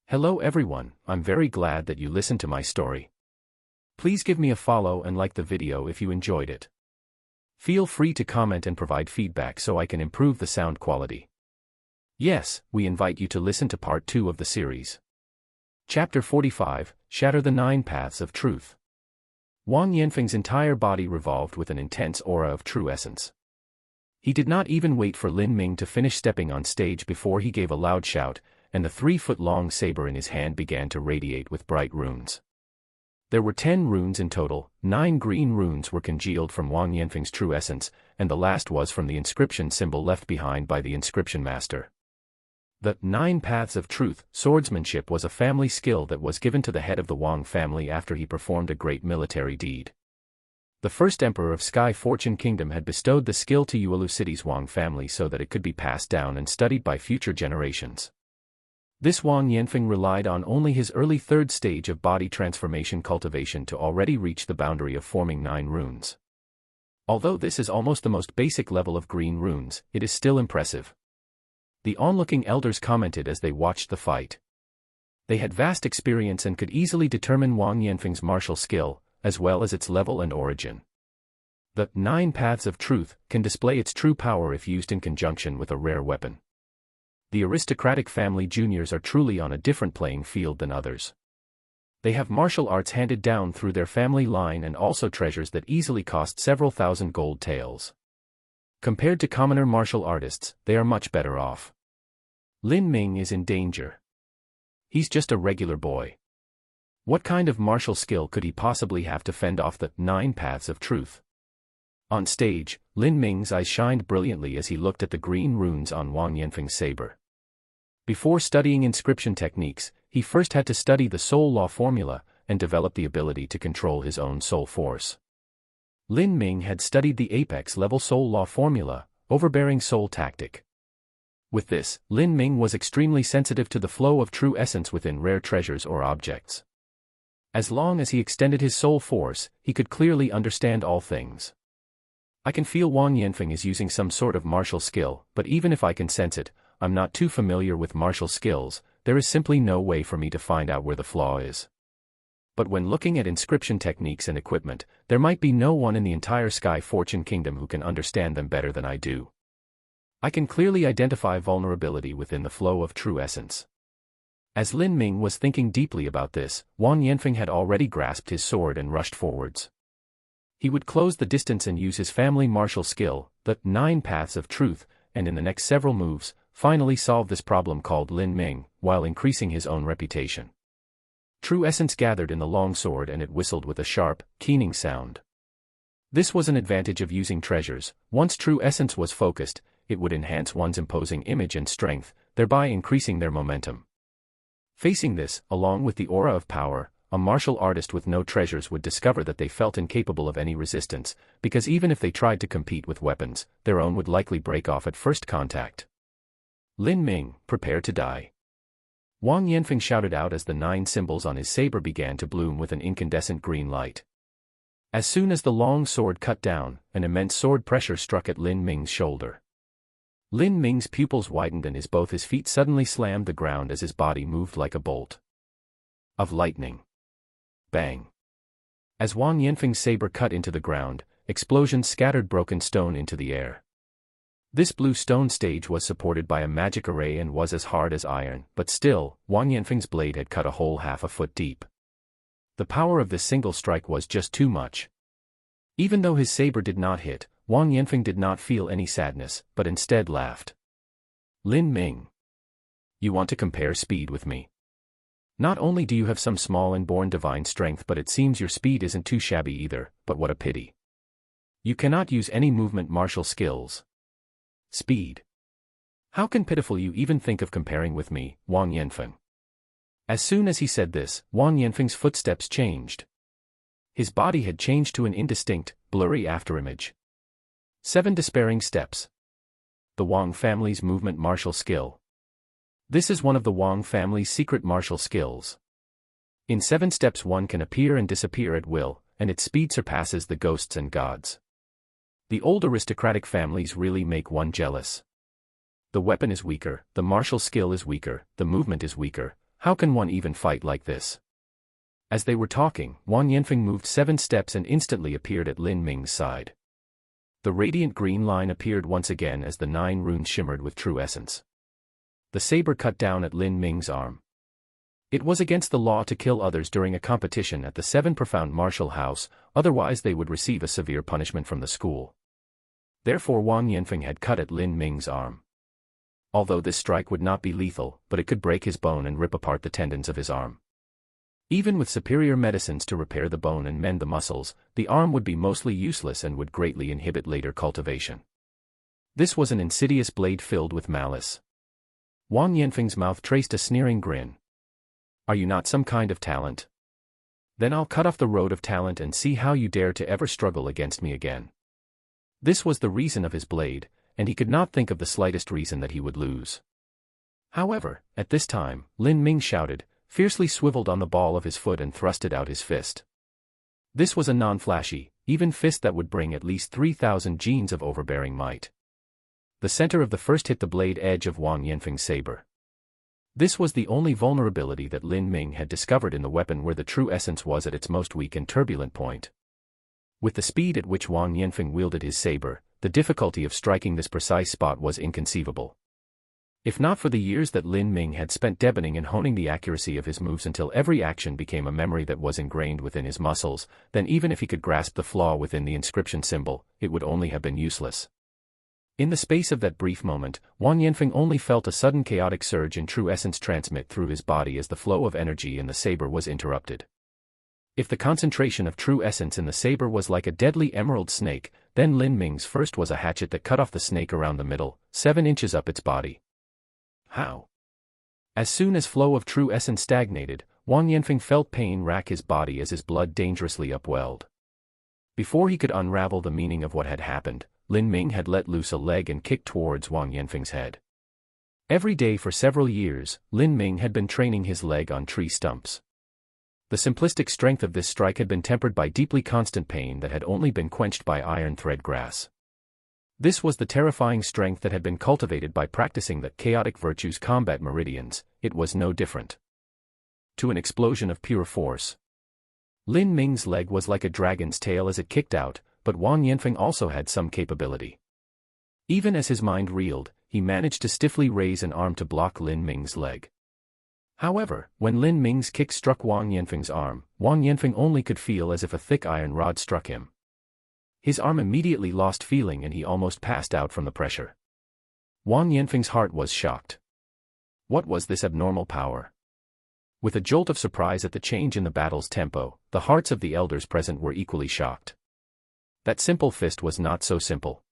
Hello everyone, I'm very glad that you listened to my story. Please give me a follow and like the video if you enjoyed it. Feel free to comment and provide feedback so I can improve the sound quality. Yes, we invite you to listen to part 2 of the series. Chapter 45, Shatter the 9 Paths of Truth. Wang Yanfeng's entire body revolved with an intense aura of true essence. He did not even wait for Lin Ming to finish stepping on stage before he gave a loud shout, and the 3-foot-long saber in his hand began to radiate with bright runes. There were 10 runes in total. 9 green runes were congealed from Wang Yanfeng's true essence, and the last was from the inscription symbol left behind by the inscription master. The 9 Paths of Truth swordsmanship was a family skill that was given to the head of the Wang family after he performed a great military deed. The first emperor of Sky Fortune Kingdom had bestowed the skill to Yuelu City's Wang family so that it could be passed down and studied by future generations. This Wang Yanfeng relied on only his early 3rd stage of body transformation cultivation to already reach the boundary of forming 9 runes. Although this is almost the most basic level of green runes, it is still impressive. The onlooking elders commented as they watched the fight. They had vast experience and could easily determine Wang Yanfeng's martial skill, as well as its level and origin. The 9 Paths of Truth can display its true power if used in conjunction with a rare weapon. The aristocratic family juniors are truly on a different playing field than others. They have martial arts handed down through their family line and also treasures that easily cost several thousand gold taels. Compared to commoner martial artists, they are much better off. Lin Ming is in danger. He's just a regular boy. What kind of martial skill could he possibly have to fend off the 9 Paths of Truth? On stage, Lin Ming's eyes shined brilliantly as he looked at the green runes on Wang Yanfeng's saber. Before studying inscription techniques, he first had to study the soul law formula and develop the ability to control his own soul force. Lin Ming had studied the apex-level soul law formula, overbearing soul tactic. With this, Lin Ming was extremely sensitive to the flow of true essence within rare treasures or objects. As long as he extended his soul force, he could clearly understand all things. I can feel Wang Yanfeng is using some sort of martial skill, but even if I can sense it, I'm not too familiar with martial skills. There is simply no way for me to find out where the flaw is. But when looking at inscription techniques and equipment, there might be no one in the entire Sky Fortune Kingdom who can understand them better than I do. I can clearly identify vulnerability within the flow of true essence. As Lin Ming was thinking deeply about this, Wang Yanfeng had already grasped his sword and rushed forwards. He would close the distance and use his family martial skill, the 9 Paths of Truth, and in the next several moves, finally solve this problem called Lin Ming, while increasing his own reputation. True essence gathered in the long sword and it whistled with a sharp, keening sound. This was an advantage of using treasures. Once true essence was focused, it would enhance one's imposing image and strength, thereby increasing their momentum. Facing this, along with the aura of power, a martial artist with no treasures would discover that they felt incapable of any resistance, because even if they tried to compete with weapons, their own would likely break off at first contact. Lin Ming, prepare to die. Wang Yanfeng shouted out as the 9 symbols on his saber began to bloom with an incandescent green light. As soon as the long sword cut down, an immense sword pressure struck at Lin Ming's shoulder. Lin Ming's pupils widened and both his feet suddenly slammed the ground as his body moved like a bolt of lightning. Bang! As Wang Yanfeng's saber cut into the ground, explosions scattered broken stone into the air. This blue stone stage was supported by a magic array and was as hard as iron, but still, Wang Yanfeng's blade had cut a hole half a foot deep. The power of this single strike was just too much. Even though his saber did not hit, Wang Yanfeng did not feel any sadness, but instead laughed. Lin Ming. You want to compare speed with me? Not only do you have some small inborn divine strength, but it seems your speed isn't too shabby either, but what a pity. You cannot use any movement martial skills. Speed. How can pitiful you even think of comparing with me, Wang Yanfeng? As soon as he said this, Wang Yanfeng's footsteps changed. His body had changed to an indistinct, blurry afterimage. 7 despairing steps. The Wang family's movement martial skill. This is one of the Wang family's secret martial skills. In 7 steps one can appear and disappear at will, and its speed surpasses the ghosts and gods. The old aristocratic families really make one jealous. The weapon is weaker, the martial skill is weaker, the movement is weaker, how can one even fight like this? As they were talking, Wang Yanfeng moved 7 steps and instantly appeared at Lin Ming's side. The radiant green line appeared once again as the 9 runes shimmered with true essence. The saber cut down at Lin Ming's arm. It was against the law to kill others during a competition at the 7 Profound Martial House, otherwise they would receive a severe punishment from the school. Therefore Wang Yanfeng had cut at Lin Ming's arm. Although this strike would not be lethal, but it could break his bone and rip apart the tendons of his arm. Even with superior medicines to repair the bone and mend the muscles, the arm would be mostly useless and would greatly inhibit later cultivation. This was an insidious blade filled with malice. Wang Yanfeng's mouth traced a sneering grin. Are you not some kind of talent? Then I'll cut off the road of talent and see how you dare to ever struggle against me again. This was the reason of his blade, and he could not think of the slightest reason that he would lose. However, at this time, Lin Ming shouted, fiercely swiveled on the ball of his foot and thrusted out his fist. This was a non-flashy, even fist that would bring at least 3,000 genes of overbearing might. The center of the first hit the blade edge of Wang Yanfeng's saber. This was the only vulnerability that Lin Ming had discovered in the weapon where the true essence was at its most weak and turbulent point. With the speed at which Wang Yanfeng wielded his saber, the difficulty of striking this precise spot was inconceivable. If not for the years that Lin Ming had spent deepening and honing the accuracy of his moves until every action became a memory that was ingrained within his muscles, then even if he could grasp the flaw within the inscription symbol, it would only have been useless. In the space of that brief moment, Wang Yanfeng only felt a sudden chaotic surge in true essence transmit through his body as the flow of energy in the saber was interrupted. If the concentration of true essence in the saber was like a deadly emerald snake, then Lin Ming's first was a hatchet that cut off the snake around the middle, 7 inches up its body. How? As soon as flow of true essence stagnated, Wang Yanfeng felt pain rack his body as his blood dangerously upwelled. Before he could unravel the meaning of what had happened, Lin Ming had let loose a leg and kicked towards Wang Yanfeng's head. Every day for several years, Lin Ming had been training his leg on tree stumps. The simplistic strength of this strike had been tempered by deeply constant pain that had only been quenched by iron thread grass. This was the terrifying strength that had been cultivated by practicing the chaotic virtues combat meridians. It was no different. To an explosion of pure force. Lin Ming's leg was like a dragon's tail as it kicked out, but Wang Yanfeng also had some capability. Even as his mind reeled, he managed to stiffly raise an arm to block Lin Ming's leg. However, when Lin Ming's kick struck Wang Yanfeng's arm, Wang Yanfeng only could feel as if a thick iron rod struck him. His arm immediately lost feeling and he almost passed out from the pressure. Wang Yanfeng's heart was shocked. What was this abnormal power? With a jolt of surprise at the change in the battle's tempo, the hearts of the elders present were equally shocked. That simple fist was not so simple.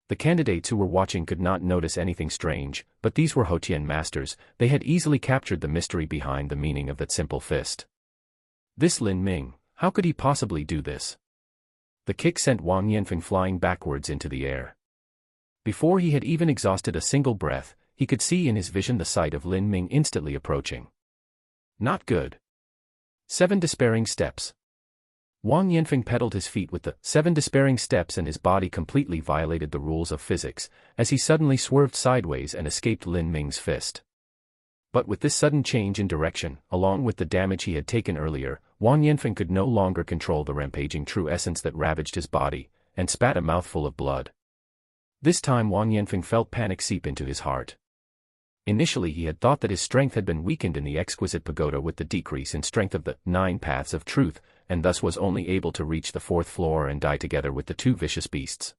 The candidates who were watching could not notice anything strange, but these were Hotian masters. They had easily captured the mystery behind the meaning of that simple fist. This Lin Ming, how could he possibly do this? The kick sent Wang Yanfeng flying backwards into the air. Before he had even exhausted a single breath, he could see in his vision the sight of Lin Ming instantly approaching. Not good. 7 despairing steps. Wang Yanfeng pedaled his feet with the 7 despairing steps and his body completely violated the rules of physics, as he suddenly swerved sideways and escaped Lin Ming's fist. But with this sudden change in direction, along with the damage he had taken earlier, Wang Yanfeng could no longer control the rampaging true essence that ravaged his body, and spat a mouthful of blood. This time Wang Yanfeng felt panic seep into his heart. Initially he had thought that his strength had been weakened in the exquisite pagoda with the decrease in strength of the 9 paths of truth, and thus was only able to reach the 4th floor and die together with the 2 vicious beasts.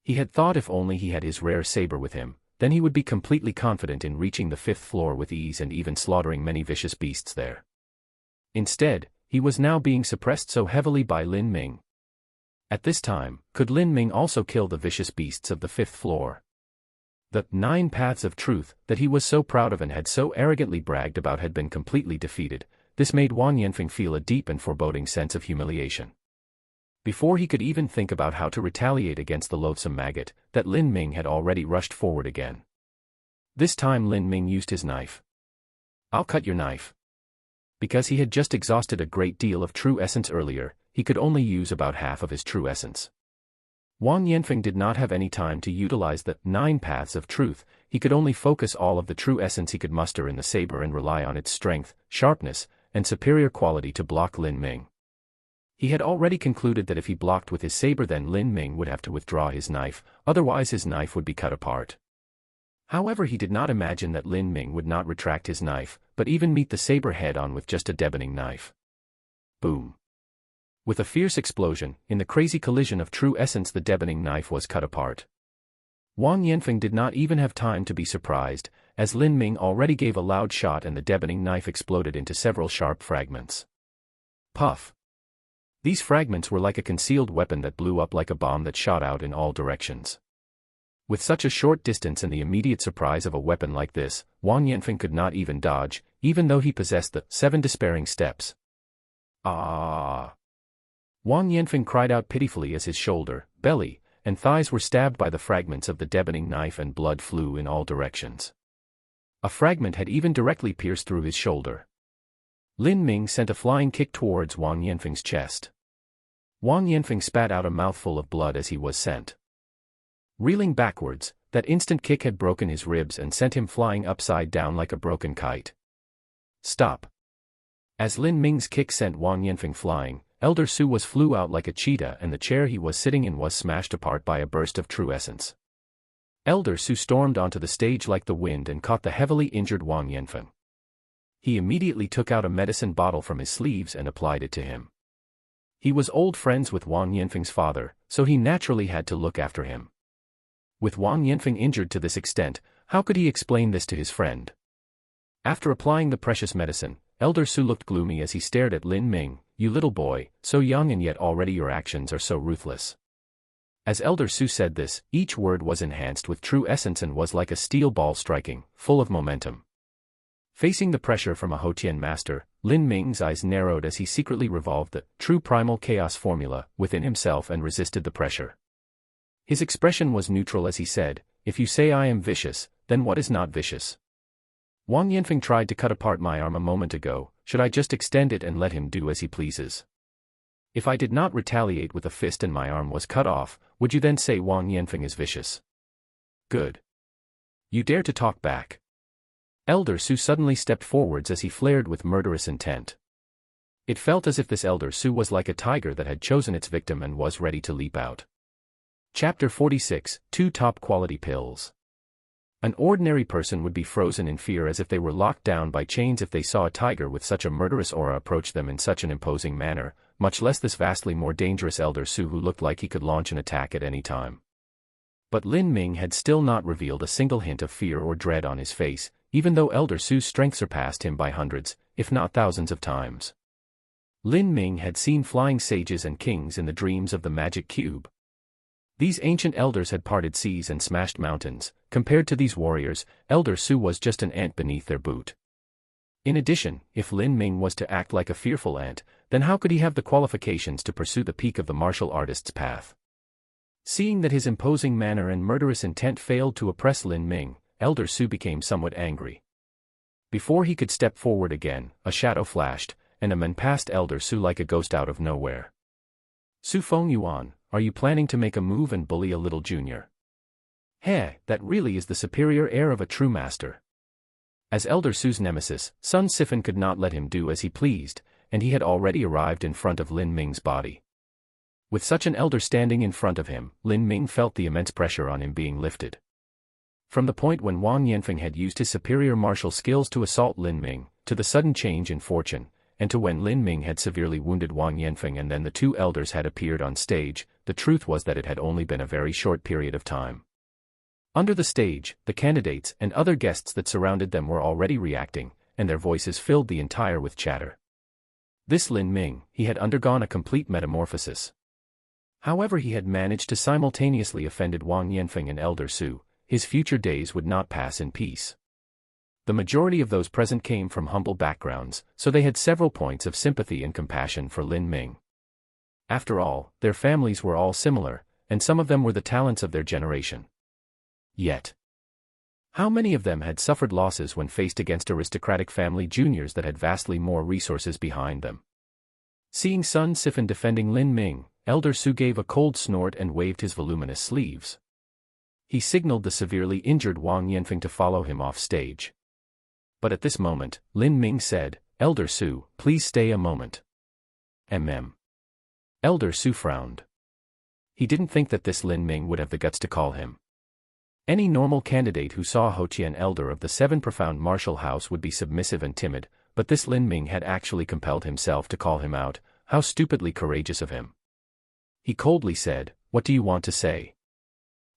He had thought if only he had his rare saber with him, then he would be completely confident in reaching the 5th floor with ease and even slaughtering many vicious beasts there. Instead, he was now being suppressed so heavily by Lin Ming. At this time, could Lin Ming also kill the vicious beasts of the 5th floor? The 9 paths of truth that he was so proud of and had so arrogantly bragged about had been completely defeated. This made Wang Yanfeng feel a deep and foreboding sense of humiliation. Before he could even think about how to retaliate against the loathsome maggot, that Lin Ming had already rushed forward again. This time Lin Ming used his knife. I'll cut your knife. Because he had just exhausted a great deal of true essence earlier, he could only use about half of his true essence. Wang Yanfeng did not have any time to utilize the 9 paths of truth. He could only focus all of the true essence he could muster in the saber and rely on its strength, sharpness, and superior quality to block Lin Ming. He had already concluded that if he blocked with his saber, then Lin Ming would have to withdraw his knife, otherwise his knife would be cut apart. However, he did not imagine that Lin Ming would not retract his knife, but even meet the saber head-on with just a deboning knife. Boom. With a fierce explosion, in the crazy collision of true essence, the deboning knife was cut apart. Wang Yanfeng did not even have time to be surprised, as Lin Ming already gave a loud shot and the deboning knife exploded into several sharp fragments. Puff. These fragments were like a concealed weapon that blew up like a bomb that shot out in all directions. With such a short distance and the immediate surprise of a weapon like this, Wang Yanfeng could not even dodge, even though he possessed the 7 despairing steps. Ah! Wang Yanfeng cried out pitifully as his shoulder, belly, and thighs were stabbed by the fragments of the deboning knife and blood flew in all directions. A fragment had even directly pierced through his shoulder. Lin Ming sent a flying kick towards Wang Yanfeng's chest. Wang Yanfeng spat out a mouthful of blood as he was sent. Reeling backwards, that instant kick had broken his ribs and sent him flying upside down like a broken kite. Stop! As Lin Ming's kick sent Wang Yanfeng flying, Elder Su flew out like a cheetah and the chair he was sitting in was smashed apart by a burst of true essence. Elder Su stormed onto the stage like the wind and caught the heavily injured Wang Yanfeng. He immediately took out a medicine bottle from his sleeves and applied it to him. He was old friends with Wang Yanfeng's father, so he naturally had to look after him. With Wang Yanfeng injured to this extent, how could he explain this to his friend? After applying the precious medicine, Elder Su looked gloomy as he stared at Lin Ming. "You little boy, so young and yet already your actions are so ruthless." As Elder Su said this, each word was enhanced with true essence and was like a steel ball striking, full of momentum. Facing the pressure from a Houtian master, Lin Ming's eyes narrowed as he secretly revolved the true primal chaos formula within himself and resisted the pressure. His expression was neutral as he said, "If you say I am vicious, then what is not vicious? Wang Yanfeng tried to cut apart my arm a moment ago, should I just extend it and let him do as he pleases? If I did not retaliate with a fist and my arm was cut off, would you then say Wang Yanfeng is vicious? Good. You dare to talk back." Elder Su suddenly stepped forwards as he flared with murderous intent. It felt as if this Elder Su was like a tiger that had chosen its victim and was ready to leap out. Chapter 46, 2 Top-Quality Pills. An ordinary person would be frozen in fear as if they were locked down by chains if they saw a tiger with such a murderous aura approach them in such an imposing manner, much less this vastly more dangerous Elder Su who looked like he could launch an attack at any time. But Lin Ming had still not revealed a single hint of fear or dread on his face, even though Elder Su's strength surpassed him by hundreds, if not thousands of times. Lin Ming had seen flying sages and kings in the dreams of the magic cube. These ancient elders had parted seas and smashed mountains. Compared to these warriors, Elder Su was just an ant beneath their boot. In addition, if Lin Ming was to act like a fearful ant, then how could he have the qualifications to pursue the peak of the martial artist's path? Seeing that his imposing manner and murderous intent failed to oppress Lin Ming, Elder Su became somewhat angry. Before he could step forward again, a shadow flashed, and a man passed Elder Su like a ghost out of nowhere. "Su Feng Yuan, are you planning to make a move and bully a little junior? Heh, that really is the superior air of a true master." As Elder Su's nemesis, Sun Sifan could not let him do as he pleased, and he had already arrived in front of Lin Ming's body. With such an elder standing in front of him, Lin Ming felt the immense pressure on him being lifted. From the point when Wang Yanfeng had used his superior martial skills to assault Lin Ming, to the sudden change in fortune, and to when Lin Ming had severely wounded Wang Yanfeng and then the two elders had appeared on stage, the truth was that it had only been a very short period of time. Under the stage, the candidates and other guests that surrounded them were already reacting, and their voices filled the entire with chatter. This Lin Ming, he had undergone a complete metamorphosis. However, he had managed to simultaneously offend Wang Yanfeng and Elder Su. His future days would not pass in peace. The majority of those present came from humble backgrounds, so they had several points of sympathy and compassion for Lin Ming. After all, their families were all similar, and some of them were the talents of their generation. Yet, how many of them had suffered losses when faced against aristocratic family juniors that had vastly more resources behind them? Seeing Sun Sifan defending Lin Ming, Elder Su gave a cold snort and waved his voluminous sleeves. He signaled the severely injured Wang Yanfeng to follow him off stage. But at this moment, Lin Ming said, "Elder Su, please stay a moment." Elder Su frowned. He didn't think that this Lin Ming would have the guts to call him. Any normal candidate who saw Hoqian Elder of the Seven Profound Martial House would be submissive and timid, but this Lin Ming had actually compelled himself to call him out. How stupidly courageous of him. He coldly said, "What do you want to say?"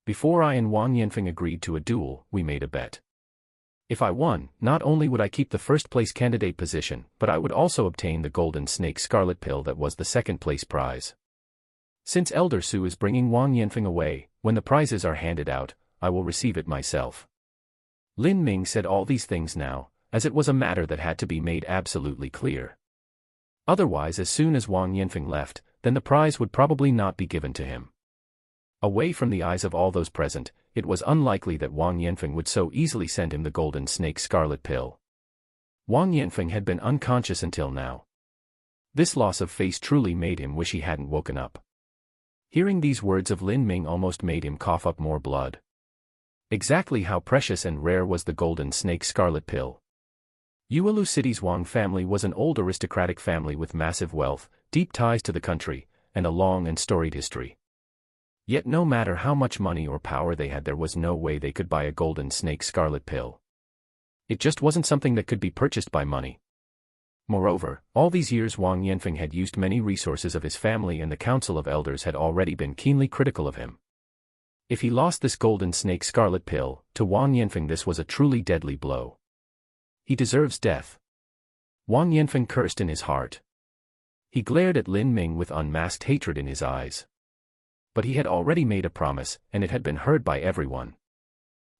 "Before I and Wang Yanfeng agreed to a duel, we made a bet. If I won, not only would I keep the first-place candidate position, but I would also obtain the golden snake scarlet pill that was the second-place prize. Since Elder Su is bringing Wang Yanfeng away, when the prizes are handed out, I will receive it myself." Lin Ming said all these things now, as it was a matter that had to be made absolutely clear. Otherwise, as soon as Wang Yanfeng left, then the prize would probably not be given to him. Away from the eyes of all those present, it was unlikely that Wang Yanfeng would so easily send him the golden snake scarlet pill. Wang Yanfeng had been unconscious until now. This loss of face truly made him wish he hadn't woken up. Hearing these words of Lin Ming almost made him cough up more blood. Exactly how precious and rare was the golden snake scarlet pill? Yuelu City's Wang family was an old aristocratic family with massive wealth, deep ties to the country, and a long and storied history. Yet no matter how much money or power they had, there was no way they could buy a golden snake scarlet pill. It just wasn't something that could be purchased by money. Moreover, all these years Wang Yanfeng had used many resources of his family, and the Council of Elders had already been keenly critical of him. If he lost this golden snake scarlet pill, to Wang Yanfeng this was a truly deadly blow. He deserves death. Wang Yanfeng cursed in his heart. He glared at Lin Ming with unmasked hatred in his eyes. But he had already made a promise, and it had been heard by everyone.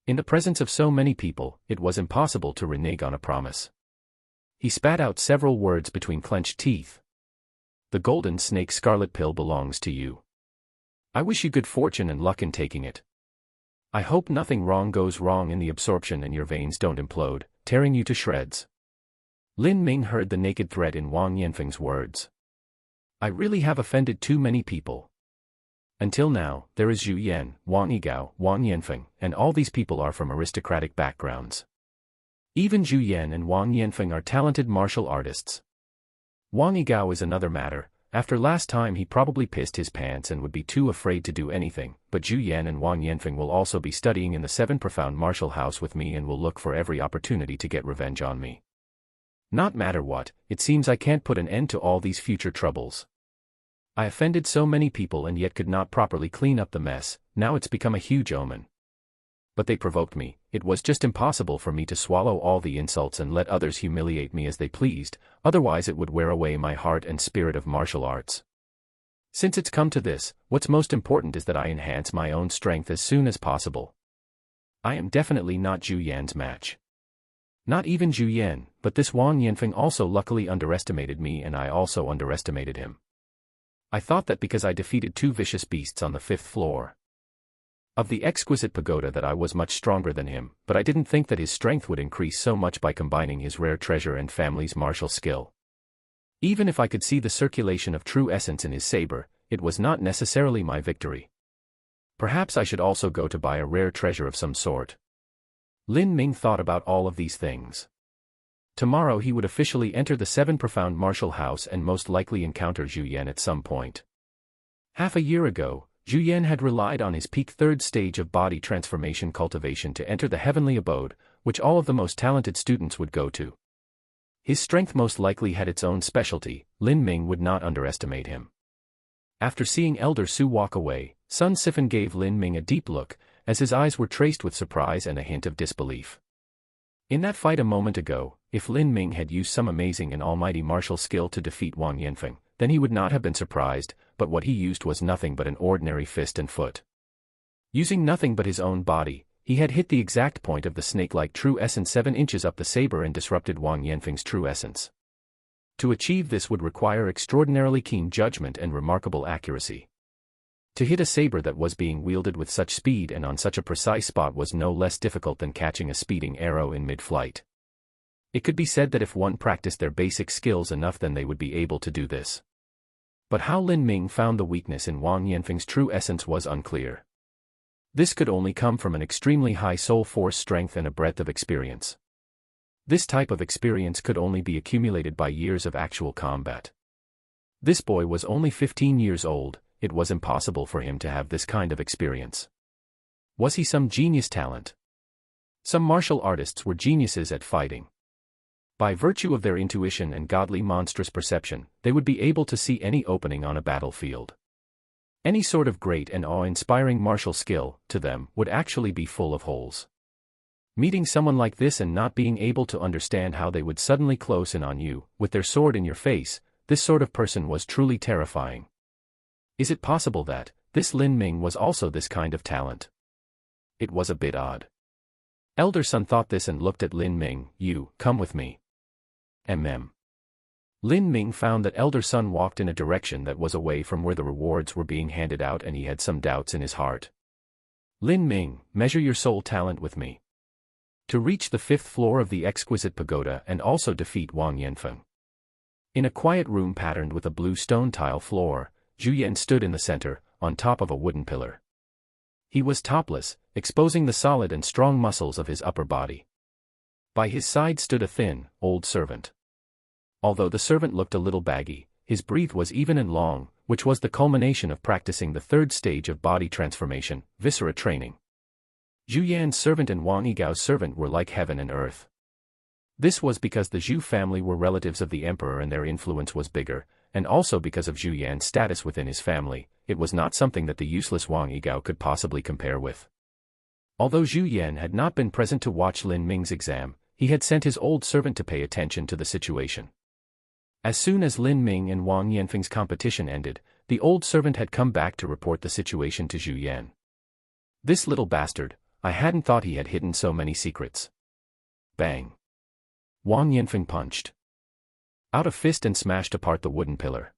In the presence of so many people, it was impossible to renege on a promise. He spat out several words between clenched teeth. "The golden snake scarlet pill belongs to you. I wish you good fortune and luck in taking it. I hope nothing wrong goes wrong in the absorption and your veins don't implode, tearing you to shreds." Lin Ming heard the naked threat in Wang Yanfeng's words. "I really have offended too many people. Until now, there is Zhu Yan, Wang Yigao, Wang Yanfeng, and all these people are from aristocratic backgrounds. Even Zhu Yan and Wang Yanfeng are talented martial artists. Wang Yigao is another matter. After last time he probably pissed his pants and would be too afraid to do anything, but Zhu Yan and Wang Yanfeng will also be studying in the Seven Profound Martial House with me and will look for every opportunity to get revenge on me. Not matter what, it seems I can't put an end to all these future troubles. I offended so many people and yet could not properly clean up the mess. Now it's become a huge omen. But they provoked me. It was just impossible for me to swallow all the insults and let others humiliate me as they pleased, otherwise it would wear away my heart and spirit of martial arts. Since it's come to this, what's most important is that I enhance my own strength as soon as possible. I am definitely not Zhu Yan's match. Not even Zhu Yan, but this Wang Yanfeng also luckily underestimated me and I also underestimated him. I thought that because I defeated two vicious beasts on the 5th floor of the exquisite pagoda that I was much stronger than him, but I didn't think that his strength would increase so much by combining his rare treasure and family's martial skill. Even if I could see the circulation of true essence in his saber, it was not necessarily my victory. Perhaps I should also go to buy a rare treasure of some sort. Lin Ming thought about all of these things. Tomorrow he would officially enter the Seven Profound Martial House and most likely encounter Zhu Yan at some point. Half a year ago, Zhu Yan had relied on his peak 3rd stage of body transformation cultivation to enter the heavenly abode, which all of the most talented students would go to. His strength most likely had its own specialty. Lin Ming would not underestimate him. After seeing Elder Su walk away, Sun Sifan gave Lin Ming a deep look, as his eyes were traced with surprise and a hint of disbelief. In that fight a moment ago, if Lin Ming had used some amazing and almighty martial skill to defeat Wang Yanfeng, then he would not have been surprised, but what he used was nothing but an ordinary fist and foot. Using nothing but his own body, he had hit the exact point of the snake-like true essence 7 inches up the saber and disrupted Wang Yanfeng's true essence. To achieve this would require extraordinarily keen judgment and remarkable accuracy. To hit a saber that was being wielded with such speed and on such a precise spot was no less difficult than catching a speeding arrow in mid-flight. It could be said that if one practiced their basic skills enough then they would be able to do this. But how Lin Ming found the weakness in Wang Yanfeng's true essence was unclear. This could only come from an extremely high soul force strength and a breadth of experience. This type of experience could only be accumulated by years of actual combat. This boy was only 15 years old, it was impossible for him to have this kind of experience. Was he some genius talent? Some martial artists were geniuses at fighting. By virtue of their intuition and godly monstrous perception, they would be able to see any opening on a battlefield. Any sort of great and awe-inspiring martial skill, to them, would actually be full of holes. Meeting someone like this and not being able to understand how they would suddenly close in on you, with their sword in your face, this sort of person was truly terrifying. Is it possible that this Lin Ming was also this kind of talent? It was a bit odd. Elder Son thought this and looked at Lin Ming. You, come with me. Lin Ming found that Elder Son walked in a direction that was away from where the rewards were being handed out, and he had some doubts in his heart. Lin Ming, measure your soul talent with me. To reach the 5th floor of the exquisite pagoda and also defeat Wang Yanfeng. In a quiet room patterned with a blue stone tile floor, Zhu Yan stood in the center, on top of a wooden pillar. He was topless, exposing the solid and strong muscles of his upper body. By his side stood a thin, old servant. Although the servant looked a little baggy, his breath was even and long, which was the culmination of practicing the 3rd stage of body transformation, viscera training. Zhu Yan's servant and Wang Yigao's servant were like heaven and earth. This was because the Zhu family were relatives of the emperor and their influence was bigger, and also because of Zhu Yan's status within his family, it was not something that the useless Wang Yigao could possibly compare with. Although Zhu Yan had not been present to watch Lin Ming's exam, he had sent his old servant to pay attention to the situation. As soon as Lin Ming and Wang Yanfeng's competition ended, the old servant had come back to report the situation to Zhu Yan. This little bastard, I hadn't thought he had hidden so many secrets. Bang! Wang Yanfeng punched out a fist and smashed apart the wooden pillar.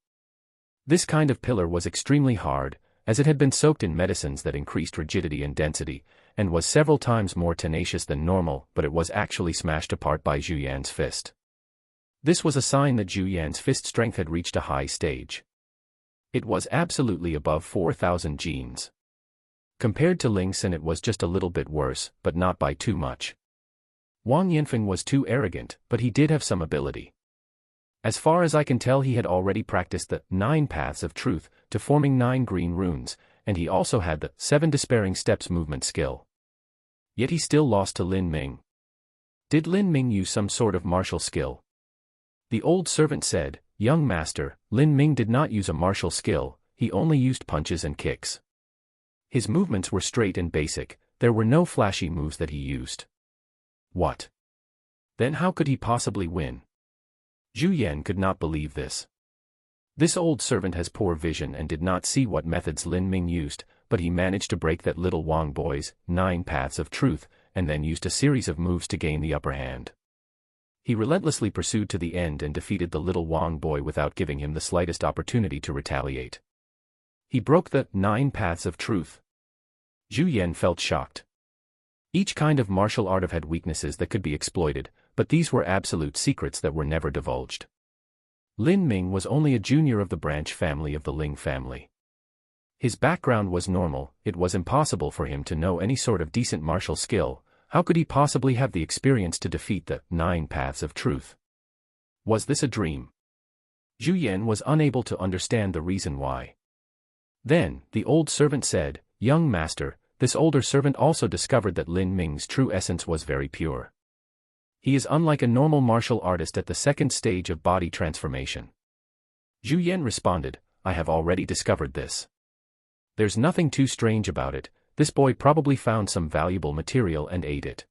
This kind of pillar was extremely hard, as it had been soaked in medicines that increased rigidity and density, and was several times more tenacious than normal, but it was actually smashed apart by Zhu Yan's fist. This was a sign that Zhu Yan's fist strength had reached a high stage. It was absolutely above 4,000 genes. Compared to Ling Xin, it was just a little bit worse, but not by too much. Wang Yanfeng was too arrogant, but he did have some ability. As far as I can tell, he had already practiced the 9 paths of truth to forming 9 green runes, and he also had the 7 despairing steps movement skill. Yet he still lost to Lin Ming. Did Lin Ming use some sort of martial skill? The old servant said, "Young master, Lin Ming did not use a martial skill, he only used punches and kicks. His movements were straight and basic, there were no flashy moves that he used." What? Then how could he possibly win? Zhu Yan could not believe this. This old servant has poor vision and did not see what methods Lin Ming used, but he managed to break that little Wang boy's 9 paths of truth, and then used a series of moves to gain the upper hand. He relentlessly pursued to the end and defeated the little Wang boy without giving him the slightest opportunity to retaliate. He broke the 9 paths of truth. Zhu Yan felt shocked. Each kind of martial art had weaknesses that could be exploited, but these were absolute secrets that were never divulged. Lin Ming was only a junior of the branch family of the Ling family. His background was normal, it was impossible for him to know any sort of decent martial skill. How could he possibly have the experience to defeat the 9 paths of truth? Was this a dream? Zhu Yan was unable to understand the reason why. Then, the old servant said, "Young master," this older servant also discovered that Lin Ming's true essence was very pure. He is unlike a normal martial artist at the 2nd stage of body transformation. Zhu Yan responded, "I have already discovered this. There's nothing too strange about it. This boy probably found some valuable material and ate it.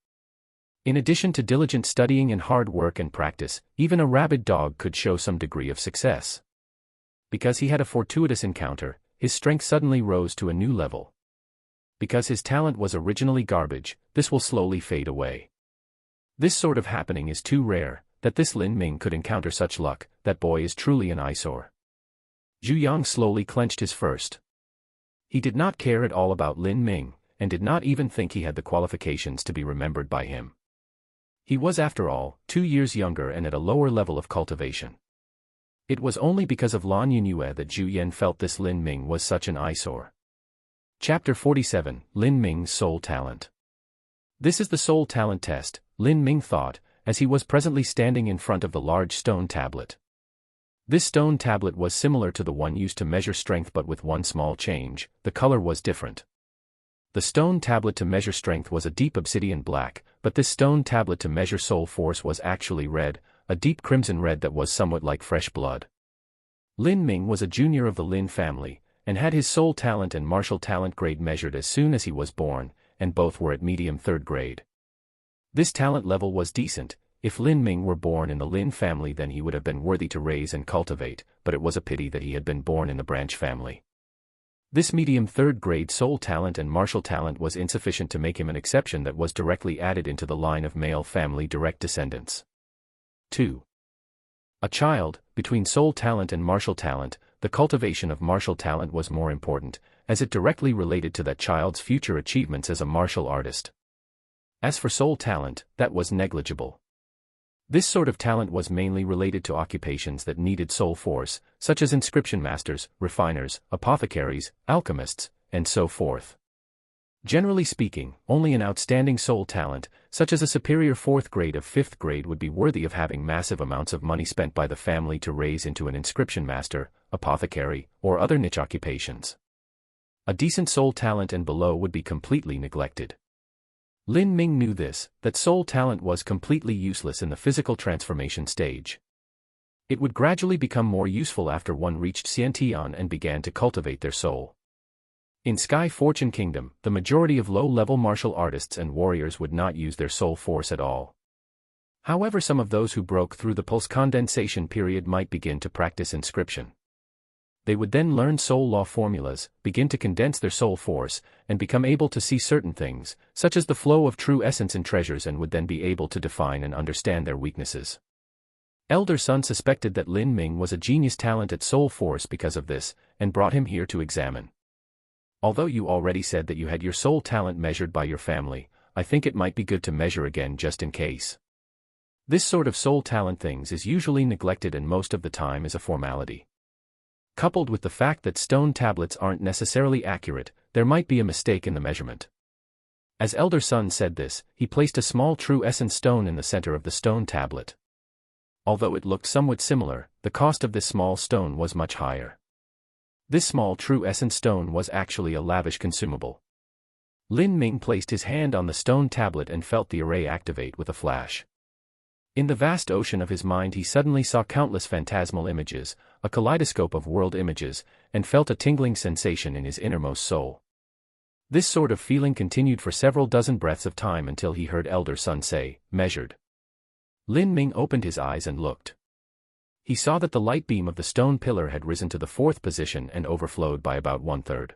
In addition to diligent studying and hard work and practice, even a rabid dog could show some degree of success. Because he had a fortuitous encounter, his strength suddenly rose to a new level. Because his talent was originally garbage, this will slowly fade away. This sort of happening is too rare, that this Lin Ming could encounter such luck, that boy is truly an eyesore." Zhu Yang slowly clenched his fist. He did not care at all about Lin Ming, and did not even think he had the qualifications to be remembered by him. He was, after all, 2 years younger and at a lower level of cultivation. It was only because of Lan Yunue that Zhu Yan felt this Lin Ming was such an eyesore. Chapter 47, Lin Ming's Soul Talent. This is the soul talent test, Lin Ming thought, as he was presently standing in front of the large stone tablet. This stone tablet was similar to the one used to measure strength, but with one small change: the color was different. The stone tablet to measure strength was a deep obsidian black, but this stone tablet to measure soul force was actually red, a deep crimson red that was somewhat like fresh blood. Lin Ming was a junior of the Lin family, and had his soul talent and martial talent grade measured as soon as he was born, and both were at medium third grade. This talent level was decent. If Lin Ming were born in the Lin family, then he would have been worthy to raise and cultivate, but it was a pity that he had been born in the branch family. This medium third grade soul talent and martial talent was insufficient to make him an exception that was directly added into the line of male family direct descendants. 2. A child, between soul talent and martial talent, the cultivation of martial talent was more important, as it directly related to that child's future achievements as a martial artist. As for soul talent, that was negligible. This sort of talent was mainly related to occupations that needed soul force, such as inscription masters, refiners, apothecaries, alchemists, and so forth. Generally speaking, only an outstanding soul talent, such as a superior 4th grade of 5th grade, would be worthy of having massive amounts of money spent by the family to raise into an inscription master, apothecary, or other niche occupations. A decent soul talent and below would be completely neglected. Lin Ming knew this, that soul talent was completely useless in the physical transformation stage. It would gradually become more useful after one reached Xiantian and began to cultivate their soul. In Sky Fortune Kingdom, the majority of low-level martial artists and warriors would not use their soul force at all. However, some of those who broke through the pulse condensation period might begin to practice inscription. They would then learn soul law formulas, begin to condense their soul force, and become able to see certain things, such as the flow of true essence and treasures, and would then be able to define and understand their weaknesses. Elder Sun suspected that Lin Ming was a genius talent at soul force because of this, and brought him here to examine. Although you already said that you had your soul talent measured by your family, I think it might be good to measure again just in case. This sort of soul talent things is usually neglected and most of the time is a formality. Coupled with the fact that stone tablets aren't necessarily accurate, there might be a mistake in the measurement. As Elder Sun said this, he placed a small true essence stone in the center of the stone tablet. Although it looked somewhat similar, the cost of this small stone was much higher. This small true essence stone was actually a lavish consumable. Lin Ming placed his hand on the stone tablet and felt the array activate with a flash. In the vast ocean of his mind he suddenly saw countless phantasmal images, a kaleidoscope of world images, and felt a tingling sensation in his innermost soul. This sort of feeling continued for several dozen breaths of time until he heard Elder Sun say, "Measured." Lin Ming opened his eyes and looked. He saw that the light beam of the stone pillar had risen to the 4th position and overflowed by about 1/3.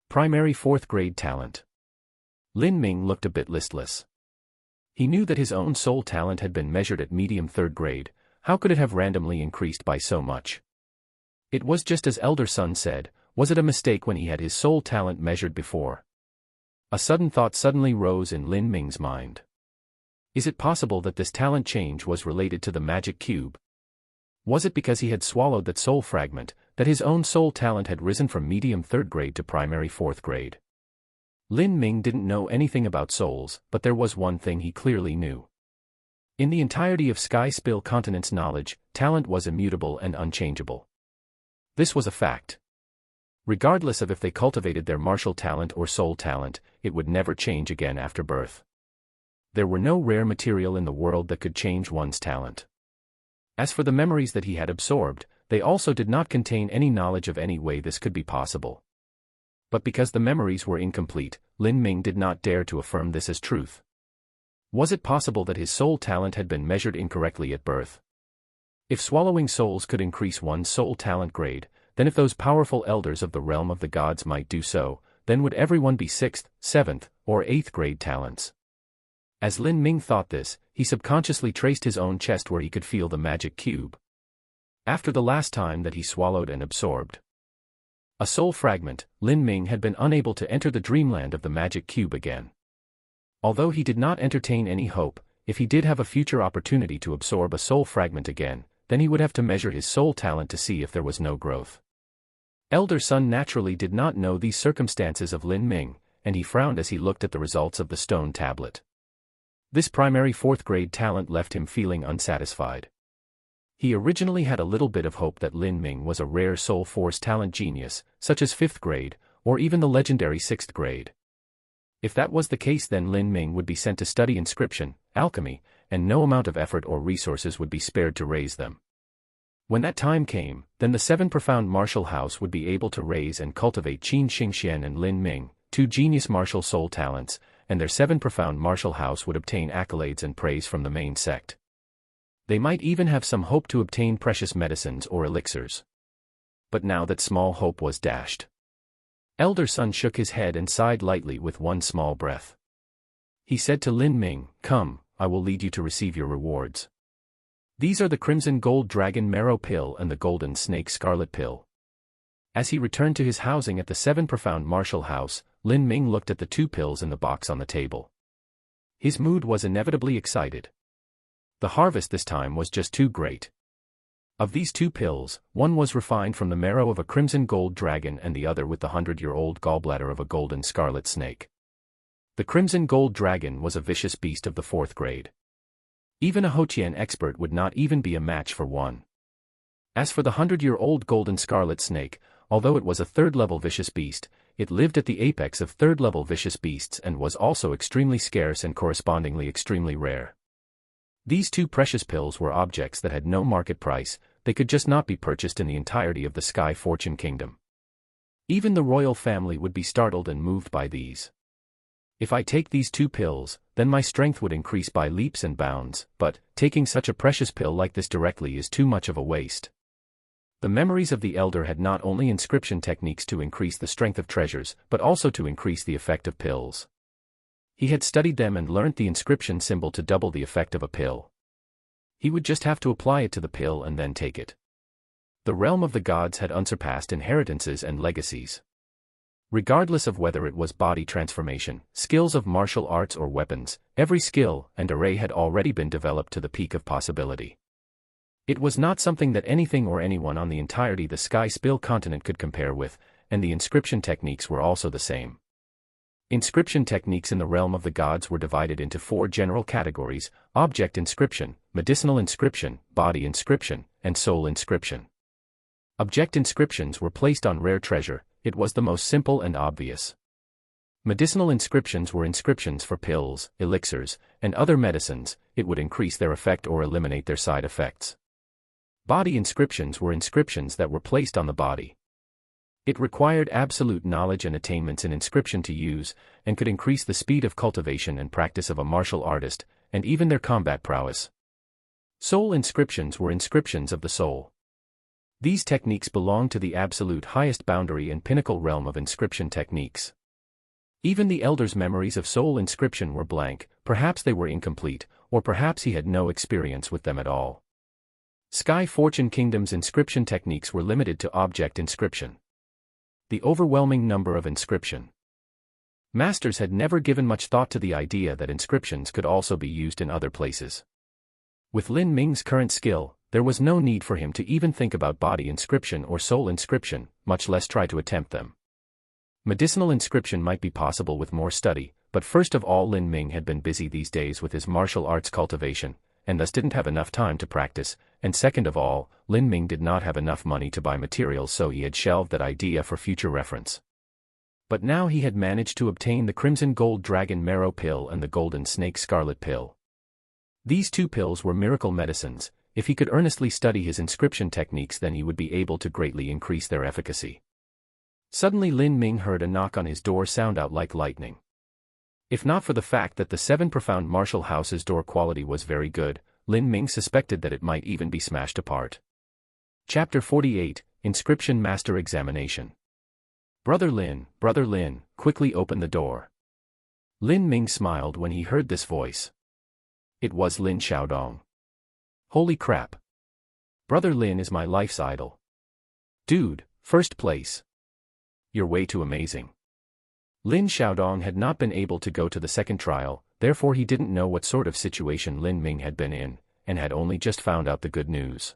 Primary 4th grade talent. Lin Ming looked a bit listless. He knew that his own soul talent had been measured at medium 3rd grade, how could it have randomly increased by so much? It was just as Elder Sun said, was it a mistake when he had his soul talent measured before? A sudden thought suddenly rose in Lin Ming's mind. Is it possible that this talent change was related to the magic cube? Was it because he had swallowed that soul fragment, that his own soul talent had risen from medium 3rd grade to primary 4th grade? Lin Ming didn't know anything about souls, but there was one thing he clearly knew. In the entirety of Sky Spill Continent's knowledge, talent was immutable and unchangeable. This was a fact. Regardless of if they cultivated their martial talent or soul talent, it would never change again after birth. There were no rare material in the world that could change one's talent. As for the memories that he had absorbed, they also did not contain any knowledge of any way this could be possible. But because the memories were incomplete, Lin Ming did not dare to affirm this as truth. Was it possible that his soul talent had been measured incorrectly at birth? If swallowing souls could increase one's soul talent grade, then if those powerful elders of the realm of the gods might do so, then would everyone be 6th, 7th, or 8th grade talents? As Lin Ming thought this, he subconsciously traced his own chest where he could feel the magic cube. After the last time that he swallowed and absorbed a soul fragment, Lin Ming had been unable to enter the dreamland of the magic cube again. Although he did not entertain any hope, if he did have a future opportunity to absorb a soul fragment again, then he would have to measure his soul talent to see if there was no growth. Elder son naturally did not know these circumstances of Lin Ming, and he frowned as he looked at the results of the stone tablet. This primary 4th grade talent left him feeling unsatisfied. He originally had a little bit of hope that Lin Ming was a rare soul force talent genius, such as 5th grade, or even the legendary 6th grade. If that was the case, then Lin Ming would be sent to study inscription, alchemy, and no amount of effort or resources would be spared to raise them. When that time came, then the 7 profound martial house would be able to raise and cultivate Qin Xingxian and Lin Ming, 2 genius martial soul talents, and their 7 profound martial house would obtain accolades and praise from the main sect. They might even have some hope to obtain precious medicines or elixirs. But now that small hope was dashed. Elder son shook his head and sighed lightly with one small breath. He said to Lin Ming, "Come, I will lead you to receive your rewards. These are the Crimson Gold Dragon Marrow Pill and the Golden Snake Scarlet Pill." As he returned to his housing at the 7 profound martial house, Lin Ming looked at the 2 pills in the box on the table. His mood was inevitably excited. The harvest this time was just too great. Of these 2 pills, one was refined from the marrow of a crimson gold dragon and the other with the 100-year-old gallbladder of a golden scarlet snake. The crimson gold dragon was a vicious beast of the 4th grade. Even a Hoqian expert would not even be a match for one. As for the 100-year-old golden scarlet snake, although it was a 3rd-level vicious beast, it lived at the apex of 3rd-level vicious beasts and was also extremely scarce and correspondingly extremely rare. These 2 precious pills were objects that had no market price, they could just not be purchased in the entirety of the Sky Fortune Kingdom. Even the royal family would be startled and moved by these. If I take these 2 pills, then my strength would increase by leaps and bounds, but taking such a precious pill like this directly is too much of a waste. The memories of the elder had not only inscription techniques to increase the strength of treasures, but also to increase the effect of pills. He had studied them and learnt the inscription symbol to double the effect of a pill. He would just have to apply it to the pill and then take it. The realm of the gods had unsurpassed inheritances and legacies. Regardless of whether it was body transformation, skills of martial arts or weapons, every skill and array had already been developed to the peak of possibility. It was not something that anything or anyone on the entirety the Sky Spill continent could compare with, and the inscription techniques were also the same. Inscription techniques in the realm of the gods were divided into 4 general categories: object inscription, medicinal inscription, body inscription, and soul inscription. Object inscriptions were placed on rare treasure, it was the most simple and obvious. Medicinal inscriptions were inscriptions for pills, elixirs, and other medicines, it would increase their effect or eliminate their side effects. Body inscriptions were inscriptions that were placed on the body. It required absolute knowledge and attainments in inscription to use, and could increase the speed of cultivation and practice of a martial artist, and even their combat prowess. Soul inscriptions were inscriptions of the soul. These techniques belonged to the absolute highest boundary and pinnacle realm of inscription techniques. Even the elder's memories of soul inscription were blank, perhaps they were incomplete, or perhaps he had no experience with them at all. Sky Fortune Kingdom's inscription techniques were limited to object inscription. The overwhelming number of inscription masters had never given much thought to the idea that inscriptions could also be used in other places. With Lin Ming's current skill, there was no need for him to even think about body inscription or soul inscription, much less try to attempt them. Medicinal inscription might be possible with more study, but first of all Lin Ming had been busy these days with his martial arts cultivation, and thus didn't have enough time to practice, and second of all, Lin Ming did not have enough money to buy materials, so he had shelved that idea for future reference. But now he had managed to obtain the Crimson Gold Dragon Marrow Pill and the Golden Snake Scarlet Pill. These 2 pills were miracle medicines. If he could earnestly study his inscription techniques, then he would be able to greatly increase their efficacy. Suddenly Lin Ming heard a knock on his door sound out like lightning. If not for the fact that the 7 profound martial house's door quality was very good, Lin Ming suspected that it might even be smashed apart. Chapter 48, Inscription Master Examination. Brother Lin, quickly open the door. Lin Ming smiled when he heard this voice. It was Lin Xiaodong. Holy crap. Brother Lin is my life's idol. Dude, first place. You're way too amazing. Lin Xiaodong had not been able to go to the second trial, therefore he didn't know what sort of situation Lin Ming had been in, and had only just found out the good news.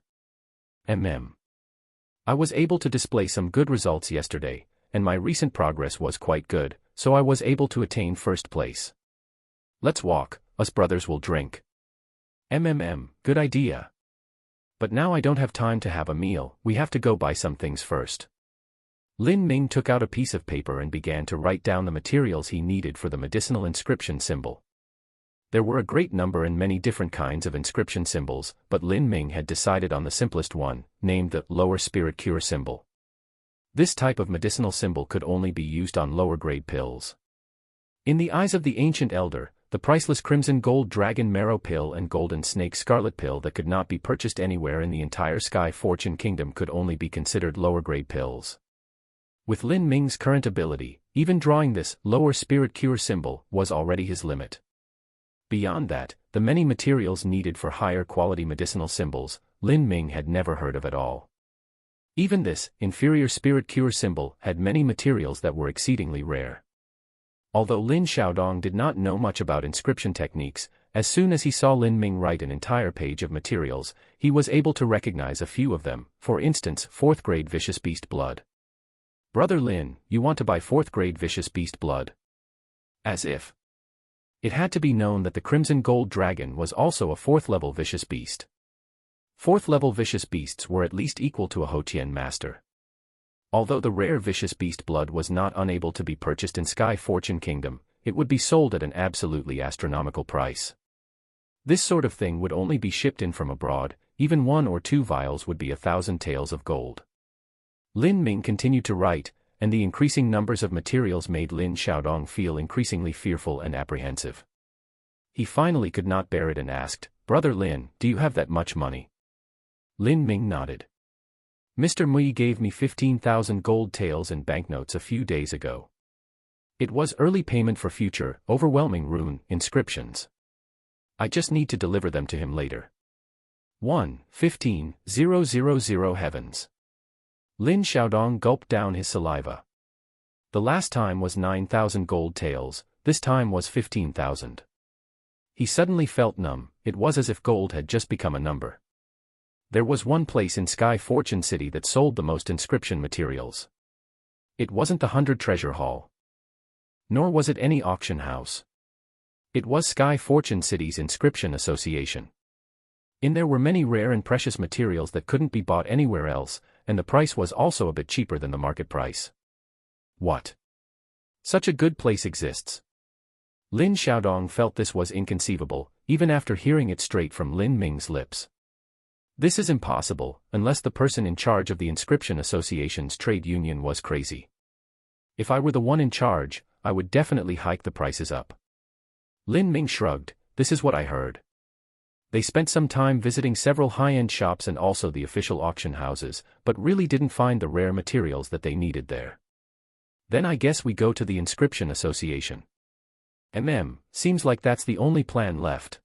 I was able to display some good results yesterday, and my recent progress was quite good, so I was able to attain first place. Let's walk, us brothers will drink. Good idea. But now I don't have time to have a meal, we have to go buy some things first. Lin Ming took out a piece of paper and began to write down the materials he needed for the medicinal inscription symbol. There were a great number and many different kinds of inscription symbols, but Lin Ming had decided on the simplest one, named the lower spirit cure symbol. This type of medicinal symbol could only be used on lower-grade pills. In the eyes of the ancient elder, the priceless crimson gold dragon marrow pill and golden snake scarlet pill that could not be purchased anywhere in the entire Sky Fortune Kingdom could only be considered lower-grade pills. With Lin Ming's current ability, even drawing this lower spirit cure symbol was already his limit. Beyond that, the many materials needed for higher quality medicinal symbols, Lin Ming had never heard of at all. Even this inferior spirit cure symbol had many materials that were exceedingly rare. Although Lin Xiaodong did not know much about inscription techniques, as soon as he saw Lin Ming write an entire page of materials, he was able to recognize a few of them, for instance 4th grade vicious beast blood. Brother Lin, you want to buy 4th grade vicious beast blood? As if. It had to be known that the Crimson Gold Dragon was also a 4th level vicious beast. 4th level vicious beasts were at least equal to a Hotian master. Although the rare vicious beast blood was not unable to be purchased in Sky Fortune Kingdom, it would be sold at an absolutely astronomical price. This sort of thing would only be shipped in from abroad, even 1 or 2 vials would be 1,000 taels of gold. Lin Ming continued to write, and the increasing numbers of materials made Lin Xiaodong feel increasingly fearful and apprehensive. He finally could not bear it and asked, "Brother Lin, do you have that much money?" Lin Ming nodded. Mr. Mui gave me 15,000 gold taels in banknotes a few days ago. It was early payment for future, overwhelming rune inscriptions. I just need to deliver them to him later. 15,000 heavens. Lin Xiaodong gulped down his saliva. The last time was 9,000 gold taels, this time was 15,000. He suddenly felt numb, it was as if gold had just become a number. There was one place in Sky Fortune City that sold the most inscription materials. It wasn't the 100 Treasure Hall. Nor was it any auction house. It was Sky Fortune City's Inscription Association. In there were many rare and precious materials that couldn't be bought anywhere else, and the price was also a bit cheaper than the market price. What? Such a good place exists. Lin Xiaodong felt this was inconceivable, even after hearing it straight from Lin Ming's lips. This is impossible, unless the person in charge of the Inscription Association's trade union was crazy. If I were the one in charge, I would definitely hike the prices up. Lin Ming shrugged, this is what I heard. They spent some time visiting several high-end shops and also the official auction houses, but really didn't find the rare materials that they needed there. Then I guess we go to the Inscription Association. Seems like that's the only plan left.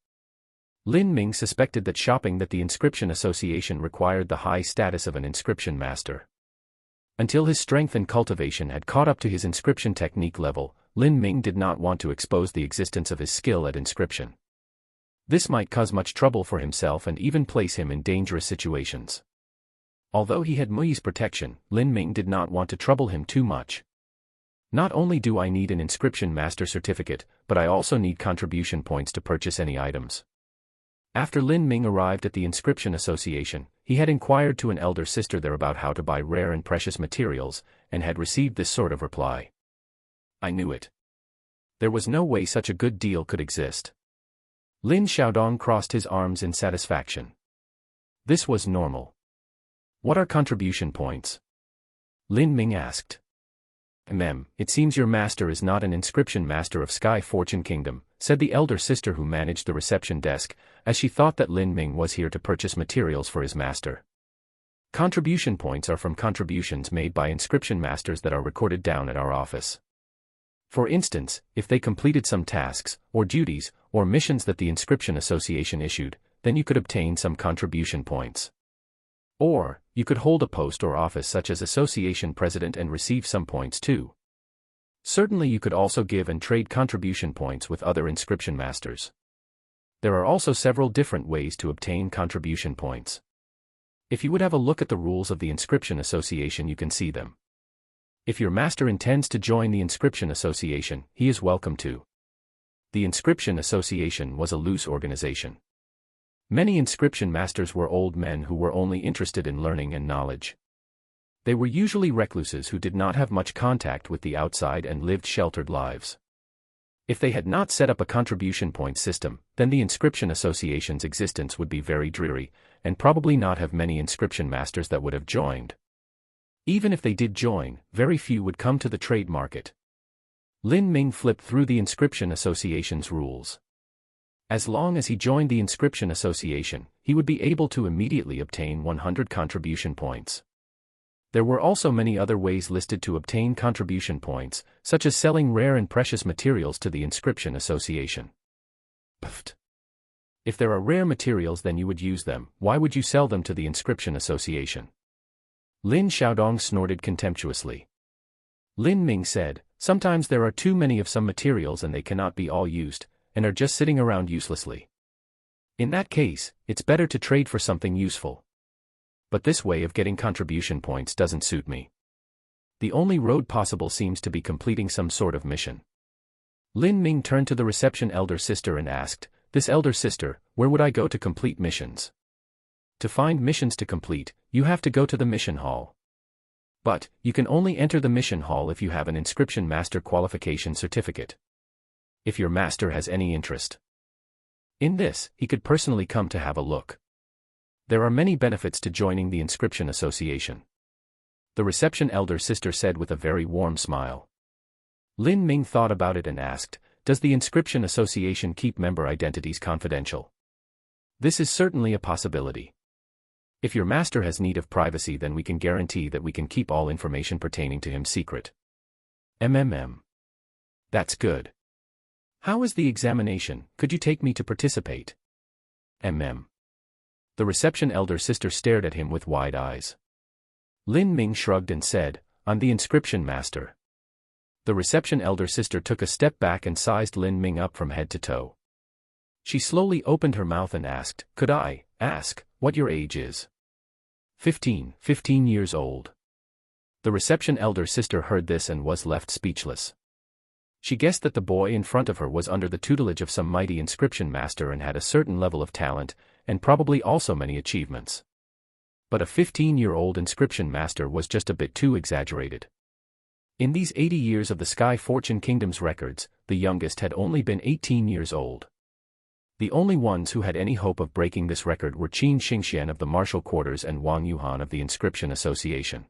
Lin Ming suspected that the Inscription Association required the high status of an inscription master. Until his strength and cultivation had caught up to his inscription technique level, Lin Ming did not want to expose the existence of his skill at inscription. This might cause much trouble for himself and even place him in dangerous situations. Although he had Mui's protection, Lin Ming did not want to trouble him too much. Not only do I need an inscription master certificate, but I also need contribution points to purchase any items. After Lin Ming arrived at the Inscription Association, he had inquired to an elder sister there about how to buy rare and precious materials, and had received this sort of reply. I knew it. There was no way such a good deal could exist. Lin Xiaodong crossed his arms in satisfaction. This was normal. What are contribution points? Lin Ming asked. It seems your master is not an inscription master of Sky Fortune Kingdom, said the elder sister who managed the reception desk, as she thought that Lin Ming was here to purchase materials for his master. Contribution points are from contributions made by inscription masters that are recorded down at our office. For instance, if they completed some tasks, or duties, or missions that the Inscription Association issued, then you could obtain some contribution points. Or, you could hold a post or office such as association president and receive some points too. Certainly you could also give and trade contribution points with other inscription masters. There are also several different ways to obtain contribution points. If you would have a look at the rules of the Inscription Association, you can see them. If your master intends to join the Inscription Association, he is welcome to. The Inscription Association was a loose organization. Many inscription masters were old men who were only interested in learning and knowledge. They were usually recluses who did not have much contact with the outside and lived sheltered lives. If they had not set up a contribution point system, then the Inscription Association's existence would be very dreary, and probably not have many inscription masters that would have joined. Even if they did join, very few would come to the trade market. Lin Ming flipped through the Inscription Association's rules. As long as he joined the Inscription Association, he would be able to immediately obtain 100 contribution points. There were also many other ways listed to obtain contribution points, such as selling rare and precious materials to the Inscription Association. Pfft. If there are rare materials, then you would use them. Why would you sell them to the Inscription Association? Lin Xiaodong snorted contemptuously. Lin Ming said, sometimes there are too many of some materials and they cannot be all used, and are just sitting around uselessly. In that case, it's better to trade for something useful. But this way of getting contribution points doesn't suit me. The only road possible seems to be completing some sort of mission. Lin Ming turned to the reception elder sister and asked, "This elder sister, where would I go to complete missions?" To find missions to complete, you have to go to the mission hall. But, you can only enter the mission hall if you have an inscription master qualification certificate. If your master has any interest in this, he could personally come to have a look. There are many benefits to joining the Inscription Association. The reception elder sister said with a very warm smile. Lin Ming thought about it and asked, does the Inscription Association keep member identities confidential? This is certainly a possibility. If your master has need of privacy, then we can guarantee that we can keep all information pertaining to him secret. That's good. How is the examination? Could you take me to participate? The reception elder sister stared at him with wide eyes. Lin Ming shrugged and said, I'm the inscription master. The reception elder sister took a step back and sized Lin Ming up from head to toe. She slowly opened her mouth and asked, could I ask what your age is? 15 years old. The reception elder sister heard this and was left speechless. She guessed that the boy in front of her was under the tutelage of some mighty inscription master and had a certain level of talent, and probably also many achievements. But a 15-year-old inscription master was just a bit too exaggerated. In these 80 years of the Sky Fortune Kingdom's records, the youngest had only been 18 years old. The only ones who had any hope of breaking this record were Qin Xingxian of the Martial Quarters and Wang Yuhan of the Inscription Association.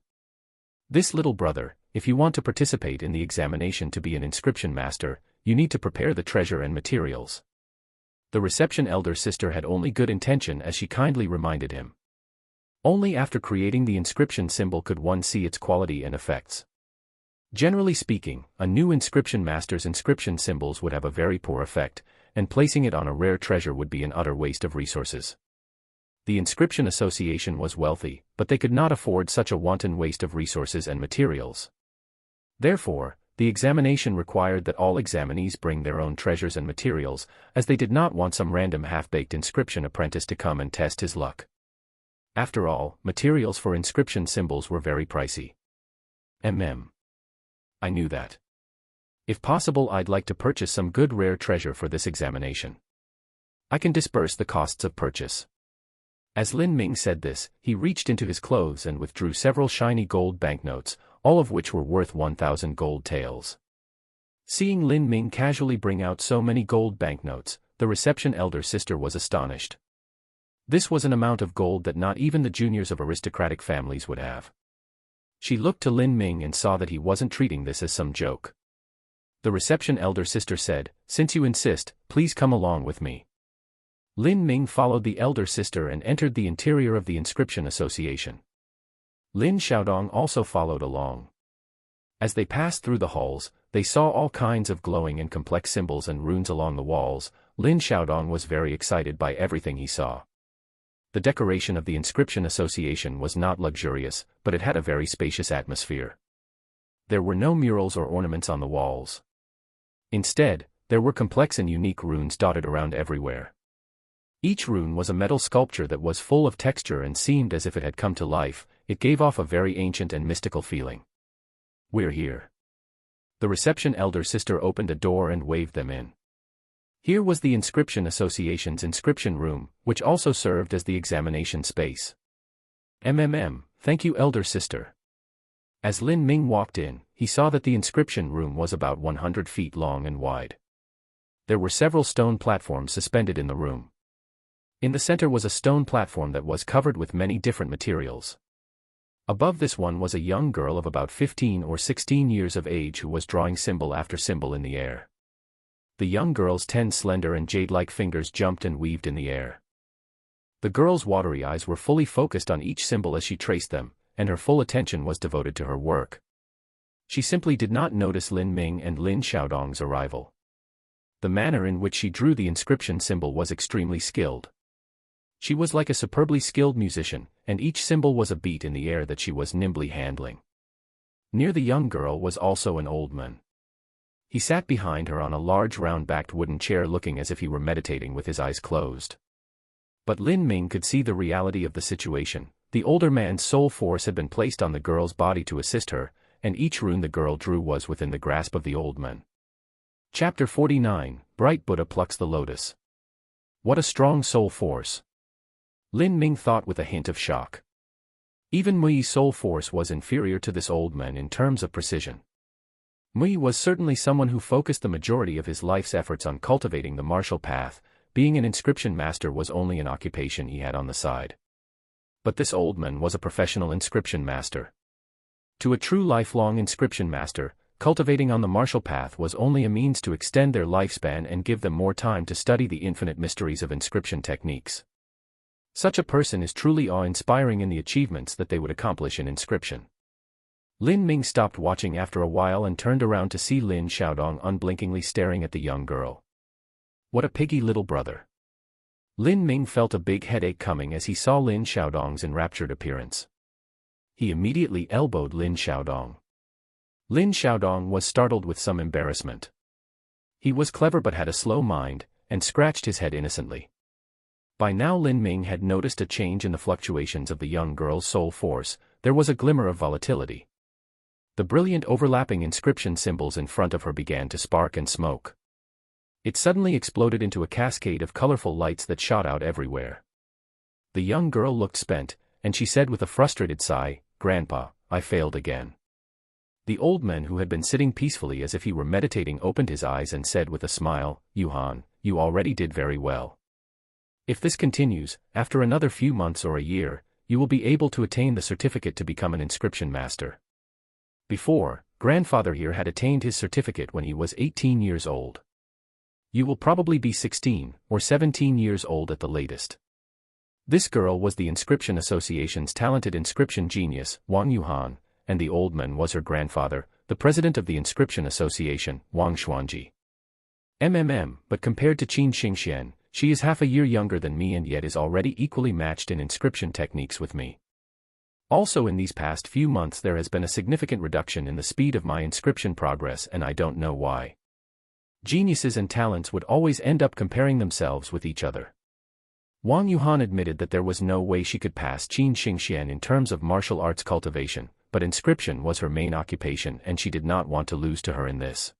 This little brother, if you want to participate in the examination to be an inscription master, you need to prepare the treasure and materials. The reception elder sister had only good intention, as she kindly reminded him. Only after creating the inscription symbol could one see its quality and effects. Generally speaking, a new inscription master's inscription symbols would have a very poor effect, and placing it on a rare treasure would be an utter waste of resources. The Inscription Association was wealthy, but they could not afford such a wanton waste of resources and materials. Therefore, the examination required that all examinees bring their own treasures and materials, as they did not want some random half-baked inscription apprentice to come and test his luck. After all, materials for inscription symbols were very pricey. I knew that. If possible, I'd like to purchase some good rare treasure for this examination. I can disburse the costs of purchase. As Lin Ming said this, he reached into his clothes and withdrew several shiny gold banknotes, all of which were worth 1,000 gold taels. Seeing Lin Ming casually bring out so many gold banknotes, the reception elder sister was astonished. This was an amount of gold that not even the juniors of aristocratic families would have. She looked to Lin Ming and saw that he wasn't treating this as some joke. The reception elder sister said, since you insist, please come along with me. Lin Ming followed the elder sister and entered the interior of the Inscription Association. Lin Xiaodong also followed along. As they passed through the halls, they saw all kinds of glowing and complex symbols and runes along the walls. Lin Xiaodong was very excited by everything he saw. The decoration of the Inscription Association was not luxurious, but it had a very spacious atmosphere. There were no murals or ornaments on the walls. Instead, there were complex and unique runes dotted around everywhere. Each rune was a metal sculpture that was full of texture and seemed as if it had come to life. It gave off a very ancient and mystical feeling. "We're here." The reception elder sister opened a door and waved them in. Here was the Inscription Association's inscription room, which also served as the examination space. Thank you, elder sister." As Lin Ming walked in, he saw that the inscription room was about 100 feet long and wide. There were several stone platforms suspended in the room. In the center was a stone platform that was covered with many different materials. Above this one was a young girl of about 15 or 16 years of age who was drawing symbol after symbol in the air. The young girl's 10 slender and jade-like fingers jumped and weaved in the air. The girl's watery eyes were fully focused on each symbol as she traced them, and her full attention was devoted to her work. She simply did not notice Lin Ming and Lin Xiaodong's arrival. The manner in which she drew the inscription symbol was extremely skilled. She was like a superbly skilled musician, and each symbol was a beat in the air that she was nimbly handling. Near the young girl was also an old man. He sat behind her on a large round-backed wooden chair looking as if he were meditating with his eyes closed. But Lin Ming could see the reality of the situation. The older man's soul force had been placed on the girl's body to assist her, and each rune the girl drew was within the grasp of the old man. Chapter 49, Bright Buddha Plucks the Lotus. What a strong soul force! Lin Ming thought with a hint of shock. Even Mui's soul force was inferior to this old man in terms of precision. Mui was certainly someone who focused the majority of his life's efforts on cultivating the martial path. Being an inscription master was only an occupation he had on the side. But this old man was a professional inscription master. To a true lifelong inscription master, cultivating on the martial path was only a means to extend their lifespan and give them more time to study the infinite mysteries of inscription techniques. Such a person is truly awe-inspiring in the achievements that they would accomplish in inscription. Lin Ming stopped watching after a while and turned around to see Lin Xiaodong unblinkingly staring at the young girl. What a piggy little brother. Lin Ming felt a big headache coming as he saw Lin Xiaodong's enraptured appearance. He immediately elbowed Lin Xiaodong. Lin Xiaodong was startled with some embarrassment. He was clever but had a slow mind, and scratched his head innocently. By now Lin Ming had noticed a change in the fluctuations of the young girl's soul force. There was a glimmer of volatility. The brilliant overlapping inscription symbols in front of her began to spark and smoke. It suddenly exploded into a cascade of colorful lights that shot out everywhere. The young girl looked spent, and she said with a frustrated sigh, "Grandpa, I failed again." The old man who had been sitting peacefully as if he were meditating opened his eyes and said with a smile, "Yuhan, you already did very well. If this continues, after another few months or a year, you will be able to attain the certificate to become an inscription master." Before, grandfather here had attained his certificate when he was 18 years old. You will probably be 16 or 17 years old at the latest. This girl was the Inscription Association's talented inscription genius, Wang Yuhan, and the old man was her grandfather, the president of the Inscription Association, Wang Xuanji. But compared to Qin Xingxian, she is half a year younger than me and yet is already equally matched in inscription techniques with me. Also in these past few months there has been a significant reduction in the speed of my inscription progress and I don't know why. Geniuses and talents would always end up comparing themselves with each other. Wang Yuhan admitted that there was no way she could pass Qin Xingxian in terms of martial arts cultivation, but inscription was her main occupation and she did not want to lose to her in this.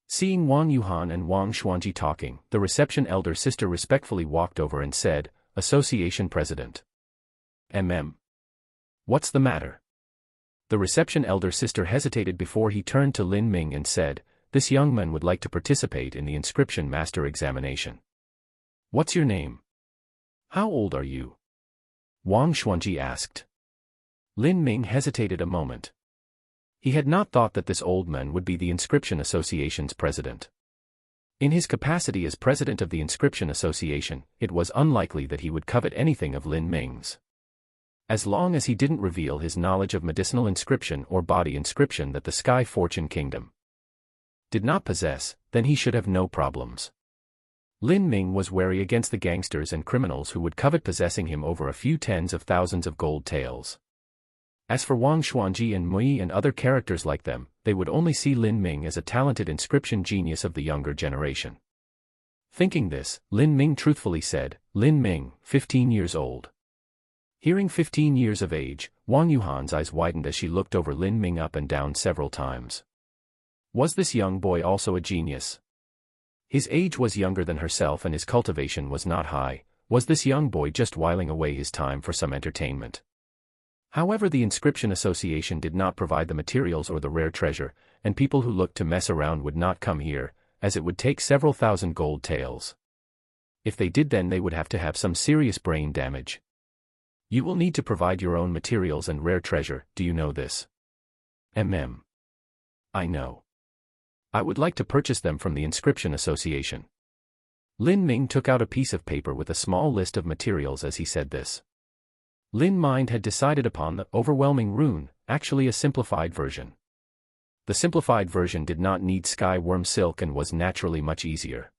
Seeing Wang Yuhan and Wang Xuanji talking, the reception elder sister respectfully walked over and said, "Association President. What's the matter?" The reception elder sister hesitated before he turned to Lin Ming and said, "This young man would like to participate in the inscription master examination. What's your name? How old are you?" Wang Xuanji asked. Lin Ming hesitated a moment. He had not thought that this old man would be the Inscription Association's president. In his capacity as president of the Inscription Association, it was unlikely that he would covet anything of Lin Ming's. As long as he didn't reveal his knowledge of medicinal inscription or body inscription that the Sky Fortune Kingdom did not possess, then he should have no problems. Lin Ming was wary against the gangsters and criminals who would covet possessing him over a few tens of thousands of gold taels. As for Wang Xuanji and Mui and other characters like them, they would only see Lin Ming as a talented inscription genius of the younger generation. Thinking this, Lin Ming truthfully said, Lin Ming, 15 years old. Hearing 15 years of age, Wang Yuhan's eyes widened as she looked over Lin Ming up and down several times. Was this young boy also a genius? His age was younger than herself and his cultivation was not high. Was this young boy just whiling away his time for some entertainment? However, the Inscription Association did not provide the materials or the rare treasure, and people who looked to mess around would not come here, as it would take several thousand gold taels. If they did, then they would have to have some serious brain damage. You will need to provide your own materials and rare treasure, do you know this? I know. I would like to purchase them from the Inscription Association. Lin Ming took out a piece of paper with a small list of materials as he said this. Lin Mind had decided upon the overwhelming rune, actually a simplified version. The simplified version did not need sky worm silk and was naturally much easier.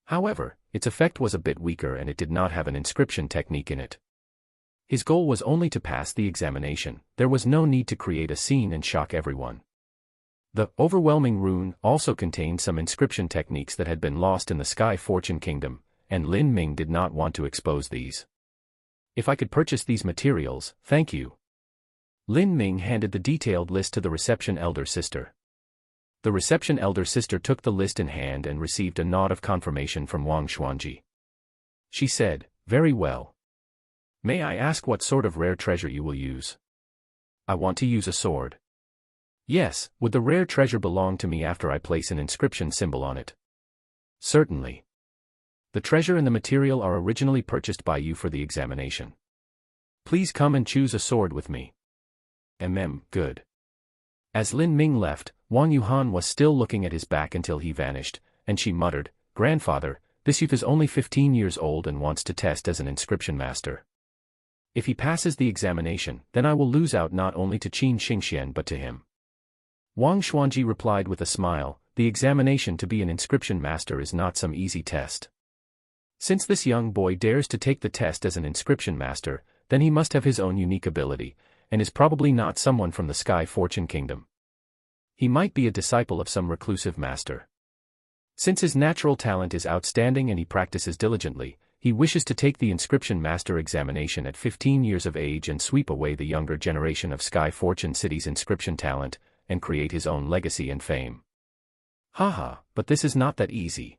However, its effect was a bit weaker and it did not have an inscription technique in it. His goal was only to pass the examination. There was no need to create a scene and shock everyone. The overwhelming rune also contained some inscription techniques that had been lost in the Sky Fortune Kingdom, and Lin Ming did not want to expose these. If I could purchase these materials, thank you. Lin Ming handed the detailed list to the reception elder sister. The reception elder sister took the list in hand and received a nod of confirmation from Wang Xuanji. She said, "Very well. May I ask what sort of rare treasure you will use?" "I want to use a sword." "Yes, would the rare treasure belong to me after I place an inscription symbol on it?" "Certainly. The treasure and the material are originally purchased by you for the examination. Please come and choose a sword with me." Good. As Lin Ming left, Wang Yuhan was still looking at his back until he vanished, and she muttered, "Grandfather, this youth is only 15 years old and wants to test as an inscription master. If he passes the examination, then I will lose out not only to Qin Xingxian but to him." Wang Xuanji replied with a smile, "The examination to be an inscription master is not some easy test. Since this young boy dares to take the test as an inscription master, then he must have his own unique ability, and is probably not someone from the Sky Fortune Kingdom. He might be a disciple of some reclusive master. Since his natural talent is outstanding and he practices diligently, he wishes to take the inscription master examination at 15 years of age and sweep away the younger generation of Sky Fortune City's inscription talent, and create his own legacy and fame. Haha, but this is not that easy."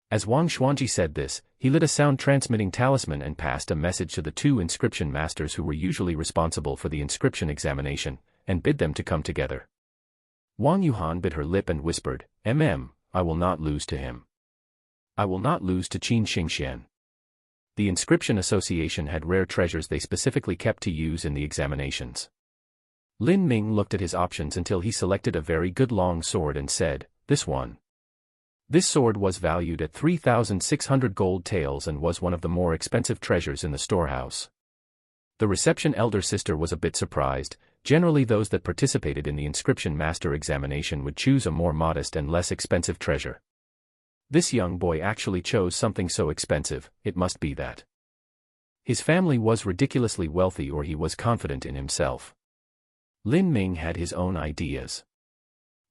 As Wang Xuanji said this, he lit a sound-transmitting talisman and passed a message to the two inscription masters who were usually responsible for the inscription examination, and bid them to come together. Wang Yuhan bit her lip and whispered, I will not lose to him. I will not lose to Qin Xingxian." The Inscription Association had rare treasures they specifically kept to use in the examinations. Lin Ming looked at his options until he selected a very good long sword and said, "This one." This sword was valued at 3,600 gold taels and was one of the more expensive treasures in the storehouse. The reception elder sister was a bit surprised. Generally those that participated in the inscription master examination would choose a more modest and less expensive treasure. This young boy actually chose something so expensive, it must be that his family was ridiculously wealthy or he was confident in himself. Lin Ming had his own ideas.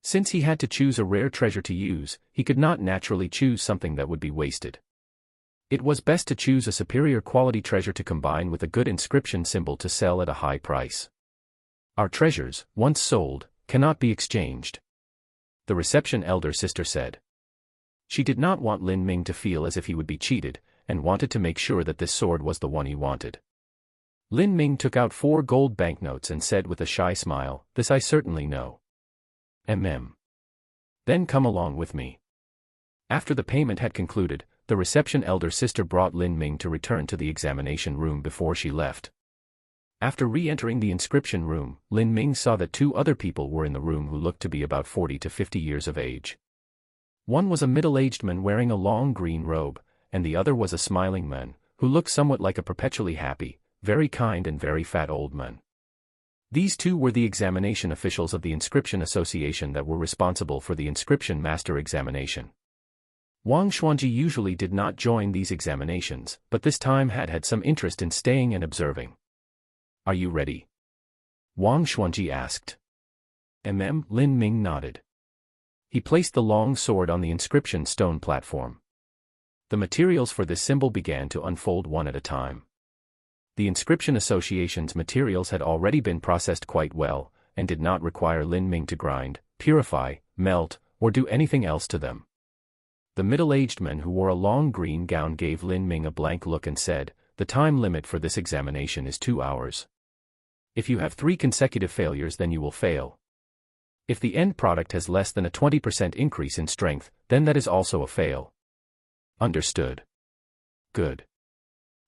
Since he had to choose a rare treasure to use, he could not naturally choose something that would be wasted. It was best to choose a superior quality treasure to combine with a good inscription symbol to sell at a high price. Our treasures, once sold, cannot be exchanged, the reception elder sister said. She did not want Lin Ming to feel as if he would be cheated, and wanted to make sure that this sword was the one he wanted. Lin Ming took out 4 gold banknotes and said with a shy smile, "This I certainly know. Then come along with me." After the payment had concluded, the reception elder sister brought Lin Ming to return to the examination room before she left. After re-entering the inscription room, Lin Ming saw that 2 other people were in the room who looked to be about 40 to 50 years of age. One was a middle-aged man wearing a long green robe, and the other was a smiling man, who looked somewhat like a perpetually happy, very kind and very fat old man. These 2 were the examination officials of the Inscription Association that were responsible for the Inscription Master examination. Wang Xuanji usually did not join these examinations, but this time had some interest in staying and observing. "Are you ready?" Wang Xuanji asked. Lin Ming nodded. He placed the long sword on the inscription stone platform. The materials for this symbol began to unfold one at a time. The inscription association's materials had already been processed quite well, and did not require Lin Ming to grind, purify, melt, or do anything else to them. The middle-aged man who wore a long green gown gave Lin Ming a blank look and said, "The time limit for this examination is 2 hours. If you have 3 consecutive failures, then you will fail. If the end product has less than a 20% increase in strength, then that is also a fail." Understood. Good.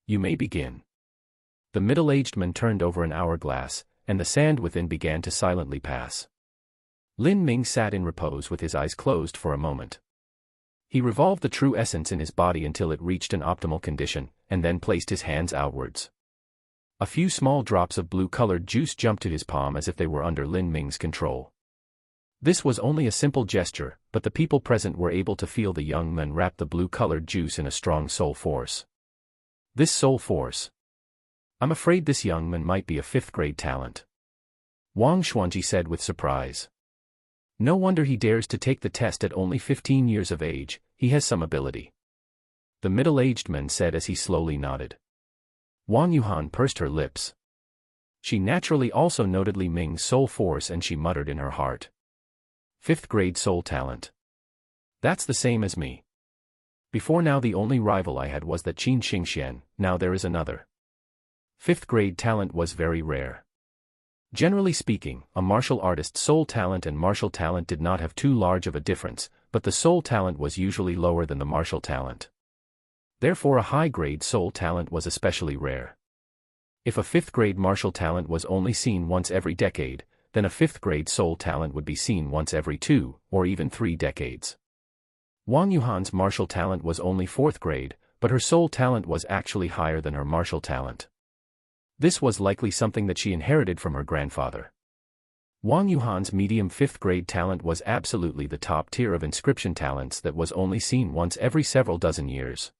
You may begin. The middle-aged man turned over an hourglass, and the sand within began to silently pass. Lin Ming sat in repose with his eyes closed for a moment. He revolved the true essence in his body until it reached an optimal condition, and then placed his hands outwards. A few small drops of blue-colored juice jumped to his palm as if they were under Lin Ming's control. This was only a simple gesture, but the people present were able to feel the young man wrap the blue-colored juice in a strong soul force. This soul force. I'm afraid this young man might be a 5th-grade talent. Wang Xuanji said with surprise. No wonder he dares to take the test at only 15 years of age, he has some ability. The middle-aged man said as he slowly nodded. Wang Yuhan pursed her lips. She naturally also noted Li Ming's soul force and she muttered in her heart. 5th-grade soul talent. That's the same as me. Before now the only rival I had was that Qin Xingxian, now there is another. 5th-grade talent was very rare. Generally speaking, a martial artist's soul talent and martial talent did not have too large of a difference, but the soul talent was usually lower than the martial talent. Therefore a high-grade soul talent was especially rare. If a 5th-grade martial talent was only seen once every decade, then a 5th-grade soul talent would be seen once every 2, or even 3 decades. Wang Yuhan's martial talent was only 4th grade, but her soul talent was actually higher than her martial talent. This was likely something that she inherited from her grandfather. Wang Yuhan's medium 5th-grade talent was absolutely the top tier of inscription talents that was only seen once every several dozen years.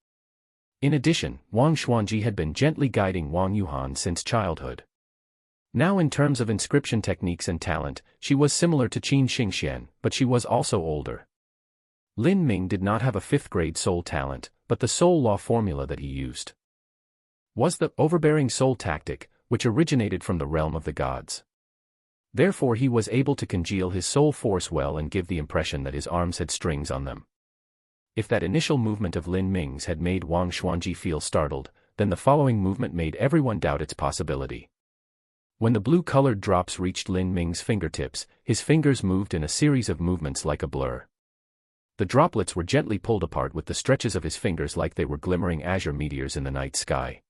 In addition, Wang Xuanji had been gently guiding Wang Yuhan since childhood. Now in terms of inscription techniques and talent, she was similar to Qin Xingxian, but she was also older. Lin Ming did not have a 5th-grade soul talent, but the soul law formula that he used was the overbearing soul tactic, which originated from the realm of the gods. Therefore he was able to congeal his soul force well and give the impression that his arms had strings on them. If that initial movement of Lin Ming's had made Wang Xuanji feel startled, then the following movement made everyone doubt its possibility. When the blue-colored drops reached Lin Ming's fingertips, his fingers moved in a series of movements like a blur. The droplets were gently pulled apart with the stretches of his fingers like they were glimmering azure meteors in the night sky.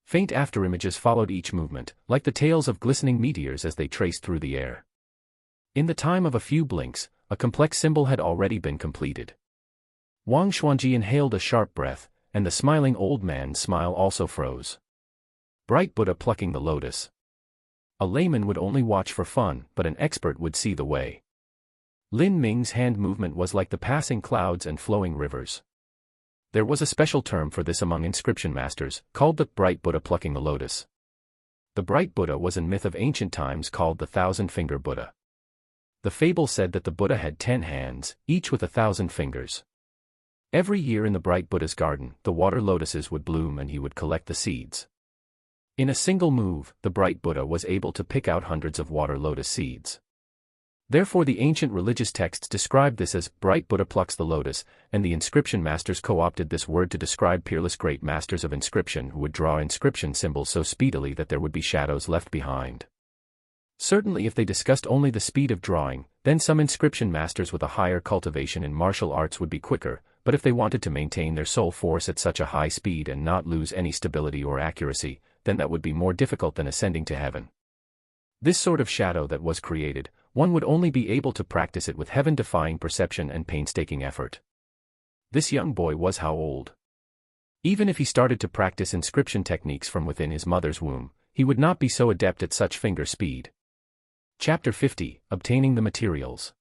Faint afterimages followed each movement, like the tails of glistening meteors as they traced through the air. In the time of a few blinks, a complex symbol had already been completed. Wang Xuanji inhaled a sharp breath, and the smiling old man's smile also froze. Bright Buddha plucking the lotus. A layman would only watch for fun, but an expert would see the way. Lin Ming's hand movement was like the passing clouds and flowing rivers. There was a special term for this among inscription masters, called the Bright Buddha plucking the lotus. The Bright Buddha was in myth of ancient times called the 1,000-finger Buddha. The fable said that the Buddha had 10 hands, each with 1,000 fingers. Every year in the Bright Buddha's garden, the water lotuses would bloom and he would collect the seeds. In a single move, the Bright Buddha was able to pick out hundreds of water lotus seeds. Therefore the ancient religious texts described this as Bright Buddha plucks the lotus, and the inscription masters co-opted this word to describe peerless great masters of inscription who would draw inscription symbols so speedily that there would be shadows left behind. Certainly if they discussed only the speed of drawing, then some inscription masters with a higher cultivation in martial arts would be quicker, but if they wanted to maintain their soul force at such a high speed and not lose any stability or accuracy, then that would be more difficult than ascending to heaven. This sort of shadow that was created, one would only be able to practice it with heaven-defying perception and painstaking effort. This young boy was how old? Even if he started to practice inscription techniques from within his mother's womb, he would not be so adept at such finger speed. Chapter 50, Obtaining the Materials.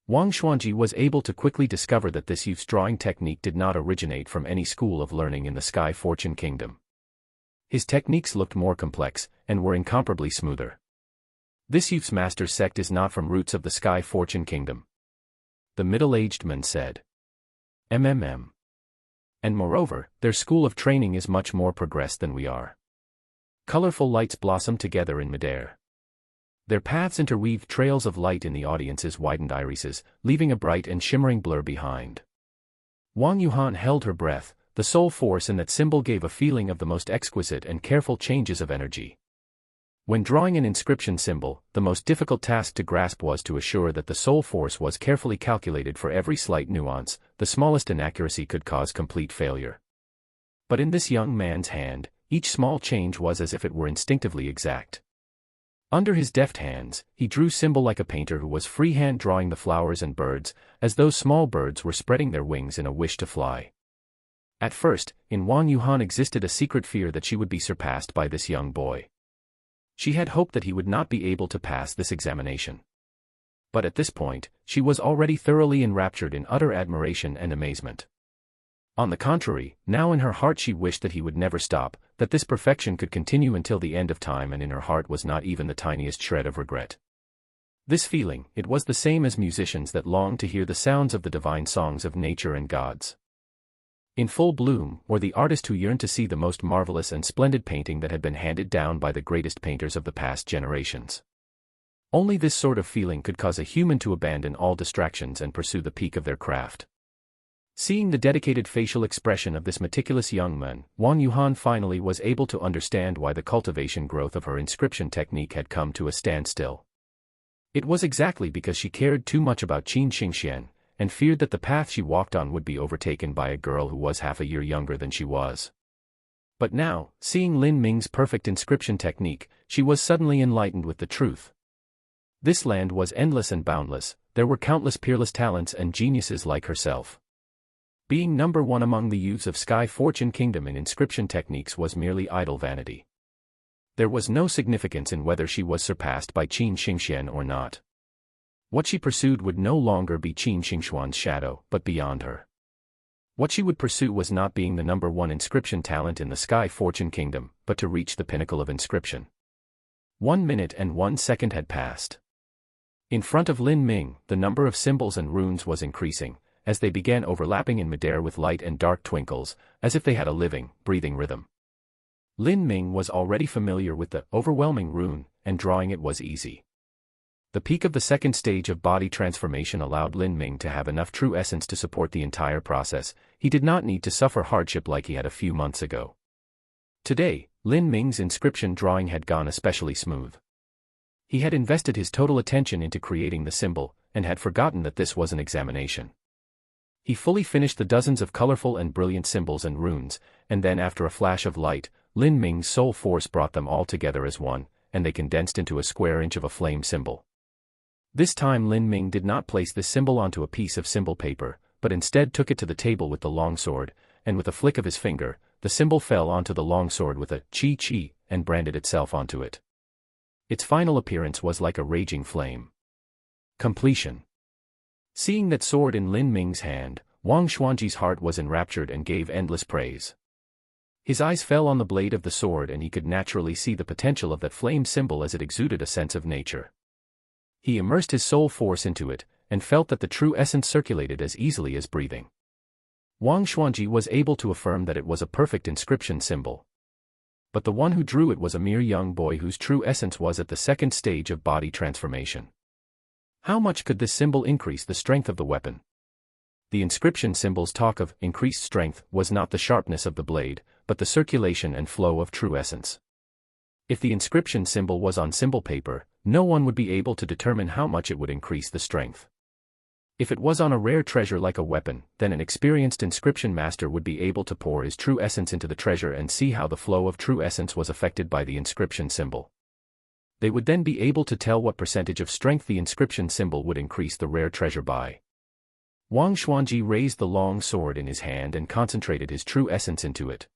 Wang Xuanji was able to quickly discover that this youth's drawing technique did not originate from any school of learning in the Sky Fortune Kingdom. His techniques looked more complex, and were incomparably smoother. This youth's master's sect is not from roots of the Sky Fortune Kingdom. The middle-aged man said. And moreover, their school of training is much more progressed than we are. Colorful lights blossom together in midair. Their paths interweave trails of light in the audience's widened irises, leaving a bright and shimmering blur behind. Wang Yuhan held her breath. The soul force in that symbol gave a feeling of the most exquisite and careful changes of energy. When drawing an inscription symbol, the most difficult task to grasp was to assure that the soul force was carefully calculated for every slight nuance. The smallest inaccuracy could cause complete failure. But in this young man's hand, each small change was as if it were instinctively exact. Under his deft hands, he drew symbol like a painter who was freehand drawing the flowers and birds, as those small birds were spreading their wings in a wish to fly. At first, in Wang Yuhan existed a secret fear that she would be surpassed by this young boy. She had hoped that he would not be able to pass this examination. But at this point, she was already thoroughly enraptured in utter admiration and amazement. On the contrary, now in her heart she wished that he would never stop, that this perfection could continue until the end of time, and in her heart was not even the tiniest shred of regret. This feeling, it was the same as musicians that long to hear the sounds of the divine songs of nature and gods in full bloom, or the artist who yearned to see the most marvelous and splendid painting that had been handed down by the greatest painters of the past generations. Only this sort of feeling could cause a human to abandon all distractions and pursue the peak of their craft. Seeing the dedicated facial expression of this meticulous young man, Wang Yuhan finally was able to understand why the cultivation growth of her inscription technique had come to a standstill. It was exactly because she cared too much about Qin Xingxian, and feared that the path she walked on would be overtaken by a girl who was half a year younger than she was. But now, seeing Lin Ming's perfect inscription technique, she was suddenly enlightened with the truth. This land was endless and boundless. There were countless peerless talents and geniuses like herself. Being number one among the youths of Sky Fortune Kingdom in inscription techniques was merely idle vanity. There was no significance in whether she was surpassed by Qin Xingxian or not. What she pursued would no longer be Qin Xingxuan's shadow, but beyond her. What she would pursue was not being the number one inscription talent in the Sky Fortune Kingdom, but to reach the pinnacle of inscription. 1 minute and 1 second had passed. In front of Lin Ming, the number of symbols and runes was increasing, as they began overlapping in midair with light and dark twinkles, as if they had a living, breathing rhythm. Lin Ming was already familiar with the overwhelming rune, and drawing it was easy. The peak of the second stage of body transformation allowed Lin Ming to have enough true essence to support the entire process. He did not need to suffer hardship like he had a few months ago. Today, Lin Ming's inscription drawing had gone especially smooth. He had invested his total attention into creating the symbol, and had forgotten that this was an examination. He fully finished the dozens of colorful and brilliant symbols and runes, and then after a flash of light, Lin Ming's soul force brought them all together as one, and they condensed into a square inch of a flame symbol. This time Lin Ming did not place this symbol onto a piece of symbol paper, but instead took it to the table with the longsword, and with a flick of his finger, the symbol fell onto the longsword with a chi-chi, and branded itself onto it. Its final appearance was like a raging flame. Completion. Seeing that sword in Lin Ming's hand, Wang Xuanji's heart was enraptured and gave endless praise. His eyes fell on the blade of the sword, and he could naturally see the potential of that flame symbol as it exuded a sense of nature. He immersed his soul force into it, and felt that the true essence circulated as easily as breathing. Wang Xuanji was able to affirm that it was a perfect inscription symbol. But the one who drew it was a mere young boy whose true essence was at the second stage of body transformation. How much could this symbol increase the strength of the weapon? The inscription symbol's talk of increased strength was not the sharpness of the blade, but the circulation and flow of true essence. If the inscription symbol was on symbol paper, no one would be able to determine how much it would increase the strength. If it was on a rare treasure like a weapon, then an experienced inscription master would be able to pour his true essence into the treasure and see how the flow of true essence was affected by the inscription symbol. They would then be able to tell what percentage of strength the inscription symbol would increase the rare treasure by. Wang Xuanji raised the long sword in his hand and concentrated his true essence into it.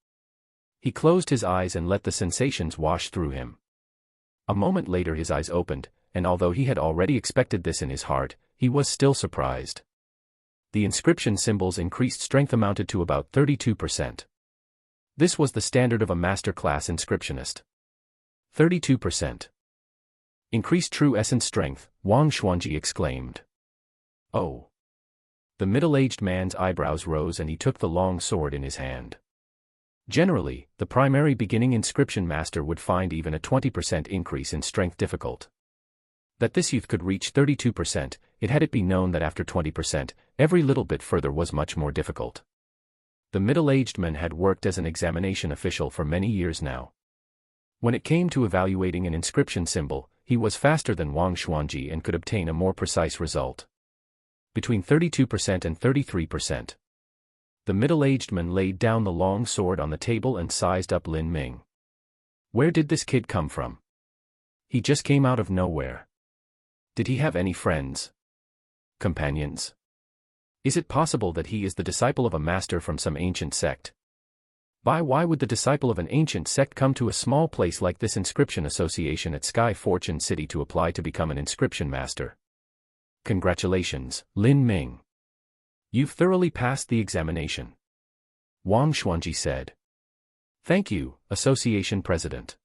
He closed his eyes and let the sensations wash through him. A moment later his eyes opened, and although he had already expected this in his heart, he was still surprised. The inscription symbol's increased strength amounted to about 32%. This was the standard of a master-class inscriptionist. 32%. Increased true essence strength, Wang Xuanji exclaimed. Oh. The middle-aged man's eyebrows rose and he took the long sword in his hand. Generally, the primary beginning inscription master would find even a 20% increase in strength difficult. That this youth could reach 32%, it had it been known that after 20%, every little bit further was much more difficult. The middle-aged man had worked as an examination official for many years now. When it came to evaluating an inscription symbol, he was faster than Wang Xuanji and could obtain a more precise result. Between 32% and 33%. The middle-aged man laid down the long sword on the table and sized up Lin Ming. Where did this kid come from? He just came out of nowhere. Did he have any friends? Companions? Is it possible that he is the disciple of a master from some ancient sect? Why would the disciple of an ancient sect come to a small place like this inscription association at Sky Fortune City to apply to become an inscription master? Congratulations, Lin Ming. You've thoroughly passed the examination. Wang Xuanji said. Thank you, Association President.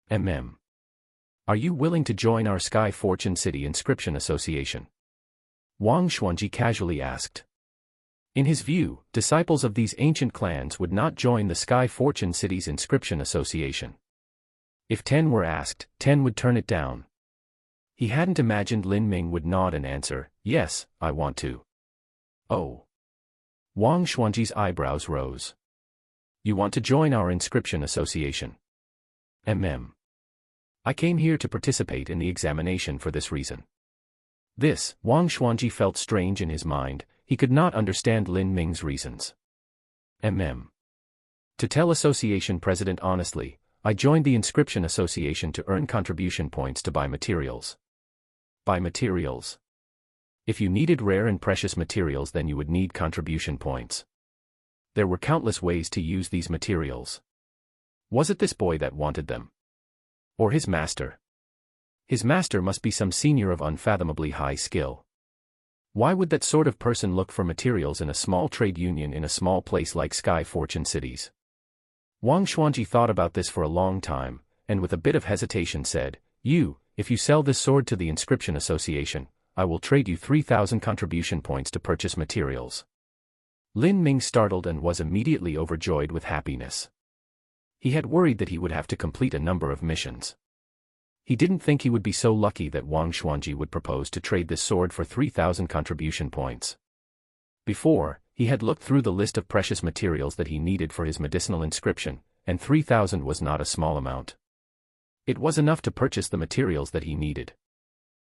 Are you willing to join our Sky Fortune City Inscription Association? Wang Xuanji casually asked. In his view, disciples of these ancient clans would not join the Sky Fortune City's Inscription Association. If 10 were asked, 10 would turn it down. He hadn't imagined Lin Ming would nod and answer, yes, I want to. Oh. Wang Xuanji's eyebrows rose. You want to join our inscription association? I came here to participate in the examination for this reason. Wang Xuanji felt strange in his mind, he could not understand Lin Ming's reasons. To tell association president honestly, I joined the inscription association to earn contribution points to buy materials. Buy materials? If you needed rare and precious materials, then you would need contribution points. There were countless ways to use these materials. Was it this boy that wanted them? Or his master? His master must be some senior of unfathomably high skill. Why would that sort of person look for materials in a small trade union in a small place like Sky Fortune Cities? Wang Xuanji thought about this for a long time, and with a bit of hesitation said, if you sell this sword to the Inscription Association, I will trade you 3,000 contribution points to purchase materials. Lin Ming startled and was immediately overjoyed with happiness. He had worried that he would have to complete a number of missions. He didn't think he would be so lucky that Wang Xuanji would propose to trade this sword for 3,000 contribution points. Before, he had looked through the list of precious materials that he needed for his medicinal inscription, and 3,000 was not a small amount. It was enough to purchase the materials that he needed.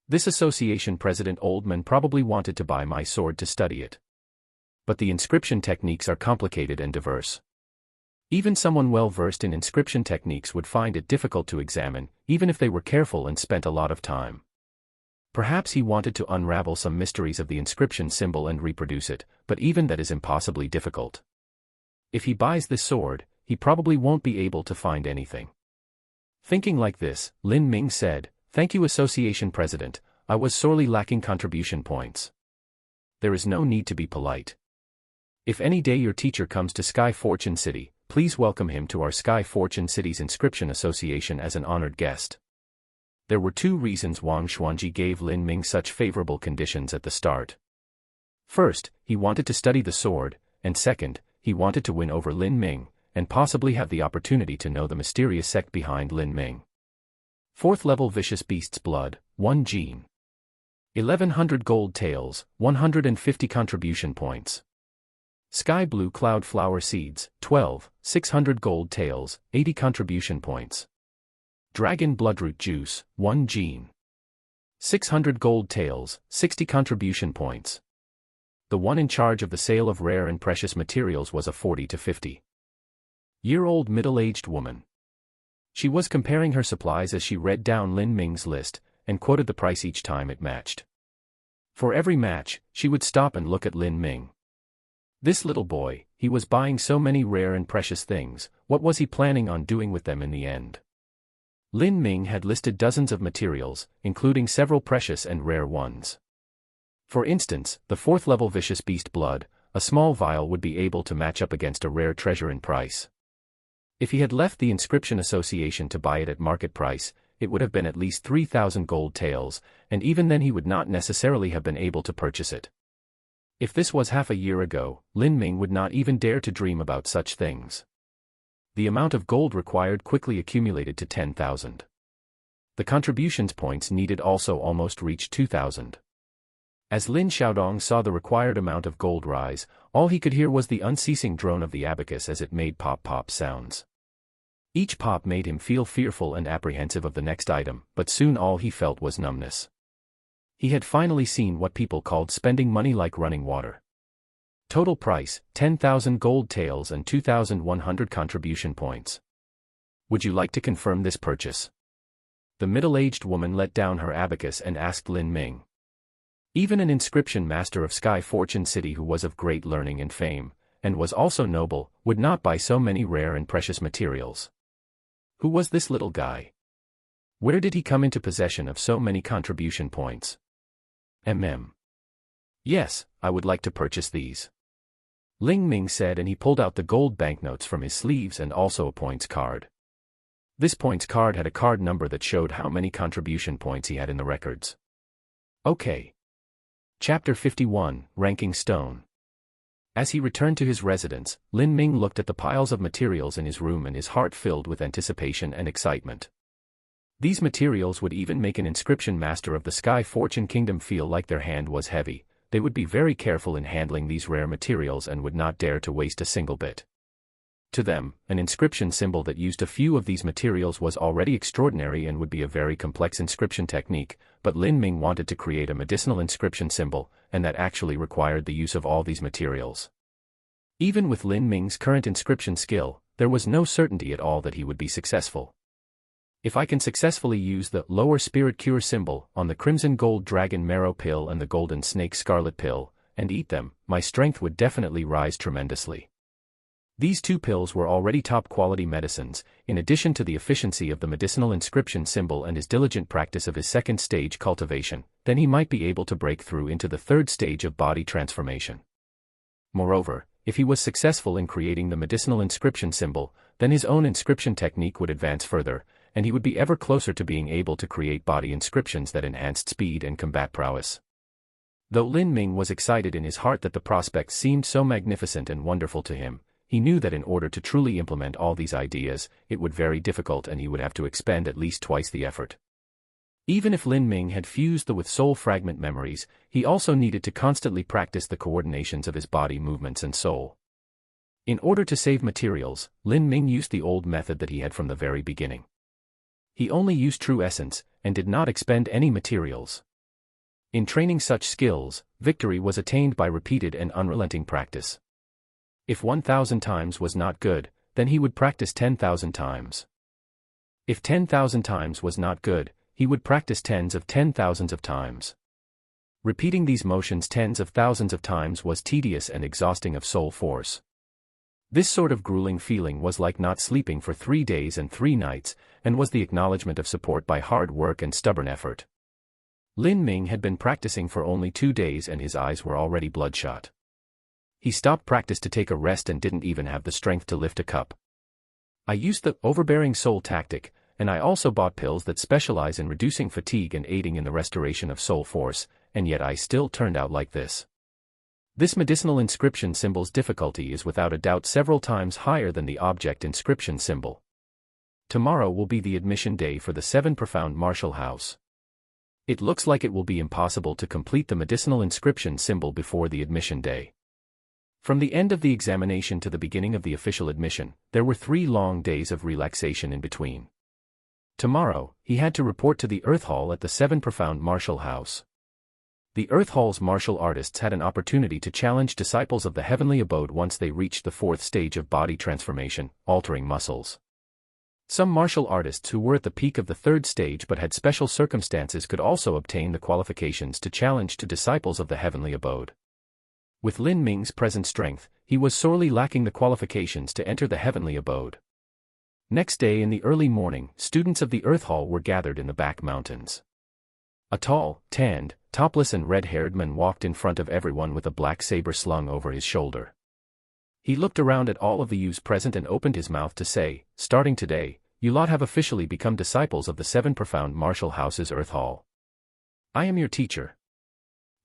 This association president Oldman probably wanted to buy my sword to study it. But the inscription techniques are complicated and diverse. Even someone well-versed in inscription techniques would find it difficult to examine, even if they were careful and spent a lot of time. Perhaps he wanted to unravel some mysteries of the inscription symbol and reproduce it, but even that is impossibly difficult. If he buys this sword, he probably won't be able to find anything. Thinking like this, Lin Ming said, "Thank you, Association President, I was sorely lacking contribution points. There is no need to be polite. If any day your teacher comes to Sky Fortune City, please welcome him to our Sky Fortune City's Inscription Association as an honored guest." There were two reasons Wang Xuanji gave Lin Ming such favorable conditions at the start. First, he wanted to study the sword, and second, he wanted to win over Lin Ming, and possibly have the opportunity to know the mysterious sect behind Lin Ming. 4th level Vicious Beast's Blood, 1 gene. 1100 gold tails, 150 contribution points. Sky Blue Cloud Flower Seeds, 12, 600 gold tails, 80 contribution points. Dragon Bloodroot Juice, 1 gene. 600 gold tails, 60 contribution points. The one in charge of the sale of rare and precious materials was a 40 to 50-year-old middle-aged woman. She was comparing her supplies as she read down Lin Ming's list, and quoted the price each time it matched. For every match, she would stop and look at Lin Ming. This little boy, he was buying so many rare and precious things, what was he planning on doing with them in the end? Lin Ming had listed dozens of materials, including several precious and rare ones. For instance, the 4th level Vicious Beast Blood, a small vial would be able to match up against a rare treasure in price. If he had left the Inscription Association to buy it at market price, it would have been at least 3,000 gold taels, and even then he would not necessarily have been able to purchase it. If this was half a year ago, Lin Ming would not even dare to dream about such things. The amount of gold required quickly accumulated to 10,000. The contributions points needed also almost reached 2,000. As Lin Xiaodong saw the required amount of gold rise, all he could hear was the unceasing drone of the abacus as it made pop-pop sounds. Each pop made him feel fearful and apprehensive of the next item, but soon all he felt was numbness. He had finally seen what people called spending money like running water. Total price, 10,000 gold taels and 2,100 contribution points. Would you like to confirm this purchase? The middle-aged woman let down her abacus and asked Lin Ming. Even an inscription master of Sky Fortune City who was of great learning and fame, and was also noble, would not buy so many rare and precious materials. Who was this little guy? Where did he come into possession of so many contribution points? Yes, I would like to purchase these. Ling Ming said, and he pulled out the gold banknotes from his sleeves and also a points card. This points card had a card number that showed how many contribution points he had in the records. Okay. Chapter 51, Ranking Stone. As he returned to his residence, Lin Ming looked at the piles of materials in his room and his heart filled with anticipation and excitement. These materials would even make an inscription master of the Sky Fortune Kingdom feel like their hand was heavy. They would be very careful in handling these rare materials and would not dare to waste a single bit. To them, an inscription symbol that used a few of these materials was already extraordinary and would be a very complex inscription technique, but Lin Ming wanted to create a medicinal inscription symbol, and that actually required the use of all these materials. Even with Lin Ming's current inscription skill, there was no certainty at all that he would be successful. If I can successfully use the lower spirit cure symbol on the crimson gold dragon marrow pill and the golden snake scarlet pill, and eat them, my strength would definitely rise tremendously. These two pills were already top-quality medicines, in addition to the efficiency of the medicinal inscription symbol and his diligent practice of his second stage cultivation, then he might be able to break through into the third stage of body transformation. Moreover, if he was successful in creating the medicinal inscription symbol, then his own inscription technique would advance further, and he would be ever closer to being able to create body inscriptions that enhanced speed and combat prowess. Though Lin Ming was excited in his heart that the prospects seemed so magnificent and wonderful to him, he knew that in order to truly implement all these ideas, it would be very difficult and he would have to expend at least twice the effort. Even if Lin Ming had fused the with soul fragment memories, he also needed to constantly practice the coordinations of his body movements and soul. In order to save materials, Lin Ming used the old method that he had from the very beginning. He only used true essence, and did not expend any materials. In training such skills, victory was attained by repeated and unrelenting practice. If 1,000 times was not good, then he would practice 10,000 times. If 10,000 times was not good, he would practice tens of 10,000s of times. Repeating these motions tens of thousands of times was tedious and exhausting of soul force. This sort of grueling feeling was like not sleeping for 3 days and 3 nights, and was the acknowledgement of support by hard work and stubborn effort. Lin Ming had been practicing for only 2 days and his eyes were already bloodshot. He stopped practice to take a rest and didn't even have the strength to lift a cup. I used the overbearing soul tactic, and I also bought pills that specialize in reducing fatigue and aiding in the restoration of soul force, and yet I still turned out like this. This medicinal inscription symbol's difficulty is without a doubt several times higher than the object inscription symbol. Tomorrow will be the admission day for the 7 Profound Martial House. It looks like it will be impossible to complete the medicinal inscription symbol before the admission day. From the end of the examination to the beginning of the official admission, there were 3 long days of relaxation in between. Tomorrow, he had to report to the Earth Hall at the 7 Profound Martial House. The Earth Hall's martial artists had an opportunity to challenge disciples of the heavenly abode once they reached the 4th stage of body transformation, altering muscles. Some martial artists who were at the peak of the 3rd stage but had special circumstances could also obtain the qualifications to challenge to disciples of the heavenly abode. With Lin Ming's present strength, he was sorely lacking the qualifications to enter the heavenly abode. Next day in the early morning, students of the Earth Hall were gathered in the back mountains. A tall, tanned, topless and red-haired man walked in front of everyone with a black saber slung over his shoulder. He looked around at all of the youths present and opened his mouth to say, "Starting today, you lot have officially become disciples of the 7 Profound Martial House's Earth Hall. I am your teacher.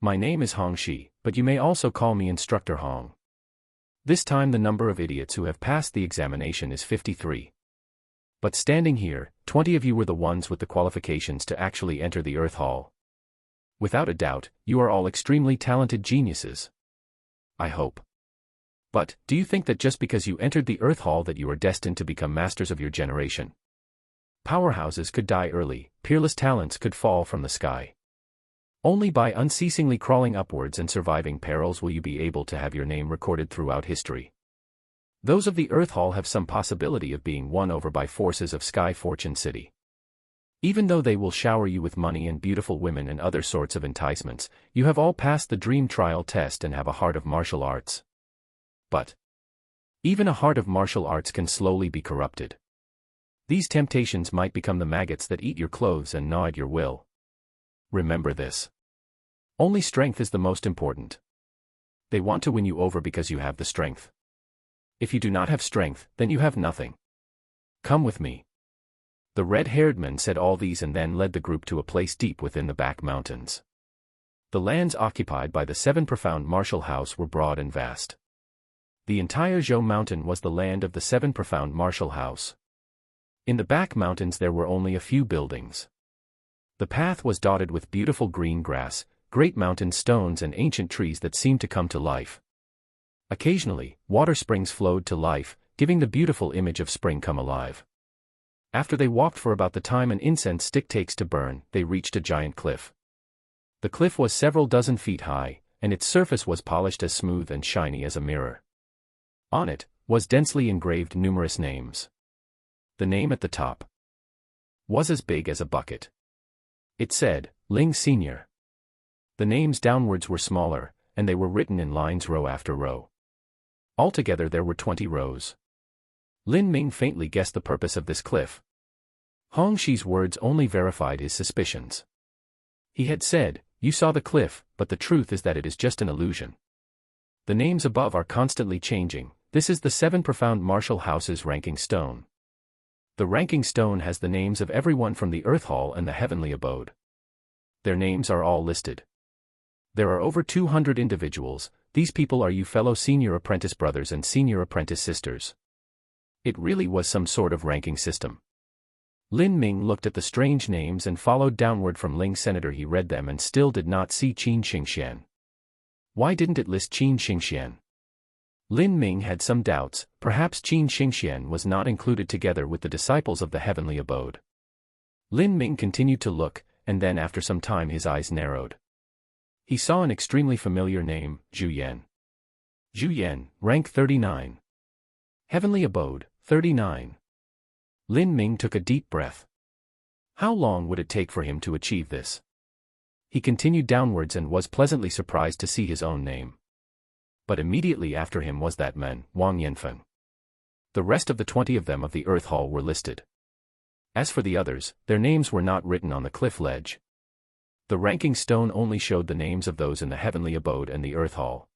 My name is Hong Shi, but you may also call me Instructor Hong. This time the number of idiots who have passed the examination is 53. But standing here, 20 of you were the ones with the qualifications to actually enter the Earth Hall. Without a doubt, you are all extremely talented geniuses. I hope. But, do you think that just because you entered the Earth Hall that you are destined to become masters of your generation? Powerhouses could die early, peerless talents could fall from the sky. Only by unceasingly crawling upwards and surviving perils will you be able to have your name recorded throughout history. Those of the Earth Hall have some possibility of being won over by forces of Sky Fortune City. Even though they will shower you with money and beautiful women and other sorts of enticements, you have all passed the dream trial test and have a heart of martial arts. But even a heart of martial arts can slowly be corrupted. These temptations might become the maggots that eat your clothes and gnaw at your will. Remember this. Only strength is the most important. They want to win you over because you have the strength. If you do not have strength, then you have nothing. Come with me. The red-haired man said all these and then led the group to a place deep within the back mountains. The lands occupied by the 7 profound martial house were broad and vast. The entire Zhou mountain was the land of the 7 profound martial house. In the back mountains there were only a few buildings. The path was dotted with beautiful green grass, great mountain stones and ancient trees that seemed to come to life. Occasionally, water springs flowed to life, giving the beautiful image of spring come alive. After they walked for about the time an incense stick takes to burn, they reached a giant cliff. The cliff was several dozen feet high, and its surface was polished as smooth and shiny as a mirror. On it was densely engraved numerous names. The name at the top was as big as a bucket. It said, Ling Senior. The names downwards were smaller, and they were written in lines row after row. Altogether there were 20 rows. Lin Ming faintly guessed the purpose of this cliff. Hong Shi's words only verified his suspicions. He had said, you saw the cliff, but the truth is that it is just an illusion. The names above are constantly changing. This is the 7 profound martial houses ranking stone. The ranking stone has the names of everyone from the Earth Hall and the heavenly abode. Their names are all listed. There are over 200 individuals. These people are you fellow senior apprentice brothers and senior apprentice sisters. It really was some sort of ranking system. Lin Ming looked at the strange names and followed downward from Ling Senator. He read them and still did not see Qin Xingxian. Why didn't it list Qin Xingxian? Lin Ming had some doubts. Perhaps Qin Xingxian was not included together with the disciples of the heavenly abode. Lin Ming continued to look, and then after some time his eyes narrowed. He saw an extremely familiar name, Zhu Yan. Zhu Yan, rank 39. Heavenly abode, 39. Lin Ming took a deep breath. How long would it take for him to achieve this? He continued downwards and was pleasantly surprised to see his own name. But immediately after him was that man, Wang Yanfeng. The rest of the 20 of them of the Earth Hall were listed. As for the others, their names were not written on the cliff ledge. The ranking stone only showed the names of those in the heavenly abode and the Earth Hall.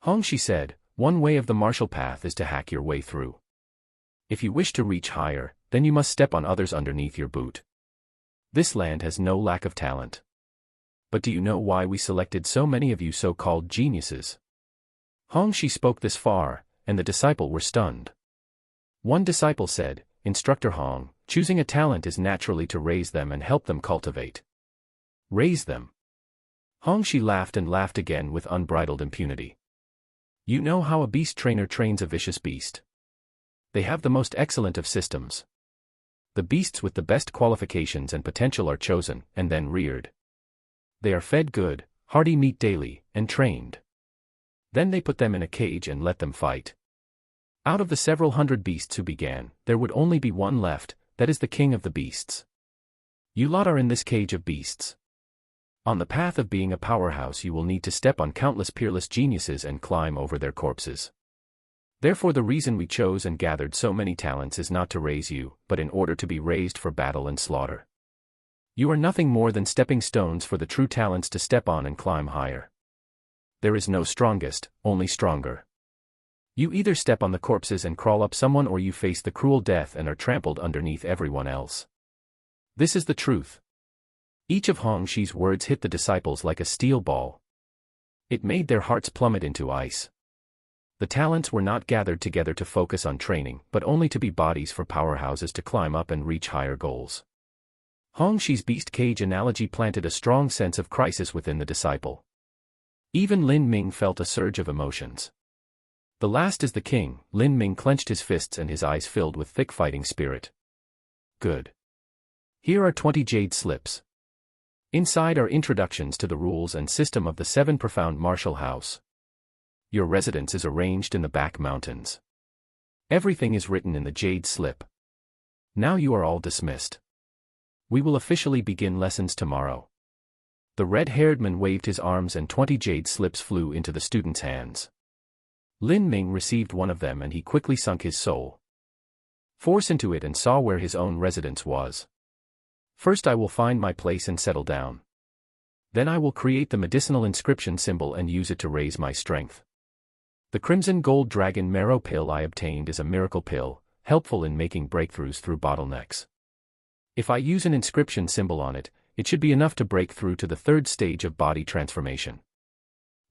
Hong Shi said, one way of the martial path is to hack your way through. If you wish to reach higher, then you must step on others underneath your boot. This land has no lack of talent. But do you know why we selected so many of you so-called geniuses? Hong Shi spoke this far, and the disciple were stunned. One disciple said, Instructor Hong, choosing a talent is naturally to raise them and help them cultivate. Raise them. Hong Shi laughed and laughed again with unbridled impunity. You know how a beast trainer trains a vicious beast. They have the most excellent of systems. The beasts with the best qualifications and potential are chosen, and then reared. They are fed good, hearty meat daily, and trained. Then they put them in a cage and let them fight. Out of the several hundred beasts who began, there would only be one left, that is the king of the beasts. You lot are in this cage of beasts. On the path of being a powerhouse you will need to step on countless peerless geniuses and climb over their corpses. Therefore the reason we chose and gathered so many talents is not to raise you, but in order to be raised for battle and slaughter. You are nothing more than stepping stones for the true talents to step on and climb higher. There is no strongest, only stronger. You either step on the corpses and crawl up someone or you face the cruel death and are trampled underneath everyone else. This is the truth. Each of Hongxi's words hit the disciples like a steel ball. It made their hearts plummet into ice. The talents were not gathered together to focus on training, but only to be bodies for powerhouses to climb up and reach higher goals. Hongxi's beast cage analogy planted a strong sense of crisis within the disciple. Even Lin Ming felt a surge of emotions. The last is the king. Lin Ming clenched his fists and his eyes filled with thick fighting spirit. Good. Here are 20 jade slips. Inside are introductions to the rules and system of the 7 profound martial house. Your residence is arranged in the back mountains. Everything is written in the jade slip. Now you are all dismissed. We will officially begin lessons tomorrow. The red-haired man waved his arms and 20 jade slips flew into the student's hands. Lin Ming received one of them and he quickly sunk his soul force into it and saw where his own residence was. First I will find my place and settle down. Then I will create the medicinal inscription symbol and use it to raise my strength. The crimson gold dragon marrow pill I obtained is a miracle pill, helpful in making breakthroughs through bottlenecks. If I use an inscription symbol on it, it should be enough to break through to the 3rd stage of body transformation.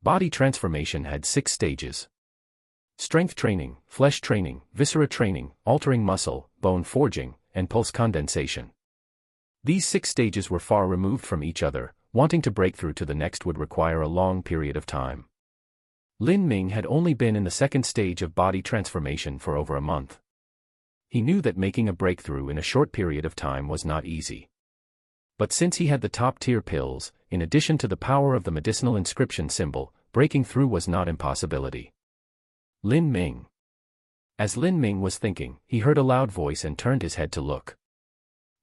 Body transformation had 6 stages. Strength training, flesh training, viscera training, altering muscle, bone forging, and pulse condensation. These 6 stages were far removed from each other, wanting to break through to the next would require a long period of time. Lin Ming had only been in the 2nd stage of body transformation for over a month. He knew that making a breakthrough in a short period of time was not easy. But since he had the top-tier pills, in addition to the power of the medicinal inscription symbol, breaking through was not impossibility. Lin Ming. As Lin Ming was thinking, he heard a loud voice and turned his head to look.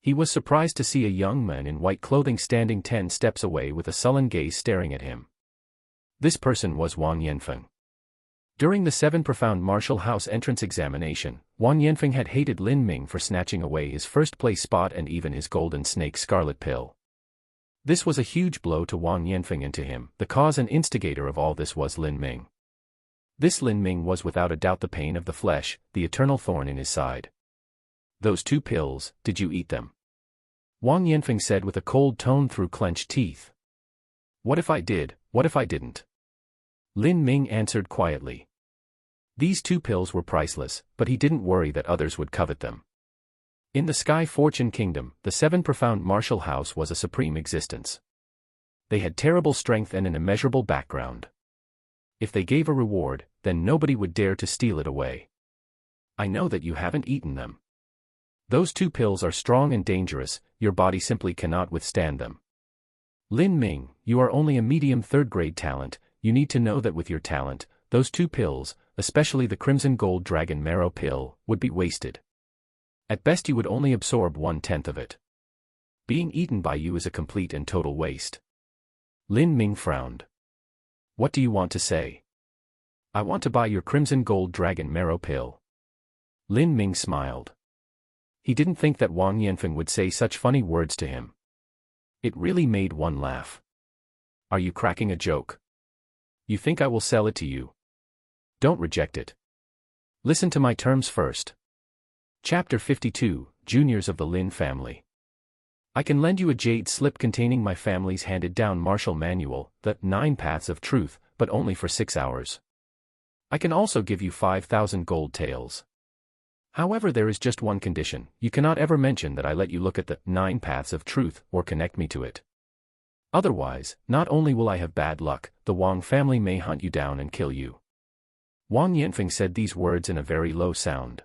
He was surprised to see a young man in white clothing standing 10 steps away with a sullen gaze staring at him. This person was Wang Yanfeng. During the 7 profound martial house entrance examination, Wang Yanfeng had hated Lin Ming for snatching away his first-place spot and even his golden snake scarlet pill. This was a huge blow to Wang Yanfeng and to him. The cause and instigator of all this was Lin Ming. This Lin Ming was without a doubt the pain of the flesh, the eternal thorn in his side. Those 2 pills, did you eat them? Wang Yanfeng said with a cold tone through clenched teeth. What if I did, what if I didn't? Lin Ming answered quietly. These 2 pills were priceless, but he didn't worry that others would covet them. In the Sky Fortune Kingdom, the 7 profound martial house was a supreme existence. They had terrible strength and an immeasurable background. If they gave a reward, then nobody would dare to steal it away. I know that you haven't eaten them. Those 2 pills are strong and dangerous, your body simply cannot withstand them. Lin Ming, you are only a medium 3rd-grade talent, you need to know that with your talent, those 2 pills, especially the crimson gold dragon marrow pill, would be wasted. At best you would only absorb 1/10 of it. Being eaten by you is a complete and total waste. Lin Ming frowned. What do you want to say? I want to buy your crimson gold dragon marrow pill. Lin Ming smiled. He didn't think that Wang Yanfeng would say such funny words to him. It really made one laugh. Are you cracking a joke? You think I will sell it to you? Don't reject it. Listen to my terms first. Chapter 52, Juniors of the Lin Family. I can lend you a jade slip containing my family's handed-down martial manual, the 9 Paths of Truth, but only for 6 hours. I can also give you 5,000 gold taels. However, there is just one condition: you cannot ever mention that I let you look at the 9 Paths of Truth or connect me to it. Otherwise, not only will I have bad luck, the Wang family may hunt you down and kill you. Wang Yanfeng said these words in a very low sound.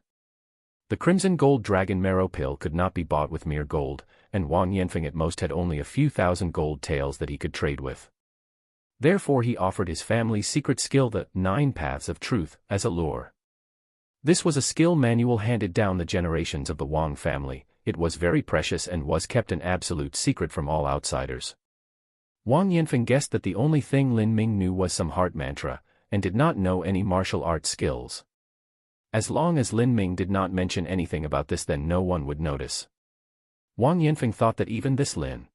The crimson gold dragon marrow pill could not be bought with mere gold, and Wang Yanfeng at most had only a few thousand gold taels that he could trade with. Therefore he offered his family's secret skill, the 9 Paths of Truth, as a lure. This was a skill manual handed down the generations of the Wang family. It was very precious and was kept an absolute secret from all outsiders. Wang Yanfeng guessed that the only thing Lin Ming knew was some heart mantra, and did not know any martial arts skills. As long as Lin Ming did not mention anything about this, then no one would notice. Wang Yanfeng thought that even this Lin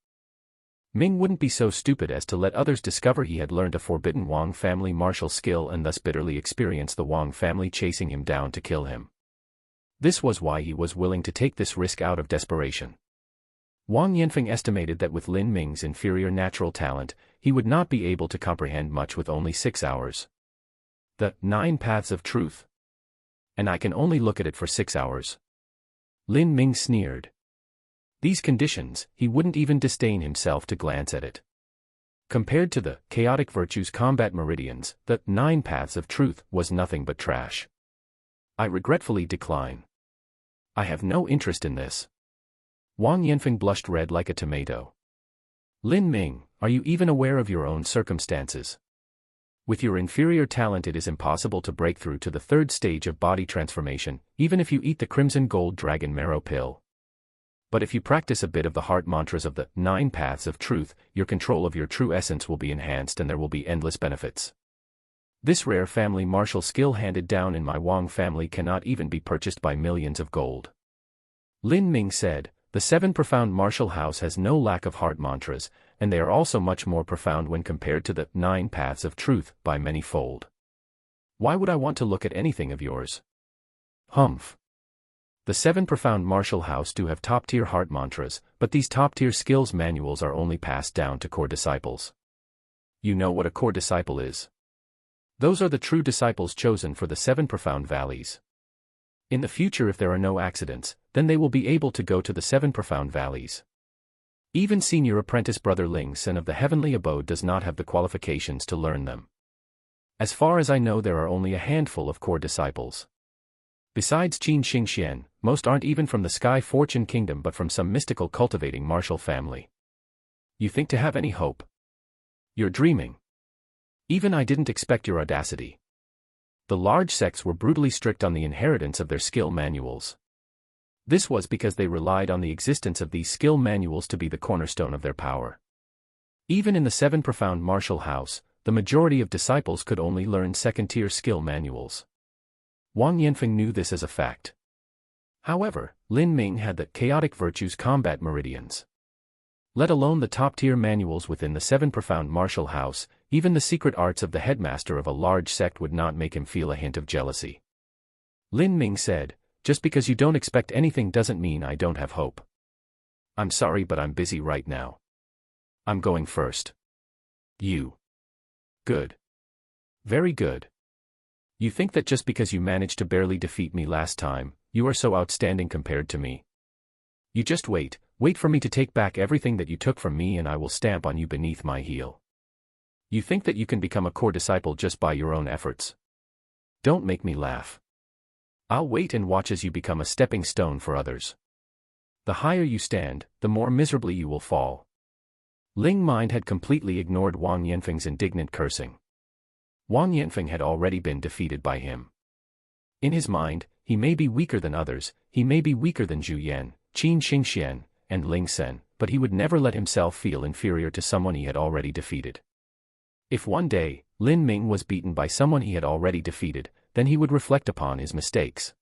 Ming wouldn't be so stupid as to let others discover he had learned a forbidden Wang family martial skill and thus bitterly experience the Wang family chasing him down to kill him. This was why he was willing to take this risk out of desperation. Wang Yanfeng estimated that with Lin Ming's inferior natural talent, he would not be able to comprehend much with only 6 hours. The 9 Paths of Truth. And I can only look at it for 6 hours. Lin Ming sneered. These conditions, he wouldn't even disdain himself to glance at it. Compared to the chaotic virtues combat meridians, the 9 Paths of Truth was nothing but trash. I regretfully decline. I have no interest in this. Wang Yanfeng blushed red like a tomato. Lin Ming, are you even aware of your own circumstances? With your inferior talent it is impossible to break through to the 3rd stage of body transformation, even if you eat the crimson gold dragon marrow pill. But if you practice a bit of the heart mantras of the 9 Paths of Truth, your control of your true essence will be enhanced and there will be endless benefits. This rare family martial skill handed down in my Wang family cannot even be purchased by millions of gold. Lin Ming said, the 7 profound martial house has no lack of heart mantras, and they are also much more profound when compared to the 9 Paths of Truth by many fold. Why would I want to look at anything of yours? Humph. The 7 profound martial house do have top-tier heart mantras, but these top-tier skills manuals are only passed down to core disciples. You know what a core disciple is? Those are the true disciples chosen for the 7 profound valleys. In the future if there are no accidents, then they will be able to go to the 7 profound valleys. Even senior apprentice Brother Ling Sen of the heavenly abode does not have the qualifications to learn them. As far as I know there are only a handful of core disciples. Besides Qin Xingxian, most aren't even from the Sky Fortune Kingdom but from some mystical cultivating martial family. You think to have any hope? You're dreaming. Even I didn't expect your audacity. The large sects were brutally strict on the inheritance of their skill manuals. This was because they relied on the existence of these skill manuals to be the cornerstone of their power. Even in the 7 profound martial house, the majority of disciples could only learn 2nd-tier skill manuals. Wang Yanfeng knew this as a fact. However, Lin Ming had the chaotic virtues combat meridians. Let alone the top-tier manuals within the 7 profound martial house, even the secret arts of the headmaster of a large sect would not make him feel a hint of jealousy. Lin Ming said, just because you don't expect anything doesn't mean I don't have hope. I'm sorry but I'm busy right now. I'm going first. You. Good. Very good. You think that just because you managed to barely defeat me last time, you are so outstanding compared to me? You just wait for me to take back everything that you took from me and I will stamp on you beneath my heel. You think that you can become a core disciple just by your own efforts? Don't make me laugh. I'll wait and watch as you become a stepping stone for others. The higher you stand, the more miserably you will fall. Ling Mind had completely ignored Wang Yanfeng's indignant cursing. Wang Yanfeng had already been defeated by him. In his mind, he may be weaker than others, he may be weaker than Zhu Yan, Qin Xingxian, and Ling Sen, but he would never let himself feel inferior to someone he had already defeated. If one day, Lin Ming was beaten by someone he had already defeated, then he would reflect upon his mistakes.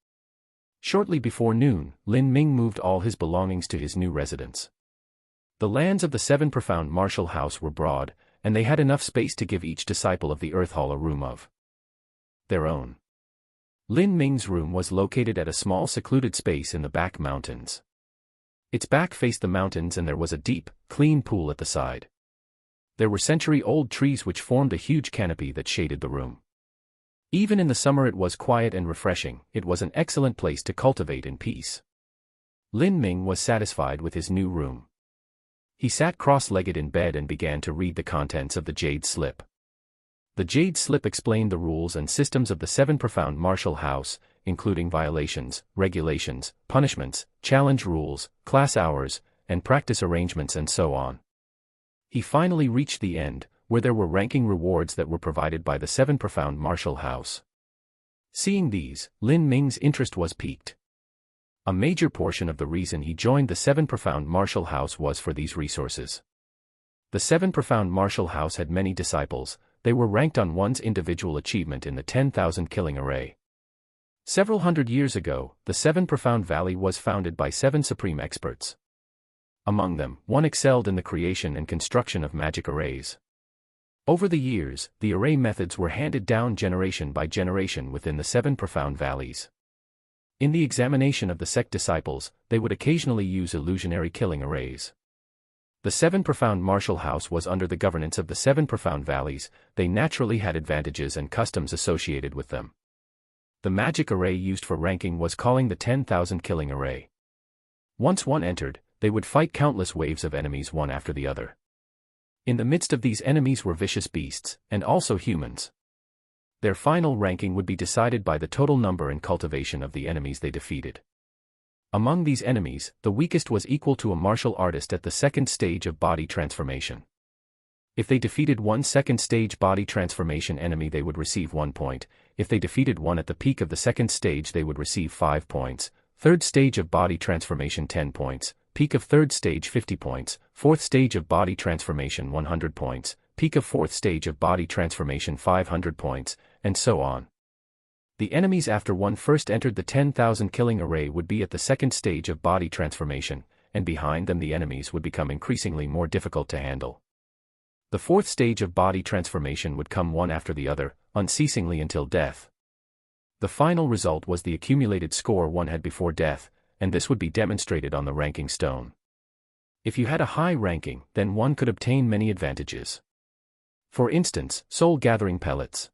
Shortly before noon, Lin Ming moved all his belongings to his new residence. The lands of the 7 profound martial house were broad, and they had enough space to give each disciple of the Earth Hall a room of their own. Lin Ming's room was located at a small secluded space in the back mountains. Its back faced the mountains and there was a deep, clean pool at the side. There were century-old trees which formed a huge canopy that shaded the room. Even in the summer it was quiet and refreshing, it was an excellent place to cultivate in peace. Lin Ming was satisfied with his new room. He sat cross-legged in bed and began to read the contents of the Jade Slip. The Jade Slip explained the rules and systems of the 7 profound martial house, including violations, regulations, punishments, challenge rules, class hours, and practice arrangements and so on. He finally reached the end, where there were ranking rewards that were provided by the 7 profound martial house. Seeing these, Lin Ming's interest was piqued. A major portion of the reason he joined the 7 profound martial house was for these resources. The 7 profound martial house had many disciples, they were ranked on one's individual achievement in the 10,000 killing array. Several hundred years ago, the 7 profound valley was founded by 7 supreme experts. Among them, one excelled in the creation and construction of magic arrays. Over the years, the array methods were handed down generation by generation within the 7 profound valleys. In the examination of the sect disciples, they would occasionally use illusionary killing arrays. The seven profound martial house was under the governance of the seven profound valleys. They naturally had advantages and customs associated with them. The magic array used for ranking was calling the 10,000 killing array. Once one entered, they would fight countless waves of enemies one after the other. In the midst of these enemies were vicious beasts, and also humans. Their final ranking would be decided by the total number and cultivation of the enemies they defeated. Among these enemies, the weakest was equal to a martial artist at the second stage of body transformation. If they defeated one second stage body transformation enemy, they would receive 1 point. If they defeated one at the peak of the second stage, they would receive 5 points. Third stage of body transformation 10 points, peak of third stage 50 points, fourth stage of body transformation 100 points, peak of fourth stage of body transformation 500 points, and so on. The enemies after one first entered the 10,000 killing array would be at the second stage of body transformation, and behind them the enemies would become increasingly more difficult to handle. The fourth stage of body transformation would come one after the other, unceasingly until death. The final result was the accumulated score one had before death, and this would be demonstrated on the ranking stone. If you had a high ranking, then one could obtain many advantages. For instance, soul-gathering pellets.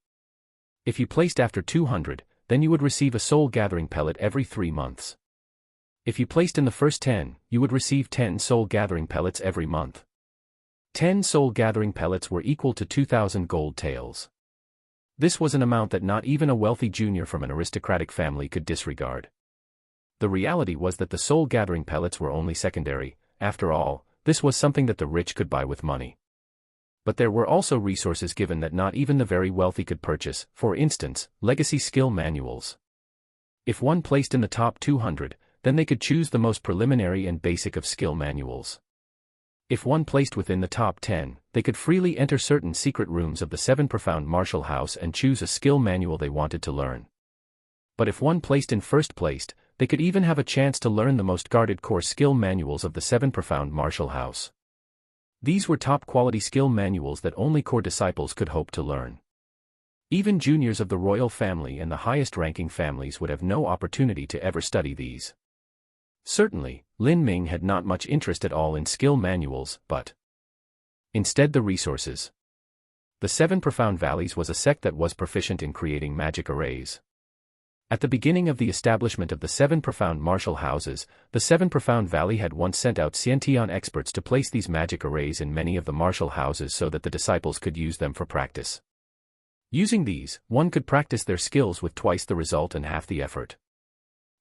If you placed after 200, then you would receive a soul-gathering pellet every 3 months. If you placed in the first 10, you would receive 10 soul-gathering pellets every month. 10 soul-gathering pellets were equal to 2,000 gold taels. This was an amount that not even a wealthy junior from an aristocratic family could disregard. The reality was that the soul-gathering pellets were only secondary. After all, this was something that the rich could buy with money. But there were also resources given that not even the very wealthy could purchase, for instance, legacy skill manuals. If one placed in the top 200, then they could choose the most preliminary and basic of skill manuals. If one placed within the top 10, they could freely enter certain secret rooms of the seven profound martial house and choose a skill manual they wanted to learn. But if one placed in first place, they could even have a chance to learn the most guarded core skill manuals of the seven profound martial house. These were top-quality skill manuals that only core disciples could hope to learn. Even juniors of the royal family and the highest-ranking families would have no opportunity to ever study these. Certainly, Lin Ming had not much interest at all in skill manuals, but instead the resources. The Seven Profound Valleys was a sect that was proficient in creating magic arrays. At the beginning of the establishment of the seven profound martial houses, the Seven Profound Valley had once sent out Xiantian experts to place these magic arrays in many of the martial houses so that the disciples could use them for practice. Using these, one could practice their skills with twice the result and half the effort.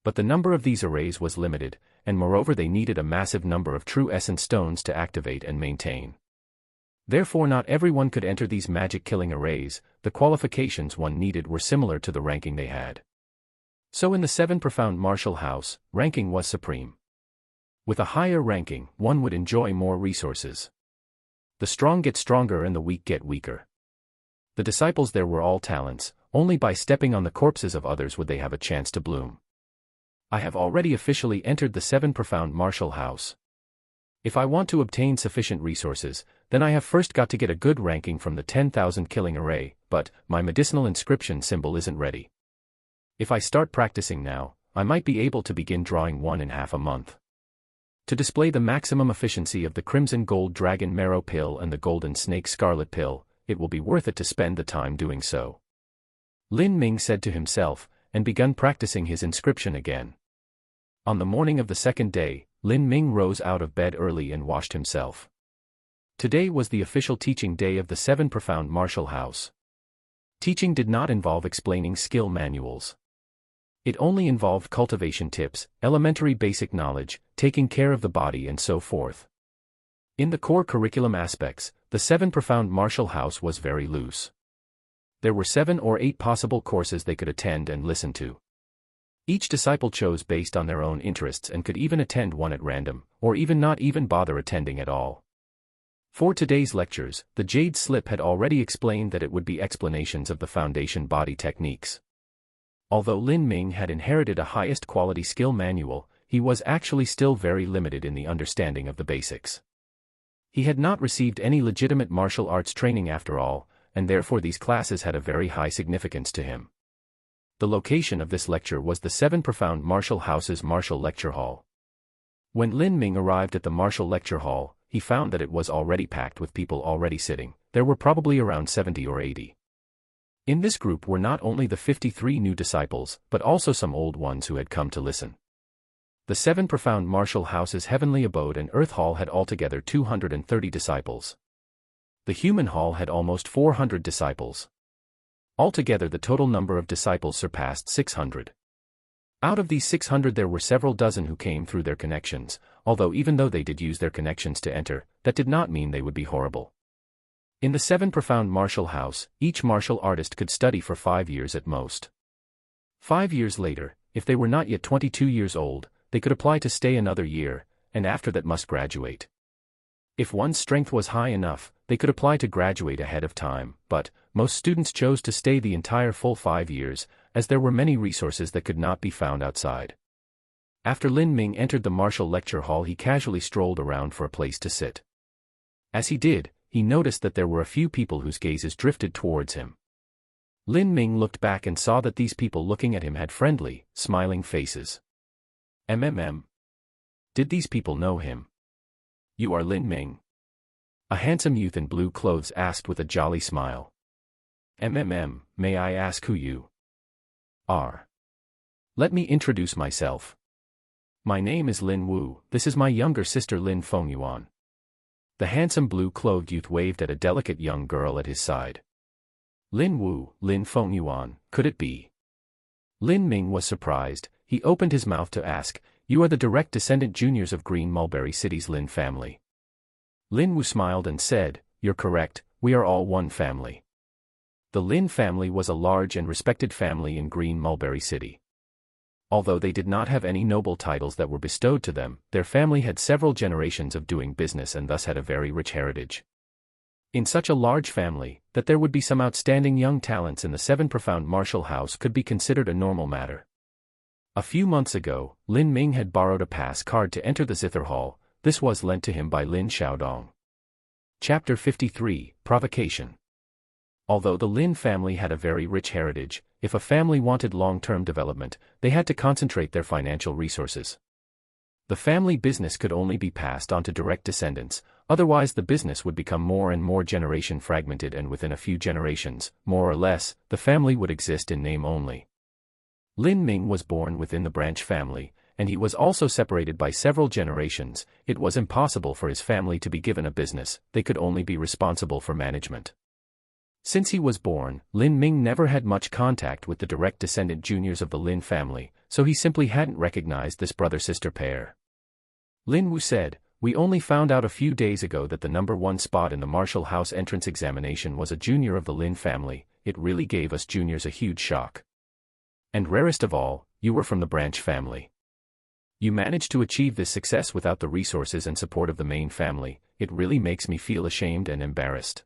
But the number of these arrays was limited, and moreover they needed a massive number of true essence stones to activate and maintain. Therefore not everyone could enter these magic killing arrays. The qualifications one needed were similar to the ranking they had. So in the seven profound martial house, ranking was supreme. With a higher ranking, one would enjoy more resources. The strong get stronger and the weak get weaker. The disciples there were all talents. Only by stepping on the corpses of others would they have a chance to bloom. I have already officially entered the seven profound martial house. If I want to obtain sufficient resources, then I have first got to get a good ranking from the 10,000 killing array, but my medicinal inscription symbol isn't ready. If I start practicing now, I might be able to begin drawing one in half a month. To display the maximum efficiency of the Crimson Gold Dragon Marrow Pill and the Golden Snake Scarlet Pill, it will be worth it to spend the time doing so. Lin Ming said to himself, and begun practicing his inscription again. On the morning of the second day, Lin Ming rose out of bed early and washed himself. Today was the official teaching day of the seven profound martial house. Teaching did not involve explaining skill manuals. It only involved cultivation tips, elementary basic knowledge, taking care of the body and so forth. In the core curriculum aspects, the seven profound martial house was very loose. There were 7 or 8 possible courses they could attend and listen to. Each disciple chose based on their own interests and could even attend one at random, or even not even bother attending at all. For today's lectures, the Jade Slip had already explained that it would be explanations of the foundation body techniques. Although Lin Ming had inherited a highest quality skill manual, he was actually still very limited in the understanding of the basics. He had not received any legitimate martial arts training after all, and therefore these classes had a very high significance to him. The location of this lecture was the 7 Profound Marshall House's Marshall Lecture Hall. When Lin Ming arrived at the Marshall Lecture Hall, he found that it was already packed with people already sitting. There were probably around 70 or 80. In this group were not only the 53 new disciples, but also some old ones who had come to listen. The 7 Profound Marshall House's Heavenly Abode and Earth Hall had altogether 230 disciples. The Human Hall had almost 400 disciples. Altogether the total number of disciples surpassed 600. Out of these 600 there were several dozen who came through their connections, although even though they did use their connections to enter, that did not mean they would be horrible. In the 7 Profound Marshall House, each martial artist could study for 5 years at most. 5 years later, if they were not yet 22 years old, they could apply to stay another year, and after that must graduate. If one's strength was high enough, they could apply to graduate ahead of time, but most students chose to stay the entire full 5 years, as there were many resources that could not be found outside. After Lin Ming entered the Marshall Lecture Hall, he casually strolled around for a place to sit. As he did, he noticed that there were a few people whose gazes drifted towards him. Lin Ming looked back and saw that these people looking at him had friendly, smiling faces. Did these people know him? "You are Lin Ming?" A handsome youth in blue clothes asked with a jolly smile. May I ask who you are?" "Let me introduce myself. My name is Lin Wu, this is my younger sister Lin Fengyuan." The handsome blue-clothed youth waved at a delicate young girl at his side. Lin Wu, Lin Fengyuan, could it be? Lin Ming was surprised. He opened his mouth to ask, "You are the direct descendant juniors of Green Mulberry City's Lin family?" Lin Wu smiled and said, "You're correct, we are all one family." The Lin family was a large and respected family in Green Mulberry City. Although they did not have any noble titles that were bestowed to them, their family had several generations of doing business and thus had a very rich heritage. In such a large family, that there would be some outstanding young talents in the 7 Profound Marshall House could be considered a normal matter. A few months ago, Lin Ming had borrowed a pass card to enter the Zither Hall. This was lent to him by Lin Xiaodong. Chapter 53, Provocation. Although the Lin family had a very rich heritage, if a family wanted long-term development, they had to concentrate their financial resources. The family business could only be passed on to direct descendants, otherwise the business would become more and more generation fragmented, and within a few generations, more or less, the family would exist in name only. Lin Ming was born within the branch family, and he was also separated by several generations. It was impossible for his family to be given a business, they could only be responsible for management. Since he was born, Lin Ming never had much contact with the direct descendant juniors of the Lin family, so he simply hadn't recognized this brother-sister pair. Lin Wu said, "We only found out a few days ago that the number 1 spot in the Marshall House entrance examination was a junior of the Lin family. It really gave us juniors a huge shock. And rarest of all, you were from the branch family. You managed to achieve this success without the resources and support of the main family. It really makes me feel ashamed and embarrassed."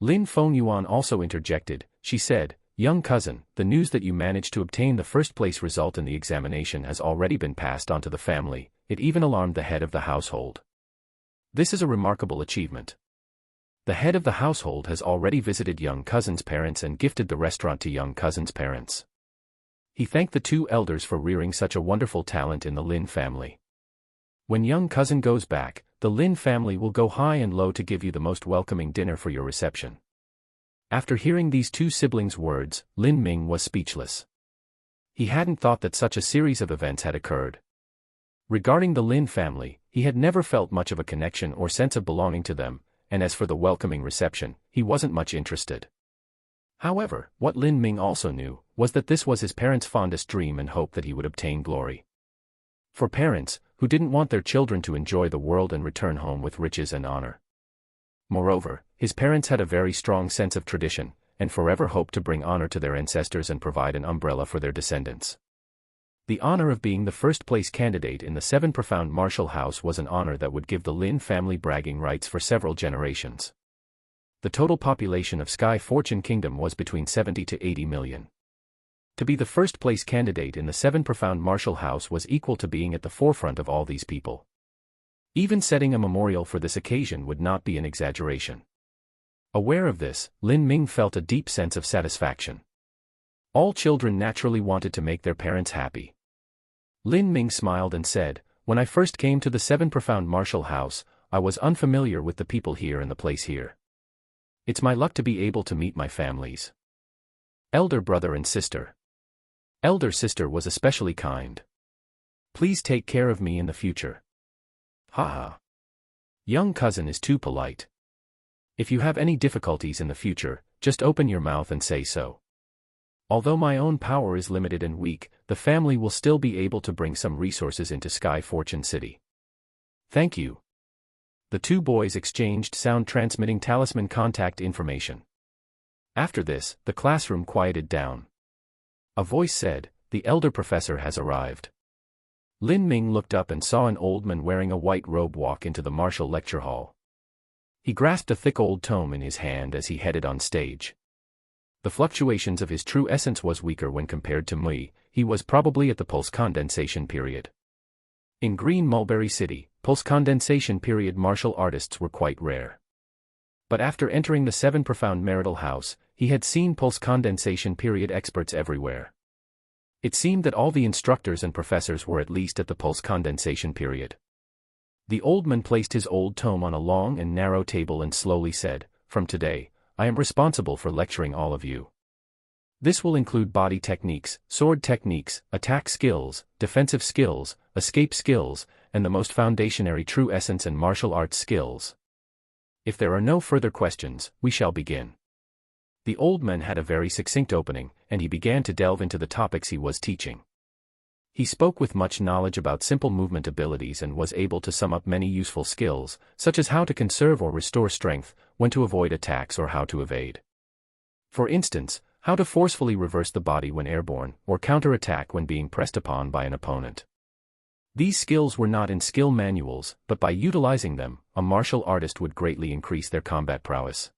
Lin Fengyuan also interjected. She said, "Young cousin, the news that you managed to obtain the first-place result in the examination has already been passed on to the family. It even alarmed the head of the household. This is a remarkable achievement. The head of the household has already visited young cousin's parents and gifted the restaurant to young cousin's parents. He thanked the 2 elders for rearing such a wonderful talent in the Lin family. When young cousin goes back, the Lin family will go high and low to give you the most welcoming dinner for your reception." After hearing these 2 siblings' words, Lin Ming was speechless. He hadn't thought that such a series of events had occurred. Regarding the Lin family, he had never felt much of a connection or sense of belonging to them, and as for the welcoming reception, he wasn't much interested. However, what Lin Ming also knew was that this was his parents' fondest dream and hope that he would obtain glory. For parents, who didn't want their children to enjoy the world and return home with riches and honor. Moreover, his parents had a very strong sense of tradition, and forever hoped to bring honor to their ancestors and provide an umbrella for their descendants. The honor of being the first-place candidate in the 7 Profound Marshall House was an honor that would give the Lin family bragging rights for several generations. The total population of Sky Fortune Kingdom was between 70 to 80 million. To be the first-place candidate in the 7 Profound Marshall House was equal to being at the forefront of all these people. Even setting a memorial for this occasion would not be an exaggeration. Aware of this, Lin Ming felt a deep sense of satisfaction. All children naturally wanted to make their parents happy. Lin Ming smiled and said, "When I first came to the Seven Profound Martial House, I was unfamiliar with the people here and the place here. It's my luck to be able to meet my families. Elder brother and sister. Elder sister was especially kind. Please take care of me in the future. Haha. Young cousin is too polite. If you have any difficulties in the future, just open your mouth and say so. Although my own power is limited and weak, the family will still be able to bring some resources into Sky Fortune City. Thank you." The two boys exchanged sound-transmitting talisman contact information. After this, the classroom quieted down. A voice said, "The elder professor has arrived." Lin Ming looked up and saw an old man wearing a white robe walk into the martial lecture hall. He grasped a thick old tome in his hand as he headed on stage. The fluctuations of his true essence was weaker when compared to Mui. He was probably at the pulse condensation period. In Green Mulberry City, pulse condensation period martial artists were quite rare. But after entering the Seven Profound Marital House, he had seen pulse condensation period experts everywhere. It seemed that all the instructors and professors were at least at the pulse condensation period. The old man placed his old tome on a long and narrow table and slowly said, "From today, I am responsible for lecturing all of you. This will include body techniques, sword techniques, attack skills, defensive skills, escape skills, and the most foundationary true essence and martial arts skills. If there are no further questions, we shall begin." The old man had a very succinct opening, and he began to delve into the topics he was teaching. He spoke with much knowledge about simple movement abilities and was able to sum up many useful skills, such as how to conserve or restore strength, when to avoid attacks or how to evade. For instance, how to forcefully reverse the body when airborne, or counter-attack when being pressed upon by an opponent. These skills were not in skill manuals, but by utilizing them, a martial artist would greatly increase their combat prowess.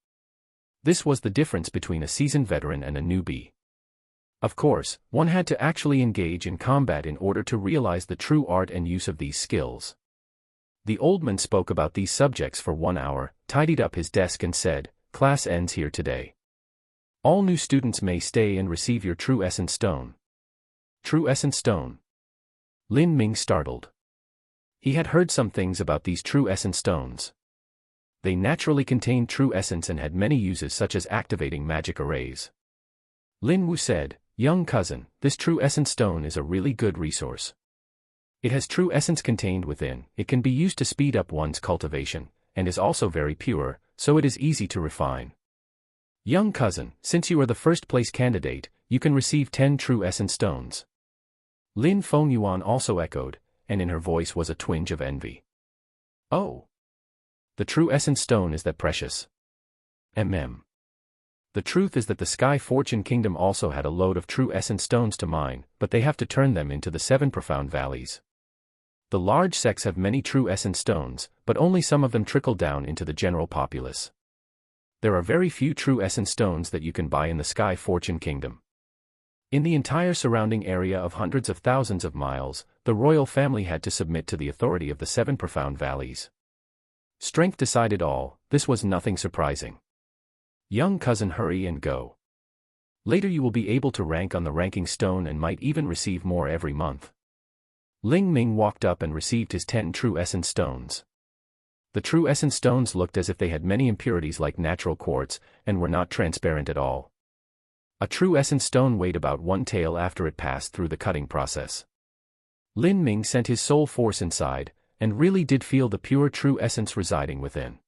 This was the difference between a seasoned veteran and a newbie. Of course, one had to actually engage in combat in order to realize the true art and use of these skills. The old man spoke about these subjects for 1 hour, tidied up his desk and said, "Class ends here today. All new students may stay and receive your True Essence Stone." True Essence Stone. Lin Ming startled. He had heard some things about these True Essence Stones. They naturally contained true essence and had many uses such as activating magic arrays. Lin Wu said, "Young cousin, this True Essence Stone is a really good resource. It has true essence contained within, it can be used to speed up one's cultivation, and is also very pure, so it is easy to refine. Young cousin, since you are the first place candidate, you can receive 10 True Essence Stones." Lin Fengyuan also echoed, and in her voice was a twinge of envy. "Oh. The True Essence Stone is that precious. The truth is that the Sky Fortune Kingdom also had a load of True Essence Stones to mine, but they have to turn them into the 7 Profound Valleys. The large sects have many True Essence Stones, but only some of them trickle down into the general populace. There are very few True Essence Stones that you can buy in the Sky Fortune Kingdom. In the entire surrounding area of hundreds of thousands of miles, the royal family had to submit to the authority of the 7 Profound Valleys. Strength decided all, this was nothing surprising. Young cousin, hurry and go. Later you will be able to rank on the ranking stone and might even receive more every month." Ling Ming walked up and received his 10 True Essence Stones. The True Essence Stones looked as if they had many impurities like natural quartz, and were not transparent at all. A True Essence Stone weighed about 1 tael after it passed through the cutting process. Lin Ming sent his soul force inside, and really did feel the pure true essence residing within.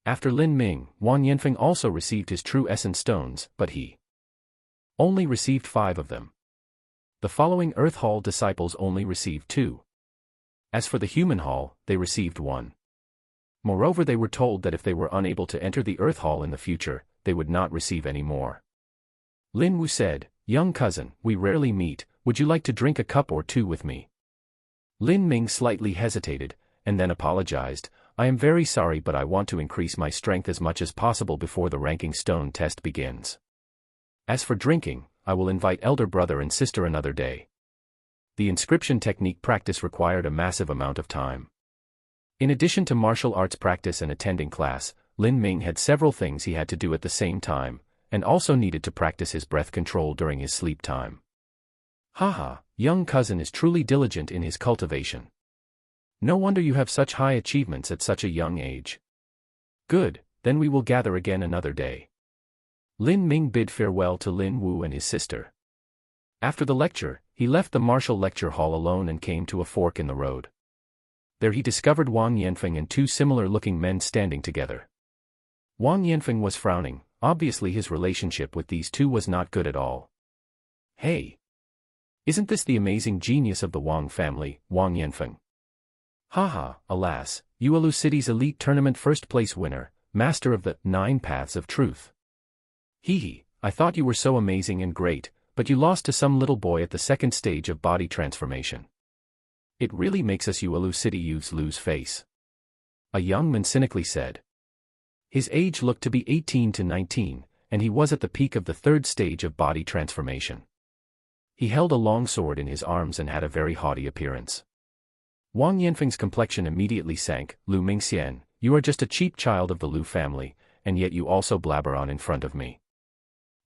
After Lin Ming, Wang Yanfeng also received his True Essence Stones, but he only received 5 of them. The following Earth Hall disciples only received 2. As for the Human Hall, they received 1. Moreover, they were told that if they were unable to enter the Earth Hall in the future, they would not receive any more. Lin Wu said, "Young cousin, we rarely meet, would you like to drink a cup or two with me?" Lin Ming slightly hesitated, and then apologized, "I am very sorry, but I want to increase my strength as much as possible before the ranking stone test begins. As for drinking, I will invite elder brother and sister another day." The inscription technique practice required a massive amount of time. In addition to martial arts practice and attending class, Lin Ming had several things he had to do at the same time, and also needed to practice his breath control during his sleep time. Haha, young cousin is truly diligent in his cultivation. No wonder you have such high achievements at such a young age. Good, then we will gather again another day. Lin Ming bid farewell to Lin Wu and his sister. After the lecture, he left the martial lecture hall alone and came to a fork in the road. There he discovered Wang Yanfeng and two similar-looking men standing together. Wang Yanfeng was frowning, obviously his relationship with these two was not good at all. Hey! Isn't this the amazing genius of the Wang family, Wang Yanfeng? Haha, alas, Yuelu City's elite tournament first-place winner, master of the 9 Paths of Truth. Hee, I thought you were so amazing and great, but you lost to some little boy at the second stage of body transformation. It really makes us Yuelu City youths lose face. A young man cynically said. His age looked to be 18 to 19, and he was at the peak of the third stage of body transformation. He held a long sword in his arms and had a very haughty appearance. Wang Yanfeng's complexion immediately sank. Lu Mingxian, you are just a cheap child of the Lu family, and yet you also blabber on in front of me.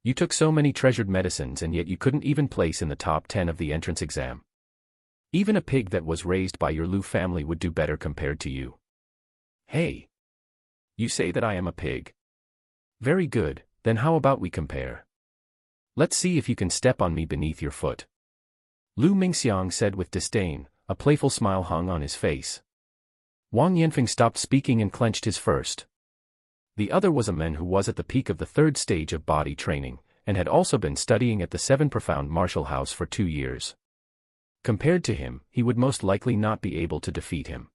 You took so many treasured medicines and yet you couldn't even place in the top 10 of the entrance exam. Even a pig that was raised by your Lu family would do better compared to you. Hey! You say that I am a pig? Very good, then how about we compare? Let's see if you can step on me beneath your foot. Lu Mingxiang said with disdain, a playful smile hung on his face. Wang Yanfeng stopped speaking and clenched his fist. The other was a man who was at the peak of the third stage of body training, and had also been studying at the 7 Profound Martial House for 2 years. Compared to him, he would most likely not be able to defeat him.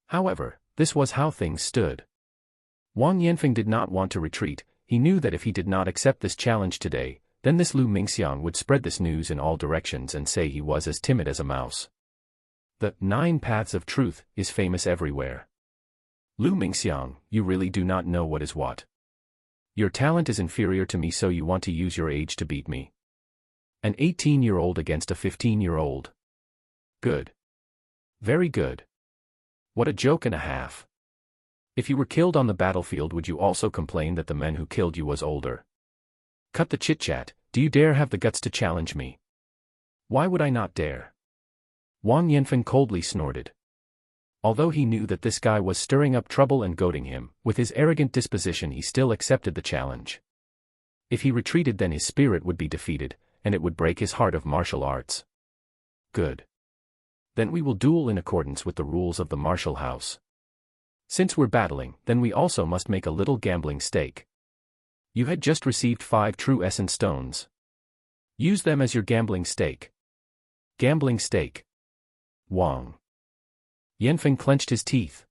However, this was how things stood. Wang Yanfeng did not want to retreat. He knew that if he did not accept this challenge today, then this Lu Mingxiang would spread this news in all directions and say he was as timid as a mouse. The 9 Paths of Truth is famous everywhere. Lu Mingxiang, you really do not know what is what. Your talent is inferior to me, so you want to use your age to beat me. An 18-year-old against a 15-year-old. Good. Very good. What a joke and a half. If you were killed on the battlefield, would you also complain that the man who killed you was older? Cut the chit-chat, do you dare have the guts to challenge me? Why would I not dare? Wang Yanfeng coldly snorted. Although he knew that this guy was stirring up trouble and goading him, with his arrogant disposition he still accepted the challenge. If he retreated, then his spirit would be defeated, and it would break his heart of martial arts. Good. Then we will duel in accordance with the rules of the martial house. Since we're battling, then we also must make a little gambling stake. You had just received 5 true essence stones. Use them as your gambling stake. Gambling stake. Wang Yanfeng clenched his teeth.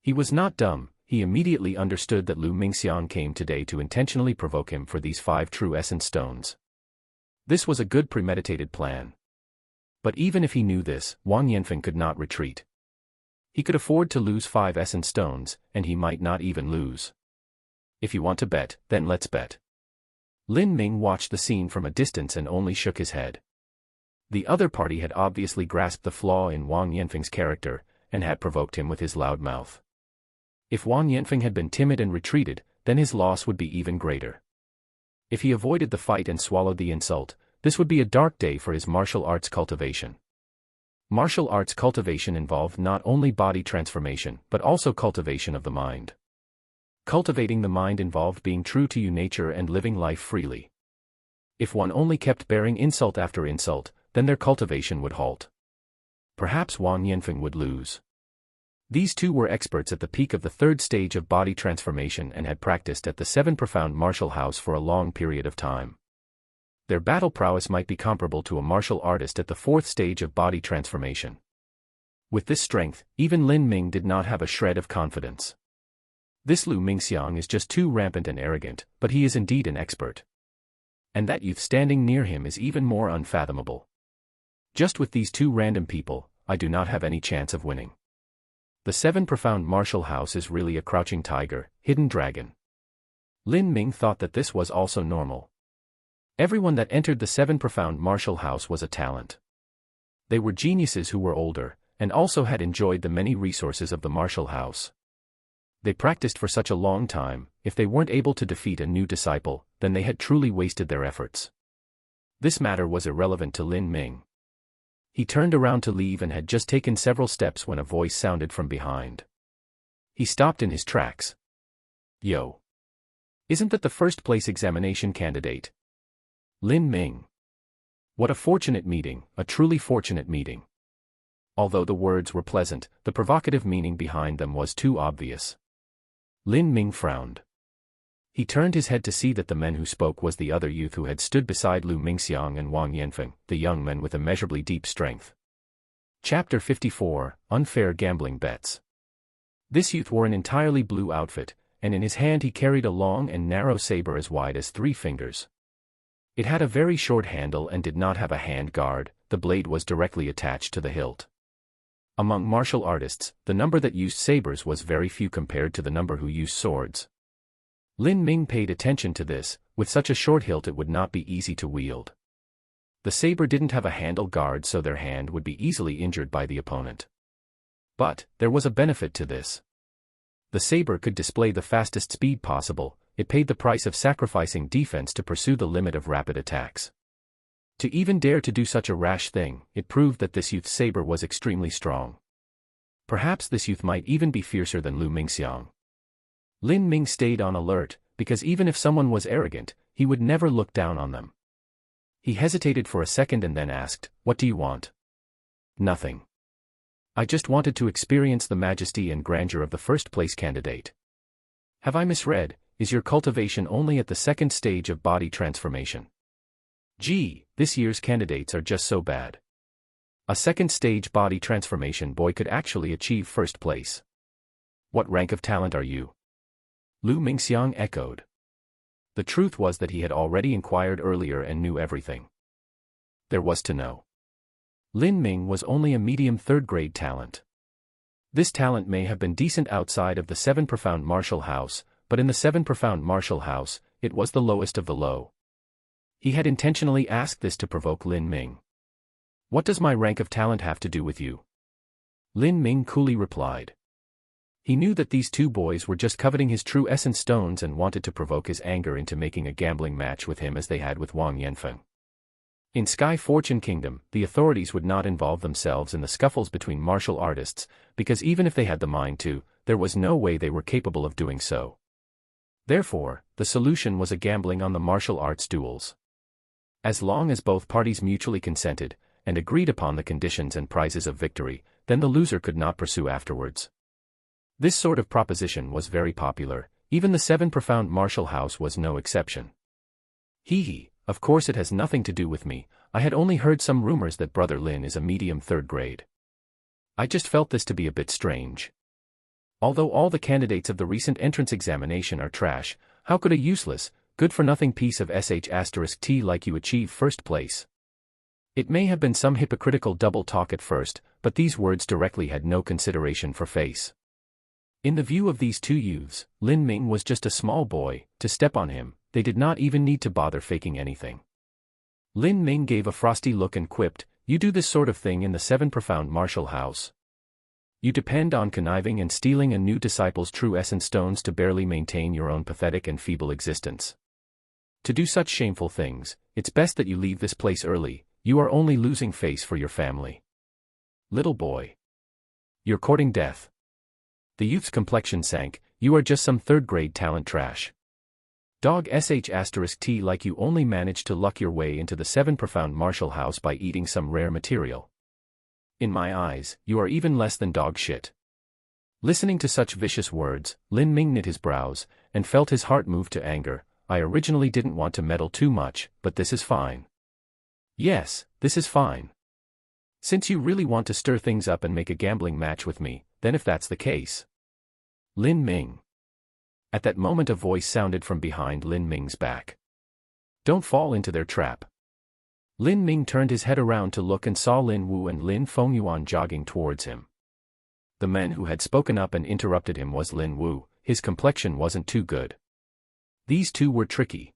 He was not dumb, he immediately understood that Lu Mingxiang came today to intentionally provoke him for these 5 true essence stones. This was a good premeditated plan. But even if he knew this, Wang Yanfeng could not retreat. He could afford to lose 5 essence stones, and he might not even lose. If you want to bet, then let's bet. Lin Ming watched the scene from a distance and only shook his head. The other party had obviously grasped the flaw in Wang Yanfeng's character, and had provoked him with his loud mouth. If Wang Yanfeng had been timid and retreated, then his loss would be even greater. If he avoided the fight and swallowed the insult, this would be a dark day for his martial arts cultivation. Martial arts cultivation involved not only body transformation but also cultivation of the mind. Cultivating the mind involved being true to nature and living life freely. If one only kept bearing insult after insult, then their cultivation would halt. Perhaps Wang Yanfeng would lose. These two were experts at the peak of the third stage of body transformation and had practiced at the 7 Profound Martial House for a long period of time. Their battle prowess might be comparable to a martial artist at the 4th stage of body transformation. With this strength, even Lin Ming did not have a shred of confidence. This Lu Mingxiang is just too rampant and arrogant, but he is indeed an expert. And that youth standing near him is even more unfathomable. Just with these 2 random people, I do not have any chance of winning. The 7 Profound Martial House is really a crouching tiger, hidden dragon. Lin Ming thought that this was also normal. Everyone that entered the 7 Profound Martial House was a talent. They were geniuses who were older, and also had enjoyed the many resources of the martial house. They practiced for such a long time. If they weren't able to defeat a new disciple, then they had truly wasted their efforts. This matter was irrelevant to Lin Ming. He turned around to leave and had just taken several steps when a voice sounded from behind. He stopped in his tracks. Yo! Isn't that the first place examination candidate? Lin Ming. What a fortunate meeting, a truly fortunate meeting. Although the words were pleasant, the provocative meaning behind them was too obvious. Lin Ming frowned. He turned his head to see that the man who spoke was the other youth who had stood beside Lu Mingxiang and Wang Yanfeng, the young men with immeasurably deep strength. Chapter 54, Unfair Gambling Bets. This youth wore an entirely blue outfit, and in his hand he carried a long and narrow saber as wide as 3 fingers. It had a very short handle and did not have a hand guard. The blade was directly attached to the hilt. Among martial artists, the number that used sabers was very few compared to the number who used swords. Lin Ming paid attention to this. With such a short hilt it would not be easy to wield. The saber didn't have a handle guard, so their hand would be easily injured by the opponent. But there was a benefit to this. The saber could display the fastest speed possible. It paid the price of sacrificing defense to pursue the limit of rapid attacks. To even dare to do such a rash thing, it proved that this youth's saber was extremely strong. Perhaps this youth might even be fiercer than Lu Mingxiang. Lin Ming stayed on alert, because even if someone was arrogant, he would never look down on them. He hesitated for a second and then asked, "What do you want?" "Nothing. I just wanted to experience the majesty and grandeur of the first-place candidate." "Have I misread? Is your cultivation only at the second stage of body transformation?" "Gee, this year's candidates are just so bad. A second-stage body transformation boy could actually achieve first place. What rank of talent are you?" Lu Mingxiang echoed. The truth was that he had already inquired earlier and knew everything there was to know. Lin Ming was only a medium third-grade talent. This talent may have been decent outside of the 7 profound martial house, but in the 7 profound martial house, it was the lowest of the low. He had intentionally asked this to provoke Lin Ming. "What does my rank of talent have to do with you?" Lin Ming coolly replied. He knew that these 2 boys were just coveting his true essence stones and wanted to provoke his anger into making a gambling match with him as they had with Wang Yanfeng. In Sky Fortune Kingdom, the authorities would not involve themselves in the scuffles between martial artists, because even if they had the mind to, there was no way they were capable of doing so. Therefore, the solution was a gambling on the martial arts duels. As long as both parties mutually consented, and agreed upon the conditions and prizes of victory, then the loser could not pursue afterwards. This sort of proposition was very popular. Even the 7 profound martial house was no exception. Hee, of course it has nothing to do with me. I had only heard some rumors that Brother Lin is a medium third grade. I just felt this to be a bit strange. Although all the candidates of the recent entrance examination are trash, how could a useless, good-for-nothing piece of sh*t like you achieve first place? It may have been some hypocritical double talk at first, but these words directly had no consideration for face. In the view of these 2 youths, Lin Ming was just a small boy. To step on him, they did not even need to bother faking anything. Lin Ming gave a frosty look and quipped, "You do this sort of thing in the 7 profound martial house. You depend on conniving and stealing a new disciple's true essence stones to barely maintain your own pathetic and feeble existence. To do such shameful things, it's best that you leave this place early. You are only losing face for your family. Little boy. You're courting death." The youth's complexion sank. "You are just some third-grade talent trash. Dog sh*t like you only managed to luck your way into the 7 profound martial house by eating some rare material. In my eyes, you are even less than dog shit." Listening to such vicious words, Lin Ming knit his brows, and felt his heart move to anger. "I originally didn't want to meddle too much, but this is fine." "Yes, this is fine. Since you really want to stir things up and make a gambling match with me, then if that's the case." Lin Ming. At that moment a voice sounded from behind Lin Ming's back. "Don't fall into their trap." Lin Ming turned his head around to look and saw Lin Wu and Lin Fengyuan jogging towards him. The man who had spoken up and interrupted him was Lin Wu. His complexion wasn't too good. These 2 were tricky.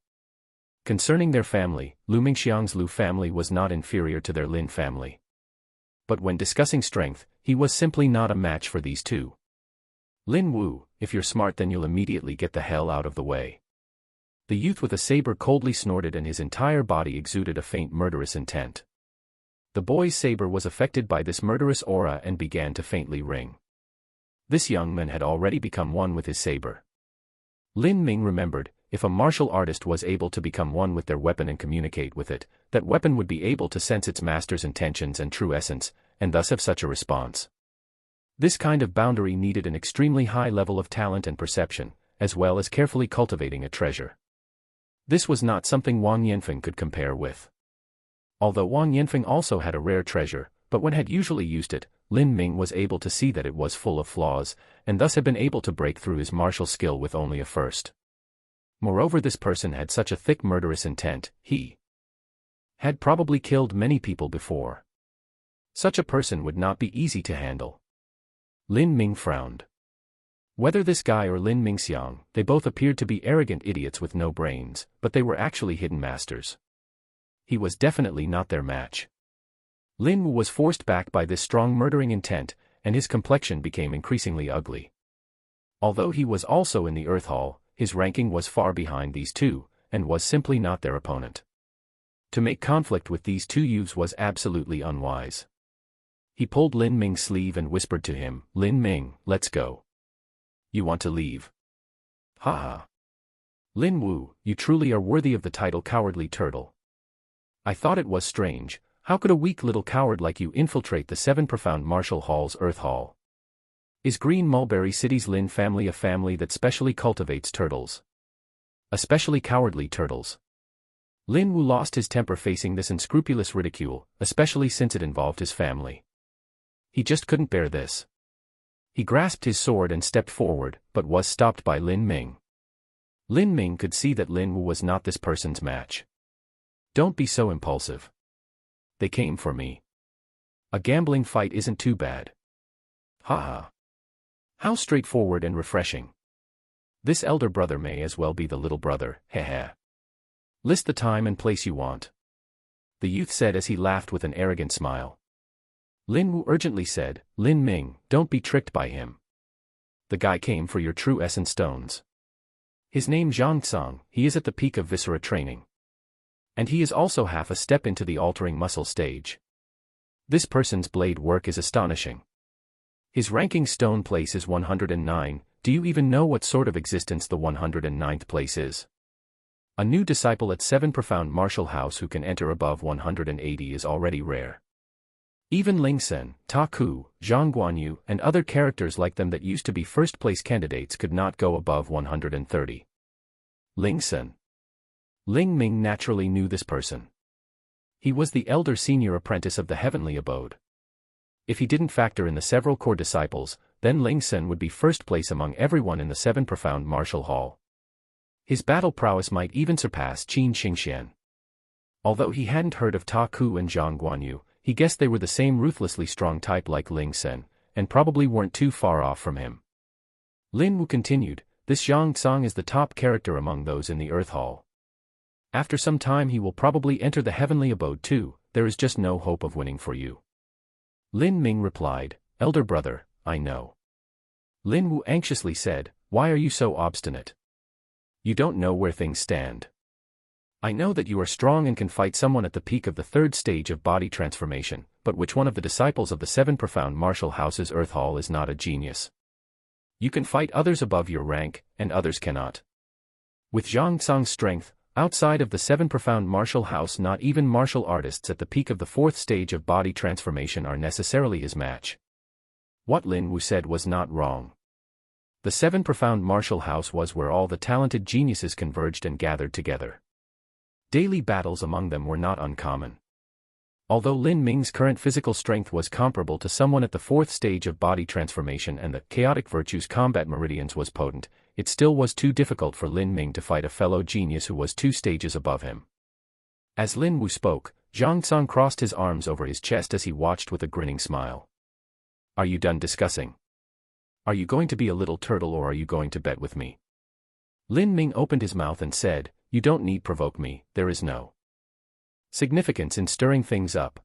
Concerning their family, Lu Mingxiang's Lu family was not inferior to their Lin family. But when discussing strength, he was simply not a match for these 2. Lin Wu, if you're smart then you'll immediately get the hell out of the way. The youth with a saber coldly snorted and his entire body exuded a faint murderous intent. The boy's saber was affected by this murderous aura and began to faintly ring. This young man had already become one with his saber. Lin Ming remembered, if a martial artist was able to become one with their weapon and communicate with it, that weapon would be able to sense its master's intentions and true essence, and thus have such a response. This kind of boundary needed an extremely high level of talent and perception, as well as carefully cultivating a treasure. This was not something Wang Yanfeng could compare with. Although Wang Yanfeng also had a rare treasure, but when had usually used it, Lin Ming was able to see that it was full of flaws, and thus had been able to break through his martial skill with only a first. Moreover, this person had such a thick murderous intent, he had probably killed many people before. Such a person would not be easy to handle. Lin Ming frowned. Whether this guy or Lin Mingxiang, they both appeared to be arrogant idiots with no brains, but they were actually hidden masters. He was definitely not their match. Lin Wu was forced back by this strong murdering intent, and his complexion became increasingly ugly. Although he was also in the Earth Hall, his ranking was far behind these two, and was simply not their opponent. To make conflict with these two youths was absolutely unwise. He pulled Lin Ming's sleeve and whispered to him, "Lin Ming, let's go. You want to leave? Ha ha. Lin Wu, you truly are worthy of the title Cowardly Turtle. I thought it was strange, how could a weak little coward like you infiltrate the 7 profound martial hall's Earth Hall? Is Green Mulberry City's Lin family a family that specially cultivates turtles? Especially cowardly turtles?" Lin Wu lost his temper facing this unscrupulous ridicule, especially since it involved his family. He just couldn't bear this. He grasped his sword and stepped forward, but was stopped by Lin Ming. Lin Ming could see that Lin Wu was not this person's match. "Don't be so impulsive. They came for me. A gambling fight isn't too bad." Ha ha. How straightforward and refreshing. This elder brother may as well be the little brother, heh. List the time and place you want. The youth said as he laughed with an arrogant smile. Lin Wu urgently said, "Lin Ming, don't be tricked by him. The guy came for your true essence stones. His name Zhang Tsang, he is at the peak of viscera training. And he is also half a step into the altering muscle stage. This person's blade work is astonishing. His ranking stone place is 109, do you even know what sort of existence the 109th place is? A new disciple at 7 profound martial house who can enter above 180 is already rare. Even Ling Sen, Ta Ku, Zhang Guanyu, and other characters like them that used to be first-place candidates could not go above 130. Ling Sen. Ling Ming naturally knew this person. He was the elder senior apprentice of the heavenly abode. If he didn't factor in the several core disciples, then Ling Sen would be first place among everyone in the 7 profound martial hall. His battle prowess might even surpass Qin Xingxian. Although he hadn't heard of Ta Ku and Zhang Guanyu, he guessed they were the same ruthlessly strong type like Ling Sen, and probably weren't too far off from him. Lin Wu continued, "This Zhang Tsang is the top character among those in the Earth Hall. After some time he will probably enter the heavenly abode too, there is just no hope of winning for you." Lin Ming replied, "Elder brother, I know." Lin Wu anxiously said, "Why are you so obstinate? You don't know where things stand. I know that you are strong and can fight someone at the peak of the 3rd stage of body transformation, but which one of the disciples of the 7 profound martial houses Earth Hall is not a genius? You can fight others above your rank, and others cannot. With Zhang Tsang's strength, outside of the 7 profound martial house not even martial artists at the peak of the 4th stage of body transformation are necessarily his match." What Lin Wu said was not wrong. The 7 profound martial house was where all the talented geniuses converged and gathered together. Daily battles among them were not uncommon. Although Lin Ming's current physical strength was comparable to someone at the 4th stage of body transformation and the chaotic virtues combat meridians was potent, it still was too difficult for Lin Ming to fight a fellow genius who was 2 stages above him. As Lin Wu spoke, Zhang Tsang crossed his arms over his chest as he watched with a grinning smile. "Are you done discussing? Are you going to be a little turtle or are you going to bet with me?" Lin Ming opened his mouth and said, "You don't need provoke me, there is no significance in stirring things up.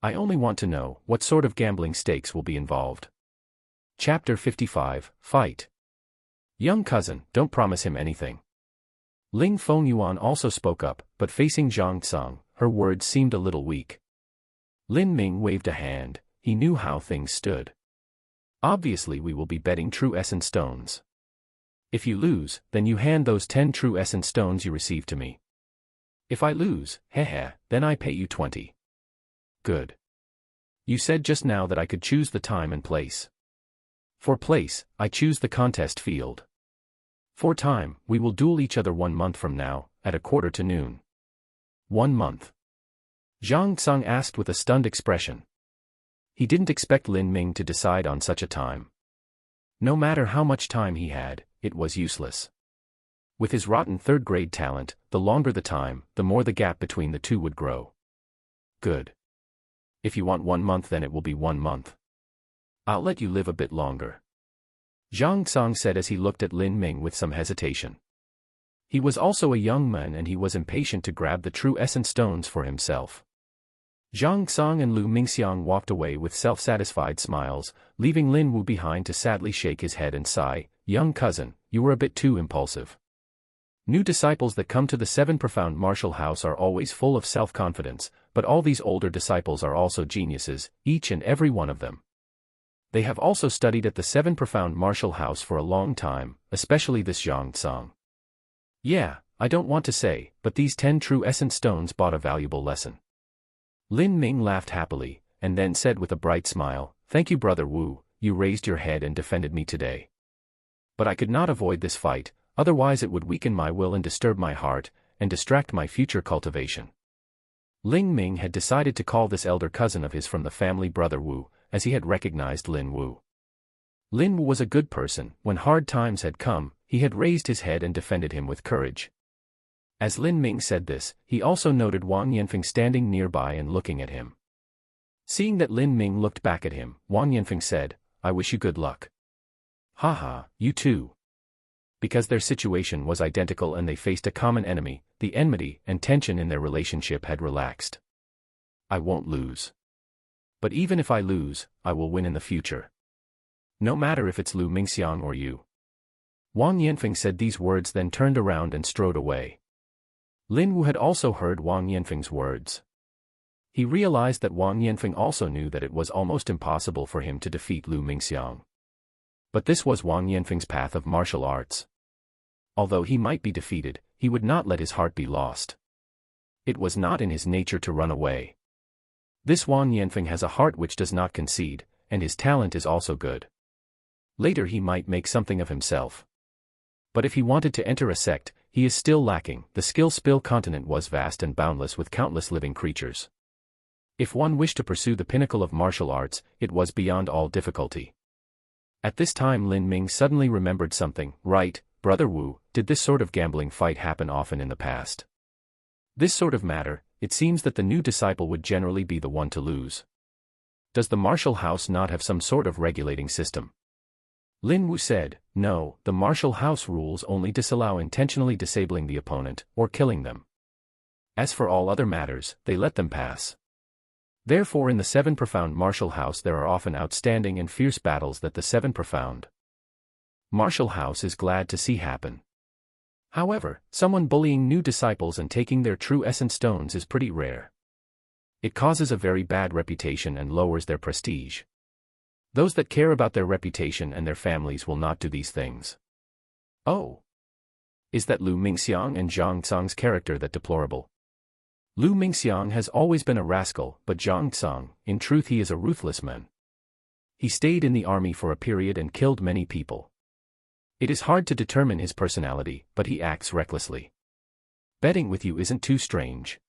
I only want to know what sort of gambling stakes will be involved." Chapter 55, Fight. Young cousin, don't promise him anything. Ling Fengyuan also spoke up, but facing Zhang Tsang, her words seemed a little weak. Lin Ming waved a hand, he knew how things stood. Obviously we will be betting true essence stones. If you lose, then you hand those 10 true essence stones you received to me. If I lose, then I pay you 20. Good. You said just now that I could choose the time and place. For place, I choose the contest field. For time, we will duel each other 1 month from now, at 1:15 noon. 1 month. Zhang Tsang asked with a stunned expression. He didn't expect Lin Ming to decide on such a time. No matter how much time he had, it was useless. With his rotten third-grade talent, the longer the time, the more the gap between the two would grow. Good. If you want 1 month, then it will be 1 month. I'll let you live a bit longer. Zhang Tsang said as he looked at Lin Ming with some hesitation. He was also a young man and he was impatient to grab the true essence stones for himself. Zhang Tsang and Lu Mingxiang walked away with self-satisfied smiles, leaving Lin Wu behind to sadly shake his head and sigh, "Young cousin, you were a bit too impulsive." New disciples that come to the 7 Profound Martial House are always full of self-confidence, but all these older disciples are also geniuses, each and every one of them. They have also studied at the 7 Profound Martial House for a long time, especially this Zhang Tsang. Yeah, I don't want to say, but these 10 true essence stones bought a valuable lesson. Lin Ming laughed happily, and then said with a bright smile, "Thank you, Brother Wu, you raised your head and defended me today. But I could not avoid this fight, otherwise it would weaken my will and disturb my heart, and distract my future cultivation." Ling Ming had decided to call this elder cousin of his from the family Brother Wu, as he had recognized Lin Wu. Lin Wu was a good person. When hard times had come, he had raised his head and defended him with courage. As Lin Ming said this, he also noted Wang Yanfeng standing nearby and looking at him. Seeing that Lin Ming looked back at him, Wang Yanfeng said, "I wish you good luck." "Haha, you too." Because their situation was identical and they faced a common enemy, the enmity and tension in their relationship had relaxed. "I won't lose. But even if I lose, I will win in the future. No matter if it's Lu Mingxiang or you." Wang Yanfeng said these words, then turned around and strode away. Lin Wu had also heard Wang Yanfeng's words. He realized that Wang Yanfeng also knew that it was almost impossible for him to defeat Lu Mingxiang. But this was Wang Yanfeng's path of martial arts. Although he might be defeated, he would not let his heart be lost. It was not in his nature to run away. This Wang Yanfeng has a heart which does not concede, and his talent is also good. Later he might make something of himself. But if he wanted to enter a sect, he is still lacking. The skill-spill continent was vast and boundless with countless living creatures. If one wished to pursue the pinnacle of martial arts, it was beyond all difficulty. At this time Lin Ming suddenly remembered something. "Right, Brother Wu, did this sort of gambling fight happen often in the past?" This sort of matter, it seems that the new disciple would generally be the one to lose. Does the martial house not have some sort of regulating system? Lin Wu said, "No, the martial house rules only disallow intentionally disabling the opponent, or killing them. As for all other matters, they let them pass. Therefore in the 7 Profound Martial House there are often outstanding and fierce battles that the 7 Profound Martial House is glad to see happen. However, someone bullying new disciples and taking their true essence stones is pretty rare. It causes a very bad reputation and lowers their prestige. Those that care about their reputation and their families will not do these things." "Oh. Is that Lu Mingxiang and Zhang Tsang's character that deplorable?" "Lu Mingxiang has always been a rascal, but Zhang Tsang, in truth he is a ruthless man. He stayed in the army for a period and killed many people. It is hard to determine his personality, but he acts recklessly. Betting with you isn't too strange."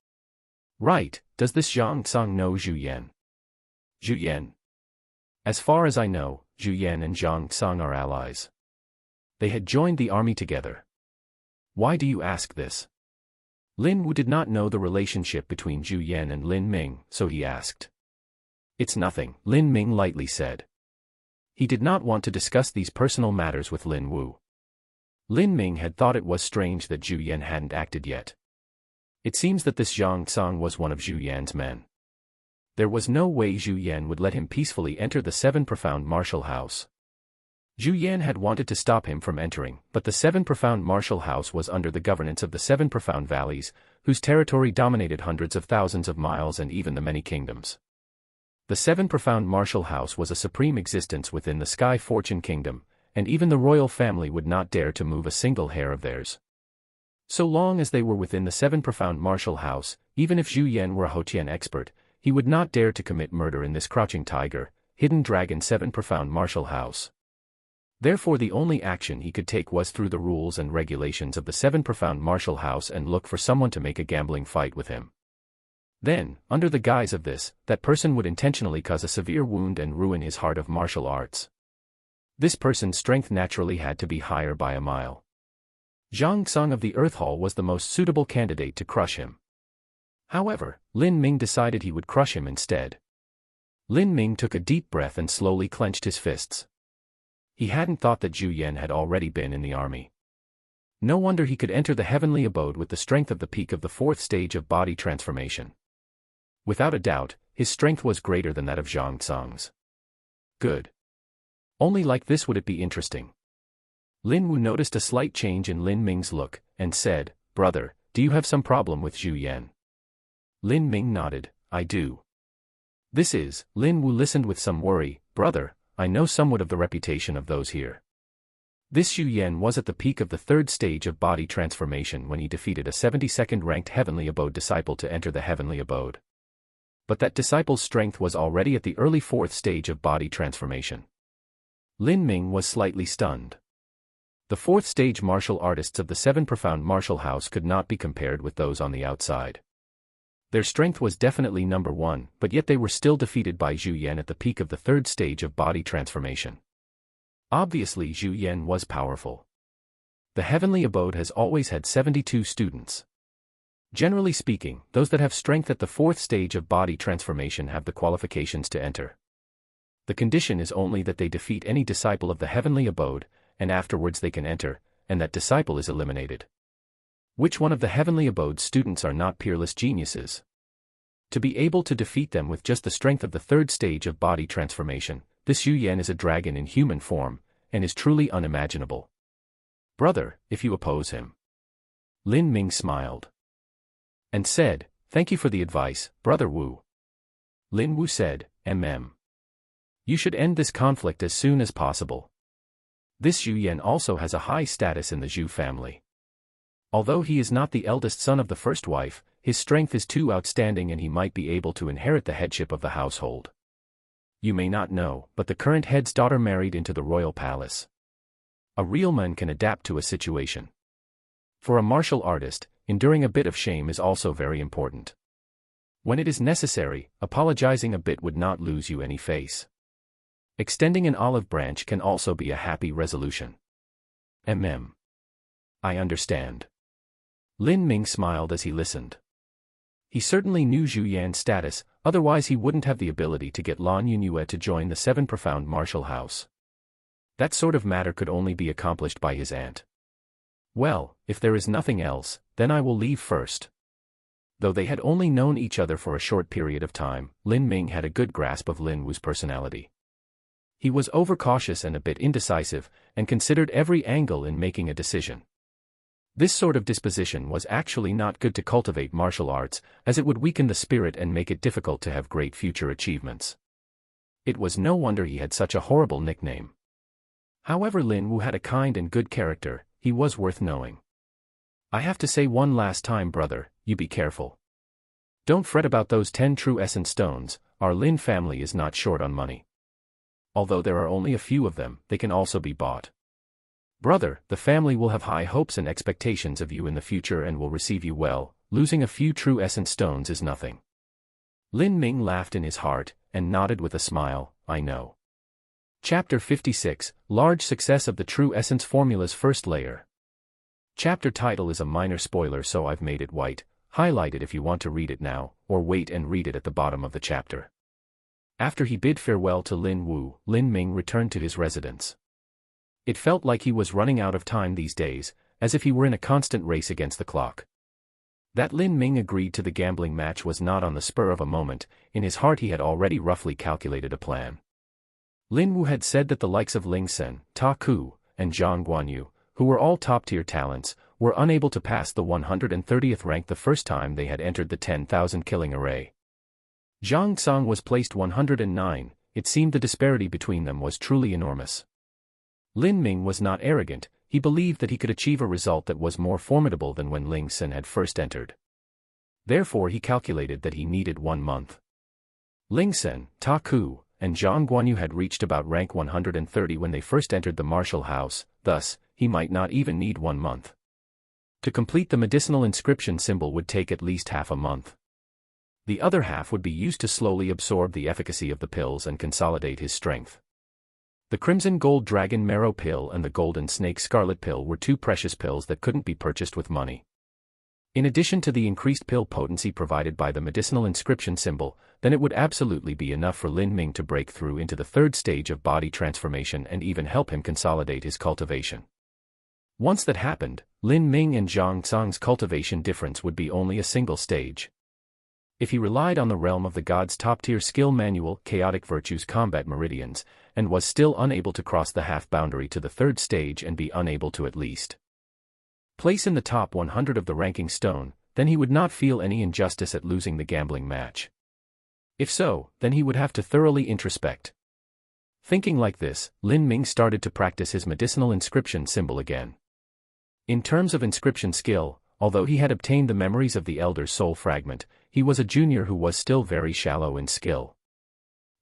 "Right, does this Zhang Tsang know Zhu Yan?" "Zhu Yan? As far as I know, Zhu Yan and Zhang Tsang are allies. They had joined the army together." "Why do you ask this?" Lin Wu did not know the relationship between Zhu Yan and Lin Ming, so he asked. "It's nothing," Lin Ming lightly said. He did not want to discuss these personal matters with Lin Wu. Lin Ming had thought it was strange that Zhu Yan hadn't acted yet. It seems that this Zhang Tsang was one of Zhu Yan's men. There was no way Zhu Yan would let him peacefully enter the 7 Profound Martial House. Zhu Yan had wanted to stop him from entering, but the Seven Profound Martial House was under the governance of the Seven Profound Valleys, whose territory dominated hundreds of thousands of miles and even the many kingdoms. The Seven Profound Martial House was a supreme existence within the Sky Fortune Kingdom, and even the royal family would not dare to move a single hair of theirs. So long as they were within the Seven Profound Martial House, even if Zhu Yan were a Hotian expert, he would not dare to commit murder in this crouching tiger, hidden dragon Seven Profound Martial House. Therefore the only action he could take was through the rules and regulations of the Seven Profound Martial House and look for someone to make a gambling fight with him. Then, under the guise of this, that person would intentionally cause a severe wound and ruin his heart of martial arts. This person's strength naturally had to be higher by a mile. Zhang Xing of the Earth Hall was the most suitable candidate to crush him. However, Lin Ming decided he would crush him instead. Lin Ming took a deep breath and slowly clenched his fists. He hadn't thought that Zhu Yan had already been in the army. No wonder he could enter the heavenly abode with the strength of the peak of the fourth stage of body transformation. Without a doubt, his strength was greater than that of Zhang Xing's. Good. Only like this would it be interesting. Lin Wu noticed a slight change in Lin Ming's look, and said, "Brother, do you have some problem with Zhu Yan?" Lin Ming nodded, "I do." Lin Wu listened with some worry, "Brother, I know somewhat of the reputation of those here. This Zhu Yan was at the peak of the third stage of body transformation when he defeated a 72nd ranked heavenly abode disciple to enter the heavenly abode. But that disciple's strength was already at the early fourth stage of body transformation." Lin Ming was slightly stunned. The fourth stage martial artists of the Seven Profound Martial House could not be compared with those on the outside. Their strength was definitely number one, but yet they were still defeated by Zhu Yan at the peak of the third stage of body transformation. Obviously Zhu Yan was powerful. The heavenly abode has always had 72 students. Generally speaking, those that have strength at the fourth stage of body transformation have the qualifications to enter. The condition is only that they defeat any disciple of the heavenly abode, and afterwards they can enter, and that disciple is eliminated. Which one of the heavenly abode's students are not peerless geniuses? To be able to defeat them with just the strength of the third stage of body transformation, this Zhu Yan is a dragon in human form, and is truly unimaginable. "Brother, if you oppose him." Lin Ming smiled. And said, "Thank you for the advice, Brother Wu." Lin Wu said, You should end this conflict as soon as possible. This Zhu Yan also has a high status in the Zhu family. Although he is not the eldest son of the first wife, his strength is too outstanding and he might be able to inherit the headship of the household. You may not know, but the current head's daughter married into the royal palace. A real man can adapt to a situation. For a martial artist, enduring a bit of shame is also very important. When it is necessary, apologizing a bit would not lose you any face. Extending an olive branch can also be a happy resolution. I understand. Lin Ming smiled as he listened. He certainly knew Zhu Yan's status, otherwise he wouldn't have the ability to get Lan Yunue to join the Seven Profound Martial House. That sort of matter could only be accomplished by his aunt. Well, if there is nothing else, then I will leave first. Though they had only known each other for a short period of time, Lin Ming had a good grasp of Lin Wu's personality. He was overcautious and a bit indecisive, and considered every angle in making a decision. This sort of disposition was actually not good to cultivate martial arts, as it would weaken the spirit and make it difficult to have great future achievements. It was no wonder he had such a horrible nickname. However, Lin Wu had a kind and good character, he was worth knowing. I have to say one last time, brother, you be careful. Don't fret about those 10 true essence stones, our Lin family is not short on money. Although there are only a few of them, they can also be bought. Brother, the family will have high hopes and expectations of you in the future and will receive you well, losing a few true essence stones is nothing. Lin Ming laughed in his heart, and nodded with a smile, I know. Chapter 56, Large Success of the True Essence Formula's First Layer. Chapter title is a minor spoiler, so I've made it white, highlight it if you want to read it now, or wait and read it at the bottom of the chapter. After he bid farewell to Lin Wu, Lin Ming returned to his residence. It felt like he was running out of time these days, as if he were in a constant race against the clock. That Lin Ming agreed to the gambling match was not on the spur of a moment, in his heart he had already roughly calculated a plan. Lin Wu had said that the likes of Ling Sen, Ta Ku, and Zhang Guanyu, who were all top-tier talents, were unable to pass the 130th rank the first time they had entered the 10,000 killing array. Zhang Tsang was placed 109, it seemed the disparity between them was truly enormous. Lin Ming was not arrogant, he believed that he could achieve a result that was more formidable than when Ling Sen had first entered. Therefore he calculated that he needed 1 month. Ling Sen, Ta Ku, and Zhang Guanyu had reached about rank 130 when they first entered the martial house, thus, he might not even need 1 month. To complete the medicinal inscription symbol would take at least half a month. The other half would be used to slowly absorb the efficacy of the pills and consolidate his strength. The Crimson Gold Dragon Marrow Pill and the Golden Snake Scarlet Pill were 2 precious pills that couldn't be purchased with money. In addition to the increased pill potency provided by the medicinal inscription symbol, then it would absolutely be enough for Lin Ming to break through into the 3rd stage of body transformation and even help him consolidate his cultivation. Once that happened, Lin Ming and Zhang Tsang's cultivation difference would be only a single stage. If he relied on the realm of the gods' top-tier skill manual, Chaotic Virtues Combat Meridians, and was still unable to cross the half-boundary to the 3rd stage and be unable to at least place in the top 100 of the ranking stone, then he would not feel any injustice at losing the gambling match. If so, then he would have to thoroughly introspect. Thinking like this, Lin Ming started to practice his medicinal inscription symbol again. In terms of inscription skill, although he had obtained the memories of the Elder's soul fragment, he was a junior who was still very shallow in skill.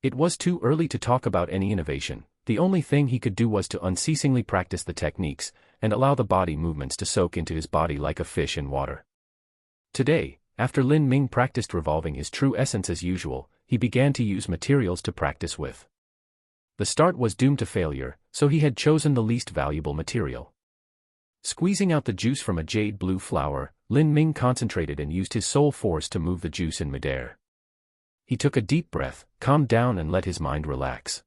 It was too early to talk about any innovation, the only thing he could do was to unceasingly practice the techniques, and allow the body movements to soak into his body like a fish in water. Today, after Lin Ming practiced revolving his true essence as usual, he began to use materials to practice with. The start was doomed to failure, so he had chosen the least valuable material. Squeezing out the juice from a jade blue flower, Lin Ming concentrated and used his soul force to move the juice in midair. He took a deep breath, calmed down and let his mind relax.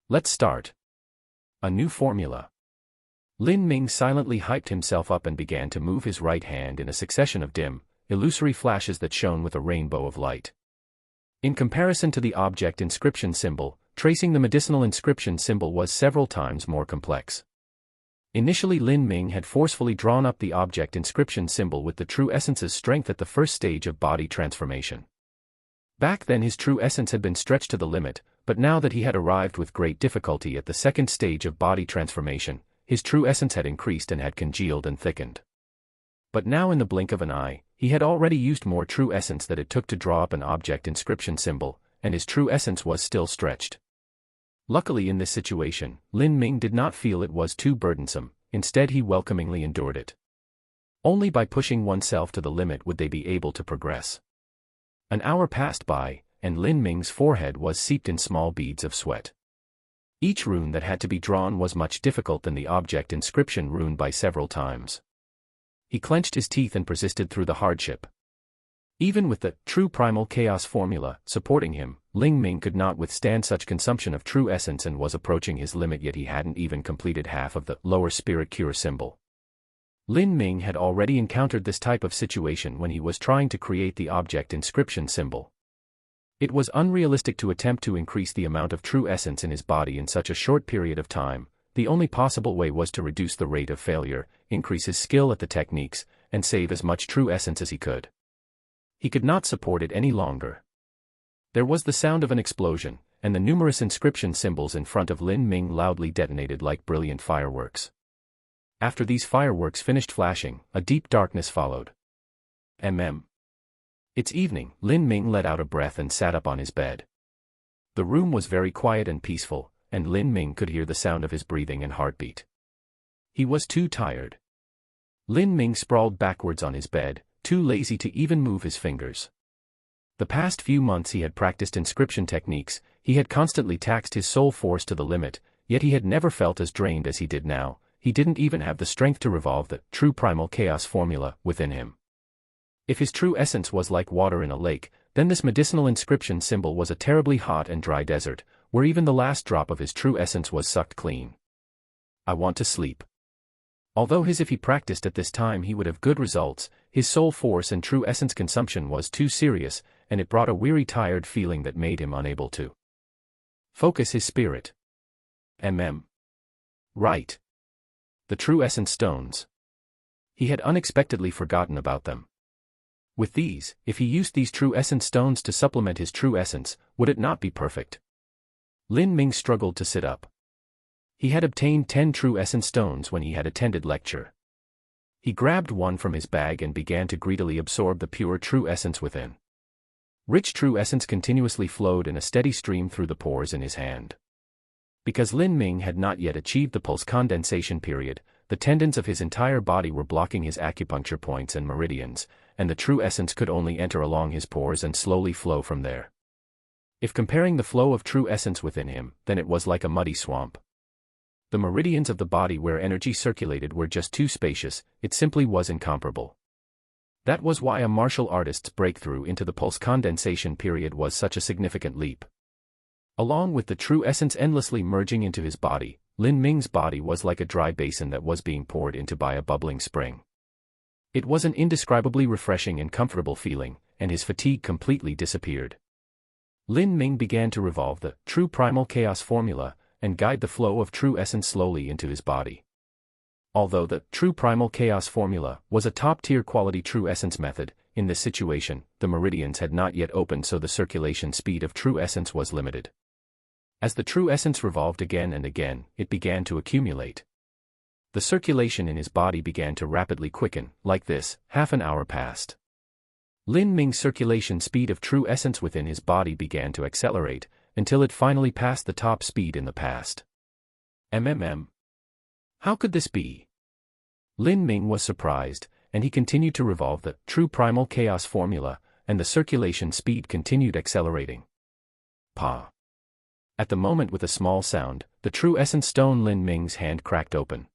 Let's start. A new formula. Lin Ming silently hyped himself up and began to move his right hand in a succession of dim, illusory flashes that shone with a rainbow of light. In comparison to the object inscription symbol, tracing the medicinal inscription symbol was several times more complex. Initially Lin Ming had forcefully drawn up the object inscription symbol with the true essence's strength at the first stage of body transformation. Back then his true essence had been stretched to the limit, but now that he had arrived with great difficulty at the 2nd stage of body transformation, his true essence had increased and had congealed and thickened. But now in the blink of an eye, he had already used more true essence that it took to draw up an object inscription symbol, and his true essence was still stretched. Luckily in this situation, Lin Ming did not feel it was too burdensome, instead he welcomingly endured it. Only by pushing oneself to the limit would they be able to progress. An hour passed by, and Lin Ming's forehead was seeped in small beads of sweat. Each rune that had to be drawn was much difficult than the object inscription rune by several times. He clenched his teeth and persisted through the hardship. Even with the true primal chaos formula supporting him, Lin Ming could not withstand such consumption of true essence and was approaching his limit, yet he hadn't even completed half of the lower spirit cure symbol. Lin Ming had already encountered this type of situation when he was trying to create the object inscription symbol. It was unrealistic to attempt to increase the amount of true essence in his body in such a short period of time. The only possible way was to reduce the rate of failure, increase his skill at the techniques, and save as much true essence as he could. He could not support it any longer. There was the sound of an explosion, and the numerous inscription symbols in front of Lin Ming loudly detonated like brilliant fireworks. After these fireworks finished flashing, a deep darkness followed. It's evening. Lin Ming let out a breath and sat up on his bed. The room was very quiet and peaceful, and Lin Ming could hear the sound of his breathing and heartbeat. He was too tired. Lin Ming sprawled backwards on his bed, too lazy to even move his fingers. The past few months he had practiced inscription techniques, he had constantly taxed his soul force to the limit, yet he had never felt as drained as he did now. He didn't even have the strength to revolve the true primal chaos formula within him. If his true essence was like water in a lake, then this medicinal inscription symbol was a terribly hot and dry desert, where even the last drop of his true essence was sucked clean. I want to sleep. Although if he practiced at this time he would have good results, his soul force and true essence consumption was too serious, and it brought a weary tired feeling that made him unable to focus his spirit. Right. The true essence stones. He had unexpectedly forgotten about them. With these, if he used these true essence stones to supplement his true essence, would it not be perfect? Lin Ming struggled to sit up. He had obtained 10 true essence stones when he had attended lecture. He grabbed one from his bag and began to greedily absorb the pure true essence within. Rich true essence continuously flowed in a steady stream through the pores in his hand. Because Lin Ming had not yet achieved the pulse condensation period, the tendons of his entire body were blocking his acupuncture points and meridians, and the true essence could only enter along his pores and slowly flow from there. If comparing the flow of true essence within him, then it was like a muddy swamp. The meridians of the body where energy circulated were just too spacious, it simply was incomparable. That was why a martial artist's breakthrough into the pulse condensation period was such a significant leap. Along with the true essence endlessly merging into his body, Lin Ming's body was like a dry basin that was being poured into by a bubbling spring. It was an indescribably refreshing and comfortable feeling, and his fatigue completely disappeared. Lin Ming began to revolve the true primal chaos formula and guide the flow of true essence slowly into his body. Although the true primal chaos formula was a top-tier quality true essence method, in this situation, the meridians had not yet opened, so the circulation speed of true essence was limited. As the true essence revolved again and again, it began to accumulate. The circulation in his body began to rapidly quicken. Like this, half an hour passed. Lin Ming's circulation speed of true essence within his body began to accelerate, until it finally passed the top speed in the past. How could this be? Lin Ming was surprised, and he continued to revolve the true primal chaos formula, and the circulation speed continued accelerating. Pa! At the moment, with a small sound, the true essence stone Lin Ming's hand cracked open.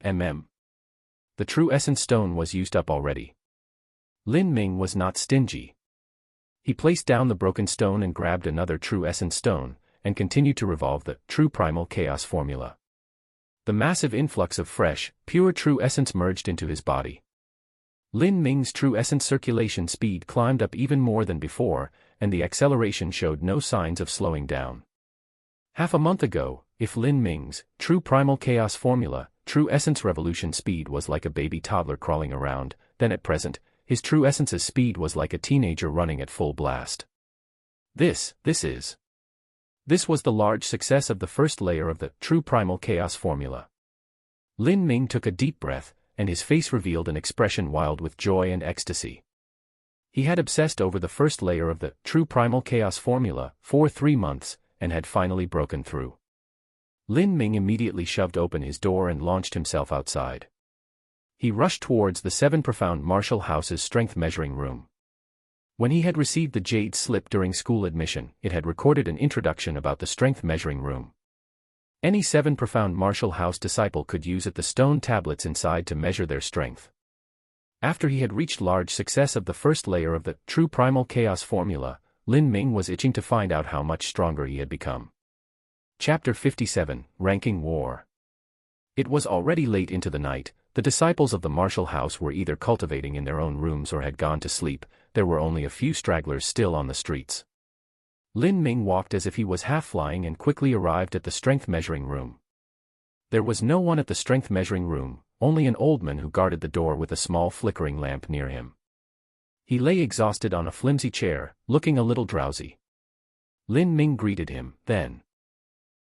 The true essence stone was used up already. Lin Ming was not stingy. He placed down the broken stone and grabbed another true essence stone, and continued to revolve the true primal chaos formula. The massive influx of fresh, pure true essence merged into his body. Lin Ming's true essence circulation speed climbed up even more than before, and the acceleration showed no signs of slowing down. Half a month ago, if Lin Ming's true primal chaos formula, true essence revolution speed was like a baby toddler crawling around, then at present, his true essence's speed was like a teenager running at full blast. This was the large success of the first layer of the true primal chaos formula. Lin Ming took a deep breath, and his face revealed an expression wild with joy and ecstasy. He had obsessed over the first layer of the true primal chaos formula for 3 months, and had finally broken through. Lin Ming immediately shoved open his door and launched himself outside. He rushed towards the 7 Profound Martial House's strength measuring room. When he had received the jade slip during school admission, it had recorded an introduction about the strength measuring room. Any 7 Profound Martial House disciple could use the stone tablets inside to measure their strength. After he had reached large success of the first layer of the true primal chaos formula, Lin Ming was itching to find out how much stronger he had become. Chapter 57, Ranking War. It was already late into the night. The disciples of the martial house were either cultivating in their own rooms or had gone to sleep. There were only a few stragglers still on the streets. Lin Ming walked as if he was half-flying and quickly arrived at the strength measuring room. There was no one at the strength measuring room, only an old man who guarded the door with a small flickering lamp near him. He lay exhausted on a flimsy chair, looking a little drowsy. Lin Ming greeted him, then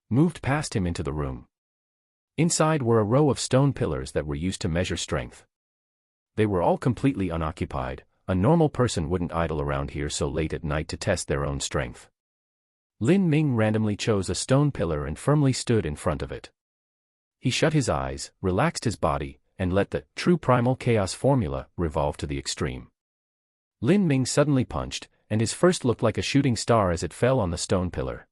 moved past him into the room. Inside were a row of stone pillars that were used to measure strength. They were all completely unoccupied. A normal person wouldn't idle around here so late at night to test their own strength. Lin Ming randomly chose a stone pillar and firmly stood in front of it. He shut his eyes, relaxed his body, and let the true primal chaos formula revolve to the extreme. Lin Ming suddenly punched, and his first looked like a shooting star as it fell on the stone pillar.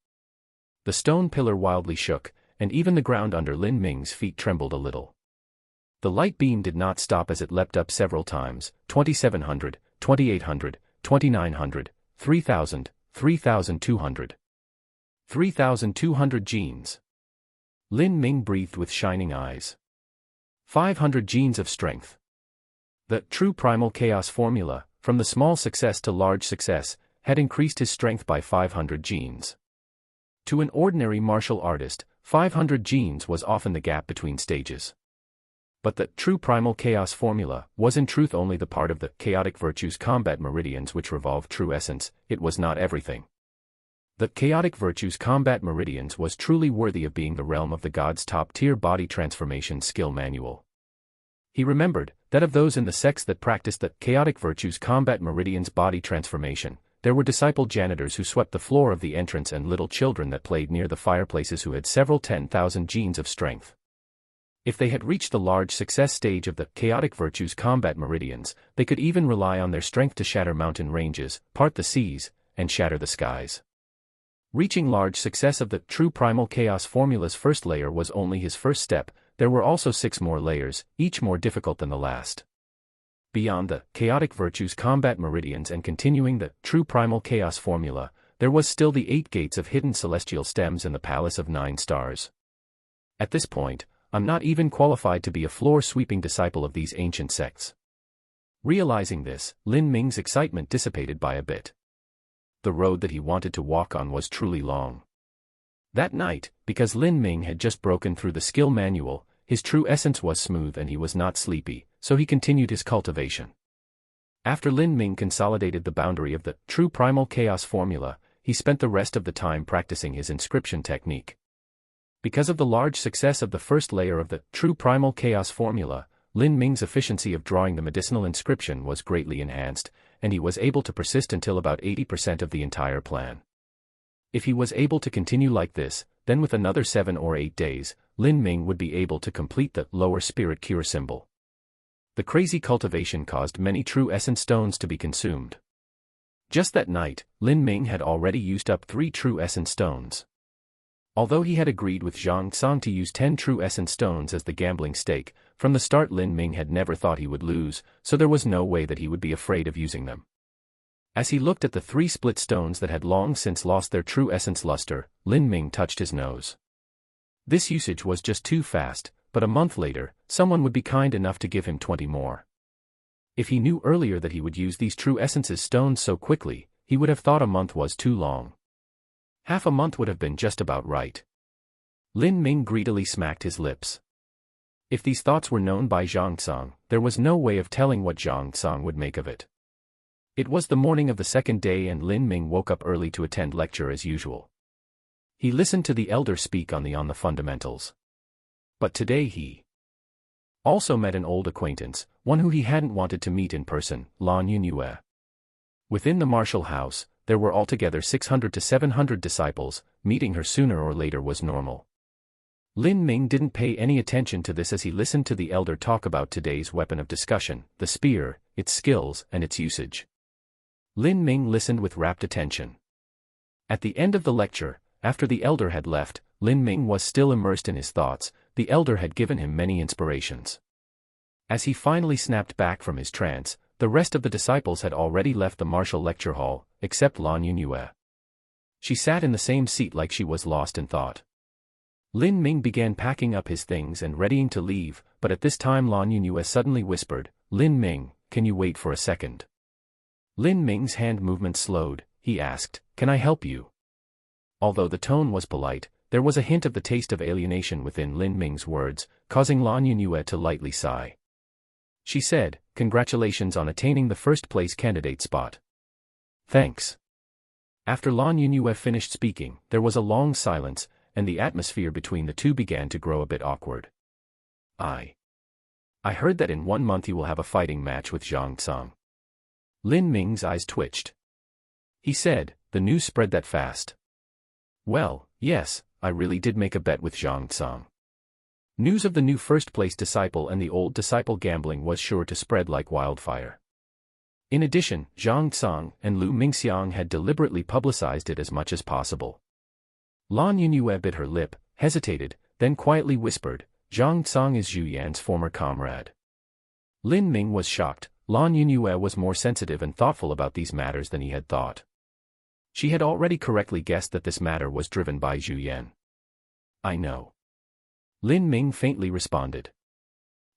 The stone pillar wildly shook, and even the ground under Lin Ming's feet trembled a little. The light beam did not stop as it leapt up several times, 2700, 2800, 2900, 3000, 3200. 3200 genes. Lin Ming breathed with shining eyes. 500 genes of strength. The true primal chaos formula, from the small success to large success, had increased his strength by 500 genes. To an ordinary martial artist, 500 genes was often the gap between stages. But the true primal chaos formula was in truth only the part of the chaotic virtues combat meridians which revolve true essence. It was not everything. The chaotic virtues combat meridians was truly worthy of being the realm of the god's top-tier body transformation skill manual. He remembered that of those in the sects that practiced the chaotic virtues combat meridians body transformation, there were disciple janitors who swept the floor of the entrance and little children that played near the fireplaces who had several 10,000 genes of strength. If they had reached the large success stage of the chaotic virtues combat meridians, they could even rely on their strength to shatter mountain ranges, part the seas, and shatter the skies. Reaching large success of the true primal chaos formula's first layer was only his first step. There were also 6 more layers, each more difficult than the last. Beyond the chaotic virtues combat meridians and continuing the true primal chaos formula, there was still the 8 gates of hidden celestial stems in the Palace of 9 Stars. At this point, I'm not even qualified to be a floor-sweeping disciple of these ancient sects. Realizing this, Lin Ming's excitement dissipated by a bit. The road that he wanted to walk on was truly long. That night, because Lin Ming had just broken through the skill manual, his true essence was smooth and he was not sleepy, so he continued his cultivation. After Lin Ming consolidated the boundary of the true primal chaos formula, he spent the rest of the time practicing his inscription technique. Because of the large success of the first layer of the true primal chaos formula, Lin Ming's efficiency of drawing the medicinal inscription was greatly enhanced, and he was able to persist until about 80% of the entire plan. If he was able to continue like this, then with another 7 or 8 days, Lin Ming would be able to complete the lower spirit cure symbol. The crazy cultivation caused many true essence stones to be consumed. Just that night, Lin Ming had already used up 3 true essence stones. Although he had agreed with Zhang Tsang to use 10 true essence stones as the gambling stake, from the start Lin Ming had never thought he would lose, so there was no way that he would be afraid of using them. As he looked at the 3 split stones that had long since lost their true essence luster, Lin Ming touched his nose. This usage was just too fast, but a month later, someone would be kind enough to give him 20 more. If he knew earlier that he would use these true essences stones so quickly, he would have thought a month was too long. Half a month would have been just about right. Lin Ming greedily smacked his lips. If these thoughts were known by Zhang Tsang, there was no way of telling what Zhang Tsang would make of it. It was the morning of the second day and Lin Ming woke up early to attend lecture as usual. He listened to the elder speak on the fundamentals. But today he also met an old acquaintance, one who he hadn't wanted to meet in person, Lan Yunue. Within the martial house, there were altogether 600 to 700 disciples. Meeting her sooner or later was normal. Lin Ming didn't pay any attention to this as he listened to the elder talk about today's weapon of discussion, the spear, its skills, and its usage. Lin Ming listened with rapt attention. At the end of the lecture, after the elder had left, Lin Ming was still immersed in his thoughts. The elder had given him many inspirations. As he finally snapped back from his trance, the rest of the disciples had already left the martial lecture hall, except Lan Yunue. She sat in the same seat like she was lost in thought. Lin Ming began packing up his things and readying to leave, but at this time Lan Yunue suddenly whispered, "Lin Ming, can you wait for a second?" Lin Ming's hand movement slowed. He asked, "Can I help you?" Although the tone was polite, there was a hint of the taste of alienation within Lin Ming's words, causing Lan Yunue to lightly sigh. She said, "Congratulations on attaining the first-place candidate spot." "Thanks." After Lan Yunue finished speaking, there was a long silence, and the atmosphere between the two began to grow a bit awkward. I heard that in 1 month you will have a fighting match with Zhang Tsang." Lin Ming's eyes twitched. He said, "The news spread that fast?" "Well, yes, I really did make a bet with Zhang Tsang." News of the new first-place disciple and the old disciple gambling was sure to spread like wildfire. In addition, Zhang Tsang and Lu Mingxiang had deliberately publicized it as much as possible. Lan Yunue bit her lip, hesitated, then quietly whispered, "Zhang Tsang is Zhu Yan's former comrade." Lin Ming was shocked. Lan Yunue was more sensitive and thoughtful about these matters than he had thought. She had already correctly guessed that this matter was driven by Zhu Yan. "I know." Lin Ming faintly responded.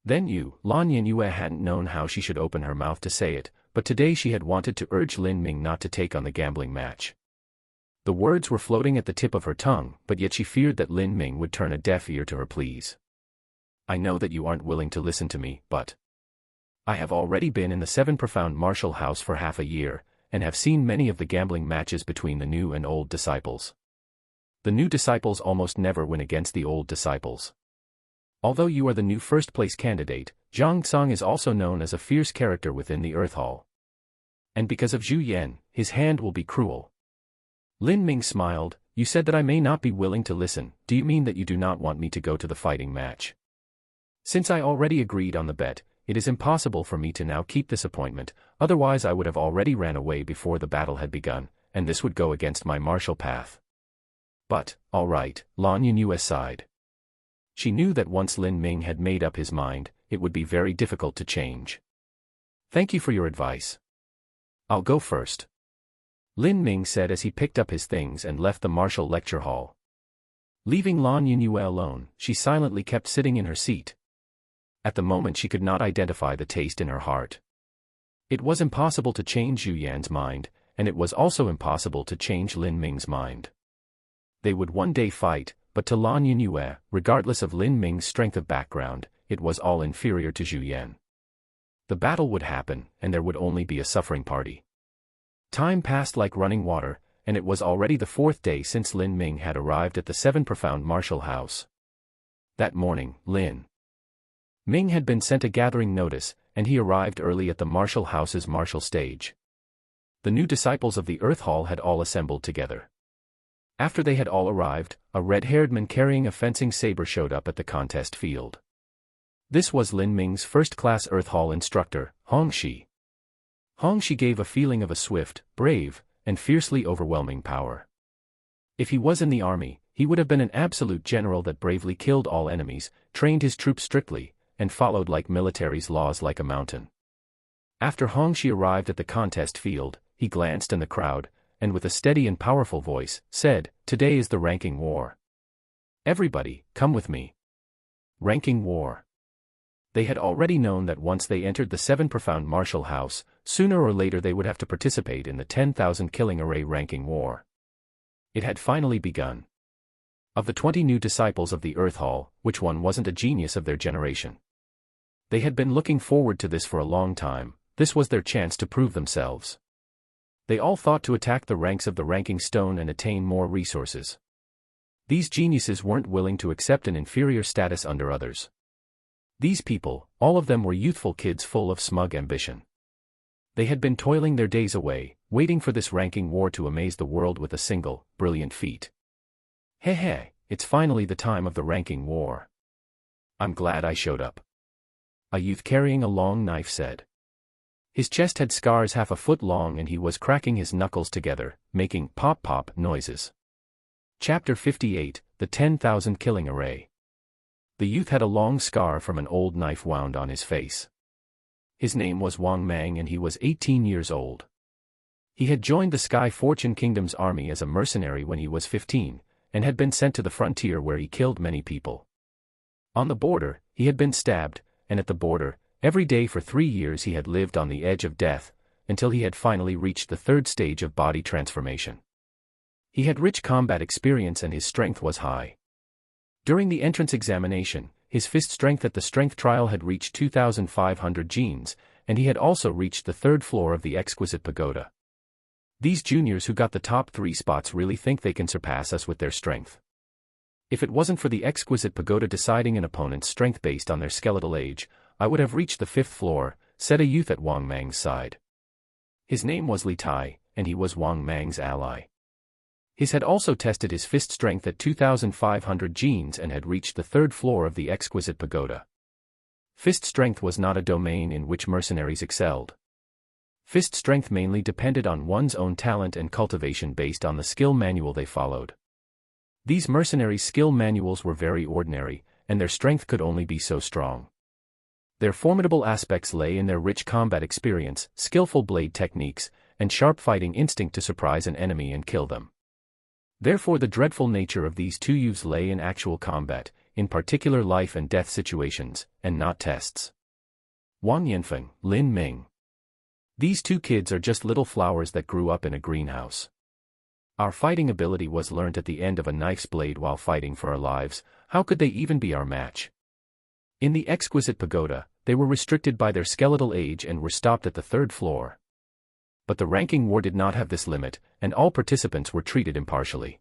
Then Lan Yunue hadn't known how she should open her mouth to say it, but today she had wanted to urge Lin Ming not to take on the gambling match. The words were floating at the tip of her tongue, but yet she feared that Lin Ming would turn a deaf ear to her pleas. I know that you aren't willing to listen to me, but I have already been in the Seven Profound Martial House for half a year, and have seen many of the gambling matches between the new and old disciples. The new disciples almost never win against the old disciples. Although you are the new first-place candidate, Zhang Tsang is also known as a fierce character within the Earth Hall. And because of Zhu Yan, his hand will be cruel. Lin Ming smiled. You said that I may not be willing to listen. Do you mean that you do not want me to go to the fighting match? Since I already agreed on the bet, it is impossible for me to now keep this appointment, otherwise I would have already ran away before the battle had begun, and this would go against my martial path. But, all right, Lan Yunyu sighed. She knew that once Lin Ming had made up his mind, it would be very difficult to change. Thank you for your advice. I'll go first. Lin Ming said as he picked up his things and left the martial lecture hall. Leaving Lan Yunyu alone, she silently kept sitting in her seat. At the moment she could not identify the taste in her heart. It was impossible to change Zhu Yan's mind, and it was also impossible to change Lin Ming's mind. They would one day fight, but to Lan Yunyu, regardless of Lin Ming's strength of background, it was all inferior to Zhu Yan. The battle would happen, and there would only be a suffering party. Time passed like running water, and it was already the fourth day since Lin Ming had arrived at the Seven Profound Martial House. That morning, Lin Ming had been sent a gathering notice, and he arrived early at the martial house's martial stage. The new disciples of the Earth Hall had all assembled together. After they had all arrived, a red-haired man carrying a fencing saber showed up at the contest field. This was Lin Ming's first-class Earth Hall instructor, Hong Shi. Hong Shi gave a feeling of a swift, brave, and fiercely overwhelming power. If he was in the army, he would have been an absolute general that bravely killed all enemies, trained his troops strictly, and followed like military's laws like a mountain. After Hong Shi arrived at the contest field, he glanced in the crowd, and with a steady and powerful voice, said, "Today is the ranking war. Everybody, come with me." Ranking war. They had already known that once they entered the Seven Profound Martial House, sooner or later they would have to participate in the 10,000 killing array ranking war. It had finally begun. Of the 20 new disciples of the Earth Hall, which one wasn't a genius of their generation? They had been looking forward to this for a long time. This was their chance to prove themselves. They all thought to attack the ranks of the ranking stone and attain more resources. These geniuses weren't willing to accept an inferior status under others. These people, all of them were youthful kids full of smug ambition. They had been toiling their days away, waiting for this ranking war to amaze the world with a single, brilliant feat. Hey, it's finally the time of the ranking war. I'm glad I showed up. A youth carrying a long knife said. His chest had scars half a foot long and he was cracking his knuckles together, making pop-pop noises. Chapter 58, The 10,000 Killing Array. The youth had a long scar from an old knife wound on his face. His name was Wang Mang and he was 18 years old. He had joined the Sky Fortune Kingdom's army as a mercenary when he was 15, and had been sent to the frontier where he killed many people. On the border, he had been stabbed, and at the border, every day for 3 years he had lived on the edge of death, until he had finally reached the third stage of body transformation. He had rich combat experience and his strength was high. During the entrance examination, his fist strength at the strength trial had reached 2,500 genes, and he had also reached the third floor of the exquisite pagoda. These juniors who got the top 3 spots really think they can surpass us with their strength. If it wasn't for the exquisite pagoda deciding an opponent's strength based on their skeletal age, I would have reached the 5th floor, said a youth at Wang Mang's side. His name was Li Tai, and he was Wang Mang's ally. His had also tested his fist strength at 2,500 genes and had reached the 3rd floor of the exquisite pagoda. Fist strength was not a domain in which mercenaries excelled. Fist strength mainly depended on one's own talent and cultivation based on the skill manual they followed. These mercenaries' skill manuals were very ordinary, and their strength could only be so strong. Their formidable aspects lay in their rich combat experience, skillful blade techniques, and sharp fighting instinct to surprise an enemy and kill them. Therefore the dreadful nature of these two youths lay in actual combat, in particular life and death situations, and not tests. Wang Yanfeng, Lin Ming. These two kids are just little flowers that grew up in a greenhouse. Our fighting ability was learnt at the end of a knife's blade while fighting for our lives. How could they even be our match? In the exquisite pagoda, they were restricted by their skeletal age and were stopped at the 3rd floor. But the ranking war did not have this limit, and all participants were treated impartially.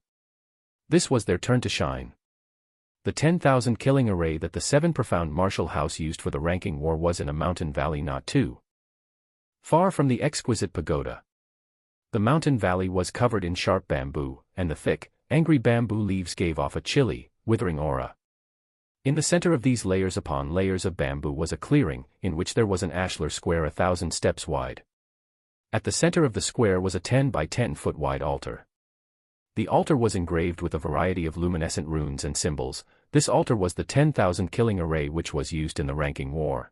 This was their turn to shine. The 10,000 killing array that the 7 profound martial house used for the ranking war was in a mountain valley not too far from the exquisite pagoda. The mountain valley was covered in sharp bamboo, and the thick, angry bamboo leaves gave off a chilly, withering aura. In the center of these layers upon layers of bamboo was a clearing, in which there was an ashlar square 1,000 steps wide. At the center of the square was a 10 by 10 foot wide altar. The altar was engraved with a variety of luminescent runes and symbols. This altar was the 10,000 killing array which was used in the ranking war.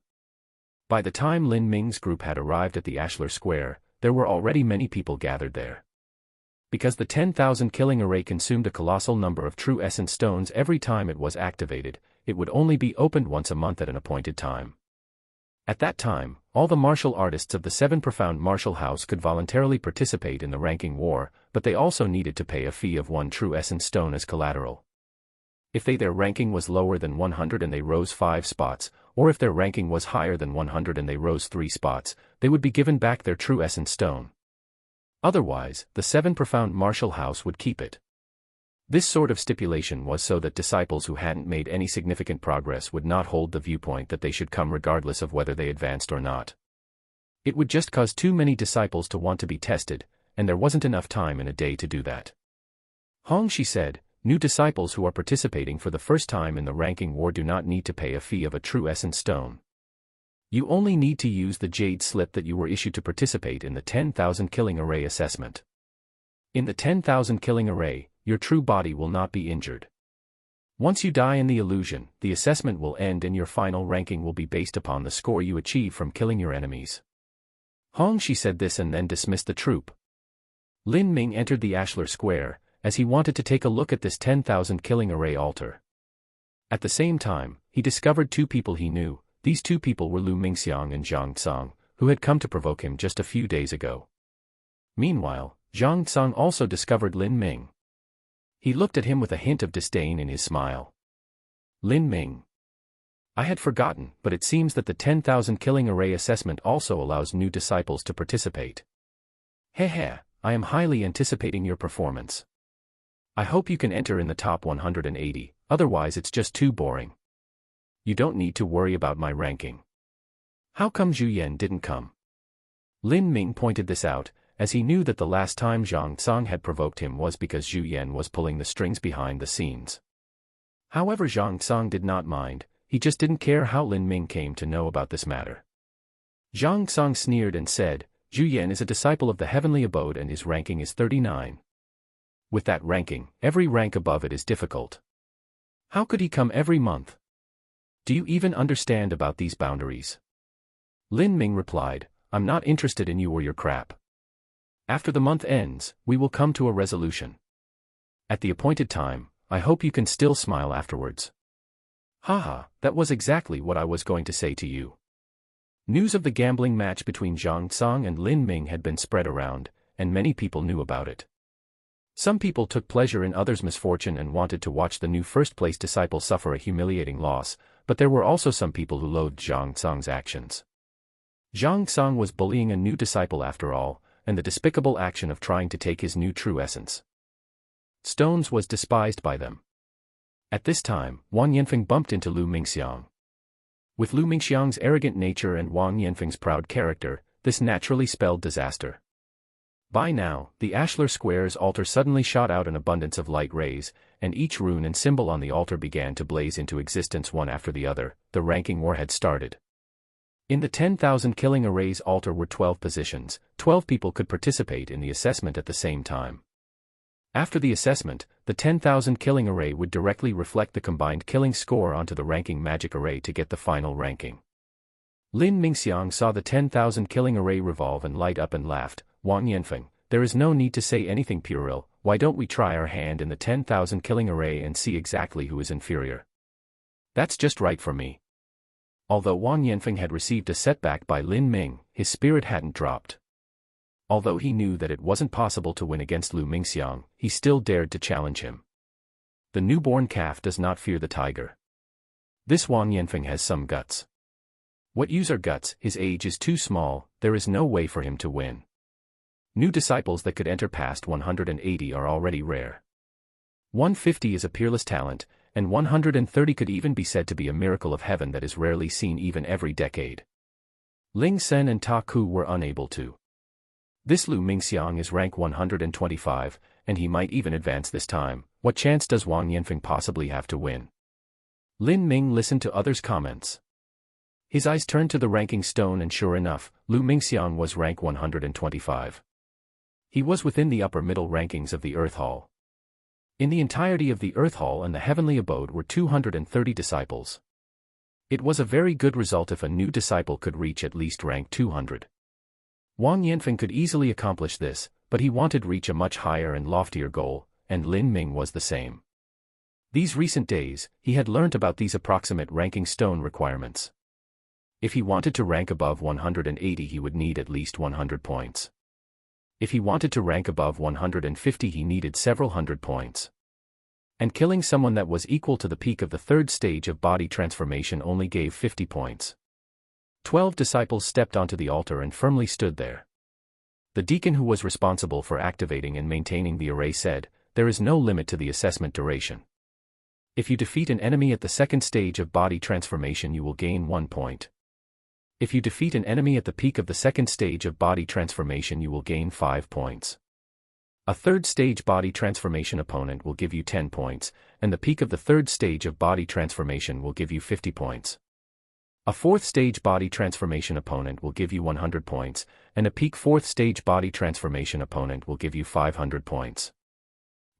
By the time Lin Ming's group had arrived at the ashlar square, there were already many people gathered there. Because the 10,000 killing array consumed a colossal number of true essence stones every time it was activated, it would only be opened once a month at an appointed time. At that time, all the martial artists of the 7 profound martial house could voluntarily participate in the ranking war, but they also needed to pay a fee of 1 true essence stone as collateral. If their ranking was lower than 100 and they rose 5 spots, or if their ranking was higher than 100 and they rose 3 spots, they would be given back their true essence stone. Otherwise, the 7 profound martial house would keep it. This sort of stipulation was so that disciples who hadn't made any significant progress would not hold the viewpoint that they should come regardless of whether they advanced or not. It would just cause too many disciples to want to be tested, and there wasn't enough time in a day to do that. Hongxi said, new disciples who are participating for the first time in the ranking war do not need to pay a fee of a true essence stone. You only need to use the jade slip that you were issued to participate in the 10,000 killing array assessment. In the 10,000 killing array, your true body will not be injured. Once you die in the illusion, the assessment will end and your final ranking will be based upon the score you achieve from killing your enemies. Hongxi said this and then dismissed the troop. Lin Ming entered the ashlar square, as he wanted to take a look at this 10,000 killing array altar. At the same time, he discovered 2 people he knew. These 2 people were Lu Mingxiang and Zhang Tsang, who had come to provoke him just a few days ago. Meanwhile, Zhang Tsang also discovered Lin Ming. He looked at him with a hint of disdain in his smile. Lin Ming. I had forgotten, but it seems that the 10,000 killing array assessment also allows new disciples to participate. Hehe, I am highly anticipating your performance. I hope you can enter in the top 180, otherwise it's just too boring. You don't need to worry about my ranking. How come Zhu Yan didn't come? Lin Ming pointed this out, as he knew that the last time Zhang Tsang had provoked him was because Zhu Yan was pulling the strings behind the scenes. However, Zhang Tsang did not mind, he just didn't care how Lin Ming came to know about this matter. Zhang Tsang sneered and said, Zhu Yan is a disciple of the heavenly abode and his ranking is 39. With that ranking, every rank above it is difficult. How could he come every month? Do you even understand about these boundaries? Lin Ming replied, I'm not interested in you or your crap. After the month ends, we will come to a resolution. At the appointed time, I hope you can still smile afterwards. Haha, that was exactly what I was going to say to you. News of the gambling match between Zhang Tsang and Lin Ming had been spread around, and many people knew about it. Some people took pleasure in others' misfortune and wanted to watch the new first-place disciple suffer a humiliating loss, but there were also some people who loathed Zhang Tsang's actions. Zhang Tsang was bullying a new disciple after all, and the despicable action of trying to take his new true essence stones was despised by them. At this time, Wang Yanfeng bumped into Lu Mingxiang. With Lu Mingxiang's arrogant nature and Wang Yanfeng's proud character, this naturally spelled disaster. By now, the ashlar square's altar suddenly shot out an abundance of light rays, and each rune and symbol on the altar began to blaze into existence one after the other. The ranking war had started. In the 10,000 killing array's altar were 12 positions. 12 people could participate in the assessment at the same time. After the assessment, the 10,000 killing array would directly reflect the combined killing score onto the ranking magic array to get the final ranking. Lin Mingxiang saw the 10,000 killing array revolve and light up and laughed. Wang Yanfeng, there is no need to say anything puerile. Why don't we try our hand in the 10,000 killing array and see exactly who is inferior? That's just right for me. Although Wang Yanfeng had received a setback by Lin Ming, his spirit hadn't dropped. Although he knew that it wasn't possible to win against Lu Mingxiang, he still dared to challenge him. The newborn calf does not fear the tiger. This Wang Yanfeng has some guts. What use are guts? His age is too small, there is no way for him to win. New disciples that could enter past 180 are already rare. 150 is a peerless talent, and 130 could even be said to be a miracle of heaven that is rarely seen even every decade. Ling Sen and Ta Ku were unable to. This Lu Mingxiang is rank 125, and he might even advance this time. What chance does Wang Yanfeng possibly have to win? Lin Ming listened to others' comments. His eyes turned to the ranking stone and sure enough, Lu Mingxiang was rank 125. He was within the upper middle rankings of the Earth Hall. In the entirety of the Earth Hall and the Heavenly Abode were 230 disciples. It was a very good result if a new disciple could reach at least rank 200. Wang Yanfeng could easily accomplish this, but he wanted to reach a much higher and loftier goal, and Lin Ming was the same. These recent days, he had learnt about these approximate ranking stone requirements. If he wanted to rank above 180 he would need at least 100 points. If he wanted to rank above 150 he needed several hundred points. And killing someone that was equal to the peak of the third stage of body transformation only gave 50 points. 12 disciples stepped onto the altar and firmly stood there. The deacon who was responsible for activating and maintaining the array said, "There is no limit to the assessment duration. If you defeat an enemy at the second stage of body transformation you will gain 1 point. If you defeat an enemy at the peak of the second stage of body transformation you will gain 5 points. A third stage body transformation opponent will give you 10 points, and the peak of the third stage of body transformation will give you 50 points. A fourth stage body transformation opponent will give you 100 points, and a peak fourth stage body transformation opponent will give you 500 points.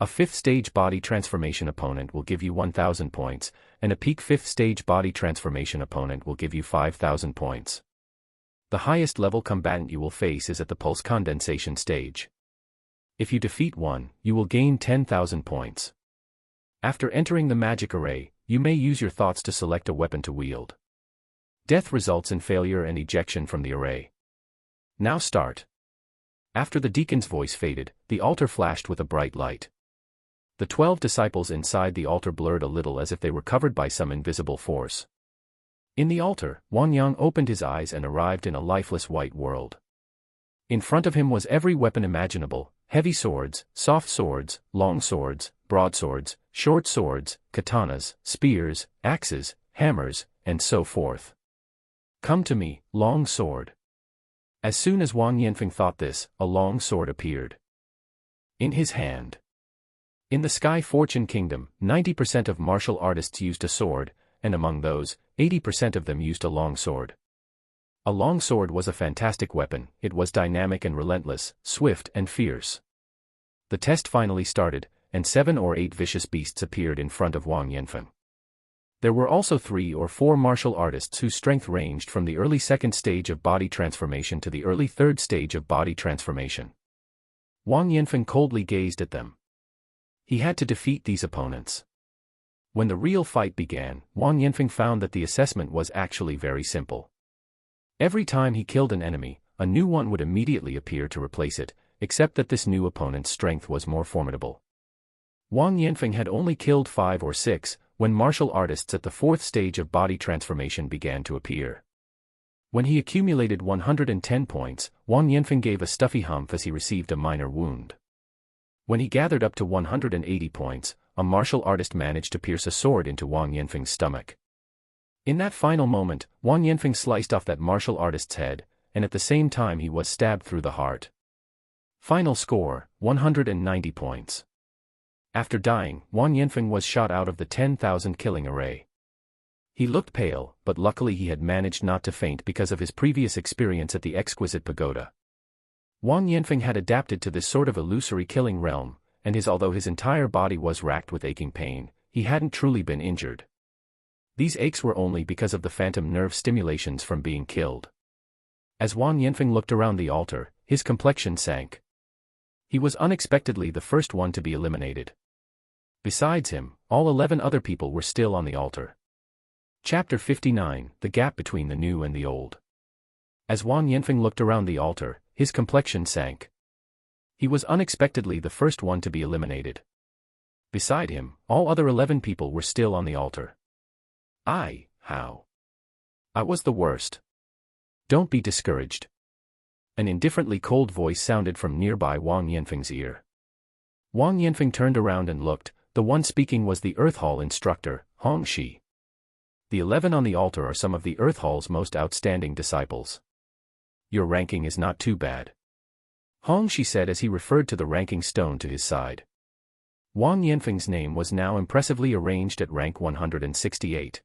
A fifth stage body transformation opponent will give you 1000 points, and a peak fifth stage body transformation opponent will give you 5000 points. The highest level combatant you will face is at the pulse condensation stage. If you defeat one, you will gain 10,000 points. After entering the magic array, you may use your thoughts to select a weapon to wield. Death results in failure and ejection from the array. Now start. After the deacon's voice faded, the altar flashed with a bright light. The 12 disciples inside the altar blurred a little as if they were covered by some invisible force. In the altar, Wang Yang opened his eyes and arrived in a lifeless white world. In front of him was every weapon imaginable: heavy swords, soft swords, long swords, broadswords, short swords, katanas, spears, axes, hammers, and so forth. "Come to me, long sword." As soon as Wang Yanfeng thought this, a long sword appeared in his hand. In the Sky Fortune Kingdom, 90% of martial artists used a sword, and among those, 80% of them used a long sword. A long sword was a fantastic weapon. It was dynamic and relentless, swift and fierce. The test finally started, and 7 or 8 vicious beasts appeared in front of Wang Yanfeng. There were also 3 or 4 martial artists whose strength ranged from the early second stage of body transformation to the early third stage of body transformation. Wang Yanfeng coldly gazed at them. He had to defeat these opponents. When the real fight began, Wang Yanfeng found that the assessment was actually very simple. Every time he killed an enemy, a new one would immediately appear to replace it, except that this new opponent's strength was more formidable. Wang Yanfeng had only killed 5 or 6, when martial artists at the fourth stage of body transformation began to appear. When he accumulated 110 points, Wang Yanfeng gave a stuffy humph as he received a minor wound. When he gathered up to 180 points, a martial artist managed to pierce a sword into Wang Yanfeng's stomach. In that final moment, Wang Yanfeng sliced off that martial artist's head, and at the same time he was stabbed through the heart. Final score, 190 points. After dying, Wang Yanfeng was shot out of the 10,000 killing array. He looked pale, but luckily he had managed not to faint because of his previous experience at the exquisite pagoda. Wang Yanfeng had adapted to this sort of illusory killing realm, and although his entire body was racked with aching pain, he hadn't truly been injured. These aches were only because of the phantom nerve stimulations from being killed. As Wang Yanfeng looked around the altar, his complexion sank. He was unexpectedly the first one to be eliminated. Besides him, all 11 other people were still on the altar. Chapter 59, The Gap Between the New and the Old. As Wang Yanfeng looked around the altar, his complexion sank. He was unexpectedly the first one to be eliminated. Beside him, all other 11 people were still on the altar. How? I was the worst. Don't be discouraged. An indifferently cold voice sounded from nearby Wang Yanfeng's ear. Wang Yanfeng turned around and looked. The one speaking was the Earth Hall instructor, Hong Shi. The 11 on the altar are some of the Earth Hall's most outstanding disciples. Your ranking is not too bad, Hong Shi said as he referred to the ranking stone to his side. Wang Yanfeng's name was now impressively arranged at rank 168.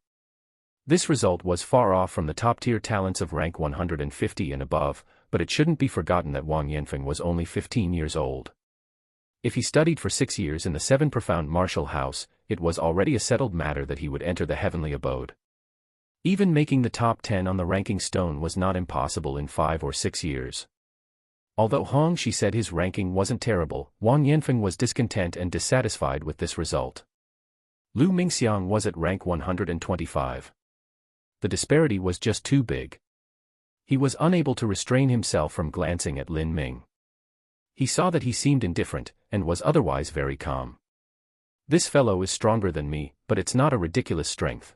This result was far off from the top-tier talents of rank 150 and above, but it shouldn't be forgotten that Wang Yanfeng was only 15 years old. If he studied for 6 years in the 7 profound martial house, it was already a settled matter that he would enter the heavenly abode. Even making the top 10 on the ranking stone was not impossible in 5 or 6 years. Although Hong Shi said his ranking wasn't terrible, Wang Yanfeng was discontent and dissatisfied with this result. Lu Mingxiang was at rank 125. The disparity was just too big. He was unable to restrain himself from glancing at Lin Ming. He saw that he seemed indifferent, and was otherwise very calm. This fellow is stronger than me, but it's not a ridiculous strength.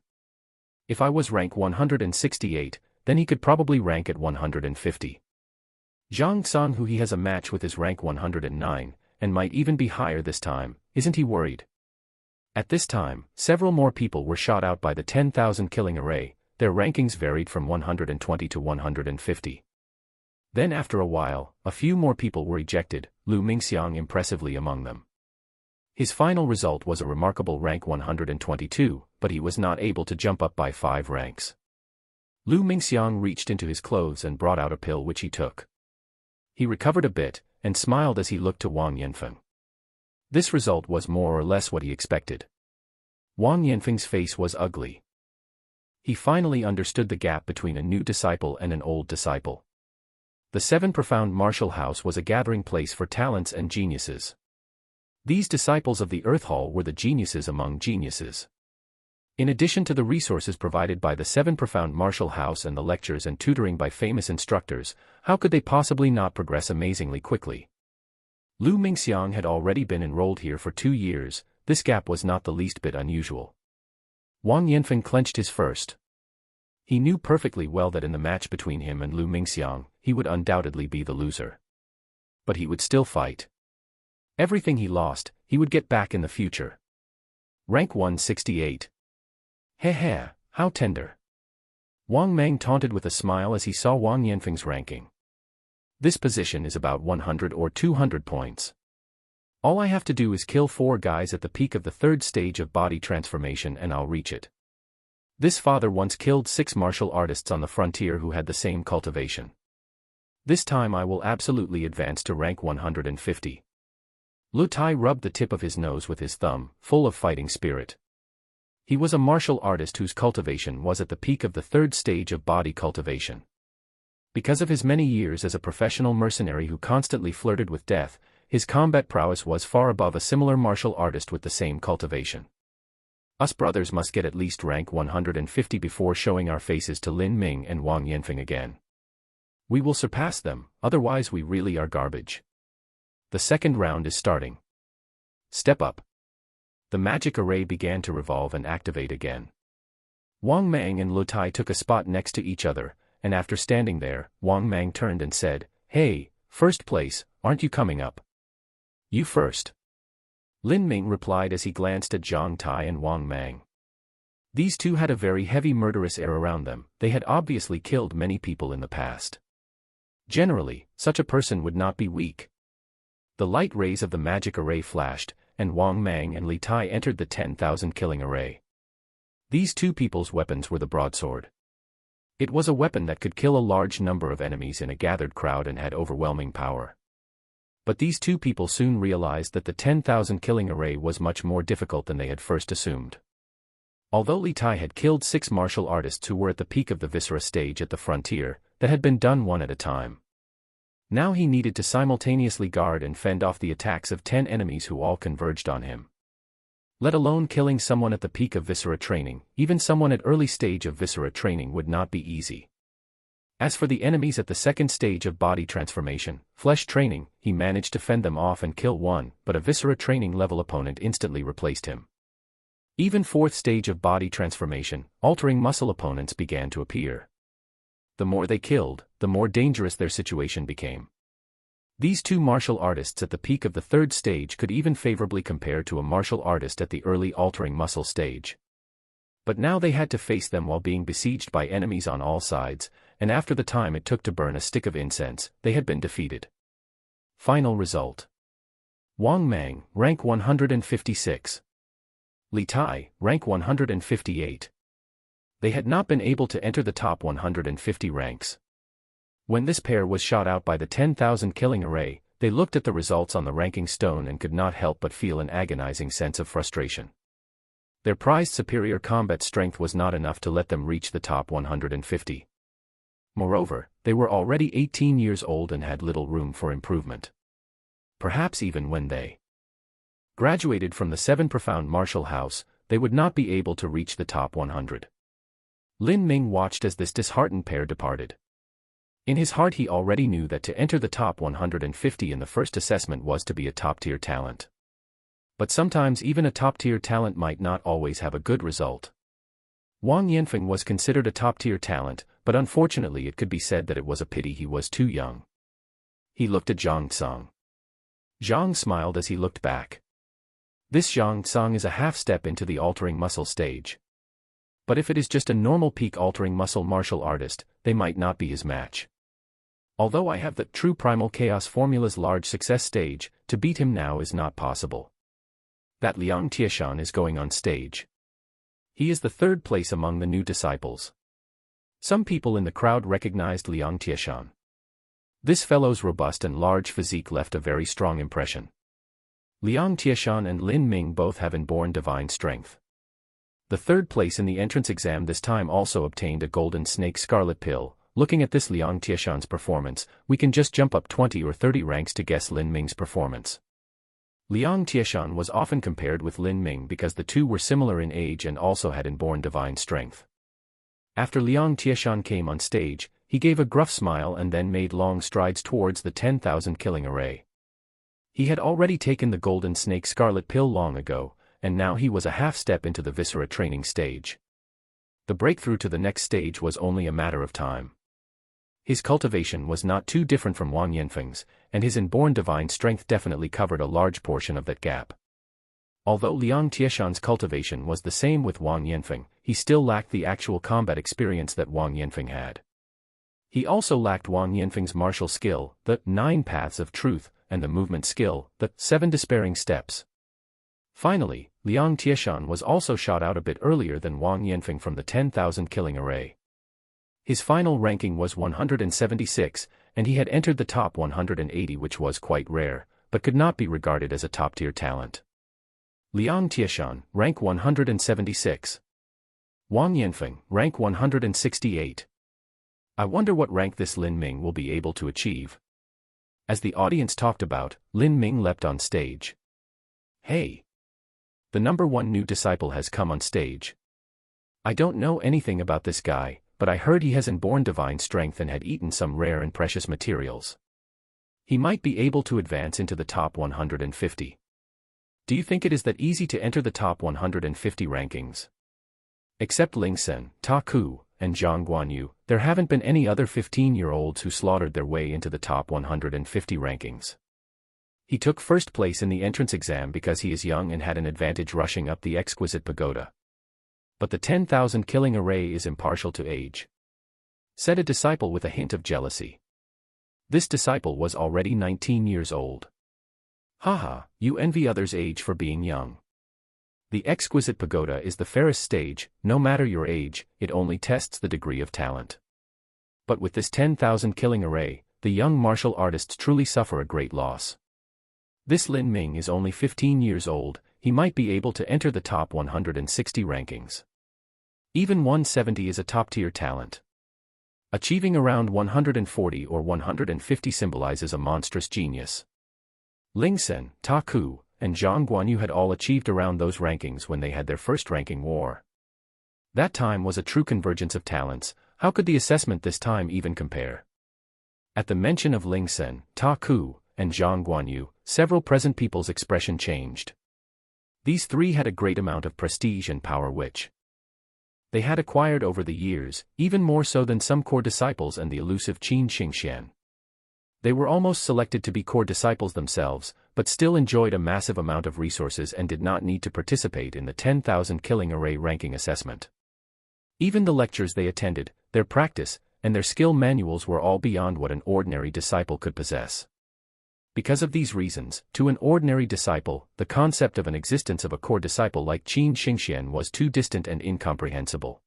If I was rank 168, then he could probably rank at 150. Zhang Sang, who he has a match with, is rank 109, and might even be higher this time. Isn't he worried? At this time, several more people were shot out by the 10,000 killing array. Their rankings varied from 120 to 150. Then after a while, a few more people were ejected, Lu Mingxiang impressively among them. His final result was a remarkable rank 122, but he was not able to jump up by 5 ranks. Lu Mingxiang reached into his clothes and brought out a pill which he took. He recovered a bit, and smiled as he looked to Wang Yanfeng. This result was more or less what he expected. Wang Yanfeng's face was ugly. He finally understood the gap between a new disciple and an old disciple. The 7 profound martial house was a gathering place for talents and geniuses. These disciples of the Earth Hall were the geniuses among geniuses. In addition to the resources provided by the 7 profound martial house and the lectures and tutoring by famous instructors, how could they possibly not progress amazingly quickly? Lu Mingxiang had already been enrolled here for 2 years. This gap was not the least bit unusual. Wang Yanfeng clenched his fist. He knew perfectly well that in the match between him and Lu Mingxiang, he would undoubtedly be the loser. But he would still fight. Everything he lost, he would get back in the future. Rank 168. Heh, how tender. Wang Mang taunted with a smile as he saw Wang Yanfeng's ranking. This position is about 100 or 200 points. All I have to do is kill 4 guys at the peak of the 3rd stage of body transformation and I'll reach it. This father once killed 6 martial artists on the frontier who had the same cultivation. This time I will absolutely advance to rank 150. Lu Tai rubbed the tip of his nose with his thumb, full of fighting spirit. He was a martial artist whose cultivation was at the peak of the 3rd stage of body cultivation. Because of his many years as a professional mercenary who constantly flirted with death, his combat prowess was far above a similar martial artist with the same cultivation. Us brothers must get at least rank 150 before showing our faces to Lin Ming and Wang Yanfeng again. We will surpass them, otherwise we really are garbage. The second round is starting. Step up. The magic array began to revolve and activate again. Wang Mang and Lu Tai took a spot next to each other, and after standing there, Wang Mang turned and said, "Hey, first place, aren't you coming up? You first." Lin Ming replied as he glanced at Zhang Tai and Wang Mang. These two had a very heavy murderous air around them. They had obviously killed many people in the past. Generally, such a person would not be weak. The light rays of the magic array flashed, and Wang Mang and Li Tai entered the 10,000 killing array. These two people's weapons were the broadsword. It was a weapon that could kill a large number of enemies in a gathered crowd and had overwhelming power. But these two people soon realized that the 10,000 killing array was much more difficult than they had first assumed. Although Li Tai had killed 6 martial artists who were at the peak of the Viscera stage at the frontier, that had been done one at a time. Now he needed to simultaneously guard and fend off the attacks of 10 enemies who all converged on him. Let alone killing someone at the peak of Viscera training, even someone at early stage of Viscera training would not be easy. As for the enemies at the second stage of body transformation, flesh training, he managed to fend them off and kill one, but a viscera training level opponent instantly replaced him. Even fourth stage of body transformation, altering muscle opponents began to appear. The more they killed, the more dangerous their situation became. These two martial artists at the peak of the third stage could even favorably compare to a martial artist at the early altering muscle stage. But now they had to face them while being besieged by enemies on all sides, and after the time it took to burn a stick of incense, they had been defeated. Final result. Wang Mang, rank 156. Li Tai, rank 158. They had not been able to enter the top 150 ranks. When this pair was shot out by the 10,000 killing array, they looked at the results on the ranking stone and could not help but feel an agonizing sense of frustration. Their prized superior combat strength was not enough to let them reach the top 150. Moreover, they were already 18 years old and had little room for improvement. Perhaps even when they graduated from the 7 profound martial house, they would not be able to reach the top 100. Lin Ming watched as this disheartened pair departed. In his heart he already knew that to enter the top 150 in the first assessment was to be a top-tier talent. But sometimes even a top-tier talent might not always have a good result. Wang Yanfeng was considered a top-tier talent, but unfortunately it could be said that it was a pity he was too young. He looked at Zhang Tsang. Zhang smiled as he looked back. This Zhang Tsang is a half-step into the altering muscle stage. But if it is just a normal peak altering muscle martial artist, they might not be his match. Although I have the true primal chaos formula's large success stage, to beat him now is not possible. That Liang Tieshan is going on stage. He is the third place among the new disciples. Some people in the crowd recognized Liang Tieshan. This fellow's robust and large physique left a very strong impression. Liang Tieshan and Lin Ming both have inborn divine strength. The third place in the entrance exam this time also obtained a golden snake scarlet pill. Looking at this Liang Tieshan's performance, we can just jump up 20 or 30 ranks to guess Lin Ming's performance. Liang Tieshan was often compared with Lin Ming because the two were similar in age and also had inborn divine strength. After Liang Tieshan came on stage, he gave a gruff smile and then made long strides towards the 10,000 killing array. He had already taken the golden snake scarlet pill long ago, and now he was a half-step into the viscera training stage. The breakthrough to the next stage was only a matter of time. His cultivation was not too different from Wang Yanfeng's, and his inborn divine strength definitely covered a large portion of that gap. Although Liang Tieshan's cultivation was the same with Wang Yanfeng, he still lacked the actual combat experience that Wang Yanfeng had. He also lacked Wang Yanfeng's martial skill, the 9 paths of truth, and the movement skill, the 7 despairing steps. Finally, Liang Tieshan was also shot out a bit earlier than Wang Yanfeng from the 10,000 killing array. His final ranking was 176, and he had entered the top 180, which was quite rare, but could not be regarded as a top-tier talent. Liang Tieshan, rank 176. Wang Yanfeng, rank 168. I wonder what rank this Lin Ming will be able to achieve. As the audience talked about, Lin Ming leapt on stage. Hey! The number 1 new disciple has come on stage. I don't know anything about this guy, but I heard he has inborn divine strength and had eaten some rare and precious materials. He might be able to advance into the top 150. Do you think it is that easy to enter the top 150 rankings? Except Ling Sen, Ta Ku, and Zhang Guanyu, there haven't been any other 15-year-olds who slaughtered their way into the top 150 rankings. He took first place in the entrance exam because he is young and had an advantage rushing up the exquisite pagoda. But the 10,000 killing array is impartial to age, said a disciple with a hint of jealousy. This disciple was already 19 years old. Haha, you envy others' age for being young. The exquisite pagoda is the fairest stage, no matter your age, it only tests the degree of talent. But with this 10,000 killing array, the young martial artists truly suffer a great loss. This Lin Ming is only 15 years old, he might be able to enter the top 160 rankings. Even 170 is a top-tier talent. Achieving around 140 or 150 symbolizes a monstrous genius. Ling Sen, Ta Ku, and Zhang Guanyu had all achieved around those rankings when they had their first ranking war. That time was a true convergence of talents, How could the assessment this time even compare? At the mention of Ling Sen, Ta Ku, and Zhang Guanyu, several present people's expression changed. These three had a great amount of prestige and power which they had acquired over the years, even more so than some core disciples and the elusive Qin Xingxian. They were almost selected to be core disciples themselves, but still enjoyed a massive amount of resources and did not need to participate in the 10,000 killing array ranking assessment. Even the lectures they attended, their practice, and their skill manuals were all beyond what an ordinary disciple could possess. Because of these reasons, to an ordinary disciple, the concept of an existence of a core disciple like Qin Xingxian was too distant and incomprehensible.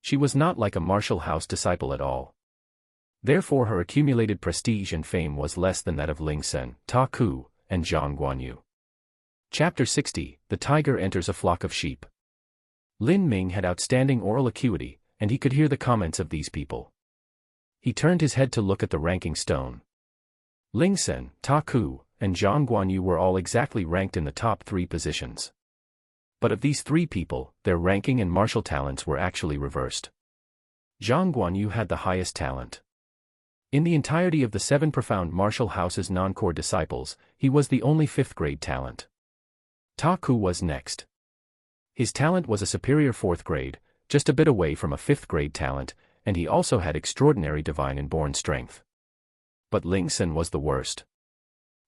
She was not like a martial house disciple at all. Therefore her accumulated prestige and fame was less than that of Ling Sen, Ta Ku, and Zhang Guanyu. Chapter 60, The Tiger Enters a Flock of Sheep. Lin Ming had outstanding oral acuity, and he could hear the comments of these people. He turned his head to look at the ranking stone. Ling Sen, Ta Ku, and Zhang Guanyu were all exactly ranked in the top 3 positions. But of these 3 people, their ranking and martial talents were actually reversed. Zhang Guanyu had the highest talent. In the entirety of the 7 profound martial house's non-core disciples, he was the only 5th grade talent. Ta Ku was next. His talent was a superior 4th grade, just a bit away from a 5th grade talent, and he also had extraordinary divine inborn strength. But Ling Sen was the worst.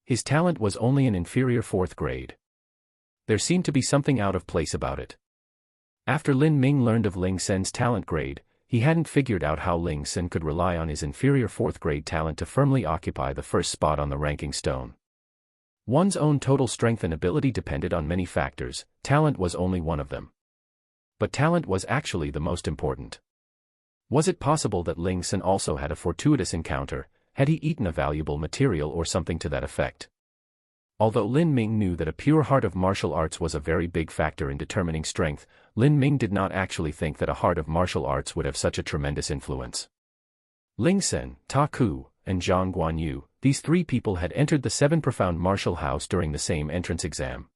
His talent was only an inferior 4th grade. There seemed to be something out of place about it. After Lin Ming learned of Ling Sen's talent grade, he hadn't figured out how Ling Sen could rely on his inferior 4th grade talent to firmly occupy the first spot on the ranking stone. One's own total strength and ability depended on many factors, talent was only one of them. But talent was actually the most important. Was it possible that Ling Sen also had a fortuitous encounter? Had he eaten a valuable material or something to that effect? Although Lin Ming knew that a pure heart of martial arts was a very big factor in determining strength, Lin Ming did not actually think that a heart of martial arts would have such a tremendous influence. Ling Sen, Ta Ku, and Zhang Guanyu, these 3 people had entered the 7 profound martial house during the same entrance exam.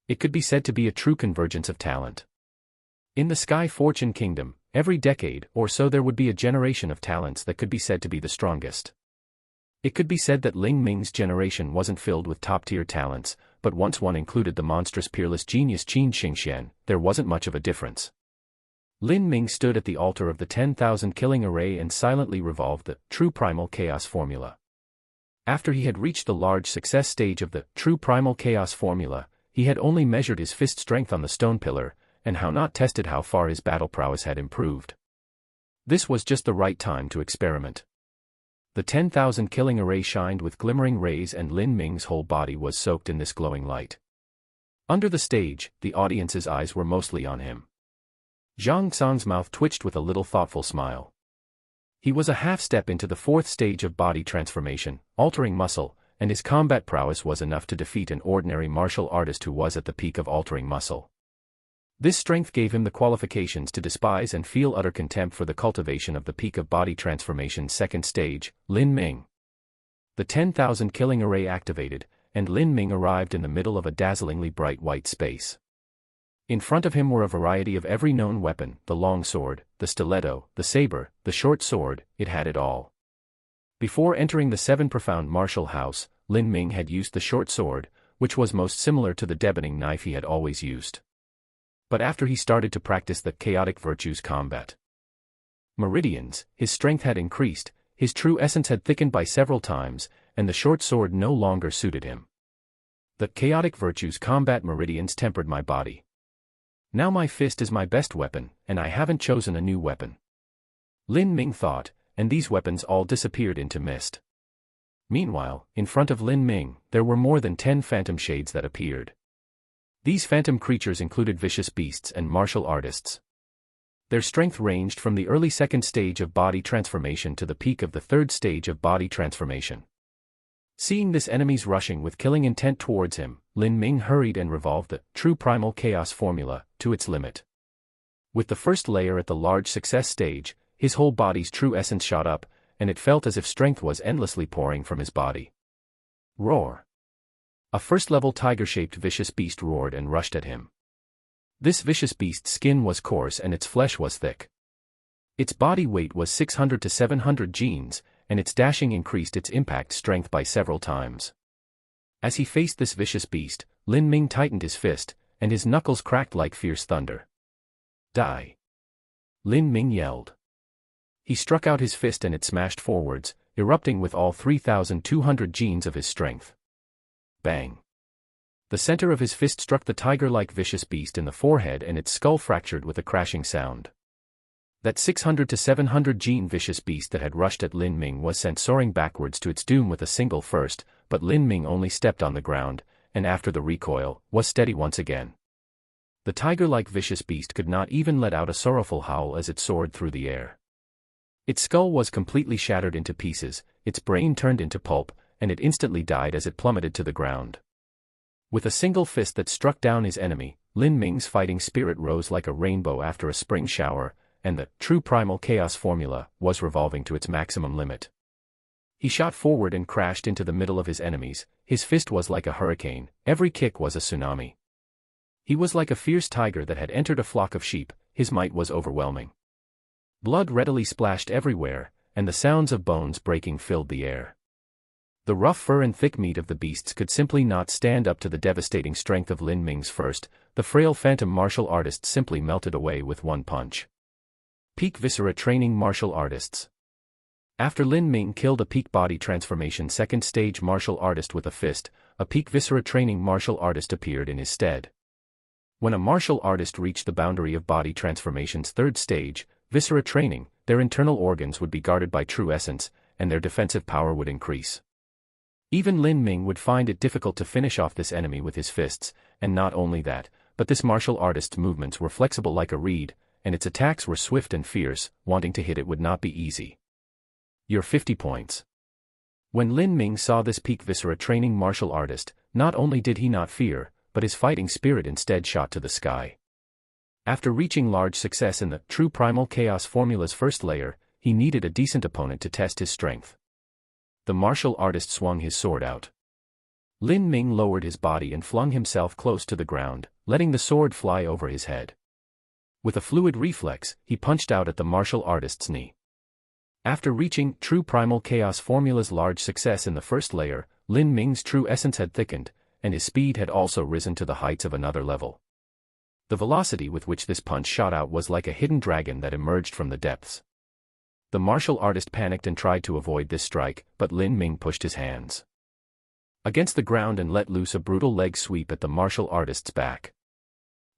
It could be said to be a true convergence of talent. In the Sky Fortune Kingdom, every decade or so there would be a generation of talents that could be said to be the strongest. It could be said that Ling Ming's generation wasn't filled with top-tier talents, but once one included the monstrous peerless genius Qin Xingxian, there wasn't much of a difference. Lin Ming stood at the altar of the 10,000 killing array and silently revolved the true primal chaos formula. After he had reached the large success stage of the true primal chaos formula, he had only measured his fist strength on the stone pillar, and not tested how far his battle prowess had improved. This was just the right time to experiment. The 10,000 killing array shined with glimmering rays and Lin Ming's whole body was soaked in this glowing light. Under the stage, the audience's eyes were mostly on him. Zhang Xang's mouth twitched with a little thoughtful smile. He was a half-step into the 4th stage of body transformation, altering muscle, and his combat prowess was enough to defeat an ordinary martial artist who was at the peak of altering muscle. This strength gave him the qualifications to despise and feel utter contempt for the cultivation of the peak of body transformation's 2nd stage, Lin Ming. The 10,000 killing array activated, and Lin Ming arrived in the middle of a dazzlingly bright white space. In front of him were a variety of every known weapon, the long sword, the stiletto, the saber, the short sword, it had it all. Before entering the 7 profound martial house, Lin Ming had used the short sword, which was most similar to the deboning knife he had always used. But after he started to practice the chaotic virtues combat meridians, his strength had increased, his true essence had thickened by several times, and the short sword no longer suited him. The chaotic virtues combat meridians tempered my body. Now my fist is my best weapon, and I haven't chosen a new weapon. Lin Ming thought, and these weapons all disappeared into mist. Meanwhile, in front of Lin Ming, there were more than 10 phantom shades that appeared. These phantom creatures included vicious beasts and martial artists. Their strength ranged from the early 2nd stage of body transformation to the peak of the 3rd stage of body transformation. Seeing this enemies rushing with killing intent towards him, Lin Ming hurried and revolved the true primal chaos formula to its limit. With the first layer at the large success stage, his whole body's true essence shot up, and it felt as if strength was endlessly pouring from his body. Roar! A first-level tiger-shaped vicious beast roared and rushed at him. This vicious beast's skin was coarse and its flesh was thick. Its body weight was 600 to 700 genes, and its dashing increased its impact strength by several times. As he faced this vicious beast, Lin Ming tightened his fist, and his knuckles cracked like fierce thunder. Die! Lin Ming yelled. He struck out his fist and it smashed forwards, erupting with all 3,200 genes of his strength. Bang! The center of his fist struck the tiger-like vicious beast in the forehead and its skull fractured with a crashing sound. That 600 to 700 gene vicious beast that had rushed at Lin Ming was sent soaring backwards to its doom with a single first, but Lin Ming only stepped on the ground, and after the recoil, was steady once again. The tiger-like vicious beast could not even let out a sorrowful howl as it soared through the air. Its skull was completely shattered into pieces, its brain turned into pulp, and it instantly died as it plummeted to the ground. With a single fist that struck down his enemy, Lin Ming's fighting spirit rose like a rainbow after a spring shower, and the true primal chaos formula was revolving to its maximum limit. He shot forward and crashed into the middle of his enemies. His fist was like a hurricane, every kick was a tsunami. He was like a fierce tiger that had entered a flock of sheep, his might was overwhelming. Blood readily splashed everywhere, and the sounds of bones breaking filled the air. The rough fur and thick meat of the beasts could simply not stand up to the devastating strength of Lin Ming's first. The frail phantom martial artist simply melted away with one punch. Peak Viscera Training Martial Artists. After Lin Ming killed a peak body transformation second stage martial artist with a fist, a peak Viscera Training martial artist appeared in his stead. When a martial artist reached the boundary of body transformation's third stage, Viscera Training, their internal organs would be guarded by true essence, and their defensive power would increase. Even Lin Ming would find it difficult to finish off this enemy with his fists, and not only that, but this martial artist's movements were flexible like a reed, and its attacks were swift and fierce, wanting to hit it would not be easy. Your 50 points. When Lin Ming saw this peak Viscera Training martial artist, not only did he not fear, but his fighting spirit instead shot to the sky. After reaching large success in the true primal chaos formula's first layer, he needed a decent opponent to test his strength. The martial artist swung his sword out. Lin Ming lowered his body and flung himself close to the ground, letting the sword fly over his head. With a fluid reflex, he punched out at the martial artist's knee. After reaching true primal chaos formula's large success in the first layer, Lin Ming's true essence had thickened, and his speed had also risen to the heights of another level. The velocity with which this punch shot out was like a hidden dragon that emerged from the depths. The martial artist panicked and tried to avoid this strike, but Lin Ming pushed his hands against the ground and let loose a brutal leg sweep at the martial artist's back.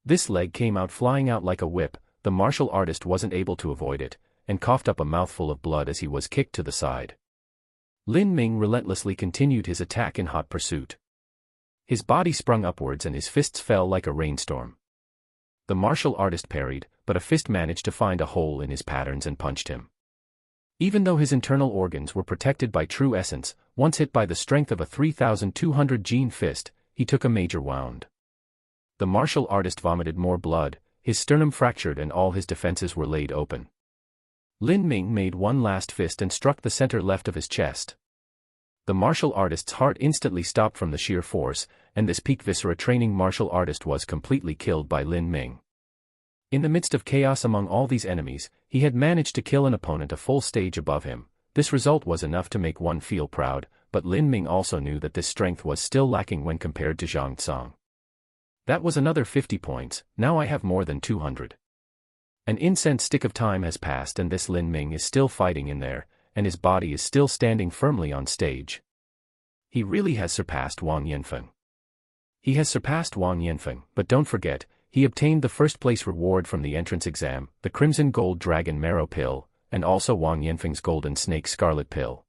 This leg came out flying out like a whip. The martial artist wasn't able to avoid it, and coughed up a mouthful of blood as he was kicked to the side. Lin Ming relentlessly continued his attack in hot pursuit. His body sprung upwards and his fists fell like a rainstorm. The martial artist parried, but a fist managed to find a hole in his patterns and punched him. Even though his internal organs were protected by true essence, once hit by the strength of a 3,200 gene fist, he took a major wound. The martial artist vomited more blood, his sternum fractured and all his defenses were laid open. Lin Ming made one last fist and struck the center left of his chest. The martial artist's heart instantly stopped from the sheer force, and this peak Viscera Training martial artist was completely killed by Lin Ming. In the midst of chaos among all these enemies, he had managed to kill an opponent a full stage above him. This result was enough to make one feel proud, but Lin Ming also knew that this strength was still lacking when compared to Zhang Tsang. That was another 50 points, now I have more than 200. An incense stick of time has passed and this Lin Ming is still fighting in there, and his body is still standing firmly on stage. He really has surpassed Wang Yanfeng. He has surpassed Wang Yanfeng, but don't forget, he obtained the first place reward from the entrance exam, the Crimson Gold Dragon Marrow Pill, and also Wang Yanfeng's Golden Snake Scarlet Pill.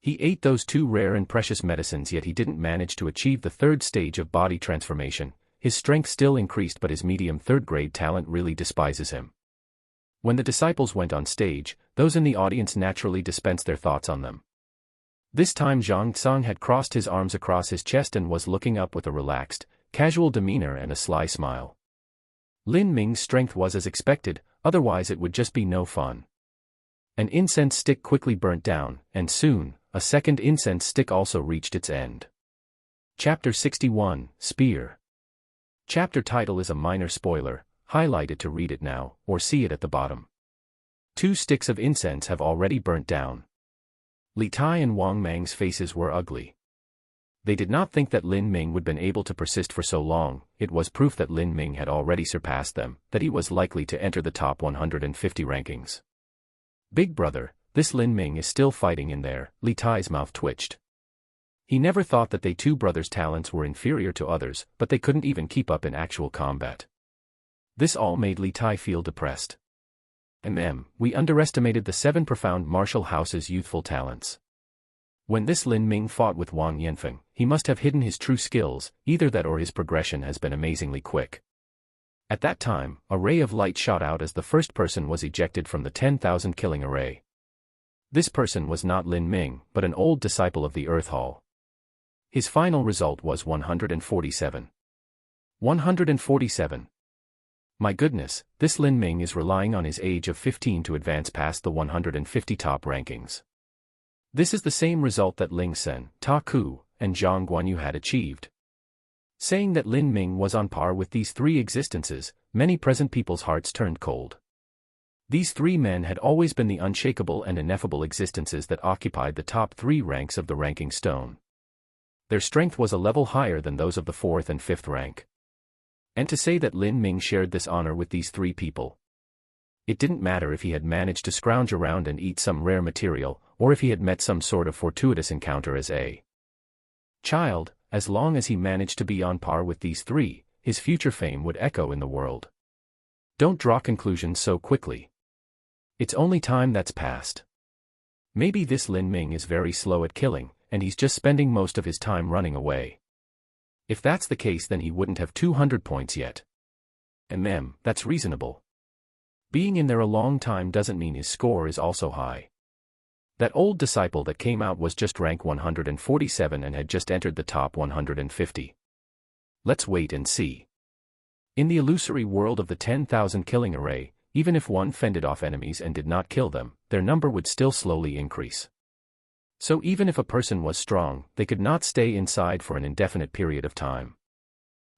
He ate those two rare and precious medicines, yet he didn't manage to achieve the third stage of body transformation. His strength still increased, but his medium third-grade talent really despises him. When the disciples went on stage, those in the audience naturally dispensed their thoughts on them. This time Zhang Tsang had crossed his arms across his chest and was looking up with a relaxed, casual demeanor and a sly smile. Lin Ming's strength was as expected, otherwise it would just be no fun. An incense stick quickly burnt down, and soon, a second incense stick also reached its end. Chapter 61, Spear. Chapter title is a minor spoiler, highlight it to read it now, or see it at the bottom. 2 sticks of incense have already burnt down. Li Tai and Wang Mang's faces were ugly. They did not think that Lin Ming would been able to persist for so long. It was proof that Lin Ming had already surpassed them, that he was likely to enter the top 150 rankings. Big brother, this Lin Ming is still fighting in there. Li Tai's mouth twitched. He never thought that they two brothers' talents were inferior to others, but they couldn't even keep up in actual combat. This all made Li Tai feel depressed. We underestimated the 7 profound martial house's youthful talents. When this Lin Ming fought with Wang Yanfeng, he must have hidden his true skills, either that or his progression has been amazingly quick. At that time, a ray of light shot out as the first person was ejected from the 10,000 killing array. This person was not Lin Ming, but an old disciple of the Earth Hall. His final result was 147. 147. My goodness, this Lin Ming is relying on his age of 15 to advance past the 150 top rankings. This is the same result that Ling Sen, Ta Ku, and Zhang Guanyu had achieved. Saying that Lin Ming was on par with these 3 existences, many present people's hearts turned cold. These 3 men had always been the unshakable and ineffable existences that occupied the top 3 ranks of the ranking stone. Their strength was a level higher than those of the 4th and 5th rank. And to say that Lin Ming shared this honor with these 3 people. It didn't matter if he had managed to scrounge around and eat some rare material, or if he had met some sort of fortuitous encounter as a child, as long as he managed to be on par with these 3, his future fame would echo in the world. Don't draw conclusions so quickly. It's only time that's passed. Maybe this Lin Ming is very slow at killing, and he's just spending most of his time running away. If that's the case, then he wouldn't have 200 points yet. That's reasonable. Being in there a long time doesn't mean his score is also high. That old disciple that came out was just rank 147 and had just entered the top 150. Let's wait and see. In the illusory world of the 10,000 killing array, even if one fended off enemies and did not kill them, their number would still slowly increase. So even if a person was strong, they could not stay inside for an indefinite period of time.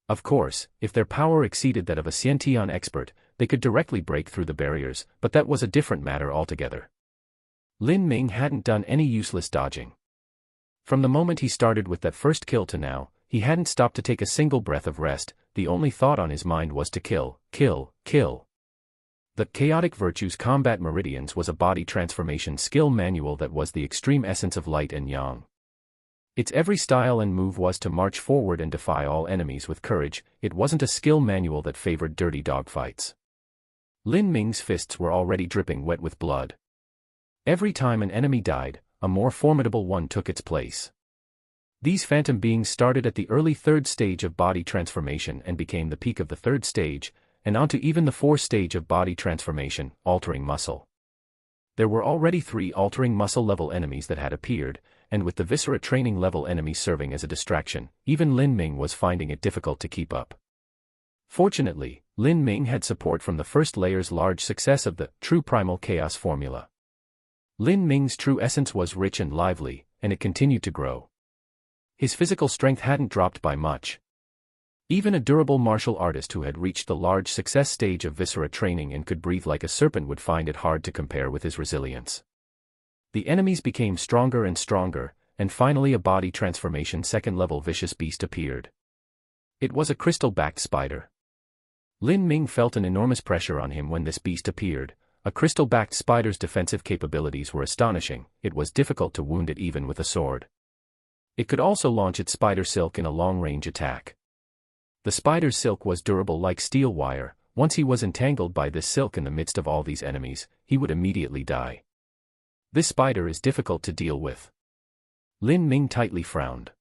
Of course, if their power exceeded that of a Xiantian expert, they could directly break through the barriers, but that was a different matter altogether. Lin Ming hadn't done any useless dodging. From the moment he started with that first kill to now, he hadn't stopped to take a single breath of rest. The only thought on his mind was to kill, kill, kill. The Chaotic Virtues Combat Meridians was a body transformation skill manual that was the extreme essence of light and yang. Its every style and move was to march forward and defy all enemies with courage. It wasn't a skill manual that favored dirty dogfights. Lin Ming's fists were already dripping wet with blood. Every time an enemy died, a more formidable one took its place. These phantom beings started at the early 3rd stage of body transformation and became the peak of the 3rd stage, and onto even the 4th stage of body transformation, altering muscle. There were already 3 altering muscle level enemies that had appeared, and with the viscera training level enemies serving as a distraction, even Lin Ming was finding it difficult to keep up. Fortunately, Lin Ming had support from the first layer's large success of the true primal chaos formula. Lin Ming's true essence was rich and lively, and it continued to grow. His physical strength hadn't dropped by much. Even a durable martial artist who had reached the large success stage of viscera training and could breathe like a serpent would find it hard to compare with his resilience. The enemies became stronger and stronger, and finally a body transformation 2nd level vicious beast appeared. It was a crystal-backed spider. Lin Ming felt an enormous pressure on him when this beast appeared. A crystal-backed spider's defensive capabilities were astonishing. It was difficult to wound it even with a sword. It could also launch its spider silk in a long-range attack. The spider's silk was durable like steel wire. Once he was entangled by this silk in the midst of all these enemies, he would immediately die. This spider is difficult to deal with. Lin Ming tightly frowned.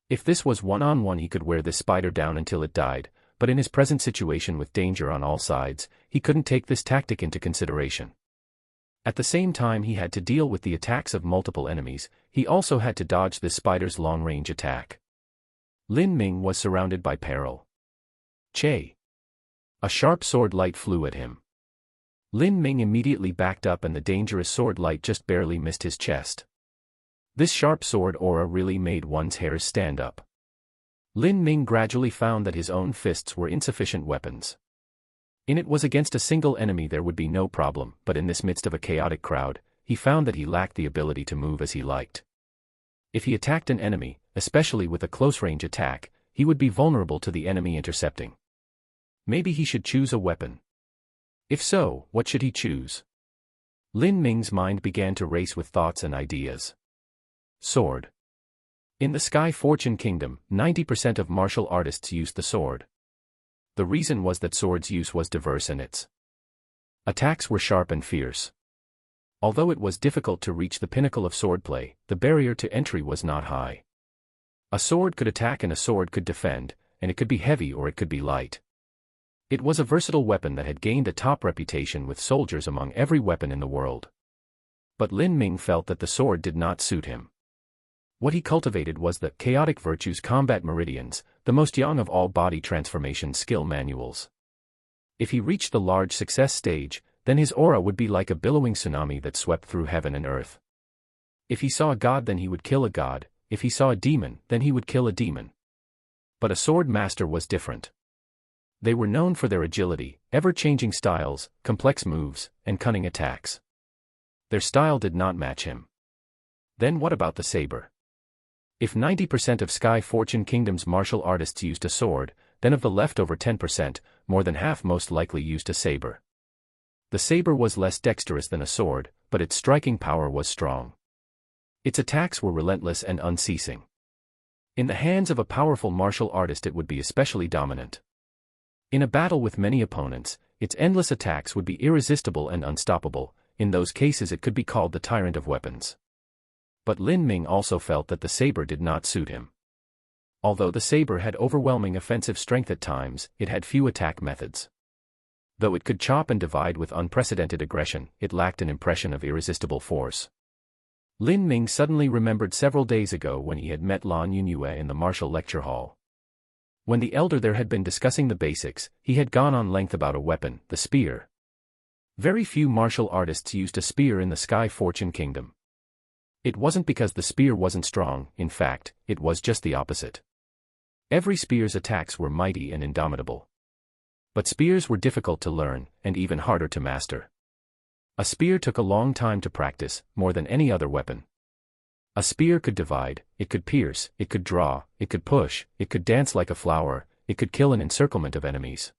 If this was one-on-one, he could wear this spider down until it died, but in his present situation with danger on all sides, he couldn't take this tactic into consideration. At the same time he had to deal with the attacks of multiple enemies, he also had to dodge this spider's long-range attack. Lin Ming was surrounded by peril. Che! A sharp sword light flew at him. Lin Ming immediately backed up and the dangerous sword light just barely missed his chest. This sharp sword aura really made one's hairs stand up. Lin Ming gradually found that his own fists were insufficient weapons. In it was against a single enemy there would be no problem, but in this midst of a chaotic crowd, he found that he lacked the ability to move as he liked. If he attacked an enemy, especially with a close-range attack, he would be vulnerable to the enemy intercepting. Maybe he should choose a weapon. If so, what should he choose? Lin Ming's mind began to race with thoughts and ideas. Sword. In the Sky Fortune Kingdom, 90% of martial artists used the sword. The reason was that sword's use was diverse and its attacks were sharp and fierce. Although it was difficult to reach the pinnacle of swordplay, the barrier to entry was not high. A sword could attack and a sword could defend, and it could be heavy or it could be light. It was a versatile weapon that had gained a top reputation with soldiers among every weapon in the world. But Lin Ming felt that the sword did not suit him. What he cultivated was the chaotic virtues combat meridians, the most young of all body transformation skill manuals. If he reached the large success stage, then his aura would be like a billowing tsunami that swept through heaven and earth. If he saw a god, then he would kill a god. If he saw a demon, then he would kill a demon. But a sword master was different. They were known for their agility, ever-changing styles, complex moves, and cunning attacks. Their style did not match him. Then what about the saber? If 90% of Sky Fortune Kingdom's martial artists used a sword, then of the leftover 10%, more than half most likely used a saber. The saber was less dexterous than a sword, but its striking power was strong. Its attacks were relentless and unceasing. In the hands of a powerful martial artist it would be especially dominant. In a battle with many opponents, its endless attacks would be irresistible and unstoppable. In those cases it could be called the tyrant of weapons. But Lin Ming also felt that the saber did not suit him. Although the saber had overwhelming offensive strength at times, it had few attack methods. Though it could chop and divide with unprecedented aggression, it lacked an impression of irresistible force. Lin Ming suddenly remembered several days ago when he had met Lan Yunue in the martial lecture hall. When the elder there had been discussing the basics, he had gone on length about a weapon, the spear. Very few martial artists used a spear in the Sky Fortune Kingdom. It wasn't because the spear wasn't strong, in fact, it was just the opposite. Every spear's attacks were mighty and indomitable. But spears were difficult to learn, and even harder to master. A spear took a long time to practice, more than any other weapon. A spear could divide, it could pierce, it could draw, it could push, it could dance like a flower, it could kill an encirclement of enemies.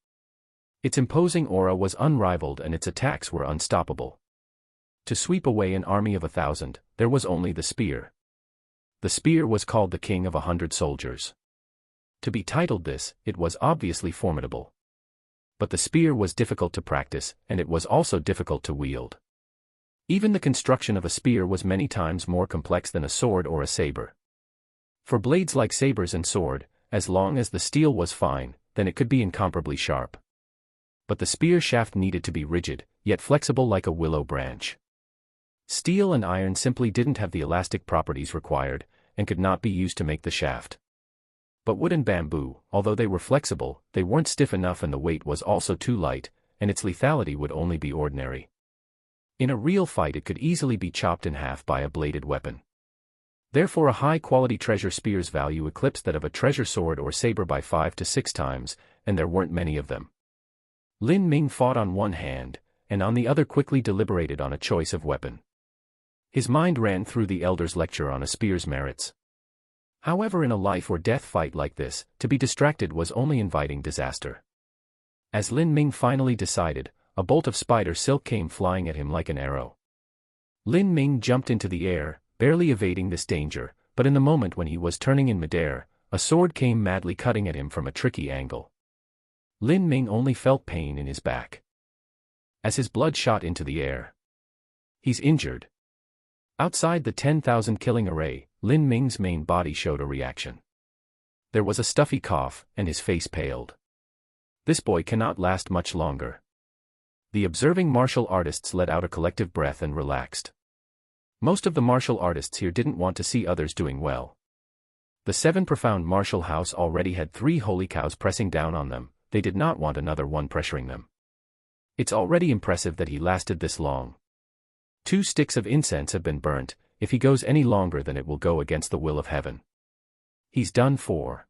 Its imposing aura was unrivaled and its attacks were unstoppable. To sweep away an army of 1,000, there was only the spear. The spear was called the King of 100 Soldiers. To be titled this, it was obviously formidable. But the spear was difficult to practice, and it was also difficult to wield. Even the construction of a spear was many times more complex than a sword or a saber. For blades like sabers and sword, as long as the steel was fine, then it could be incomparably sharp. But the spear shaft needed to be rigid, yet flexible like a willow branch. Steel and iron simply didn't have the elastic properties required, and could not be used to make the shaft. But wood and bamboo, although they were flexible, they weren't stiff enough and the weight was also too light, and its lethality would only be ordinary. In a real fight it could easily be chopped in half by a bladed weapon. Therefore a high-quality treasure spear's value eclipsed that of a treasure sword or saber by 5 to 6 times, and there weren't many of them. Lin Ming fought on one hand, and on the other quickly deliberated on a choice of weapon. His mind ran through the elder's lecture on a spear's merits. However, in a life-or-death fight like this, to be distracted was only inviting disaster. As Lin Ming finally decided, a bolt of spider silk came flying at him like an arrow. Lin Ming jumped into the air, barely evading this danger, but in the moment when he was turning in midair, a sword came madly cutting at him from a tricky angle. Lin Ming only felt pain in his back. As his blood shot into the air. He's injured. Outside the 10,000 killing array, Lin Ming's main body showed a reaction. There was a stuffy cough, and his face paled. This boy cannot last much longer. The observing martial artists let out a collective breath and relaxed. Most of the martial artists here didn't want to see others doing well. The 7 profound martial house already had 3 holy cows pressing down on them, they did not want another one pressuring them. It's already impressive that he lasted this long. 2 sticks of incense have been burnt, if he goes any longer then it will go against the will of heaven. He's done for.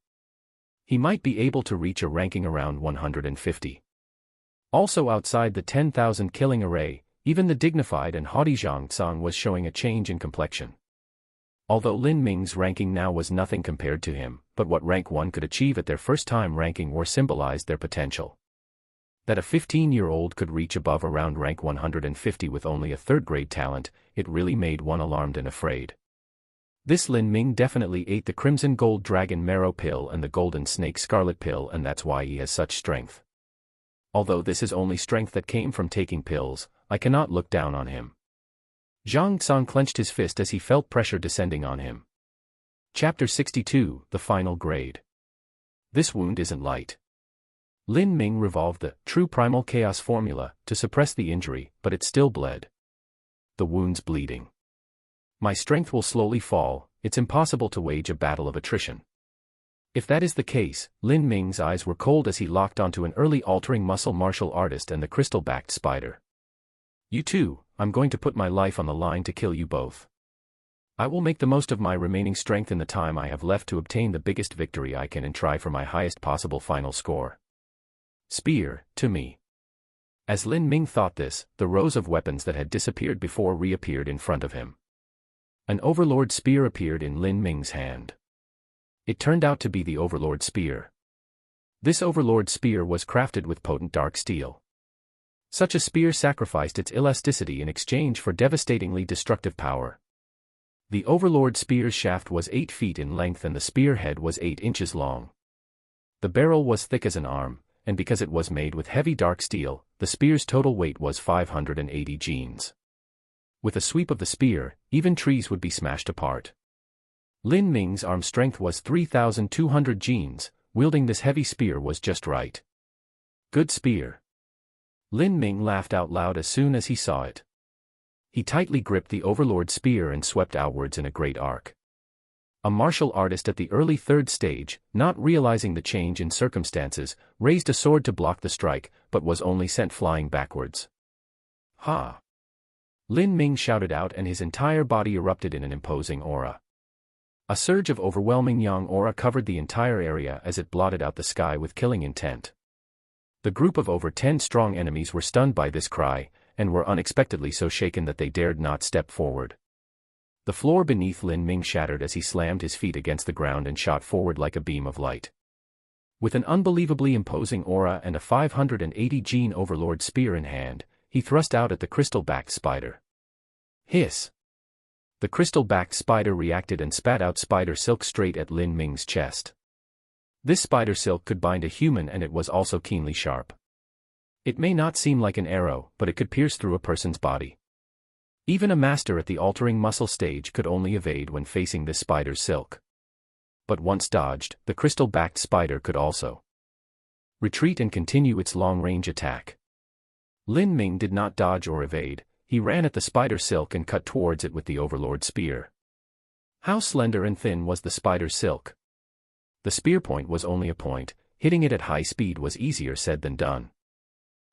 He might be able to reach a ranking around 150. Also outside the 10,000 killing array, even the dignified and haughty Zhang Tsang was showing a change in complexion. Although Lin Ming's ranking now was nothing compared to him, but what rank 1 could achieve at their first time ranking war symbolized their potential. That a 15-year-old could reach above around rank 150 with only a third-grade talent, it really made one alarmed and afraid. This Lin Ming definitely ate the Crimson Gold Dragon Marrow Pill and the Golden Snake Scarlet Pill, and that's why he has such strength. Although this is only strength that came from taking pills, I cannot look down on him. Zhang Tsang clenched his fist as he felt pressure descending on him. Chapter 62, The Final Grade. This wound isn't light. Lin Ming revolved the true primal chaos formula to suppress the injury, but it still bled. The wound's bleeding. My strength will slowly fall, it's impossible to wage a battle of attrition. If that is the case, Lin Ming's eyes were cold as he locked onto an early altering muscle martial artist and the crystal-backed spider. You two, I'm going to put my life on the line to kill you both. I will make the most of my remaining strength in the time I have left to obtain the biggest victory I can and try for my highest possible final score. Spear, to me. As Lin Ming thought this, the rows of weapons that had disappeared before reappeared in front of him. An Overlord Spear appeared in Lin Ming's hand. It turned out to be the Overlord Spear. This Overlord Spear was crafted with potent dark steel. Such a spear sacrificed its elasticity in exchange for devastatingly destructive power. The Overlord Spear's shaft was 8 feet in length and the spear head was 8 inches long. The barrel was thick as an arm, and because it was made with heavy dark steel, the spear's total weight was 580 genes. With a sweep of the spear, even trees would be smashed apart. Lin Ming's arm strength was 3,200 genes, wielding this heavy spear was just right. Good spear. Lin Ming laughed out loud as soon as he saw it. He tightly gripped the Overlord Spear and swept outwards in a great arc. A martial artist at the early 3rd stage, not realizing the change in circumstances, raised a sword to block the strike, but was only sent flying backwards. Ha! Lin Ming shouted out and his entire body erupted in an imposing aura. A surge of overwhelming yang aura covered the entire area as it blotted out the sky with killing intent. The group of over 10 strong enemies were stunned by this cry, and were unexpectedly so shaken that they dared not step forward. The floor beneath Lin Ming shattered as he slammed his feet against the ground and shot forward like a beam of light. With an unbelievably imposing aura and a 580 gene Overlord Spear in hand, he thrust out at the crystal-backed spider. Hiss! The crystal-backed spider reacted and spat out spider silk straight at Lin Ming's chest. This spider silk could bind a human and it was also keenly sharp. It may not seem like an arrow, but it could pierce through a person's body. Even a master at the altering muscle stage could only evade when facing this spider's silk. But once dodged, the crystal-backed spider could also retreat and continue its long-range attack. Lin Ming did not dodge or evade, he ran at the spider silk and cut towards it with the Overlord Spear. How slender and thin was the spider silk? The spear point was only a point, hitting it at high speed was easier said than done.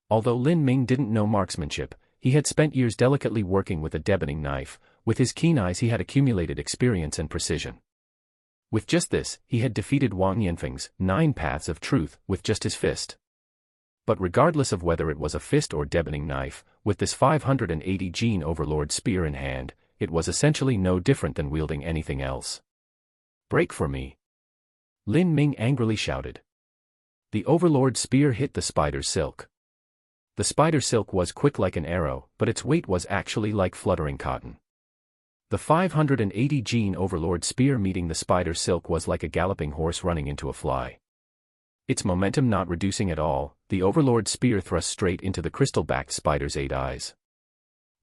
Although Lin Ming didn't know marksmanship, he had spent years delicately working with a deboning knife, with his keen eyes he had accumulated experience and precision. With just this, he had defeated Wang Yanfeng's 9 Paths of Truth with just his fist. But regardless of whether it was a fist or deboning knife, with this 580 gene Overlord Spear in hand, it was essentially no different than wielding anything else. Break for me! Lin Ming angrily shouted. The Overlord Spear hit the spider's silk. The spider silk was quick like an arrow, but its weight was actually like fluttering cotton. The 580 gene Overlord Spear meeting the spider silk was like a galloping horse running into a fly. Its momentum not reducing at all, the Overlord Spear thrust straight into the crystal-backed spider's 8 eyes.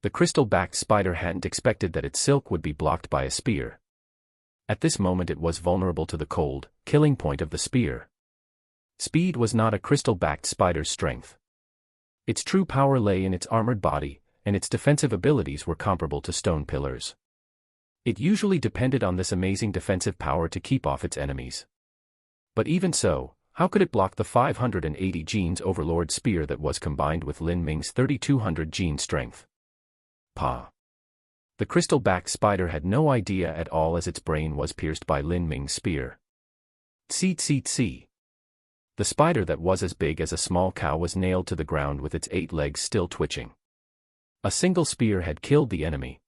The crystal-backed spider hadn't expected that its silk would be blocked by a spear. At this moment it was vulnerable to the cold, killing point of the spear. Speed was not a crystal-backed spider's strength. Its true power lay in its armored body, and its defensive abilities were comparable to stone pillars. It usually depended on this amazing defensive power to keep off its enemies. But even so, how could it block the 580 genes Overlord Spear that was combined with Lin Ming's 3,200 gene strength? Pa! The crystal-backed spider had no idea at all as its brain was pierced by Lin Ming's spear. Tsi tsi tsi. The spider that was as big as a small cow was nailed to the ground with its 8 legs still twitching. A single spear had killed the enemy.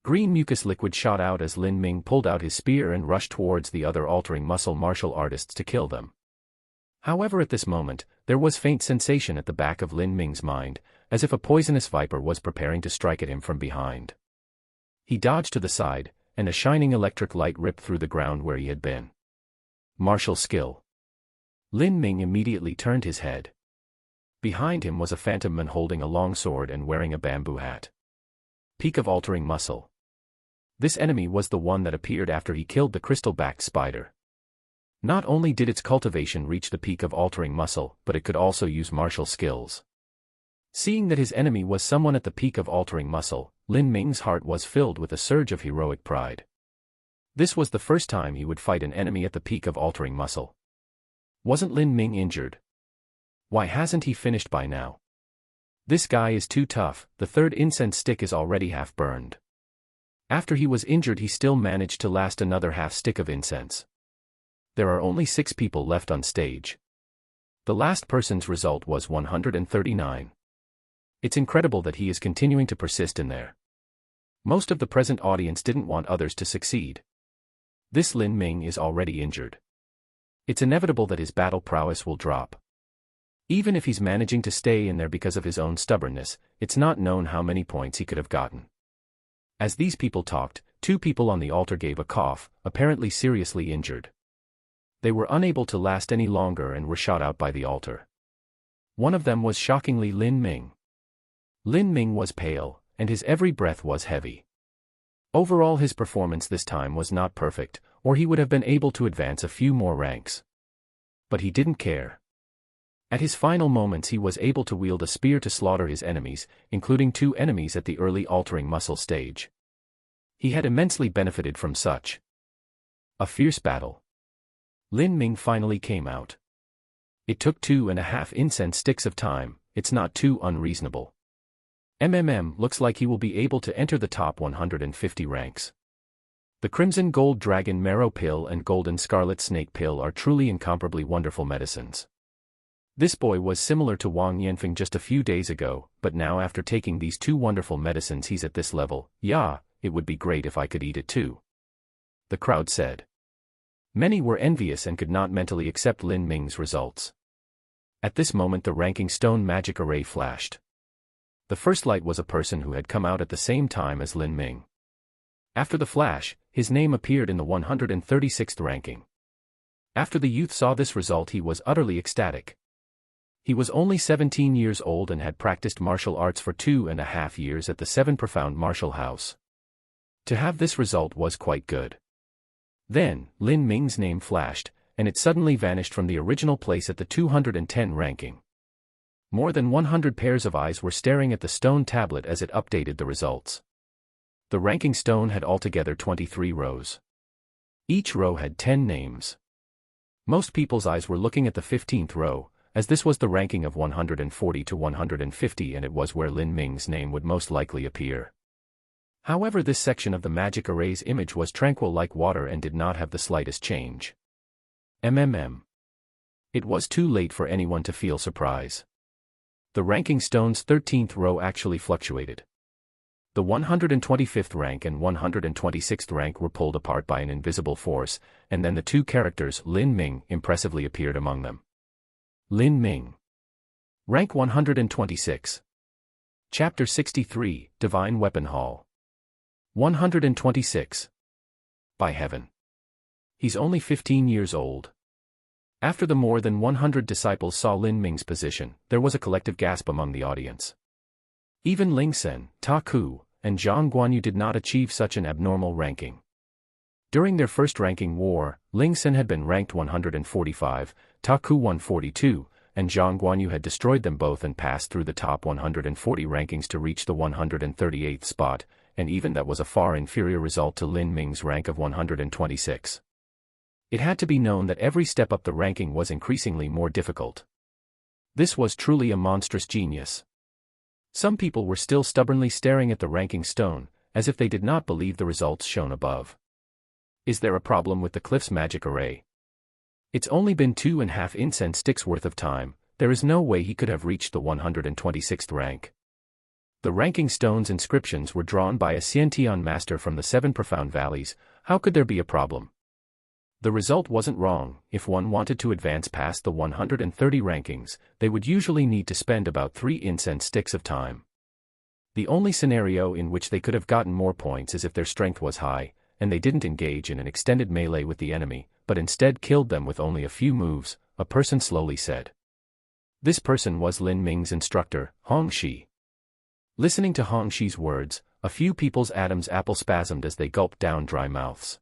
Green mucus liquid shot out as Lin Ming pulled out his spear and rushed towards the other altering muscle martial artists to kill them. However, at this moment, there was faint sensation at the back of Lin Ming's mind, as if a poisonous viper was preparing to strike at him from behind. He dodged to the side, and a shining electric light ripped through the ground where he had been. Martial skill. Lin Ming immediately turned his head. Behind him was a phantom man holding a long sword and wearing a bamboo hat. Peak of altering muscle. This enemy was the one that appeared after he killed the crystal-backed spider. Not only did its cultivation reach the peak of altering muscle, but it could also use martial skills. Seeing that his enemy was someone at the peak of altering muscle, Lin Ming's heart was filled with a surge of heroic pride. This was the first time he would fight an enemy at the peak of altering muscle. Wasn't Lin Ming injured? Why hasn't he finished by now? This guy is too tough. The third incense stick is already half burned. After he was injured, he still managed to last another half stick of incense. There are only 6 people left on stage. The last person's result was 139. It's incredible that he is continuing to persist in there. Most of the present audience didn't want others to succeed. This Lin Ming is already injured. It's inevitable that his battle prowess will drop. Even if he's managing to stay in there because of his own stubbornness, it's not known how many points he could have gotten. As these people talked, 2 people on the altar gave a cough, apparently seriously injured. They were unable to last any longer and were shot out by the altar. One of them was shockingly Lin Ming. Lin Ming was pale, and his every breath was heavy. Overall, his performance this time was not perfect, or he would have been able to advance a few more ranks. But he didn't care. At his final moments, he was able to wield a spear to slaughter his enemies, including 2 enemies at the early altering muscle stage. He had immensely benefited from such a fierce battle. Lin Ming finally came out. It took 2.5 incense sticks of time. It's not too unreasonable. Looks like he will be able to enter the top 150 ranks. The Crimson Gold Dragon Marrow Pill and Golden Scarlet Snake Pill are truly incomparably wonderful medicines. This boy was similar to Wang Yanfeng just a few days ago, but now after taking these 2 wonderful medicines he's at this level. Yeah, it would be great if I could eat it too. The crowd said. Many were envious and could not mentally accept Lin Ming's results. At this moment the ranking stone magic array flashed. The first light was a person who had come out at the same time as Lin Ming. After the flash, his name appeared in the 136th ranking. After the youth saw this result, he was utterly ecstatic. He was only 17 years old and had practiced martial arts for 2.5 years at the 7 Profound Martial House. To have this result was quite good. Then, Lin Ming's name flashed, and it suddenly vanished from the original place at the 210 ranking. More than 100 pairs of eyes were staring at the stone tablet as it updated the results. The ranking stone had altogether 23 rows. Each row had 10 names. Most people's eyes were looking at the 15th row, as this was the ranking of 140 to 150 and it was where Lin Ming's name would most likely appear. However, this section of the magic array's image was tranquil like water and did not have the slightest change. It was too late for anyone to feel surprise. The ranking stone's 13th row actually fluctuated. The 125th rank and 126th rank were pulled apart by an invisible force, and then the 2 characters Lin Ming impressively appeared among them. Lin Ming. Rank 126. Chapter 63, Divine Weapon Hall. 126. By heaven. He's only 15 years old. After the more than 100 disciples saw Lin Ming's position, there was a collective gasp among the audience. Even Ling Sen, Ta Ku, and Zhang Guanyu did not achieve such an abnormal ranking. During their first ranking war, Ling Sen had been ranked 145, Ta Ku 142, and Zhang Guanyu had destroyed them both and passed through the top 140 rankings to reach the 138th spot, and even that was a far inferior result to Lin Ming's rank of 126. It had to be known that every step up the ranking was increasingly more difficult. This was truly a monstrous genius. Some people were still stubbornly staring at the ranking stone, as if they did not believe the results shown above. Is there a problem with the Cliff's magic array? It's only been 2.5 incense sticks worth of time. There is no way he could have reached the 126th rank. The ranking stone's inscriptions were drawn by a Xiantian master from the 7 profound valleys. How could there be a problem? The result wasn't wrong. If one wanted to advance past the 130 rankings, they would usually need to spend about 3 incense sticks of time. The only scenario in which they could have gotten more points is if their strength was high, and they didn't engage in an extended melee with the enemy, but instead killed them with only a few moves, a person slowly said. This person was Lin Ming's instructor, Hong Shi. Listening to Hong Shi's words, a few people's Adam's apple spasmed as they gulped down dry mouths.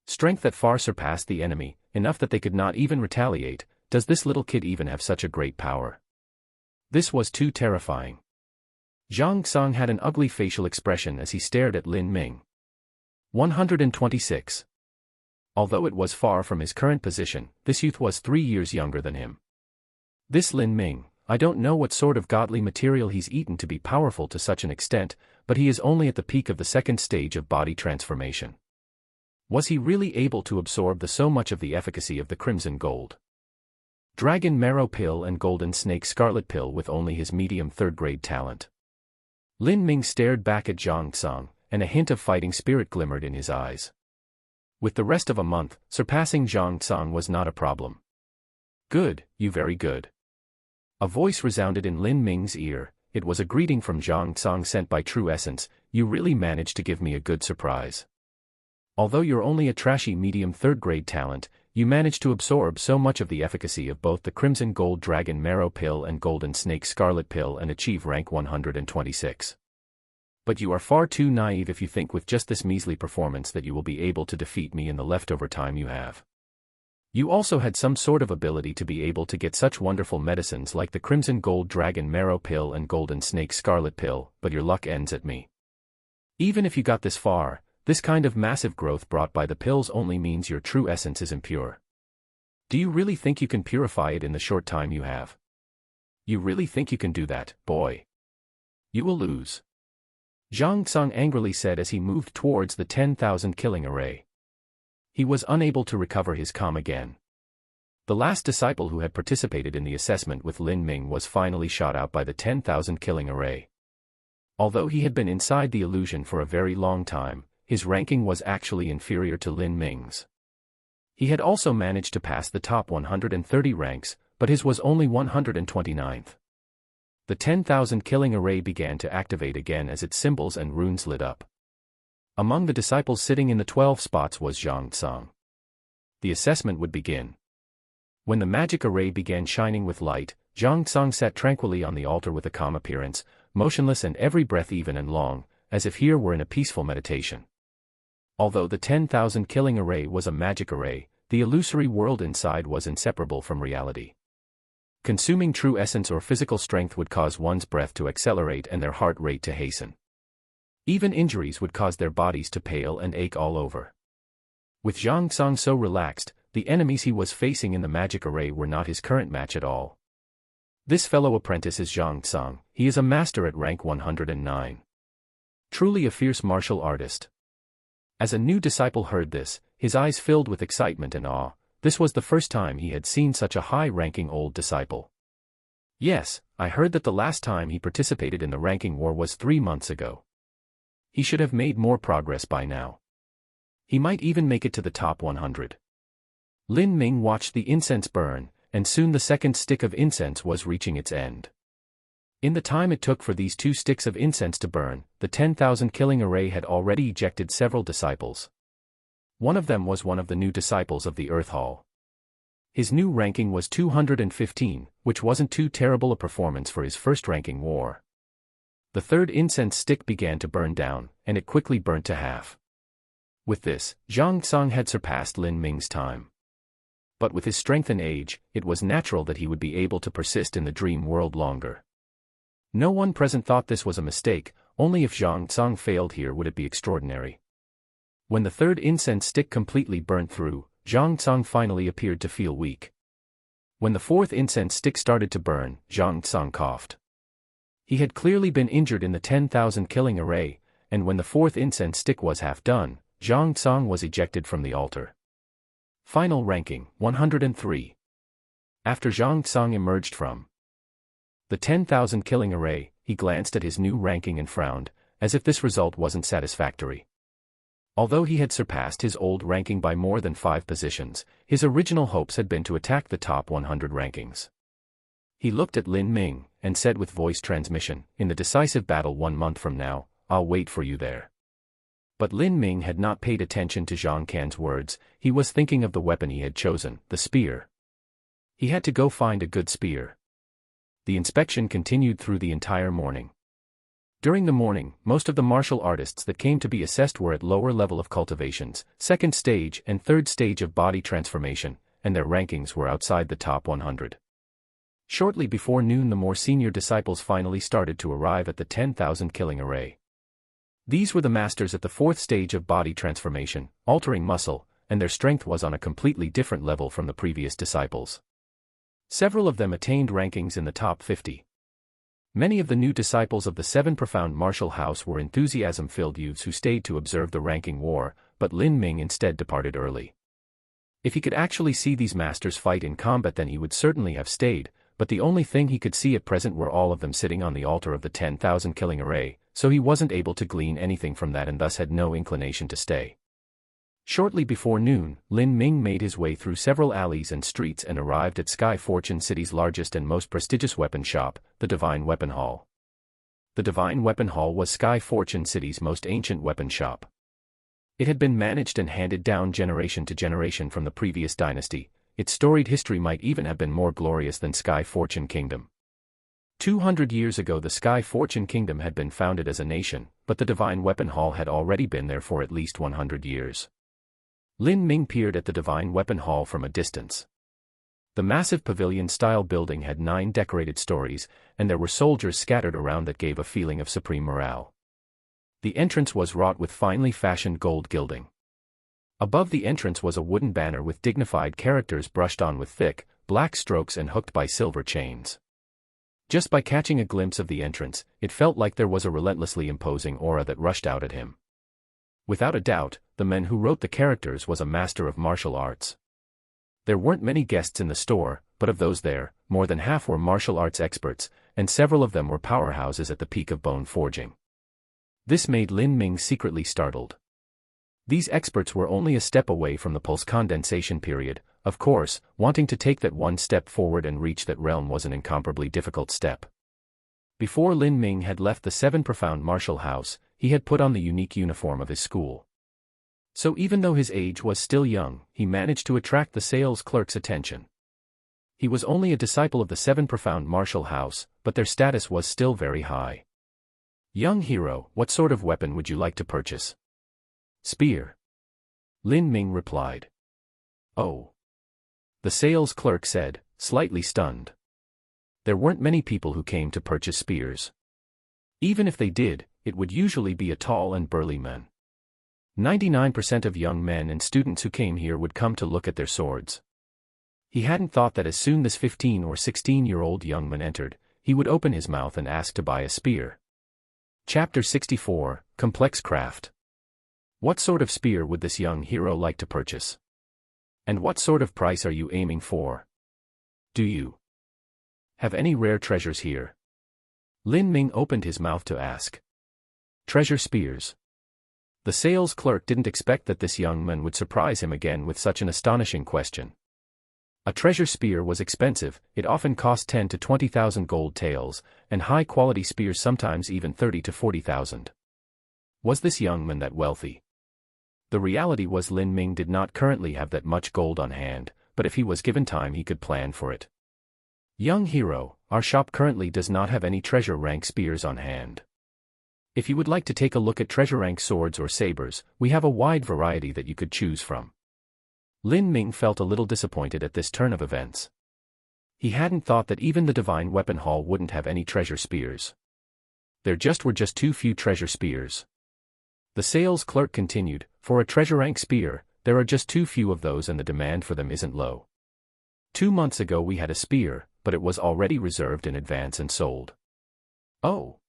Strength that far surpassed the enemy, enough that they could not even retaliate. Does this little kid even have such a great power? This was too terrifying. Zhang Song had an ugly facial expression as he stared at Lin Ming. 126. Although it was far from his current position, this youth was 3 years younger than him. This Lin Ming, I don't know what sort of godly material he's eaten to be powerful to such an extent, but he is only at the peak of the second stage of body transformation. Was he really able to absorb so much of the efficacy of the crimson gold dragon marrow pill and golden snake scarlet pill with only his medium third-grade talent? Lin Ming stared back at Zhang Song, and a hint of fighting spirit glimmered in his eyes. With the rest of a month, surpassing Zhang Song was not a problem. Good, you very good. A voice resounded in Lin Ming's ear. It was a greeting from Zhang Song sent by True Essence. You really managed to give me a good surprise. Although you're only a trashy medium third-grade talent, you managed to absorb so much of the efficacy of both the Crimson Gold Dragon Marrow Pill and Golden Snake Scarlet Pill and achieve rank 126. But you are far too naive if you think with just this measly performance that you will be able to defeat me in the leftover time you have. You also had some sort of ability to be able to get such wonderful medicines like the Crimson Gold Dragon Marrow Pill and Golden Snake Scarlet Pill, but your luck ends at me. Even if you got this far, this kind of massive growth brought by the pills only means your true essence is impure. Do you really think you can purify it in the short time you have? You really think you can do that, boy? You will lose. Zhang Song angrily said as he moved towards the 10,000 killing array. He was unable to recover his calm again. The last disciple who had participated in the assessment with Lin Ming was finally shot out by the 10,000 killing array. Although he had been inside the illusion for a very long time, his ranking was actually inferior to Lin Ming's. He had also managed to pass the top 130 ranks, but his was only 129th. The 10,000 killing array began to activate again as its symbols and runes lit up. Among the disciples sitting in the 12 spots was Zhang Song. The assessment would begin. When the magic array began shining with light, Zhang Song sat tranquilly on the altar with a calm appearance, motionless and every breath even and long, as if here were in a peaceful meditation. Although the 10,000 killing array was a magic array, the illusory world inside was inseparable from reality. Consuming true essence or physical strength would cause one's breath to accelerate and their heart rate to hasten. Even injuries would cause their bodies to pale and ache all over. With Zhang Song so relaxed, the enemies he was facing in the magic array were not his current match at all. This fellow apprentice is Zhang Song. He is a master at rank 109. Truly a fierce martial artist. As a new disciple heard this, his eyes filled with excitement and awe. This was the first time he had seen such a high-ranking old disciple. Yes, I heard that the last time he participated in the ranking war was 3 months ago. He should have made more progress by now. He might even make it to the top 100. Lin Ming watched the incense burn, and soon the second stick of incense was reaching its end. In the time it took for these 2 sticks of incense to burn, the 10,000 killing array had already ejected several disciples. One of them was one of the new disciples of the Earth Hall. His new ranking was 215, which wasn't too terrible a performance for his first ranking war. The third incense stick began to burn down, and it quickly burnt to half. With this, Zhang Song had surpassed Lin Ming's time. But with his strength and age, it was natural that he would be able to persist in the dream world longer. No one present thought this was a mistake, only if Zhang Song failed here would it be extraordinary. When the third incense stick completely burnt through, Zhang Song finally appeared to feel weak. When the fourth incense stick started to burn, Zhang Song coughed. He had clearly been injured in the 10,000 killing array, and when the fourth incense stick was half done, Zhang Song was ejected from the altar. Final ranking, 103. After Zhang Tsang emerged from the 10,000 killing array, he glanced at his new ranking and frowned, as if this result wasn't satisfactory. Although he had surpassed his old ranking by more than 5 positions, his original hopes had been to attack the top 100 rankings. He looked at Lin Ming, and said with voice transmission, "In the decisive battle 1 month from now, I'll wait for you there." But Lin Ming had not paid attention to Zhang Can's words. He was thinking of the weapon he had chosen, the spear. He had to go find a good spear. The inspection continued through the entire morning. During the morning, most of the martial artists that came to be assessed were at lower level of cultivations, 2nd stage and 3rd stage of body transformation, and their rankings were outside the top 100. Shortly before noon, the more senior disciples finally started to arrive at the 10,000 killing array. These were the masters at the 4th stage of body transformation, altering muscle, and their strength was on a completely different level from the previous disciples. Several of them attained rankings in the top 50. Many of the new disciples of the 7 profound martial house were enthusiasm-filled youths who stayed to observe the ranking war, but Lin Ming instead departed early. If he could actually see these masters fight in combat, then he would certainly have stayed, but the only thing he could see at present were all of them sitting on the altar of the 10,000 killing array, so he wasn't able to glean anything from that and thus had no inclination to stay. Shortly before noon, Lin Ming made his way through several alleys and streets and arrived at Sky Fortune City's largest and most prestigious weapon shop, the Divine Weapon Hall. The Divine Weapon Hall was Sky Fortune City's most ancient weapon shop. It had been managed and handed down generation to generation from the previous dynasty. Its storied history might even have been more glorious than Sky Fortune Kingdom. 200 years ago, the Sky Fortune Kingdom had been founded as a nation, but the Divine Weapon Hall had already been there for at least 100 years. Lin Ming peered at the Divine Weapon Hall from a distance. The massive pavilion-style building had 9 decorated stories, and there were soldiers scattered around that gave a feeling of supreme morale. The entrance was wrought with finely fashioned gold gilding. Above the entrance was a wooden banner with dignified characters brushed on with thick, black strokes and hooked by silver chains. Just by catching a glimpse of the entrance, it felt like there was a relentlessly imposing aura that rushed out at him. Without a doubt, the man who wrote the characters was a master of martial arts. There weren't many guests in the store, but of those there, more than half were martial arts experts, and several of them were powerhouses at the peak of bone forging. This made Lin Ming secretly startled. These experts were only a step away from the pulse condensation period. Of course, wanting to take that one step forward and reach that realm was an incomparably difficult step. Before Lin Ming had left the 7 profound martial house, he had put on the unique uniform of his school. So even though his age was still young, he managed to attract the sales clerk's attention. He was only a disciple of the 7 profound martial house, but their status was still very high. "Young hero, what sort of weapon would you like to purchase?" "Spear," Lin Ming replied. "Oh," the sales clerk said, slightly stunned. There weren't many people who came to purchase spears. Even if they did, it would usually be a tall and burly man. 99% of young men and students who came here would come to look at their swords. He hadn't thought that as soon as 15 or 16-year-old young man entered, he would open his mouth and ask to buy a spear. Chapter 64, Complex Craft. What sort of spear would this young hero like to purchase? And what sort of price are you aiming for? Do you have any rare treasures here? Lin Ming opened his mouth to ask. Treasure spears. The sales clerk didn't expect that this young man would surprise him again with such an astonishing question. A treasure spear was expensive. It often cost 10 to 20,000 gold taels, and high-quality spears sometimes even 30 to 40,000. Was this young man that wealthy? The reality was Lin Ming did not currently have that much gold on hand, but if he was given time he could plan for it. Young hero, our shop currently does not have any treasure rank spears on hand. If you would like to take a look at treasure rank swords or sabers, we have a wide variety that you could choose from. Lin Ming felt a little disappointed at this turn of events. He hadn't thought that even the Divine Weapon Hall wouldn't have any treasure spears. There were just too few treasure spears. The sales clerk continued, for a treasure rank spear, there are just too few of those and the demand for them isn't low. 2 months ago we had a spear, but it was already reserved in advance and sold. Oh.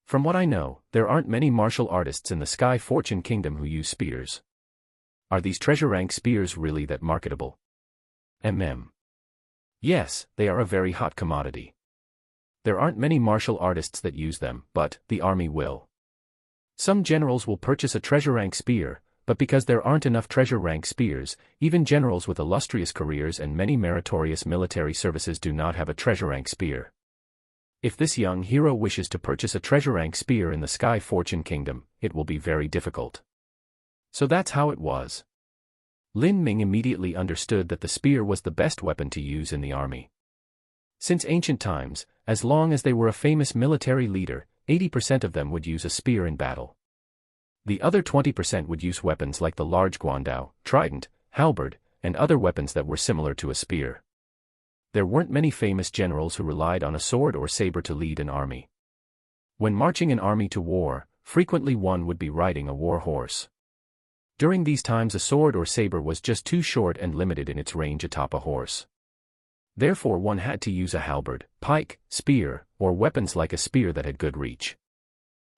From what I know, there aren't many martial artists in the Sky Fortune Kingdom who use spears. Are these treasure rank spears really that marketable? Yes, they are a very hot commodity. There aren't many martial artists that use them, but the army will. Some generals will purchase a treasure rank spear, but because there aren't enough treasure rank spears, even generals with illustrious careers and many meritorious military services do not have a treasure rank spear. If this young hero wishes to purchase a treasure rank spear in the Sky Fortune Kingdom, it will be very difficult. So that's how it was. Lin Ming immediately understood that the spear was the best weapon to use in the army. Since ancient times, as long as they were a famous military leader, 80% of them would use a spear in battle. The other 20% would use weapons like the large guandao, trident, halberd, and other weapons that were similar to a spear. There weren't many famous generals who relied on a sword or saber to lead an army. When marching an army to war, frequently one would be riding a war horse. During these times a sword or saber was just too short and limited in its range atop a horse. Therefore one had to use a halberd, pike, spear, or weapons like a spear that had good reach.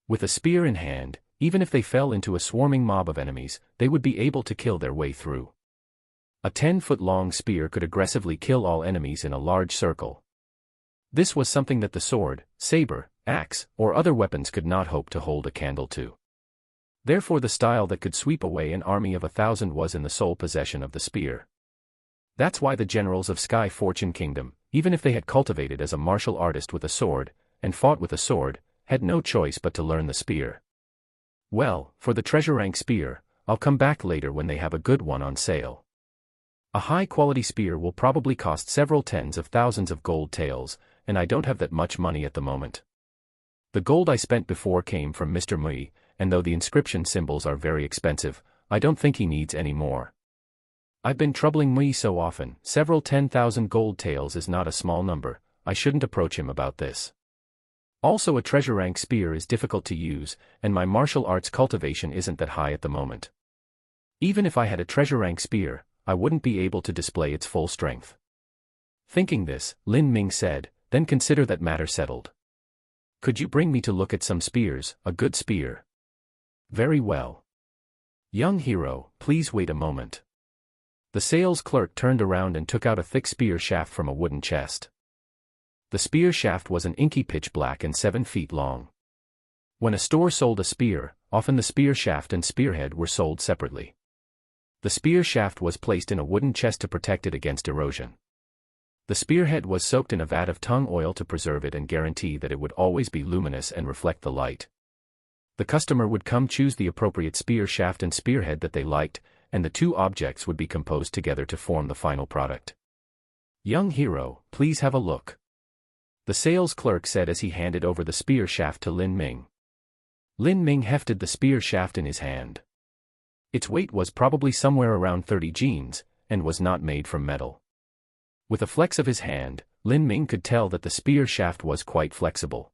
With a spear in hand, even if they fell into a swarming mob of enemies, they would be able to kill their way through. A 10-foot-long spear could aggressively kill all enemies in a large circle. This was something that the sword, saber, axe, or other weapons could not hope to hold a candle to. Therefore the style that could sweep away an army of 1,000 was in the sole possession of the spear. That's why the generals of Sky Fortune Kingdom, even if they had cultivated as a martial artist with a sword, and fought with a sword, had no choice but to learn the spear. Well, for the treasure rank spear, I'll come back later when they have a good one on sale. A high-quality spear will probably cost several tens of thousands of gold taels, and I don't have that much money at the moment. The gold I spent before came from Mr. Mui, and though the inscription symbols are very expensive, I don't think he needs any more. I've been troubling Mui so often, several 10,000 gold taels is not a small number, I shouldn't approach him about this. Also a treasure rank spear is difficult to use, and my martial arts cultivation isn't that high at the moment. Even if I had a treasure rank spear, I wouldn't be able to display its full strength. Thinking this, Lin Ming said, then consider that matter settled. Could you bring me to look at some spears, a good spear? Very well. Young hero, please wait a moment. The sales clerk turned around and took out a thick spear shaft from a wooden chest. The spear shaft was an inky pitch black and 7 feet long. When a store sold a spear, often the spear shaft and spearhead were sold separately. The spear shaft was placed in a wooden chest to protect it against erosion. The spearhead was soaked in a vat of tung oil to preserve it and guarantee that it would always be luminous and reflect the light. The customer would come choose the appropriate spear shaft and spearhead that they liked, and the two objects would be composed together to form the final product. Young hero, please have a look. The sales clerk said as he handed over the spear shaft to Lin Ming. Lin Ming hefted the spear shaft in his hand. Its weight was probably somewhere around 30 jeans, and was not made from metal. With a flex of his hand, Lin Ming could tell that the spear shaft was quite flexible.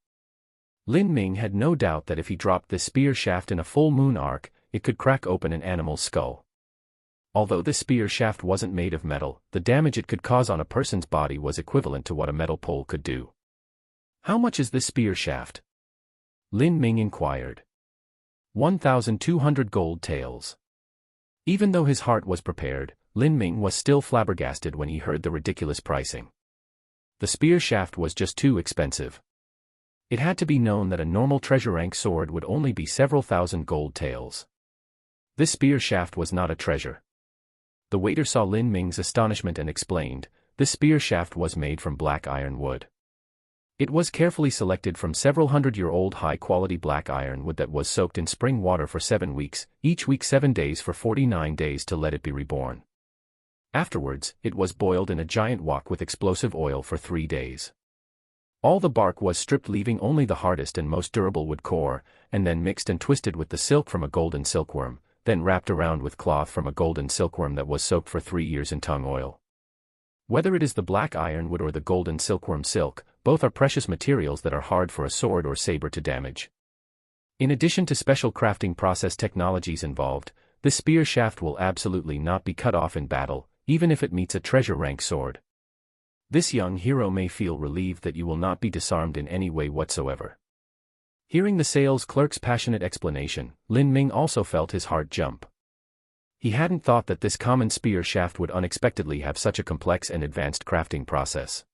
Lin Ming had no doubt that if he dropped this spear shaft in a full moon arc, it could crack open an animal's skull. Although this spear shaft wasn't made of metal, the damage it could cause on a person's body was equivalent to what a metal pole could do. How much is this spear shaft? Lin Ming inquired. 1,200 gold taels. Even though his heart was prepared, Lin Ming was still flabbergasted when he heard the ridiculous pricing. The spear shaft was just too expensive. It had to be known that a normal treasure rank sword would only be several thousand gold taels. This spear shaft was not a treasure. The waiter saw Lin Ming's astonishment and explained, this spear shaft was made from black iron wood. It was carefully selected from several hundred-year-old high-quality black iron wood that was soaked in spring water for 7 weeks, each week 7 days for 49 days to let it be reborn. Afterwards, it was boiled in a giant wok with explosive oil for 3 days. All the bark was stripped, leaving only the hardest and most durable wood core, and then mixed and twisted with the silk from a golden silkworm, then wrapped around with cloth from a golden silkworm that was soaked for 3 years in tung oil. Whether it is the black iron wood or the golden silkworm silk, both are precious materials that are hard for a sword or saber to damage. In addition to special crafting process technologies involved, this spear shaft will absolutely not be cut off in battle, even if it meets a treasure rank sword. This young hero may feel relieved that you will not be disarmed in any way whatsoever. Hearing the sales clerk's passionate explanation, Lin Ming also felt his heart jump. He hadn't thought that this common spear shaft would unexpectedly have such a complex and advanced crafting process.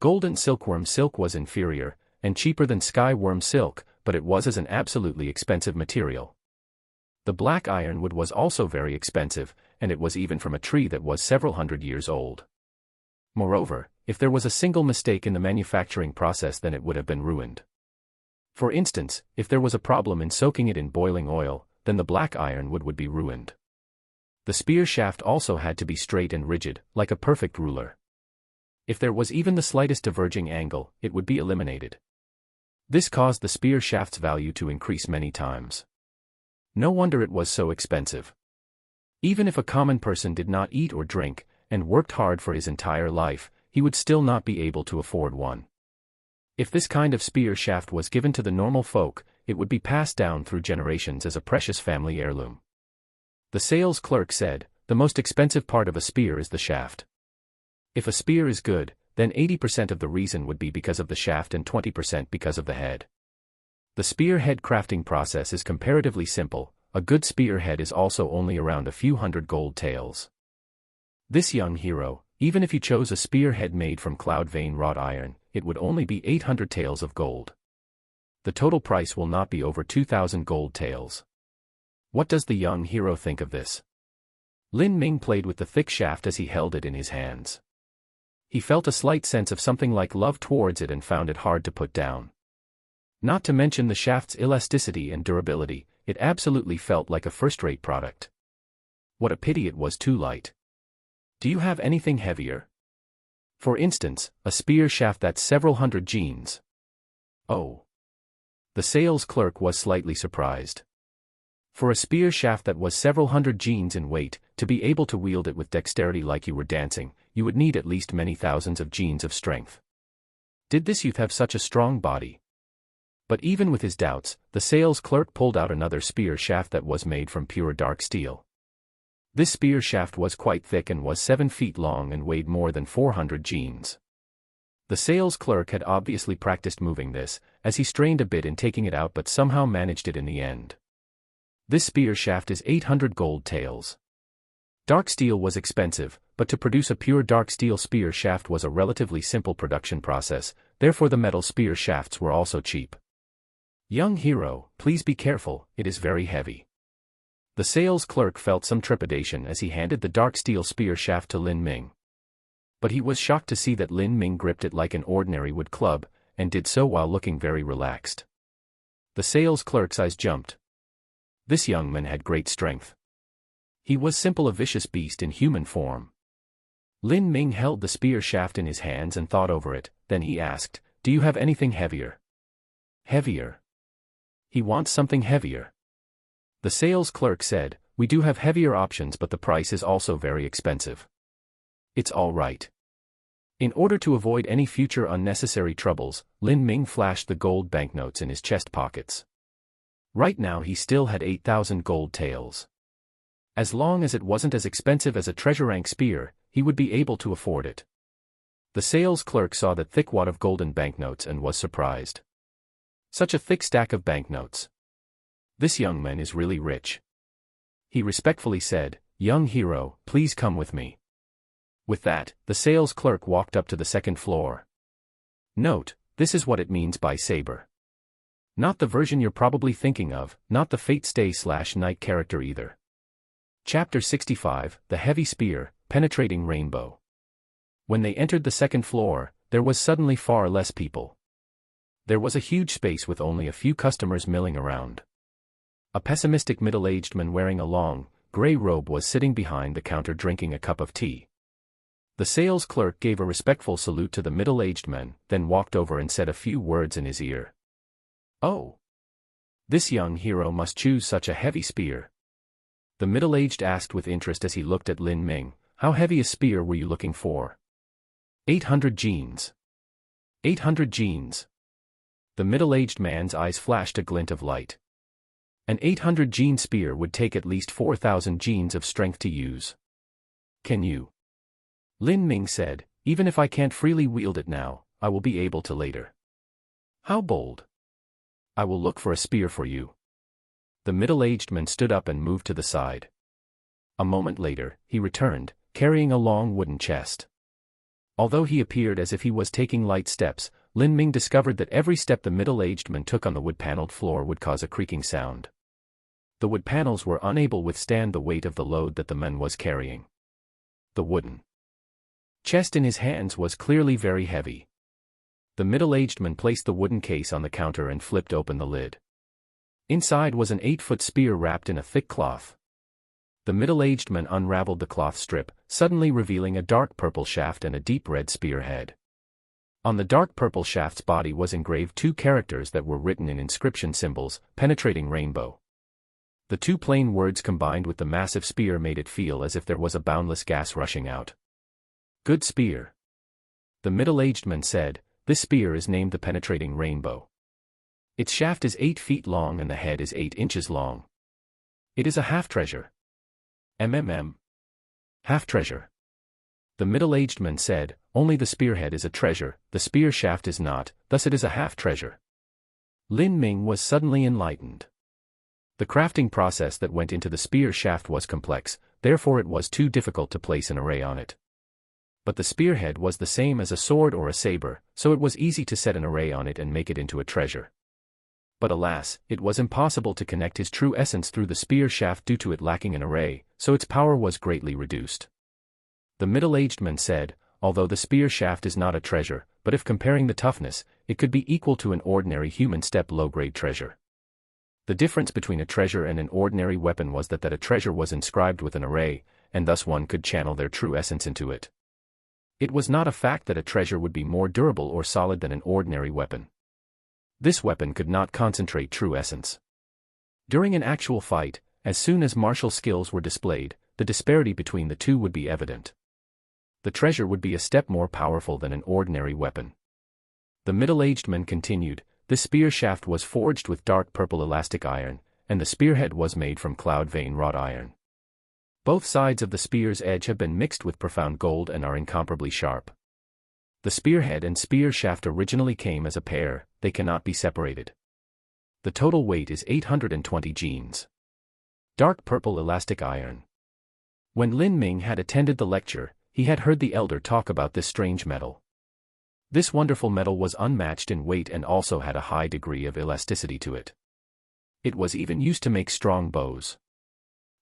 Golden silkworm silk was inferior, and cheaper than sky worm silk, but it was as an absolutely expensive material. The black ironwood was also very expensive, and it was even from a tree that was several hundred years old. Moreover, if there was a single mistake in the manufacturing process, then it would have been ruined. For instance, if there was a problem in soaking it in boiling oil, then the black ironwood would be ruined. The spear shaft also had to be straight and rigid, like a perfect ruler. If there was even the slightest diverging angle, it would be eliminated. This caused the spear shaft's value to increase many times. No wonder it was so expensive. Even if a common person did not eat or drink, and worked hard for his entire life, he would still not be able to afford one. If this kind of spear shaft was given to the normal folk, it would be passed down through generations as a precious family heirloom. The sales clerk said, "The most expensive part of a spear is the shaft. If a spear is good, then 80% of the reason would be because of the shaft and 20% because of the head. The spearhead crafting process is comparatively simple. A good spearhead is also only around a few hundred gold taels." This young hero, even if he chose a spearhead made from cloud vein wrought iron, it would only be 800 taels of gold. The total price will not be over 2,000 gold taels. What does the young hero think of this? Lin Ming played with the thick shaft as he held it in his hands. He felt a slight sense of something like love towards it and found it hard to put down. Not to mention the shaft's elasticity and durability, it absolutely felt like a first-rate product. What a pity it was too light. Do you have anything heavier? For instance, a spear shaft that's several hundred genes. Oh. The sales clerk was slightly surprised. For a spear shaft that was several hundred genes in weight, to be able to wield it with dexterity like you were dancing, you would need at least many thousands of genes of strength. Did this youth have such a strong body? But even with his doubts, the sales clerk pulled out another spear shaft that was made from pure dark steel. This spear shaft was quite thick and was 7 feet long and weighed more than 400 genes. The sales clerk had obviously practiced moving this, as he strained a bit in taking it out but somehow managed it in the end. This spear shaft is 800 gold taels. Dark steel was expensive, but to produce a pure dark steel spear shaft was a relatively simple production process, therefore the metal spear shafts were also cheap. Young hero, please be careful, it is very heavy. The sales clerk felt some trepidation as he handed the dark steel spear shaft to Lin Ming. But he was shocked to see that Lin Ming gripped it like an ordinary wood club, and did so while looking very relaxed. The sales clerk's eyes jumped. This young man had great strength. He was simply a vicious beast in human form. Lin Ming held the spear shaft in his hands and thought over it, then he asked, "Do you have anything heavier?" Heavier? He wants something heavier. The sales clerk said, "We do have heavier options, but the price is also very expensive." "It's all right." In order to avoid any future unnecessary troubles, Lin Ming flashed the gold banknotes in his chest pockets. Right now he still had 8,000 gold taels. As long as it wasn't as expensive as a treasure rank spear, he would be able to afford it. The sales clerk saw that thick wad of golden banknotes and was surprised. Such a thick stack of banknotes. This young man is really rich. He respectfully said, "Young hero, please come with me." With that, the sales clerk walked up to the second floor. Note, this is what it means by saber. Not the version you're probably thinking of, not the Fate Stay/Night character either. Chapter 65, The Heavy Spear, Penetrating Rainbow. When they entered the second floor, there was suddenly far less people. There was a huge space with only a few customers milling around. A pessimistic middle-aged man wearing a long, gray robe was sitting behind the counter drinking a cup of tea. The sales clerk gave a respectful salute to the middle-aged man, then walked over and said a few words in his ear. "Oh. This young hero must choose such a heavy spear." The middle-aged asked with interest as he looked at Lin Ming, "How heavy a spear were you looking for?" 800 genes. 800 genes. The middle-aged man's eyes flashed a glint of light. An 800 gene spear would take at least 4,000 genes of strength to use. "Can you?" Lin Ming said, "Even if I can't freely wield it now, I will be able to later." "How bold." "I will look for a spear for you." The middle-aged man stood up and moved to the side. A moment later, he returned, carrying a long wooden chest. Although he appeared as if he was taking light steps, Lin Ming discovered that every step the middle-aged man took on the wood-paneled floor would cause a creaking sound. The wood panels were unable to withstand the weight of the load that the man was carrying. The wooden chest in his hands was clearly very heavy. The middle-aged man placed the wooden case on the counter and flipped open the lid. Inside was an 8-foot spear wrapped in a thick cloth. The middle-aged man unraveled the cloth strip, suddenly revealing a dark purple shaft and a deep red spearhead. On the dark purple shaft's body was engraved 2 characters that were written in inscription symbols, penetrating rainbow. The 2 plain words combined with the massive spear made it feel as if there was a boundless gas rushing out. Good spear. The middle-aged man said, this spear is named the penetrating rainbow. Its shaft is 8 feet long and the head is 8 inches long. It is a half-treasure. Half-treasure. The middle-aged man said, only the spearhead is a treasure, the spear shaft is not, thus it is a half-treasure. Lin Ming was suddenly enlightened. The crafting process that went into the spear shaft was complex, therefore it was too difficult to place an array on it. But the spearhead was the same as a sword or a saber, so it was easy to set an array on it and make it into a treasure. But alas, it was impossible to connect his true essence through the spear shaft due to it lacking an array, so its power was greatly reduced. The middle-aged man said, although the spear shaft is not a treasure, but if comparing the toughness, it could be equal to an ordinary human step low-grade treasure. The difference between a treasure and an ordinary weapon was that a treasure was inscribed with an array, and thus one could channel their true essence into it. It was not a fact that a treasure would be more durable or solid than an ordinary weapon. This weapon could not concentrate true essence. During an actual fight, as soon as martial skills were displayed, the disparity between the 2 would be evident. The treasure would be a step more powerful than an ordinary weapon. The middle-aged man continued, this spear shaft was forged with dark purple elastic iron, and the spearhead was made from cloud vein wrought iron. Both sides of the spear's edge have been mixed with profound gold and are incomparably sharp. The spearhead and spear shaft originally came as a pair, they cannot be separated. The total weight is 820 genes. Dark purple elastic iron. When Lin Ming had attended the lecture, he had heard the elder talk about this strange metal. This wonderful metal was unmatched in weight and also had a high degree of elasticity to it. It was even used to make strong bows.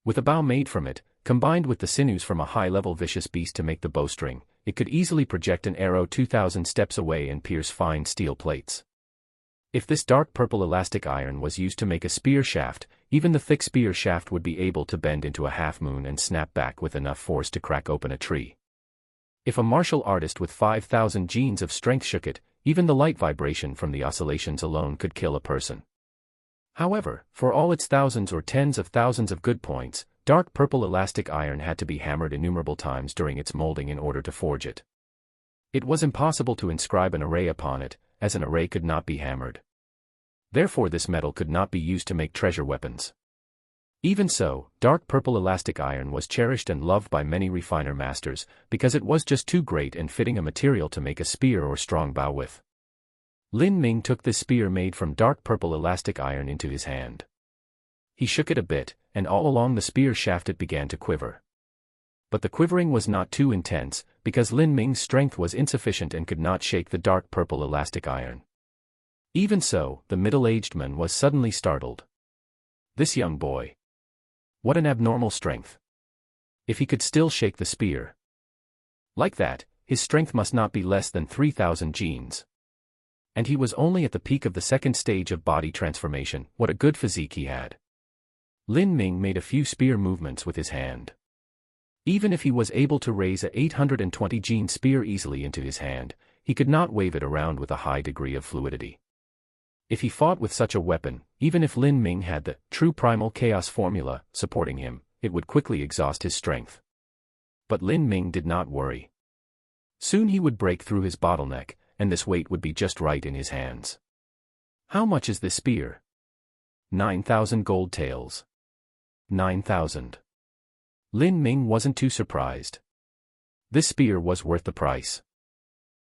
With a bow made from it, combined with the sinews from a high-level vicious beast to make the bowstring, it could easily project an arrow 2,000 steps away and pierce fine steel plates. If this dark purple elastic iron was used to make a spear shaft, even the thick spear shaft would be able to bend into a half-moon and snap back with enough force to crack open a tree. If a martial artist with 5,000 genes of strength shook it, even the light vibration from the oscillations alone could kill a person. However, for all its thousands or tens of thousands of good points, dark purple elastic iron had to be hammered innumerable times during its molding in order to forge it. It was impossible to inscribe an array upon it, as an array could not be hammered. Therefore this metal could not be used to make treasure weapons. Even so, dark purple elastic iron was cherished and loved by many refiner masters, because it was just too great and fitting a material to make a spear or strong bow with. Lin Ming took this spear made from dark purple elastic iron into his hand. He shook it a bit, and all along the spear shaft it began to quiver. But the quivering was not too intense, because Lin Ming's strength was insufficient and could not shake the dark purple elastic iron. Even so, the middle-aged man was suddenly startled. This young boy. What an abnormal strength. If he could still shake the spear like that, his strength must not be less than 3,000 genes. And he was only at the peak of the second stage of body transformation. What a good physique he had. Lin Ming made a few spear movements with his hand. Even if he was able to raise a 820 gene spear easily into his hand, he could not wave it around with a high degree of fluidity. If he fought with such a weapon, even if Lin Ming had the true primal chaos formula supporting him, it would quickly exhaust his strength. But Lin Ming did not worry. Soon he would break through his bottleneck, and this weight would be just right in his hands. How much is this spear? 9,000 gold taels. 9,000. Lin Ming wasn't too surprised. This spear was worth the price.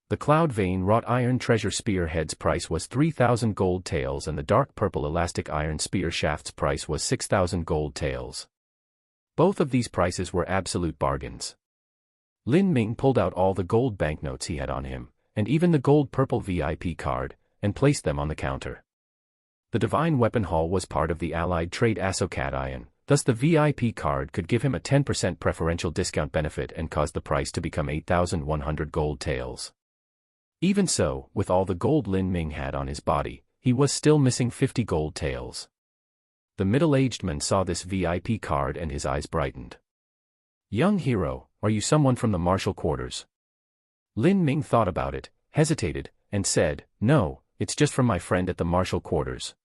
The cloud vein wrought iron treasure spearhead's price was 3,000 gold taels and the dark purple elastic iron spear shaft's price was 6,000 gold taels. Both of these prices were absolute bargains. Lin Ming pulled out all the gold banknotes he had on him, and even the gold-purple VIP card, and placed them on the counter. The divine weapon hall was part of the allied trade Asokadion, thus the VIP card could give him a 10% preferential discount benefit and cause the price to become 8,100 gold taels. Even so, with all the gold Lin Ming had on his body, he was still missing 50 gold taels. The middle-aged man saw this VIP card and his eyes brightened. "Young hero, are you someone from the martial quarters?" Lin Ming thought about it, hesitated, and said, "No, it's just from my friend at the martial quarters."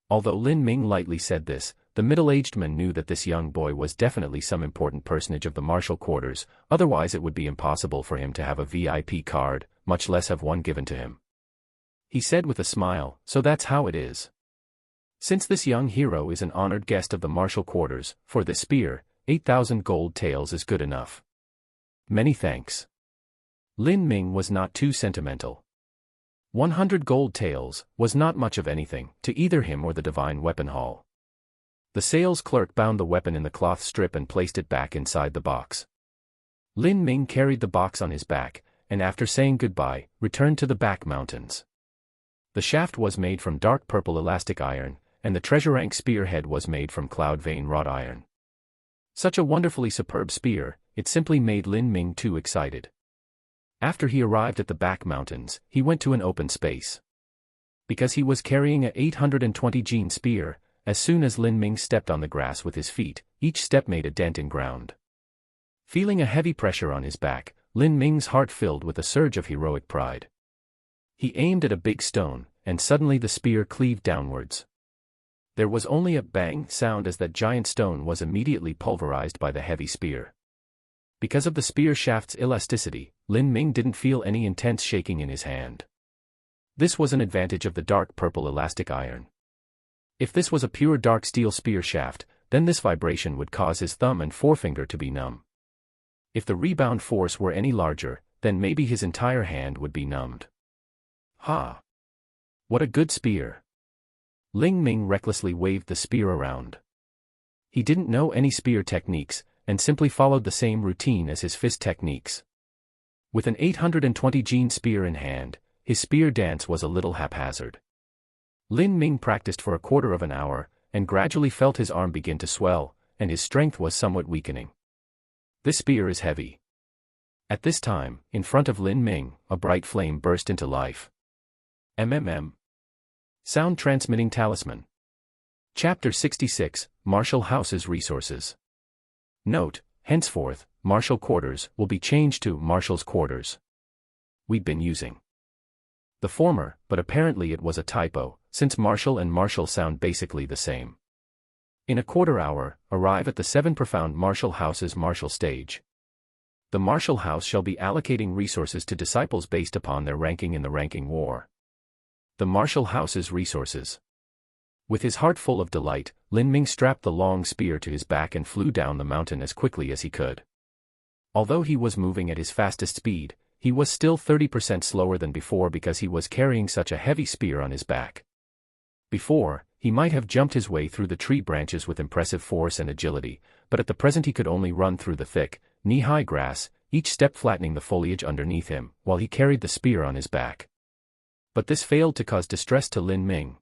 Although Lin Ming lightly said this, the middle-aged man knew that this young boy was definitely some important personage of the martial quarters, otherwise it would be impossible for him to have a VIP card, much less have one given to him. He said with a smile, "So that's how it is. Since this young hero is an honored guest of the martial quarters, for this spear, 8,000 gold taels is good enough." "Many thanks." Lin Ming was not too sentimental. 100 gold taels was not much of anything to either him or the divine weapon hall. The sales clerk bound the weapon in the cloth strip and placed it back inside the box. Lin Ming carried the box on his back, and after saying goodbye, returned to the back mountains. The shaft was made from dark purple elastic iron, and the treasure-rank spearhead was made from cloud vein wrought iron. Such a wonderfully superb spear, it simply made Lin Ming too excited. After he arrived at the back mountains, he went to an open space. Because he was carrying a 820 gene spear, as soon as Lin Ming stepped on the grass with his feet, each step made a dent in ground. Feeling a heavy pressure on his back, Lin Ming's heart filled with a surge of heroic pride. He aimed at a big stone, and suddenly the spear cleaved downwards. There was only a bang sound as that giant stone was immediately pulverized by the heavy spear. Because of the spear shaft's elasticity, Lin Ming didn't feel any intense shaking in his hand. This was an advantage of the dark purple elastic iron. If this was a pure dark steel spear shaft, then this vibration would cause his thumb and forefinger to be numb. If the rebound force were any larger, then maybe his entire hand would be numbed. "Ha! What a good spear!" Lin Ming recklessly waved the spear around. He didn't know any spear techniques, and simply followed the same routine as his fist techniques. With an 820 gene spear in hand, his spear dance was a little haphazard. Lin Ming practiced for a quarter of an hour, and gradually felt his arm begin to swell, and his strength was somewhat weakening. This spear is heavy. At this time, in front of Lin Ming, a bright flame burst into life. Sound Transmitting Talisman. Chapter 66, Martial House's Resources. Note, henceforth, martial quarters will be changed to Marshal's quarters. We'd been using the former, but apparently it was a typo, since martial and martial sound basically the same. In a quarter hour, arrive at the 7 profound martial house's martial stage. The martial house shall be allocating resources to disciples based upon their ranking in the ranking war. The martial house's resources. With his heart full of delight, Lin Ming strapped the long spear to his back and flew down the mountain as quickly as he could. Although he was moving at his fastest speed, he was still 30% slower than before because he was carrying such a heavy spear on his back. Before, he might have jumped his way through the tree branches with impressive force and agility, but at the present he could only run through the thick, knee-high grass, each step flattening the foliage underneath him, while he carried the spear on his back. But this failed to cause distress to Lin Ming.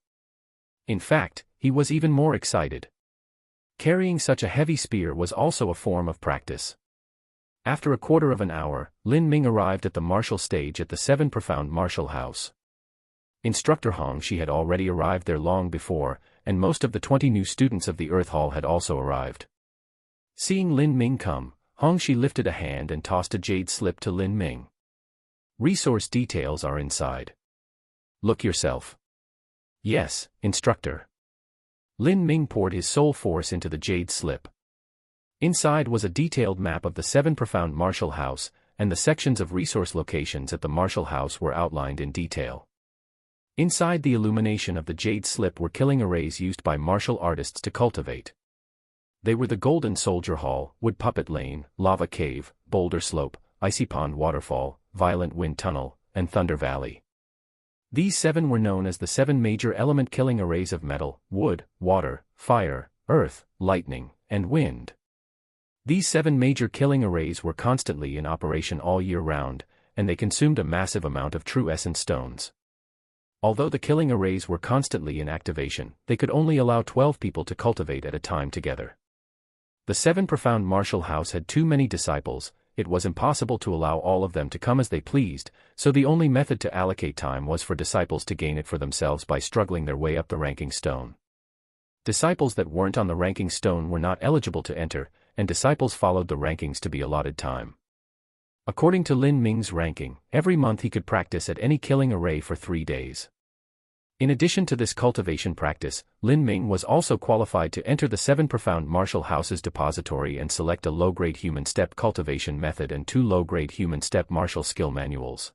In fact, he was even more excited. Carrying such a heavy spear was also a form of practice. After a quarter of an hour, Lin Ming arrived at the martial stage at the 7 profound martial house. Instructor Hong Shi had already arrived there long before, and most of the 20 new students of the Earth Hall had also arrived. Seeing Lin Ming come, Hong Shi lifted a hand and tossed a jade slip to Lin Ming. "Resource details are inside. Look yourself." "Yes, instructor." Lin Ming poured his soul force into the jade slip. Inside was a detailed map of the 7 profound martial house, and the sections of resource locations at the martial house were outlined in detail. Inside the illumination of the jade slip were killing arrays used by martial artists to cultivate. They were the Golden Soldier Hall, Wood Puppet Lane, Lava Cave, Boulder Slope, Icy Pond Waterfall, Violent Wind Tunnel, and Thunder Valley. These 7 were known as the 7 major element killing arrays of metal, wood, water, fire, earth, lightning, and wind. These 7 major killing arrays were constantly in operation all year round, and they consumed a massive amount of true essence stones. Although the killing arrays were constantly in activation, they could only allow 12 people to cultivate at a time together. The 7 profound martial house had too many disciples. It was impossible to allow all of them to come as they pleased, so the only method to allocate time was for disciples to gain it for themselves by struggling their way up the ranking stone. Disciples that weren't on the ranking stone were not eligible to enter, and disciples followed the rankings to be allotted time. According to Lin Ming's ranking, every month he could practice at any killing array for 3 days. In addition to this cultivation practice, Lin Ming was also qualified to enter the 7 profound martial houses depository and select a low-grade human step cultivation method and 2 low-grade human step martial skill manuals.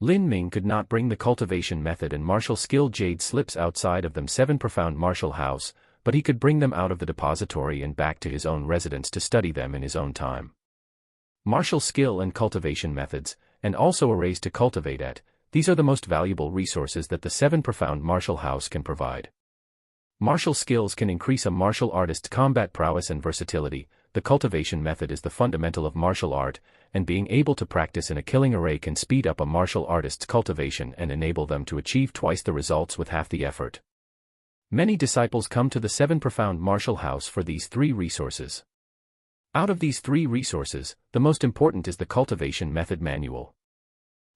Lin Ming could not bring the cultivation method and martial skill jade slips outside of the 7 profound martial house, but he could bring them out of the depository and back to his own residence to study them in his own time. Martial skill and cultivation methods, and also arrays to cultivate at, these are the most valuable resources that the 7 profound martial house can provide. Martial skills can increase a martial artist's combat prowess and versatility. The cultivation method is the fundamental of martial art, and being able to practice in a killing array can speed up a martial artist's cultivation and enable them to achieve twice the results with half the effort. Many disciples come to the 7 profound martial house for these 3 resources. Out of these 3 resources, the most important is the cultivation method manual.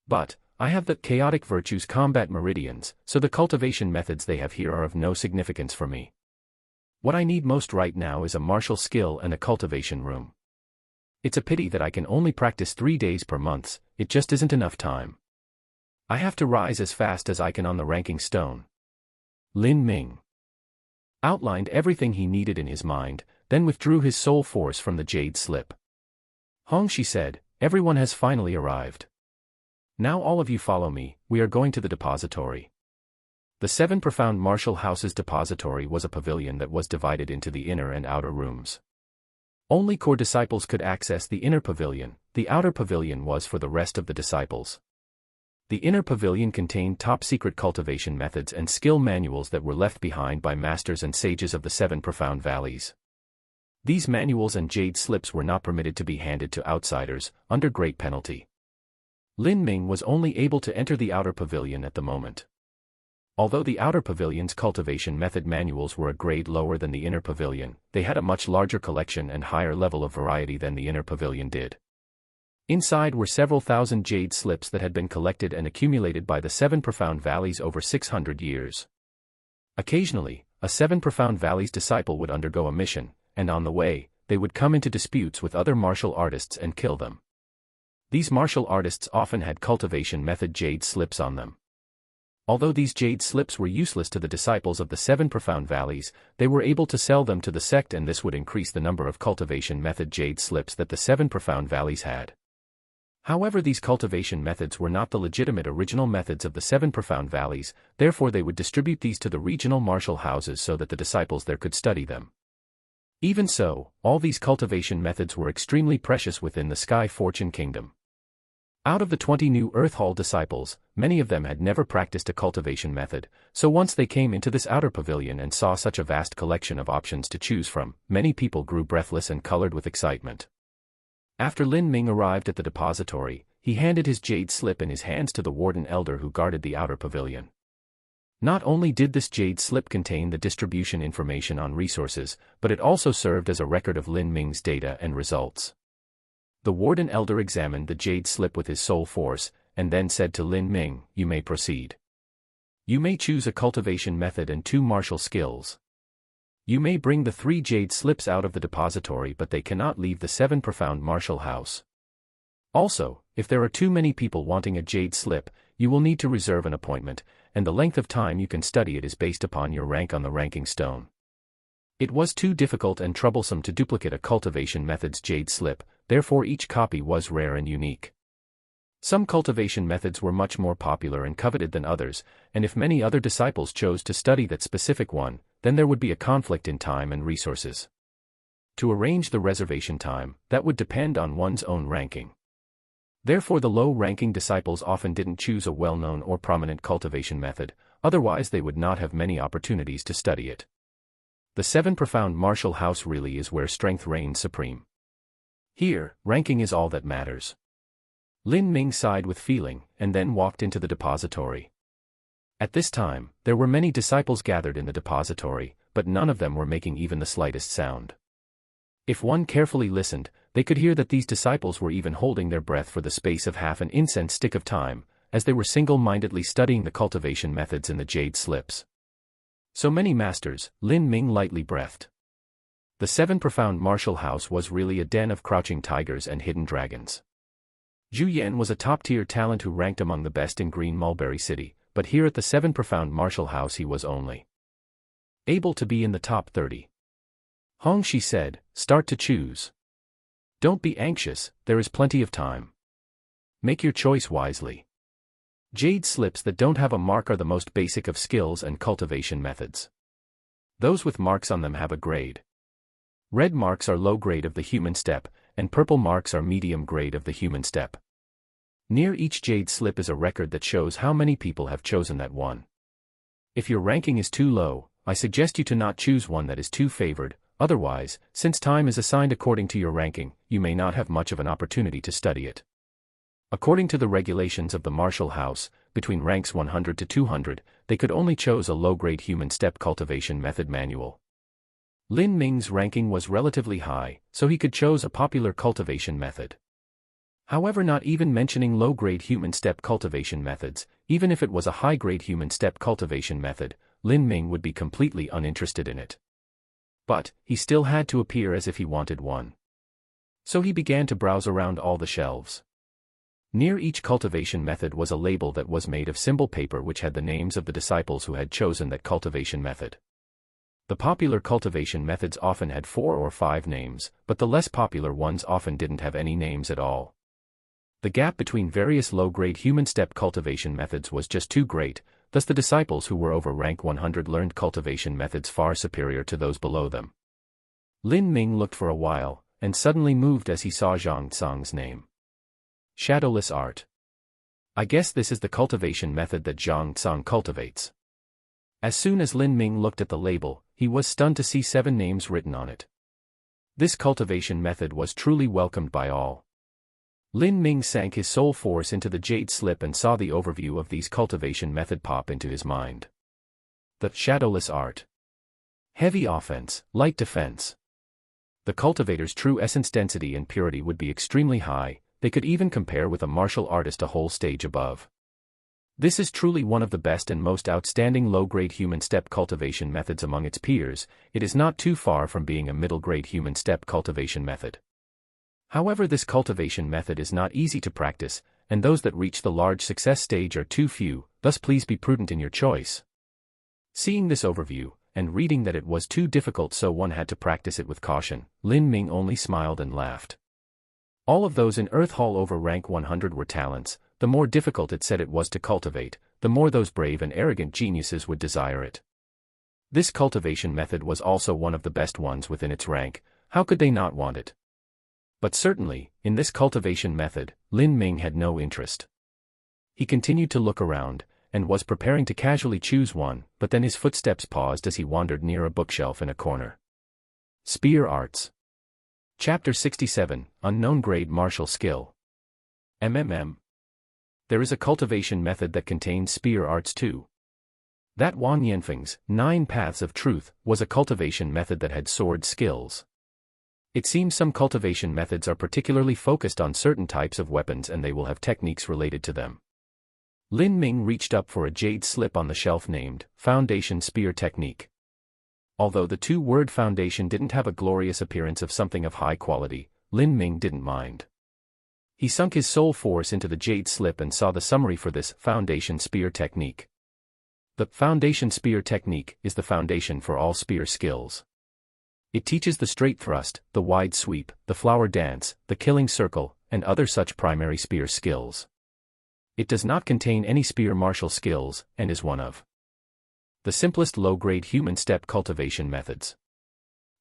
But I have the chaotic virtues combat meridians, so the cultivation methods they have here are of no significance for me. What I need most right now is a martial skill and a cultivation room. It's a pity that I can only practice 3 days per month. It just isn't enough time. I have to rise as fast as I can on the ranking stone. Lin Ming outlined everything he needed in his mind, then withdrew his soul force from the jade slip. Hongxi said, "Everyone has finally arrived. Now all of you follow me, we are going to the depository." The 7 profound martial houses depository was a pavilion that was divided into the inner and outer rooms. Only core disciples could access the inner pavilion. The outer pavilion was for the rest of the disciples. The inner pavilion contained top-secret cultivation methods and skill manuals that were left behind by masters and sages of the 7 profound valleys. These manuals and jade slips were not permitted to be handed to outsiders, under great penalty. Lin Ming was only able to enter the outer pavilion at the moment. Although the outer pavilion's cultivation method manuals were a grade lower than the inner pavilion, they had a much larger collection and higher level of variety than the inner pavilion did. Inside were several thousand jade slips that had been collected and accumulated by the 7 profound valleys over 600 years. Occasionally, a 7 profound valleys disciple would undergo a mission, and on the way, they would come into disputes with other martial artists and kill them. These martial artists often had cultivation method jade slips on them. Although these jade slips were useless to the disciples of the 7 profound valleys, they were able to sell them to the sect, and this would increase the number of cultivation method jade slips that the 7 profound valleys had. However, these cultivation methods were not the legitimate original methods of the 7 profound valleys, therefore they would distribute these to the regional martial houses so that the disciples there could study them. Even so, all these cultivation methods were extremely precious within the Sky Fortune Kingdom. Out of the 20 new Earth Hall disciples, many of them had never practiced a cultivation method, so once they came into this outer pavilion and saw such a vast collection of options to choose from, many people grew breathless and colored with excitement. After Lin Ming arrived at the depository, he handed his jade slip in his hands to the warden elder who guarded the outer pavilion. Not only did this jade slip contain the distribution information on resources, but it also served as a record of Lin Ming's data and results. The warden elder examined the jade slip with his soul force, and then said to Lin Ming, "You may proceed. You may choose a cultivation method and 2 martial skills. You may bring the 3 jade slips out of the depository, but they cannot leave the 7 profound martial house. Also, if there are too many people wanting a jade slip, you will need to reserve an appointment, and the length of time you can study it is based upon your rank on the ranking stone." It was too difficult and troublesome to duplicate a cultivation method's jade slip, therefore each copy was rare and unique. Some cultivation methods were much more popular and coveted than others, and if many other disciples chose to study that specific one, then there would be a conflict in time and resources. To arrange the reservation time, that would depend on one's own ranking. Therefore the low-ranking disciples often didn't choose a well-known or prominent cultivation method, otherwise they would not have many opportunities to study it. The 7 profound martial house really is where strength reigns supreme. Here, ranking is all that matters. Lin Ming sighed with feeling, and then walked into the depository. At this time, there were many disciples gathered in the depository, but none of them were making even the slightest sound. If one carefully listened, they could hear that these disciples were even holding their breath for the space of half an incense stick of time, as they were single-mindedly studying the cultivation methods in the jade slips. So many masters, Lin Ming lightly breathed. The 7 Profound Martial House was really a den of crouching tigers and hidden dragons. Zhu Yan was a top-tier talent who ranked among the best in Green Mulberry City, but here at the 7 Profound Martial House he was only able to be in the top 30. Hong Shi said, "Start to choose. Don't be anxious, there is plenty of time. Make your choice wisely." Jade slips that don't have a mark are the most basic of skills and cultivation methods. Those with marks on them have a grade. Red marks are low grade of the human step, and purple marks are medium grade of the human step. Near each jade slip is a record that shows how many people have chosen that one. If your ranking is too low, I suggest you to not choose one that is too favored. Otherwise, since time is assigned according to your ranking, you may not have much of an opportunity to study it. According to the regulations of the Martial House, between ranks 100 to 200, they could only choose a low-grade human step cultivation method manual. Lin Ming's ranking was relatively high, so he could choose a popular cultivation method. However, not even mentioning low-grade human step cultivation methods, even if it was a high-grade human step cultivation method, Lin Ming would be completely uninterested in it. But, he still had to appear as if he wanted one. So he began to browse around all the shelves. Near each cultivation method was a label that was made of symbol paper which had the names of the disciples who had chosen that cultivation method. The popular cultivation methods often had 4 or 5 names, but the less popular ones often didn't have any names at all. The gap between various low-grade human step cultivation methods was just too great, thus the disciples who were over rank 100 learned cultivation methods far superior to those below them. Lin Ming looked for a while, and suddenly moved as he saw Zhang Tsang's name. Shadowless art. I guess this is the cultivation method that Zhang Tsang cultivates. As soon as Lin Ming looked at the label, he was stunned to see 7 names written on it. This cultivation method was truly welcomed by all. Lin Ming sank his soul force into the jade slip and saw the overview of these cultivation method pop into his mind. The shadowless art. Heavy offense, light defense. The cultivator's true essence density and purity would be extremely high, they could even compare with a martial artist a whole stage above. This is truly one of the best and most outstanding low-grade human step cultivation methods among its peers. It is not too far from being a middle-grade human step cultivation method. However, this cultivation method is not easy to practice, and those that reach the large success stage are too few, thus please be prudent in your choice. Seeing this overview, and reading that it was too difficult so one had to practice it with caution, Lin Ming only smiled and laughed. All of those in Earth Hall over rank 100 were talents. The more difficult it said it was to cultivate, the more those brave and arrogant geniuses would desire it. This cultivation method was also one of the best ones within its rank. How could they not want it? But certainly, in this cultivation method, Lin Ming had no interest. He continued to look around, and was preparing to casually choose one, but then his footsteps paused as he wandered near a bookshelf in a corner. Spear Arts. Chapter 67, Unknown Grade Martial Skill. There is a cultivation method that contains spear arts too. That Wang Yanfeng's 9 Paths of Truth was a cultivation method that had sword skills. It seems some cultivation methods are particularly focused on certain types of weapons and they will have techniques related to them. Lin Ming reached up for a jade slip on the shelf named Foundation Spear Technique. Although the 2-word foundation didn't have a glorious appearance of something of high quality, Lin Ming didn't mind. He sunk his soul force into the jade slip and saw the summary for this Foundation Spear Technique. The Foundation Spear Technique is the foundation for all spear skills. It teaches the straight thrust, the wide sweep, the flower dance, the killing circle, and other such primary spear skills. It does not contain any spear martial skills, and is one of the simplest low-grade human step cultivation methods.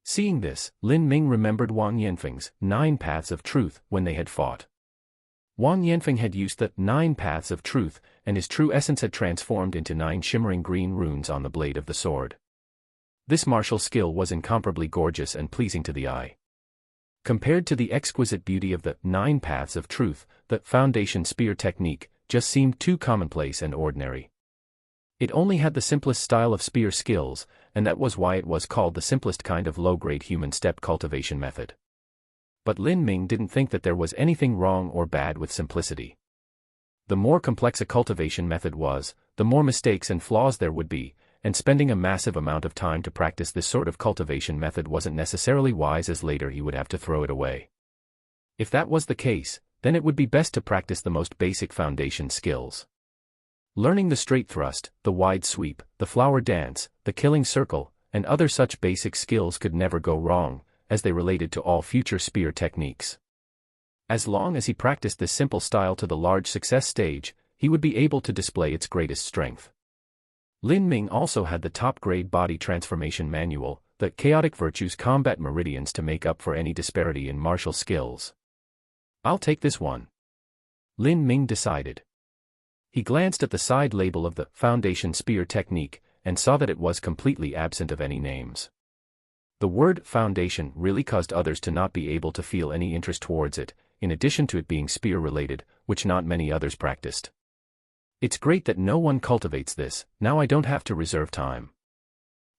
Seeing this, Lin Ming remembered Wang Yanfeng's 9 Paths of Truth when they had fought. Wang Yanfeng had used the 9 Paths of Truth, and his true essence had transformed into 9 shimmering green runes on the blade of the sword. This martial skill was incomparably gorgeous and pleasing to the eye. Compared to the exquisite beauty of the 9 Paths of Truth, the foundation spear technique just seemed too commonplace and ordinary. It only had the simplest style of spear skills, and that was why it was called the simplest kind of low-grade human step cultivation method. But Lin Ming didn't think that there was anything wrong or bad with simplicity. The more complex a cultivation method was, the more mistakes and flaws there would be, and spending a massive amount of time to practice this sort of cultivation method wasn't necessarily wise, as later he would have to throw it away. If that was the case, then it would be best to practice the most basic foundation skills. Learning the straight thrust, the wide sweep, the flower dance, the killing circle, and other such basic skills could never go wrong, as they related to all future spear techniques. As long as he practiced this simple style to the large success stage, he would be able to display its greatest strength. Lin Ming also had the top-grade body transformation manual, the Chaotic Virtues Combat Meridians, to make up for any disparity in martial skills. "I'll take this one," Lin Ming decided. He glanced at the side label of the Foundation Spear Technique, and saw that it was completely absent of any names. The word foundation really caused others to not be able to feel any interest towards it, in addition to it being spear-related, which not many others practiced. "It's great that no one cultivates this, now I don't have to reserve time."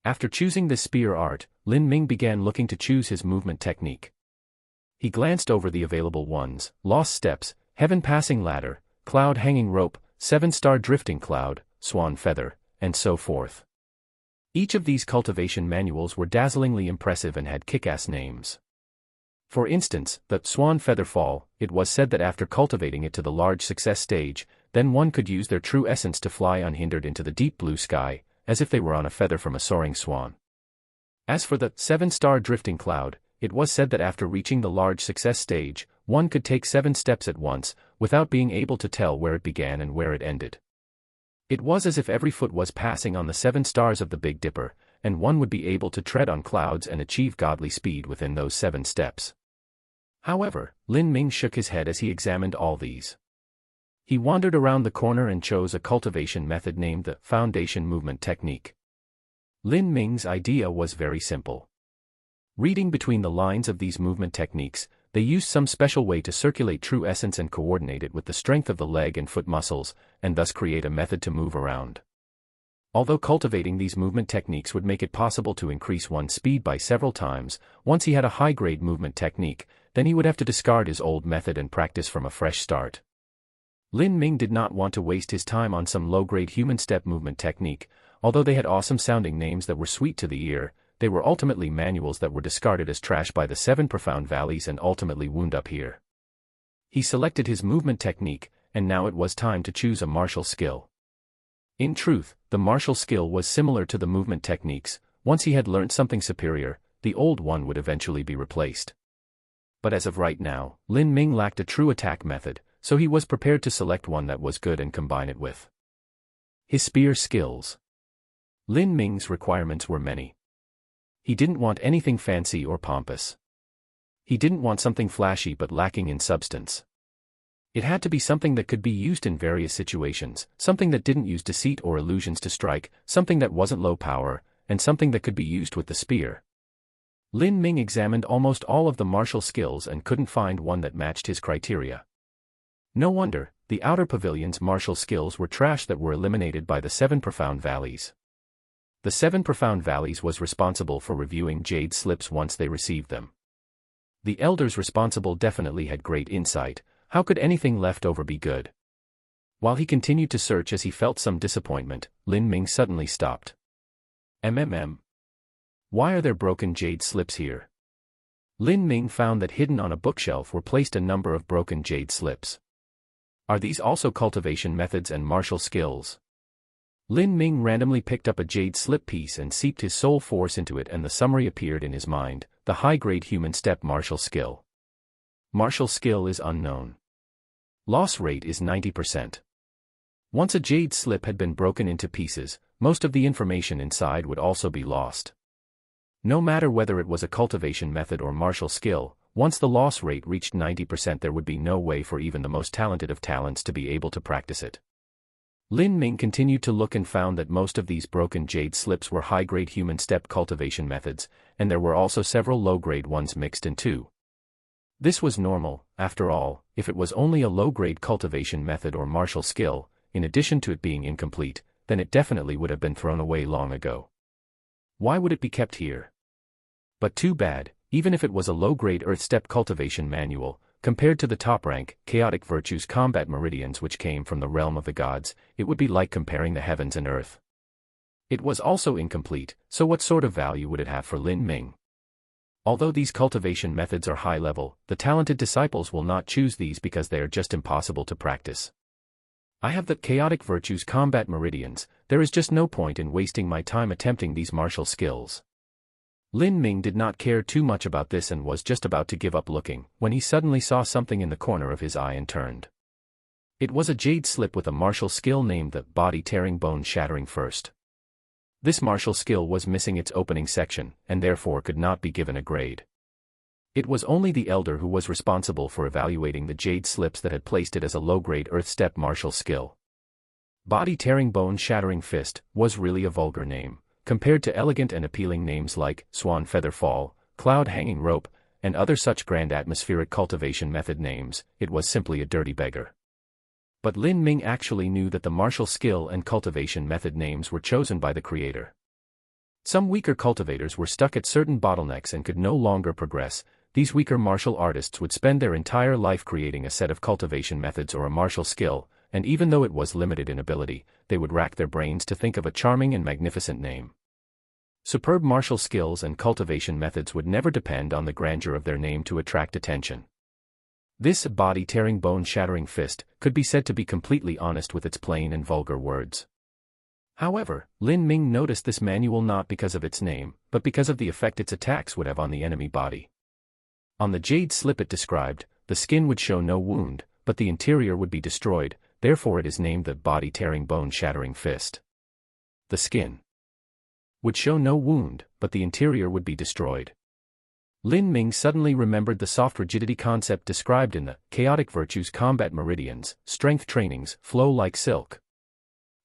After choosing this spear art, Lin Ming began looking to choose his movement technique. He glanced over the available ones: Lost Steps, Heaven Passing Ladder, Cloud Hanging Rope, 7-Star Drifting Cloud, Swan Feather, and so forth. Each of these cultivation manuals were dazzlingly impressive and had kick-ass names. For instance, the Swan Feather Fall, it was said that after cultivating it to the large success stage, then one could use their true essence to fly unhindered into the deep blue sky, as if they were on a feather from a soaring swan. As for the 7-Star Drifting Cloud, it was said that after reaching the large success stage, one could take 7 steps at once, without being able to tell where it began and where it ended. It was as if every foot was passing on the 7 stars of the Big Dipper, and one would be able to tread on clouds and achieve godly speed within those 7 steps. However, Lin Ming shook his head as he examined all these. He wandered around the corner and chose a cultivation method named the Foundation Movement Technique. Lin Ming's idea was very simple. Reading between the lines of these movement techniques, they used some special way to circulate true essence and coordinate it with the strength of the leg and foot muscles, and thus create a method to move around. Although cultivating these movement techniques would make it possible to increase one's speed by several times, once he had a high-grade movement technique, then he would have to discard his old method and practice from a fresh start. Lin Ming did not want to waste his time on some low-grade human step movement technique. Although they had awesome-sounding names that were sweet to the ear, they were ultimately manuals that were discarded as trash by the 7 profound valleys and ultimately wound up here. He selected his movement technique, and now it was time to choose a martial skill. In truth, the martial skill was similar to the movement techniques. Once he had learned something superior, the old one would eventually be replaced. But as of right now, Lin Ming lacked a true attack method, so he was prepared to select one that was good and combine it with his spear skills. Lin Ming's requirements were many. He didn't want anything fancy or pompous. He didn't want something flashy but lacking in substance. It had to be something that could be used in various situations, something that didn't use deceit or illusions to strike, something that wasn't low power, and something that could be used with the spear. Lin Ming examined almost all of the martial skills and couldn't find one that matched his criteria. No wonder, the Outer Pavilion's martial skills were trash that were eliminated by the 7 profound valleys. The 7 profound valleys was responsible for reviewing jade slips once they received them. The elders responsible definitely had great insight. How could anything left over be good? While he continued to search as he felt some disappointment, Lin Ming suddenly stopped. Why are there broken jade slips here? Lin Ming found that hidden on a bookshelf were placed a number of broken jade slips. Are these also cultivation methods and martial skills? Lin Ming randomly picked up a jade slip piece and seeped his soul force into it, and the summary appeared in his mind: the high-grade human step martial skill. Martial skill is unknown. Loss rate is 90%. Once a jade slip had been broken into pieces, most of the information inside would also be lost. No matter whether it was a cultivation method or martial skill, once the loss rate reached 90%, there would be no way for even the most talented of talents to be able to practice it. Lin Ming continued to look and found that most of these broken jade slips were high-grade human step cultivation methods, and there were also several low-grade ones mixed in too. This was normal, after all, if it was only a low-grade cultivation method or martial skill, in addition to it being incomplete, then it definitely would have been thrown away long ago. Why would it be kept here? But too bad, even if it was a low-grade earth step cultivation manual, compared to the top-rank, chaotic virtues combat meridians which came from the realm of the gods, it would be like comparing the heavens and earth. It was also incomplete, so what sort of value would it have for Lin Ming? Although these cultivation methods are high-level, the talented disciples will not choose these because they are just impossible to practice. I have the chaotic virtues combat meridians, there is just no point in wasting my time attempting these martial skills. Lin Ming did not care too much about this and was just about to give up looking, when he suddenly saw something in the corner of his eye and turned. It was a jade slip with a martial skill named the body-tearing bone-shattering first. This martial skill was missing its opening section, and therefore could not be given a grade. It was only the elder who was responsible for evaluating the jade slips that had placed it as a low-grade earth step martial skill. Body-tearing bone-shattering fist was really a vulgar name, compared to elegant and appealing names like swan feather fall, cloud hanging rope, and other such grand atmospheric cultivation method names. It was simply a dirty beggar. But Lin Ming actually knew that the martial skill and cultivation method names were chosen by the creator. Some weaker cultivators were stuck at certain bottlenecks and could no longer progress. These weaker martial artists would spend their entire life creating a set of cultivation methods or a martial skill, and even though it was limited in ability, they would rack their brains to think of a charming and magnificent name. Superb martial skills and cultivation methods would never depend on the grandeur of their name to attract attention. This body-tearing bone-shattering fist could be said to be completely honest with its plain and vulgar words. However, Lin Ming noticed this manual not because of its name, but because of the effect its attacks would have on the enemy body. On the jade slip it described, the skin would show no wound, but the interior would be destroyed, therefore it is named the body-tearing bone-shattering fist. The skin would show no wound, but the interior would be destroyed. Lin Ming suddenly remembered the soft rigidity concept described in the chaotic virtues combat meridians, strength trainings, flow like silk.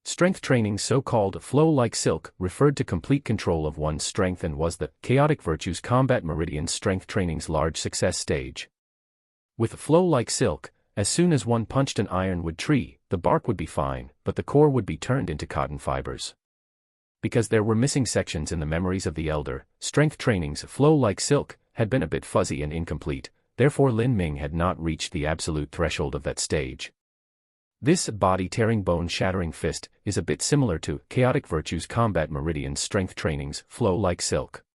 Strength trainings, so-called flow like silk, referred to complete control of one's strength and was the chaotic virtues combat meridians strength training's large success stage. With flow like silk, as soon as one punched an ironwood tree, the bark would be fine, but the core would be turned into cotton fibers. Because there were missing sections in the memories of the elder, strength training's flow like silk had been a bit fuzzy and incomplete, therefore Lin Ming had not reached the absolute threshold of that stage. This body-tearing bone-shattering fist is a bit similar to chaotic virtues combat meridians strength training's flow like silk.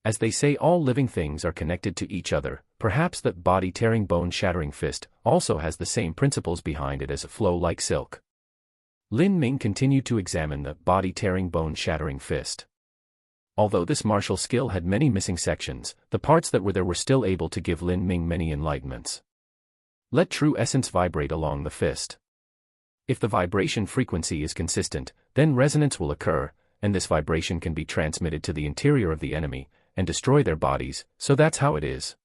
As they say all living things are connected to each other, perhaps that body-tearing bone-shattering fist also has the same principles behind it as a flow like silk. Lin Ming continued to examine the body-tearing bone-shattering fist. Although this martial skill had many missing sections, the parts that were there were still able to give Lin Ming many enlightenments. Let true essence vibrate along the fist. If the vibration frequency is consistent, then resonance will occur, and this vibration can be transmitted to the interior of the enemy, and destroy their bodies, so that's how it is.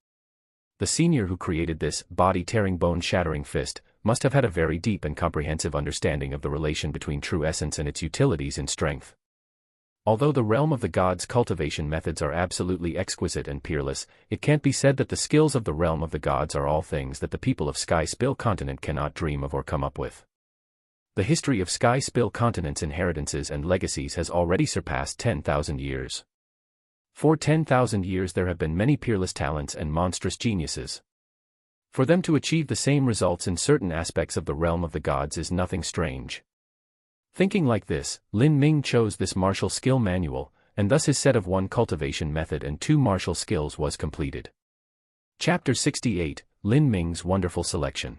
The senior who created this body-tearing bone-shattering fist must have had a very deep and comprehensive understanding of the relation between true essence and its utilities in strength. Although the realm of the gods' cultivation methods are absolutely exquisite and peerless, it can't be said that the skills of the realm of the gods are all things that the people of Sky Spill Continent cannot dream of or come up with. The history of Sky Spill Continent's inheritances and legacies has already surpassed 10,000 years. For 10,000 years there have been many peerless talents and monstrous geniuses. For them to achieve the same results in certain aspects of the realm of the gods is nothing strange. Thinking like this, Lin Ming chose this martial skill manual, and thus his set of 1 cultivation method and 2 martial skills was completed. Chapter 68, Lin Ming's Wonderful Selection.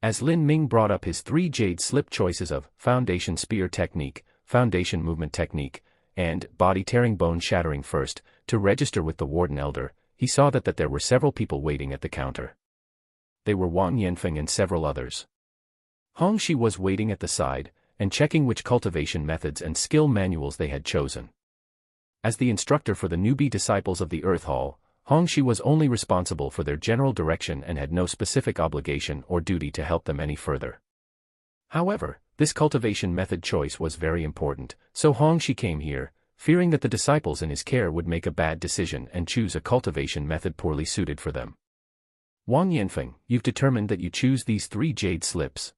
As Lin Ming brought up his 3 jade slip choices of Foundation Spear Technique, Foundation Movement Technique, and Body-Tearing Bone-Shattering first, to register with the Warden Elder, he saw that there were several people waiting at the counter. They were Wang Yanfeng and several others. Hong Shi was waiting at the side, and checking which cultivation methods and skill manuals they had chosen. As the instructor for the newbie disciples of the Earth Hall, Hong Shi was only responsible for their general direction and had no specific obligation or duty to help them any further. However, this cultivation method choice was very important, so Hong Shi came here, fearing that the disciples in his care would make a bad decision and choose a cultivation method poorly suited for them. Wang Yanfeng, you've determined that you choose these 3 jade slips?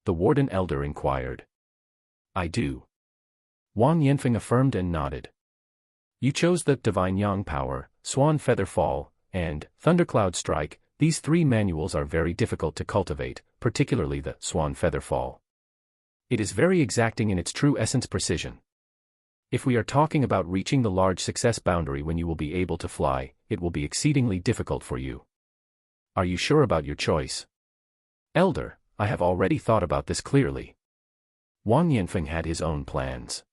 The warden elder inquired. I do. Wang Yanfeng affirmed and nodded. You chose the Divine Yang Power, Swan Feather Fall, and Thundercloud Strike. These 3 manuals are very difficult to cultivate, particularly the Swan Feather Fall. It is very exacting in its true essence precision. If we are talking about reaching the large success boundary when you will be able to fly, it will be exceedingly difficult for you. Are you sure about your choice? Elder, I have already thought about this clearly. Wang Yanfeng had his own plans.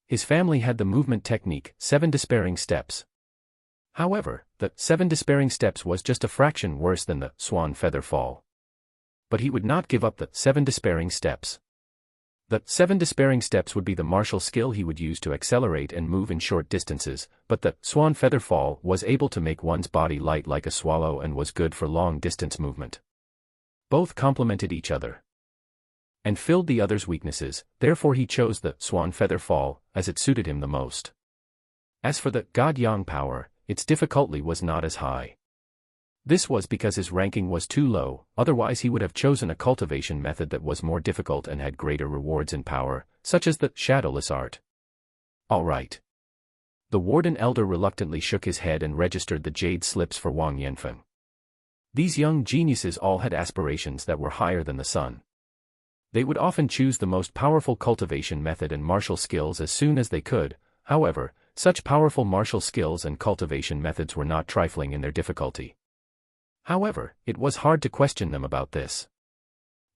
His family had the movement technique, 7 despairing steps. However, the 7 despairing steps was just a fraction worse than the Swan Feather Fall. But he would not give up the 7 despairing steps. The 7 despairing steps would be the martial skill he would use to accelerate and move in short distances, but the Swan Feather Fall was able to make one's body light like a swallow and was good for long-distance movement. Both complemented each other and filled the other's weaknesses, therefore he chose the Swan Feather Fall, as it suited him the most. As for the God Yang Power, its difficulty was not as high. This was because his ranking was too low, otherwise he would have chosen a cultivation method that was more difficult and had greater rewards in power, such as the Shadowless Art. All right. The warden elder reluctantly shook his head and registered the jade slips for Wang Yanfeng. These young geniuses all had aspirations that were higher than the sun. They would often choose the most powerful cultivation method and martial skills as soon as they could. However, such powerful martial skills and cultivation methods were not trifling in their difficulty. However, it was hard to question them about this.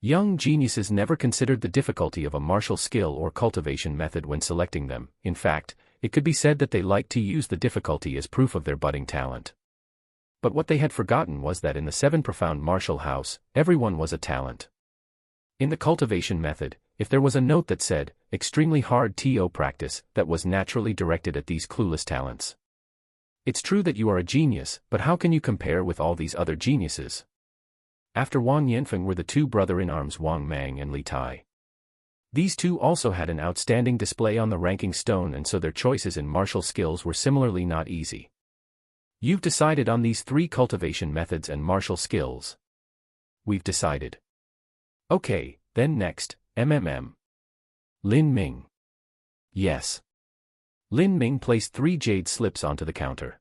Young geniuses never considered the difficulty of a martial skill or cultivation method when selecting them. In fact, it could be said that they liked to use the difficulty as proof of their budding talent. But what they had forgotten was that in the 7 profound martial house, everyone was a talent. In the cultivation method, if there was a note that said, extremely hard TO practice, that was naturally directed at these clueless talents. It's true that you are a genius, but how can you compare with all these other geniuses? After Wang Yanfeng were the 2 brother-in-arms Wang Mang and Li Tai. These 2 also had an outstanding display on the ranking stone, and so their choices in martial skills were similarly not easy. You've decided on these 3 cultivation methods and martial skills. We've decided. Okay, then next, Lin Ming. Yes. Lin Ming placed 3 jade slips onto the counter.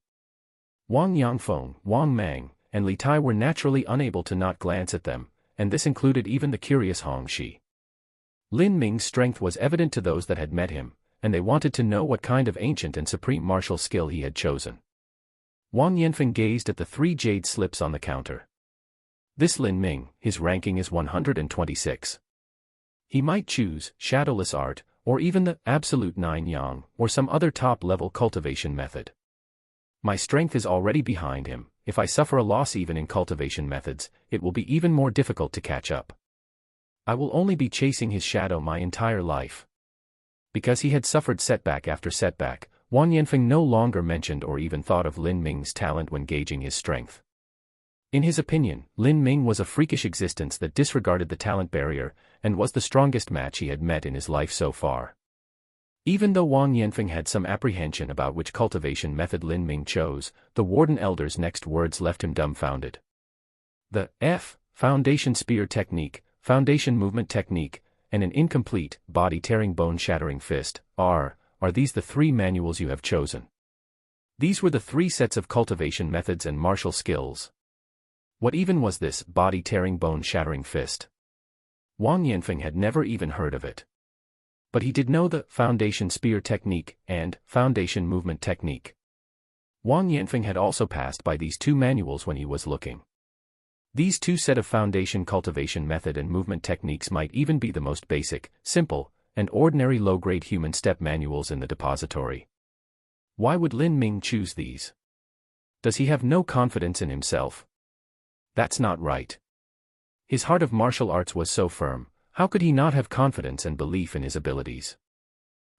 Wang Yangfeng, Wang Mang, and Li Tai were naturally unable to not glance at them, and this included even the curious Hong Shi. Lin Ming's strength was evident to those that had met him, and they wanted to know what kind of ancient and supreme martial skill he had chosen. Wang Yanfeng gazed at the 3 jade slips on the counter. This Lin Ming, his ranking is 126. He might choose Shadowless Art, or even the Absolute 9 Yang, or some other top-level cultivation method. My strength is already behind him. If I suffer a loss even in cultivation methods, it will be even more difficult to catch up. I will only be chasing his shadow my entire life. Because he had suffered setback after setback, Wang Yanfeng no longer mentioned or even thought of Lin Ming's talent when gauging his strength. In his opinion, Lin Ming was a freakish existence that disregarded the talent barrier, and was the strongest match he had met in his life so far. Even though Wang Yanfeng had some apprehension about which cultivation method Lin Ming chose, the warden elder's next words left him dumbfounded. The Foundation Spear Technique, Foundation Movement Technique, and an incomplete, body-tearing bone-shattering fist, are these the 3 manuals you have chosen? These were the 3 sets of cultivation methods and martial skills. What even was this body-tearing bone-shattering fist? Wang Yanfeng had never even heard of it. But he did know the Foundation Spear Technique and Foundation Movement Technique. Wang Yanfeng had also passed by these 2 manuals when he was looking. These 2 set of foundation cultivation method and movement techniques might even be the most basic, simple, and ordinary low-grade human step manuals in the depository. Why would Lin Ming choose these? Does he have no confidence in himself? That's not right. His heart of martial arts was so firm, how could he not have confidence and belief in his abilities?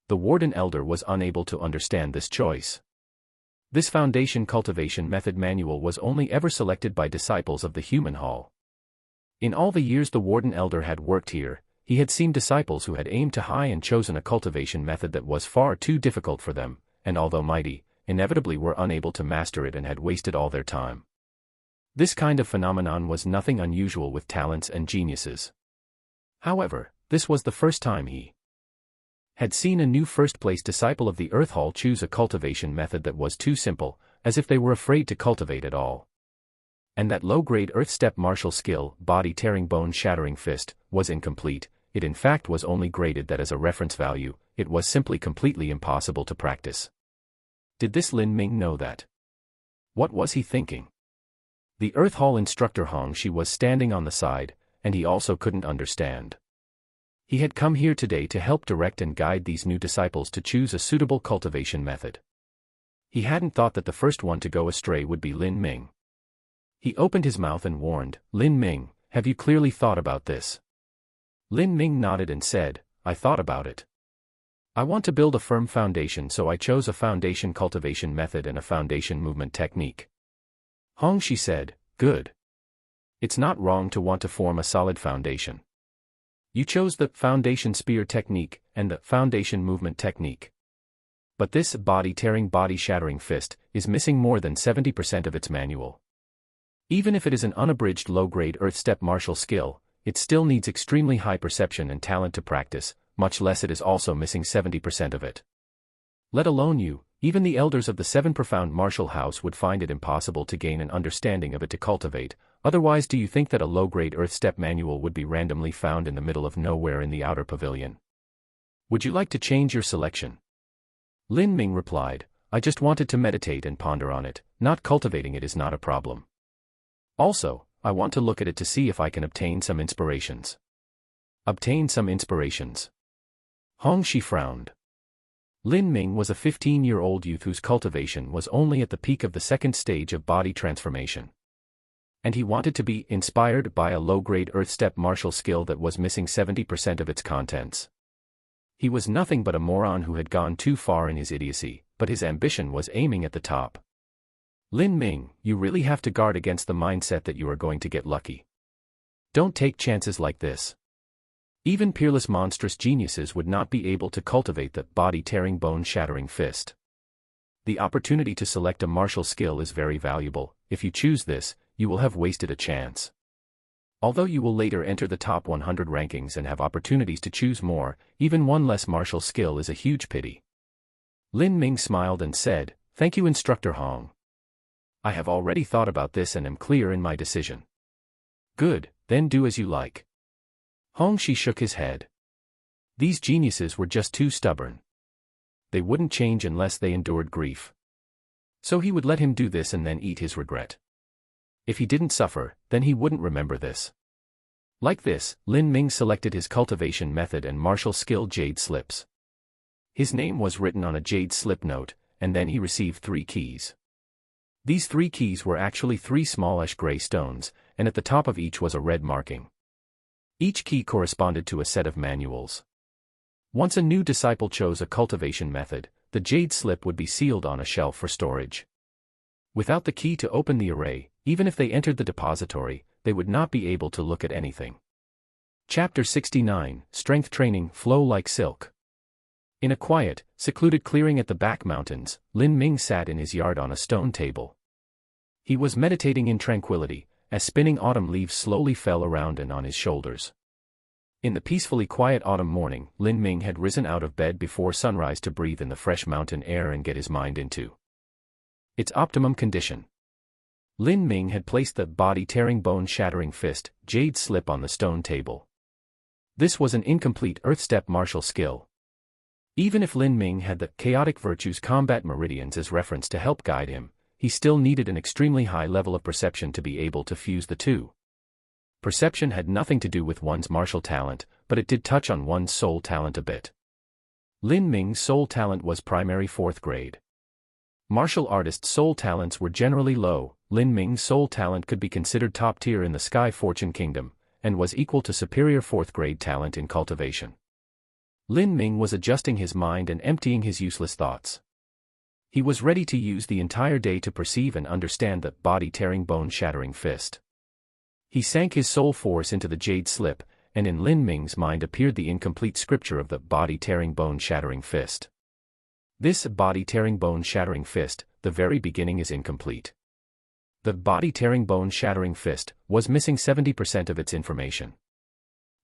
The warden elder was unable to understand this choice. This foundation cultivation method manual was only ever selected by disciples of the human hall. In all the years the warden elder had worked here, he had seen disciples who had aimed too high and chosen a cultivation method that was far too difficult for them, and although mighty, inevitably were unable to master it and had wasted all their time. This kind of phenomenon was nothing unusual with talents and geniuses. However, this was the first time he had seen a new first-place disciple of the Earth Hall choose a cultivation method that was too simple, as if they were afraid to cultivate at all. And that low-grade Earth Step martial skill, body-tearing bone-shattering fist, was incomplete. It in fact was only graded that as a reference value. It was simply completely impossible to practice. Did this Lin Ming know that? What was he thinking? The Earth Hall instructor Hong Shi was standing on the side, and he also couldn't understand. He had come here today to help direct and guide these new disciples to choose a suitable cultivation method. He hadn't thought that the first one to go astray would be Lin Ming. He opened his mouth and warned, "Lin Ming, have you clearly thought about this?" Lin Ming nodded and said, "I thought about it. I want to build a firm foundation, so I chose a foundation cultivation method and a foundation movement technique." Hong Shi said, "Good. It's not wrong to want to form a solid foundation. You chose the foundation spear technique and the foundation movement technique. But this body-tearing body-shattering fist is missing more than 70% of its manual. Even if it is an unabridged low-grade Earth Step martial skill, it still needs extremely high perception and talent to practice, much less it is also missing 70% of it. Let alone you, even the elders of the Seven Profound Martial House would find it impossible to gain an understanding of it to cultivate. Otherwise, do you think that a low-grade Earth Step manual would be randomly found in the middle of nowhere in the outer pavilion? Would you like to change your selection?" Lin Ming replied, "I just wanted to meditate and ponder on it. Not cultivating it is not a problem. Also, I want to look at it to see if I can obtain some inspirations." "Obtain some inspirations?" Hong Shi frowned. Lin Ming was a 15-year-old youth whose cultivation was only at the peak of the second stage of body transformation. And he wanted to be inspired by a low-grade Earth Step martial skill that was missing 70% of its contents. He was nothing but a moron who had gone too far in his idiocy, but his ambition was aiming at the top. Lin Ming, you really have to guard against the mindset that you are going to get lucky. Don't take chances like this. Even peerless monstrous geniuses would not be able to cultivate the body-tearing bone-shattering fist. The opportunity to select a martial skill is very valuable. If you choose this, you will have wasted a chance. Although you will later enter the top 100 rankings and have opportunities to choose more, even one less martial skill is a huge pity." Lin Ming smiled and said, "Thank you, Instructor Hong. I have already thought about this and am clear in my decision." "Good, then do as you like." Hong Shi shook his head. These geniuses were just too stubborn. They wouldn't change unless they endured grief. So he would let him do this and then eat his regret. If he didn't suffer, then he wouldn't remember this. Like this, Lin Ming selected his cultivation method and martial skill jade slips. His name was written on a jade slip note, and then he received 3 keys. These 3 keys were actually 3 smallish gray stones, and at the top of each was a red marking. Each key corresponded to a set of manuals. Once a new disciple chose a cultivation method, the jade slip would be sealed on a shelf for storage. Without the key to open the array, even if they entered the depository, they would not be able to look at anything. Chapter 69, Strength Training, Flow Like Silk. In a quiet, secluded clearing at the back mountains, Lin Ming sat in his yard on a stone table. He was meditating in tranquility, as spinning autumn leaves slowly fell around and on his shoulders. In the peacefully quiet autumn morning, Lin Ming had risen out of bed before sunrise to breathe in the fresh mountain air and get his mind into its optimum condition. Lin Ming had placed the body-tearing bone-shattering fist, jade slip on the stone table. This was an incomplete Earth Step martial skill. Even if Lin Ming had the chaotic virtues combat meridians as reference to help guide him, he still needed an extremely high level of perception to be able to fuse the two. Perception had nothing to do with one's martial talent, but it did touch on one's soul talent a bit. Lin Ming's soul talent was primary 4th grade. Martial artists' soul talents were generally low. Lin Ming's soul talent could be considered top tier in the Sky Fortune Kingdom, and was equal to superior 4th grade talent in cultivation. Lin Ming was adjusting his mind and emptying his useless thoughts. He was ready to use the entire day to perceive and understand the body-tearing bone-shattering fist. He sank his soul force into the jade slip, and in Lin Ming's mind appeared the incomplete scripture of the body-tearing bone-shattering fist. This body-tearing bone-shattering fist, the very beginning is incomplete. The body-tearing bone-shattering fist was missing 70% of its information.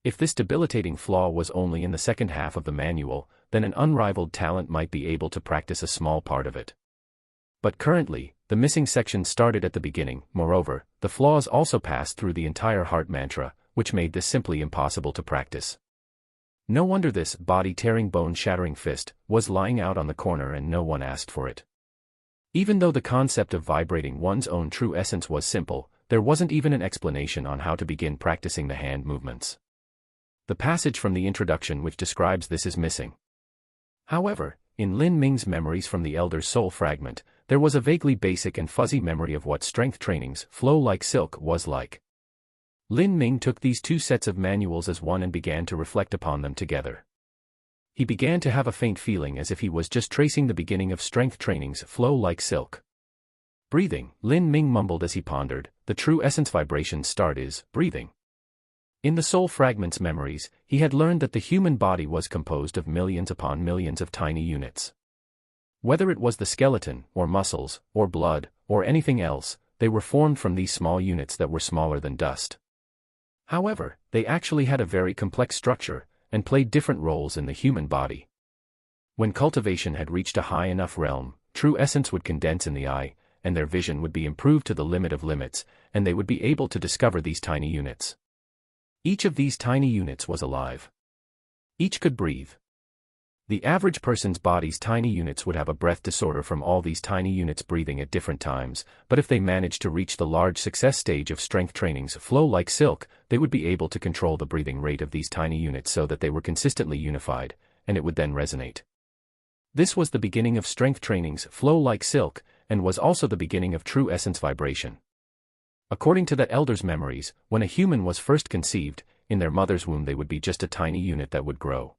If this debilitating flaw was only in the second half of the manual, then an unrivaled talent might be able to practice a small part of it. But currently, the missing section started at the beginning. Moreover, the flaws also passed through the entire heart mantra, which made this simply impossible to practice. No wonder this body-tearing bone-shattering fist was lying out on the corner and no one asked for it. Even though the concept of vibrating one's own true essence was simple, there wasn't even an explanation on how to begin practicing the hand movements. The passage from the introduction which describes this is missing. However, in Lin Ming's Memories from the Elder's Soul fragment, there was a vaguely basic and fuzzy memory of what strength training's flow like silk was like. Lin Ming took these two sets of manuals as one and began to reflect upon them together. He began to have a faint feeling as if he was just tracing the beginning of strength training's flow like silk. Breathing, Lin Ming mumbled as he pondered, the true essence vibration's start is breathing. In the Soul Fragment's memories, he had learned that the human body was composed of millions upon millions of tiny units. Whether it was the skeleton, or muscles, or blood, or anything else, they were formed from these small units that were smaller than dust. However, they actually had a very complex structure, and played different roles in the human body. When cultivation had reached a high enough realm, true essence would condense in the eye, and their vision would be improved to the limit of limits, and they would be able to discover these tiny units. Each of these tiny units was alive. Each could breathe. The average person's body's tiny units would have a breath disorder from all these tiny units breathing at different times, but if they managed to reach the large success stage of strength training's flow like silk, they would be able to control the breathing rate of these tiny units so that they were consistently unified, and it would then resonate. This was the beginning of strength training's flow like silk, and was also the beginning of true essence vibration. According to the elder's memories, when a human was first conceived, in their mother's womb they would be just a tiny unit that would grow.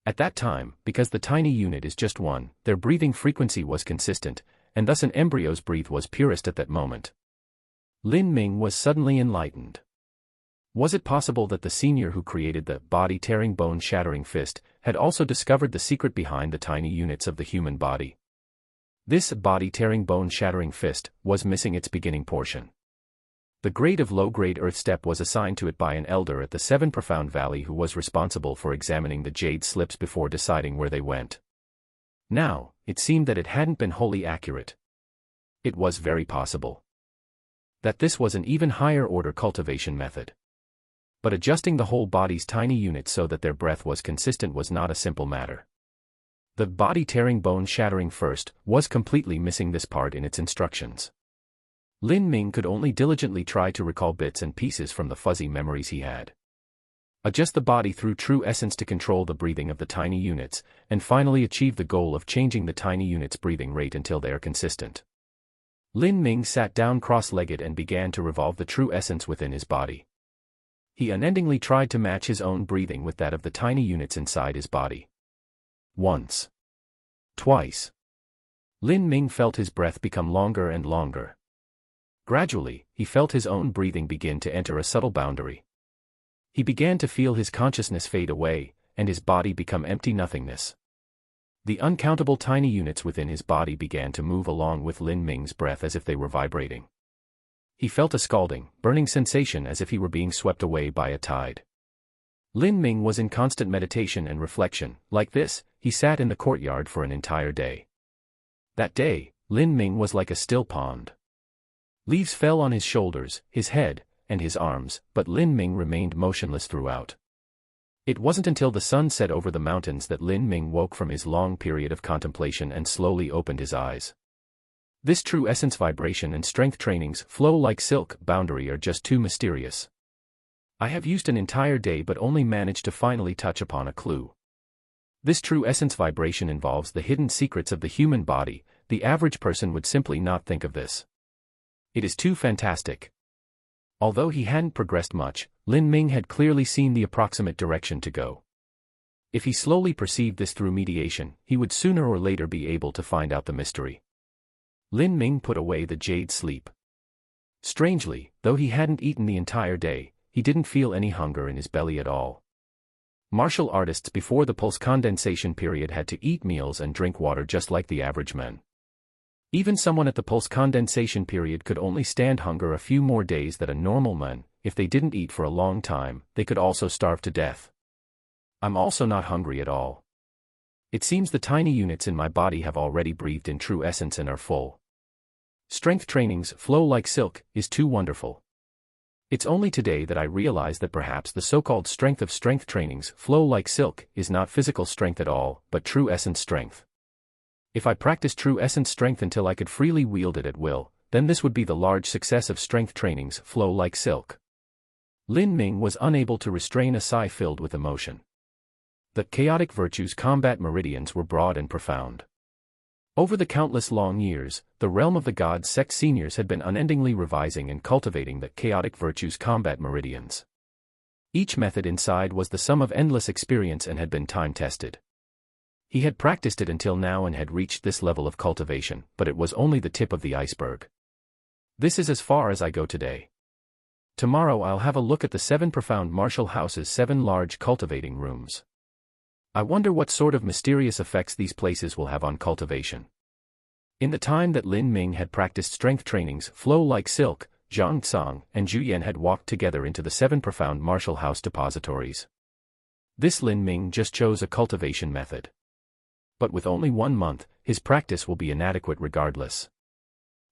At that time, because the tiny unit is just one, their breathing frequency was consistent, and thus an embryo's breath was purest at that moment. Lin Ming was suddenly enlightened. Was it possible that the senior who created the body-tearing bone-shattering fist had also discovered the secret behind the tiny units of the human body? This body-tearing bone-shattering fist was missing its beginning portion. The grade of low-grade earth step was assigned to it by an elder at the Seven Profound Valley who was responsible for examining the jade slips before deciding where they went. Now, it seemed that it hadn't been wholly accurate. It was very possible that this was an even higher-order cultivation method. But adjusting the whole body's tiny units so that their breath was consistent was not a simple matter. The body-tearing bone-shattering first was completely missing this part in its instructions. Lin Ming could only diligently try to recall bits and pieces from the fuzzy memories he had. Adjust the body through true essence to control the breathing of the tiny units, and finally achieve the goal of changing the tiny units' breathing rate until they are consistent. Lin Ming sat down cross-legged and began to revolve the true essence within his body. He unendingly tried to match his own breathing with that of the tiny units inside his body. Once. Twice. Lin Ming felt his breath become longer and longer. Gradually, he felt his own breathing begin to enter a subtle boundary. He began to feel his consciousness fade away, and his body become empty nothingness. The uncountable tiny units within his body began to move along with Lin Ming's breath as if they were vibrating. He felt a scalding, burning sensation as if he were being swept away by a tide. Lin Ming was in constant meditation and reflection. Like this, he sat in the courtyard for an entire day. That day, Lin Ming was like a still pond. Leaves fell on his shoulders, his head, and his arms, but Lin Ming remained motionless throughout. It wasn't until the sun set over the mountains that Lin Ming woke from his long period of contemplation and slowly opened his eyes. This true essence vibration and strength training's flow like silk boundary are just too mysterious. I have used an entire day but only managed to finally touch upon a clue. This true essence vibration involves the hidden secrets of the human body. The average person would simply not think of this. It is too fantastic. Although he hadn't progressed much, Lin Ming had clearly seen the approximate direction to go. If he slowly perceived this through mediation, he would sooner or later be able to find out the mystery. Lin Ming put away the jade sleep. Strangely, though he hadn't eaten the entire day, he didn't feel any hunger in his belly at all. Martial artists before the pulse condensation period had to eat meals and drink water just like the average men. Even someone at the pulse condensation period could only stand hunger a few more days than a normal man. If they didn't eat for a long time, they could also starve to death. I'm also not hungry at all. It seems the tiny units in my body have already breathed in true essence and are full. Strength trainings flow like silk is too wonderful. It's only today that I realize that perhaps the so-called strength of strength trainings flow like silk is not physical strength at all, but true essence strength. If I practiced true essence strength until I could freely wield it at will, then this would be the large success of strength trainings flow like silk. Lin Ming was unable to restrain a sigh filled with emotion. The chaotic virtues combat meridians were broad and profound. Over the countless long years, the realm of the gods sect seniors had been unendingly revising and cultivating the chaotic virtues combat meridians. Each method inside was the sum of endless experience and had been time-tested. He had practiced it until now and had reached this level of cultivation, but it was only the tip of the iceberg. This is as far as I go today. Tomorrow I'll have a look at the 7 profound martial houses' 7 large cultivating rooms. I wonder what sort of mysterious effects these places will have on cultivation. In the time that Lin Ming had practiced strength trainings flow like silk, Zhang Tsang and Zhu Yan had walked together into the 7 profound martial house depositories. This Lin Ming just chose a cultivation method. But with only 1 month, his practice will be inadequate regardless.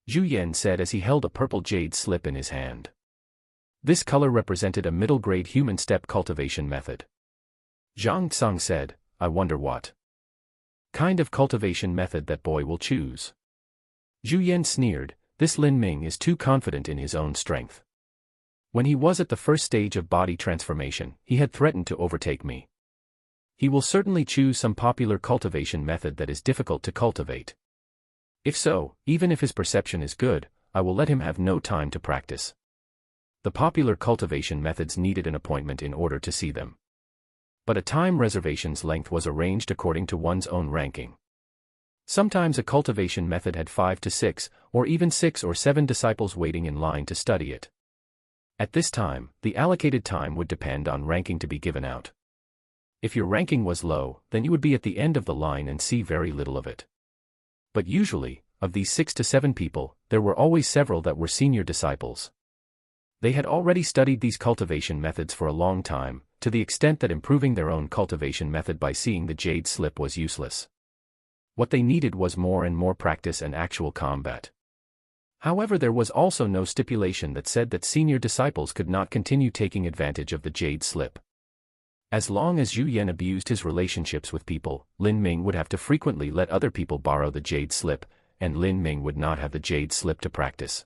Zhu Yan said as he held a purple jade slip in his hand. This color represented a middle-grade human step cultivation method. Zhang Tsang said, I wonder what kind of cultivation method that boy will choose. Zhu Yan sneered, this Lin Ming is too confident in his own strength. When he was at the first stage of body transformation, he had threatened to overtake me. He will certainly choose some popular cultivation method that is difficult to cultivate. If so, even if his perception is good, I will let him have no time to practice. The popular cultivation methods needed an appointment in order to see them. But a time reservation's length was arranged according to one's own ranking. Sometimes a cultivation method had 5 to 6, or even 6 or 7 disciples waiting in line to study it. At this time, the allocated time would depend on ranking to be given out. If your ranking was low, then you would be at the end of the line and see very little of it. But usually, of these 6 to 7 people, there were always several that were senior disciples. They had already studied these cultivation methods for a long time, to the extent that improving their own cultivation method by seeing the jade slip was useless. What they needed was more and more practice and actual combat. However, there was also no stipulation that said that senior disciples could not continue taking advantage of the jade slip. As long as Zhu Yan abused his relationships with people, Lin Ming would have to frequently let other people borrow the jade slip, and Lin Ming would not have the jade slip to practice.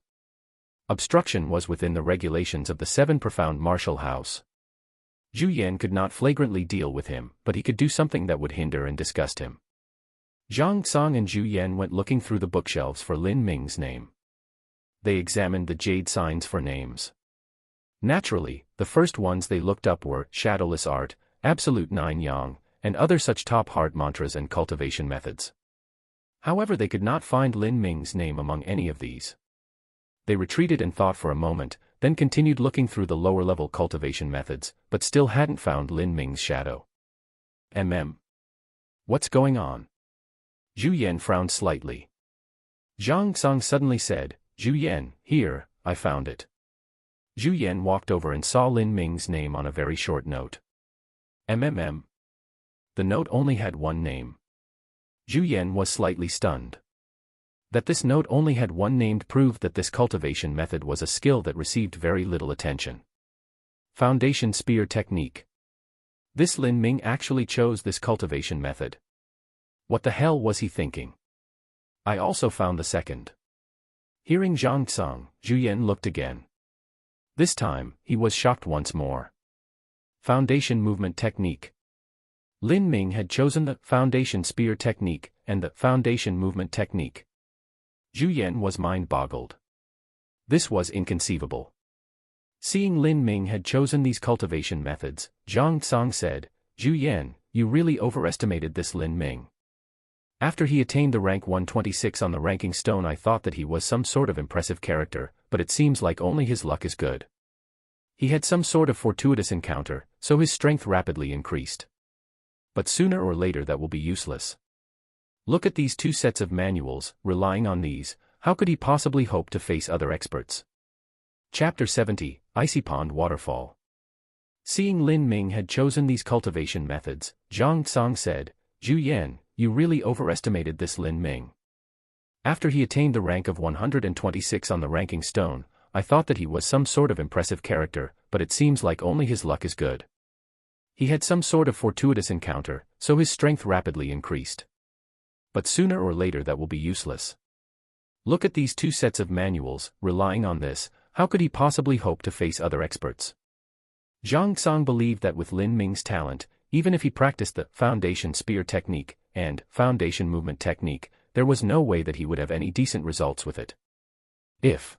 Obstruction was within the regulations of the 7 profound martial house. Zhu Yan could not flagrantly deal with him, but he could do something that would hinder and disgust him. Zhang Tsang and Zhu Yan went looking through the bookshelves for Lin Ming's name. They examined the jade signs for names. Naturally, the first ones they looked up were Shadowless Art, Absolute Nine Yang, and other such top heart mantras and cultivation methods. However, they could not find Lin Ming's name among any of these. They retreated and thought for a moment, then continued looking through the lower-level cultivation methods, but still hadn't found Lin Ming's shadow. What's going on? Zhu Yan frowned slightly. Zhang Tsang suddenly said, Zhu Yan, here, I found it. Zhu Yan walked over and saw Lin Ming's name on a very short note. The note only had one name. Zhu Yan was slightly stunned. That this note only had one name proved that this cultivation method was a skill that received very little attention. Foundation Spear Technique. This Lin Ming actually chose this cultivation method. What the hell was he thinking? I also found the second. Hearing Zhang Tsang, Zhu Yan looked again. This time, he was shocked once more. Foundation Movement Technique. Lin Ming had chosen the Foundation Spear Technique and the Foundation Movement Technique. Zhu Yan was mind-boggled. This was inconceivable. Seeing Lin Ming had chosen these cultivation methods, Zhang Tsang said, Zhu Yan, you really overestimated this Lin Ming. After he attained the rank 126 on the ranking stone, I thought that he was some sort of impressive character, but it seems like only his luck is good. He had some sort of fortuitous encounter, so his strength rapidly increased. But sooner or later that will be useless. Look at these two sets of manuals. Relying on these, how could he possibly hope to face other experts? Chapter 70, Icy Pond Waterfall. Seeing Lin Ming had chosen these cultivation methods, Zhang Tsang said, "Zhu Yan, you really overestimated this Lin Ming. After he attained the rank of 126 on the ranking stone, I thought that he was some sort of impressive character, but it seems like only his luck is good. He had some sort of fortuitous encounter, so his strength rapidly increased. But sooner or later that will be useless. Look at these two sets of manuals. Relying on this, how could he possibly hope to face other experts?" Zhang Tsang believed that with Lin Ming's talent, even if he practiced the foundation spear technique and foundation movement technique, there was no way that he would have any decent results with it. If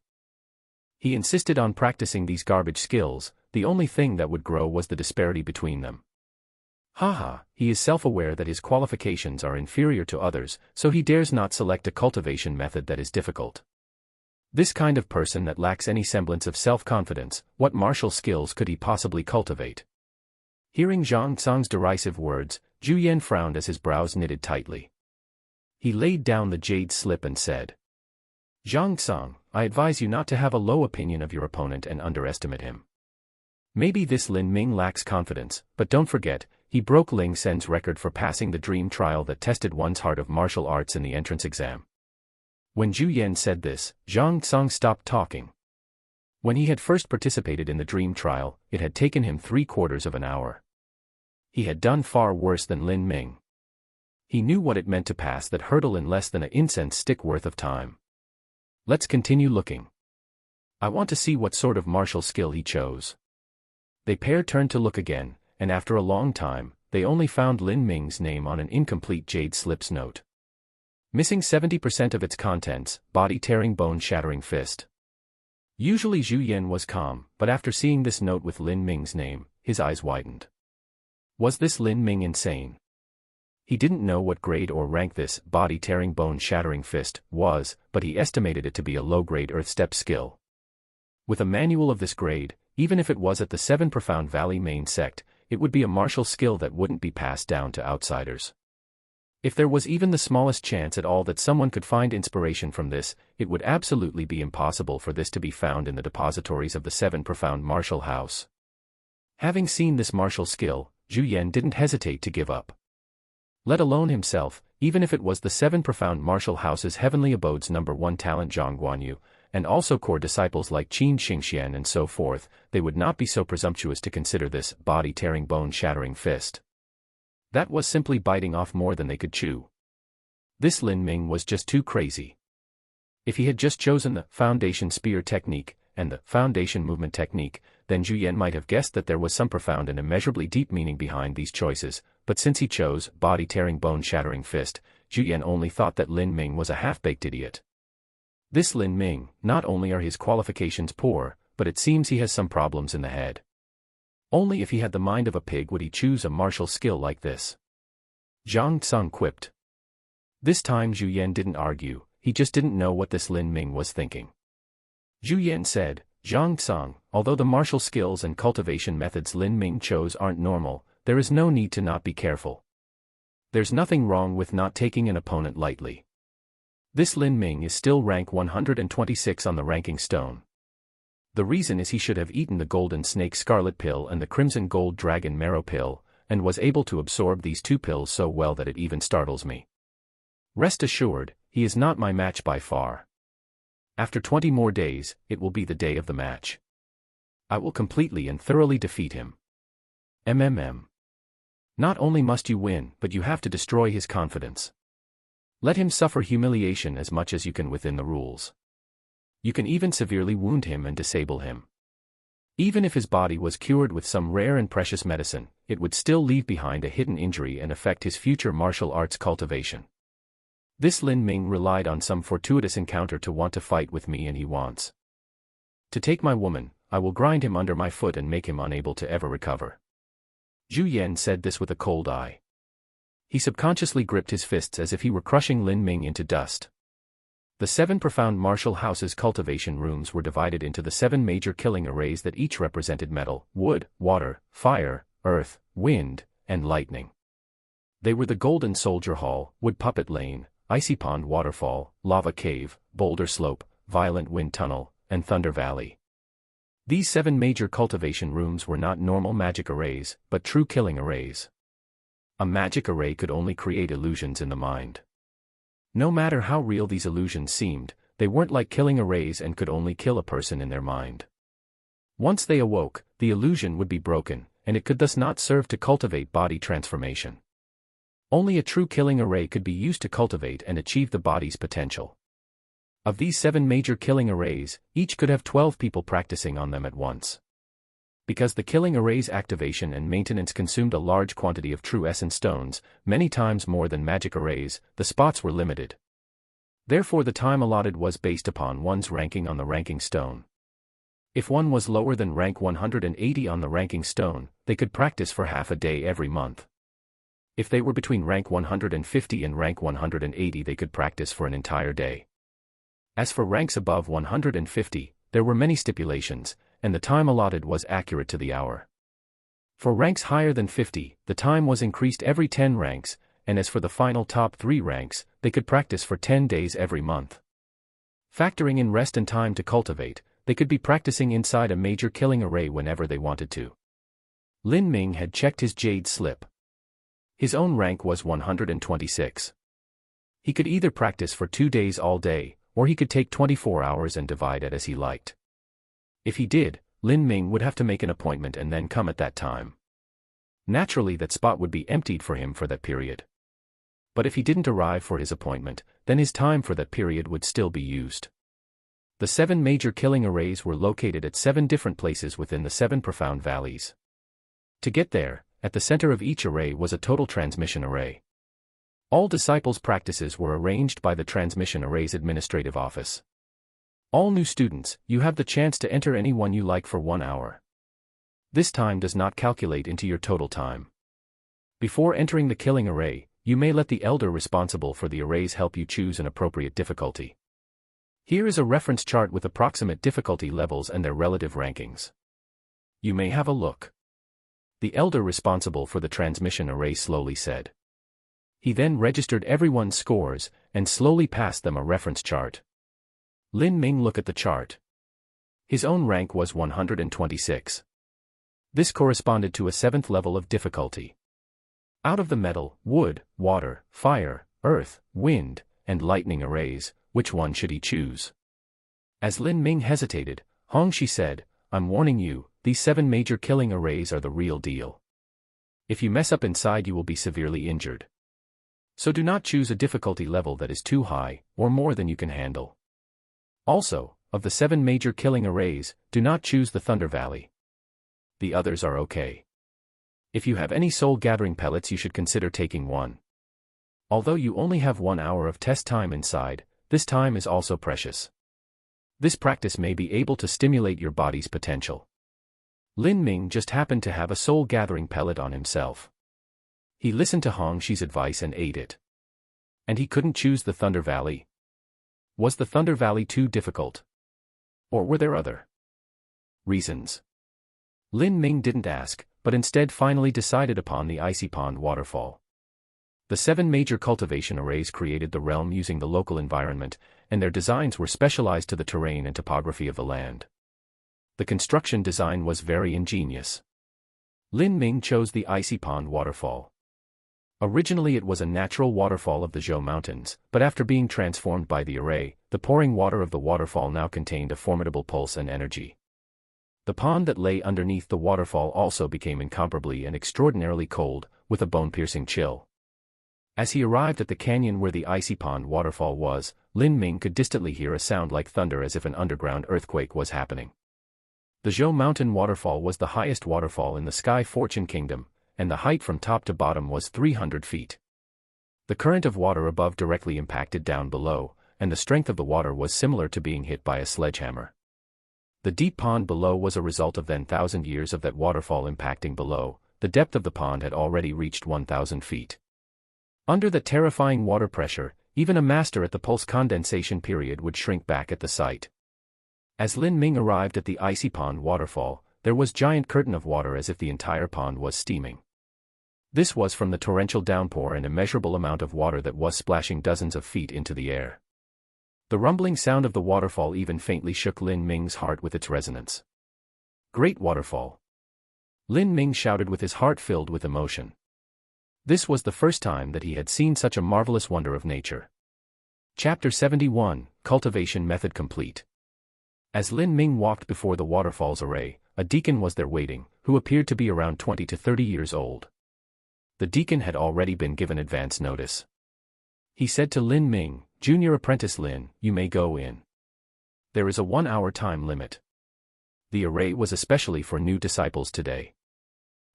he insisted on practicing these garbage skills, the only thing that would grow was the disparity between them. Haha, he is self-aware that his qualifications are inferior to others, so he dares not select a cultivation method that is difficult. This kind of person that lacks any semblance of self-confidence, what martial skills could he possibly cultivate? Hearing Zhang Tsang's derisive words, Zhu Yan frowned as his brows knitted tightly. He laid down the jade slip and said, "Zhang Tsang, I advise you not to have a low opinion of your opponent and underestimate him. Maybe this Lin Ming lacks confidence, but don't forget, he broke Ling Sen's record for passing the dream trial that tested one's heart of martial arts in the entrance exam." When Zhu Yan said this, Zhang Tsang stopped talking. When he had first participated in the dream trial, it had taken him 3/4 of an hour. He had done far worse than Lin Ming. He knew what it meant to pass that hurdle in less than an incense stick worth of time. Let's continue looking. I want to see what sort of martial skill he chose. They pair turned to look again, and after a long time, they only found Lin Ming's name on an incomplete jade slip's note. Missing 70% of its contents, body-tearing bone-shattering fist. Usually Zhu Yan was calm, but after seeing this note with Lin Ming's name, his eyes widened. Was this Lin Ming insane? He didn't know what grade or rank this body-tearing bone-shattering fist was, but he estimated it to be a low-grade earth step skill. With a manual of this grade, even if it was at the 7 Profound Valley main sect, it would be a martial skill that wouldn't be passed down to outsiders. If there was even the smallest chance at all that someone could find inspiration from this, it would absolutely be impossible for this to be found in the depositories of the 7 Profound Martial House. Having seen this martial skill, Zhu Yan didn't hesitate to give up. Let alone himself, even if it was the 7 Profound Martial House's heavenly abode's #1 talent Zhang Guanyu, and also core disciples like Qin Xingxian and so forth, they would not be so presumptuous to consider this body-tearing bone-shattering fist. That was simply biting off more than they could chew. This Lin Ming was just too crazy. If he had just chosen the foundation spear technique and the foundation movement technique, then Zhu Yan might have guessed that there was some profound and immeasurably deep meaning behind these choices, but since he chose body-tearing bone-shattering fist, Zhu Yan only thought that Lin Ming was a half-baked idiot. This Lin Ming, not only are his qualifications poor, but it seems he has some problems in the head. Only if he had the mind of a pig would he choose a martial skill like this. Zhang Tsang quipped. This time Zhu Yan didn't argue, he just didn't know what this Lin Ming was thinking. Zhu Yan said, "Zhang Tsang, although the martial skills and cultivation methods Lin Ming chose aren't normal, there is no need to not be careful. There's nothing wrong with not taking an opponent lightly. This Lin Ming is still rank 126 on the ranking stone. The reason is he should have eaten the golden snake scarlet pill and the crimson gold dragon marrow pill, and was able to absorb these 2 pills so well that it even startles me. Rest assured, he is not my match by far. After 20 more days, it will be the day of the match. I will completely and thoroughly defeat him. Not only must you win, but you have to destroy his confidence. Let him suffer humiliation as much as you can within the rules. You can even severely wound him and disable him. Even if his body was cured with some rare and precious medicine, it would still leave behind a hidden injury and affect his future martial arts cultivation. This Lin Ming relied on some fortuitous encounter to want to fight with me, and he wants to take my woman. I will grind him under my foot and make him unable to ever recover." Zhu Yan said this with a cold eye. He subconsciously gripped his fists as if he were crushing Lin Ming into dust. The 7 Profound Martial House's cultivation rooms were divided into the 7 major killing arrays that each represented metal, wood, water, fire, earth, wind, and lightning. They were the Golden Soldier Hall, Wood Puppet Lane, Icy Pond Waterfall, Lava Cave, Boulder Slope, Violent Wind Tunnel, and Thunder Valley. These 7 major cultivation rooms were not normal magic arrays, but true killing arrays. A magic array could only create illusions in the mind. No matter how real these illusions seemed, they weren't like killing arrays and could only kill a person in their mind. Once they awoke, the illusion would be broken, and it could thus not serve to cultivate body transformation. Only a true killing array could be used to cultivate and achieve the body's potential. Of these 7 major killing arrays, each could have 12 people practicing on them at once. Because the killing array's activation and maintenance consumed a large quantity of true essence stones, many times more than magic arrays, the spots were limited. Therefore the time allotted was based upon one's ranking on the ranking stone. If one was lower than rank 180 on the ranking stone, they could practice for half a day every month. If they were between rank 150 and rank 180, they could practice for an entire day. As for ranks above 150, there were many stipulations, and the time allotted was accurate to the hour. For ranks higher than 50, the time was increased every 10 ranks, and as for the final top 3 ranks, they could practice for 10 days every month. Factoring in rest and time to cultivate, they could be practicing inside a major killing array whenever they wanted to. Lin Ming had checked his jade slip. His own rank was 126. He could either practice for 2 days all day, or he could take 24 hours and divide it as he liked. If he did, Lin Ming would have to make an appointment and then come at that time. Naturally, that spot would be emptied for him for that period. But if he didn't arrive for his appointment, then his time for that period would still be used. The 7 major killing arrays were located at 7 different places within the 7 profound valleys. To get there, at the center of each array was a total transmission array. All disciples' practices were arranged by the transmission array's administrative office. All new students, you have the chance to enter any one you like for 1 hour. This time does not calculate into your total time. Before entering the killing array, you may let the elder responsible for the arrays help you choose an appropriate difficulty. Here is a reference chart with approximate difficulty levels and their relative rankings. You may have a look. The elder responsible for the transmission array slowly said. He then registered everyone's scores, and slowly passed them a reference chart. Lin Ming looked at the chart. His own rank was 126. This corresponded to a 7th level of difficulty. Out of the metal, wood, water, fire, earth, wind, and lightning arrays, which one should he choose? As Lin Ming hesitated, Hongxi said, "I'm warning you, these 7 major killing arrays are the real deal. If you mess up inside, you will be severely injured. So do not choose a difficulty level that is too high, or more than you can handle. Also, of the 7 major killing arrays, do not choose the Thunder Valley. The others are okay. If you have any soul-gathering pellets, you should consider taking one. Although you only have 1 hour of test time inside, this time is also precious. This practice may be able to stimulate your body's potential." Lin Ming just happened to have a soul-gathering pellet on himself. He listened to Hongxi's advice and ate it. And he couldn't choose the Thunder Valley. Was the Thunder Valley too difficult? Or were there other reasons? Lin Ming didn't ask, but instead finally decided upon the Icy Pond Waterfall. The 7 major cultivation arrays created the realm using the local environment, and their designs were specialized to the terrain and topography of the land. The construction design was very ingenious. Lin Ming chose the Icy Pond Waterfall. Originally it was a natural waterfall of the Zhou Mountains, but after being transformed by the array, the pouring water of the waterfall now contained a formidable pulse and energy. The pond that lay underneath the waterfall also became incomparably and extraordinarily cold, with a bone-piercing chill. As he arrived at the canyon where the Icy Pond Waterfall was, Lin Ming could distantly hear a sound like thunder, as if an underground earthquake was happening. The Zhou Mountain Waterfall was the highest waterfall in the Sky Fortune Kingdom, and the height from top to bottom was 300 feet. The current of water above directly impacted down below, and the strength of the water was similar to being hit by a sledgehammer. The deep pond below was a result of then 1,000 years of that waterfall impacting below. The depth of the pond had already reached 1,000 feet. Under the terrifying water pressure, even a master at the pulse condensation period would shrink back at the sight. As Lin Ming arrived at the Icy Pond Waterfall, there was giant curtain of water as if the entire pond was steaming. This was from the torrential downpour and immeasurable amount of water that was splashing dozens of feet into the air. The rumbling sound of the waterfall even faintly shook Lin Ming's heart with its resonance. Great waterfall! Lin Ming shouted with his heart filled with emotion. This was the first time that he had seen such a marvelous wonder of nature. Chapter 71, Cultivation Method Complete. As Lin Ming walked before the waterfall's array, a deacon was there waiting, who appeared to be around 20 to 30 years old. The deacon had already been given advance notice. He said to Lin Ming, "Junior apprentice Lin, you may go in. There is a 1-hour time limit. The array was especially for new disciples today.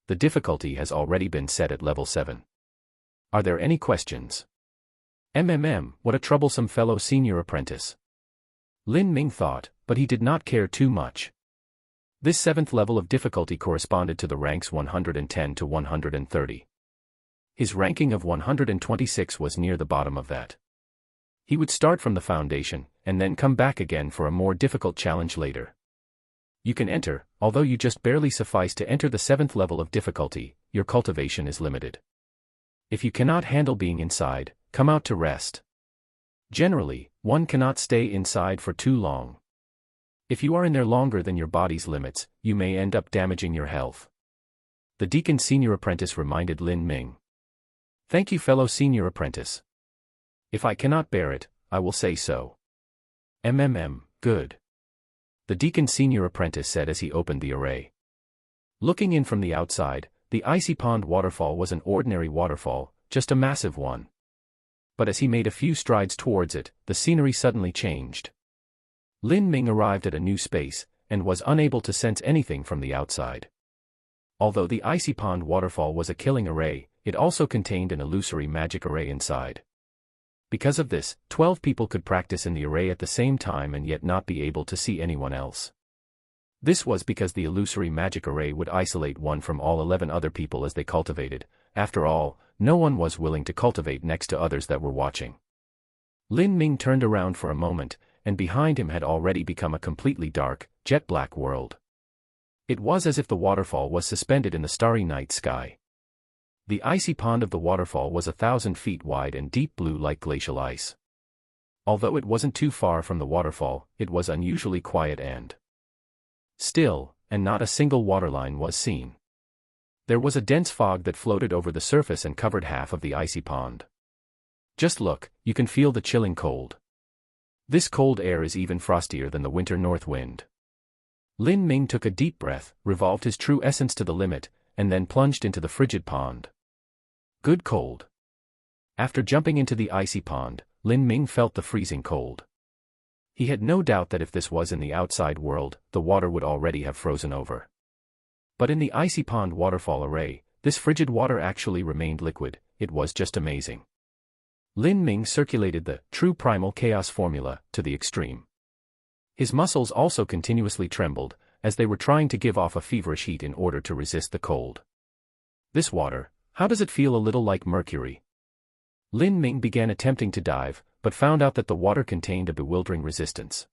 The difficulty has already been set at level 7. Are there any questions?" What a troublesome fellow senior apprentice. Lin Ming thought, but he did not care too much. This 7th level of difficulty corresponded to the ranks 110 to 130. His ranking of 126 was near the bottom of that. He would start from the foundation, and then come back again for a more difficult challenge later. You can enter, although you just barely suffice to enter the 7th level of difficulty, your cultivation is limited. If you cannot handle being inside, come out to rest. Generally, one cannot stay inside for too long. If you are in there longer than your body's limits, you may end up damaging your health. The deacon senior apprentice reminded Lin Ming. "Thank you, fellow senior apprentice. If I cannot bear it, I will say so." Good. The deacon senior apprentice said as he opened the array. Looking in from the outside, the icy pond waterfall was an ordinary waterfall, just a massive one. But as he made a few strides towards it, the scenery suddenly changed. Lin Ming arrived at a new space, and was unable to sense anything from the outside. Although the icy pond waterfall was a killing array, it also contained an illusory magic array inside. Because of this, 12 people could practice in the array at the same time and yet not be able to see anyone else. This was because the illusory magic array would isolate one from all 11 other people as they cultivated. After all, no one was willing to cultivate next to others that were watching. Lin Ming turned around for a moment, and behind him had already become a completely dark, jet-black world. It was as if the waterfall was suspended in the starry night sky. The icy pond of the waterfall was 1,000 feet wide and deep blue like glacial ice. Although it wasn't too far from the waterfall, it was unusually quiet and still, and not a single waterline was seen. There was a dense fog that floated over the surface and covered half of the icy pond. Just look, you can feel the chilling cold. This cold air is even frostier than the winter north wind. Lin Ming took a deep breath, revolved his true essence to the limit, and then plunged into the frigid pond. Good cold. After jumping into the icy pond, Lin Ming felt the freezing cold. He had no doubt that if this was in the outside world, the water would already have frozen over. But in the icy pond waterfall array, this frigid water actually remained liquid. It was just amazing. Lin Ming circulated the true primal chaos formula to the extreme. His muscles also continuously trembled, as they were trying to give off a feverish heat in order to resist the cold. This water, how does it feel? A little like mercury. Lin Ming began attempting to dive, but found out that the water contained a bewildering resistance.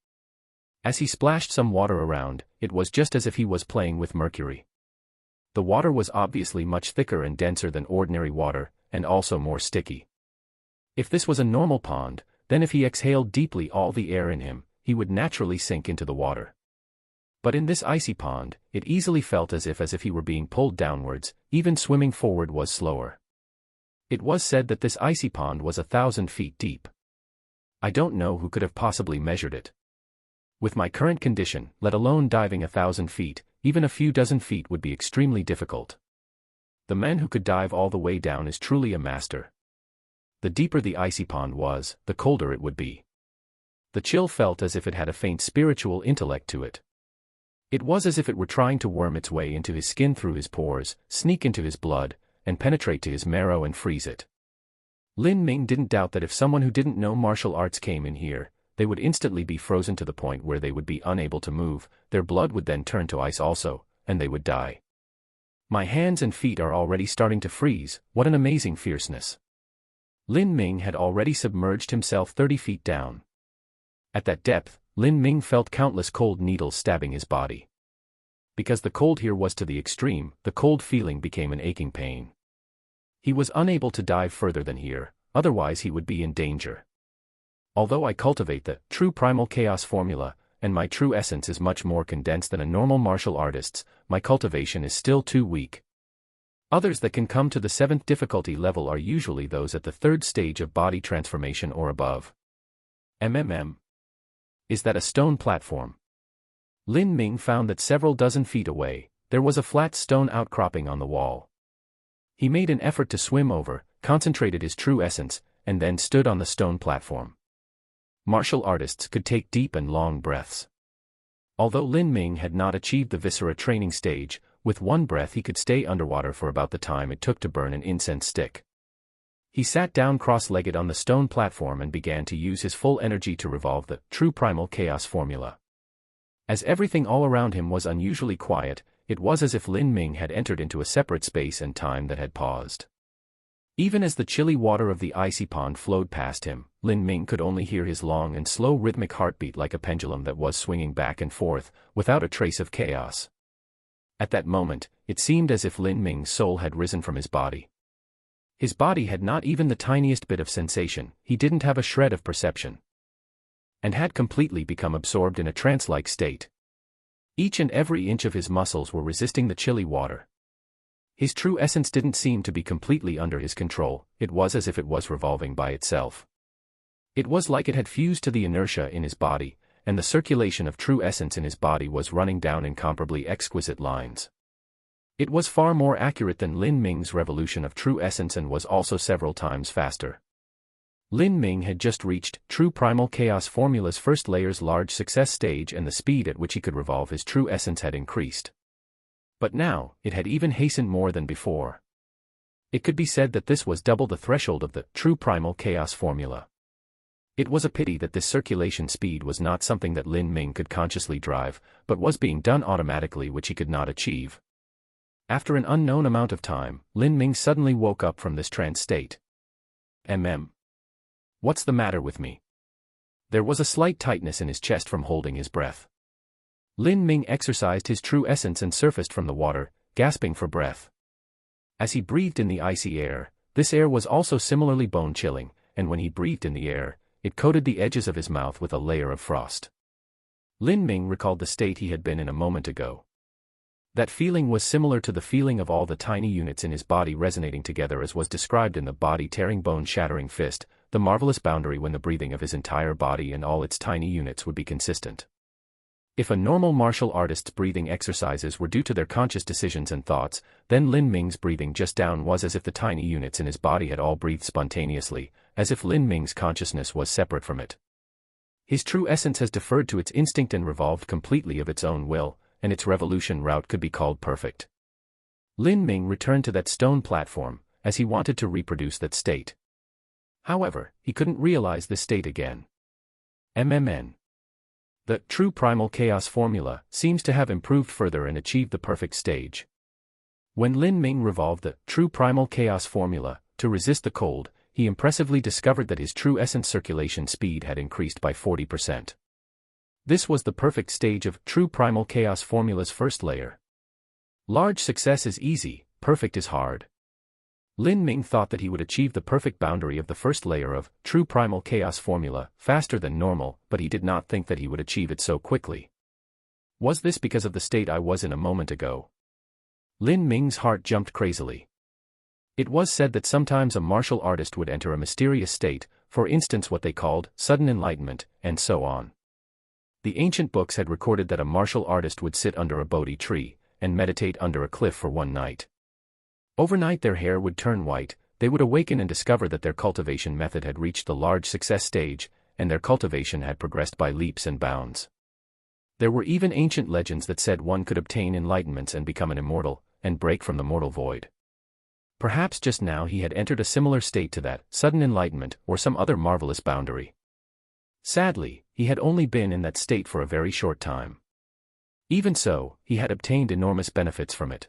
As he splashed some water around, it was just as if he was playing with mercury. The water was obviously much thicker and denser than ordinary water, and also more sticky. If this was a normal pond, then if he exhaled deeply all the air in him, he would naturally sink into the water. But in this icy pond, it easily felt as if he were being pulled downwards. Even swimming forward was slower. It was said that this icy pond was 1,000 feet deep. I don't know who could have possibly measured it. With my current condition, let alone diving 1,000 feet, even a few dozen feet would be extremely difficult. The man who could dive all the way down is truly a master. The deeper the icy pond was, the colder it would be. The chill felt as if it had a faint spiritual intellect to it. It was as if it were trying to worm its way into his skin through his pores, sneak into his blood, and penetrate to his marrow and freeze it. Lin Ming didn't doubt that if someone who didn't know martial arts came in here, they would instantly be frozen to the point where they would be unable to move. Their blood would then turn to ice also, and they would die. My hands and feet are already starting to freeze. What an amazing fierceness. Lin Ming had already submerged himself 30 feet down. At that depth, Lin Ming felt countless cold needles stabbing his body. Because the cold here was to the extreme, the cold feeling became an aching pain. He was unable to dive further than here, otherwise he would be in danger. Although I cultivate the true primal chaos formula, and my true essence is much more condensed than a normal martial artist's, my cultivation is still too weak. Others that can come to the 7th difficulty level are usually those at the 3rd stage of body transformation or above. Is that a stone platform? Lin Ming found that several dozen feet away, there was a flat stone outcropping on the wall. He made an effort to swim over, concentrated his true essence, and then stood on the stone platform. Martial artists could take deep and long breaths. Although Lin Ming had not achieved the viscera training stage, with one breath he could stay underwater for about the time it took to burn an incense stick. He sat down cross-legged on the stone platform and began to use his full energy to revolve the true primal chaos formula. As everything all around him was unusually quiet, it was as if Lin Ming had entered into a separate space and time that had paused. Even as the chilly water of the icy pond flowed past him, Lin Ming could only hear his long and slow rhythmic heartbeat like a pendulum that was swinging back and forth, without a trace of chaos. At that moment, it seemed as if Lin Ming's soul had risen from his body. His body had not even the tiniest bit of sensation, he didn't have a shred of perception, and had completely become absorbed in a trance-like state. Each and every inch of his muscles were resisting the chilly water. His true essence didn't seem to be completely under his control, it was as if it was revolving by itself. It was like it had fused to the inertia in his body, and the circulation of true essence in his body was running down incomparably exquisite lines. It was far more accurate than Lin Ming's revolution of true essence and was also several times faster. Lin Ming had just reached true primal chaos formula's first layer's large success stage, and the speed at which he could revolve his true essence had increased. But now, it had even hastened more than before. It could be said that this was double the threshold of the true primal chaos formula. It was a pity that this circulation speed was not something that Lin Ming could consciously drive, but was being done automatically, which he could not achieve. After an unknown amount of time, Lin Ming suddenly woke up from this trance state. What's the matter with me? There was a slight tightness in his chest from holding his breath. Lin Ming exercised his true essence and surfaced from the water, gasping for breath. As he breathed in the icy air, this air was also similarly bone-chilling, and when he breathed in the air, it coated the edges of his mouth with a layer of frost. Lin Ming recalled the state he had been in a moment ago. That feeling was similar to the feeling of all the tiny units in his body resonating together, as was described in the body-tearing bone-shattering fist, the marvelous boundary when the breathing of his entire body and all its tiny units would be consistent. If a normal martial artist's breathing exercises were due to their conscious decisions and thoughts, then Lin Ming's breathing just down was as if the tiny units in his body had all breathed spontaneously, as if Lin Ming's consciousness was separate from it. His true essence has deferred to its instinct and revolved completely of its own will, and its revolution route could be called perfect. Lin Ming returned to that stone platform, as he wanted to reproduce that state. However, he couldn't realize this state again. The true primal chaos formula seems to have improved further and achieved the perfect stage. When Lin Ming revolved the true primal chaos formula to resist the cold, he impressively discovered that his true essence circulation speed had increased by 40%. This was the perfect stage of true primal chaos formula's first layer. Large success is easy, perfect is hard. Lin Ming thought that he would achieve the perfect boundary of the first layer of true primal chaos formula faster than normal, but he did not think that he would achieve it so quickly. Was this because of the state I was in a moment ago? Lin Ming's heart jumped crazily. It was said that sometimes a martial artist would enter a mysterious state, for instance what they called sudden enlightenment, and so on. The ancient books had recorded that a martial artist would sit under a Bodhi tree, and meditate under a cliff for one night. Overnight their hair would turn white, they would awaken and discover that their cultivation method had reached the large success stage, and their cultivation had progressed by leaps and bounds. There were even ancient legends that said one could obtain enlightenments and become an immortal, and break from the mortal void. Perhaps just now he had entered a similar state to that, sudden enlightenment, or some other marvelous boundary. Sadly, he had only been in that state for a very short time. Even so, he had obtained enormous benefits from it.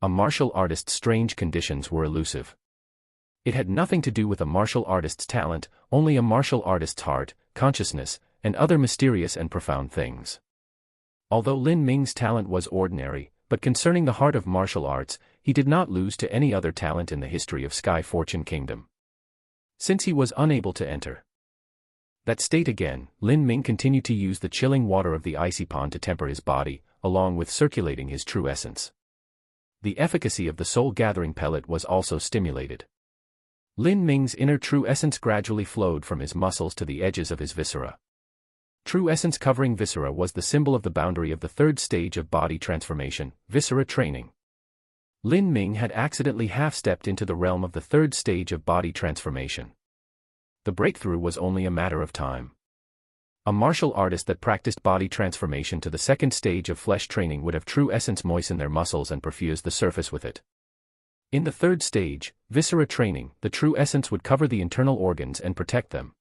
A martial artist's strange conditions were elusive. It had nothing to do with a martial artist's talent, only a martial artist's heart, consciousness, and other mysterious and profound things. Although Lin Ming's talent was ordinary, but concerning the heart of martial arts, he did not lose to any other talent in the history of Sky Fortune Kingdom. Since he was unable to enter that state again, Lin Ming continued to use the chilling water of the icy pond to temper his body, along with circulating his true essence. The efficacy of the soul-gathering pellet was also stimulated. Lin Ming's inner true essence gradually flowed from his muscles to the edges of his viscera. True essence covering viscera was the symbol of the boundary of the third stage of body transformation, viscera training. Lin Ming had accidentally half-stepped into the realm of the third stage of body transformation. The breakthrough was only a matter of time. A martial artist that practiced body transformation to the second stage of flesh training would have true essence moisten their muscles and perfuse the surface with it. In the third stage, viscera training, the true essence would cover the internal organs and protect them.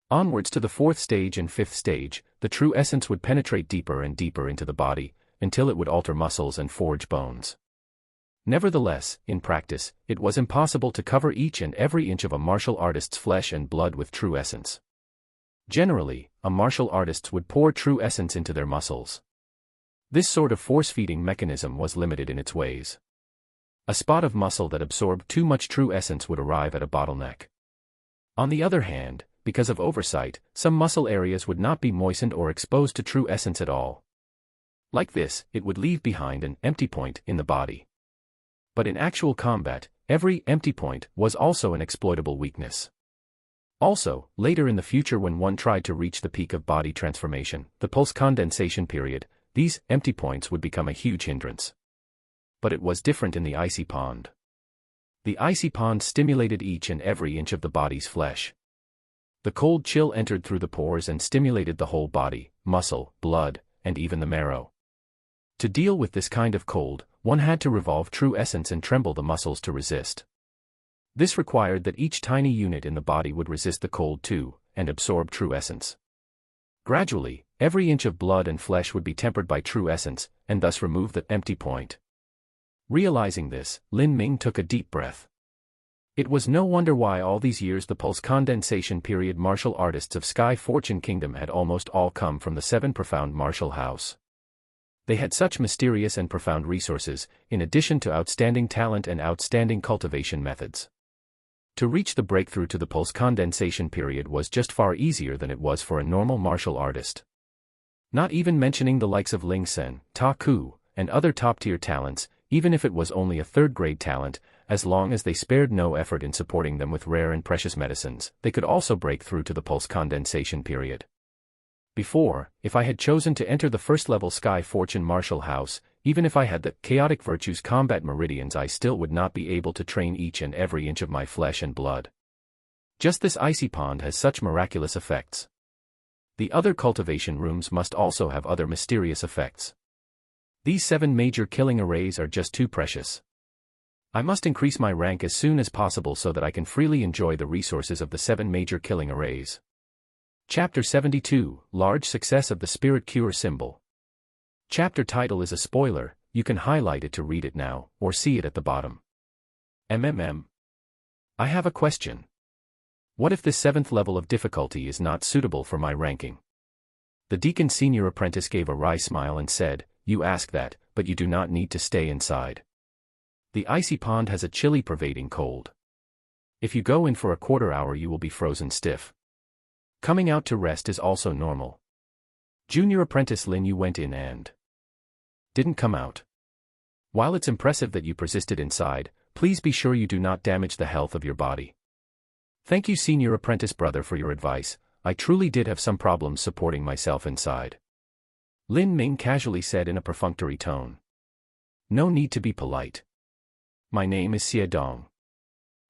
Onwards to the fourth stage and fifth stage, the true essence would penetrate deeper and deeper into the body, until it would alter muscles and forge bones. Nevertheless, in practice, it was impossible to cover each and every inch of a martial artist's flesh and blood with true essence. Generally, a martial artist would pour true essence into their muscles. This sort of force-feeding mechanism was limited in its ways. A spot of muscle that absorbed too much true essence would arrive at a bottleneck. On the other hand, because of oversight, some muscle areas would not be moistened or exposed to true essence at all. Like this, it would leave behind an empty point in the body. But in actual combat, every empty point was also an exploitable weakness. Also, later in the future when one tried to reach the peak of body transformation, the post-condensation period, these empty points would become a huge hindrance. But it was different in the icy pond. The icy pond stimulated each and every inch of the body's flesh. The cold chill entered through the pores and stimulated the whole body, muscle, blood, and even the marrow. To deal with this kind of cold, one had to revolve true essence and tremble the muscles to resist. This required that each tiny unit in the body would resist the cold too, and absorb true essence. Gradually, every inch of blood and flesh would be tempered by true essence, and thus remove the empty point. Realizing this, Lin Ming took a deep breath. It was no wonder why all these years the post-condensation period martial artists of Sky Fortune Kingdom had almost all come from the seven profound martial house. They had such mysterious and profound resources, in addition to outstanding talent and outstanding cultivation methods. To reach the breakthrough to the post-condensation period was just far easier than it was for a normal martial artist. Not even mentioning the likes of Ling Sen, Ta Ku, and other top-tier talents, even if it was only a third-grade talent, as long as they spared no effort in supporting them with rare and precious medicines, they could also break through to the post-condensation period. Before, if I had chosen to enter the first-level Sky Fortune martial house, even if I had the chaotic virtues combat meridians, I still would not be able to train each and every inch of my flesh and blood. Just this icy pond has such miraculous effects. The other cultivation rooms must also have other mysterious effects. These 7 major killing arrays are just too precious. I must increase my rank as soon as possible so that I can freely enjoy the resources of the 7 major killing arrays. Chapter 72, Large Success of the Spirit Cure Symbol. Chapter title is a spoiler, you can highlight it to read it now, or see it at the bottom. I have a question. What if this 7th level of difficulty is not suitable for my ranking? The deacon's senior apprentice gave a wry smile and said, You ask that, but you do not need to stay inside. The icy pond has a chilly pervading cold. If you go in for a quarter hour you will be frozen stiff. Coming out to rest is also normal. Junior apprentice Lin Yu went in and didn't come out. While it's impressive that you persisted inside, please be sure you do not damage the health of your body. Thank you senior apprentice brother for your advice, I truly did have some problems supporting myself inside. Lin Ming casually said in a perfunctory tone. No need to be polite. My name is Xie Dong.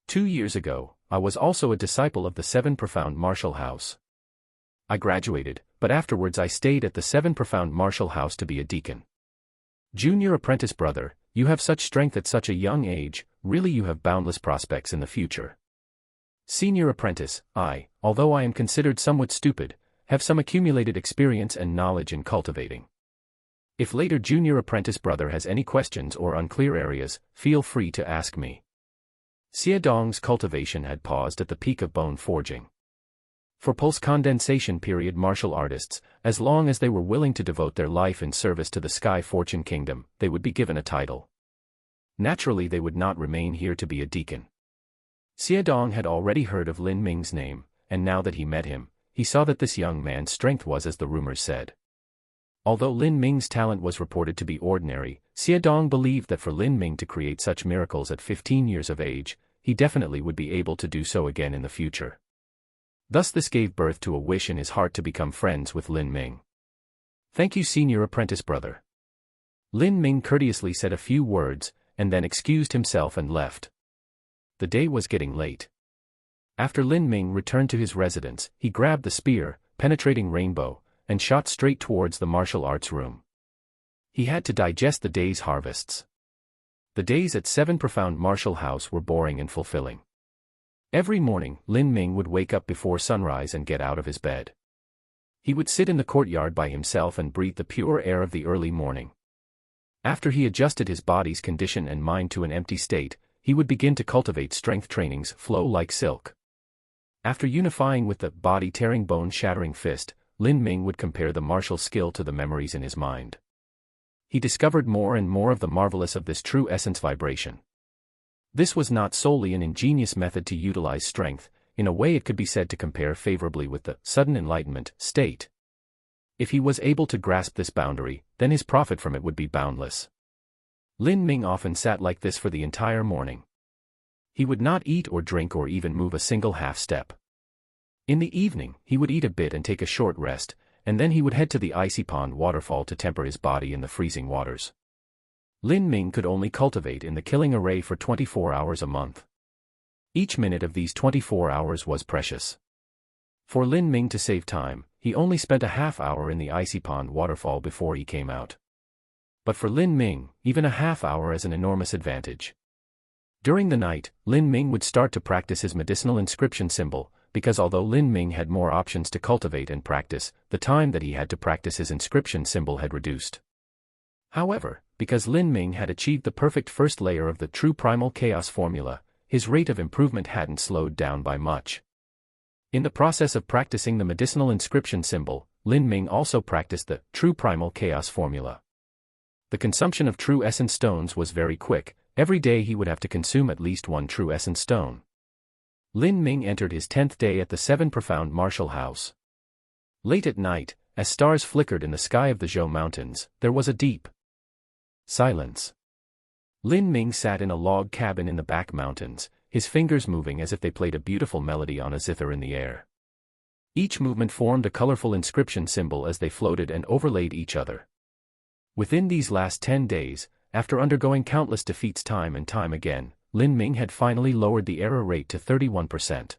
2 years ago, I was also a disciple of the 7 Profound Martial House. I graduated, but afterwards I stayed at the 7 Profound Martial House to be a deacon. Junior apprentice brother, you have such strength at such a young age, really you have boundless prospects in the future. Senior apprentice, although I am considered somewhat stupid, have some accumulated experience and knowledge in cultivating. If later junior apprentice brother has any questions or unclear areas, feel free to ask me. Xie Dong's cultivation had paused at the peak of bone forging. For post-condensation period martial artists, as long as they were willing to devote their life in service to the Sky Fortune Kingdom, they would be given a title. Naturally they would not remain here to be a deacon. Xiedong had already heard of Lin Ming's name, and now that he met him, he saw that this young man's strength was as the rumors said. Although Lin Ming's talent was reported to be ordinary, Xiedong believed that for Lin Ming to create such miracles at 15 years of age, he definitely would be able to do so again in the future. Thus this gave birth to a wish in his heart to become friends with Lin Ming. "Thank you, senior apprentice brother." Lin Ming courteously said a few words, and then excused himself and left. The day was getting late. After Lin Ming returned to his residence, he grabbed the spear, penetrating rainbow, and shot straight towards the martial arts room. He had to digest the day's harvests. The days at 7 Profound Martial House were boring and fulfilling. Every morning, Lin Ming would wake up before sunrise and get out of his bed. He would sit in the courtyard by himself and breathe the pure air of the early morning. After he adjusted his body's condition and mind to an empty state, he would begin to cultivate strength training's flow like silk. After unifying with the body-tearing bone-shattering fist, Lin Ming would compare the martial skill to the memories in his mind. He discovered more and more of the marvelous of this true essence vibration. This was not solely an ingenious method to utilize strength, in a way it could be said to compare favorably with the sudden enlightenment state. If he was able to grasp this boundary, then his profit from it would be boundless. Lin Ming often sat like this for the entire morning. He would not eat or drink or even move a single half step. In the evening, he would eat a bit and take a short rest, and then he would head to the icy pond waterfall to temper his body in the freezing waters. Lin Ming could only cultivate in the killing array for 24 hours a month. Each minute of these 24 hours was precious. For Lin Ming to save time, he only spent a half hour in the icy pond waterfall before he came out. But for Lin Ming, even a half hour is an enormous advantage. During the night, Lin Ming would start to practice his medicinal inscription symbol, because although Lin Ming had more options to cultivate and practice, the time that he had to practice his inscription symbol had reduced. However, because Lin Ming had achieved the perfect first layer of the true primal chaos formula, his rate of improvement hadn't slowed down by much. In the process of practicing the medicinal inscription symbol, Lin Ming also practiced the true primal chaos formula. The consumption of true essence stones was very quick. Every day he would have to consume at least one true essence stone. Lin Ming entered his 10th day at the 7 Profound Martial House. Late at night, as stars flickered in the sky of the Zhou Mountains, there was a deep silence. Lin Ming sat in a log cabin in the back mountains, his fingers moving as if they played a beautiful melody on a zither in the air. Each movement formed a colorful inscription symbol as they floated and overlaid each other. Within these last 10 days, after undergoing countless defeats time and time again, Lin Ming had finally lowered the error rate to 31%.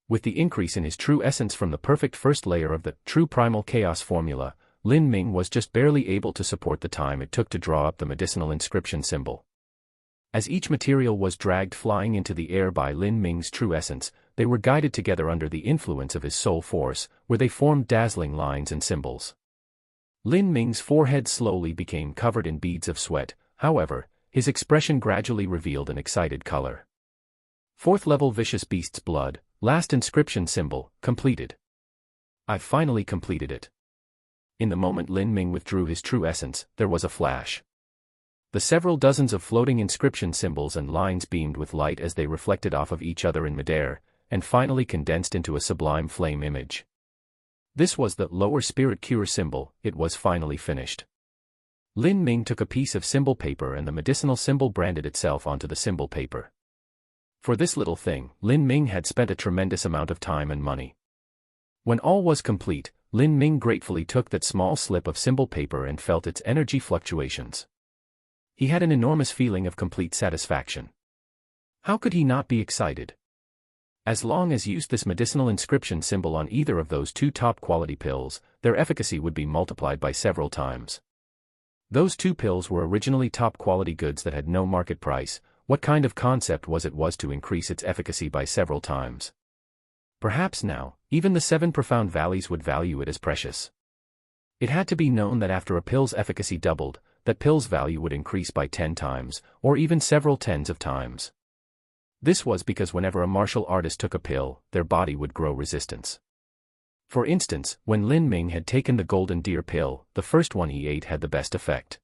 With the increase in his true essence from the perfect first layer of the true primal chaos formula, Lin Ming was just barely able to support the time it took to draw up the medicinal inscription symbol. As each material was dragged flying into the air by Lin Ming's true essence, they were guided together under the influence of his soul force, where they formed dazzling lines and symbols. Lin Ming's forehead slowly became covered in beads of sweat, however, his expression gradually revealed an excited color. 4th level Vicious Beast's Blood, last inscription symbol, completed. I've finally completed it. In the moment Lin Ming withdrew his true essence, there was a flash. The several dozens of floating inscription symbols and lines beamed with light as they reflected off of each other in midair, and finally condensed into a sublime flame image. This was the lower spirit cure symbol. It was finally finished. Lin Ming took a piece of symbol paper and the medicinal symbol branded itself onto the symbol paper. For this little thing, Lin Ming had spent a tremendous amount of time and money. When all was complete, Lin Ming gratefully took that small slip of symbol paper and felt its energy fluctuations. He had an enormous feeling of complete satisfaction. How could he not be excited? As long as used this medicinal inscription symbol on either of those 2 top-quality pills, their efficacy would be multiplied by several times. Those 2 pills were originally top-quality goods that had no market price. What kind of concept was it to increase its efficacy by several times? Perhaps now, even the 7 Profound Valleys would value it as precious. It had to be known that after a pill's efficacy doubled, that pill's value would increase by 10 times, or even several tens of times. This was because whenever a martial artist took a pill, their body would grow resistance. For instance, when Lin Ming had taken the golden deer pill, the first one he ate had the best effect.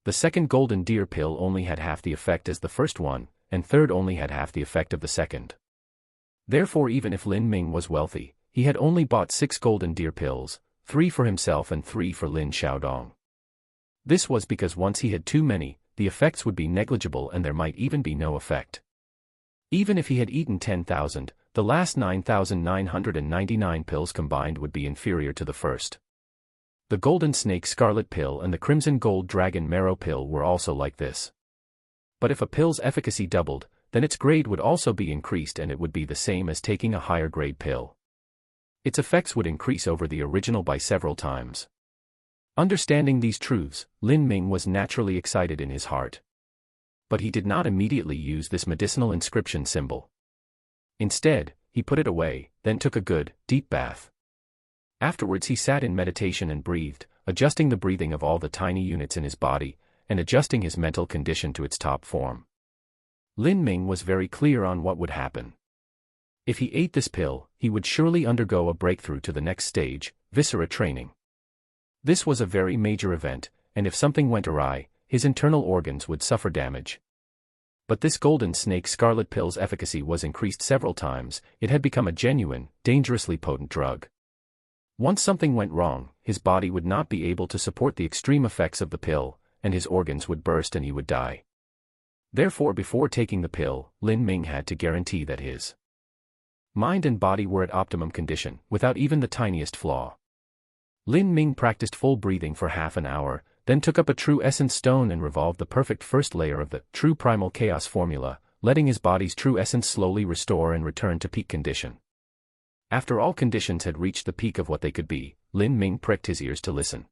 The second golden deer pill only had half the effect as the first one, and third only had half the effect of the second. Therefore, even if Lin Ming was wealthy, he had only bought 6 golden deer pills, 3 for himself and 3 for Lin Xiaodong. This was because once he had too many, the effects would be negligible and there might even be no effect. Even if he had eaten 10,000, the last 9,999 pills combined would be inferior to the first. The golden snake scarlet pill and the crimson gold dragon marrow pill were also like this. But if a pill's efficacy doubled, then its grade would also be increased and it would be the same as taking a higher grade pill. Its effects would increase over the original by several times. Understanding these truths, Lin Ming was naturally excited in his heart. But he did not immediately use this medicinal inscription symbol. Instead, he put it away, then took a good, deep bath. Afterwards he sat in meditation and breathed, adjusting the breathing of all the tiny units in his body, and adjusting his mental condition to its top form. Lin Ming was very clear on what would happen. If he ate this pill, he would surely undergo a breakthrough to the next stage, viscera training. This was a very major event, and if something went awry, his internal organs would suffer damage. But this golden snake scarlet pill's efficacy was increased several times. It had become a genuine, dangerously potent drug. Once something went wrong, his body would not be able to support the extreme effects of the pill, and his organs would burst and he would die. Therefore, before taking the pill, Lin Ming had to guarantee that his mind and body were at optimum condition, without even the tiniest flaw. Lin Ming practiced full breathing for half an hour, then took up a true essence stone and revolved the perfect first layer of the true primal chaos formula, letting his body's true essence slowly restore and return to peak condition. After all conditions had reached the peak of what they could be, Lin Ming pricked his ears to listen.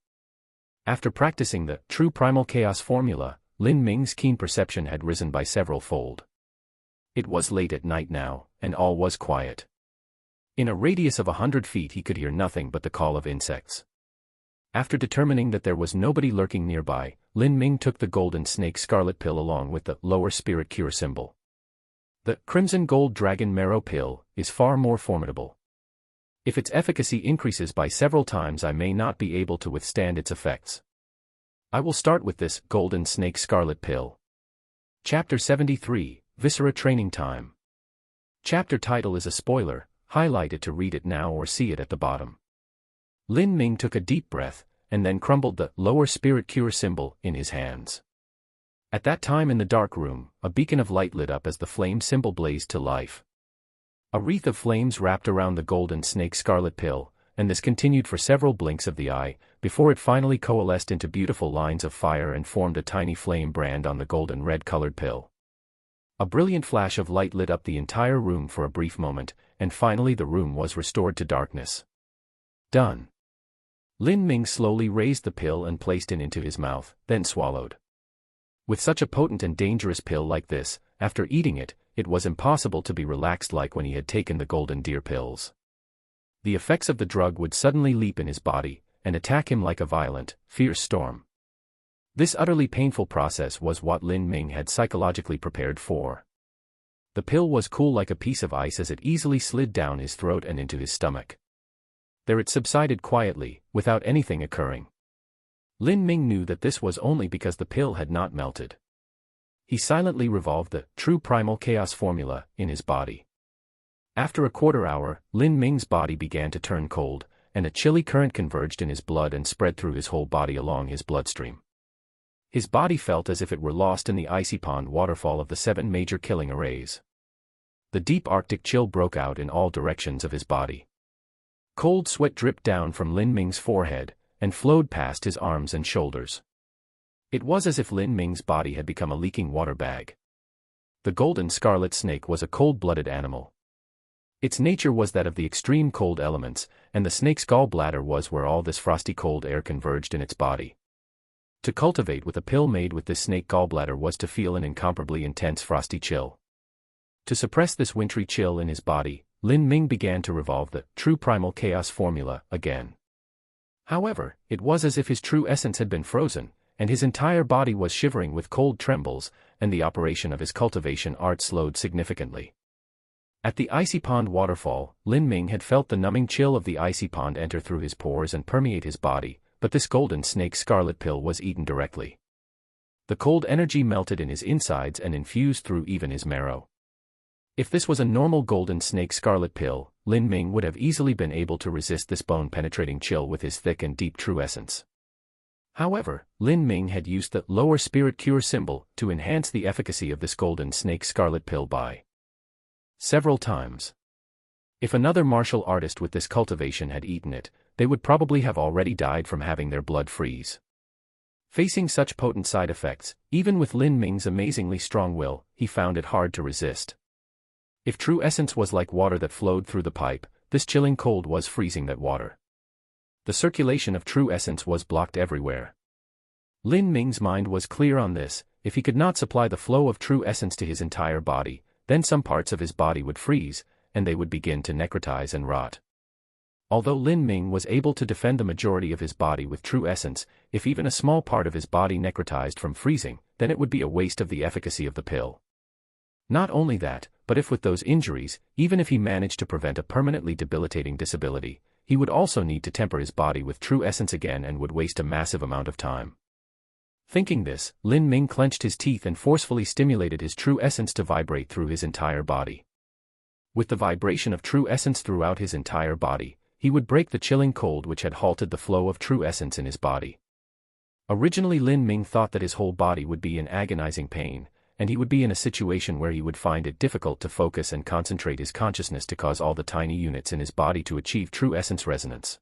After practicing the true primal chaos formula, Lin Ming's keen perception had risen by several fold. It was late at night now, and all was quiet. In a radius of 100 feet he could hear nothing but the call of insects. After determining that there was nobody lurking nearby, Lin Ming took the golden snake scarlet pill along with the lower spirit cure symbol. The crimson gold dragon marrow pill is far more formidable. If its efficacy increases by several times, I may not be able to withstand its effects. I will start with this golden snake scarlet pill. Chapter 73, Viscera Training Time. Chapter title is a spoiler, highlight it to read it now or see it at the bottom. Lin Ming took a deep breath, and then crumbled the lower spirit cure symbol in his hands. At that time in the dark room, a beacon of light lit up as the flame symbol blazed to life. A wreath of flames wrapped around the golden snake scarlet pill, and this continued for several blinks of the eye, before it finally coalesced into beautiful lines of fire and formed a tiny flame brand on the golden red-colored pill. A brilliant flash of light lit up the entire room for a brief moment, and finally the room was restored to darkness. Done. Lin Ming slowly raised the pill and placed it into his mouth, then swallowed. With such a potent and dangerous pill like this, after eating it, it was impossible to be relaxed like when he had taken the golden deer pills. The effects of the drug would suddenly leap in his body, and attack him like a violent, fierce storm. This utterly painful process was what Lin Ming had psychologically prepared for. The pill was cool like a piece of ice as it easily slid down his throat and into his stomach. There it subsided quietly, without anything occurring. Lin Ming knew that this was only because the pill had not melted. He silently revolved the true primal chaos formula in his body. After a quarter hour, Lin Ming's body began to turn cold, and a chilly current converged in his blood and spread through his whole body along his bloodstream. His body felt as if it were lost in the icy pond waterfall of the 7 major killing arrays. The deep Arctic chill broke out in all directions of his body. Cold sweat dripped down from Lin Ming's forehead, and flowed past his arms and shoulders. It was as if Lin Ming's body had become a leaking water bag. The golden scarlet snake was a cold-blooded animal. Its nature was that of the extreme cold elements, and the snake's gallbladder was where all this frosty cold air converged in its body. To cultivate with a pill made with this snake gallbladder was to feel an incomparably intense frosty chill. To suppress this wintry chill in his body, Lin Ming began to revolve the true primal chaos formula again. However, it was as if his true essence had been frozen, and his entire body was shivering with cold trembles, and the operation of his cultivation art slowed significantly. At the icy pond waterfall, Lin Ming had felt the numbing chill of the icy pond enter through his pores and permeate his body, but this golden snake scarlet pill was eaten directly. The cold energy melted in his insides and infused through even his marrow. If this was a normal golden snake scarlet pill, Lin Ming would have easily been able to resist this bone-penetrating chill with his thick and deep true essence. However, Lin Ming had used the lower spirit cure symbol to enhance the efficacy of this golden snake scarlet pill by several times. If another martial artist with this cultivation had eaten it, they would probably have already died from having their blood freeze. Facing such potent side effects, even with Lin Ming's amazingly strong will, he found it hard to resist. If true essence was like water that flowed through the pipe, this chilling cold was freezing that water. The circulation of true essence was blocked everywhere. Lin Ming's mind was clear on this: if he could not supply the flow of true essence to his entire body, then some parts of his body would freeze, and they would begin to necrotize and rot. Although Lin Ming was able to defend the majority of his body with true essence, if even a small part of his body necrotized from freezing, then it would be a waste of the efficacy of the pill. Not only that, but if with those injuries, even if he managed to prevent a permanently debilitating disability, he would also need to temper his body with true essence again and would waste a massive amount of time. Thinking this, Lin Ming clenched his teeth and forcefully stimulated his true essence to vibrate through his entire body. With the vibration of true essence throughout his entire body, he would break the chilling cold which had halted the flow of true essence in his body. Originally Lin Ming thought that his whole body would be in agonizing pain, and he would be in a situation where he would find it difficult to focus and concentrate his consciousness to cause all the tiny units in his body to achieve true essence resonance.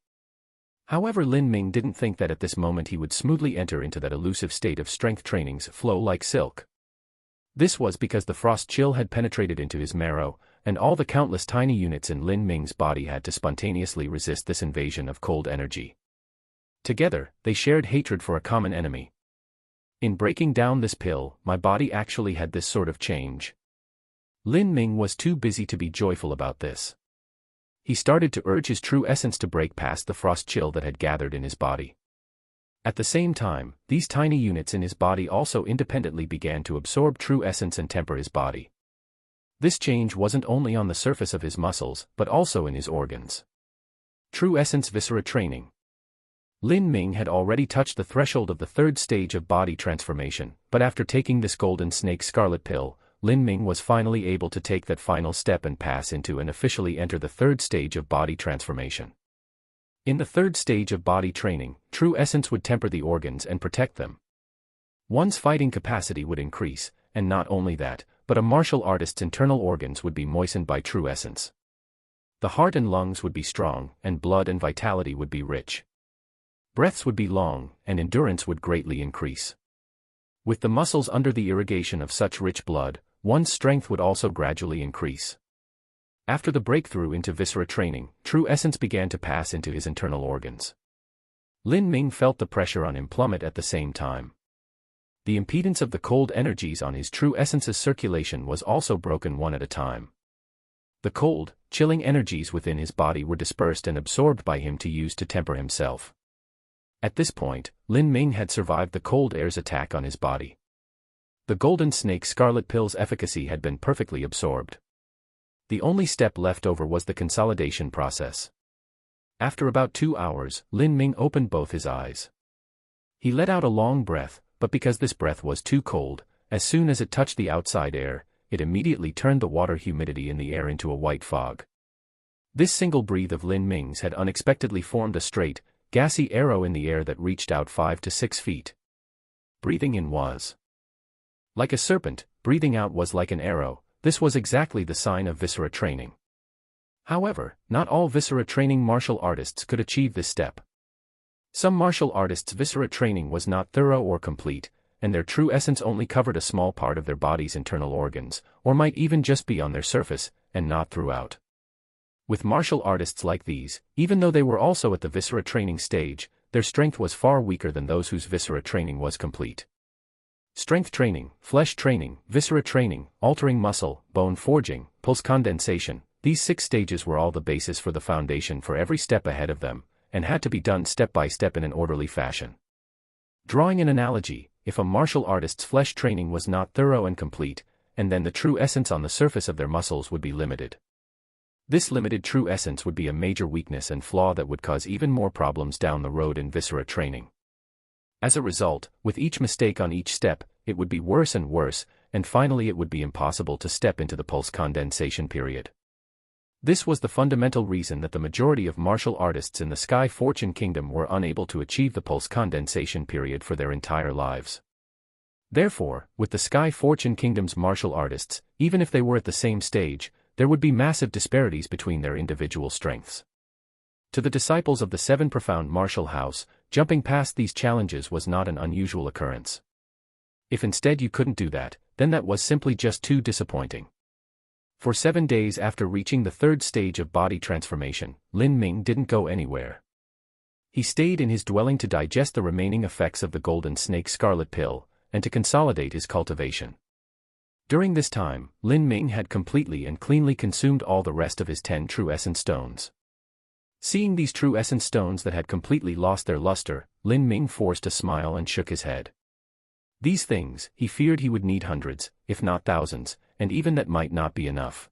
However, Lin Ming didn't think that at this moment he would smoothly enter into that elusive state of strength training's flow like silk. This was because the frost chill had penetrated into his marrow, and all the countless tiny units in Lin Ming's body had to spontaneously resist this invasion of cold energy. Together, they shared hatred for a common enemy. In breaking down this pill, my body actually had this sort of change. Lin Ming was too busy to be joyful about this. He started to urge his true essence to break past the frost chill that had gathered in his body. At the same time, these tiny units in his body also independently began to absorb true essence and temper his body. This change wasn't only on the surface of his muscles, but also in his organs. True essence viscera training. Lin Ming had already touched the threshold of the third stage of body transformation, but after taking this golden snake scarlet pill, Lin Ming was finally able to take that final step and pass into and officially enter the third stage of body transformation. In the third stage of body training, true essence would temper the organs and protect them. One's fighting capacity would increase, and not only that, but a martial artist's internal organs would be moistened by true essence. The heart and lungs would be strong, and blood and vitality would be rich. Breaths would be long, and endurance would greatly increase. With the muscles under the irrigation of such rich blood, one's strength would also gradually increase. After the breakthrough into viscera training, true essence began to pass into his internal organs. Lin Ming felt the pressure on him plummet at the same time. The impedance of the cold energies on his true essence's circulation was also broken one at a time. The cold, chilling energies within his body were dispersed and absorbed by him to use to temper himself. At this point, Lin Ming had survived the cold air's attack on his body. The golden snake scarlet pill's efficacy had been perfectly absorbed. The only step left over was the consolidation process. After about 2 hours, Lin Ming opened both his eyes. He let out a long breath, but because this breath was too cold, as soon as it touched the outside air, it immediately turned the water humidity in the air into a white fog. This single breath of Lin Ming's had unexpectedly formed a straight, gassy arrow in the air that reached out 5 to 6 feet. Breathing in was like a serpent, breathing out was like an arrow. This was exactly the sign of viscera training. However, not all viscera training martial artists could achieve this step. Some martial artists' viscera training was not thorough or complete, and their true essence only covered a small part of their body's internal organs, or might even just be on their surface, and not throughout. With martial artists like these, even though they were also at the viscera training stage, their strength was far weaker than those whose viscera training was complete. Strength training, flesh training, viscera training, altering muscle, bone forging, pulse condensation, these 6 stages were all the basis for the foundation for every step ahead of them, and had to be done step by step in an orderly fashion. Drawing an analogy, if a martial artist's flesh training was not thorough and complete, and then the true essence on the surface of their muscles would be limited. This limited true essence would be a major weakness and flaw that would cause even more problems down the road in viscera training. As a result, with each mistake on each step, it would be worse and worse, and finally it would be impossible to step into the pulse condensation period. This was the fundamental reason that the majority of martial artists in the Sky Fortune Kingdom were unable to achieve the pulse condensation period for their entire lives. Therefore, with the Sky Fortune Kingdom's martial artists, even if they were at the same stage, there would be massive disparities between their individual strengths. To the disciples of the Seven Profound Martial House, jumping past these challenges was not an unusual occurrence. If instead you couldn't do that, then that was simply just too disappointing. For 7 days after reaching the third stage of body transformation, Lin Ming didn't go anywhere. He stayed in his dwelling to digest the remaining effects of the Golden Snake Scarlet Pill, and to consolidate his cultivation. During this time, Lin Ming had completely and cleanly consumed all the rest of his 10 true essence stones. Seeing these true essence stones that had completely lost their luster, Lin Ming forced a smile and shook his head. These things, he feared he would need hundreds, if not thousands, and even that might not be enough.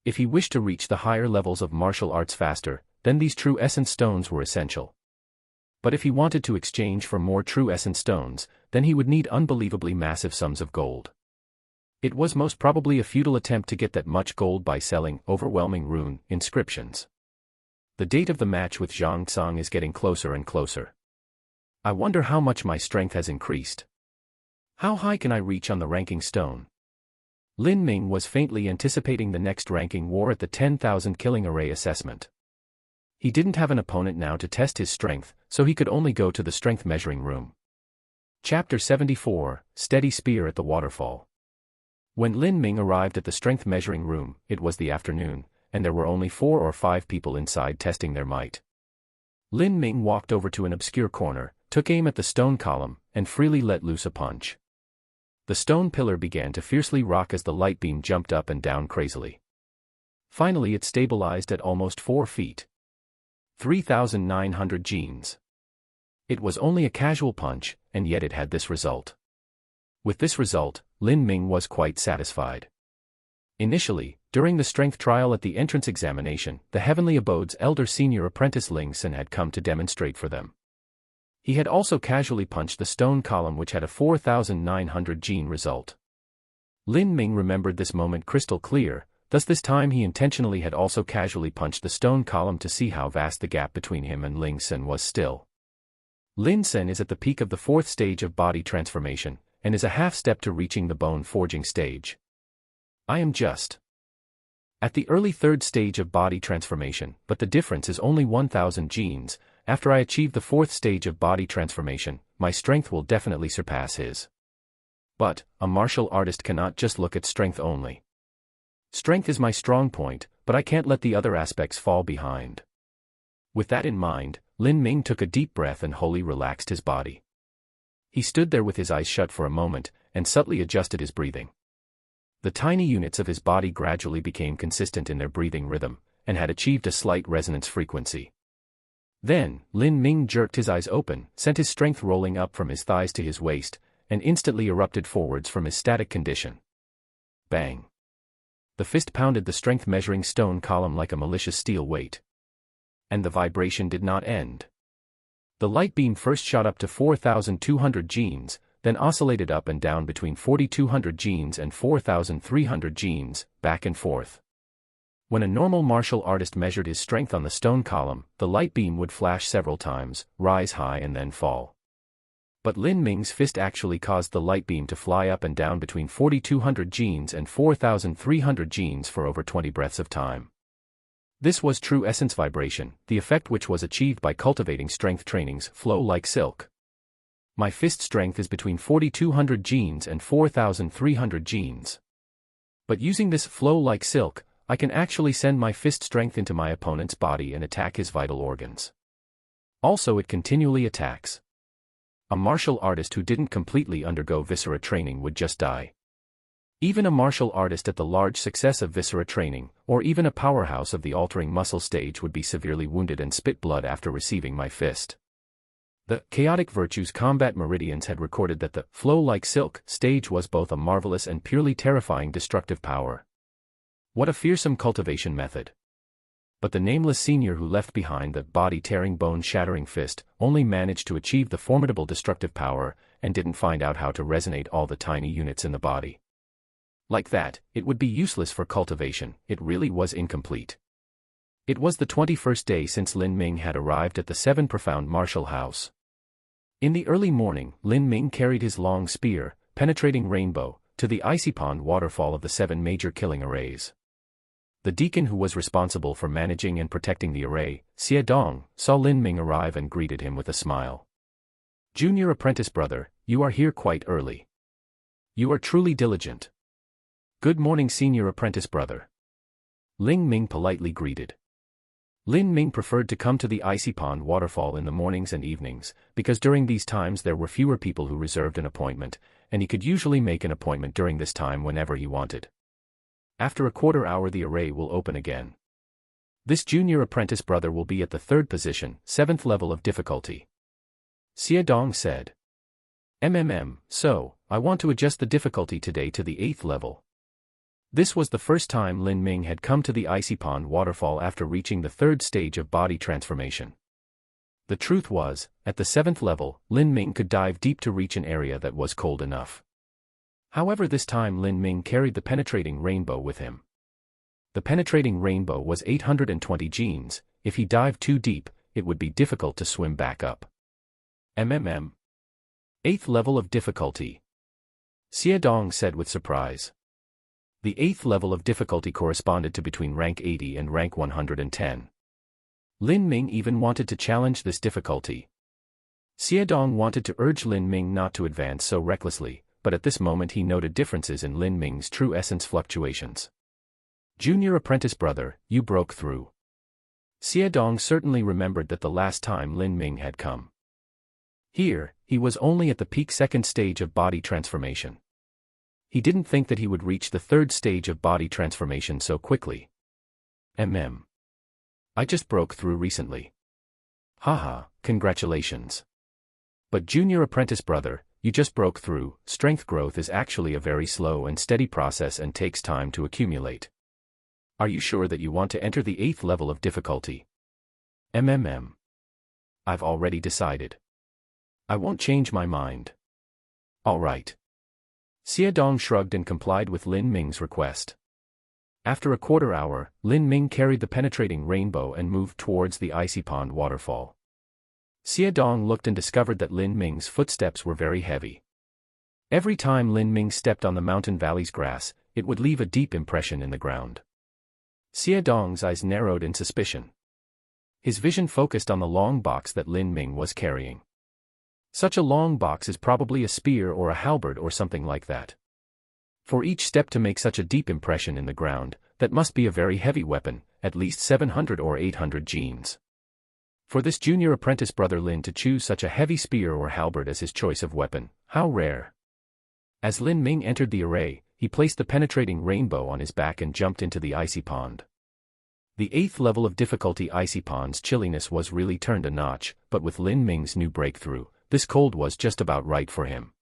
If he wished to reach the higher levels of martial arts faster, then these true essence stones were essential. But if he wanted to exchange for more true essence stones, then he would need unbelievably massive sums of gold. It was most probably a futile attempt to get that much gold by selling overwhelming rune inscriptions. The date of the match with Zhang Tsang is getting closer and closer. I wonder how much my strength has increased. How high can I reach on the ranking stone? Lin Ming was faintly anticipating the next ranking war at the 10,000 killing array assessment. He didn't have an opponent now to test his strength, so he could only go to the strength measuring room. Chapter 74, Steady Spear at the Waterfall. When Lin Ming arrived at the strength measuring room, it was the afternoon, and there were only 4 or 5 people inside testing their might. Lin Ming walked over to an obscure corner, took aim at the stone column, and freely let loose a punch. The stone pillar began to fiercely rock as the light beam jumped up and down crazily. Finally it stabilized at almost 4 feet. 3,900 genes. It was only a casual punch, and yet it had this result. With this result, Lin Ming was quite satisfied. Initially, during the strength trial at the entrance examination, the Heavenly Abode's elder senior apprentice Ling Sen had come to demonstrate for them. He had also casually punched the stone column which had a 4,900 gene result. Lin Ming remembered this moment crystal clear, thus this time he intentionally had also casually punched the stone column to see how vast the gap between him and Ling Sen was still. Lin Sen is at the peak of the 4th stage of body transformation, and is a half step to reaching the bone forging stage. I am just at the early 3rd stage of body transformation, but the difference is only 1,000 genes. After I achieve the 4th stage of body transformation, my strength will definitely surpass his. But, a martial artist cannot just look at strength only. Strength is my strong point, but I can't let the other aspects fall behind. With that in mind, Lin Ming took a deep breath and wholly relaxed his body. He stood there with his eyes shut for a moment, and subtly adjusted his breathing. The tiny units of his body gradually became consistent in their breathing rhythm, and had achieved a slight resonance frequency. Then, Lin Ming jerked his eyes open, sent his strength rolling up from his thighs to his waist, and instantly erupted forwards from his static condition. Bang! The fist pounded the strength measuring stone column like a malicious steel weight. And the vibration did not end. The light beam first shot up to 4,200 genes, then oscillated up and down between 4,200 genes and 4,300 genes, back and forth. When a normal martial artist measured his strength on the stone column, the light beam would flash several times, rise high and then fall. But Lin Ming's fist actually caused the light beam to fly up and down between 4,200 genes and 4,300 genes for over 20 breaths of time. This was true essence vibration, the effect which was achieved by cultivating strength training's flow like silk. My fist strength is between 4,200 genes and 4,300 genes. But using this flow like silk, I can actually send my fist strength into my opponent's body and attack his vital organs. Also it continually attacks. A martial artist who didn't completely undergo viscera training would just die. Even a martial artist at the large success of viscera training, or even a powerhouse of the altering muscle stage would be severely wounded and spit blood after receiving my fist. The Chaotic Virtues Combat Meridians had recorded that the flow like silk stage was both a marvelous and purely terrifying destructive power. What a fearsome cultivation method. But the nameless senior who left behind the body-tearing bone-shattering fist only managed to achieve the formidable destructive power and didn't find out how to resonate all the tiny units in the body. Like that, it would be useless for cultivation. It really was incomplete. It was the 21st day since Lin Ming had arrived at the Seven Profound Martial House. In the early morning, Lin Ming carried his long spear, penetrating rainbow, to the icy pond waterfall of the 7 major killing arrays. The deacon who was responsible for managing and protecting the array, Xie Dong, saw Lin Ming arrive and greeted him with a smile. "Junior apprentice brother, you are here quite early. You are truly diligent." "Good morning, senior apprentice brother." Lin Ming politely greeted. Lin Ming preferred to come to the icy pond waterfall in the mornings and evenings, because during these times there were fewer people who reserved an appointment, and he could usually make an appointment during this time whenever he wanted. After a quarter hour the array will open again. This junior apprentice brother will be at the 3rd position, 7th level of difficulty. Xie Dong said. So, I want to adjust the difficulty today to the 8th level. This was the first time Lin Ming had come to the icy pond waterfall after reaching the 3rd stage of body transformation. The truth was, at the 7th level, Lin Ming could dive deep to reach an area that was cold enough. However, this time Lin Ming carried the penetrating rainbow with him. The penetrating rainbow was 820 genes. If he dived too deep, it would be difficult to swim back up. 8th level of difficulty. Xie Dong said with surprise. The 8th level of difficulty corresponded to between rank 80 and rank 110. Lin Ming even wanted to challenge this difficulty. Xie Dong wanted to urge Lin Ming not to advance so recklessly, but at this moment he noted differences in Lin Ming's true essence fluctuations. "Junior apprentice brother, you broke through." Xie Dong certainly remembered that the last time Lin Ming had come here, he was only at the peak 2nd stage of body transformation. He didn't think that he would reach the 3rd stage of body transformation so quickly. I just broke through recently. Haha, congratulations. But junior apprentice brother, you just broke through. Strength growth is actually a very slow and steady process and takes time to accumulate. Are you sure that you want to enter the 8th level of difficulty? I've already decided. I won't change my mind. All right. Xie Dong shrugged and complied with Lin Ming's request. After a quarter hour, Lin Ming carried the penetrating rainbow and moved towards the icy pond waterfall. Xie Dong looked and discovered that Lin Ming's footsteps were very heavy. Every time Lin Ming stepped on the mountain valley's grass, it would leave a deep impression in the ground. Xie Dong's eyes narrowed in suspicion. His vision focused on the long box that Lin Ming was carrying. Such a long box is probably a spear or a halberd or something like that. For each step to make such a deep impression in the ground, that must be a very heavy weapon, at least 700 or 800 genes. For this junior apprentice brother Lin to choose such a heavy spear or halberd as his choice of weapon, how rare. As Lin Ming entered the array, he placed the penetrating rainbow on his back and jumped into the icy pond. The 8th level of difficulty icy pond's chilliness was really turned a notch, but with Lin Ming's new breakthrough, this cold was just about right for him.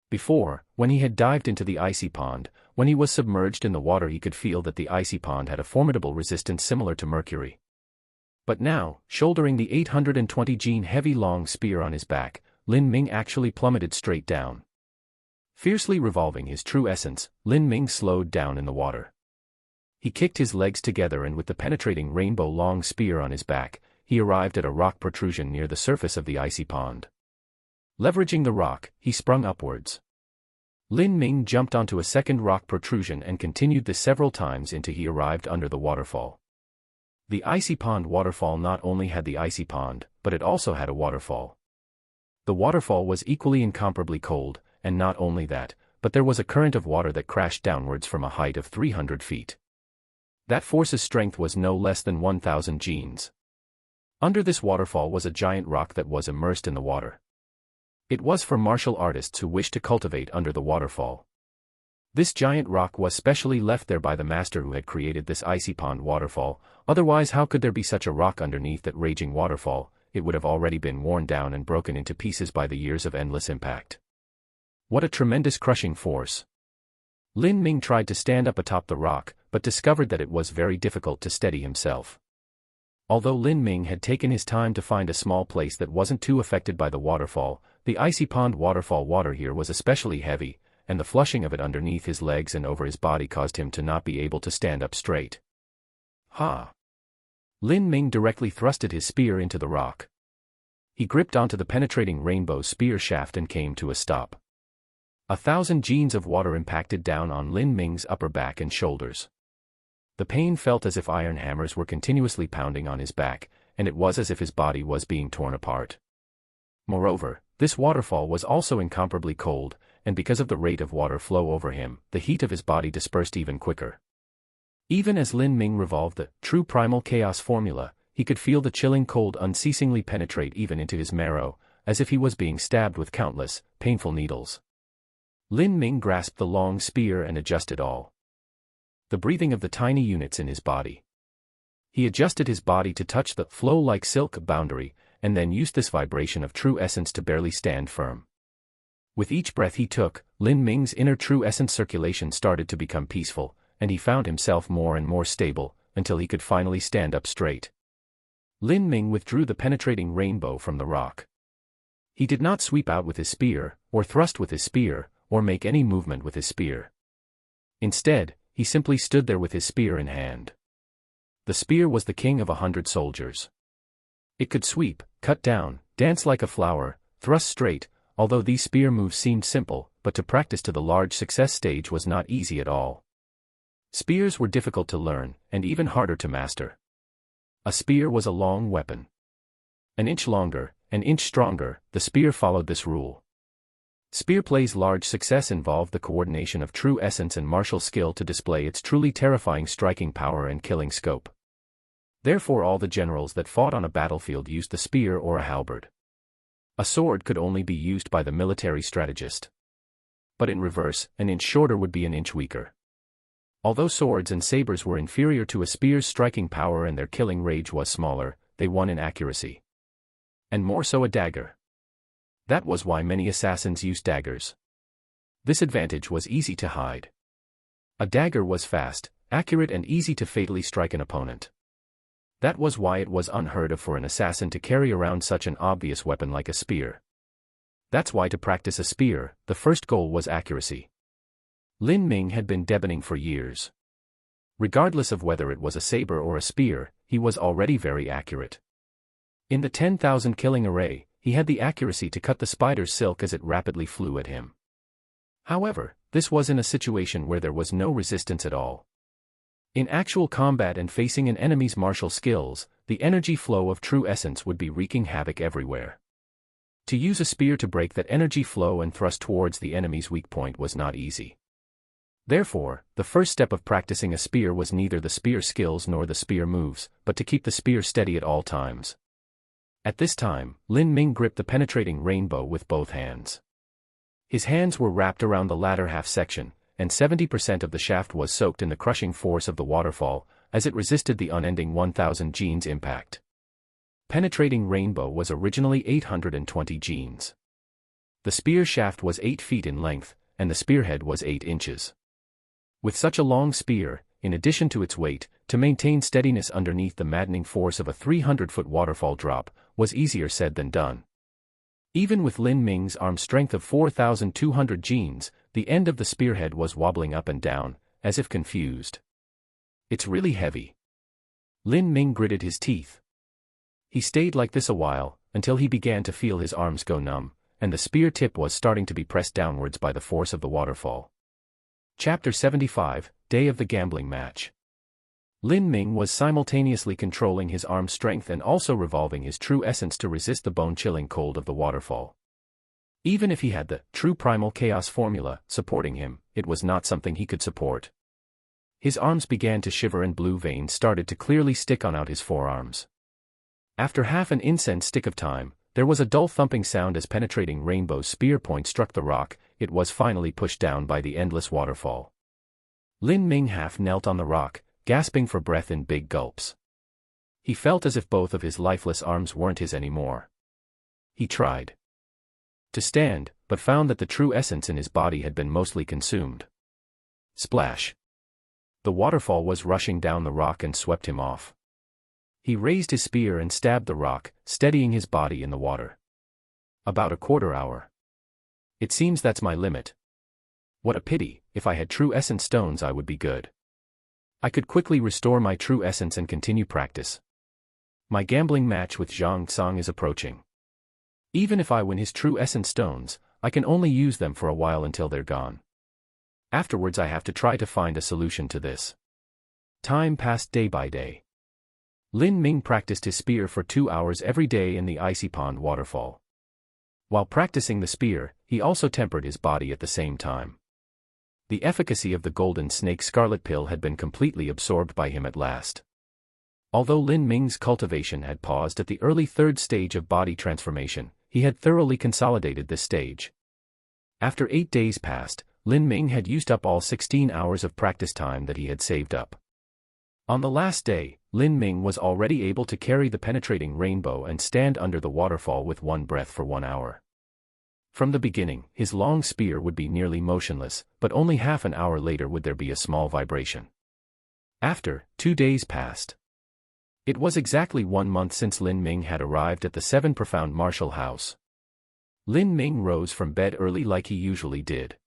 Before, when he had dived into the icy pond, when he was submerged in the water he could feel that the icy pond had a formidable resistance similar to mercury. But now, shouldering the 820 gene heavy long spear on his back, Lin Ming actually plummeted straight down. Fiercely revolving his true essence, Lin Ming slowed down in the water. He kicked his legs together and with the penetrating rainbow long spear on his back, he arrived at a rock protrusion near the surface of the icy pond. Leveraging the rock, he sprung upwards. Lin Ming jumped onto a second rock protrusion and continued this several times until he arrived under the waterfall. The icy pond waterfall not only had the icy pond, but it also had a waterfall. The waterfall was equally incomparably cold, and not only that, but there was a current of water that crashed downwards from a height of 300 feet. That force's strength was no less than 1,000 genes. Under this waterfall was a giant rock that was immersed in the water. It was for martial artists who wished to cultivate under the waterfall. This giant rock was specially left there by the master who had created this icy pond waterfall, otherwise how could there be such a rock underneath that raging waterfall? It would have already been worn down and broken into pieces by the years of endless impact. What a tremendous crushing force! Lin Ming tried to stand up atop the rock, but discovered that it was very difficult to steady himself. Although Lin Ming had taken his time to find a small place that wasn't too affected by the waterfall, the icy pond waterfall water here was especially heavy, and the flushing of it underneath his legs and over his body caused him to not be able to stand up straight. Ha! Lin Ming directly thrusted his spear into the rock. He gripped onto the penetrating rainbow spear shaft and came to a stop. 1,000 genes of water impacted down on Lin Ming's upper back and shoulders. The pain felt as if iron hammers were continuously pounding on his back, and it was as if his body was being torn apart. Moreover, this waterfall was also incomparably cold, and because of the rate of water flow over him, the heat of his body dispersed even quicker. Even as Lin Ming revolved the true primal chaos formula, he could feel the chilling cold unceasingly penetrate even into his marrow, as if he was being stabbed with countless, painful needles. Lin Ming grasped the long spear and adjusted all the breathing of the tiny units in his body. He adjusted his body to touch the flow-like silk boundary, and then used this vibration of true essence to barely stand firm. With each breath he took, Lin Ming's inner true essence circulation started to become peaceful, and he found himself more and more stable, until he could finally stand up straight. Lin Ming withdrew the penetrating rainbow from the rock. He did not sweep out with his spear, or thrust with his spear, or make any movement with his spear. Instead, he simply stood there with his spear in hand. The spear was the king of 100 soldiers. It could sweep, cut down, dance like a flower, thrust straight, although these spear moves seemed simple, but to practice to the large success stage was not easy at all. Spears were difficult to learn, and even harder to master. A spear was a long weapon. An inch longer, an inch stronger, the spear followed this rule. Spear play's large success involved the coordination of true essence and martial skill to display its truly terrifying striking power and killing scope. Therefore all the generals that fought on a battlefield used the spear or a halberd. A sword could only be used by the military strategist. But in reverse, an inch shorter would be an inch weaker. Although swords and sabers were inferior to a spear's striking power and their killing range was smaller, they won in accuracy. And more so a dagger. That was why many assassins used daggers. This advantage was easy to hide. A dagger was fast, accurate and easy to fatally strike an opponent. That was why it was unheard of for an assassin to carry around such an obvious weapon like a spear. That's why to practice a spear, the first goal was accuracy. Lin Ming had been deboning for years. Regardless of whether it was a saber or a spear, he was already very accurate. In the 10,000 killing array, he had the accuracy to cut the spider's silk as it rapidly flew at him. However, this was in a situation where there was no resistance at all. In actual combat and facing an enemy's martial skills, the energy flow of true essence would be wreaking havoc everywhere. To use a spear to break that energy flow and thrust towards the enemy's weak point was not easy. Therefore, the first step of practicing a spear was neither the spear skills nor the spear moves, but to keep the spear steady at all times. At this time, Lin Ming gripped the penetrating rainbow with both hands. His hands were wrapped around the latter half section, and 70% of the shaft was soaked in the crushing force of the waterfall, as it resisted the unending 1,000 genes impact. Penetrating rainbow was originally 820 genes. The spear shaft was 8 feet in length, and the spearhead was 8 inches. With such a long spear, in addition to its weight, to maintain steadiness underneath the maddening force of a 300-foot waterfall drop, was easier said than done. Even with Lin Ming's arm strength of 4,200 genes, the end of the spearhead was wobbling up and down, as if confused. It's really heavy. Lin Ming gritted his teeth. He stayed like this a while, until he began to feel his arms go numb, and the spear tip was starting to be pressed downwards by the force of the waterfall. Chapter 75, Day of the Gambling Match. Lin Ming was simultaneously controlling his arm strength and also revolving his true essence to resist the bone-chilling cold of the waterfall. Even if he had the true primal chaos formula supporting him, it was not something he could support. His arms began to shiver and blue veins started to clearly stick on out his forearms. After half an incense stick of time, there was a dull thumping sound as penetrating rainbow's spear point struck the rock. It was finally pushed down by the endless waterfall. Lin Ming half knelt on the rock, gasping for breath in big gulps. He felt as if both of his lifeless arms weren't his anymore. He tried to stand, but found that the true essence in his body had been mostly consumed. Splash! The waterfall was rushing down the rock and swept him off. He raised his spear and stabbed the rock, steadying his body in the water. About a quarter hour. It seems that's my limit. What a pity, if I had true essence stones I would be good. I could quickly restore my true essence and continue practice. My gambling match with Zhang Song is approaching. Even if I win his true essence stones, I can only use them for a while until they're gone. Afterwards I have to try to find a solution to this. Time passed day by day. Lin Ming practiced his spear for 2 hours every day in the icy pond waterfall. While practicing the spear, he also tempered his body at the same time. The efficacy of the golden snake scarlet pill had been completely absorbed by him at last. Although Lin Ming's cultivation had paused at the early third stage of body transformation, he had thoroughly consolidated this stage. After 8 days passed, Lin Ming had used up all 16 hours of practice time that he had saved up. On the last day, Lin Ming was already able to carry the penetrating rainbow and stand under the waterfall with one breath for 1 hour. From the beginning, his long spear would be nearly motionless, but only half an hour later would there be a small vibration. After 2 days passed. It was exactly 1 month since Lin Ming had arrived at the 7 Profound Martial House. Lin Ming rose from bed early like he usually did.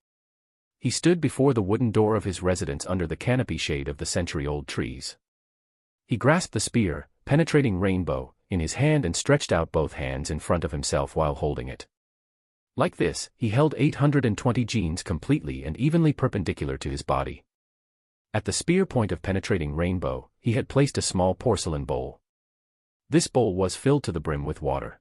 He stood before the wooden door of his residence under the canopy shade of the century-old trees. He grasped the spear, penetrating rainbow, in his hand and stretched out both hands in front of himself while holding it. Like this, he held 820 genes completely and evenly perpendicular to his body. At the spear point of penetrating rainbow, he had placed a small porcelain bowl. This bowl was filled to the brim with water.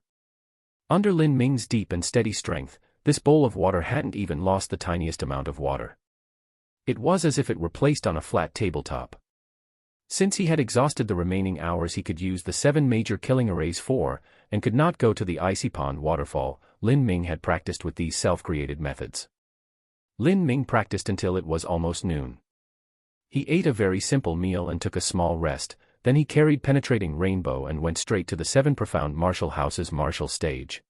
Under Lin Ming's deep and steady strength, this bowl of water hadn't even lost the tiniest amount of water. It was as if it were placed on a flat tabletop. Since he had exhausted the remaining hours he could use the 7 major killing arrays for, and could not go to the icy pond waterfall, Lin Ming had practiced with these self-created methods. Lin Ming practiced until it was almost noon. He ate a very simple meal and took a small rest, then he carried penetrating rainbow and went straight to the 7 Profound Martial House's martial stage.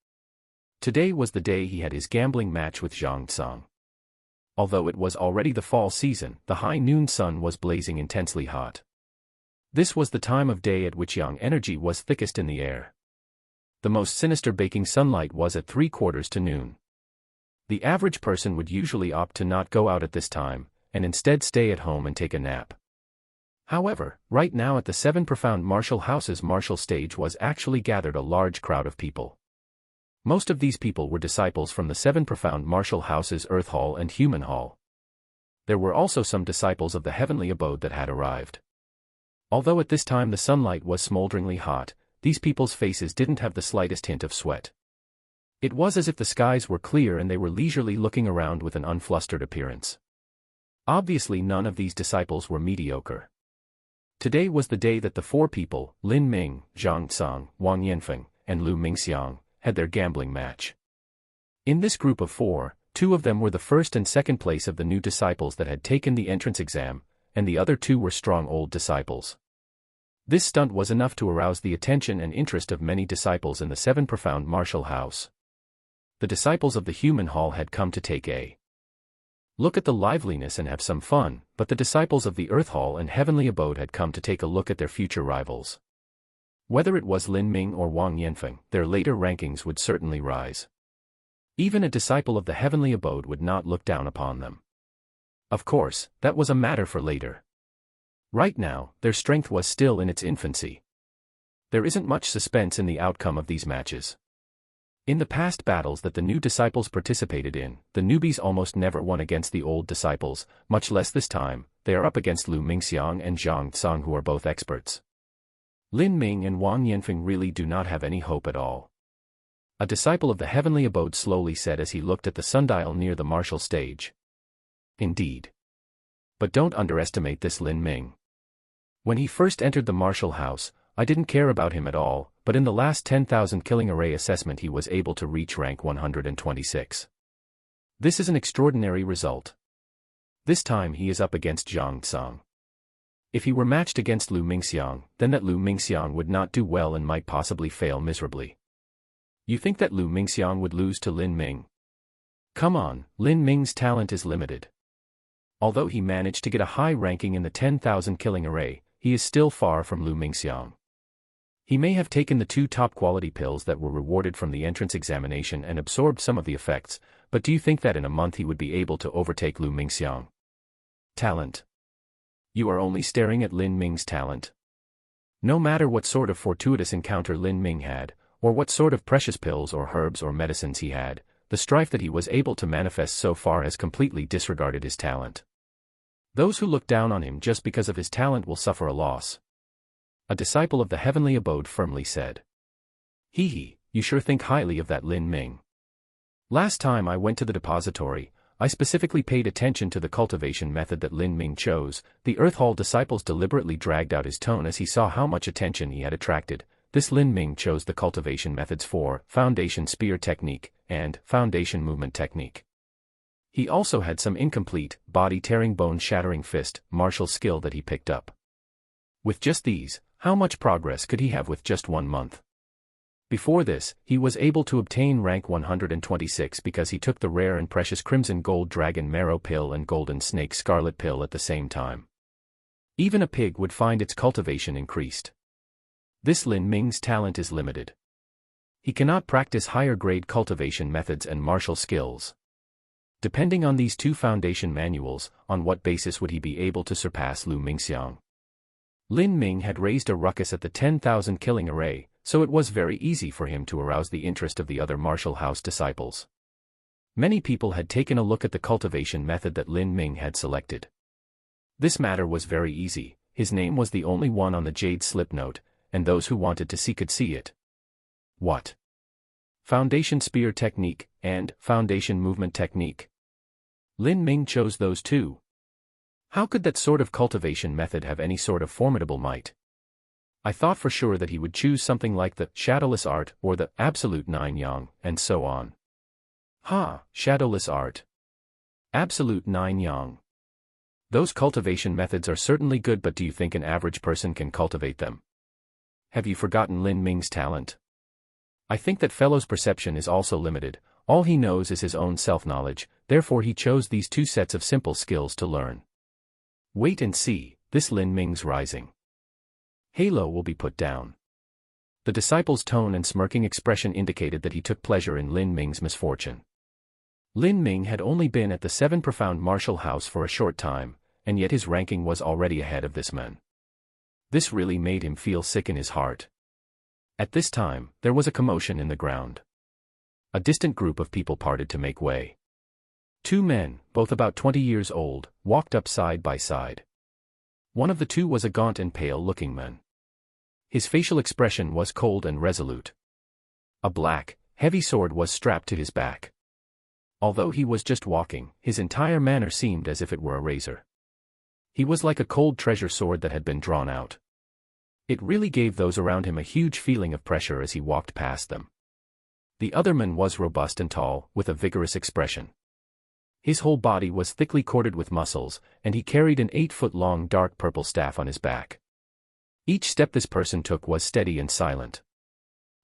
Today was the day he had his gambling match with Zhang Song. Although it was already the fall season, the high noon sun was blazing intensely hot. This was the time of day at which yang energy was thickest in the air. The most sinister baking sunlight was at 3/4 to noon. The average person would usually opt to not go out at this time, and instead stay at home and take a nap. However, right now at the 7 Profound Martial House's martial stage was actually gathered a large crowd of people. Most of these people were disciples from the 7 Profound Martial House's Earth Hall and Human Hall. There were also some disciples of the heavenly abode that had arrived. Although at this time the sunlight was smolderingly hot, these people's faces didn't have the slightest hint of sweat. It was as if the skies were clear and they were leisurely looking around with an unflustered appearance. Obviously none of these disciples were mediocre. Today was the day that the 4 people, Lin Ming, Zhang Song, Wang Yanfeng, and Lu Mingxiang, had their gambling match. In this group of 4, 2 of them were the first and second place of the new disciples that had taken the entrance exam, and the other 2 were strong old disciples. This stunt was enough to arouse the attention and interest of many disciples in the 7 Profound Martial House. The disciples of the Human Hall had come to take a look at the liveliness and have some fun, but the disciples of the Earth Hall and Heavenly Abode had come to take a look at their future rivals. Whether it was Lin Ming or Wang Yanfeng, their later rankings would certainly rise. Even a disciple of the Heavenly Abode would not look down upon them. Of course, that was a matter for later. Right now, their strength was still in its infancy. There isn't much suspense in the outcome of these matches. In the past battles that the new disciples participated in, the newbies almost never won against the old disciples, much less this time. They are up against Lu Mingxiang and Zhang Song, who are both experts. Lin Ming and Wang Yanfeng really do not have any hope at all. A disciple of the Heavenly Abode slowly said as he looked at the sundial near the martial stage. Indeed. But don't underestimate this Lin Ming. When he first entered the martial house, I didn't care about him at all, but in the last 10,000 killing array assessment he was able to reach rank 126. This is an extraordinary result. This time he is up against Zhang Song. If he were matched against Lu Mingxiang, then that Lu Mingxiang would not do well and might possibly fail miserably. You think that Lu Mingxiang would lose to Lin Ming? Come on, Lin Ming's talent is limited. Although he managed to get a high ranking in the 10,000 killing array, he is still far from Lu Mingxiang. He may have taken the 2 top-quality pills that were rewarded from the entrance examination and absorbed some of the effects, but do you think that in a month he would be able to overtake Lu Mingxiang? Talent. You are only staring at Lin Ming's talent. No matter what sort of fortuitous encounter Lin Ming had, or what sort of precious pills or herbs or medicines he had, the strife that he was able to manifest so far has completely disregarded his talent. Those who look down on him just because of his talent will suffer a loss. A disciple of the heavenly abode firmly said. Hee, you sure think highly of that Lin Ming. Last time I went to the depository, I specifically paid attention to the cultivation method that Lin Ming chose. The Earth Hall disciples deliberately dragged out his tone as he saw how much attention he had attracted. This Lin Ming chose the cultivation methods for foundation spear technique and foundation movement technique. He also had some incomplete, body-tearing, bone-shattering fist, martial skill that he picked up. With just these, how much progress could he have with just 1 month? Before this, he was able to obtain rank 126 because he took the rare and precious Crimson Gold Dragon Marrow Pill and Golden Snake Scarlet Pill at the same time. Even a pig would find its cultivation increased. This Lin Ming's talent is limited. He cannot practice higher-grade cultivation methods and martial skills. Depending on these 2 foundation manuals, on what basis would he be able to surpass Lu Mingxiang? Lin Ming had raised a ruckus at the 10,000 killing array, so it was very easy for him to arouse the interest of the other martial house disciples. Many people had taken a look at the cultivation method that Lin Ming had selected. This matter was very easy. His name was the only one on the jade slip note, and those who wanted to see could see it. What? Foundation spear technique and foundation movement technique. Lin Ming chose those 2. How could that sort of cultivation method have any sort of formidable might? I thought for sure that he would choose something like the shadowless art or the absolute 9 yang, and so on. Shadowless art. Absolute 9 yang. Those cultivation methods are certainly good, but do you think an average person can cultivate them? Have you forgotten Lin Ming's talent? I think that fellow's perception is also limited. All he knows is his own self-knowledge, therefore he chose these 2 sets of simple skills to learn. Wait and see, this Lin Ming's rising halo will be put down. The disciple's tone and smirking expression indicated that he took pleasure in Lin Ming's misfortune. Lin Ming had only been at the 7 profound martial house for a short time, and yet his ranking was already ahead of this man. This really made him feel sick in his heart. At this time, there was a commotion in the ground. A distant group of people parted to make way. 2 men, both about 20 years old, walked up side by side. One of the 2 was a gaunt and pale-looking man. His facial expression was cold and resolute. A black, heavy sword was strapped to his back. Although he was just walking, his entire manner seemed as if it were a razor. He was like a cold treasure sword that had been drawn out. It really gave those around him a huge feeling of pressure as he walked past them. The other man was robust and tall, with a vigorous expression. His whole body was thickly corded with muscles, and he carried an 8-foot-long dark purple staff on his back. Each step this person took was steady and silent.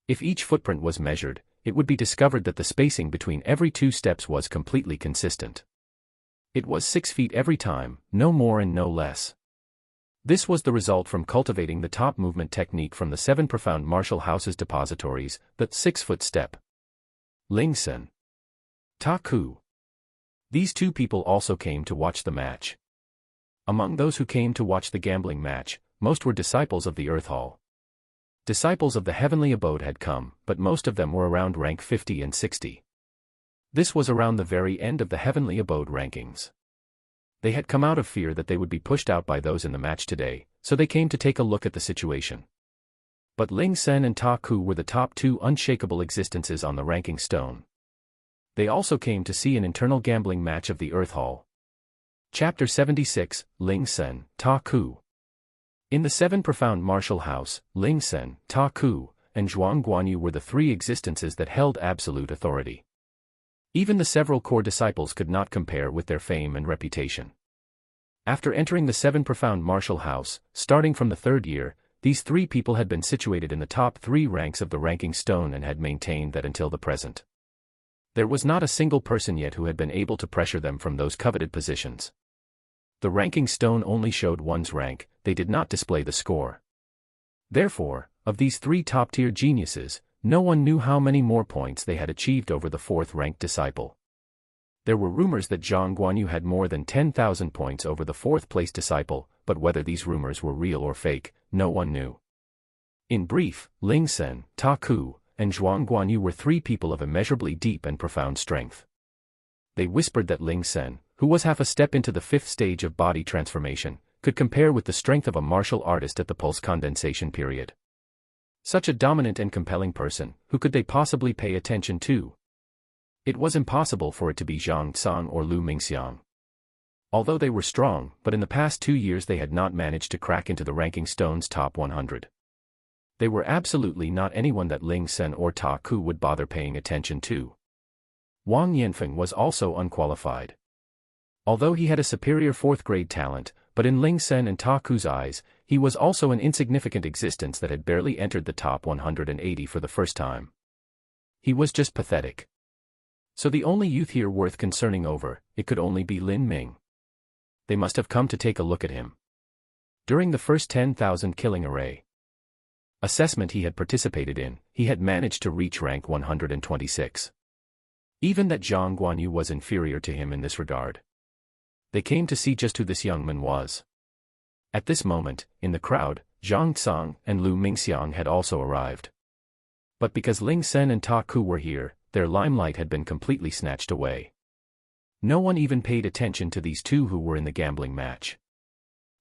If each footprint was measured, it would be discovered that the spacing between every 2 steps was completely consistent. It was 6 feet every time, no more and no less. This was the result from cultivating the top movement technique from the 7 profound martial houses depositories, the 6-foot step. Ling Sen. Ta Ku. These 2 people also came to watch the match. Among those who came to watch the gambling match, most were disciples of the Earth Hall. Disciples of the heavenly abode had come, but most of them were around rank 50 and 60. This was around the very end of the heavenly abode rankings. They had come out of fear that they would be pushed out by those in the match today, so they came to take a look at the situation. But Ling Sen and Ta Ku were the top 2 unshakable existences on the ranking stone. They also came to see an internal gambling match of the Earth Hall. Chapter 76, Ling Sen, Ta Ku. In the 7 profound martial house, Ling Sen, Ta Ku, and Zhuang Guanyu were the 3 existences that held absolute authority. Even the several core disciples could not compare with their fame and reputation. After entering the 7 profound martial house, starting from the 3rd year, these 3 people had been situated in the top 3 ranks of the ranking stone and had maintained that until the present. There was not a single person yet who had been able to pressure them from those coveted positions. The ranking stone only showed one's rank, they did not display the score. Therefore, Of these three top-tier geniuses, no one knew how many more points they had achieved over the fourth-ranked disciple. There were rumors that Zhang Guanyu had more than 10,000 points over the fourth-place disciple, but whether these rumors were real or fake, no one knew. In brief, Ling Sen, Ta Ku, and Zhang Guanyu were three people of immeasurably deep and profound strength. They whispered that Ling Sen, who was half a step into the fifth stage of body transformation, could compare with the strength of a martial artist at the pulse condensation period. Such a dominant and compelling person, who could they possibly pay attention to? It was impossible for it to be Zhang Tsang or Lu Mingxiang. Although they were strong, but in the past 2 years they had not managed to crack into the ranking stone's top 100. They were absolutely not anyone that Ling Sen or Ta Ku would bother paying attention to. Wang Yanfeng was also unqualified. Although he had a superior fourth-grade talent, but in Ling Sen and Ta Ku's eyes, he was also an insignificant existence that had barely entered the top 180 for the first time. He was just pathetic. So the only youth here worth concerning over, it could only be Lin Ming. They must have come to take a look at him. During the first 10,000 killing array assessment he had participated in, he had managed to reach rank 126. Even that Zhang Guanyu was inferior to him in this regard. They came to see just who this young man was. At this moment, in the crowd, Zhang Tsang and Lu Mingxiang had also arrived. But because Ling Sen and Ta Ku were here, their limelight had been completely snatched away. No one even paid attention to these two who were in the gambling match.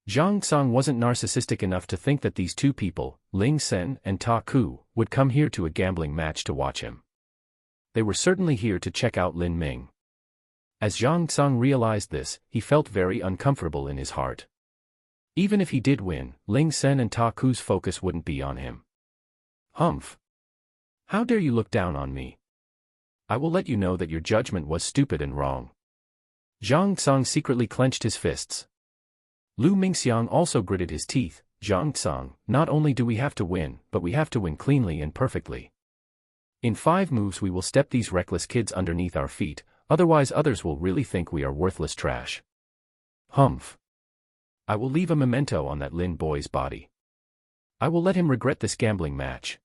Zhang Tsang wasn't narcissistic enough to think that these two people, Ling Sen and Ta Ku, would come here to a gambling match to watch him. They were certainly here to check out Lin Ming. As Zhang Tsang realized this, he felt very uncomfortable in his heart. Even if he did win, Ling Sen and Ta Ku's focus wouldn't be on him. Humph! How dare you look down on me? I will let you know that your judgment was stupid and wrong. Zhang Tsang secretly clenched his fists. Lu Mingxiang also gritted his teeth. Zhang Tsang, not only do we have to win, but we have to win cleanly and perfectly. In 5 moves we will step these reckless kids underneath our feet, otherwise others will really think we are worthless trash. Humph! I will leave a memento on that Lin boy's body. I will let him regret this gambling match.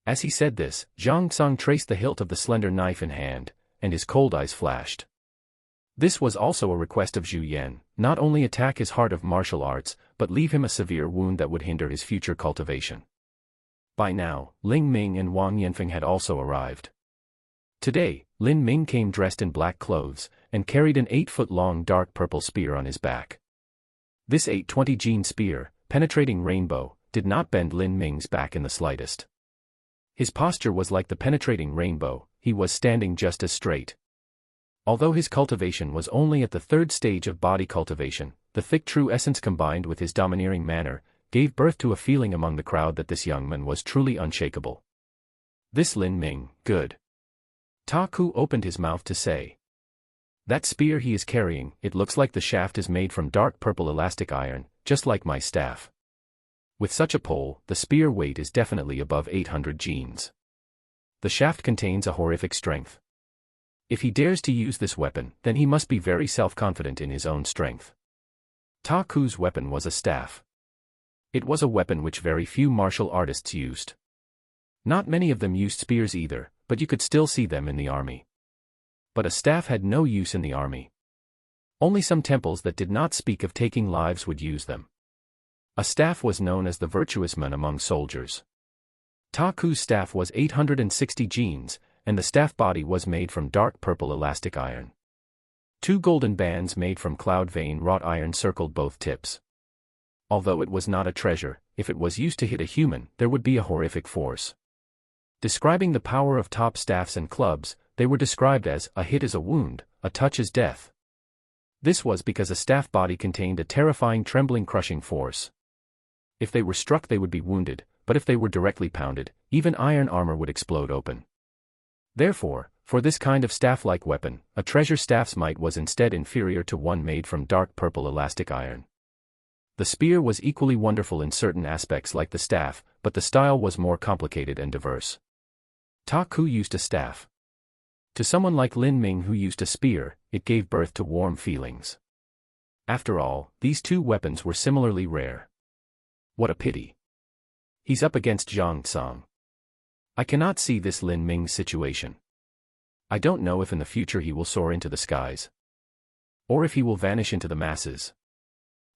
As he said this, Zhang Tsang traced the hilt of the slender knife in hand, and his cold eyes flashed. This was also a request of Zhu Yan, not only attack his heart of martial arts, but leave him a severe wound that would hinder his future cultivation. By now, Ling Ming and Wang Yanfeng had also arrived. Today, Lin Ming came dressed in black clothes, and carried an 8-foot-long dark purple spear on his back. This 820 gene spear, penetrating rainbow, did not bend Lin Ming's back in the slightest. His posture was like the penetrating rainbow, he was standing just as straight. Although his cultivation was only at the 3rd stage of body cultivation, the thick true essence combined with his domineering manner, gave birth to a feeling among the crowd that this young man was truly unshakable. This Lin Ming, good. Ta Ku opened his mouth to say. That spear he is carrying, it looks like the shaft is made from dark purple elastic iron, just like my staff. With such a pole, the spear weight is definitely above 800 genes. The shaft contains a horrific strength. If he dares to use this weapon, then he must be very self-confident in his own strength. Ta Ku's weapon was a staff. It was a weapon which very few martial artists used. Not many of them used spears either, but you could still see them in the army. But a staff had no use in the army. Only some temples that did not speak of taking lives would use them. A staff was known as the virtuous man among soldiers. Ta Ku's staff was 860 genes, and the staff body was made from dark purple elastic iron. 2 golden bands made from cloud vein wrought iron circled both tips. Although it was not a treasure, if it was used to hit a human, there would be a horrific force. Describing the power of top staffs and clubs, they were described as, a hit is a wound, a touch is death. This was because a staff body contained a terrifying trembling crushing force. If they were struck they would be wounded, but if they were directly pounded, even iron armor would explode open. Therefore, for this kind of staff-like weapon, a treasure staff's might was instead inferior to one made from dark purple elastic iron. The spear was equally wonderful in certain aspects like the staff, but the style was more complicated and diverse. Ta Ku used a staff. To someone like Lin Ming who used a spear, it gave birth to warm feelings. After all, these two weapons were similarly rare. What a pity. He's up against Zhang Tsang. I cannot see this Lin Ming's situation. I don't know if in the future he will soar into the skies, or if he will vanish into the masses.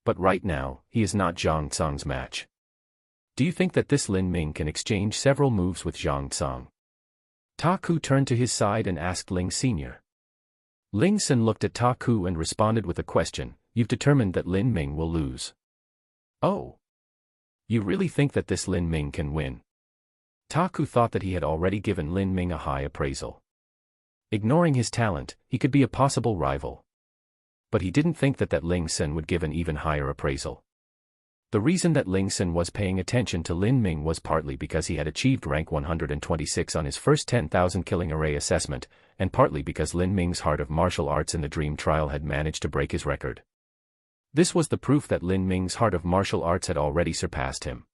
But right now, he is not Zhang Tsang's match. Do you think that this Lin Ming can exchange several moves with Zhang Tsang? Ta Ku turned to his side and asked Ling Sr. Ling Sen looked at Ta Ku and responded with a question. You've determined that Lin Ming will lose. Oh. You really think that this Lin Ming can win? Ta Ku thought that he had already given Lin Ming a high appraisal. Ignoring his talent, he could be a possible rival. But he didn't think that Ling Sen would give an even higher appraisal. The reason that Ling Sen was paying attention to Lin Ming was partly because he had achieved rank 126 on his first 10,000 killing array assessment, and partly because Lin Ming's Heart of Martial Arts in the Dream Trial had managed to break his record. This was the proof that Lin Ming's Heart of Martial Arts had already surpassed him.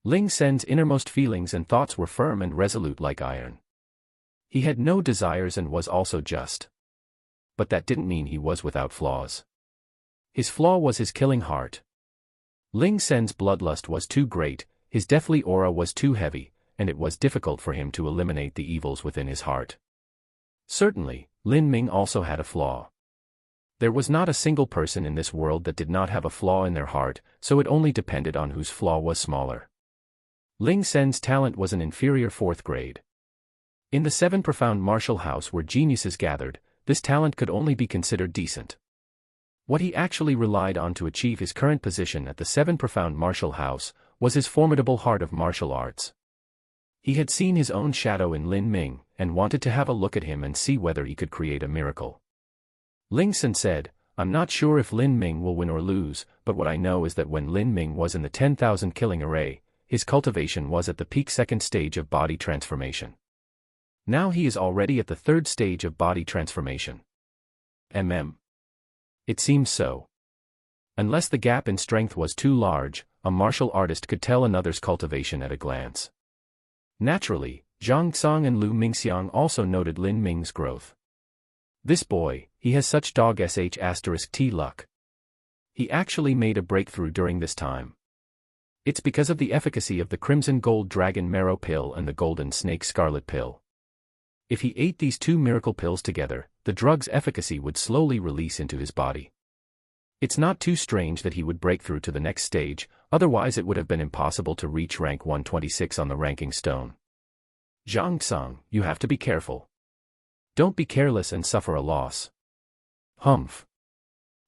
Ling Sen's innermost feelings and thoughts were firm and resolute like iron. He had no desires and was also just. But that didn't mean he was without flaws. His flaw was his killing heart. Ling Sen's bloodlust was too great, his deathly aura was too heavy, and it was difficult for him to eliminate the evils within his heart. Certainly, Lin Ming also had a flaw. There was not a single person in this world that did not have a flaw in their heart, so it only depended on whose flaw was smaller. Ling Sen's talent was an inferior 4th grade. In the 7 profound martial house where geniuses gathered, this talent could only be considered decent. What he actually relied on to achieve his current position at the 7 profound martial house was his formidable heart of martial arts. He had seen his own shadow in Lin Ming, and wanted to have a look at him and see whether he could create a miracle. Ling Sen said, I'm not sure if Lin Ming will win or lose, but what I know is that when Lin Ming was in the 10,000 killing array, his cultivation was at the peak 2nd stage of body transformation. Now he is already at the 3rd stage of body transformation. It seems so. Unless the gap in strength was too large, a martial artist could tell another's cultivation at a glance. Naturally, Zhang Tsang and Lu Mingxiang also noted Lin Ming's growth. This boy, he has such dog sh*t luck. He actually made a breakthrough during this time. It's because of the efficacy of the Crimson Gold Dragon Marrow Pill and the Golden Snake Scarlet Pill. If he ate these 2 miracle pills together, the drug's efficacy would slowly release into his body. It's not too strange that he would break through to the next stage, otherwise it would have been impossible to reach rank 126 on the ranking stone. Zhang Tsang, you have to be careful. Don't be careless and suffer a loss. Humph.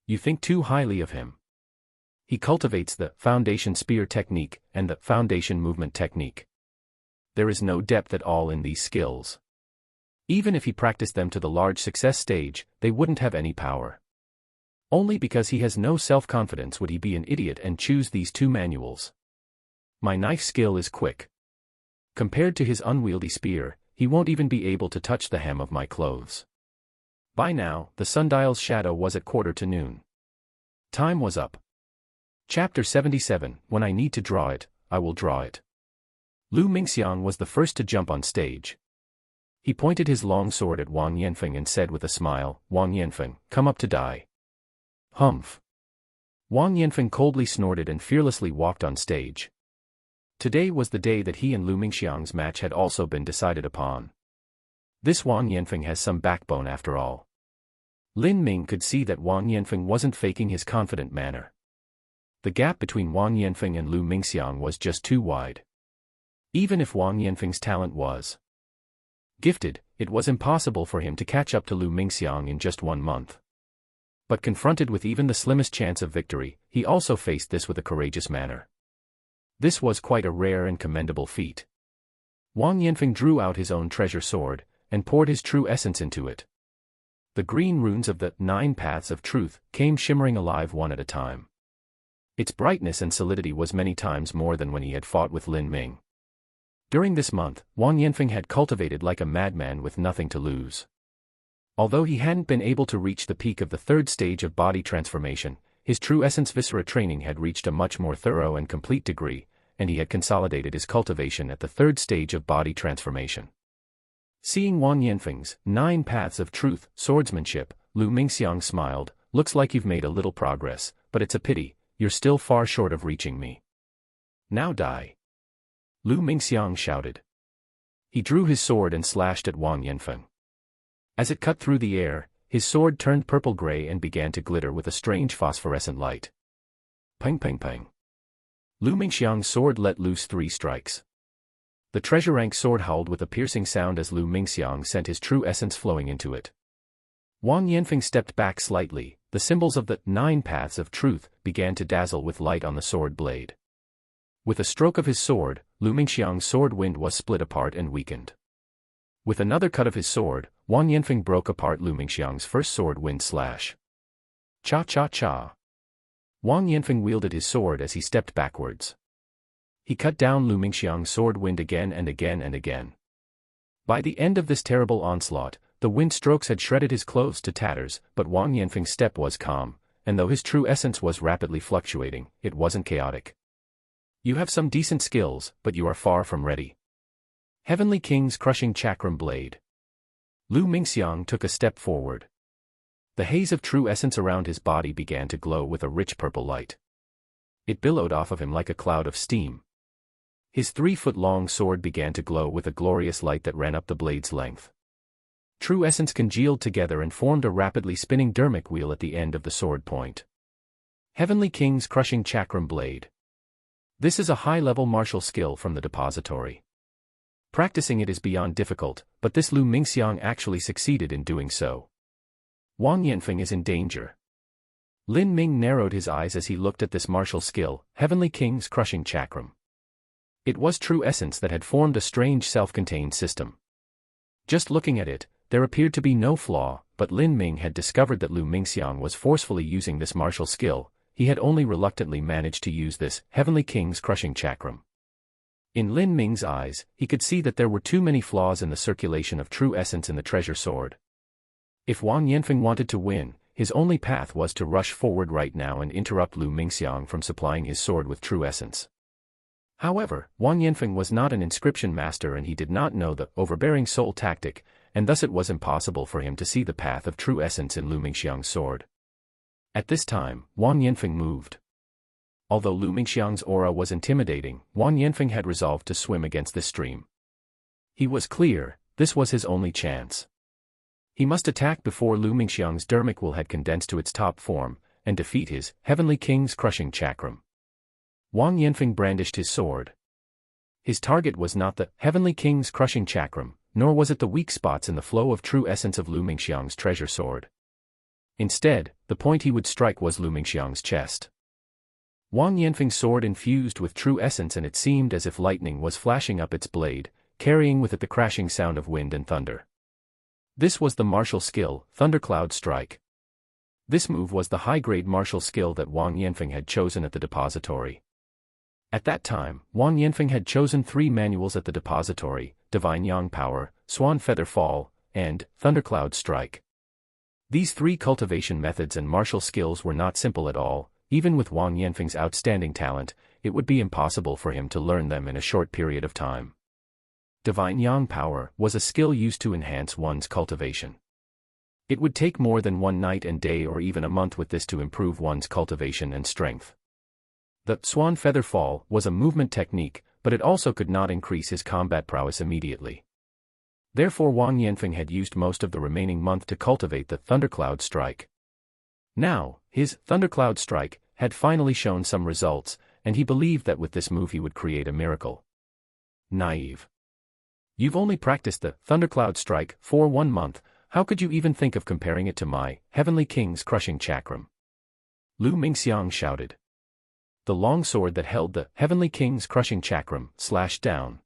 You think too highly of him. He cultivates the foundation spear technique and the foundation movement technique. There is no depth at all in these skills. Even if he practiced them to the large success stage, they wouldn't have any power. Only because he has no self-confidence would he be an idiot and choose these 2 manuals. My knife skill is quick. Compared to his unwieldy spear, he won't even be able to touch the hem of my clothes. By now, the sundial's shadow was at 12:45. Time was up. Chapter 77, When I need to draw it, I will draw it. Lu Mingxiang was the first to jump on stage. He pointed his long sword at Wang Yanfeng and said with a smile, Wang Yanfeng, come up to die. Humph. Wang Yanfeng coldly snorted and fearlessly walked on stage. Today was the day that he and Lu Mingxiang's match had also been decided upon. This Wang Yanfeng has some backbone after all. Lin Ming could see that Wang Yanfeng wasn't faking his confident manner. The gap between Wang Yanfeng and Lu Mingxiang was just too wide. Even if Wang Yanfeng's talent was gifted, it was impossible for him to catch up to Lu Mingxiang in just 1 month. But confronted with even the slimmest chance of victory, he also faced this with a courageous manner. This was quite a rare and commendable feat. Wang Yanfeng drew out his own treasure sword, and poured his true essence into it. The green runes of the 9 paths of truth came shimmering alive one at a time. Its brightness and solidity was many times more than when he had fought with Lin Ming. During this month, Wang Yanfeng had cultivated like a madman with nothing to lose. Although he hadn't been able to reach the peak of the 3rd stage of body transformation, his true essence viscera training had reached a much more thorough and complete degree, and he had consolidated his cultivation at the 3rd stage of body transformation. Seeing Wang Yanfeng's 9 paths of truth swordsmanship, Lu Mingxiang smiled, looks like you've made a little progress, but it's a pity, you're still far short of reaching me. Now die. Lu Mingxiang shouted. He drew his sword and slashed at Wang Yanfeng. As it cut through the air, his sword turned purple-gray and began to glitter with a strange phosphorescent light. Pang pang pang. Lu Mingxiang's sword let loose 3 strikes. The treasure rank sword howled with a piercing sound as Lu Mingxiang sent his true essence flowing into it. Wang Yanfeng stepped back slightly. The symbols of the 9 paths of truth began to dazzle with light on the sword blade. With a stroke of his sword, Lu Mingxiang's sword wind was split apart and weakened. With another cut of his sword, Wang Yanfeng broke apart Lu Mingxiang's first sword wind slash. Cha-cha-cha. Wang Yanfeng wielded his sword as he stepped backwards. He cut down Lu Mingxiang's sword wind again and again and again. By the end of this terrible onslaught, the wind strokes had shredded his clothes to tatters, but Wang Yanfeng's step was calm, and though his true essence was rapidly fluctuating, it wasn't chaotic. You have some decent skills, but you are far from ready. Heavenly King's crushing chakram blade. Lu Mingxiang took a step forward. The haze of true essence around his body began to glow with a rich purple light. It billowed off of him like a cloud of steam. His 3-foot-long sword began to glow with a glorious light that ran up the blade's length. True essence congealed together and formed a rapidly spinning dermic wheel at the end of the sword point. Heavenly King's crushing chakram blade. This is a high-level martial skill from the depository. Practicing it is beyond difficult, but this Lu Mingxiang actually succeeded in doing so. Wang Yanfeng is in danger. Lin Ming narrowed his eyes as he looked at this martial skill, Heavenly King's crushing chakram. It was true essence that had formed a strange self-contained system. Just looking at it, there appeared to be no flaw, but Lin Ming had discovered that Lu Mingxiang was forcefully using this martial skill. He had only reluctantly managed to use this Heavenly King's crushing chakram. In Lin Ming's eyes, he could see that there were too many flaws in the circulation of true essence in the treasure sword. If Wang Yanfeng wanted to win, his only path was to rush forward right now and interrupt Lu Mingxiang from supplying his sword with true essence. However, Wang Yanfeng was not an inscription master and he did not know the overbearing soul tactic, and thus it was impossible for him to see the path of true essence in Lu Mingxiang's sword. At this time, Wang Yanfeng moved. Although Lu Mingxiang's aura was intimidating, Wang Yanfeng had resolved to swim against this stream. He was clear, this was his only chance. He must attack before Lu Mingxiang's dermic will had condensed to its top form, and defeat his Heavenly King's crushing chakram. Wang Yanfeng brandished his sword. His target was not the Heavenly King's crushing chakram, nor was it the weak spots in the flow of true essence of Lu Mingxiang's treasure sword. Instead, the point he would strike was Lu Mingxiang's chest. Wang Yanfeng's sword infused with true essence and it seemed as if lightning was flashing up its blade, carrying with it the crashing sound of wind and thunder. This was the martial skill, Thundercloud Strike. This move was the high-grade martial skill that Wang Yanfeng had chosen at the depository. At that time, Wang Yanfeng had chosen 3 manuals at the depository, Divine Yang Power, Swan Feather Fall, and Thundercloud Strike. These 3 cultivation methods and martial skills were not simple at all. Even with Wang Yanfeng's outstanding talent, it would be impossible for him to learn them in a short period of time. Divine Yang Power was a skill used to enhance one's cultivation. It would take more than 1 night and day or even a month with this to improve one's cultivation and strength. The Swan Feather Fall was a movement technique, but it also could not increase his combat prowess immediately. Therefore Wang Yanfeng had used most of the remaining month to cultivate the Thundercloud Strike. Now, his Thundercloud Strike had finally shown some results, and he believed that with this move he would create a miracle. Naive. You've only practiced the Thundercloud Strike for 1 month, how could you even think of comparing it to my Heavenly King's crushing chakram? Lu Mingxiang shouted. The long sword that held the Heavenly King's crushing chakram slashed down.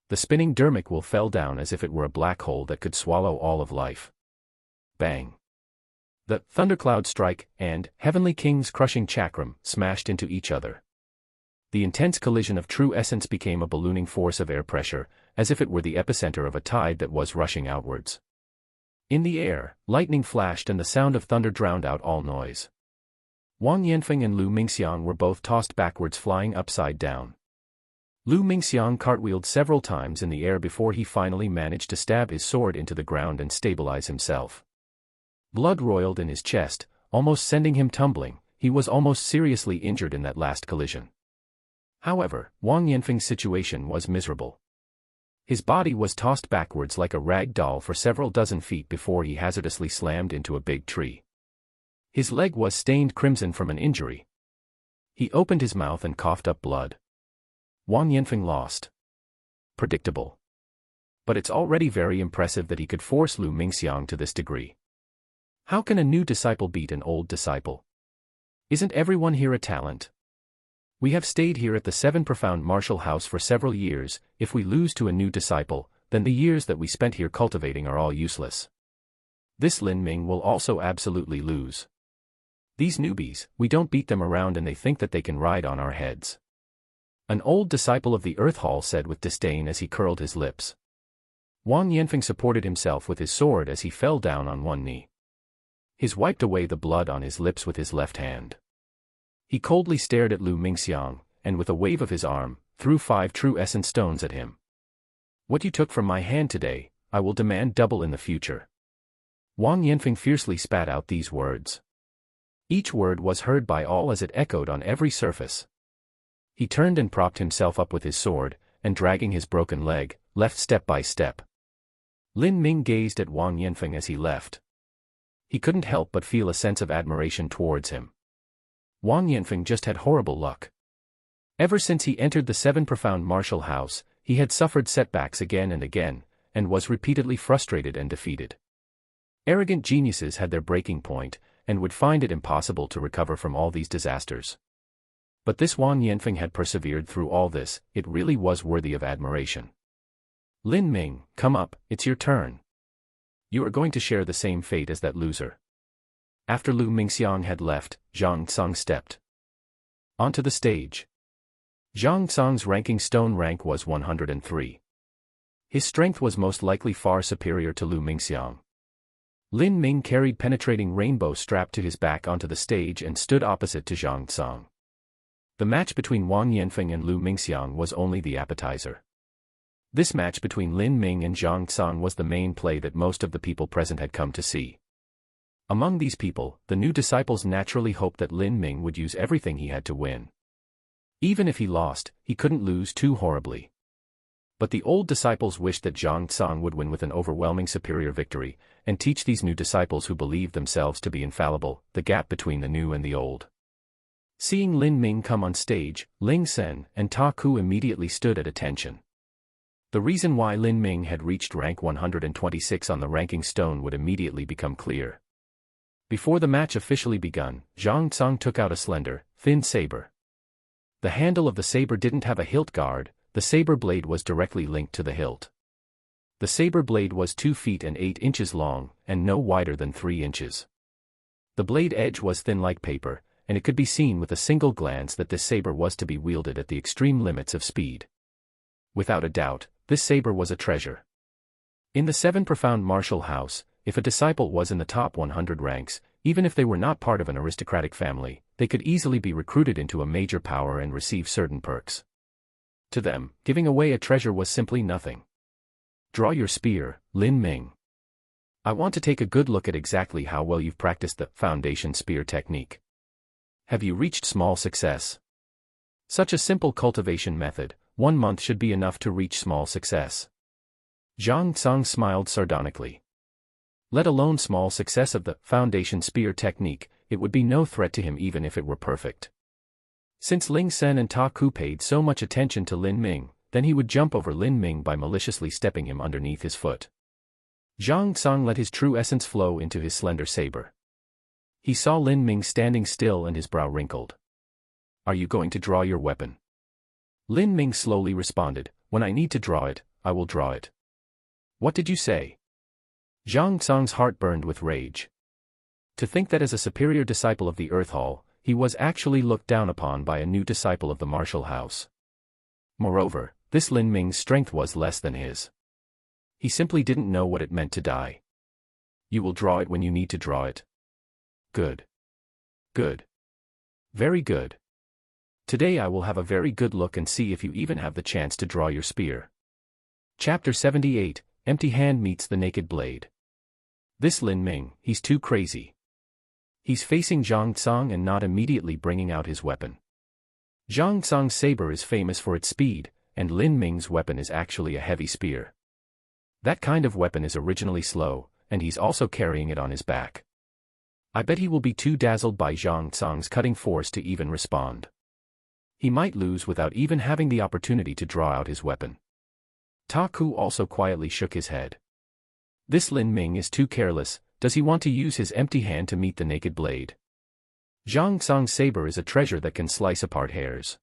The spinning dermic will fell down as if it were a black hole that could swallow all of life. Bang. The Thundercloud Strike and Heavenly King's crushing chakram smashed into each other. The intense collision of true essence became a ballooning force of air pressure, as if it were the epicenter of a tide that was rushing outwards. In the air, lightning flashed and the sound of thunder drowned out all noise. Wang Yanfeng and Lu Mingxiang were both tossed backwards, flying upside down. Lu Mingxiang cartwheeled several times in the air before he finally managed to stab his sword into the ground and stabilize himself. Blood roiled in his chest, almost sending him tumbling. He was almost seriously injured in that last collision. However, Wang Yanfeng's situation was miserable. His body was tossed backwards like a rag doll for several dozen feet before he hazardously slammed into a big tree. His leg was stained crimson from an injury. He opened his mouth and coughed up blood. Wang Yanfeng lost. Predictable. But it's already very impressive that he could force Lu Mingxiang to this degree. How can a new disciple beat an old disciple? Isn't everyone here a talent? We have stayed here at the Seven Profound Martial House for several years. If we lose to a new disciple, then the years that we spent here cultivating are all useless. This Lin Ming will also absolutely lose. These newbies, we don't beat them around and they think that they can ride on our heads. An old disciple of the Earth Hall said with disdain as he curled his lips. Wang Yanfeng supported himself with his sword as he fell down on one knee. He wiped away the blood on his lips with his left hand. He coldly stared at Lu Mingxiang, and with a wave of his arm, threw 5 true essence stones at him. What you took from my hand today, I will demand double in the future. Wang Yanfeng fiercely spat out these words. Each word was heard by all as it echoed on every surface. He turned and propped himself up with his sword, and dragging his broken leg, left step by step. Lin Ming gazed at Wang Yanfeng as he left. He couldn't help but feel a sense of admiration towards him. Wang Yanfeng just had horrible luck. Ever since he entered the Seven Profound Martial House, he had suffered setbacks again and again, and was repeatedly frustrated and defeated. Arrogant geniuses had their breaking point, and would find it impossible to recover from all these disasters. But this Wang Yanfeng had persevered through all this. It really was worthy of admiration. Lin Ming, come up, it's your turn. You are going to share the same fate as that loser. After Lu Mingxiang had left, Zhang Tsang stepped onto the stage. Zhang Tsang's ranking stone rank was 103. His strength was most likely far superior to Lu Mingxiang. Lin Ming carried penetrating rainbow strapped to his back onto the stage and stood opposite to Zhang Tsang. The match between Wang Yanfeng and Lu Mingxiang was only the appetizer. This match between Lin Ming and Zhang Tsang was the main play that most of the people present had come to see. Among these people, the new disciples naturally hoped that Lin Ming would use everything he had to win. Even if he lost, he couldn't lose too horribly. But the old disciples wished that Zhang Tsang would win with an overwhelming superior victory, and teach these new disciples who believed themselves to be infallible, the gap between the new and the old. Seeing Lin Ming come on stage, Ling Sen and Ta Ku immediately stood at attention. The reason why Lin Ming had reached rank 126 on the ranking stone would immediately become clear. Before the match officially begun, Zhang Tsang took out a slender, thin saber. The handle of the saber didn't have a hilt guard, the saber blade was directly linked to the hilt. The saber blade was 2 feet and 8 inches long, and no wider than 3 inches. The blade edge was thin like paper, and it could be seen with a single glance that this saber was to be wielded at the extreme limits of speed. Without a doubt, this saber was a treasure. In the Seven Profound Martial House, if a disciple was in the top 100 ranks, even if they were not part of an aristocratic family, they could easily be recruited into a major power and receive certain perks. To them, giving away a treasure was simply nothing. Draw your spear, Lin Ming. I want to take a good look at exactly how well you've practiced the foundation spear technique. Have you reached small success? Such a simple cultivation method, 1 month should be enough to reach small success. Zhang Tsang smiled sardonically. Let alone small success of the foundation spear technique, it would be no threat to him even if it were perfect. Since Ling Sen and Ta Ku paid so much attention to Lin Ming, then he would jump over Lin Ming by maliciously stepping him underneath his foot. Zhang Tsang let his true essence flow into his slender saber. He saw Lin Ming standing still and his brow wrinkled. Are you going to draw your weapon? Lin Ming slowly responded, when I need to draw it, I will draw it. What did you say? Zhang Tsang's heart burned with rage. To think that as a superior disciple of the Earth Hall, he was actually looked down upon by a new disciple of the martial house. Moreover, this Lin Ming's strength was less than his. He simply didn't know what it meant to die. You will draw it when you need to draw it. Good. Good. Very good. Today I will have a very good look and see if you even have the chance to draw your spear. Chapter 78, Empty Hand Meets the Naked Blade. This Lin Ming, he's too crazy. He's facing Zhang Tsang and not immediately bringing out his weapon. Zhang Tsang's saber is famous for its speed, and Lin Ming's weapon is actually a heavy spear. That kind of weapon is originally slow, and he's also carrying it on his back. I bet he will be too dazzled by Zhang Tsang's cutting force to even respond. He might lose without even having the opportunity to draw out his weapon. Ta Ku also quietly shook his head. This Lin Ming is too careless. Does he want to use his empty hand to meet the naked blade? Zhang Tsang's saber is a treasure that can slice apart hairs.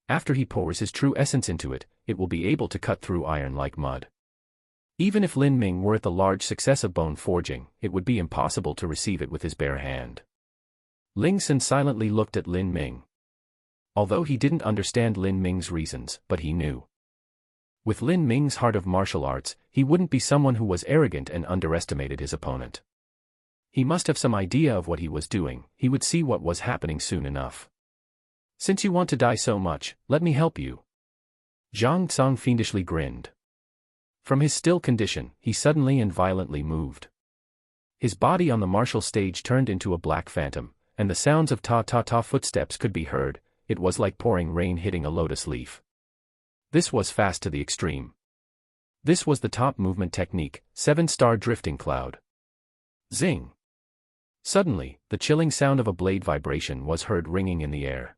After he pours his true essence into it, it will be able to cut through iron like mud. Even if Lin Ming were at the large success of bone forging, it would be impossible to receive it with his bare hand. Ling Sun silently looked at Lin Ming. Although he didn't understand Lin Ming's reasons, but he knew. With Lin Ming's heart of martial arts, he wouldn't be someone who was arrogant and underestimated his opponent. He must have some idea of what he was doing. He would see what was happening soon enough. Since you want to die so much, let me help you. Zhang Tsang fiendishly grinned. From his still condition, he suddenly and violently moved. His body on the martial stage turned into a black phantom, and the sounds of ta-ta-ta footsteps could be heard. It was like pouring rain hitting a lotus leaf. This was fast to the extreme. This was the top movement technique, 7-star drifting cloud. Zing! Suddenly, the chilling sound of a blade vibration was heard ringing in the air.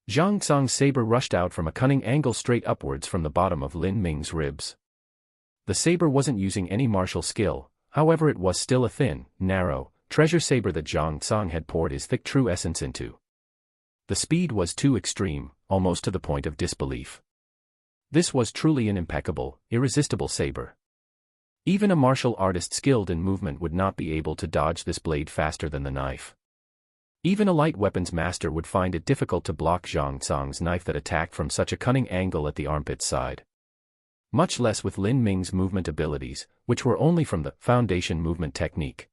Zhang Tsang's saber rushed out from a cunning angle straight upwards from the bottom of Lin Ming's ribs. The saber wasn't using any martial skill, however it was still a thin, narrow, treasure saber that Zhang Tsang had poured his thick true essence into. The speed was too extreme, almost to the point of disbelief. This was truly an impeccable, irresistible saber. Even a martial artist skilled in movement would not be able to dodge this blade faster than the knife. Even a light weapons master would find it difficult to block Zhang Tsang's knife that attacked from such a cunning angle at the armpit side. Much less with Lin Ming's movement abilities, which were only from the foundation movement technique.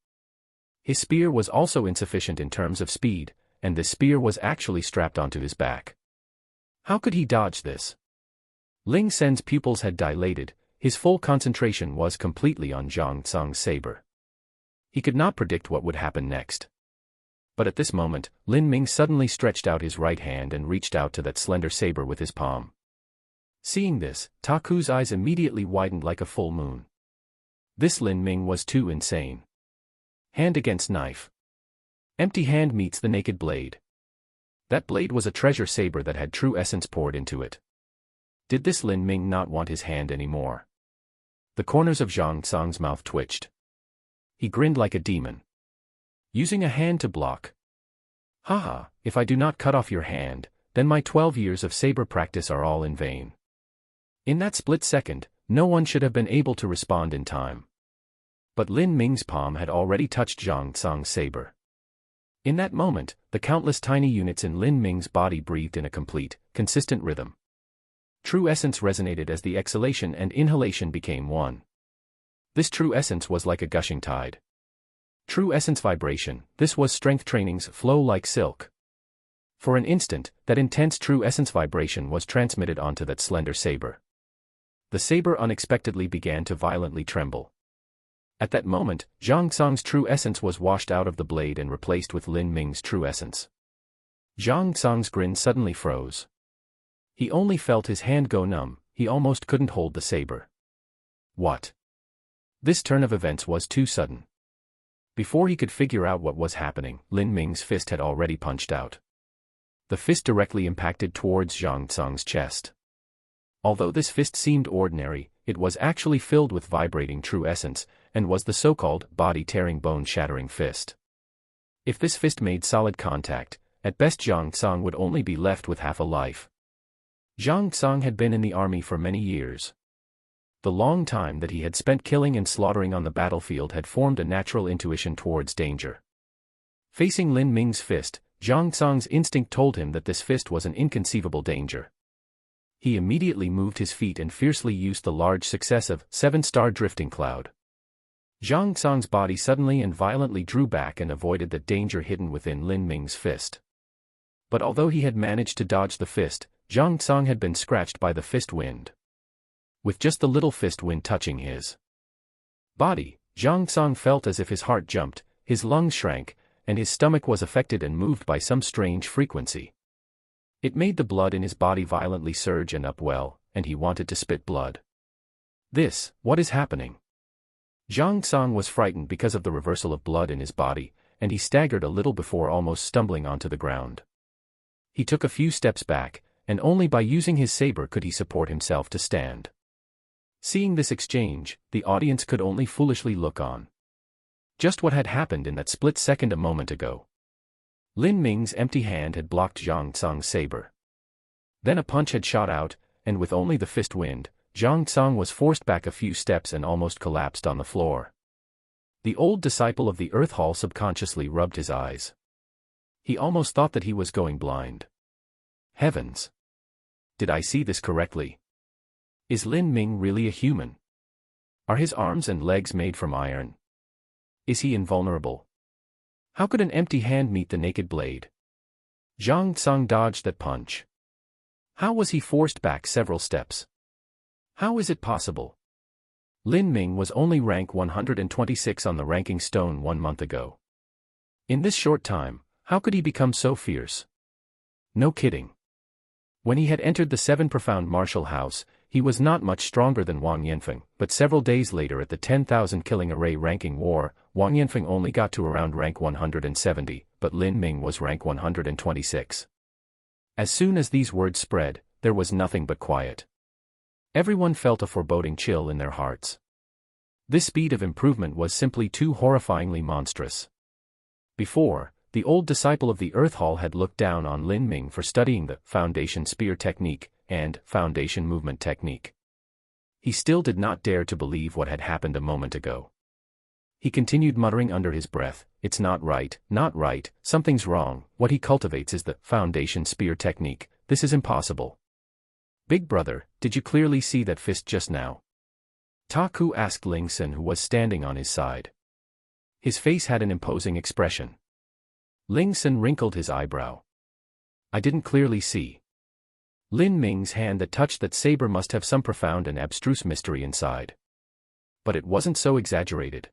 His spear was also insufficient in terms of speed, and this spear was actually strapped onto his back. How could he dodge this? Ling Sen's pupils had dilated, his full concentration was completely on Zhang Tsang's saber. He could not predict what would happen next. But at this moment, Lin Ming suddenly stretched out his right hand and reached out to that slender saber with his palm. Seeing this, Ta Ku's eyes immediately widened like a full moon. This Lin Ming was too insane. Hand against knife. Empty hand meets the naked blade. That blade was a treasure saber that had true essence poured into it. Did this Lin Ming not want his hand anymore? The corners of Zhang Tsang's mouth twitched. He grinned like a demon. Using a hand to block. Haha, if I do not cut off your hand, then my 12 years of saber practice are all in vain. In that split second, no one should have been able to respond in time. But Lin Ming's palm had already touched Zhang Tsang's saber. In that moment, the countless tiny units in Lin Ming's body breathed in a complete, consistent rhythm. True essence resonated as the exhalation and inhalation became one. This true essence was like a gushing tide. True essence vibration, this was strength training's flow like silk. For an instant, that intense true essence vibration was transmitted onto that slender saber. The saber unexpectedly began to violently tremble. At that moment, Zhang Tsang's true essence was washed out of the blade and replaced with Lin Ming's true essence. Zhang Tsang's grin suddenly froze. He only felt his hand go numb, he almost couldn't hold the saber. What? This turn of events was too sudden. Before he could figure out what was happening, Lin Ming's fist had already punched out. The fist directly impacted towards Zhang Tsang's chest. Although this fist seemed ordinary, it was actually filled with vibrating true essence, and was the so-called body-tearing bone-shattering fist. If this fist made solid contact, at best Zhang Tsang would only be left with half a life. Zhang Tsang had been in the army for many years. The long time that he had spent killing and slaughtering on the battlefield had formed a natural intuition towards danger. Facing Lin Ming's fist, Zhang Tsang's instinct told him that this fist was an inconceivable danger. He immediately moved his feet and fiercely used the large successive 7-star drifting cloud. Zhang Tsang's body suddenly and violently drew back and avoided the danger hidden within Lin Ming's fist. But although he had managed to dodge the fist, Zhang Tsang had been scratched by the fist wind. With just the little fist wind touching his body, Zhang Tsang felt as if his heart jumped, his lungs shrank, and his stomach was affected and moved by some strange frequency. It made the blood in his body violently surge and upwell, and he wanted to spit blood. What is happening? Zhang Song was frightened because of the reversal of blood in his body, and he staggered a little before almost stumbling onto the ground. He took a few steps back, and only by using his saber could he support himself to stand. Seeing this exchange, the audience could only foolishly look on. Just what had happened in that split second a moment ago. Lin Ming's empty hand had blocked Zhang Song's saber. Then a punch had shot out, and with only the fist wind, Zhang Song was forced back a few steps and almost collapsed on the floor. The old disciple of the Earth Hall subconsciously rubbed his eyes. He almost thought that he was going blind. Heavens! Did I see this correctly? Is Lin Ming really a human? Are his arms and legs made from iron? Is he invulnerable? How could an empty hand meet the naked blade? Zhang Song dodged that punch. How was he forced back several steps? How is it possible? Lin Ming was only rank 126 on the ranking stone 1 month ago. In this short time, how could he become so fierce? No kidding. When he had entered the 7 profound martial house, he was not much stronger than Wang Yanfeng, but several days later at the 10,000 killing array ranking war, Wang Yanfeng only got to around rank 170, but Lin Ming was rank 126. As soon as these words spread, there was nothing but quiet. Everyone felt a foreboding chill in their hearts. This speed of improvement was simply too horrifyingly monstrous. Before, the old disciple of the Earth Hall had looked down on Lin Ming for studying the foundation spear technique and foundation movement technique. He still did not dare to believe what had happened a moment ago. He continued muttering under his breath, "It's not right, something's wrong. What he cultivates is the foundation spear technique. This is impossible." "Big brother, did you clearly see that fist just now?" Ta Ku asked Ling Sun, who was standing on his side. His face had an imposing expression. Ling Sun wrinkled his eyebrow. "I didn't clearly see." Lin Ming's hand that touched that saber must have some profound and abstruse mystery inside. But it wasn't so exaggerated.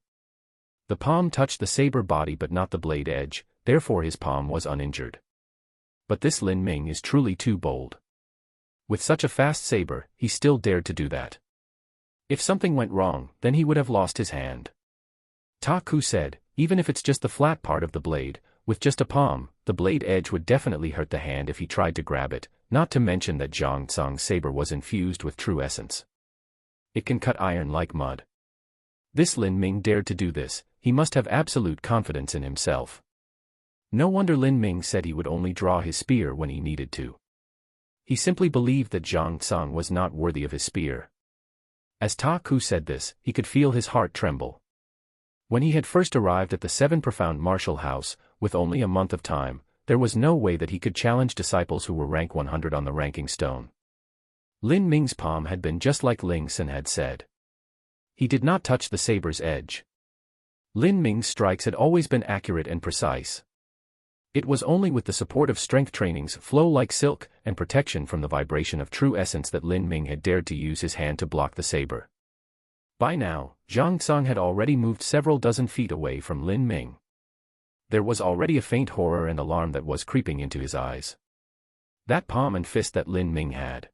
The palm touched the saber body but not the blade edge, therefore his palm was uninjured. But this Lin Ming is truly too bold. With such a fast saber, he still dared to do that. If something went wrong, then he would have lost his hand. Ta Ku said, "Even if it's just the flat part of the blade, with just a palm, the blade edge would definitely hurt the hand if he tried to grab it, not to mention that Zhang Song's saber was infused with true essence. It can cut iron like mud." This Lin Ming dared to do this, he must have absolute confidence in himself. No wonder Lin Ming said he would only draw his spear when he needed to. He simply believed that Zhang Song was not worthy of his spear. As Ta Ku said this, he could feel his heart tremble. When he had first arrived at the 7 profound martial house, with only a month of time, there was no way that he could challenge disciples who were rank 100 on the ranking stone. Lin Ming's palm had been just like Ling Sun had said. He did not touch the saber's edge. Lin Ming's strikes had always been accurate and precise. It was only with the support of strength trainings, flow like silk, and protection from the vibration of true essence that Lin Ming had dared to use his hand to block the saber. By now, Zhang Song had already moved several dozen feet away from Lin Ming. There was already a faint horror and alarm that was creeping into his eyes. That palm and fist that Lin Ming had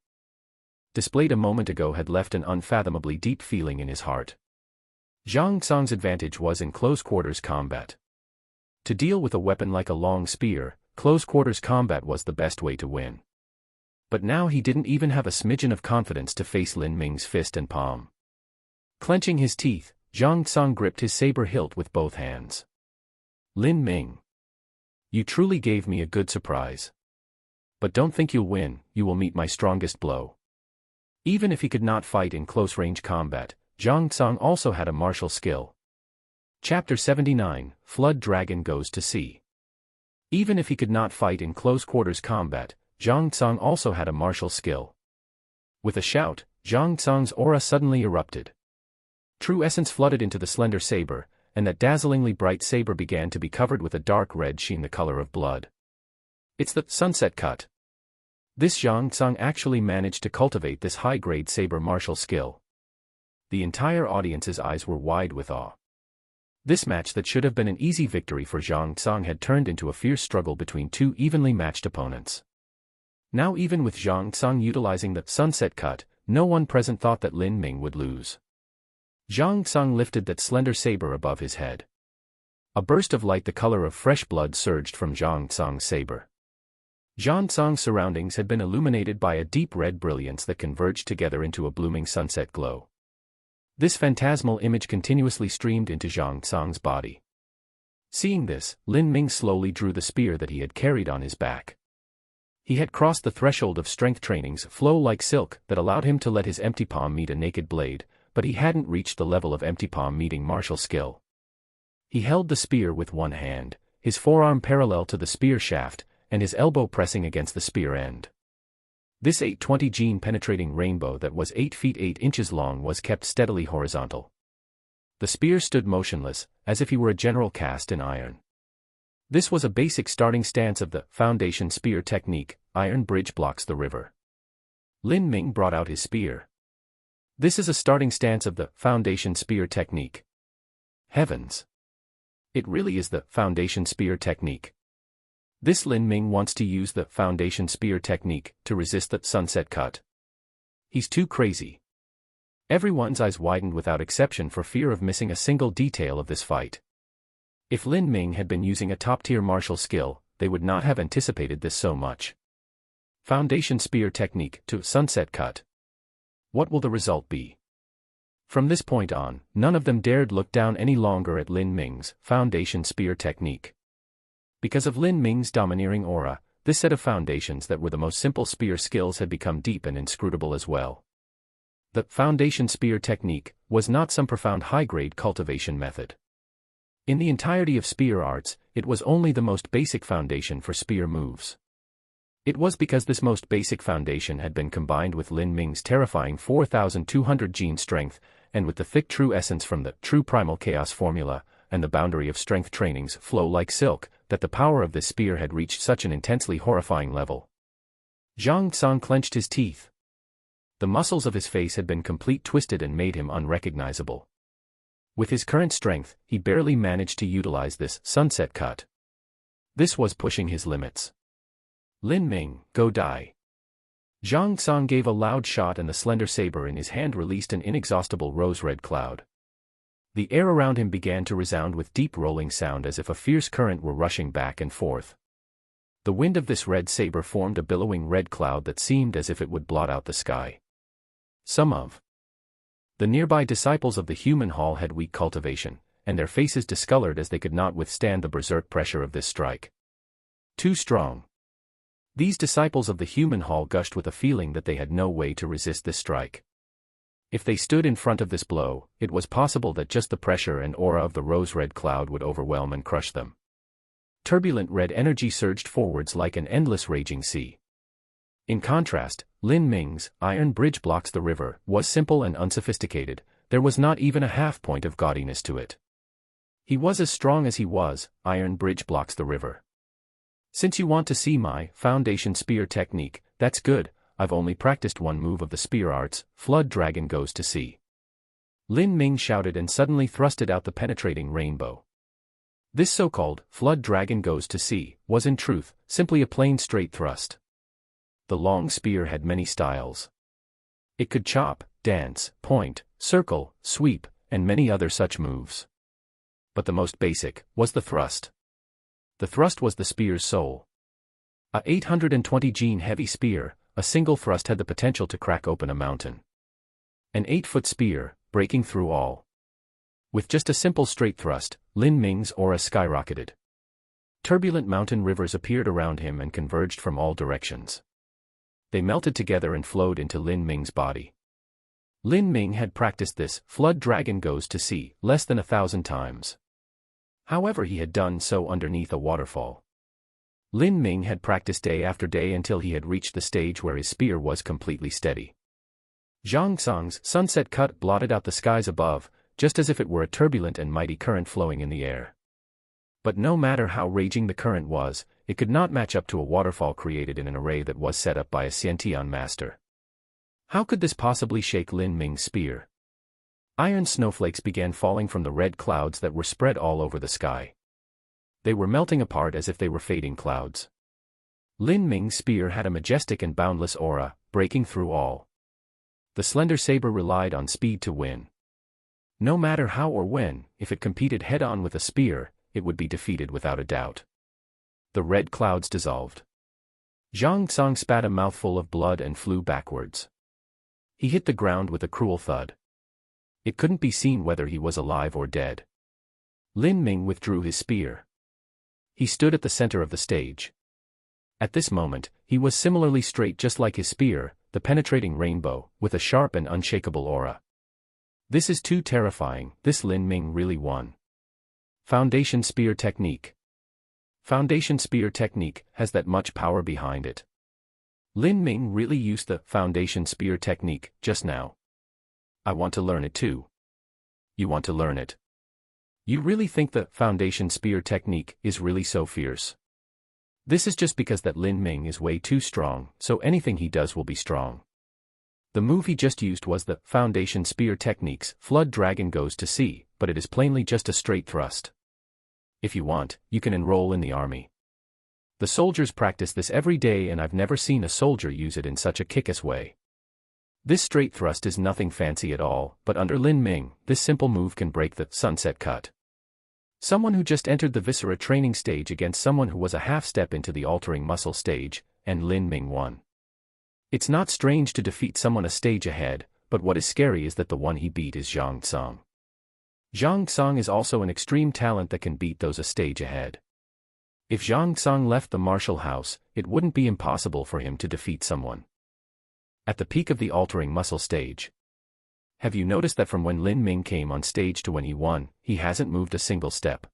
displayed a moment ago had left an unfathomably deep feeling in his heart. Zhang Song's advantage was in close-quarters combat. To deal with a weapon like a long spear, close-quarters combat was the best way to win. But now he didn't even have a smidgen of confidence to face Lin Ming's fist and palm. Clenching his teeth, Zhang Song gripped his saber hilt with both hands. "Lin Ming, you truly gave me a good surprise. But don't think you'll win, you will meet my strongest blow." Even if he could not fight in close-range combat, Zhang Song also had a martial skill. Chapter 79, Flood Dragon Goes to Sea. Even if he could not fight in close-quarters combat, Zhang Song also had a martial skill. With a shout, Zhang Song's aura suddenly erupted. True essence flooded into the slender saber, and that dazzlingly bright saber began to be covered with a dark red sheen the color of blood. "It's the sunset cut." This Zhang Song actually managed to cultivate this high-grade saber martial skill. The entire audience's eyes were wide with awe. This match that should have been an easy victory for Zhang Song had turned into a fierce struggle between two evenly matched opponents. Now even with Zhang Tsang utilizing the sunset cut, no one present thought that Lin Ming would lose. Zhang Tsang lifted that slender saber above his head. A burst of light the color of fresh blood surged from Zhang Tsang's saber. Zhang Tsang's surroundings had been illuminated by a deep red brilliance that converged together into a blooming sunset glow. This phantasmal image continuously streamed into Zhang Tsang's body. Seeing this, Lin Ming slowly drew the spear that he had carried on his back. He had crossed the threshold of strength training's flow like silk that allowed him to let his empty palm meet a naked blade, but he hadn't reached the level of empty palm meeting martial skill. He held the spear with one hand, his forearm parallel to the spear shaft, and his elbow pressing against the spear end. This 820 gene penetrating rainbow that was 8 feet 8 inches long was kept steadily horizontal. The spear stood motionless, as if he were a general cast in iron. This was a basic starting stance of the foundation spear technique. Iron bridge blocks the river. Lin Ming brought out his spear. This is a starting stance of the foundation spear technique. Heavens! It really is the foundation spear technique. This Lin Ming wants to use the foundation spear technique to resist the sunset cut. He's too crazy. Everyone's eyes widened without exception for fear of missing a single detail of this fight. If Lin Ming had been using a top-tier martial skill, they would not have anticipated this so much. Foundation spear technique to sunset cut. What will the result be? From this point on, none of them dared look down any longer at Lin Ming's foundation spear technique. Because of Lin Ming's domineering aura, this set of foundations that were the most simple spear skills had become deep and inscrutable as well. The foundation spear technique was not some profound high-grade cultivation method. In the entirety of spear arts, it was only the most basic foundation for spear moves. It was because this most basic foundation had been combined with Lin Ming's terrifying 4,200 gene strength, and with the thick true essence from the true primal chaos formula, and the boundary of strength training's flow like silk, that the power of this spear had reached such an intensely horrifying level. Zhang Tsang clenched his teeth. The muscles of his face had been completely twisted and made him unrecognizable. With his current strength, he barely managed to utilize this sunset cut. This was pushing his limits. Lin Ming, go die. Zhang Tsang gave a loud shot and the slender saber in his hand released an inexhaustible rose-red cloud. The air around him began to resound with deep rolling sound as if a fierce current were rushing back and forth. The wind of this red saber formed a billowing red cloud that seemed as if it would blot out the sky. Some of the nearby disciples of the human hall had weak cultivation, and their faces discolored as they could not withstand the berserk pressure of this strike. Too strong. These disciples of the human hall gushed with a feeling that they had no way to resist this strike. If they stood in front of this blow, it was possible that just the pressure and aura of the rose-red cloud would overwhelm and crush them. Turbulent red energy surged forwards like an endless raging sea. In contrast, Lin Ming's iron bridge blocks the river was simple and unsophisticated. There was not even a half point of gaudiness to it. He was as strong as he was. Iron bridge blocks the river. Since you want to see my foundation spear technique, that's good. I've only practiced one move of the spear arts. Flood dragon goes to sea. Lin Ming shouted and suddenly thrusted out the penetrating rainbow. This so-called flood dragon goes to sea was in truth simply a plain straight thrust. The long spear had many styles. It could chop, dance, point, circle, sweep, and many other such moves. But the most basic was the thrust. The thrust was the spear's soul. A 820 gene heavy spear, a single thrust had the potential to crack open a mountain. An 8-foot spear, breaking through all. With just a simple straight thrust, Lin Ming's aura skyrocketed. Turbulent mountain rivers appeared around him and converged from all directions. They melted together and flowed into Lin Ming's body. Lin Ming had practiced this flood dragon goes to sea less than 1,000 times. However, he had done so underneath a waterfall. Lin Ming had practiced day after day until he had reached the stage where his spear was completely steady. Zhang Tsang's sunset cut blotted out the skies above, just as if it were a turbulent and mighty current flowing in the air. But no matter how raging the current was, it could not match up to a waterfall created in an array that was set up by a Xiantian master. How could this possibly shake Lin Ming's spear? Iron snowflakes began falling from the red clouds that were spread all over the sky. They were melting apart as if they were fading clouds. Lin Ming's spear had a majestic and boundless aura, breaking through all. The slender saber relied on speed to win. No matter how or when, if it competed head-on with a spear, it would be defeated without a doubt. The red clouds dissolved. Zhang Tsang spat a mouthful of blood and flew backwards. He hit the ground with a cruel thud. It couldn't be seen whether he was alive or dead. Lin Ming withdrew his spear. He stood at the center of the stage. At this moment, he was similarly straight just like his spear, the penetrating rainbow, with a sharp and unshakable aura. This is too terrifying, this Lin Ming really won. Foundation Spear Technique. Foundation Spear Technique has that much power behind it. Lin Ming really used the Foundation Spear Technique just now. I want to learn it too. You want to learn it? You really think the Foundation Spear Technique is really so fierce? This is just because that Lin Ming is way too strong, so anything he does will be strong. The move he just used was the Foundation Spear Technique's Flood Dragon Goes to Sea, but it is plainly just a straight thrust. If you want, you can enroll in the army. The soldiers practice this every day and I've never seen a soldier use it in such a kick-ass way. This straight thrust is nothing fancy at all, but under Lin Ming, this simple move can break the sunset cut. Someone who just entered the Viscera training stage against someone who was a half step into the altering muscle stage, and Lin Ming won. It's not strange to defeat someone a stage ahead, but what is scary is that the one he beat is Zhang Tsang. Zhang Tsang is also an extreme talent that can beat those a stage ahead. If Zhang Tsang left the martial house, it wouldn't be impossible for him to defeat someone. At the peak of the altering muscle stage. Have you noticed that from when Lin Ming came on stage to when he won, he hasn't moved a single step?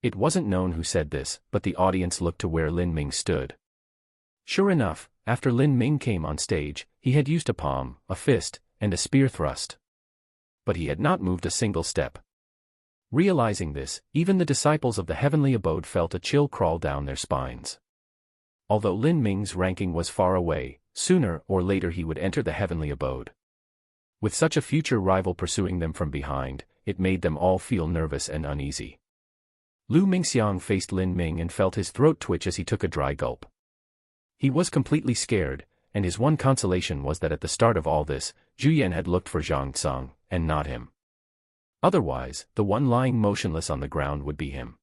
It wasn't known who said this, but the audience looked to where Lin Ming stood. Sure enough, after Lin Ming came on stage, he had used a palm, a fist, and a spear thrust. But he had not moved a single step. Realizing this, even the disciples of the heavenly abode felt a chill crawl down their spines. Although Lin Ming's ranking was far away, sooner or later he would enter the heavenly abode. With such a future rival pursuing them from behind, it made them all feel nervous and uneasy. Lu Mingxiang faced Lin Ming and felt his throat twitch as he took a dry gulp. He was completely scared, and his one consolation was that at the start of all this, Zhu Yan had looked for Zhang Tsang, and not him. Otherwise, the one lying motionless on the ground would be him.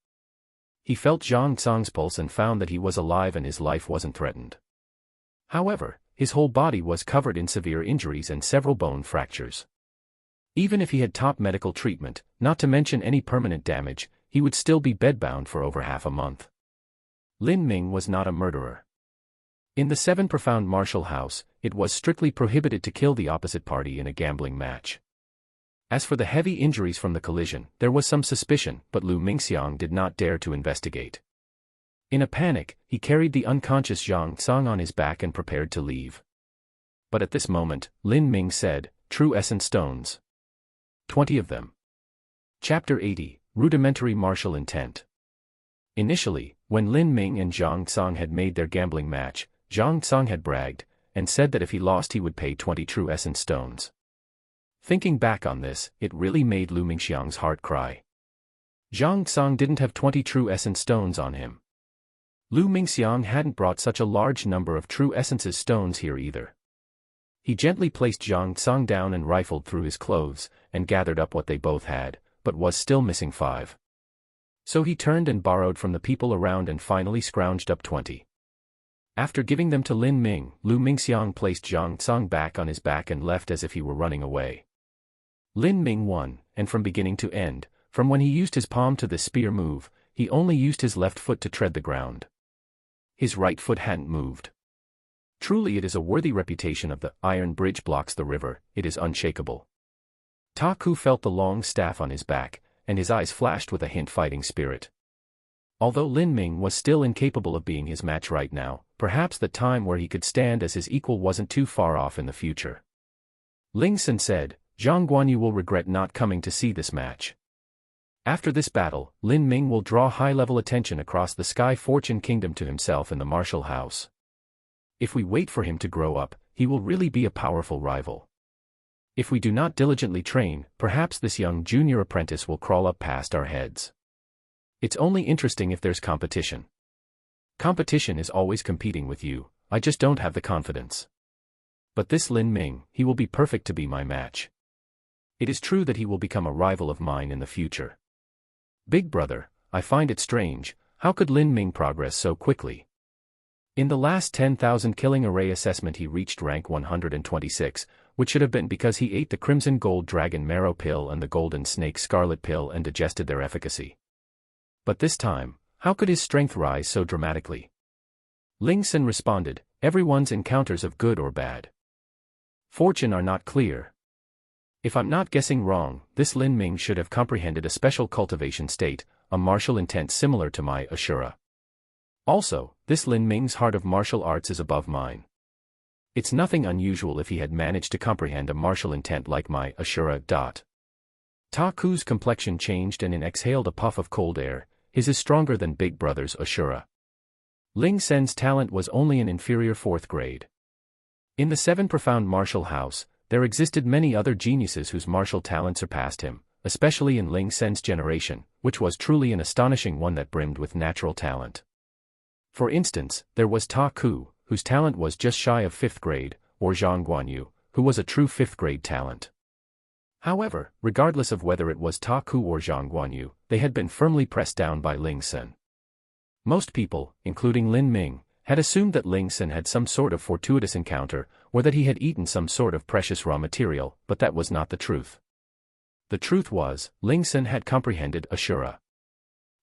He felt Zhang Tsang's pulse and found that he was alive and his life wasn't threatened. However, his whole body was covered in severe injuries and several bone fractures. Even if he had top medical treatment, not to mention any permanent damage, he would still be bedbound for over half a month. Lin Ming was not a murderer. In the Seven Profound Martial House, it was strictly prohibited to kill the opposite party in a gambling match. As for the heavy injuries from the collision, there was some suspicion, but Lu Mingxiang did not dare to investigate. In a panic, he carried the unconscious Zhang Tsang on his back and prepared to leave. But at this moment, Lin Ming said, "True Essence Stones. 20 of them." Chapter 80, Rudimentary Martial Intent. Initially, when Lin Ming and Zhang Tsang had made their gambling match, Zhang Tsang had bragged, and said that if he lost he would pay 20 True Essence Stones. Thinking back on this, it really made Lu Mingxiang's heart cry. Zhang Tsang didn't have 20 True Essence Stones on him. Lu Mingxiang hadn't brought such a large number of True Essence's stones here either. He gently placed Zhang Tsang down and rifled through his clothes, and gathered up what they both had, but was still missing 5. So he turned and borrowed from the people around and finally scrounged up 20. After giving them to Lin Ming, Lu Mingxiang placed Zhang Tsang back on his back and left as if he were running away. Lin Ming won, and from beginning to end, from when he used his palm to this spear move, he only used his left foot to tread the ground. His right foot hadn't moved. Truly it is a worthy reputation of the iron bridge blocks the river, it is unshakable. Ta Ku felt the long staff on his back, and his eyes flashed with a hint fighting spirit. Although Lin Ming was still incapable of being his match right now, perhaps the time where he could stand as his equal wasn't too far off in the future. Ling Sun said, "Zhang Guanyu will regret not coming to see this match. After this battle, Lin Ming will draw high-level attention across the Sky Fortune Kingdom to himself in the martial house. If we wait for him to grow up, he will really be a powerful rival. If we do not diligently train, perhaps this young junior apprentice will crawl up past our heads. It's only interesting if there's competition." Competition is always competing with you, I just don't have the confidence. But this Lin Ming, he will be perfect to be my match. It is true that he will become a rival of mine in the future. Big brother, I find it strange, how could Lin Ming progress so quickly? In the last 10,000 killing array assessment he reached rank 126, which should have been because he ate the Crimson Gold Dragon Marrow Pill and the Golden Snake Scarlet Pill and digested their efficacy. But this time, how could his strength rise so dramatically? Ling Sen responded, everyone's encounters of good or bad fortune are not clear. If I'm not guessing wrong, this Lin Ming should have comprehended a special cultivation state, a martial intent similar to my Ashura. Also, this Lin Ming's heart of martial arts is above mine. It's nothing unusual if he had managed to comprehend a martial intent like my Ashura. Ta Ku's complexion changed and exhaled a puff of cold air. His is stronger than Big Brother's Ashura. Ling Sen's talent was only an inferior 4th grade. In the 7 profound martial house, there existed many other geniuses whose martial talent surpassed him, especially in Ling Sen's generation, which was truly an astonishing one that brimmed with natural talent. For instance, there was Ta Ku, whose talent was just shy of 5th grade, or Zhang Guanyu, who was a true 5th grade talent. However, regardless of whether it was Ta Ku or Zhang Guanyu, they had been firmly pressed down by Ling Sen. Most people, including Lin Ming, had assumed that Ling Sen had some sort of fortuitous encounter, or that he had eaten some sort of precious raw material, but that was not the truth. The truth was, Ling Sen had comprehended Ashura.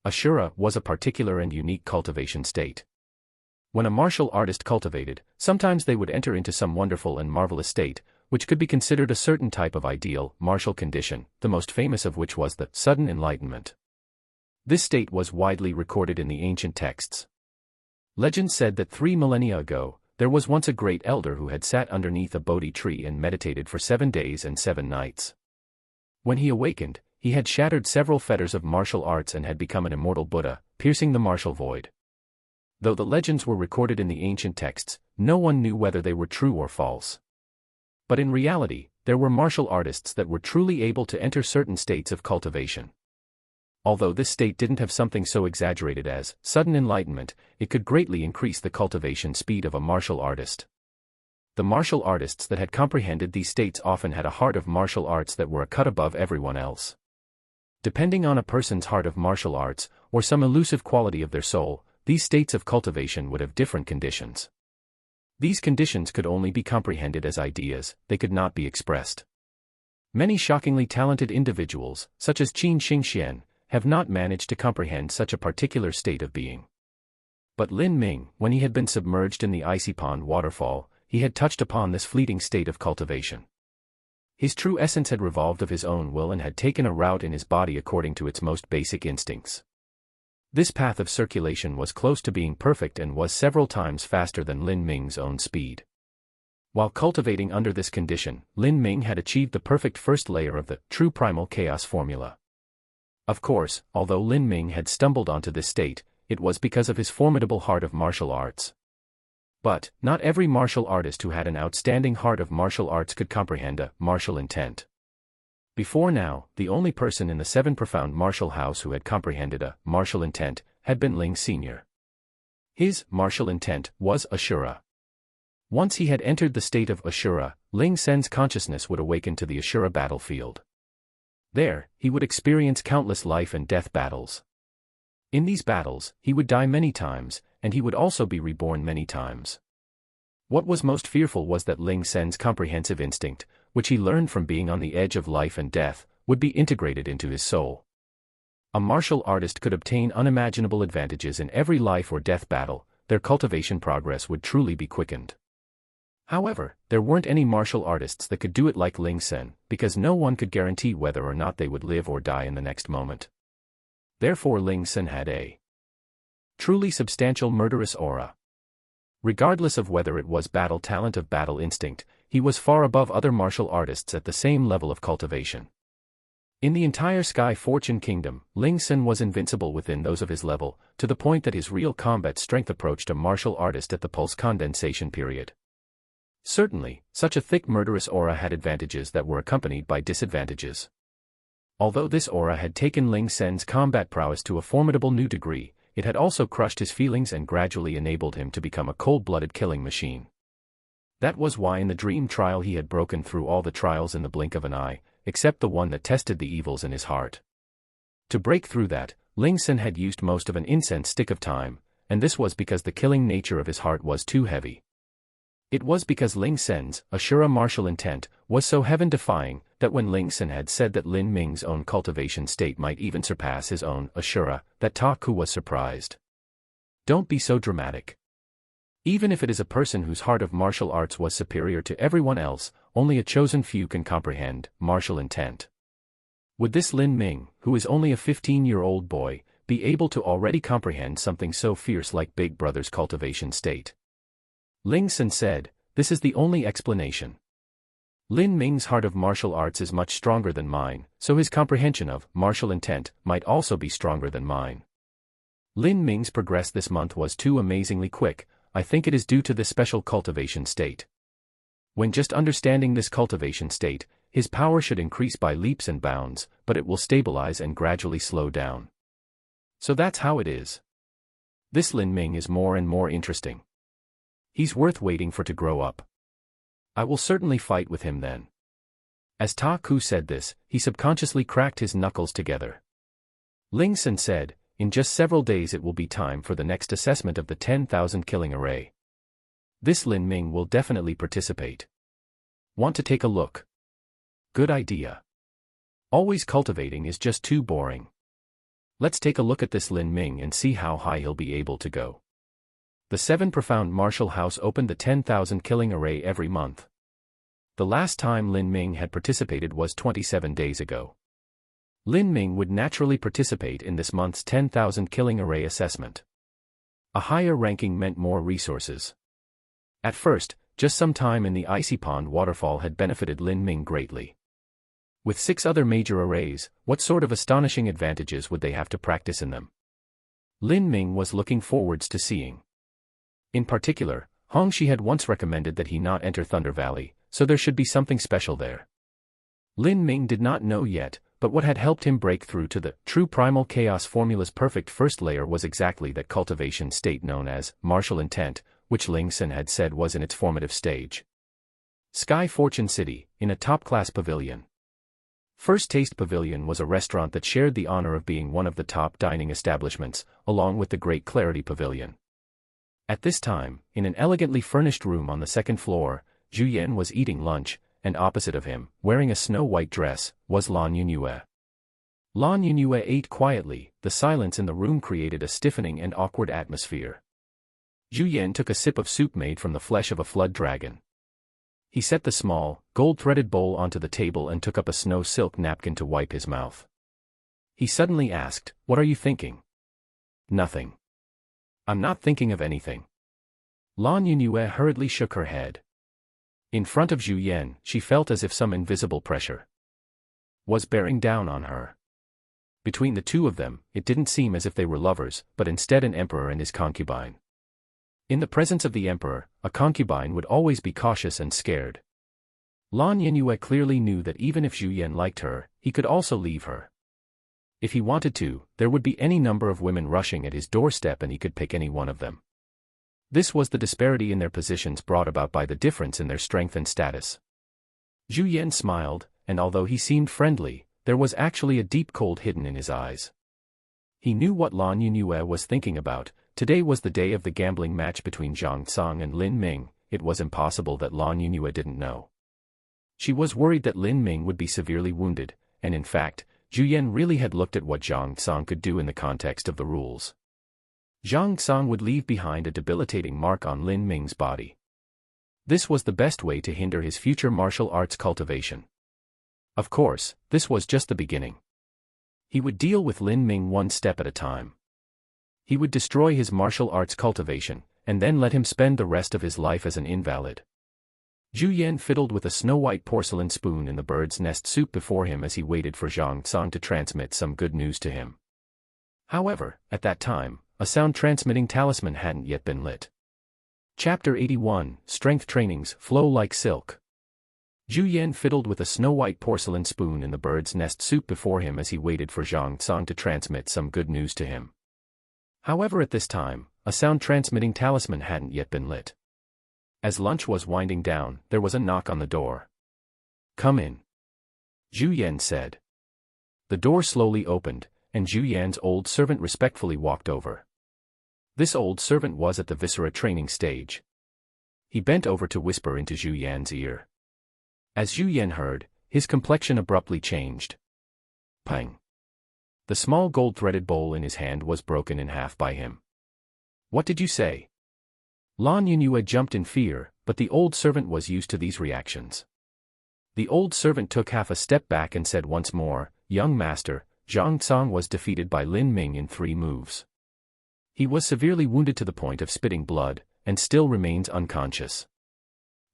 Ashura was a particular and unique cultivation state. When a martial artist cultivated, sometimes they would enter into some wonderful and marvelous state, which could be considered a certain type of ideal, martial condition, the most famous of which was the sudden enlightenment. This state was widely recorded in the ancient texts. Legend said that 3 millennia ago, there was once a great elder who had sat underneath a Bodhi tree and meditated for 7 days and 7 nights. When he awakened, he had shattered several fetters of martial arts and had become an immortal Buddha, piercing the martial void. Though the legends were recorded in the ancient texts, no one knew whether they were true or false. But in reality, there were martial artists that were truly able to enter certain states of cultivation. Although this state didn't have something so exaggerated as sudden enlightenment, it could greatly increase the cultivation speed of a martial artist. The martial artists that had comprehended these states often had a heart of martial arts that were a cut above everyone else. Depending on a person's heart of martial arts, or some elusive quality of their soul, these states of cultivation would have different conditions. These conditions could only be comprehended as ideas, they could not be expressed. Many shockingly talented individuals, such as Qin Xingxian, have not managed to comprehend such a particular state of being. But Lin Ming, when he had been submerged in the icy pond waterfall, he had touched upon this fleeting state of cultivation. His true essence had revolved of his own will and had taken a route in his body according to its most basic instincts. This path of circulation was close to being perfect and was several times faster than Lin Ming's own speed. While cultivating under this condition, Lin Ming had achieved the perfect first layer of the true primal chaos formula. Of course, although Lin Ming had stumbled onto this state, it was because of his formidable heart of martial arts. But, not every martial artist who had an outstanding heart of martial arts could comprehend a martial intent. Before now, the only person in the 7 profound martial house who had comprehended a martial intent had been Ling Sr. His martial intent was Ashura. Once he had entered the state of Ashura, Ling Sen's consciousness would awaken to the Ashura battlefield. There, he would experience countless life and death battles. In these battles, he would die many times, and he would also be reborn many times. What was most fearful was that Ling Sen's comprehensive instinct, which he learned from being on the edge of life and death, would be integrated into his soul. A martial artist could obtain unimaginable advantages in every life or death battle, their cultivation progress would truly be quickened. However, there weren't any martial artists that could do it like Ling Sen, because no one could guarantee whether or not they would live or die in the next moment. Therefore Ling Sen had a truly substantial murderous aura. Regardless of whether it was battle talent or battle instinct, he was far above other martial artists at the same level of cultivation. In the entire Sky Fortune Kingdom, Ling Sen was invincible within those of his level, to the point that his real combat strength approached a martial artist at the pulse condensation period. Certainly, such a thick murderous aura had advantages that were accompanied by disadvantages. Although this aura had taken Ling Sen's combat prowess to a formidable new degree, it had also crushed his feelings and gradually enabled him to become a cold-blooded killing machine. That was why in the dream trial he had broken through all the trials in the blink of an eye, except the one that tested the evils in his heart. To break through that, Ling Sen had used most of an incense stick of time, and this was because the killing nature of his heart was too heavy. It was because Ling Sen's Ashura martial intent was so heaven-defying that when Ling Sen had said that Lin Ming's own cultivation state might even surpass his own Ashura, that Ta Ku was surprised. Don't be so dramatic. Even if it is a person whose heart of martial arts was superior to everyone else, only a chosen few can comprehend martial intent. Would this Lin Ming, who is only a 15-year-old boy, be able to already comprehend something so fierce like Big Brother's cultivation state? Ling Sen said, "This is the only explanation. Lin Ming's heart of martial arts is much stronger than mine, so his comprehension of martial intent might also be stronger than mine. Lin Ming's progress this month was too amazingly quick. I think it is due to this special cultivation state. When just understanding this cultivation state, his power should increase by leaps and bounds, but it will stabilize and gradually slow down. So that's how it is. This Lin Ming is more and more interesting. He's worth waiting for to grow up. I will certainly fight with him then." As Ta Ku said this, he subconsciously cracked his knuckles together. Ling Sen said, "In just several days it will be time for the next assessment of the 10,000 killing array. This Lin Ming will definitely participate. Want to take a look?" "Good idea. Always cultivating is just too boring. Let's take a look at this Lin Ming and see how high he'll be able to go." The 7 Profound Martial House opened the 10,000 killing array every month. The last time Lin Ming had participated was 27 days ago. Lin Ming would naturally participate in this month's 10,000 killing array assessment. A higher ranking meant more resources. At first, just some time in the icy pond waterfall had benefited Lin Ming greatly. With 6 other major arrays, what sort of astonishing advantages would they have to practice in them? Lin Ming was looking forwards to seeing. In particular, Hong Shi had once recommended that he not enter Thunder Valley, so there should be something special there. Lin Ming did not know yet, but what had helped him break through to the true primal chaos formula's perfect first layer was exactly that cultivation state known as martial intent, which Ling Sen had said was in its formative stage. Sky Fortune City, in a top-class pavilion. First Taste Pavilion was a restaurant that shared the honor of being one of the top dining establishments, along with the Great Clarity Pavilion. At this time, in an elegantly furnished room on the 2nd floor, Zhu Yan was eating lunch, and opposite of him, wearing a snow-white dress, was Lan Yunue. Lan Yunue ate quietly. The silence in the room created a stiffening and awkward atmosphere. Zhu Yan took a sip of soup made from the flesh of a flood dragon. He set the small, gold-threaded bowl onto the table and took up a snow silk napkin to wipe his mouth. He suddenly asked, "What are you thinking?" "Nothing. I'm not thinking of anything." Lan Yunue hurriedly shook her head. In front of Zhu Yan, she felt as if some invisible pressure was bearing down on her. Between the two of them, it didn't seem as if they were lovers, but instead an emperor and his concubine. In the presence of the emperor, a concubine would always be cautious and scared. Lan Yunue clearly knew that even if Zhu Yan liked her, he could also leave her. If he wanted to, there would be any number of women rushing at his doorstep and he could pick any one of them. This was the disparity in their positions brought about by the difference in their strength and status. Zhu Yan smiled, and although he seemed friendly, there was actually a deep cold hidden in his eyes. He knew what Lan Yunue was thinking about. Today was the day of the gambling match between Zhang Song and Lin Ming. It was impossible that Lan Yunue didn't know. She was worried that Lin Ming would be severely wounded, and in fact, Zhu Yan really had looked at what Zhang Song could do in the context of the rules. Zhang Song would leave behind a debilitating mark on Lin Ming's body. This was the best way to hinder his future martial arts cultivation. Of course, this was just the beginning. He would deal with Lin Ming one step at a time. He would destroy his martial arts cultivation, and then let him spend the rest of his life as an invalid. Zhu Yan fiddled with a snow-white porcelain spoon in the bird's nest soup before him as he waited for Zhang Song to transmit some good news to him. However, at that time, a sound-transmitting talisman hadn't yet been lit. Chapter 81, Strength Trainings Flow Like Silk. Zhu Yan fiddled with a snow-white porcelain spoon in the bird's nest soup before him as he waited for Zhang Song to transmit some good news to him. However, at this time, a sound-transmitting talisman hadn't yet been lit. As lunch was winding down, there was a knock on the door. "Come in," Zhu Yan said. The door slowly opened, and Zhu Yan's old servant respectfully walked over. This old servant was at the viscera training stage. He bent over to whisper into Zhu Yan's ear. As Zhu Yan heard, his complexion abruptly changed. Pang! The small gold-threaded bowl in his hand was broken in half by him. "What did you say?" Lan Yunue jumped in fear, but the old servant was used to these reactions. The old servant took half a step back and said once more, "Young master, Zhang Tsang was defeated by Lin Ming in 3 moves. He was severely wounded to the point of spitting blood, and still remains unconscious."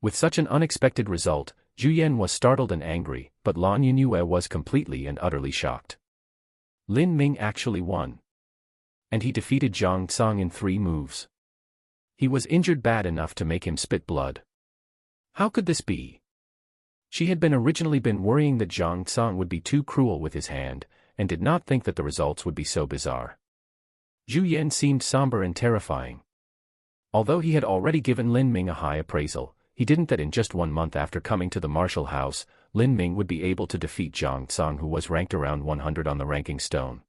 With such an unexpected result, Zhu Yan was startled and angry, but Lan Yunue was completely and utterly shocked. Lin Ming actually won. And he defeated Zhang Tsang in 3 moves. He was injured bad enough to make him spit blood. How could this be? She had originally been worrying that Zhang Tsang would be too cruel with his hand, and did not think that the results would be so bizarre. Zhu Yan seemed somber and terrifying. Although he had already given Lin Ming a high appraisal, he didn't that in just 1 month after coming to the martial house, Lin Ming would be able to defeat Zhang Tsang, who was ranked around 100 on the ranking stone.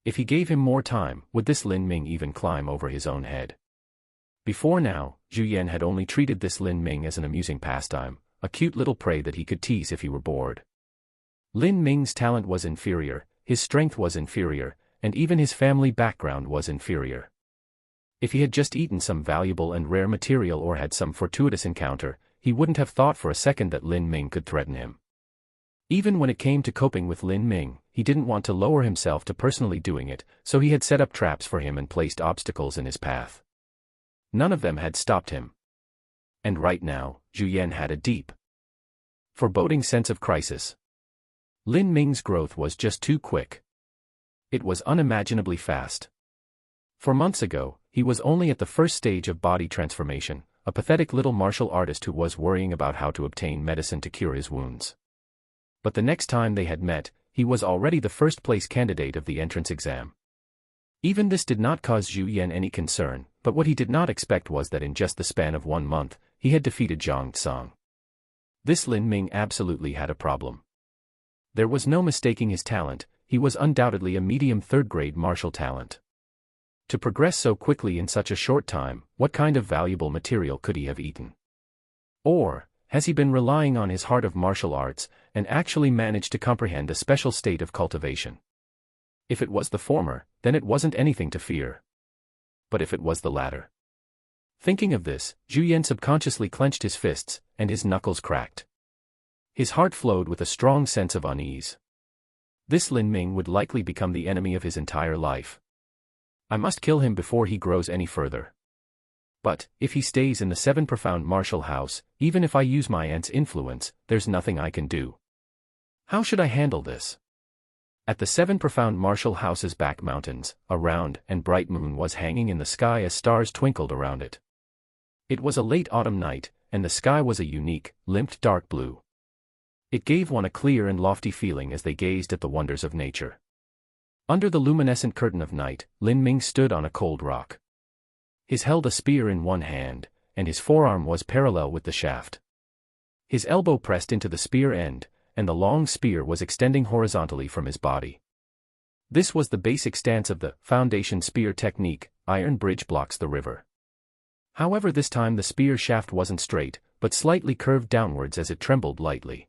If he gave him more time, would this Lin Ming even climb over his own head? Before now, Zhu Yan had only treated this Lin Ming as an amusing pastime, a cute little prey that he could tease if he were bored. Lin Ming's talent was inferior, his strength was inferior, and even his family background was inferior. If he had just eaten some valuable and rare material or had some fortuitous encounter, he wouldn't have thought for a second that Lin Ming could threaten him. Even when it came to coping with Lin Ming, he didn't want to lower himself to personally doing it, so he had set up traps for him and placed obstacles in his path. None of them had stopped him. And right now, Zhu Yan had a deep, foreboding sense of crisis. Lin Ming's growth was just too quick. It was unimaginably fast. 4 months ago, he was only at the first stage of body transformation, a pathetic little martial artist who was worrying about how to obtain medicine to cure his wounds. But the next time they had met, he was already the first-place candidate of the entrance exam. Even this did not cause Zhu Yan any concern, but what he did not expect was that in just the span of 1 month, he had defeated Zhang Tsang. This Lin Ming absolutely had a problem. There was no mistaking his talent, he was undoubtedly a medium third-grade martial talent. To progress so quickly in such a short time, what kind of valuable material could he have eaten? Or, has he been relying on his heart of martial arts, and actually managed to comprehend a special state of cultivation? If it was the former, then it wasn't anything to fear. But if it was the latter? Thinking of this, Zhu Yan subconsciously clenched his fists, and his knuckles cracked. His heart flowed with a strong sense of unease. This Lin Ming would likely become the enemy of his entire life. I must kill him before he grows any further. But, if he stays in the 7 profound martial house, even if I use my aunt's influence, there's nothing I can do. How should I handle this? At the 7 profound martial house's back mountains, a round and bright moon was hanging in the sky as stars twinkled around it. It was a late autumn night, and the sky was a unique, limped dark blue. It gave one a clear and lofty feeling as they gazed at the wonders of nature. Under the luminescent curtain of night, Lin Ming stood on a cold rock. He held a spear in one hand, and his forearm was parallel with the shaft. His elbow pressed into the spear end, and the long spear was extending horizontally from his body. This was the basic stance of the foundation spear technique, iron bridge blocks the river. However, this time the spear shaft wasn't straight, but slightly curved downwards as it trembled lightly.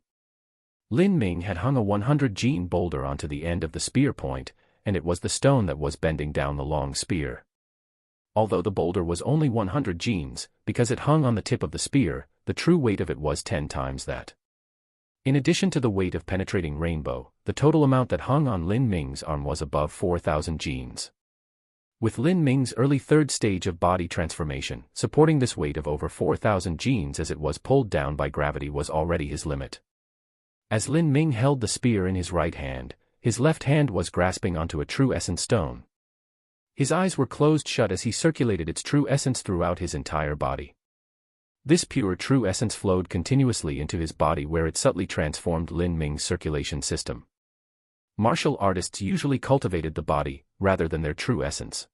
Lin Ming had hung a 100 gene boulder onto the end of the spear point, and it was the stone that was bending down the long spear. Although the boulder was only 100 genes, because it hung on the tip of the spear, the true weight of it was 10 times that. In addition to the weight of penetrating rainbow, the total amount that hung on Lin Ming's arm was above 4,000 genes. With Lin Ming's early 3rd stage of body transformation, supporting this weight of over 4,000 genes as it was pulled down by gravity was already his limit. As Lin Ming held the spear in his right hand, his left hand was grasping onto a true essence stone. His eyes were closed shut as he circulated its true essence throughout his entire body. This pure true essence flowed continuously into his body where it subtly transformed Lin Ming's circulation system. Martial artists usually cultivated the body, rather than their true essence.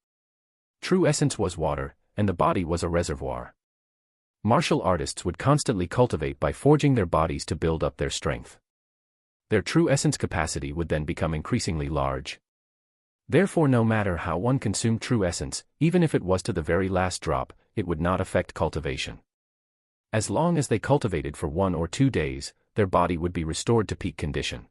True essence was water, and the body was a reservoir. Martial artists would constantly cultivate by forging their bodies to build up their strength. Their true essence capacity would then become increasingly large. Therefore, no matter how one consumed true essence, even if it was to the very last drop, it would not affect cultivation. As long as they cultivated for 1 or 2 days, their body would be restored to peak condition.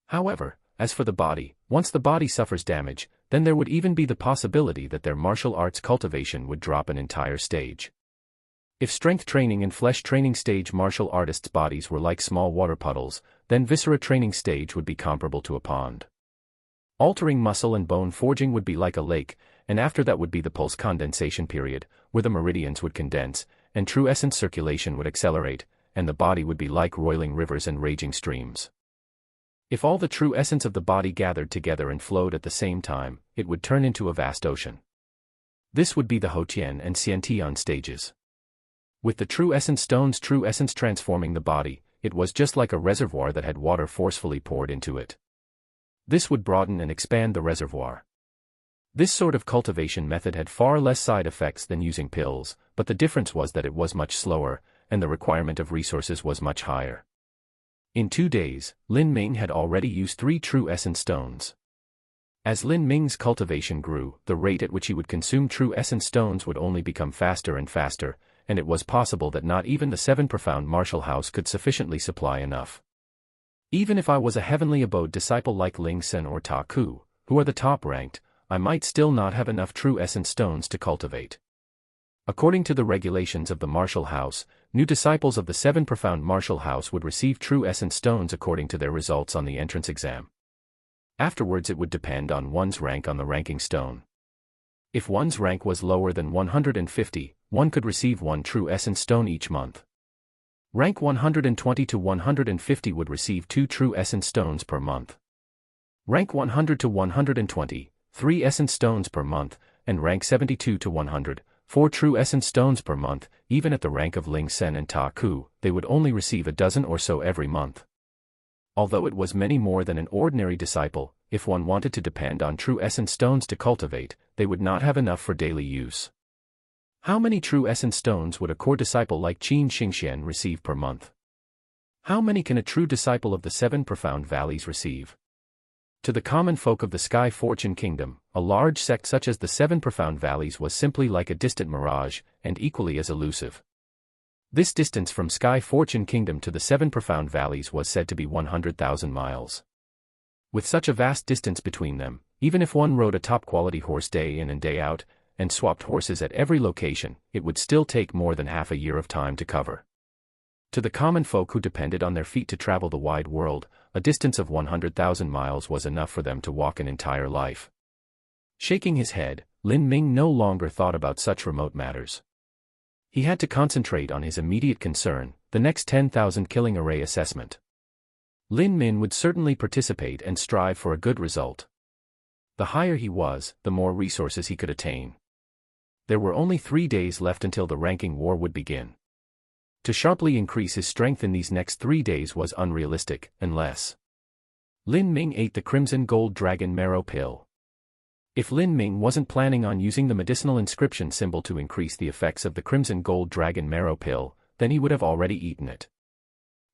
However, as for the body, once the body suffers damage, then there would even be the possibility that their martial arts cultivation would drop an entire stage. If strength training and flesh training stage martial artists' bodies were like small water puddles, then viscera training stage would be comparable to a pond. Altering muscle and bone forging would be like a lake, and after that would be the pulse condensation period, where the meridians would condense, and true essence circulation would accelerate, and the body would be like roiling rivers and raging streams. If all the true essence of the body gathered together and flowed at the same time, it would turn into a vast ocean. This would be the Hotian and Xiantian stages. With the true essence stones true essence transforming the body, it was just like a reservoir that had water forcefully poured into it. This would broaden and expand the reservoir. This sort of cultivation method had far less side effects than using pills, but the difference was that it was much slower, and the requirement of resources was much higher. In 2 days, Lin Ming had already used 3 true essence stones. As Lin Ming's cultivation grew, the rate at which he would consume true essence stones would only become faster and faster, and it was possible that not even the 7 profound martial house could sufficiently supply enough. Even if I was a heavenly abode disciple like Ling Sen or Ta Ku, who are the top-ranked, I might still not have enough true essence stones to cultivate. According to the regulations of the martial house, new disciples of the 7 profound martial house would receive true essence stones according to their results on the entrance exam. Afterwards it would depend on one's rank on the ranking stone. If one's rank was lower than 150, one could receive 1 true essence stone each month. Rank 120 to 150 would receive 2 true essence stones per month. Rank 100 to 120, 3 essence stones per month, and rank 72 to 100, 4 true essence stones per month. Even at the rank of Ling Sen and Ta Ku, they would only receive a dozen or so every month. Although it was many more than an ordinary disciple, if one wanted to depend on true essence stones to cultivate, they would not have enough for daily use. How many true essence stones would a core disciple like Qin Xingxian receive per month? How many can a true disciple of the 7 profound valleys receive? To the common folk of the Sky Fortune Kingdom, a large sect such as the 7 profound valleys was simply like a distant mirage, and equally as elusive. This distance from Sky Fortune Kingdom to the 7 profound valleys was said to be 100,000 miles. With such a vast distance between them, even if one rode a top-quality horse day in and day out, and swapped horses at every location, it would still take more than half a year of time to cover. To the common folk who depended on their feet to travel the wide world, a distance of 100,000 miles was enough for them to walk an entire life. Shaking his head, Lin Ming no longer thought about such remote matters. He had to concentrate on his immediate concern, the next 10,000 killing array assessment. Lin Min would certainly participate and strive for a good result. The higher he was, the more resources he could attain. There were only 3 days left until the ranking war would begin. To sharply increase his strength in these next 3 days was unrealistic, unless Lin Ming ate the Crimson Gold Dragon Marrow Pill. If Lin Ming wasn't planning on using the medicinal inscription symbol to increase the effects of the Crimson Gold Dragon Marrow Pill, then he would have already eaten it.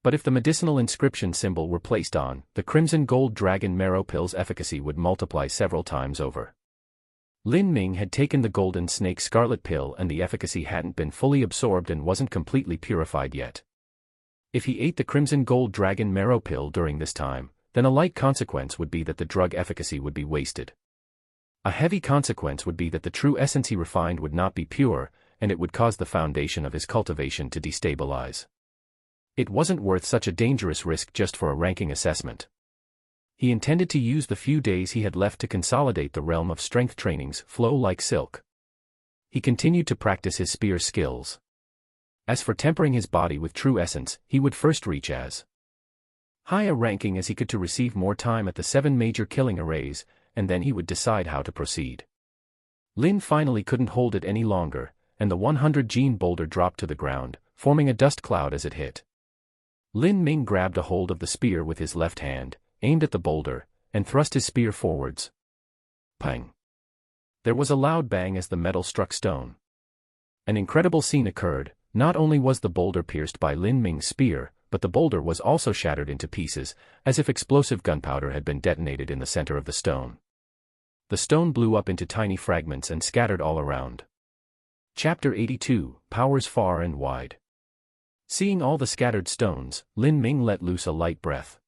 But if the medicinal inscription symbol were placed on, the Crimson Gold Dragon Marrow Pill's efficacy would multiply several times over. Lin Ming had taken the Golden Snake Scarlet Pill and the efficacy hadn't been fully absorbed and wasn't completely purified yet. If he ate the Crimson Gold Dragon Marrow Pill during this time, then a light consequence would be that the drug efficacy would be wasted. A heavy consequence would be that the true essence he refined would not be pure, and it would cause the foundation of his cultivation to destabilize. It wasn't worth such a dangerous risk just for a ranking assessment. He intended to use the few days he had left to consolidate the realm of strength trainings, flow like silk. He continued to practice his spear skills. As for tempering his body with true essence, he would first reach as high a ranking as he could to receive more time at the 7 major killing arrays, and then he would decide how to proceed. Lin finally couldn't hold it any longer, and the 100 gene boulder dropped to the ground, forming a dust cloud as it hit. Lin Ming grabbed a hold of the spear with his left hand, aimed at the boulder, and thrust his spear forwards. Pang! There was a loud bang as the metal struck stone. An incredible scene occurred. Not only was the boulder pierced by Lin Ming's spear, but the boulder was also shattered into pieces, as if explosive gunpowder had been detonated in the center of the stone. The stone blew up into tiny fragments and scattered all around. Chapter 82, Powers Far and Wide. Seeing all the scattered stones, Lin Ming let loose a light breath.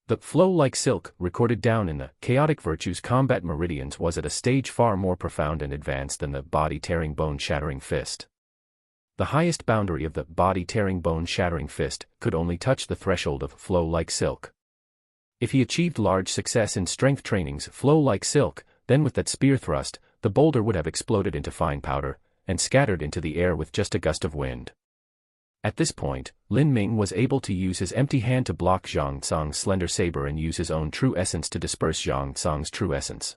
The flow like silk, recorded down in the chaotic virtues combat meridians, was at a stage far more profound and advanced than the body-tearing bone-shattering fist. The highest boundary of the body-tearing bone-shattering fist could only touch the threshold of flow like silk. If he achieved large success in strength training's flow like silk, then with that spear thrust, the boulder would have exploded into fine powder, and scattered into the air with just a gust of wind. At this point, Lin Ming was able to use his empty hand to block Zhang Tsang's slender saber and use his own true essence to disperse Zhang Tsang's true essence.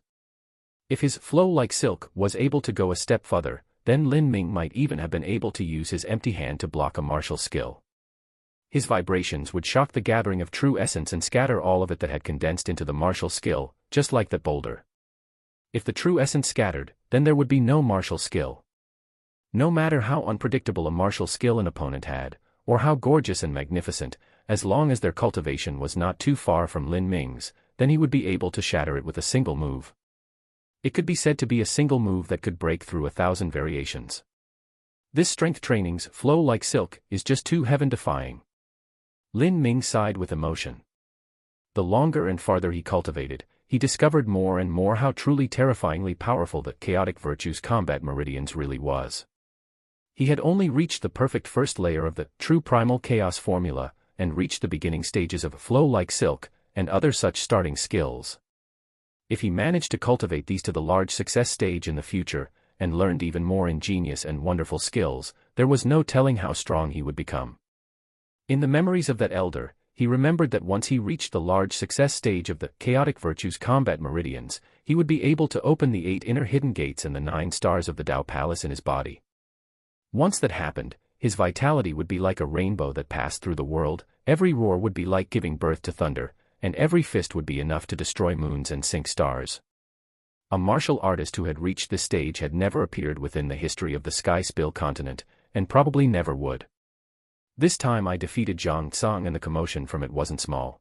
If his flow like silk was able to go a step further, then Lin Ming might even have been able to use his empty hand to block a martial skill. His vibrations would shock the gathering of true essence and scatter all of it that had condensed into the martial skill, just like that boulder. If the true essence scattered, then there would be no martial skill. No matter how unpredictable a martial skill an opponent had, or how gorgeous and magnificent, as long as their cultivation was not too far from Lin Ming's, then he would be able to shatter it with a single move. It could be said to be a single move that could break through 1,000 variations. This strength training's flow like silk is just too heaven-defying. Lin Ming sighed with emotion. The longer and farther he cultivated, he discovered more and more how truly terrifyingly powerful the chaotic virtues combat meridians really was. He had only reached the perfect first layer of the true primal chaos formula, and reached the beginning stages of flow like silk, and other such starting skills. If he managed to cultivate these to the large success stage in the future, and learned even more ingenious and wonderful skills, there was no telling how strong he would become. In the memories of that elder, he remembered that once he reached the large success stage of the chaotic virtues combat meridians, he would be able to open the 8 inner hidden gates and the 9 stars of the Tao Palace in his body. Once that happened, his vitality would be like a rainbow that passed through the world, every roar would be like giving birth to thunder, and every fist would be enough to destroy moons and sink stars. A martial artist who had reached this stage had never appeared within the history of the Sky Spill continent, and probably never would. This time I defeated Zhang Tsang and the commotion from it wasn't small.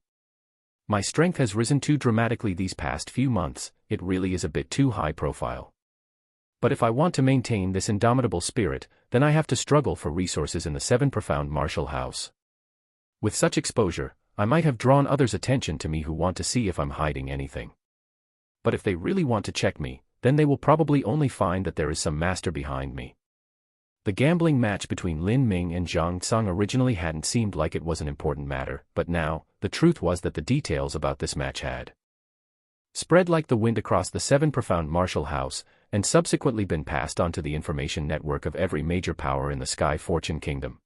My strength has risen too dramatically these past few months, it really is a bit too high profile. But if I want to maintain this indomitable spirit, then I have to struggle for resources in the 7 profound martial house. With such exposure, I might have drawn others' attention to me who want to see if I'm hiding anything. But if they really want to check me, then they will probably only find that there is some master behind me. The gambling match between Lin Ming and Zhang Tsang originally hadn't seemed like it was an important matter, but now, the truth was that the details about this match had spread like the wind across the 7 profound martial house, and subsequently been passed on to the information network of every major power in the Sky Fortune Kingdom.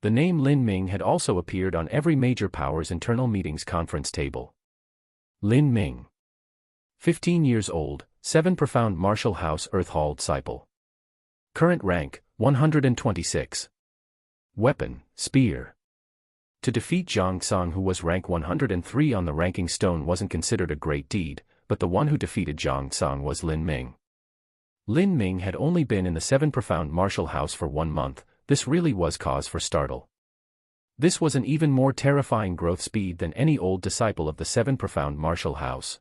The name Lin Ming had also appeared on every major power's internal meetings conference table. Lin Ming. 15 years old, 7 profound martial house Earth Hall disciple. Current rank, 126. Weapon, spear. To defeat Zhang Tsang, who was rank 103 on the ranking stone, wasn't considered a great deed, but the one who defeated Zhang Tsang was Lin Ming. Lin Ming had only been in the 7 profound martial house for 1 month. This really was cause for startle. This was an even more terrifying growth speed than any old disciple of the 7 profound martial house.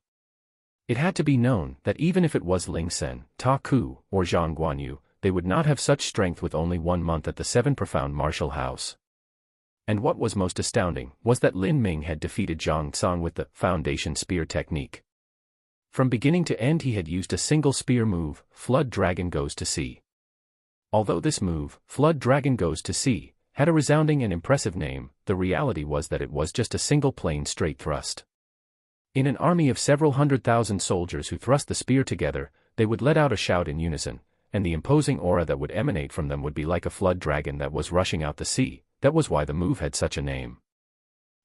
It had to be known that even if it was Ling Sen, Ta Ku, or Zhang Guanyu, they would not have such strength with only 1 month at the 7 profound martial house. And what was most astounding was that Lin Ming had defeated Zhang Tsang with the foundation spear technique. From beginning to end he had used a single spear move, Flood Dragon Goes to Sea. Although this move, Flood Dragon Goes to Sea, had a resounding and impressive name, the reality was that it was just a single plain straight thrust. In an army of several 100,000 soldiers who thrust the spear together, they would let out a shout in unison, and the imposing aura that would emanate from them would be like a flood dragon that was rushing out the sea. That was why the move had such a name.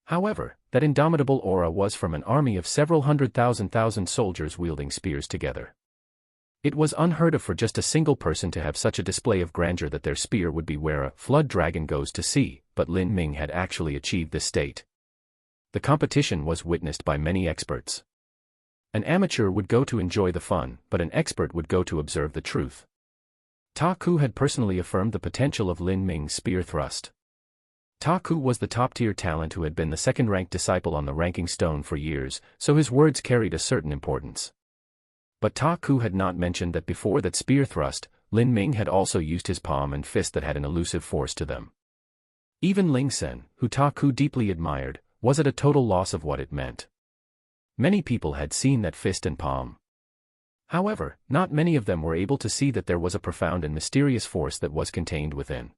However, that indomitable aura was from an army of several 100,000 soldiers wielding spears together. It was unheard of for just a single person to have such a display of grandeur that their spear would be where a flood dragon goes to sea, but Lin Ming had actually achieved this state. The competition was witnessed by many experts. An amateur would go to enjoy the fun, but an expert would go to observe the truth. Ta Ku had personally affirmed the potential of Lin Ming's spear thrust. Ta Ku was the top-tier talent who had been the second-ranked disciple on the ranking stone for years, so his words carried a certain importance. But Ta Ku had not mentioned that before that spear thrust, Lin Ming had also used his palm and fist that had an elusive force to them. Even Ling Sen, who Ta Ku deeply admired, was at a total loss of what it meant. Many people had seen that fist and palm. However, not many of them were able to see that there was a profound and mysterious force that was contained within.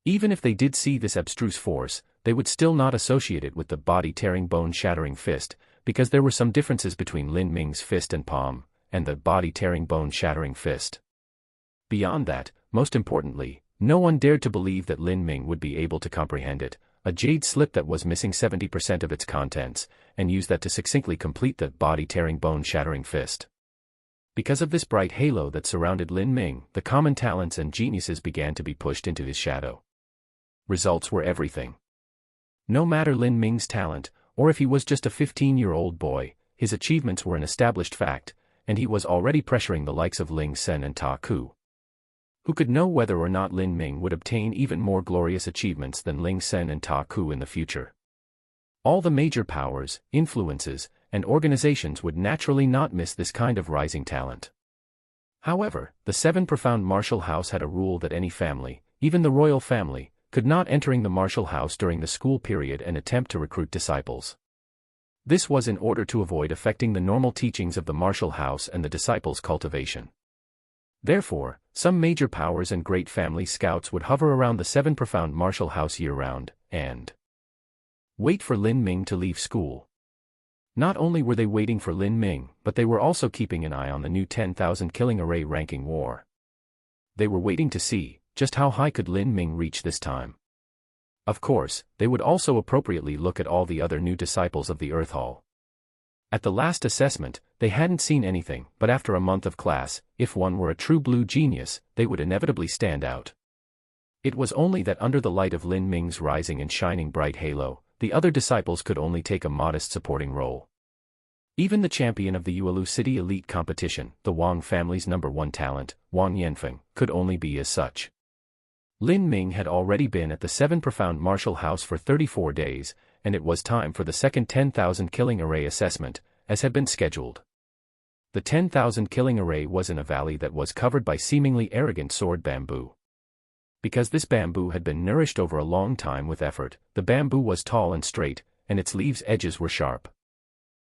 Even if they did see this abstruse force, they would still not associate it with the body-tearing bone-shattering fist, because there were some differences between Lin Ming's fist and palm, and the body-tearing bone-shattering fist. Beyond that, most importantly, no one dared to believe that Lin Ming would be able to comprehend it, a jade slip that was missing 70% of its contents, and use that to succinctly complete the body-tearing bone-shattering fist. Because of this bright halo that surrounded Lin Ming, the common talents and geniuses began to be pushed into his shadow. Results were everything. No matter Lin Ming's talent, or if he was just a 15-year-old boy, his achievements were an established fact, and he was already pressuring the likes of Ling Sen and Ta Ku. Who could know whether or not Lin Ming would obtain even more glorious achievements than Ling Sen and Ta Ku in the future? All the major powers, influences, and organizations would naturally not miss this kind of rising talent. However, the Seven Profound Martial House had a rule that any family, even the royal family, could not entering the martial house during the school period and attempt to recruit disciples. This was in order to avoid affecting the normal teachings of the martial house and the disciples' cultivation. Therefore, some major powers and great family scouts would hover around the Seven Profound Martial House year-round, and wait for Lin Ming to leave school. Not only were they waiting for Lin Ming, but they were also keeping an eye on the new 10,000 killing array ranking war. They were waiting to see just how high could Lin Ming reach this time. Of course, they would also appropriately look at all the other new disciples of the Earth Hall. At the last assessment, they hadn't seen anything, but after a month of class, if one were a true blue genius, they would inevitably stand out. It was only that under the light of Lin Ming's rising and shining bright halo, the other disciples could only take a modest supporting role. Even the champion of the Yuelu City Elite Competition, the Wang family's #1 talent, Wang Yanfeng, could only be as such. Lin Ming had already been at the Seven Profound Martial House for 34 days, and it was time for the second 10,000 killing array assessment, as had been scheduled. The 10,000 killing array was in a valley that was covered by seemingly arrogant sword bamboo. Because this bamboo had been nourished over a long time with effort, the bamboo was tall and straight, and its leaves' edges were sharp.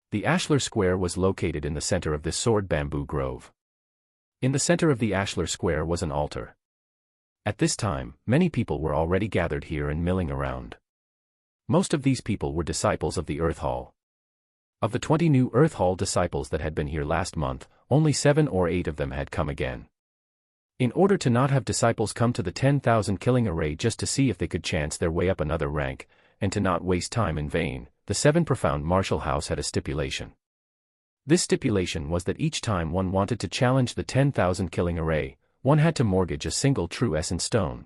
The ashlar square was located in the center of this sword bamboo grove. In the center of the ashlar square was an altar. At this time, many people were already gathered here and milling around. Most of these people were disciples of the Earth Hall. Of the 20 new Earth Hall disciples that had been here last month, only 7 or 8 of them had come again. In order to not have disciples come to the 10,000 killing array just to see if they could chance their way up another rank, and to not waste time in vain, the Seven Profound Martial House had a stipulation. This stipulation was that each time one wanted to challenge the 10,000 killing array, one had to mortgage a single true essence stone.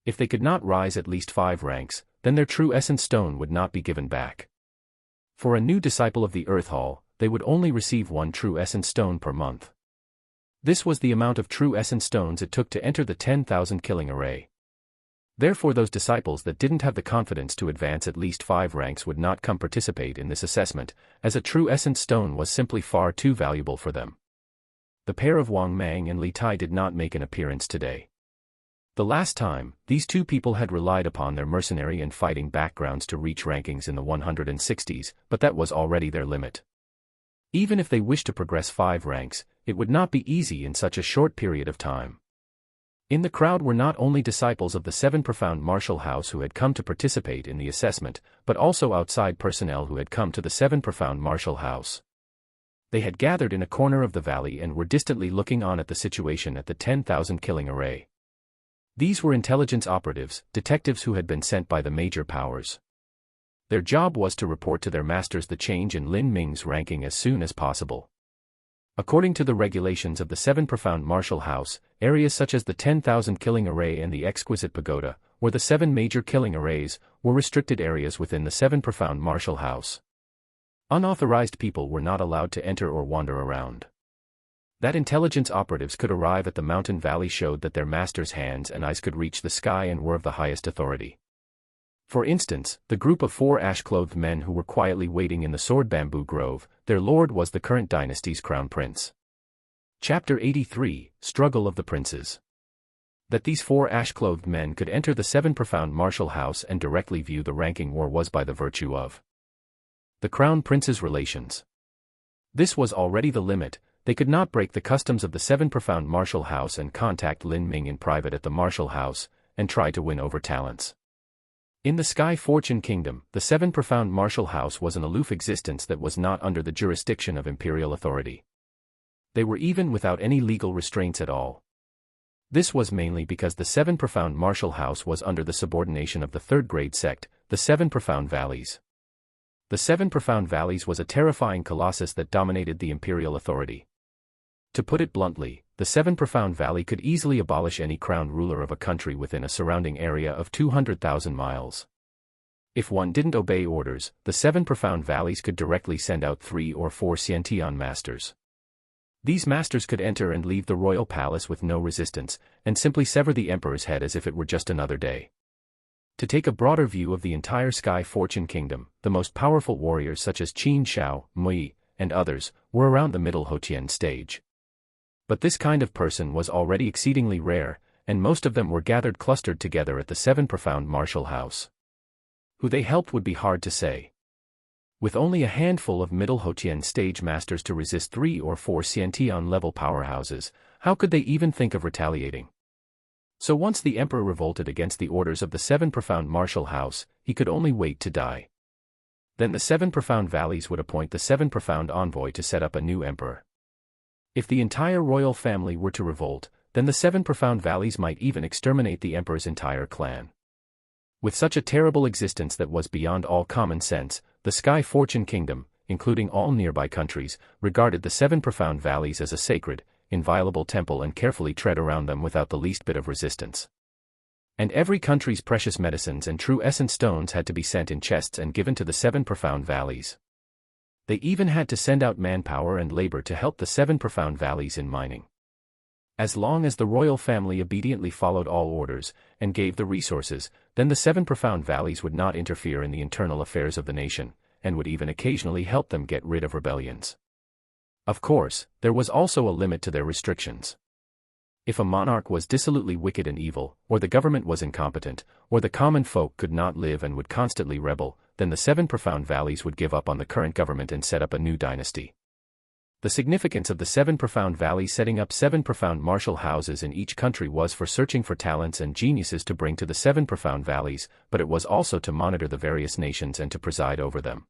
If they could not rise at least 5 ranks, then their true essence stone would not be given back. For a new disciple of the Earth Hall, they would only receive 1 true essence stone per month. This was the amount of true essence stones it took to enter the 10,000 killing array. Therefore those disciples that didn't have the confidence to advance at least 5 ranks would not come participate in this assessment, as a true essence stone was simply far too valuable for them. The pair of Wang Mang and Li Tai did not make an appearance today. The last time, these two people had relied upon their mercenary and fighting backgrounds to reach rankings in the 160s, but that was already their limit. Even if they wished to progress 5 ranks, it would not be easy in such a short period of time. In the crowd were not only disciples of the Seven Profound Martial House who had come to participate in the assessment, but also outside personnel who had come to the Seven Profound Martial House. They had gathered in a corner of the valley and were distantly looking on at the situation at the 10,000 killing array. These were intelligence operatives, detectives who had been sent by the major powers. Their job was to report to their masters the change in Lin Ming's ranking as soon as possible. According to the regulations of the Seven Profound Martial House, areas such as the 10,000 killing array and the Exquisite Pagoda, or the 7 major killing arrays, were restricted areas within the Seven Profound Martial House. Unauthorized people were not allowed to enter or wander around. That intelligence operatives could arrive at the mountain valley showed that their master's hands and eyes could reach the sky and were of the highest authority. For instance, the group of 4 ash-clothed men who were quietly waiting in the sword bamboo grove, their lord was the current dynasty's crown prince. Chapter 83, Struggle of the Princes. That these 4 ash-clothed men could enter the 7 profound martial house and directly view the ranking war was by the virtue of the crown prince's relations. This was already the limit. They could not break the customs of the 7 profound martial house and contact Lin Ming in private at the martial house, and try to win over talents. In the Sky Fortune Kingdom, the 7 profound martial house was an aloof existence that was not under the jurisdiction of imperial authority. They were even without any legal restraints at all. This was mainly because the 7 profound martial house was under the subordination of the 3rd grade sect, the 7 profound valleys. The 7 profound valleys was a terrifying colossus that dominated the imperial authority. To put it bluntly, the 7 profound valley could easily abolish any crown ruler of a country within a surrounding area of 200,000 miles. If one didn't obey orders, the 7 profound valleys could directly send out 3 or 4 Xiantian masters. These masters could enter and leave the royal palace with no resistance, and simply sever the emperor's head as if it were just another day. To take a broader view of the entire Sky Fortune Kingdom, the most powerful warriors such as Qin Shao, Mui, and others, were around the middle Hotian stage. But this kind of person was already exceedingly rare, and most of them were gathered clustered together at the 7 profound martial house. Who they helped would be hard to say. With only a handful of middle Hotian stage masters to resist 3 or 4 Xiantian level powerhouses, how could they even think of retaliating? So once the emperor revolted against the orders of the 7 profound martial house, he could only wait to die. Then the 7 profound valleys would appoint the 7 profound envoy to set up a new emperor. If the entire royal family were to revolt, then the 7 profound valleys might even exterminate the emperor's entire clan. With such a terrible existence that was beyond all common sense, the Sky Fortune Kingdom, including all nearby countries, regarded the 7 profound valleys as a sacred, inviolable temple and carefully tread around them without the least bit of resistance. And every country's precious medicines and true essence stones had to be sent in chests and given to the 7 profound valleys. They even had to send out manpower and labor to help the 7 profound valleys in mining. As long as the royal family obediently followed all orders, and gave the resources, then the 7 profound valleys would not interfere in the internal affairs of the nation, and would even occasionally help them get rid of rebellions. Of course, there was also a limit to their restrictions. If a monarch was dissolutely wicked and evil, or the government was incompetent, or the common folk could not live and would constantly rebel, then the 7 profound valleys would give up on the current government and set up a new dynasty. The significance of the 7 profound valleys setting up 7 profound martial houses in each country was for searching for talents and geniuses to bring to the 7 profound valleys, but it was also to monitor the various nations and to preside over them.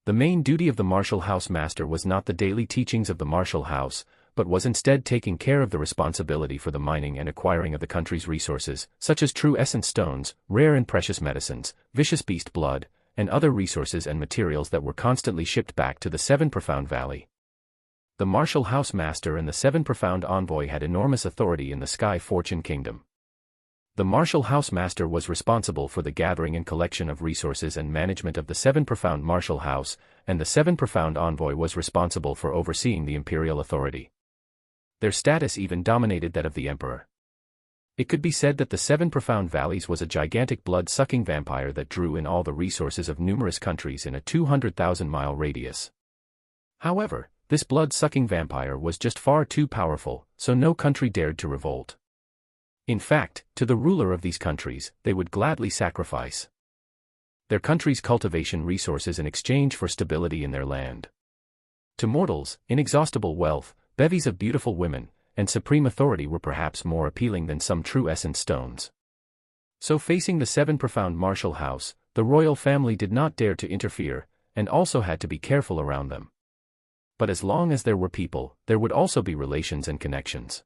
The main duty of the martial house master was not the daily teachings of the martial house, but was instead taking care of the responsibility for the mining and acquiring of the country's resources, such as true essence stones, rare and precious medicines, vicious beast blood, and other resources and materials that were constantly shipped back to the 7 profound valley. The martial house master and the 7 profound envoy had enormous authority in the Sky Fortune Kingdom. The martial house master was responsible for the gathering and collection of resources and management of the 7 profound martial house, and the 7 profound envoy was responsible for overseeing the imperial authority. Their status even dominated that of the emperor. It could be said that the 7 profound valleys was a gigantic blood-sucking vampire that drew in all the resources of numerous countries in a 200,000-mile radius. However, this blood-sucking vampire was just far too powerful, so no country dared to revolt. In fact, to the ruler of these countries, they would gladly sacrifice their country's cultivation resources in exchange for stability in their land. To mortals, inexhaustible wealth, bevies of beautiful women, and supreme authority were perhaps more appealing than some true essence stones. So facing the 7 profound martial house, the royal family did not dare to interfere, and also had to be careful around them. But as long as there were people, there would also be relations and connections.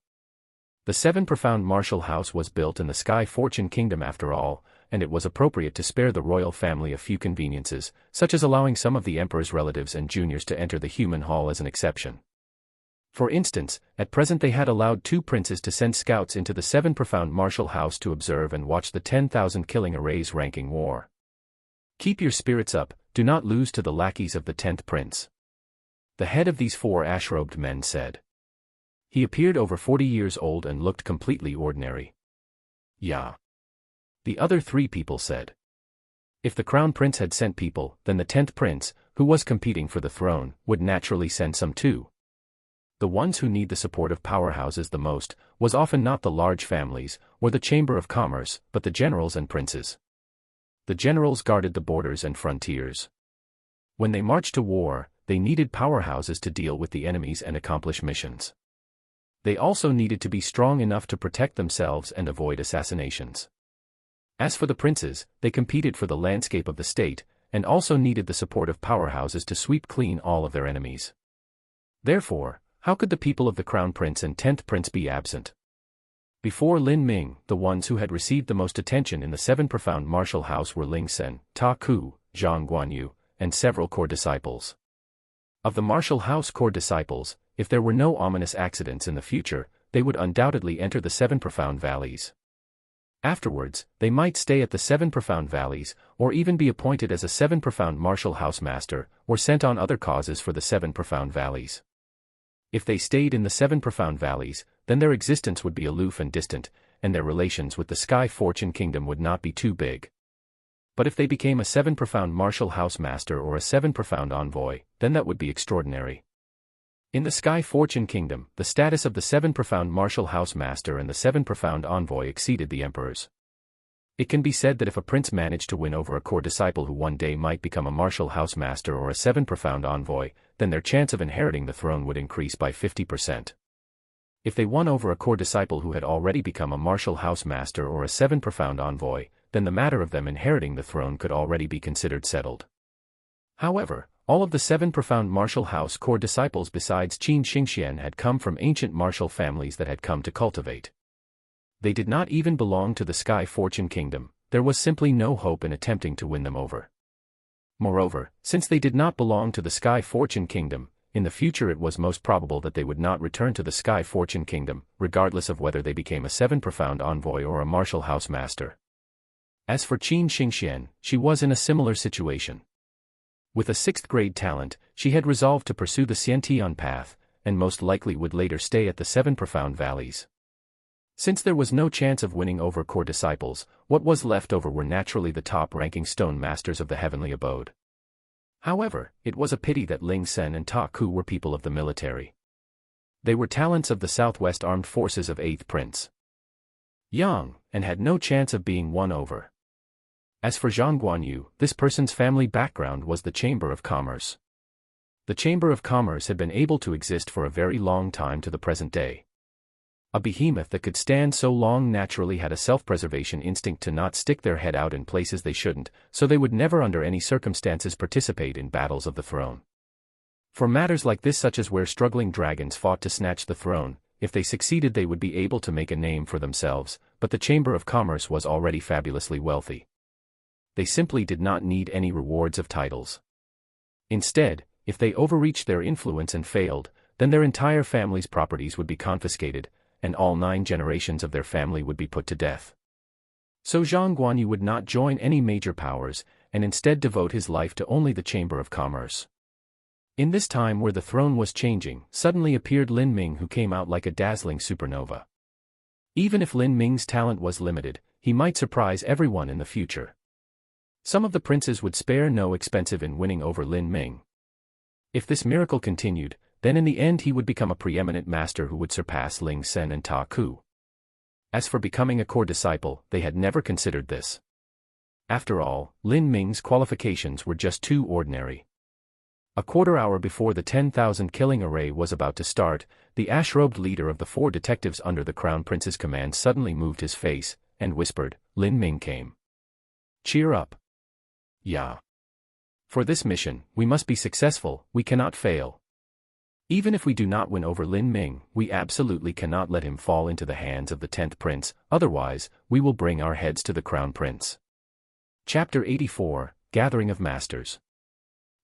The 7 profound martial house was built in the Sky Fortune Kingdom after all, and it was appropriate to spare the royal family a few conveniences, such as allowing some of the emperor's relatives and juniors to enter the human hall as an exception. For instance, at present they had allowed 2 princes to send scouts into the 7 profound martial house to observe and watch the 10,000 killing arrays ranking war. Keep your spirits up, do not lose to the lackeys of the 10th prince. The head of these 4 ash-robed men said. He appeared over 40 years old and looked completely ordinary. Yeah. The other 3 people said. If the crown prince had sent people, then the 10th prince, who was competing for the throne, would naturally send some too. The ones who need the support of powerhouses the most, was often not the large families, or the Chamber of Commerce, but the generals and princes. The generals guarded the borders and frontiers. When they marched to war, they needed powerhouses to deal with the enemies and accomplish missions. They also needed to be strong enough to protect themselves and avoid assassinations. As for the princes, they competed for the landscape of the state, and also needed the support of powerhouses to sweep clean all of their enemies. Therefore, how could the people of the Crown Prince and 10th Prince be absent? Before Lin Ming, the ones who had received the most attention in the 7 profound martial house were Ling Sen, Ta Ku, Zhang Guanyu, and several core disciples. Of the martial house core disciples, if there were no ominous accidents in the future, they would undoubtedly enter the 7 profound valleys. Afterwards, they might stay at the 7 profound valleys, or even be appointed as a 7 profound martial house master, or sent on other causes for the 7 profound valleys. If they stayed in the 7 profound valleys, then their existence would be aloof and distant, and their relations with the Sky Fortune Kingdom would not be too big. But if they became a 7 profound martial house master or a 7 profound envoy, then that would be extraordinary. In the Sky Fortune Kingdom, the status of the 7 profound martial house master and the 7 profound envoy exceeded the emperor's. It can be said that if a prince managed to win over a core disciple who one day might become a martial house master or a 7 profound envoy, then their chance of inheriting the throne would increase by 50%. If they won over a core disciple who had already become a martial house master or a 7 profound envoy, then the matter of them inheriting the throne could already be considered settled. However, all of the 7 profound martial house core disciples besides Qin Xingxian had come from ancient martial families that had come to cultivate. They did not even belong to the Sky Fortune Kingdom, there was simply no hope in attempting to win them over. Moreover, since they did not belong to the Sky Fortune Kingdom, in the future it was most probable that they would not return to the Sky Fortune Kingdom, regardless of whether they became a 7 profound envoy or a martial house master. As for Qin Xingxian, she was in a similar situation. With a 6th grade talent, she had resolved to pursue the Xiantian path, and most likely would later stay at the 7 profound valleys. Since there was no chance of winning over core disciples, what was left over were naturally the top-ranking stone masters of the heavenly abode. However, it was a pity that Ling Sen and Ta Ku were people of the military. They were talents of the Southwest Armed Forces of 8th Prince Yang, and had no chance of being won over. As for Zhang Guanyu, this person's family background was the Chamber of Commerce. The Chamber of Commerce had been able to exist for a very long time to the present day. A behemoth that could stand so long naturally had a self-preservation instinct to not stick their head out in places they shouldn't, so they would never under any circumstances participate in battles of the throne. For matters like this, such as where struggling dragons fought to snatch the throne, if they succeeded they would be able to make a name for themselves, but the Chamber of Commerce was already fabulously wealthy. They simply did not need any rewards of titles. Instead, if they overreached their influence and failed, then their entire family's properties would be confiscated, and all 9 generations of their family would be put to death. So Zhang Guanyu would not join any major powers, and instead devote his life to only the Chamber of Commerce. In this time where the throne was changing, suddenly appeared Lin Ming, who came out like a dazzling supernova. Even if Lin Ming's talent was limited, he might surprise everyone in the future. Some of the princes would spare no expense in winning over Lin Ming. If this miracle continued, then in the end he would become a preeminent master who would surpass Ling Sen and Ta Ku. As for becoming a core disciple, they had never considered this. After all, Lin Ming's qualifications were just too ordinary. A quarter hour before the 10,000 killing array was about to start, the ash-robed leader of the 4 detectives under the Crown Prince's command suddenly moved his face, and whispered, "Lin Ming came. Cheer up. Yeah. For this mission, we must be successful, we cannot fail. Even if we do not win over Lin Ming, we absolutely cannot let him fall into the hands of the 10th Prince, otherwise, we will bring our heads to the Crown Prince." Chapter 84, Gathering of Masters.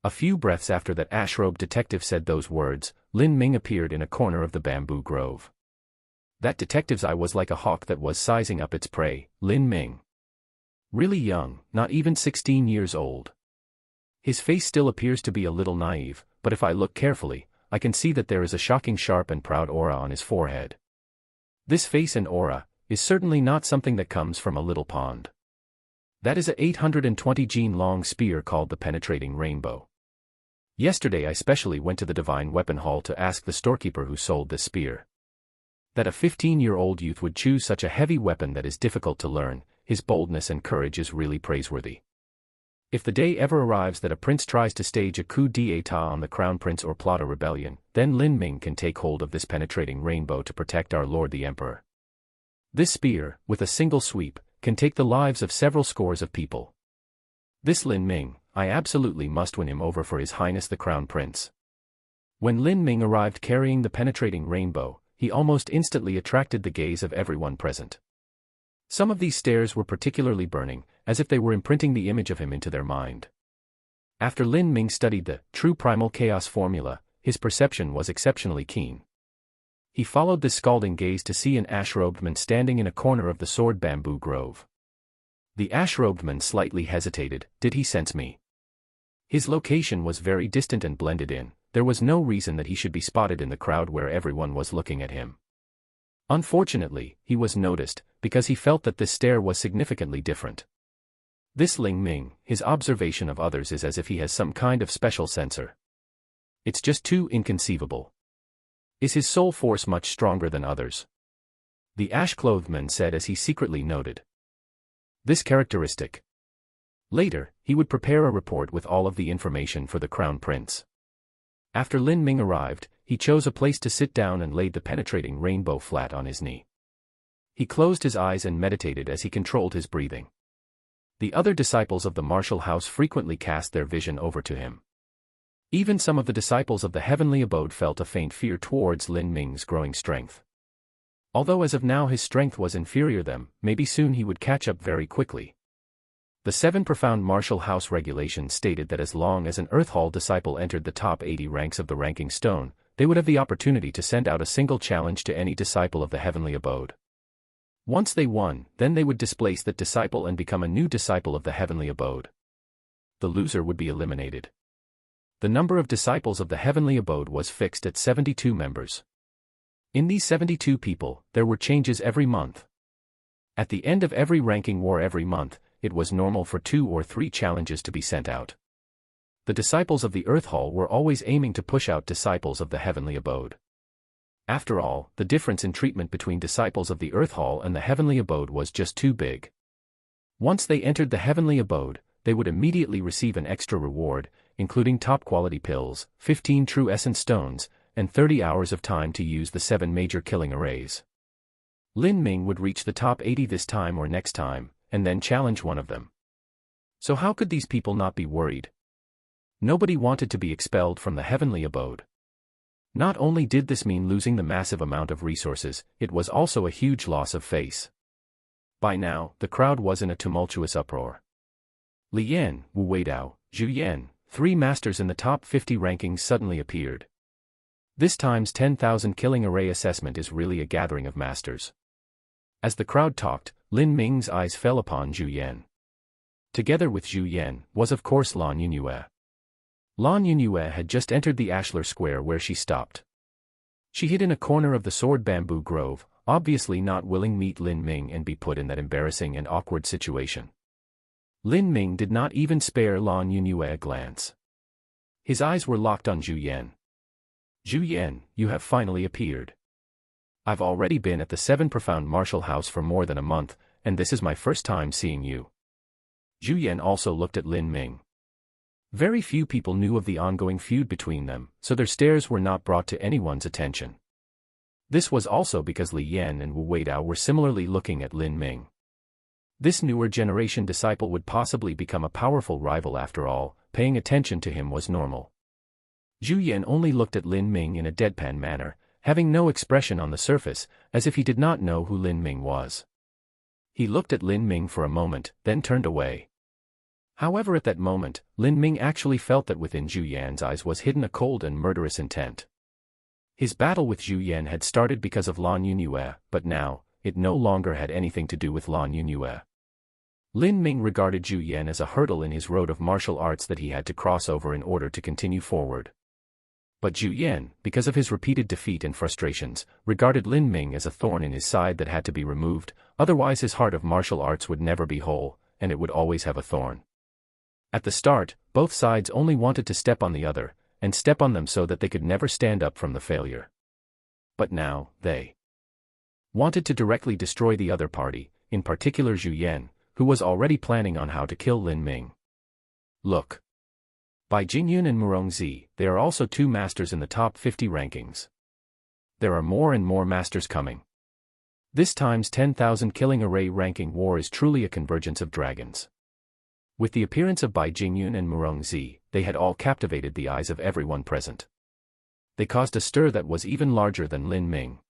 A few breaths after that ash-robed detective said those words, Lin Ming appeared in a corner of the bamboo grove. That detective's eye was like a hawk that was sizing up its prey. "Lin Ming. Really young, not even 16 years old. His face still appears to be a little naive, but if I look carefully, I can see that there is a shocking sharp and proud aura on his forehead. This face and aura is certainly not something that comes from a little pond. That is a 820 gene long spear called the Penetrating Rainbow. Yesterday I specially went to the Divine Weapon Hall to ask the storekeeper who sold this spear. That a 15-year-old youth would choose such a heavy weapon that is difficult to learn, his boldness and courage is really praiseworthy. If the day ever arrives that a prince tries to stage a coup d'état on the crown prince or plot a rebellion, then Lin Ming can take hold of this penetrating rainbow to protect our lord the emperor. This spear, with a single sweep, can take the lives of several scores of people. This Lin Ming, I absolutely must win him over for His Highness the Crown Prince. When Lin Ming arrived carrying the penetrating rainbow, he almost instantly attracted the gaze of everyone present. Some of these stares were particularly burning, as if they were imprinting the image of him into their mind. After Lin Ming studied the true primal chaos formula, his perception was exceptionally keen. He followed this scalding gaze to see an ash-robed man standing in a corner of the sword bamboo grove. The ash-robed man slightly hesitated. Did he sense me? His location was very distant and blended in. There was no reason that he should be spotted in the crowd where everyone was looking at him. Unfortunately, he was noticed, because he felt that this stare was significantly different. This Lin Ming, his observation of others is as if he has some kind of special sensor. It's just too inconceivable. Is his soul force much stronger than others? The ash-clothed man said as he secretly noted this characteristic. Later, he would prepare a report with all of the information for the crown prince. After Lin Ming arrived, he chose a place to sit down and laid the penetrating rainbow flat on his knee. He closed his eyes and meditated as he controlled his breathing. The other disciples of the martial house frequently cast their vision over to him. Even some of the disciples of the heavenly abode felt a faint fear towards Lin Ming's growing strength. Although as of now his strength was inferior them, maybe soon he would catch up very quickly. The 7 profound martial house regulations stated that as long as an Earth Hall disciple entered the top 80 ranks of the ranking stone, they would have the opportunity to send out a single challenge to any disciple of the heavenly abode. Once they won, then they would displace that disciple and become a new disciple of the heavenly abode. The loser would be eliminated. The number of disciples of the heavenly abode was fixed at 72 members. In these 72 people, there were changes every month. At the end of every ranking war every month, it was normal for 2 or 3 challenges to be sent out. The disciples of the Earth Hall were always aiming to push out disciples of the heavenly abode. After all, the difference in treatment between disciples of the Earth Hall and the heavenly abode was just too big. Once they entered the heavenly abode, they would immediately receive an extra reward, including top-quality pills, 15 true essence stones, and 30 hours of time to use the 7 major killing arrays. Lin Ming would reach the top 80 this time or next time, and then challenge one of them. So how could these people not be worried? Nobody wanted to be expelled from the heavenly abode. Not only did this mean losing the massive amount of resources, it was also a huge loss of face. By now, the crowd was in a tumultuous uproar. Li Yan, Wu Weidao, Zhu Yan, 3 masters in the top 50 rankings suddenly appeared. This time's 10,000 killing array assessment is really a gathering of masters. As the crowd talked, Lin Ming's eyes fell upon Zhu Yan. Together with Zhu Yan was of course Lan Yunue. Lan Yunue had just entered the ashlar square where she stopped. She hid in a corner of the sword bamboo grove, obviously not willing to meet Lin Ming and be put in that embarrassing and awkward situation. Lin Ming did not even spare Lan Yunue a glance. His eyes were locked on Zhu Yan. Zhu Yan, you have finally appeared. I've already been at the 7 profound martial house for more than a month, and this is my first time seeing you. Zhu Yan also looked at Lin Ming. Very few people knew of the ongoing feud between them, so their stares were not brought to anyone's attention. This was also because Li Yan and Wu Weidao were similarly looking at Lin Ming. This newer generation disciple would possibly become a powerful rival after all, paying attention to him was normal. Zhu Yan only looked at Lin Ming in a deadpan manner, having no expression on the surface, as if he did not know who Lin Ming was. He looked at Lin Ming for a moment, then turned away. However, at that moment, Lin Ming actually felt that within Zhu Yan's eyes was hidden a cold and murderous intent. His battle with Zhu Yan had started because of Lan Yunue, but now, it no longer had anything to do with Lan Yunue. Lin Ming regarded Zhu Yan as a hurdle in his road of martial arts that he had to cross over in order to continue forward. But Zhu Yan, because of his repeated defeat and frustrations, regarded Lin Ming as a thorn in his side that had to be removed, otherwise his heart of martial arts would never be whole, and it would always have a thorn. At the start, both sides only wanted to step on the other, and step on them so that they could never stand up from the failure. But now, they wanted to directly destroy the other party, in particular Zhu Yan, who was already planning on how to kill Lin Ming. Look. By Jingyun and Murongzi, they are also two masters in the top 50 rankings. There are more and more masters coming. This time's 10,000 killing array ranking war is truly a convergence of dragons. With the appearance of Bai Jingyun and Murongzi, they had all captivated the eyes of everyone present. They caused a stir that was even larger than Lin Ming.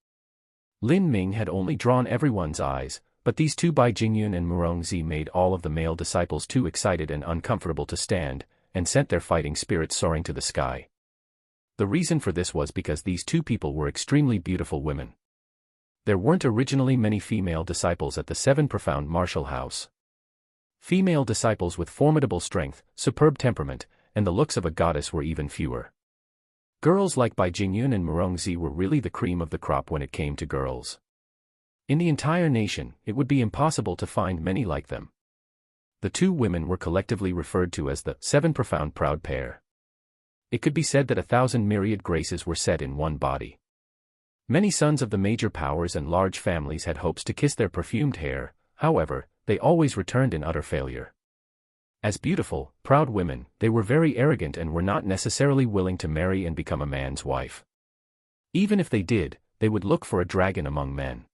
Lin Ming had only drawn everyone's eyes, but these two Bai Jingyun and Murongzi made all of the male disciples too excited and uncomfortable to stand, and sent their fighting spirits soaring to the sky. The reason for this was because these two people were extremely beautiful women. There weren't originally many female disciples at the Seven Profound Martial House. Female disciples with formidable strength, superb temperament, and the looks of a goddess were even fewer. Girls like Bai Jingyun and Murongzi were really the cream of the crop when it came to girls. In the entire nation, it would be impossible to find many like them. The two women were collectively referred to as the Seven Profound Proud Pair. It could be said that 1,000 myriad graces were set in one body. Many sons of the major powers and large families had hopes to kiss their perfumed hair, however, they always returned in utter failure. As beautiful, proud women, they were very arrogant and were not necessarily willing to marry and become a man's wife. Even if they did, they would look for a dragon among men.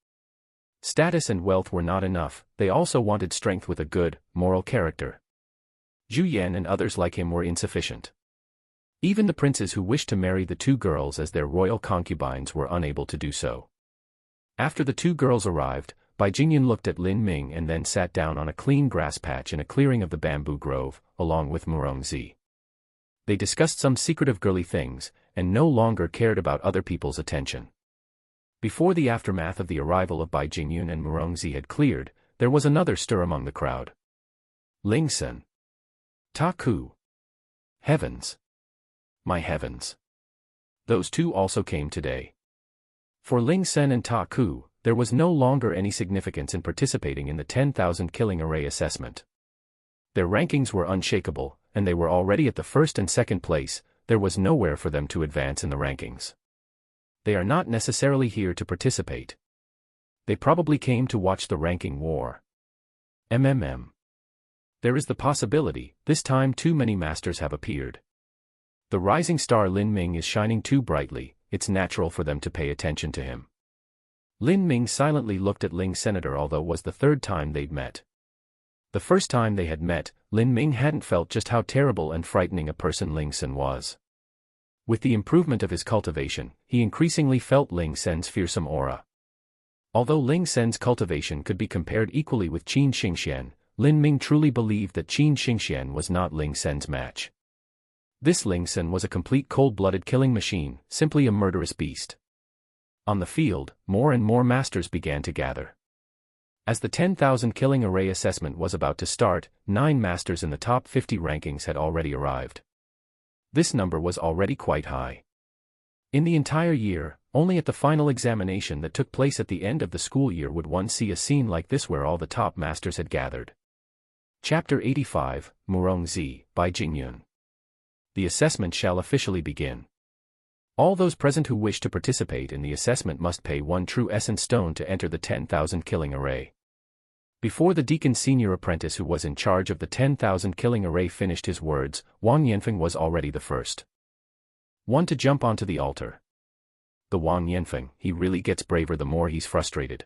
Status and wealth were not enough, they also wanted strength with a good, moral character. Zhu Yan and others like him were insufficient. Even the princes who wished to marry the two girls as their royal concubines were unable to do so. After the two girls arrived, Bai Jingyun looked at Lin Ming and then sat down on a clean grass patch in a clearing of the bamboo grove, along with Murongzi. They discussed some secretive girly things, and no longer cared about other people's attention. Before the aftermath of the arrival of Bai Jingyun and Murongzi had cleared, there was another stir among the crowd. Ling Sen. Ta Ku. Heavens. My heavens. Those two also came today. For Ling Sen and Ta Ku, there was no longer any significance in participating in the 10,000 killing array assessment. Their rankings were unshakable, and they were already at the first and second place. There was nowhere for them to advance in the rankings. They are not necessarily here to participate. They probably came to watch the ranking war. There is the possibility, this time too many masters have appeared. The rising star Lin Ming is shining too brightly, it's natural for them to pay attention to him. Lin Ming silently looked at Ling Senator, although it was the third time they'd met. The first time they had met, Lin Ming hadn't felt just how terrible and frightening a person Ling Sen was. With the improvement of his cultivation, he increasingly felt Ling Sen's fearsome aura. Although Ling Sen's cultivation could be compared equally with Qin Xingxian, Lin Ming truly believed that Qin Xingxian was not Ling Sen's match. This Ling Sen was a complete cold-blooded killing machine, simply a murderous beast. On the field, more and more masters began to gather. As the 10,000 killing array assessment was about to start, 9 masters in the top 50 rankings had already arrived. This number was already quite high. In the entire year, only at the final examination that took place at the end of the school year would one see a scene like this where all the top masters had gathered. Chapter 85, Murongzi, by Jingyun. The assessment shall officially begin. All those present who wish to participate in the assessment must pay 1 true essence stone to enter the 10,000 killing array. Before the deacon senior apprentice who was in charge of the 10,000 killing array finished his words, Wang Yanfeng was already the first one to jump onto the altar. The Wang Yanfeng, he really gets braver the more he's frustrated.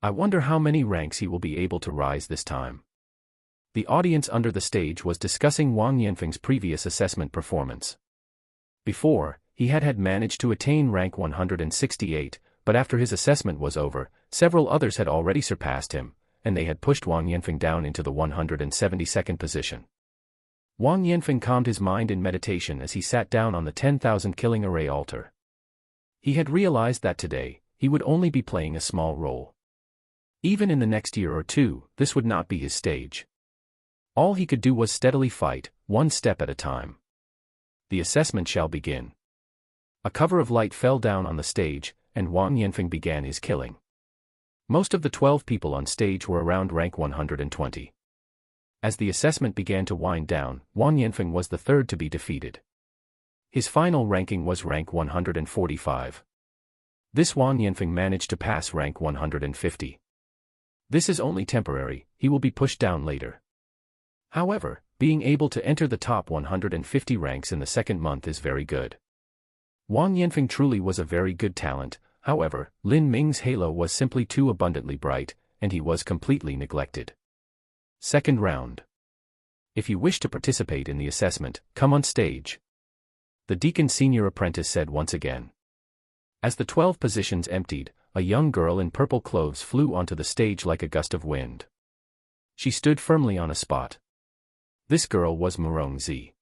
I wonder how many ranks he will be able to rise this time. The audience under the stage was discussing Wang Yanfeng's previous assessment performance. Before, he had managed to attain rank 168, but after his assessment was over, several others had already surpassed him, and they had pushed Wang Yanfeng down into the 172nd position. Wang Yanfeng calmed his mind in meditation as he sat down on the 10,000 killing array altar. He had realized that today, he would only be playing a small role. Even in the next year or two, this would not be his stage. All he could do was steadily fight, one step at a time. The assessment shall begin. A cover of light fell down on the stage, and Wang Yanfeng began his killing. Most of the 12 people on stage were around rank 120. As the assessment began to wind down, Wang Yanfeng was the third to be defeated. His final ranking was rank 145. This Wang Yanfeng managed to pass rank 150. This is only temporary, he will be pushed down later. However, being able to enter the top 150 ranks in the second month is very good. Wang Yanfeng truly was a very good talent, however, Lin Ming's halo was simply too abundantly bright, and he was completely neglected. Second round. If you wish to participate in the assessment, come on stage. The deacon senior apprentice said once again. As the 12 positions emptied, a young girl in purple clothes flew onto the stage like a gust of wind. She stood firmly on a spot. This girl was Murongzi.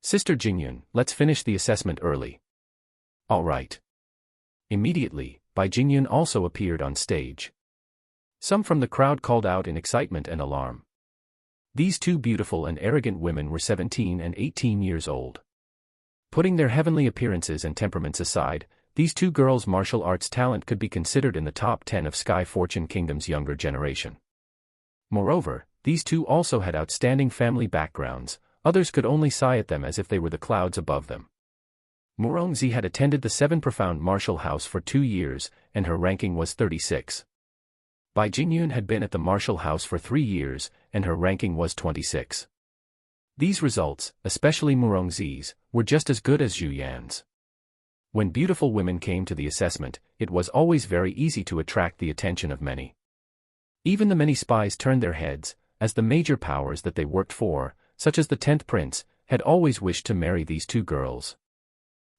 Sister Jingyun, let's finish the assessment early. All right. Immediately, Bai Jingyun also appeared on stage. Some from the crowd called out in excitement and alarm. These two beautiful and arrogant women were 17 and 18 years old. Putting their heavenly appearances and temperaments aside, these two girls' martial arts talent could be considered in the top 10 of Sky Fortune Kingdom's younger generation. Moreover, these two also had outstanding family backgrounds, others could only sigh at them as if they were the clouds above them. Murongzi had attended the 7 Profound Martial House for 2 years, and her ranking was 36. Bai Jingyun had been at the Martial House for 3 years, and her ranking was 26. These results, especially Murongzi's, were just as good as Zhu Yan's. When beautiful women came to the assessment, it was always very easy to attract the attention of many. Even the many spies turned their heads, as the major powers that they worked for, such as the 10th prince, had always wished to marry these two girls.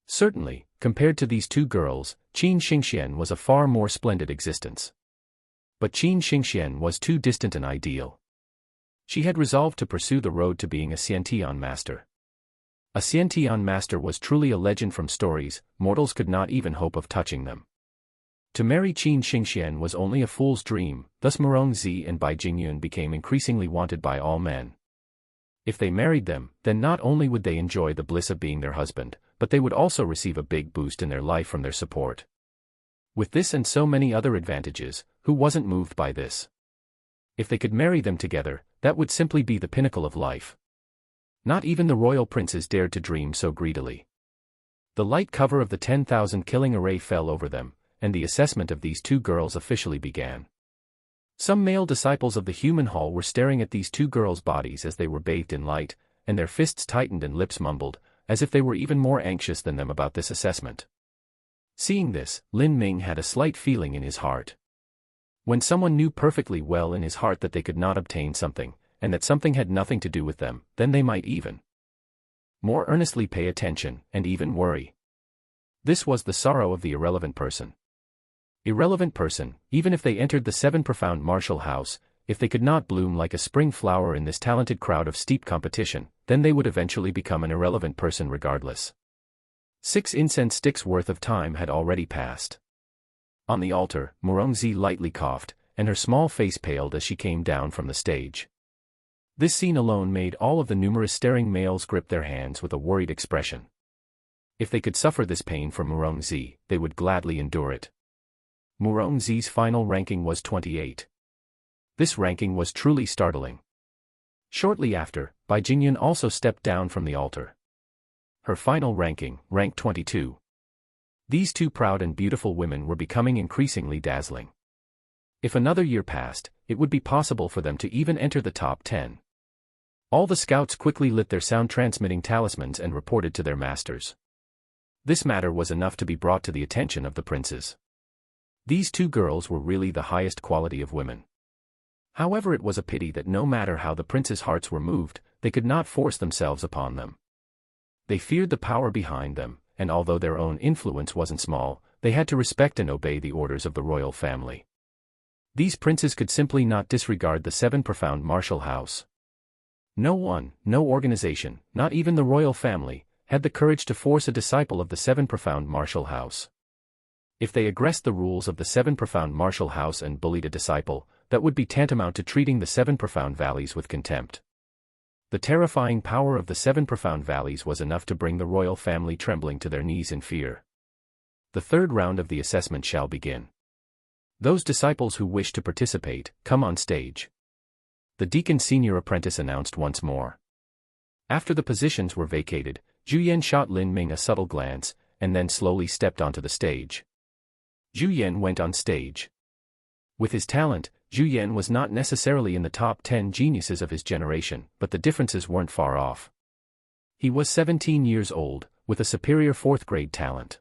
Certainly, compared to these two girls, Qin Xingxian was a far more splendid existence. But Qin Xingxian was too distant an ideal. She had resolved to pursue the road to being a Xiantian master. A Xiantian master was truly a legend from stories, mortals could not even hope of touching them. To marry Qin Xingxian was only a fool's dream, thus Murongzi and Bai Jingyun became increasingly wanted by all men. If they married them, then not only would they enjoy the bliss of being their husband, but they would also receive a big boost in their life from their support. With this and so many other advantages, who wasn't moved by this? If they could marry them together, that would simply be the pinnacle of life. Not even the royal princes dared to dream so greedily. The light cover of the 10,000 killing array fell over them, and the assessment of these two girls officially began. Some male disciples of the human hall were staring at these two girls' bodies as they were bathed in light, and their fists tightened and lips mumbled, as if they were even more anxious than them about this assessment. Seeing this, Lin Ming had a slight feeling in his heart. When someone knew perfectly well in his heart that they could not obtain something, and that something had nothing to do with them, then they might even more earnestly pay attention, and even worry. This was the sorrow of the irrelevant person. Irrelevant person, even if they entered the 7 Profound Martial House, if they could not bloom like a spring flower in this talented crowd of steep competition, then they would eventually become an irrelevant person regardless. 6 incense sticks worth of time had already passed. On the altar, Murongzi lightly coughed, and her small face paled as she came down from the stage. This scene alone made all of the numerous staring males grip their hands with a worried expression. If they could suffer this pain for Murongzi, they would gladly endure it. Murongzi's final ranking was 28. This ranking was truly startling. Shortly after, Bai Jingyun also stepped down from the altar. Her final ranking, rank 22. These two proud and beautiful women were becoming increasingly dazzling. If another year passed, it would be possible for them to even enter the top 10. All the scouts quickly lit their sound-transmitting talismans and reported to their masters. This matter was enough to be brought to the attention of the princes. These two girls were really the highest quality of women. However, it was a pity that no matter how the princes' hearts were moved, they could not force themselves upon them. They feared the power behind them, and although their own influence wasn't small, they had to respect and obey the orders of the royal family. These princes could simply not disregard the 7 Profound Martial House. No one, no organization, not even the royal family, had the courage to force a disciple of the 7 Profound Martial House. If they aggressed the rules of the seven profound martial house and bullied a disciple, that would be tantamount to treating the seven profound valleys with contempt. The terrifying power of the seven profound valleys was enough to bring the royal family trembling to their knees in fear. The third round of the assessment shall begin. Those disciples who wish to participate, come on stage. The deacon senior apprentice announced once more. After the positions were vacated, Zhu Yan shot Lin Ming a subtle glance, and then slowly stepped onto the stage. Zhu Yan went on stage. With his talent, Zhu Yan was not necessarily in the top 10 geniuses of his generation, but the differences weren't far off. He was 17 years old, with a superior 4th grade talent.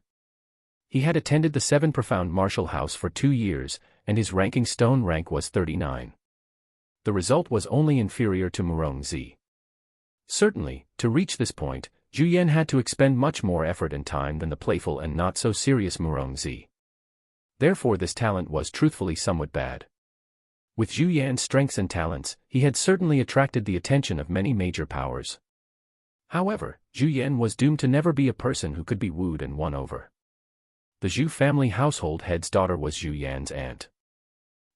He had attended the seven profound martial house for 2 years, and his ranking stone rank was 39. The result was only inferior to Murongzi. Certainly, to reach this point, Zhu Yan had to expend much more effort and time than the playful and not so serious Murongzi. Therefore this talent was truthfully somewhat bad. With Zhu Yan's strengths and talents, he had certainly attracted the attention of many major powers. However, Zhu Yan was doomed to never be a person who could be wooed and won over. The Zhu family household head's daughter was Zhu Yan's aunt.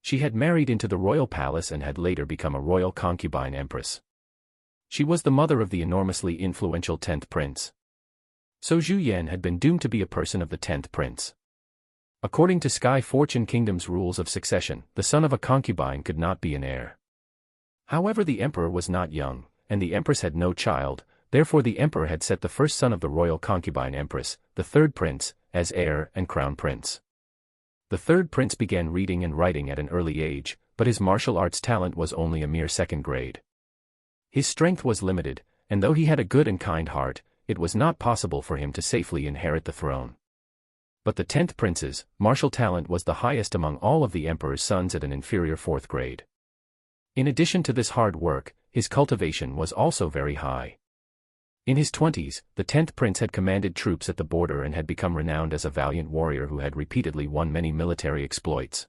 She had married into the royal palace and had later become a royal concubine empress. She was the mother of the enormously influential 10th prince. So Zhu Yan had been doomed to be a person of the 10th prince. According to Sky Fortune Kingdom's rules of succession, the son of a concubine could not be an heir. However, the emperor was not young, and the empress had no child, therefore the emperor had set the first son of the royal concubine empress, the 3rd prince, as heir and crown prince. The 3rd prince began reading and writing at an early age, but his martial arts talent was only a mere 2nd grade. His strength was limited, and though he had a good and kind heart, it was not possible for him to safely inherit the throne. But the 10th prince's martial talent was the highest among all of the emperor's sons at an inferior 4th grade. In addition to this hard work, his cultivation was also very high. In his 20s, the 10th prince had commanded troops at the border and had become renowned as a valiant warrior who had repeatedly won many military exploits.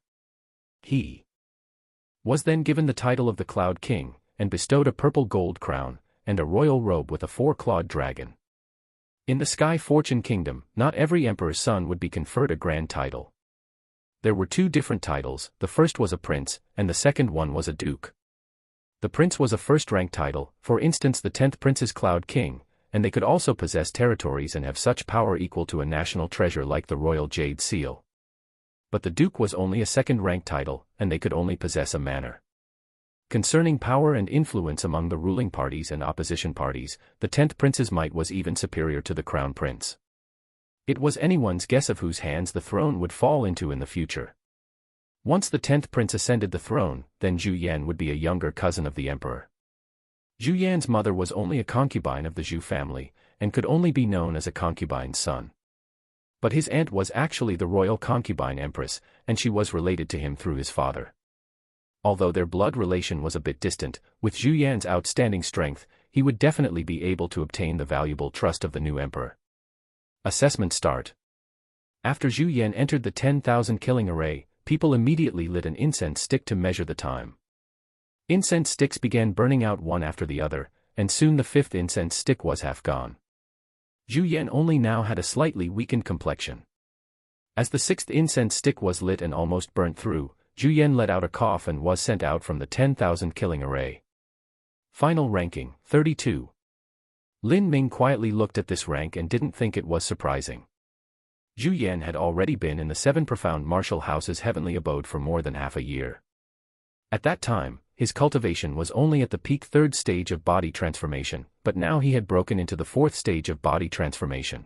He was then given the title of the Cloud King, and bestowed a purple gold crown, and a royal robe with a 4-clawed dragon. In the Sky Fortune Kingdom, not every emperor's son would be conferred a grand title. There were 2 different titles, the first was a prince, and the second one was a duke. The prince was a first-rank title, for instance the 10th prince's Cloud King, and they could also possess territories and have such power equal to a national treasure like the royal jade seal. But the duke was only a second-rank title, and they could only possess a manor. Concerning power and influence among the ruling parties and opposition parties, the 10th prince's might was even superior to the crown prince. It was anyone's guess of whose hands the throne would fall into in the future. Once the 10th prince ascended the throne, then Zhu Yan would be a younger cousin of the emperor. Zhu Yan's mother was only a concubine of the Zhu family, and could only be known as a concubine's son. But his aunt was actually the royal concubine empress, and she was related to him through his father. Although their blood relation was a bit distant, with Zhu Yan's outstanding strength, he would definitely be able to obtain the valuable trust of the new emperor. Assessment start. After Zhu Yan entered the 10,000 killing array, people immediately lit an incense stick to measure the time. Incense sticks began burning out one after the other, and soon the 5th incense stick was half gone. Zhu Yan only now had a slightly weakened complexion. As the 6th incense stick was lit and almost burnt through, Zhu Yan let out a cough and was sent out from the 10,000 killing array. Final ranking, 32. Lin Ming quietly looked at this rank and didn't think it was surprising. Zhu Yan had already been in the 7 profound martial house's heavenly abode for more than half a year. At that time, his cultivation was only at the peak 3rd stage of body transformation, but now he had broken into the 4th stage of body transformation.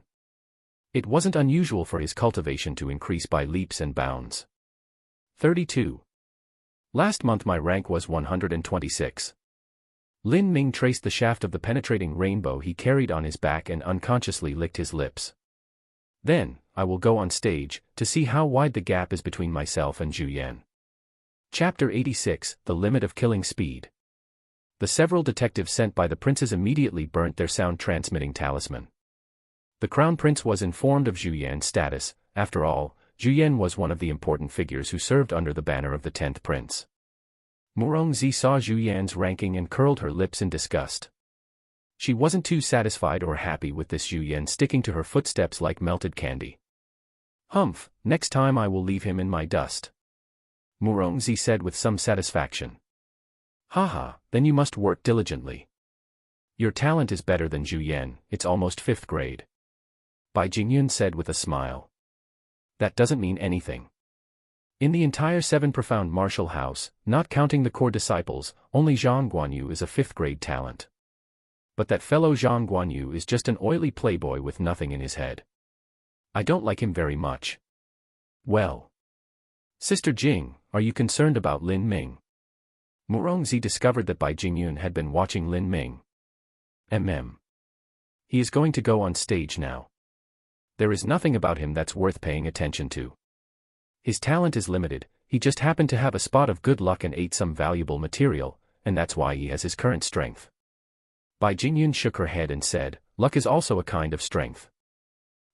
It wasn't unusual for his cultivation to increase by leaps and bounds. 32. Last month my rank was 126. Lin Ming traced the shaft of the penetrating rainbow he carried on his back and unconsciously licked his lips. Then, I will go on stage, to see how wide the gap is between myself and Zhu Yan. Chapter 86, The Limit of Killing Speed. The several detectives sent by the princes immediately burnt their sound-transmitting talisman. The crown prince was informed of Zhu Yan's status. After all, Zhu Yan was one of the important figures who served under the banner of the 10th prince. Murongzi saw Zhu Yan's ranking and curled her lips in disgust. She wasn't too satisfied or happy with this Zhu Yan sticking to her footsteps like melted candy. Humph, next time I will leave him in my dust. Murongzi said with some satisfaction. Haha, then you must work diligently. Your talent is better than Zhu Yan, it's almost 5th grade. Bai Jingyun said with a smile. That doesn't mean anything. In the entire 7 profound martial house, not counting the core disciples, only Zhang Guanyu is a 5th grade talent. But that fellow Zhang Guanyu is just an oily playboy with nothing in his head. I don't like him very much. Well. Sister Jing, are you concerned about Lin Ming? Murongzi discovered that Bai Jingyun had been watching Lin Ming. He is going to go on stage now. There is nothing about him that's worth paying attention to. His talent is limited, he just happened to have a spot of good luck and ate some valuable material, and that's why he has his current strength. Bai Jingyun shook her head and said, luck is also a kind of strength.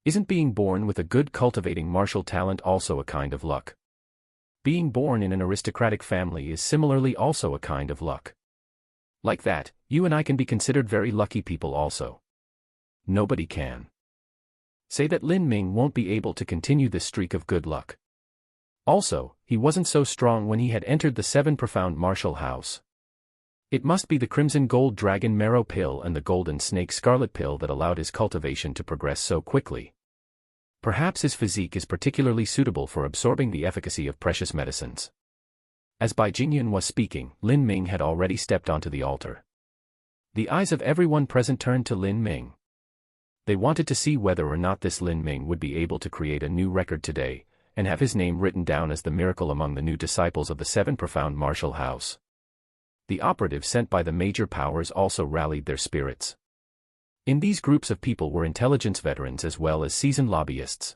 Isn't being born with a good cultivating martial talent also a kind of luck? Being born in an aristocratic family is similarly also a kind of luck. Like that, you and I can be considered very lucky people also. Nobody can say that Lin Ming won't be able to continue this streak of good luck. Also, he wasn't so strong when he had entered the 7 profound martial house. It must be the Crimson Gold Dragon Marrow Pill and the Golden Snake Scarlet Pill that allowed his cultivation to progress so quickly. Perhaps his physique is particularly suitable for absorbing the efficacy of precious medicines. As Bai Jingyun was speaking, Lin Ming had already stepped onto the altar. The eyes of everyone present turned to Lin Ming. They wanted to see whether or not this Lin Ming would be able to create a new record today, and have his name written down as the miracle among the new disciples of the 7 profound martial house. The operatives sent by the major powers also rallied their spirits. In these groups of people were intelligence veterans as well as seasoned lobbyists.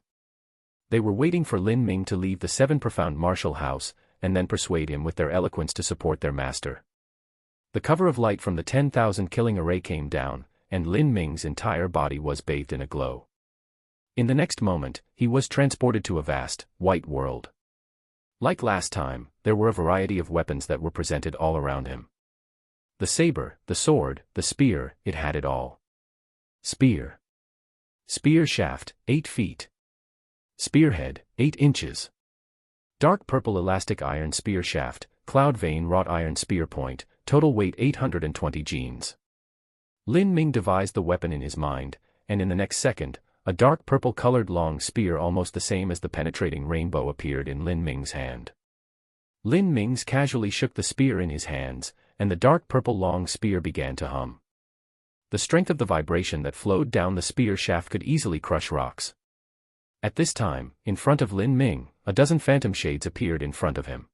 They were waiting for Lin Ming to leave the 7 profound martial house, and then persuade him with their eloquence to support their master. The cover of light from the 10,000 killing array came down, and Lin Ming's entire body was bathed in a glow. In the next moment, he was transported to a vast, white world. Like last time, there were a variety of weapons that were presented all around him. The saber, the sword, the spear, it had it all. Spear. Spear shaft, 8 feet. Spearhead, 8 inches. Dark purple elastic iron spear shaft, cloud vein wrought iron spear point, total weight 820 genes. Lin Ming devised the weapon in his mind, and in the next second, a dark purple-colored long spear almost the same as the penetrating rainbow appeared in Lin Ming's hand. Lin Ming casually shook the spear in his hands, and the dark purple long spear began to hum. The strength of the vibration that flowed down the spear shaft could easily crush rocks. At this time, in front of Lin Ming, a dozen phantom shades appeared in front of him.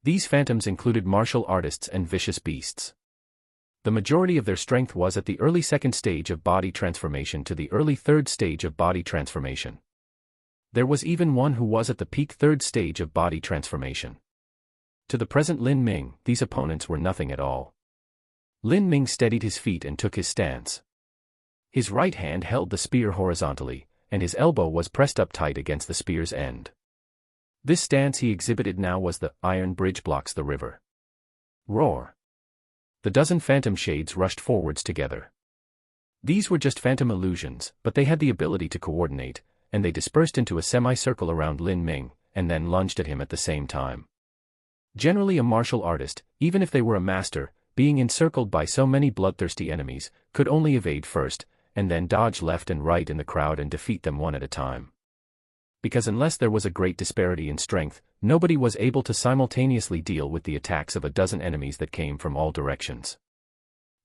These phantoms included martial artists and vicious beasts. The majority of their strength was at the early 2nd stage of body transformation to the early 3rd stage of body transformation. There was even one who was at the peak 3rd stage of body transformation. To the present Lin Ming, these opponents were nothing at all. Lin Ming steadied his feet and took his stance. His right hand held the spear horizontally, and his elbow was pressed up tight against the spear's end. This stance he exhibited now was the iron bridge blocks the river. Roar. The dozen phantom shades rushed forwards together. These were just phantom illusions, but they had the ability to coordinate, and they dispersed into a semicircle around Lin Ming, and then lunged at him at the same time. Generally a martial artist, even if they were a master, being encircled by so many bloodthirsty enemies, could only evade first, and then dodge left and right in the crowd and defeat them one at a time. Because unless there was a great disparity in strength, nobody was able to simultaneously deal with the attacks of a dozen enemies that came from all directions.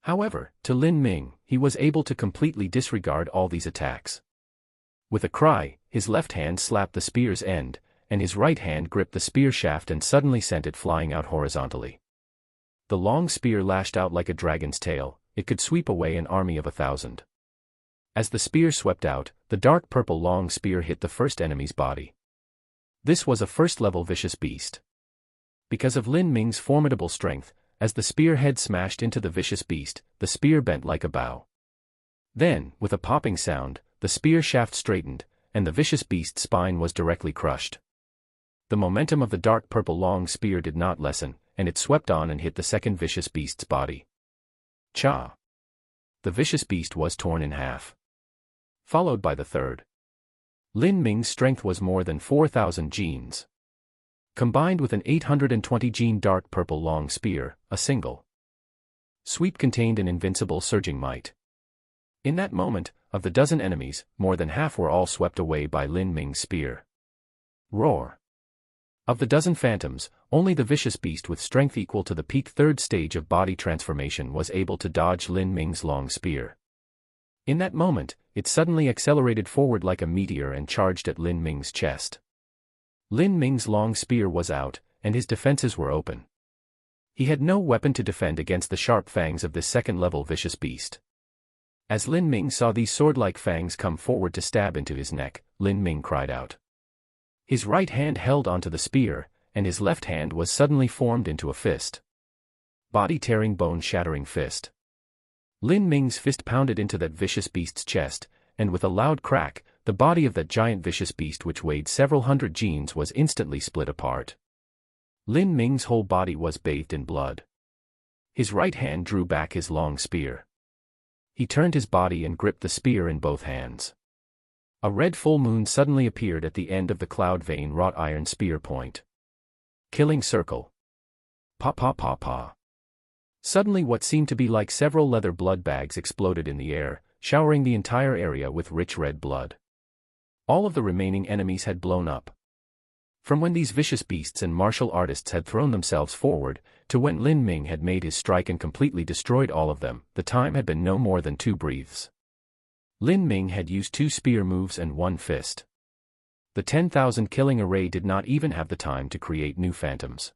However, to Lin Ming, he was able to completely disregard all these attacks. With a cry, his left hand slapped the spear's end, and his right hand gripped the spear shaft and suddenly sent it flying out horizontally. The long spear lashed out like a dragon's tail, it could sweep away an army of 1,000. As the spear swept out, the dark purple long spear hit the first enemy's body. This was a first-level vicious beast. Because of Lin Ming's formidable strength, as the spear head smashed into the vicious beast, the spear bent like a bow. Then, with a popping sound, the spear shaft straightened, and the vicious beast's spine was directly crushed. The momentum of the dark purple long spear did not lessen, and it swept on and hit the second vicious beast's body. Cha! The vicious beast was torn in half. Followed by the third. Lin Ming's strength was more than 4,000 genes. Combined with an 820 gene dark purple long spear, a single sweep contained an invincible surging might. In that moment, of the dozen enemies, more than half were all swept away by Lin Ming's spear. Roar! Of the dozen phantoms, only the vicious beast with strength equal to the peak third stage of body transformation was able to dodge Lin Ming's long spear. In that moment, it suddenly accelerated forward like a meteor and charged at Lin Ming's chest. Lin Ming's long spear was out, and his defenses were open. He had no weapon to defend against the sharp fangs of this second-level vicious beast. As Lin Ming saw these sword-like fangs come forward to stab into his neck, Lin Ming cried out. His right hand held onto the spear, and his left hand was suddenly formed into a fist. Body-tearing, bone-shattering fist. Lin Ming's fist pounded into that vicious beast's chest, and with a loud crack, the body of that giant vicious beast which weighed several hundred genes was instantly split apart. Lin Ming's whole body was bathed in blood. His right hand drew back his long spear. He turned his body and gripped the spear in both hands. A red full moon suddenly appeared at the end of the cloud vein wrought iron spear point. Killing circle. Pa pa pa pa. Suddenly what seemed to be like several leather blood bags exploded in the air, showering the entire area with rich red blood. All of the remaining enemies had blown up. From when these vicious beasts and martial artists had thrown themselves forward, to when Lin Ming had made his strike and completely destroyed all of them, the time had been no more than 2 breaths. Lin Ming had used 2 spear moves and 1 fist. The 10,000 killing array did not even have the time to create new phantoms.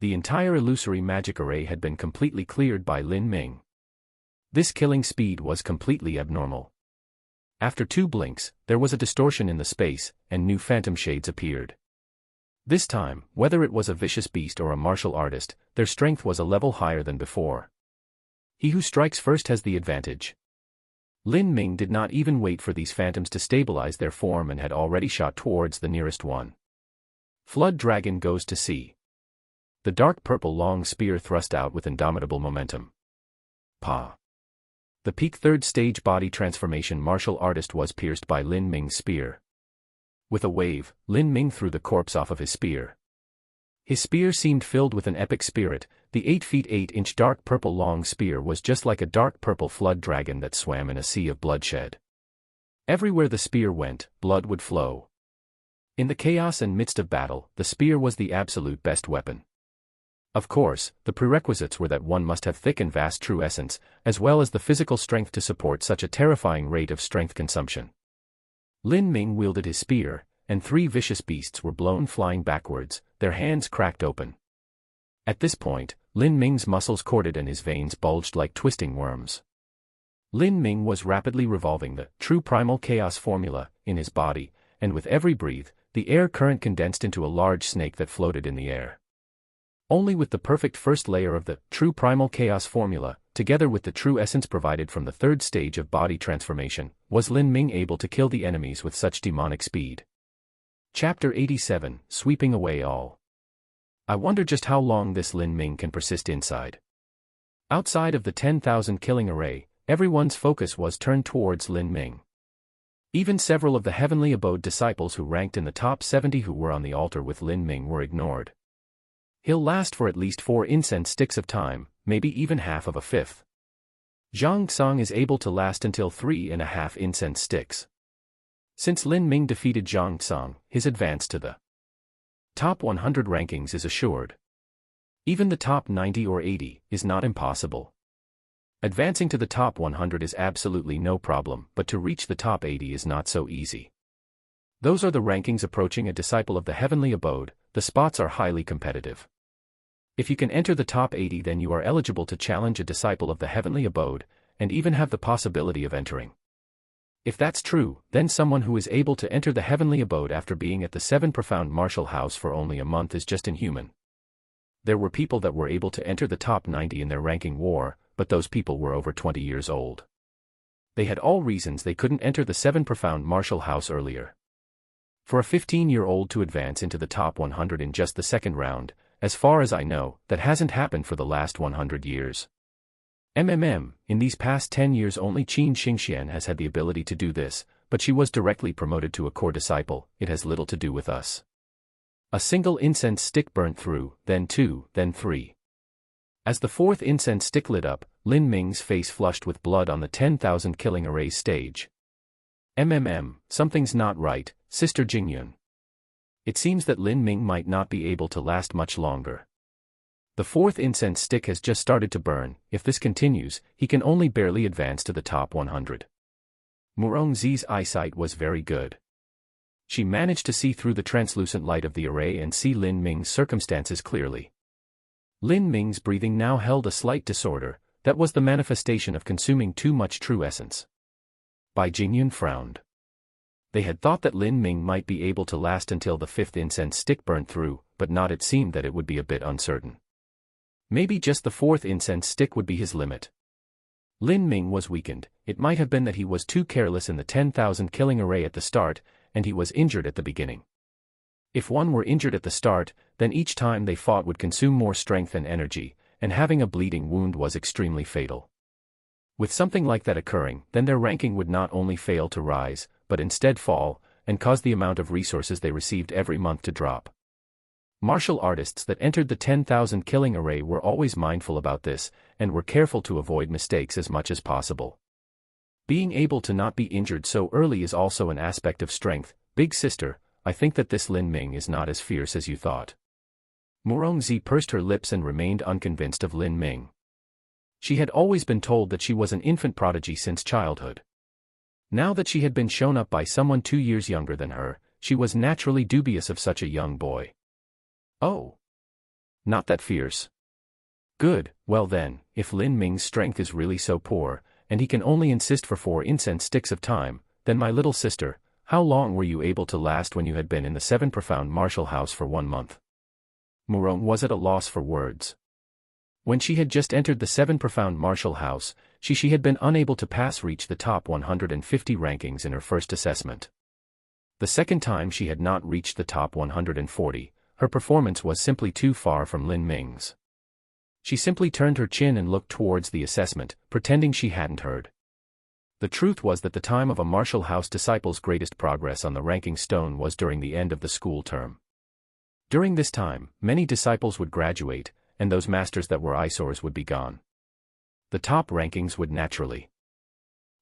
The entire illusory magic array had been completely cleared by Lin Ming. This killing speed was completely abnormal. After 2 blinks, there was a distortion in the space, and new phantom shades appeared. This time, whether it was a vicious beast or a martial artist, their strength was a level higher than before. He who strikes first has the advantage. Lin Ming did not even wait for these phantoms to stabilize their form and had already shot towards the nearest one. Flood Dragon goes to sea. The dark purple long spear thrust out with indomitable momentum. Pa! The peak third stage body transformation martial artist was pierced by Lin Ming's spear. With a wave, Lin Ming threw the corpse off of his spear. His spear seemed filled with an epic spirit. The 8 feet 8-inch dark purple long spear was just like a dark purple flood dragon that swam in a sea of bloodshed. Everywhere the spear went, blood would flow. In the chaos and midst of battle, the spear was the absolute best weapon. Of course, the prerequisites were that one must have thick and vast true essence, as well as the physical strength to support such a terrifying rate of strength consumption. Lin Ming wielded his spear, and 3 vicious beasts were blown flying backwards, their hands cracked open. At this point, Lin Ming's muscles corded and his veins bulged like twisting worms. Lin Ming was rapidly revolving the true primal chaos formula in his body, and with every breath, the air current condensed into a large snake that floated in the air. Only with the perfect first layer of the true primal chaos formula, together with the true essence provided from the 3rd stage of body transformation, was Lin Ming able to kill the enemies with such demonic speed. Chapter 87, Sweeping Away All. I wonder just how long this Lin Ming can persist inside. Outside of the 10,000 killing array, everyone's focus was turned towards Lin Ming. Even several of the heavenly abode disciples who ranked in the top 70 who were on the altar with Lin Ming were ignored. He'll last for at least 4 incense sticks of time, maybe even half of a fifth. Zhang Xang is able to last until 3.5 incense sticks. Since Lin Ming defeated Zhang Xang, his advance to the top 100 rankings is assured. Even the top 90 or 80 is not impossible. Advancing to the top 100 is absolutely no problem, but to reach the top 80 is not so easy. Those are the rankings approaching a disciple of the heavenly abode. The spots are highly competitive. If you can enter the top 80, then you are eligible to challenge a disciple of the heavenly abode, and even have the possibility of entering. If that's true, then someone who is able to enter the heavenly abode after being at the 7 profound martial house for only a month is just inhuman. There were people that were able to enter the top 90 in their ranking war, but those people were over 20 years old. They had all reasons they couldn't enter the 7 profound martial house earlier. For a 15-year-old to advance into the top 100 in just the 2nd round, as far as I know, that hasn't happened for the last 100 years. In these past 10 years only Qin Xingxian has had the ability to do this, but she was directly promoted to a core disciple. It has little to do with us. A single incense stick burnt through, then 2, then 3. As the 4th incense stick lit up, Lin Ming's face flushed with blood on the 10,000 killing array's stage. Something's not right, Sister Jingyun. It seems that Lin Ming might not be able to last much longer. The 4th incense stick has just started to burn. If this continues, he can only barely advance to the top 100. Murongzi's eyesight was very good. She managed to see through the translucent light of the array and see Lin Ming's circumstances clearly. Lin Ming's breathing now held a slight disorder, that was the manifestation of consuming too much true essence. Bai Jingyun frowned. They had thought that Lin Ming might be able to last until the 5th incense stick burnt through, but not it seemed that it would be a bit uncertain. Maybe just the 4th incense stick would be his limit. Lin Ming was weakened. It might have been that he was too careless in the 10,000 killing array at the start, and he was injured at the beginning. If one were injured at the start, then each time they fought would consume more strength and energy, and having a bleeding wound was extremely fatal. With something like that occurring, then their ranking would not only fail to rise, but instead fall, and cause the amount of resources they received every month to drop. Martial artists that entered the 10,000 killing array were always mindful about this, and were careful to avoid mistakes as much as possible. Being able to not be injured so early is also an aspect of strength. Big sister, I think that this Lin Ming is not as fierce as you thought. Murongzi pursed her lips and remained unconvinced of Lin Ming. She had always been told that she was an infant prodigy since childhood. Now that she had been shown up by someone 2 years younger than her, she was naturally dubious of such a young boy. Oh. Not that fierce. Good, well then, if Lin Ming's strength is really so poor, and he can only insist for 4 incense sticks of time, then my little sister, how long were you able to last when you had been in the 7 profound martial house for 1 month? Murong was at a loss for words. When she had just entered the 7 profound martial house, she had been unable to reach the top 150 rankings in her first assessment. The second time she had not reached the top 140, her performance was simply too far from Lin Ming's. She simply turned her chin and looked towards the assessment, pretending she hadn't heard. The truth was that the time of a martial house disciple's greatest progress on the ranking stone was during the end of the school term. During this time, many disciples would graduate, and those masters that were eyesores would be gone. The top rankings would naturally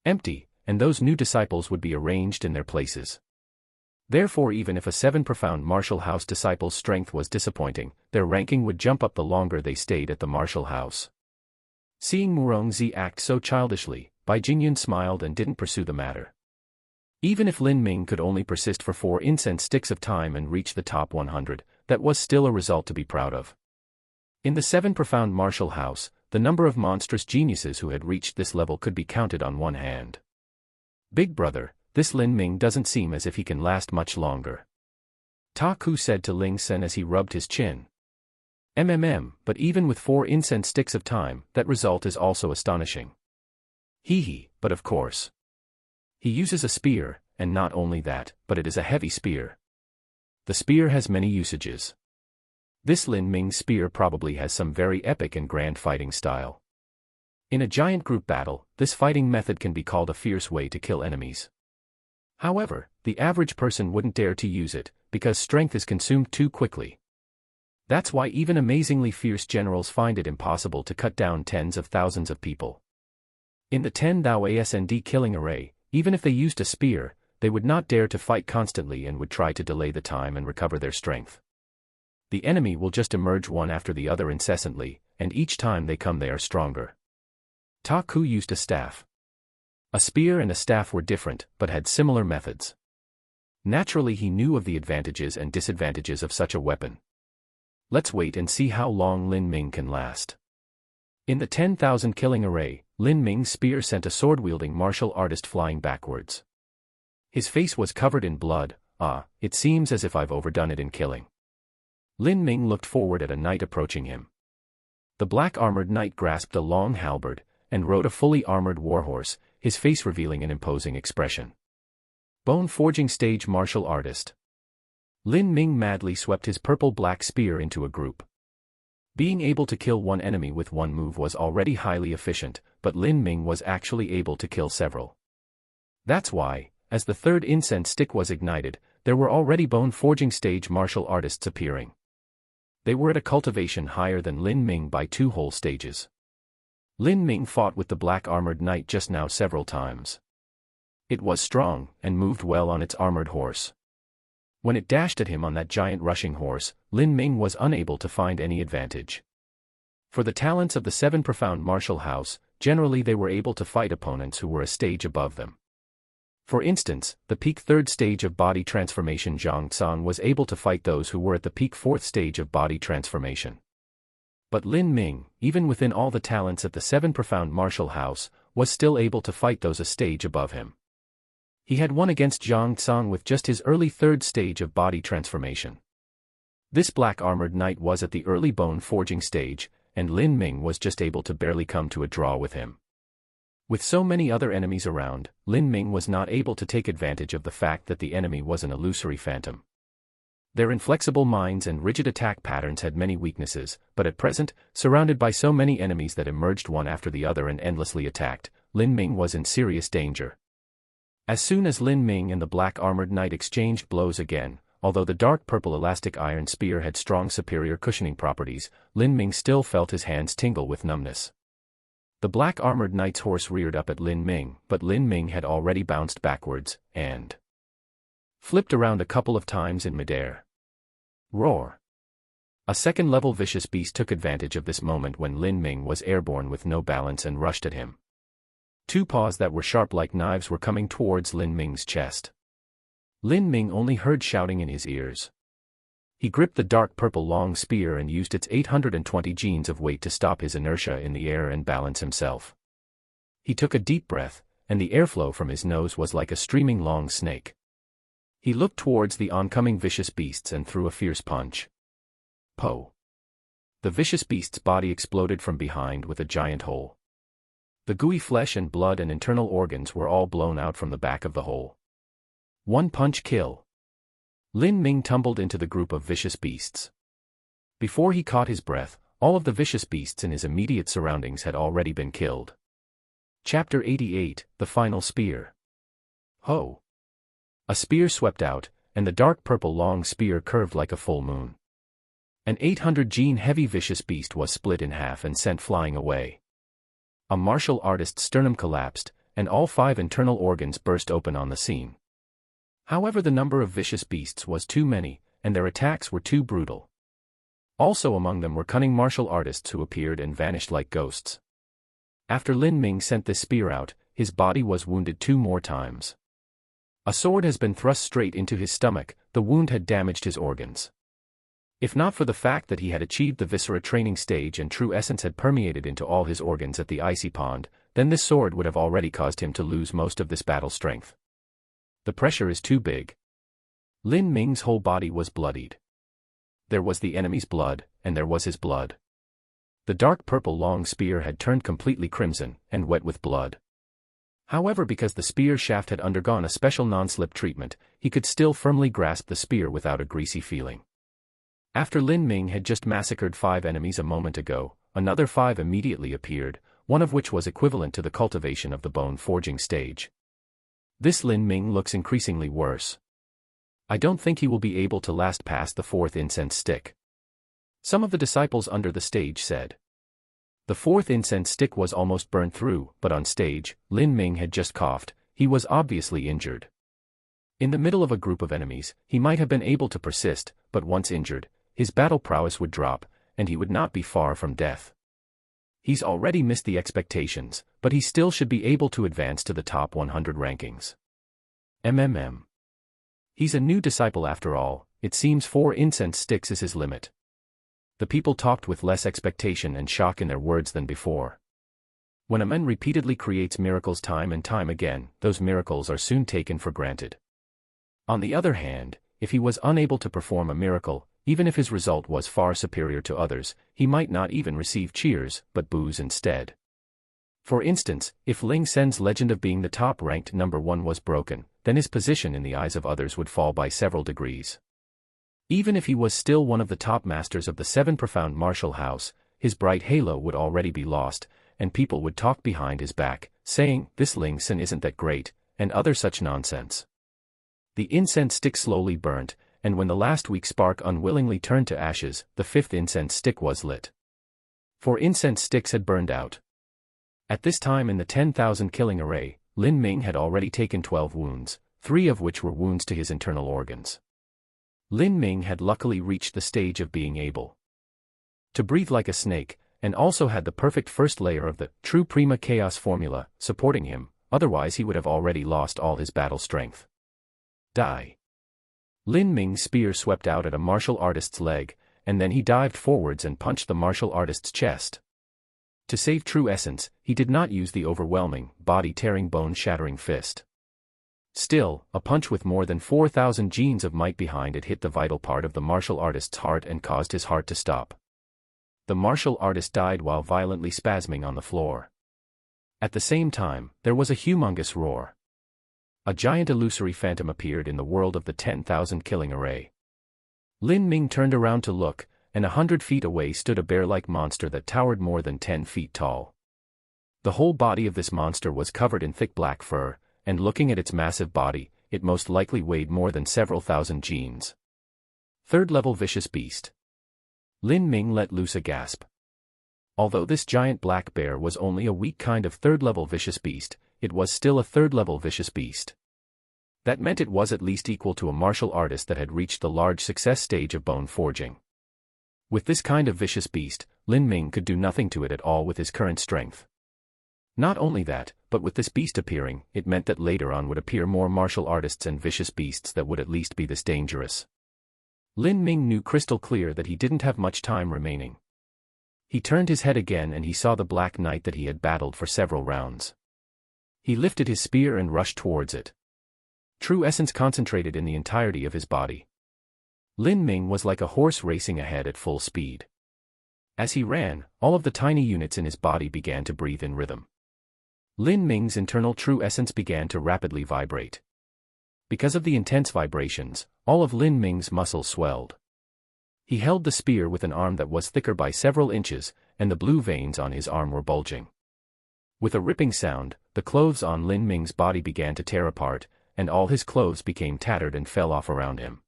empty, and those new disciples would be arranged in their places. Therefore, even if a 7 profound martial house disciple's strength was disappointing, their ranking would jump up the longer they stayed at the martial house. Seeing Murongzi act so childishly, Bai Jingyun smiled and didn't pursue the matter. Even if Lin Ming could only persist for 4 incense sticks of time and reach the top 100, that was still a result to be proud of. In the 7 profound martial house, the number of monstrous geniuses who had reached this level could be counted on one hand. Big brother, this Lin Ming doesn't seem as if he can last much longer. Ta Ku said to Ling Sen as he rubbed his chin. But even with 4 incense sticks of time, that result is also astonishing. But of course. He uses a spear, and not only that, but it is a heavy spear. The spear has many usages. This Lin Ming's spear probably has some very epic and grand fighting style. In a giant group battle, this fighting method can be called a fierce way to kill enemies. However, the average person wouldn't dare to use it, because strength is consumed too quickly. That's why even amazingly fierce generals find it impossible to cut down tens of thousands of people. In the 10,000 killing array, even if they used a spear, they would not dare to fight constantly and would try to delay the time and recover their strength. The enemy will just emerge one after the other incessantly, and each time they come they are stronger. Ta Ku used a staff. A spear and a staff were different, but had similar methods. Naturally he knew of the advantages and disadvantages of such a weapon. Let's wait and see how long Lin Ming can last. In the 10,000 killing array, Lin Ming's spear sent a sword-wielding martial artist flying backwards. His face was covered in blood. It seems as if I've overdone it in killing. Lin Ming looked forward at a knight approaching him. The black-armored knight grasped a long halberd, and rode a fully armored warhorse, his face revealing an imposing expression. Bone-forging stage martial artist. Lin Ming madly swept his purple-black spear into a group. Being able to kill one enemy with one move was already highly efficient, but Lin Ming was actually able to kill several. That's why, as the third incense stick was ignited, there were already bone-forging stage martial artists appearing. They were at a cultivation higher than Lin Ming by 2 whole stages. Lin Ming fought with the black-armored knight just now several times. It was strong, and moved well on its armored horse. When it dashed at him on that giant rushing horse, Lin Ming was unable to find any advantage. For the talents of the 7 profound martial house, generally they were able to fight opponents who were a stage above them. For instance, the peak 3rd stage of body transformation Zhang Tsang was able to fight those who were at the peak 4th stage of body transformation. But Lin Ming, even within all the talents at the 7 profound martial house, was still able to fight those a stage above him. He had won against Zhang Tsang with just his early 3rd stage of body transformation. This black-armored knight was at the early bone-forging stage, and Lin Ming was just able to barely come to a draw with him. With so many other enemies around, Lin Ming was not able to take advantage of the fact that the enemy was an illusory phantom. Their inflexible minds and rigid attack patterns had many weaknesses, but at present, surrounded by so many enemies that emerged one after the other and endlessly attacked, Lin Ming was in serious danger. As soon as Lin Ming and the black-armored knight exchanged blows again, although the dark purple elastic iron spear had strong superior cushioning properties, Lin Ming still felt his hands tingle with numbness. The black-armored knight's horse reared up at Lin Ming, but Lin Ming had already bounced backwards, and flipped around a couple of times in midair. Roar! A second-level vicious beast took advantage of this moment when Lin Ming was airborne with no balance and rushed at him. 2 paws that were sharp like knives were coming towards Lin Ming's chest. Lin Ming only heard shouting in his ears. He gripped the dark purple long spear and used its 820 genes of weight to stop his inertia in the air and balance himself. He took a deep breath, and the airflow from his nose was like a streaming long snake. He looked towards the oncoming vicious beasts and threw a fierce punch. Po! The vicious beast's body exploded from behind with a giant hole. The gooey flesh and blood and internal organs were all blown out from the back of the hole. 1 punch kill. Lin Ming tumbled into the group of vicious beasts. Before he caught his breath, all of the vicious beasts in his immediate surroundings had already been killed. Chapter 88, The Final Spear. Ho! A spear swept out, and the dark purple long spear curved like a full moon. An 800-gene heavy vicious beast was split in half and sent flying away. A martial artist's sternum collapsed, and all 5 internal organs burst open on the scene. However, the number of vicious beasts was too many, and their attacks were too brutal. Also among them were cunning martial artists who appeared and vanished like ghosts. After Lin Ming sent this spear out, his body was wounded 2 more times. A sword has been thrust straight into his stomach, the wound had damaged his organs. If not for the fact that he had achieved the viscera training stage and true essence had permeated into all his organs at the icy pond, then this sword would have already caused him to lose most of this battle strength. The pressure is too big. Lin Ming's whole body was bloodied. There was the enemy's blood, and there was his blood. The dark purple long spear had turned completely crimson, and wet with blood. However, because the spear shaft had undergone a special non-slip treatment, he could still firmly grasp the spear without a greasy feeling. After Lin Ming had just massacred 5 enemies a moment ago, another 5 immediately appeared, one of which was equivalent to the cultivation of the bone-forging stage. This Lin Ming looks increasingly worse. I don't think he will be able to last past the 4th incense stick. Some of the disciples under the stage said. The 4th incense stick was almost burned through, but on stage, Lin Ming had just coughed, he was obviously injured. In the middle of a group of enemies, he might have been able to persist, but once injured, his battle prowess would drop, and he would not be far from death. He's already missed the expectations, but he still should be able to advance to the top 100 rankings. He's a new disciple after all, it seems 4 incense sticks is his limit. The people talked with less expectation and shock in their words than before. When a man repeatedly creates miracles time and time again, those miracles are soon taken for granted. On the other hand, if he was unable to perform a miracle, even if his result was far superior to others, he might not even receive cheers, but boos instead. For instance, if Ling Sen's legend of being the top-ranked number 1 was broken, then his position in the eyes of others would fall by several degrees. Even if he was still one of the top masters of the 7 profound martial house, his bright halo would already be lost, and people would talk behind his back, saying, "This Ling Sen isn't that great," and other such nonsense. The incense stick slowly burnt, and when the last weak spark unwillingly turned to ashes, the 5th incense stick was lit. 4 incense sticks had burned out. At this time in the 10,000 killing array, Lin Ming had already taken 12 wounds, 3 of which were wounds to his internal organs. Lin Ming had luckily reached the stage of being able to breathe like a snake, and also had the perfect first layer of the true prima chaos formula supporting him, otherwise he would have already lost all his battle strength. Die. Lin Ming's spear swept out at a martial artist's leg, and then he dived forwards and punched the martial artist's chest. To save true essence, he did not use the overwhelming, body-tearing, bone-shattering fist. Still, a punch with more than 4,000 genes of might behind it hit the vital part of the martial artist's heart and caused his heart to stop. The martial artist died while violently spasming on the floor. At the same time, there was a humongous roar. A giant illusory phantom appeared in the world of the 10,000 killing array. Lin Ming turned around to look, and 100 feet away stood a bear-like monster that towered more than 10 feet tall. The whole body of this monster was covered in thick black fur, and looking at its massive body, it most likely weighed more than several thousand genes. 3rd level vicious beast. Lin Ming let loose a gasp. Although this giant black bear was only a weak kind of 3rd level vicious beast, it was still a 3rd level vicious beast. That meant it was at least equal to a martial artist that had reached the large success stage of bone forging. With this kind of vicious beast, Lin Ming could do nothing to it at all with his current strength. Not only that, but with this beast appearing, it meant that later on would appear more martial artists and vicious beasts that would at least be this dangerous. Lin Ming knew crystal clear that he didn't have much time remaining. He turned his head again and he saw the Black Knight that he had battled for several rounds. He lifted his spear and rushed towards it. True essence concentrated in the entirety of his body. Lin Ming was like a horse racing ahead at full speed. As he ran, all of the tiny units in his body began to breathe in rhythm. Lin Ming's internal true essence began to rapidly vibrate. Because of the intense vibrations, all of Lin Ming's muscles swelled. He held the spear with an arm that was thicker by several inches, and the blue veins on his arm were bulging. With a ripping sound, the clothes on Lin Ming's body began to tear apart, and all his clothes became tattered and fell off around him.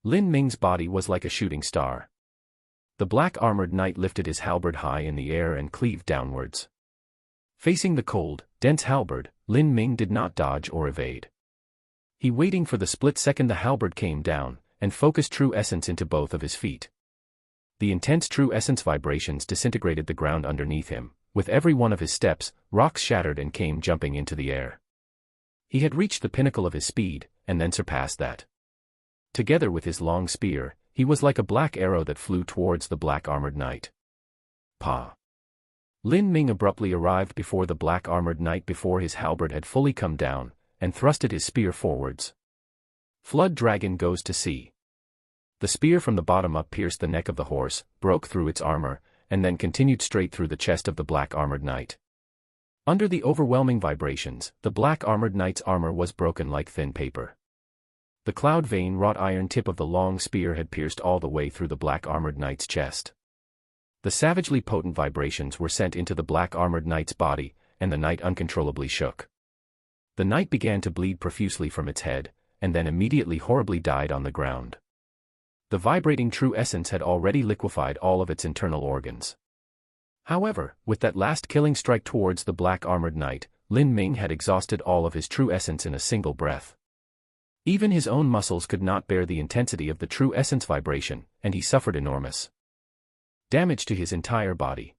Lin Ming's body was like a shooting star. The black-armored knight lifted his halberd high in the air and cleaved downwards. Facing the cold, dense halberd, Lin Ming did not dodge or evade. He waiting for the split second the halberd came down, and focused true essence into both of his feet. The intense true essence vibrations disintegrated the ground underneath him. With every one of his steps, rocks shattered and came jumping into the air. He had reached the pinnacle of his speed, and then surpassed that. Together with his long spear, he was like a black arrow that flew towards the black-armored knight. Pa! Lin Ming abruptly arrived before the black-armored knight before his halberd had fully come down, and thrusted his spear forwards. Flood Dragon goes to sea. The spear from the bottom up pierced the neck of the horse, broke through its armor, and then continued straight through the chest of the black-armored knight. Under the overwhelming vibrations, the black-armored knight's armor was broken like thin paper. The cloud vein wrought iron tip of the long spear had pierced all the way through the black-armored knight's chest. The savagely potent vibrations were sent into the black-armored knight's body, and the knight uncontrollably shook. The knight began to bleed profusely from its head, and then immediately horribly died on the ground. The vibrating true essence had already liquefied all of its internal organs. However, with that last killing strike towards the black-armored knight, Lin Ming had exhausted all of his true essence in a single breath. Even his own muscles could not bear the intensity of the true essence vibration, and he suffered enormous damage to his entire body.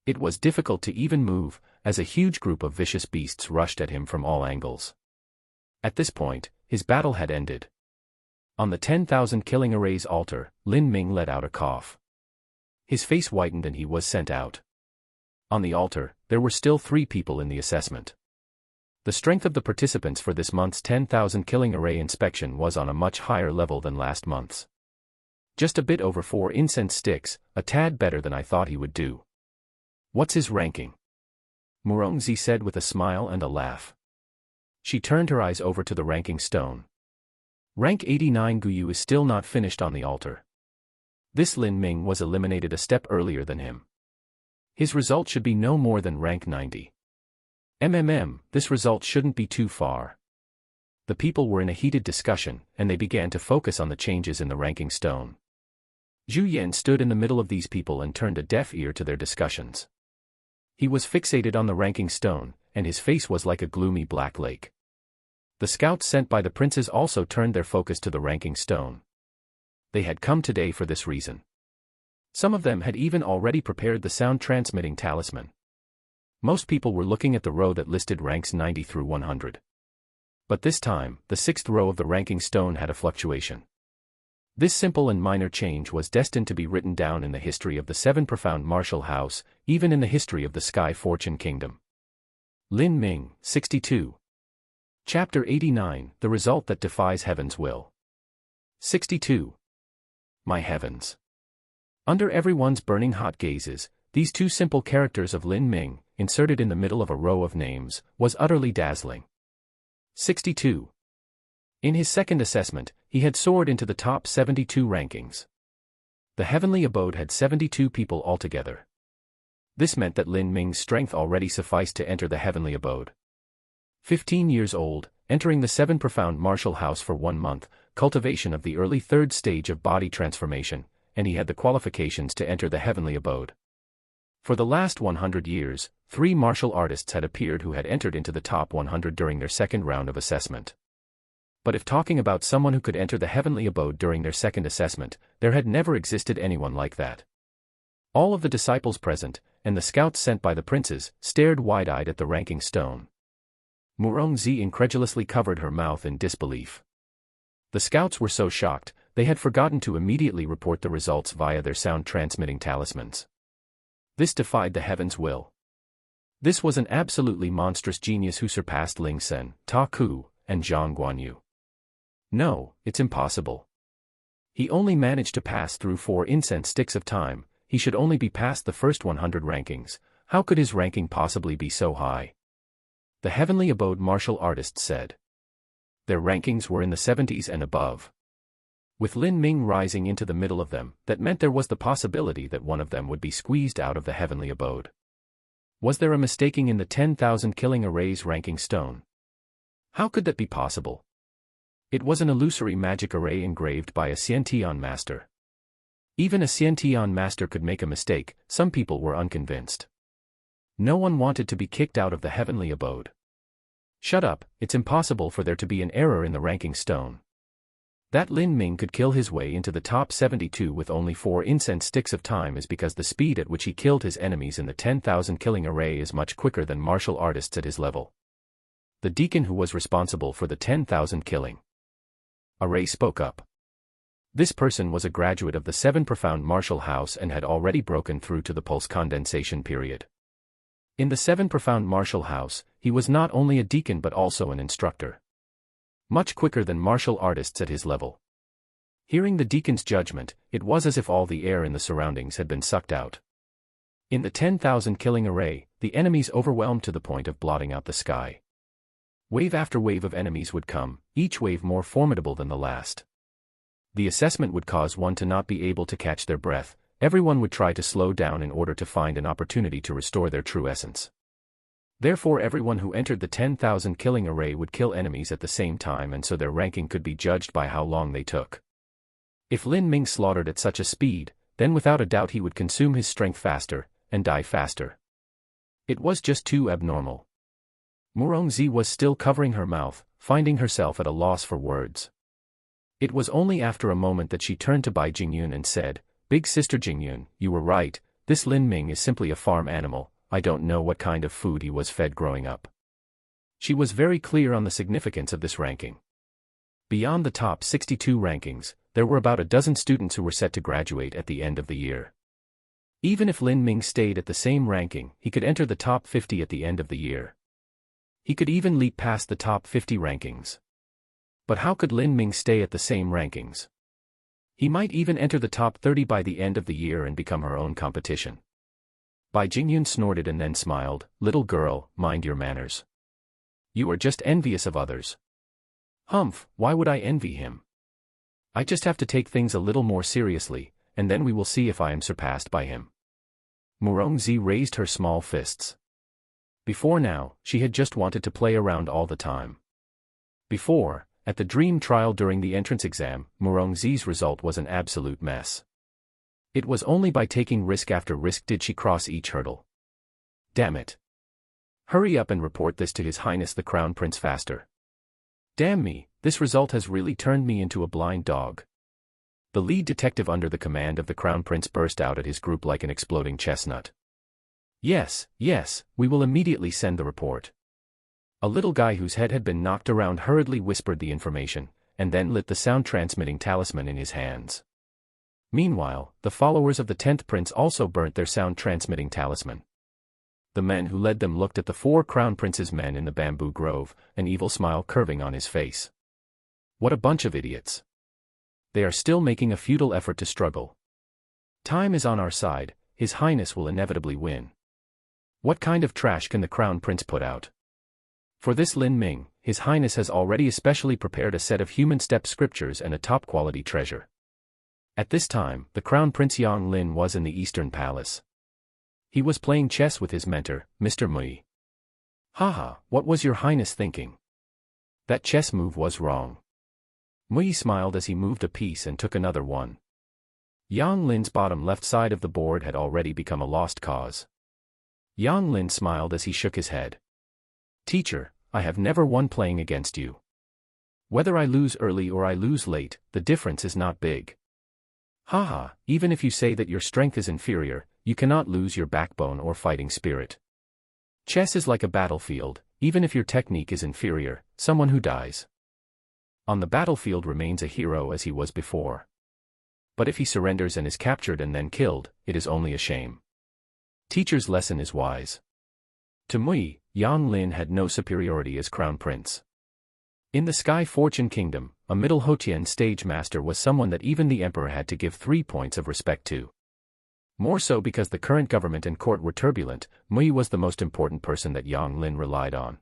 It was difficult to even move, as a huge group of vicious beasts rushed at him from all angles. At this point, his battle had ended. On the 10,000 killing array's altar, Lin Ming let out a cough. His face whitened and he was sent out. On the altar, there were still 3 people in the assessment. The strength of the participants for this month's 10,000 killing array inspection was on a much higher level than last month's. Just a bit over 4 incense sticks, a tad better than I thought he would do. What's his ranking? Murongzi said with a smile and a laugh. She turned her eyes over to the ranking stone. Rank 89 Guyu is still not finished on the altar. This Lin Ming was eliminated a step earlier than him. His result should be no more than rank 90. This result shouldn't be too far. The people were in a heated discussion, and they began to focus on the changes in the ranking stone. Zhu Yan stood in the middle of these people and turned a deaf ear to their discussions. He was fixated on the ranking stone, and his face was like a gloomy black lake. The scouts sent by the princes also turned their focus to the ranking stone. They had come today for this reason. Some of them had even already prepared the sound-transmitting talisman. Most people were looking at the row that listed ranks 90 through 100. But this time, the sixth row of the ranking stone had a fluctuation. This simple and minor change was destined to be written down in the history of the seven profound martial house, even in the history of the Sky Fortune Kingdom. Lin Ming, 62. Chapter 89, The Result That Defies Heaven's Will. 62. My heavens. Under everyone's burning hot gazes, these two simple characters of Lin Ming, inserted in the middle of a row of names, was utterly dazzling. 62. In his second assessment, he had soared into the top 72 rankings. The heavenly abode had 72 people altogether. This meant that Lin Ming's strength already sufficed to enter the heavenly abode. 15 years old, entering the seven profound martial house for 1 month, cultivation of the early third stage of body transformation, and he had the qualifications to enter the heavenly abode. For the last 100 years, 3 martial artists had appeared who had entered into the top 100 during their second round of assessment. But if talking about someone who could enter the heavenly abode during their second assessment, there had never existed anyone like that. All of the disciples present, and the scouts sent by the princes, stared wide-eyed at the ranking stone. Murongzi incredulously covered her mouth in disbelief. The scouts were so shocked, they had forgotten to immediately report the results via their sound-transmitting talismans. This defied the heaven's will. This was an absolutely monstrous genius who surpassed Ling Sen, Ta Ku, and Zhang Guanyu. No, it's impossible. He only managed to pass through 4 incense sticks of time. He should only be past the first 100 rankings. How could his ranking possibly be so high? The heavenly abode martial artists said. Their rankings were in the 70s and above. With Lin Ming rising into the middle of them, that meant there was the possibility that one of them would be squeezed out of the heavenly abode. Was there a mistaking in the 10,000 killing array's ranking stone? How could that be possible? It was an illusory magic array engraved by a Xiantian master. Even a Xiantian master could make a mistake. Some people were unconvinced. No one wanted to be kicked out of the heavenly abode. Shut up, it's impossible for there to be an error in the ranking stone. That Lin Ming could kill his way into the top 72 with only 4 incense sticks of time is because the speed at which he killed his enemies in the 10,000 killing array is much quicker than martial artists at his level. The deacon who was responsible for the 10,000 killing array spoke up. This person was a graduate of the 7 profound martial house and had already broken through to the pulse condensation period. In the 7 profound martial house, he was not only a deacon but also an instructor. Much quicker than martial artists at his level. Hearing the deacon's judgment, it was as if all the air in the surroundings had been sucked out. In the 10,000 killing array, the enemies overwhelmed to the point of blotting out the sky. Wave after wave of enemies would come, each wave more formidable than the last. The assessment would cause one to not be able to catch their breath. Everyone would try to slow down in order to find an opportunity to restore their true essence. Therefore everyone who entered the 10,000 killing array would kill enemies at the same time, and so their ranking could be judged by how long they took. If Lin Ming slaughtered at such a speed, then without a doubt he would consume his strength faster, and die faster. It was just too abnormal. Murongzi was still covering her mouth, finding herself at a loss for words. It was only after a moment that she turned to Bai Jingyun and said, "Big sister Jingyun, you were right, this Lin Ming is simply a farm animal. I don't know what kind of food he was fed growing up." She was very clear on the significance of this ranking. Beyond the top 62 rankings, there were about a dozen students who were set to graduate at the end of the year. Even if Lin Ming stayed at the same ranking, he could enter the top 50 at the end of the year. He could even leap past the top 50 rankings. But how could Lin Ming stay at the same rankings? He might even enter the top 30 by the end of the year and become her own competition. Bai Jingyun snorted and then smiled. "Little girl, mind your manners. You are just envious of others." "Humph, why would I envy him? I just have to take things a little more seriously, and then we will see if I am surpassed by him." Murongzi raised her small fists. Before now, she had just wanted to play around all the time. Before, at the dream trial during the entrance exam, Murongzi's result was an absolute mess. It was only by taking risk after risk did she cross each hurdle. Damn it. Hurry up and report this to His Highness the Crown Prince faster. Damn me, this result has really turned me into a blind dog. The lead detective under the command of the Crown Prince burst out at his group like an exploding chestnut. Yes, yes, we will immediately send the report. A little guy whose head had been knocked around hurriedly whispered the information, and then lit the sound-transmitting talisman in his hands. Meanwhile, the followers of the 10th Prince also burnt their sound-transmitting talisman. The men who led them looked at the 4 Crown Prince's men in the bamboo grove, an evil smile curving on his face. What a bunch of idiots. They are still making a futile effort to struggle. Time is on our side, His Highness will inevitably win. What kind of trash can the Crown Prince put out? For this Lin Ming, His Highness has already especially prepared a set of human step scriptures and a top-quality treasure. At this time, the Crown Prince Yang Lin was in the Eastern Palace. He was playing chess with his mentor, Mr. Mui. Haha, what was your Highness thinking? That chess move was wrong. Mui smiled as he moved a piece and took another one. Yang Lin's bottom left side of the board had already become a lost cause. Yang Lin smiled as he shook his head. Teacher, I have never won playing against you. Whether I lose early or I lose late, the difference is not big. Haha, even if you say that your strength is inferior, you cannot lose your backbone or fighting spirit. Chess is like a battlefield, even if your technique is inferior, someone who dies on the battlefield remains a hero as he was before. But if he surrenders and is captured and then killed, it is only a shame. Teacher's lesson is wise. To Mui, Yang Lin had no superiority as Crown Prince. In the Sky Fortune Kingdom, a middle Hotian stage master was someone that even the emperor had to give 3 points of respect to. More so because the current government and court were turbulent, Mui was the most important person that Yang Lin relied on.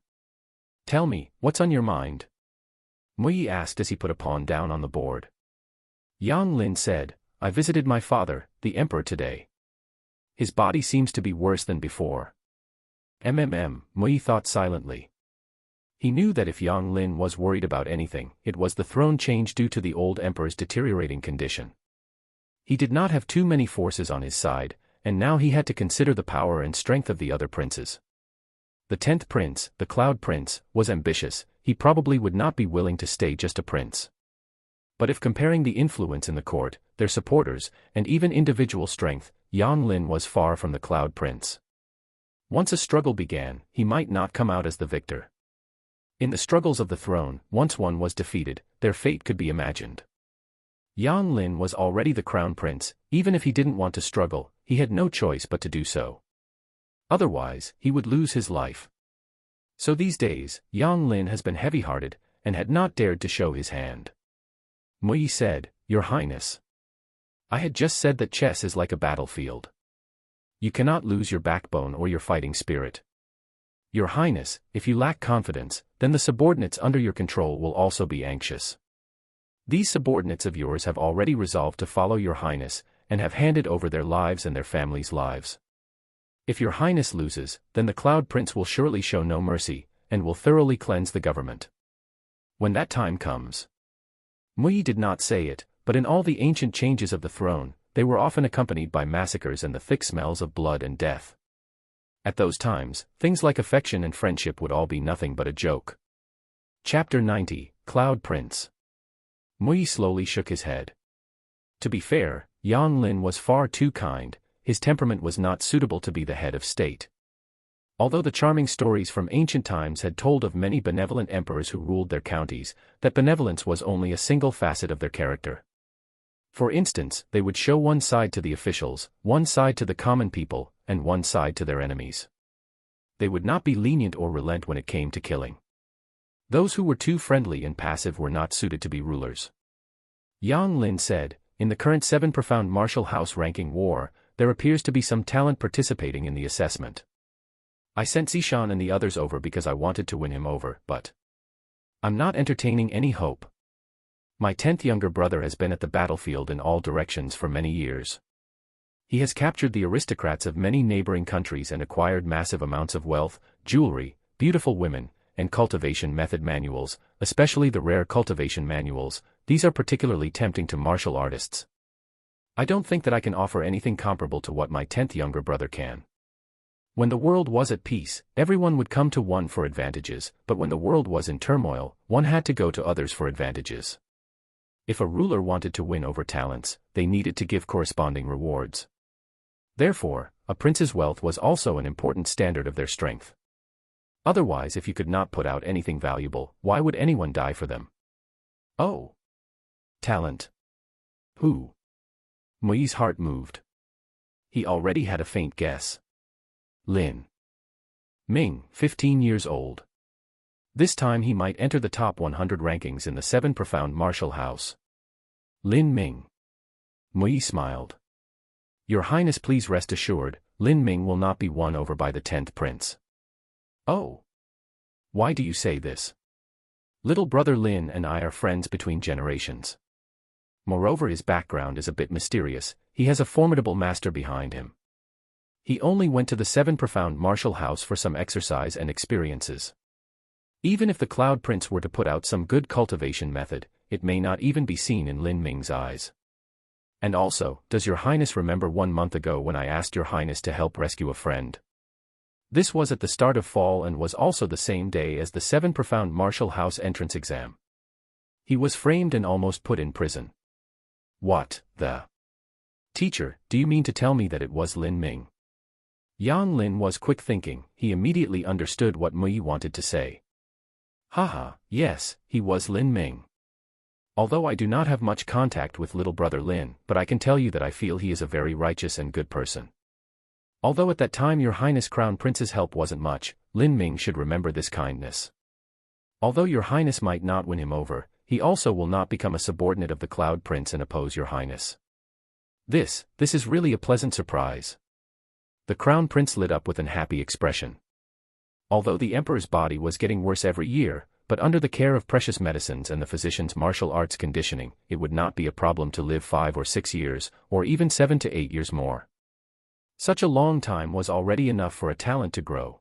Tell me, what's on your mind? Mui asked as he put a pawn down on the board. Yang Lin said, I visited my father, the emperor today. His body seems to be worse than before. Mui thought silently. He knew that if Yang Lin was worried about anything, it was the throne change due to the old emperor's deteriorating condition. He did not have too many forces on his side, and now he had to consider the power and strength of the other princes. The 10th prince, the Cloud Prince, was ambitious. He probably would not be willing to stay just a prince. But if comparing the influence in the court, their supporters, and even individual strength, Yang Lin was far from the Cloud Prince. Once a struggle began, he might not come out as the victor. In the struggles of the throne, once one was defeated, their fate could be imagined. Yang Lin was already the Crown Prince. Even if he didn't want to struggle, he had no choice but to do so. Otherwise, he would lose his life. So these days, Yang Lin has been heavy-hearted, and had not dared to show his hand. Mui said, Your Highness. I had just said that chess is like a battlefield. You cannot lose your backbone or your fighting spirit. Your Highness, if you lack confidence, then the subordinates under your control will also be anxious. These subordinates of yours have already resolved to follow your Highness, and have handed over their lives and their families' lives. If your Highness loses, then the Cloud Prince will surely show no mercy, and will thoroughly cleanse the government. When that time comes. Mui did not say it, but in all the ancient changes of the throne, they were often accompanied by massacres and the thick smells of blood and death. At those times, things like affection and friendship would all be nothing but a joke. Chapter 90, Cloud Prince. Mui slowly shook his head. To be fair, Yang Lin was far too kind. His temperament was not suitable to be the head of state. Although the charming stories from ancient times had told of many benevolent emperors who ruled their counties, that benevolence was only a single facet of their character. For instance, they would show one side to the officials, one side to the common people, and one side to their enemies. They would not be lenient or relent when it came to killing. Those who were too friendly and passive were not suited to be rulers. Yang Lin said, in the current 7 profound martial house ranking war, there appears to be some talent participating in the assessment. I sent Zishan and the others over because I wanted to win him over, but I'm not entertaining any hope. My 10th younger brother has been at the battlefield in all directions for many years. He has captured the aristocrats of many neighboring countries and acquired massive amounts of wealth, jewelry, beautiful women, and cultivation method manuals, especially the rare cultivation manuals. These are particularly tempting to martial artists. I don't think that I can offer anything comparable to what my 10th younger brother can. When the world was at peace, everyone would come to one for advantages, but when the world was in turmoil, one had to go to others for advantages. If a ruler wanted to win over talents, they needed to give corresponding rewards. Therefore, a prince's wealth was also an important standard of their strength. Otherwise, if you could not put out anything valuable, why would anyone die for them? Oh. Talent. Who? Mui's heart moved. He already had a faint guess. Lin Ming, 15 years old. This time he might enter the top 100 rankings in the 7 profound martial house. Lin Ming. Mui smiled. Your Highness, please rest assured, Lin Ming will not be won over by the 10th prince. Oh. Why do you say this? Little brother Lin and I are friends between generations. Moreover, his background is a bit mysterious. He has a formidable master behind him. He only went to the 7 profound martial house for some exercise and experiences. Even if the Cloud Prince were to put out some good cultivation method, it may not even be seen in Lin Ming's eyes. And also, does your Highness remember 1 month ago when I asked your Highness to help rescue a friend? This was at the start of fall and was also the same day as the 7 profound martial house entrance exam. He was framed and almost put in prison. What, the? Teacher, do you mean to tell me that it was Lin Ming? Yang Lin was quick thinking. He immediately understood what Mui wanted to say. Haha, yes, he was Lin Ming. Although I do not have much contact with little brother Lin, but I can tell you that I feel he is a very righteous and good person. Although at that time your Highness Crown Prince's help wasn't much, Lin Ming should remember this kindness. Although your Highness might not win him over, he also will not become a subordinate of the Cloud Prince and oppose your Highness. This is really a pleasant surprise. The Crown Prince lit up with an happy expression. Although the Emperor's body was getting worse every year, but under the care of precious medicines and the physician's martial arts conditioning, it would not be a problem to live 5 or 6 years, or even 7 to 8 years more. Such a long time was already enough for a talent to grow.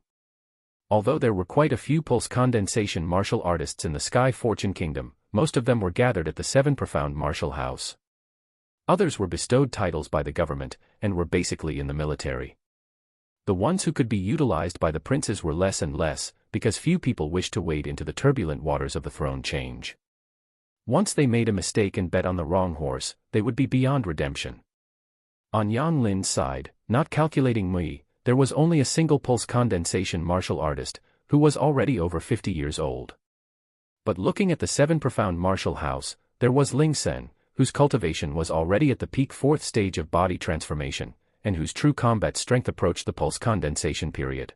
Although there were quite a few pulse condensation martial artists in the Sky Fortune Kingdom, most of them were gathered at the 7 profound martial house. Others were bestowed titles by the government, and were basically in the military. The ones who could be utilized by the princes were less and less, because few people wished to wade into the turbulent waters of the throne change. Once they made a mistake and bet on the wrong horse, they would be beyond redemption. On Yang Lin's side, not calculating Mui, there was only a single pulse condensation martial artist, who was already over 50 years old. But looking at the 7 profound martial house, there was Ling Sen, whose cultivation was already at the peak 4th stage of body transformation, and whose true combat strength approached the pulse condensation period.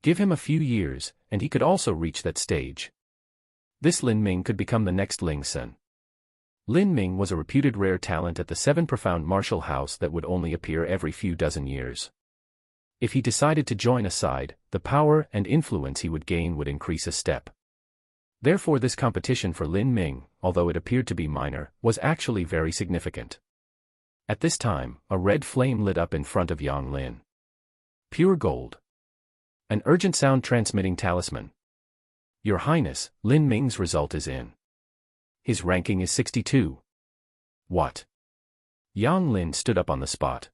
Give him a few years, and he could also reach that stage. This Lin Ming could become the next Ling Sen. Lin Ming was a reputed rare talent at the 7 profound martial house that would only appear every few dozen years. If he decided to join a side, the power and influence he would gain would increase a step. Therefore this competition for Lin Ming, although it appeared to be minor, was actually very significant. At this time, a red flame lit up in front of Yang Lin. Pure gold. An urgent sound transmitting talisman. Your Highness, Lin Ming's result is in. His ranking is 62. What? Yang Lin stood up on the spot.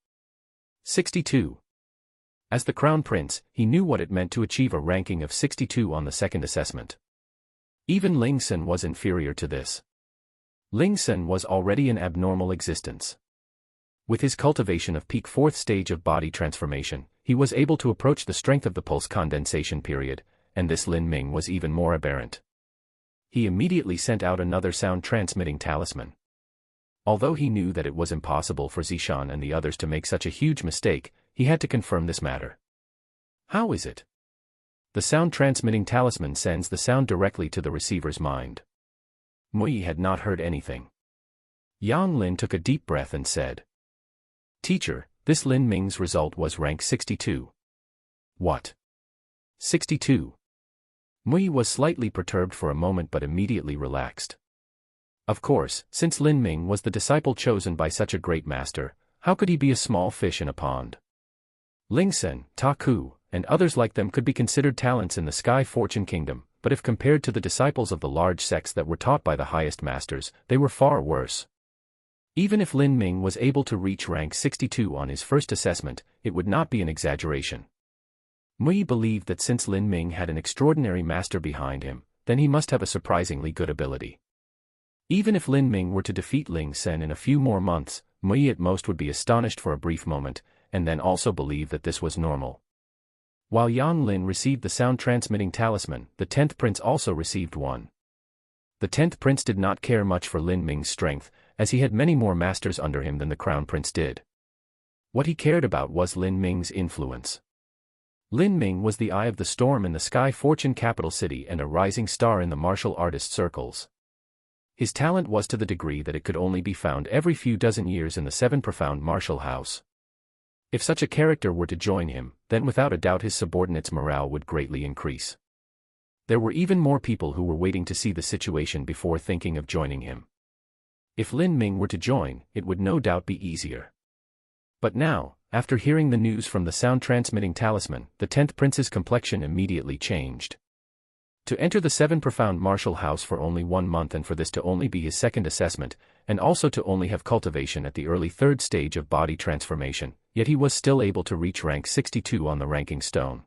62. As the Crown Prince, he knew what it meant to achieve a ranking of 62 on the second assessment. Even Ling Sen was inferior to this. Ling Sen was already an abnormal existence. With his cultivation of peak 4th stage of body transformation, he was able to approach the strength of the pulse condensation period, and this Lin Ming was even more aberrant. He immediately sent out another sound-transmitting talisman. Although he knew that it was impossible for Zishan and the others to make such a huge mistake, he had to confirm this matter. How is it? The sound-transmitting talisman sends the sound directly to the receiver's mind. Mui had not heard anything. Yang Lin took a deep breath and said, Teacher, this Lin Ming's result was rank 62. What? 62. Mui was slightly perturbed for a moment but immediately relaxed. Of course, since Lin Ming was the disciple chosen by such a great master, How could he be a small fish in a pond? Lingsen, Taku, and others like them could be considered talents in the Sky Fortune Kingdom, but if compared to the disciples of the large sects that were taught by the highest masters, they were far worse. Even if Lin Ming was able to reach rank 62 on his first assessment, it would not be an exaggeration. Mui believed that since Lin Ming had an extraordinary master behind him, then he must have a surprisingly good ability. Even if Lin Ming were to defeat Ling Sen in a few more months, Mui at most would be astonished for a brief moment, and then also believe that this was normal. While Yang Lin received the sound-transmitting talisman, the 10th prince also received one. The 10th prince did not care much for Lin Ming's strength, as he had many more masters under him than the crown prince did. What he cared about was Lin Ming's influence. Lin Ming was the eye of the storm in the Sky Fortune capital city and a rising star in the martial artist circles. His talent was to the degree that it could only be found every few dozen years in the 7 profound martial house. If such a character were to join him, then without a doubt his subordinates' morale would greatly increase. There were even more people who were waiting to see the situation before thinking of joining him. If Lin Ming were to join, it would no doubt be easier. But now, after hearing the news from the sound-transmitting talisman, the 10th prince's complexion immediately changed. To enter the 7 profound martial house for only 1 month and for this to only be his second assessment, and also to only have cultivation at the early 3rd stage of body transformation, yet he was still able to reach rank 62 on the ranking stone.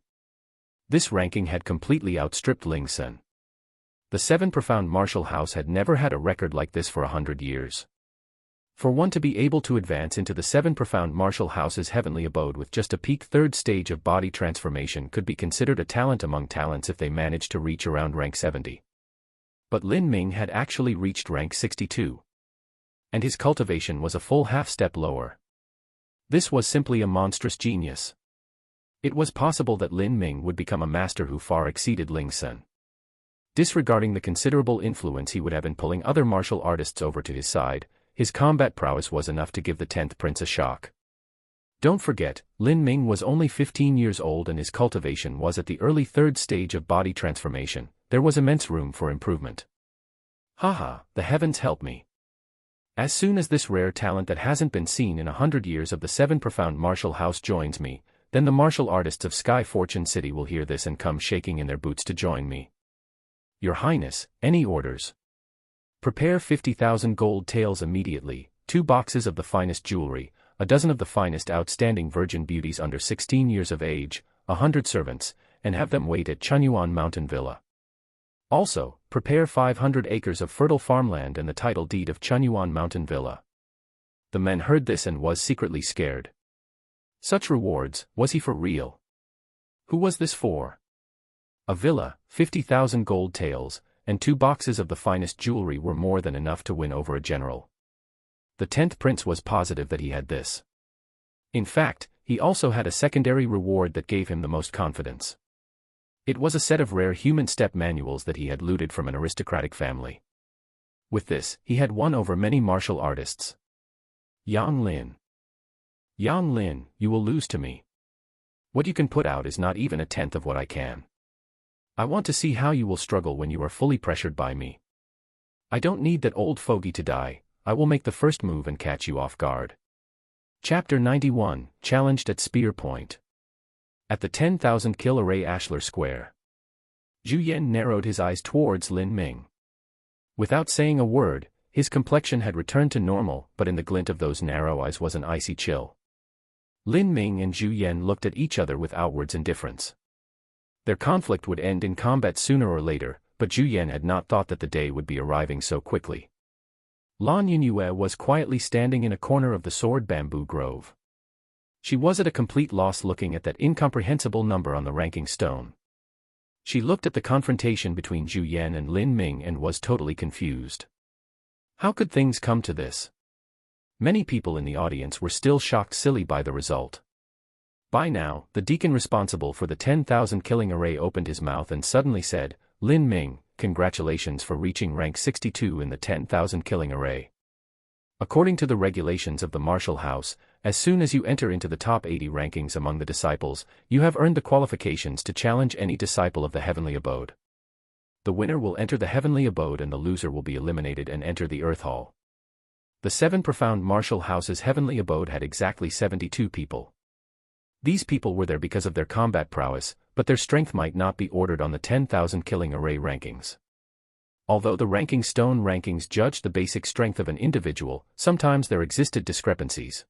This ranking had completely outstripped Ling Sen. The 7 profound martial house had never had a record like this for 100 years. For one to be able to advance into the 7 profound martial house's heavenly abode with just a peak 3rd stage of body transformation could be considered a talent among talents if they managed to reach around rank 70. But Lin Ming had actually reached rank 62. And his cultivation was a full half-step lower. This was simply a monstrous genius. It was possible that Lin Ming would become a master who far exceeded Ling Sen. Disregarding the considerable influence he would have in pulling other martial artists over to his side, his combat prowess was enough to give the 10th prince a shock. Don't forget, Lin Ming was only 15 years old and his cultivation was at the early 3rd stage of body transformation. There was immense room for improvement. Haha, the heavens help me. As soon as this rare talent that hasn't been seen in 100 years of the 7 profound martial house joins me, then the martial artists of Sky Fortune City will hear this and come shaking in their boots to join me. Your Highness, any orders? Prepare 50,000 gold taels immediately, 2 boxes of the finest jewelry, a dozen of the finest outstanding virgin beauties under 16 years of age, 100 servants, and have them wait at Chunyuan Mountain Villa. Also, prepare 500 acres of fertile farmland and the title deed of Chunyuan Mountain Villa. The men heard this and was secretly scared. Such rewards, was he for real? Who was this for? A villa, 50,000 gold taels, and 2 boxes of the finest jewelry were more than enough to win over a general. The 10th prince was positive that he had this. In fact, he also had a secondary reward that gave him the most confidence. It was a set of rare human step manuals that he had looted from an aristocratic family. With this, he had won over many martial artists. Yang Lin. Yang Lin, you will lose to me. What you can put out is not even a tenth of what I can. I want to see how you will struggle when you are fully pressured by me. I don't need that old fogey to die, I will make the first move and catch you off guard. Chapter 91, Challenged at Spear Point. At the 10,000 kill array Ashlar Square. Zhu Yan narrowed his eyes towards Lin Ming. Without saying a word, his complexion had returned to normal, but in the glint of those narrow eyes was an icy chill. Lin Ming and Zhu Yan looked at each other with outwards indifference. Their conflict would end in combat sooner or later, but Zhu Yan had not thought that the day would be arriving so quickly. Lan Yunue was quietly standing in a corner of the sword bamboo grove. She was at a complete loss looking at that incomprehensible number on the ranking stone. She looked at the confrontation between Zhu Yan and Lin Ming and was totally confused. How could things come to this? Many people in the audience were still shocked silly by the result. By now, the deacon responsible for the 10,000 killing array opened his mouth and suddenly said, Lin Ming, congratulations for reaching rank 62 in the 10,000 killing array. According to the regulations of the martial house, as soon as you enter into the top 80 rankings among the disciples, you have earned the qualifications to challenge any disciple of the heavenly abode. The winner will enter the heavenly abode and the loser will be eliminated and enter the earth hall. The 7 profound martial house's heavenly abode had exactly 72 people. These people were there because of their combat prowess, but their strength might not be ordered on the 10,000 killing array rankings. Although the ranking stone rankings judged the basic strength of an individual, sometimes there existed discrepancies.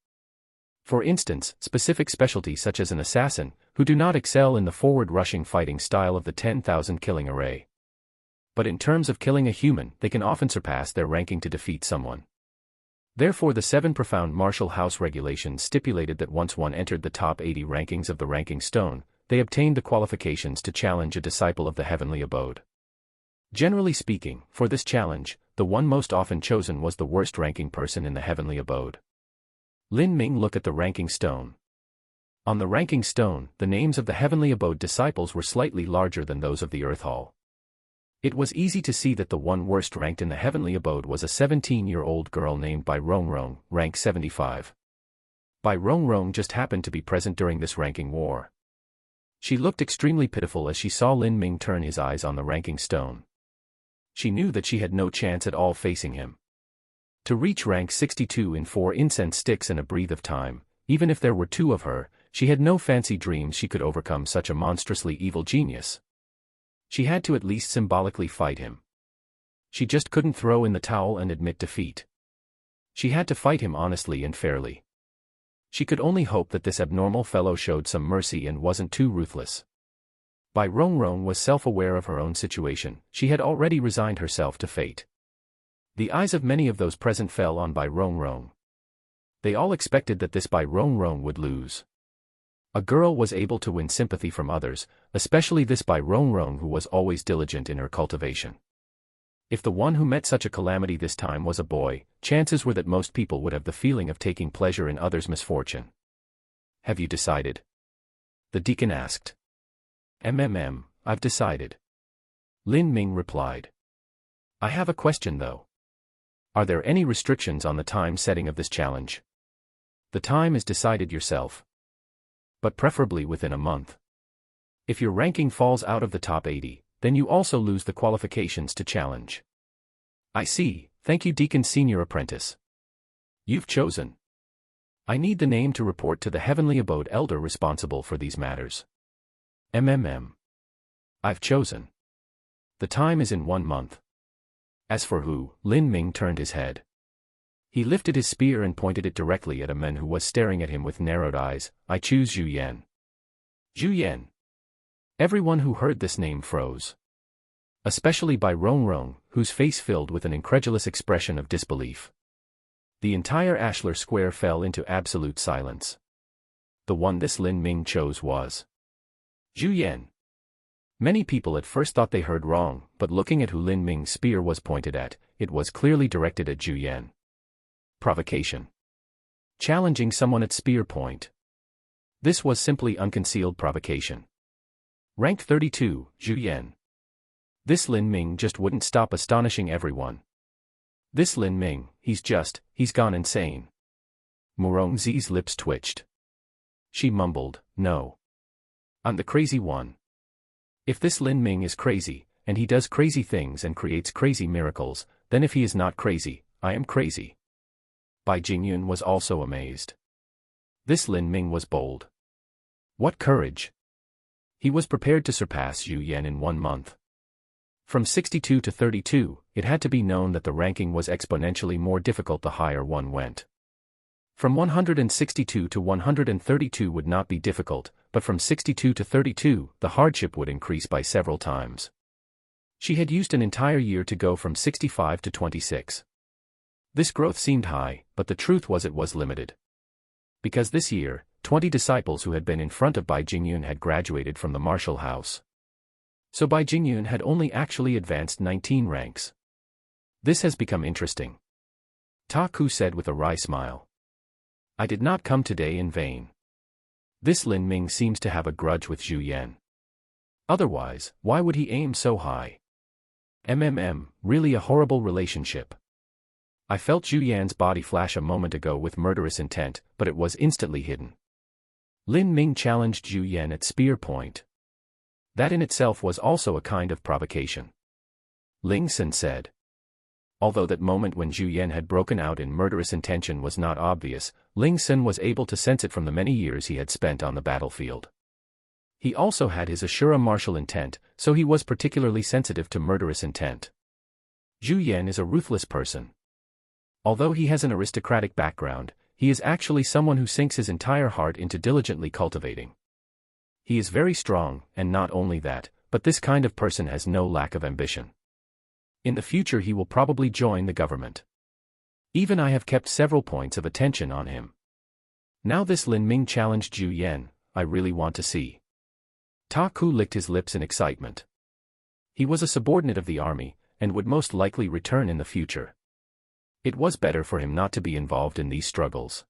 For instance, specific specialties such as an assassin, who do not excel in the forward-rushing fighting style of the 10,000 killing array. But in terms of killing a human, they can often surpass their ranking to defeat someone. Therefore the 7 profound martial house regulations stipulated that once one entered the top 80 rankings of the ranking stone, they obtained the qualifications to challenge a disciple of the heavenly abode. Generally speaking, for this challenge, the one most often chosen was the worst ranking person in the heavenly abode. Lin Ming looked at the ranking stone. On the ranking stone, the names of the heavenly abode disciples were slightly larger than those of the earth hall. It was easy to see that the one worst ranked in the heavenly abode was a 17-year-old girl named Bai Rongrong, rank 75. Bai Rongrong just happened to be present during this ranking war. She looked extremely pitiful as she saw Lin Ming turn his eyes on the ranking stone. She knew that she had no chance at all facing him. To reach rank 62 in 4 incense sticks and a breath of time, even if there were 2 of her, she had no fancy dreams she could overcome such a monstrously evil genius. She had to at least symbolically fight him. She just couldn't throw in the towel and admit defeat. She had to fight him honestly and fairly. She could only hope that this abnormal fellow showed some mercy and wasn't too ruthless. Bai Rongrong was self-aware of her own situation. She had already resigned herself to fate. The eyes of many of those present fell on Bai Rongrong. They all expected that this Bai Rongrong would lose. A girl was able to win sympathy from others, especially this Bai Rongrong who was always diligent in her cultivation. If the one who met such a calamity this time was a boy, chances were that most people would have the feeling of taking pleasure in others' misfortune. Have you decided? The deacon asked. I've decided. Lin Ming replied. I have a question though. Are there any restrictions on the time setting of this challenge? The time is decided yourself. But preferably within a month. If your ranking falls out of the top 80, then you also lose the qualifications to challenge. I see, thank you Deacon Senior Apprentice. You've chosen. I need the name to report to the Heavenly Abode Elder responsible for these matters. I've chosen. The time is in 1 month. As for who, Lin Ming turned his head. He lifted his spear and pointed it directly at a man who was staring at him with narrowed eyes. I choose Zhu Yan. Zhu Yan. Everyone who heard this name froze. Especially Bai Rongrong, whose face filled with an incredulous expression of disbelief. The entire Ashlar Square fell into absolute silence. The one this Lin Ming chose was Zhu Yan. Many people at first thought they heard wrong, but looking at who Lin Ming's spear was pointed at, it was clearly directed at Zhu Yan. Provocation. Challenging someone at spear point. This was simply unconcealed provocation. Rank 32, Zhu Yan. This Lin Ming just wouldn't stop astonishing everyone. This Lin Ming, he's gone insane. Murong Zi's lips twitched. She mumbled, no. I'm the crazy one. If this Lin Ming is crazy, and he does crazy things and creates crazy miracles, then if he is not crazy, I am crazy. Bai Jingyun was also amazed. This Lin Ming was bold. What courage! He was prepared to surpass Zhu Yan in 1 month. From 62 to 32, it had to be known that the ranking was exponentially more difficult the higher one went. From 162 to 132 would not be difficult, but from 62 to 32, the hardship would increase by several times. She had used an entire year to go from 65 to 26. This growth seemed high, but the truth was it was limited. Because this year, 20 disciples who had been in front of Bai Jingyun had graduated from the martial house. So Bai Jingyun had only actually advanced 19 ranks. This has become interesting. Ta Ku said with a wry smile. I did not come today in vain. This Lin Ming seems to have a grudge with Zhu Yan. Otherwise, why would he aim so high? Really a horrible relationship. I felt Zhu Yan's body flash a moment ago with murderous intent, but it was instantly hidden. Lin Ming challenged Zhu Yan at spear point. That in itself was also a kind of provocation. Ling Sen said. Although that moment when Zhu Yan had broken out in murderous intention was not obvious, Ling Sun was able to sense it from the many years he had spent on the battlefield. He also had his Ashura martial intent, so he was particularly sensitive to murderous intent. Zhu Yan is a ruthless person. Although he has an aristocratic background, he is actually someone who sinks his entire heart into diligently cultivating. He is very strong, and not only that, but this kind of person has no lack of ambition. In the future he will probably join the government. Even I have kept several points of attention on him. Now this Lin Ming challenged Zhu Yan, I really want to see. Ta Ku licked his lips in excitement. He was a subordinate of the army, and would most likely return in the future. It was better for him not to be involved in these struggles.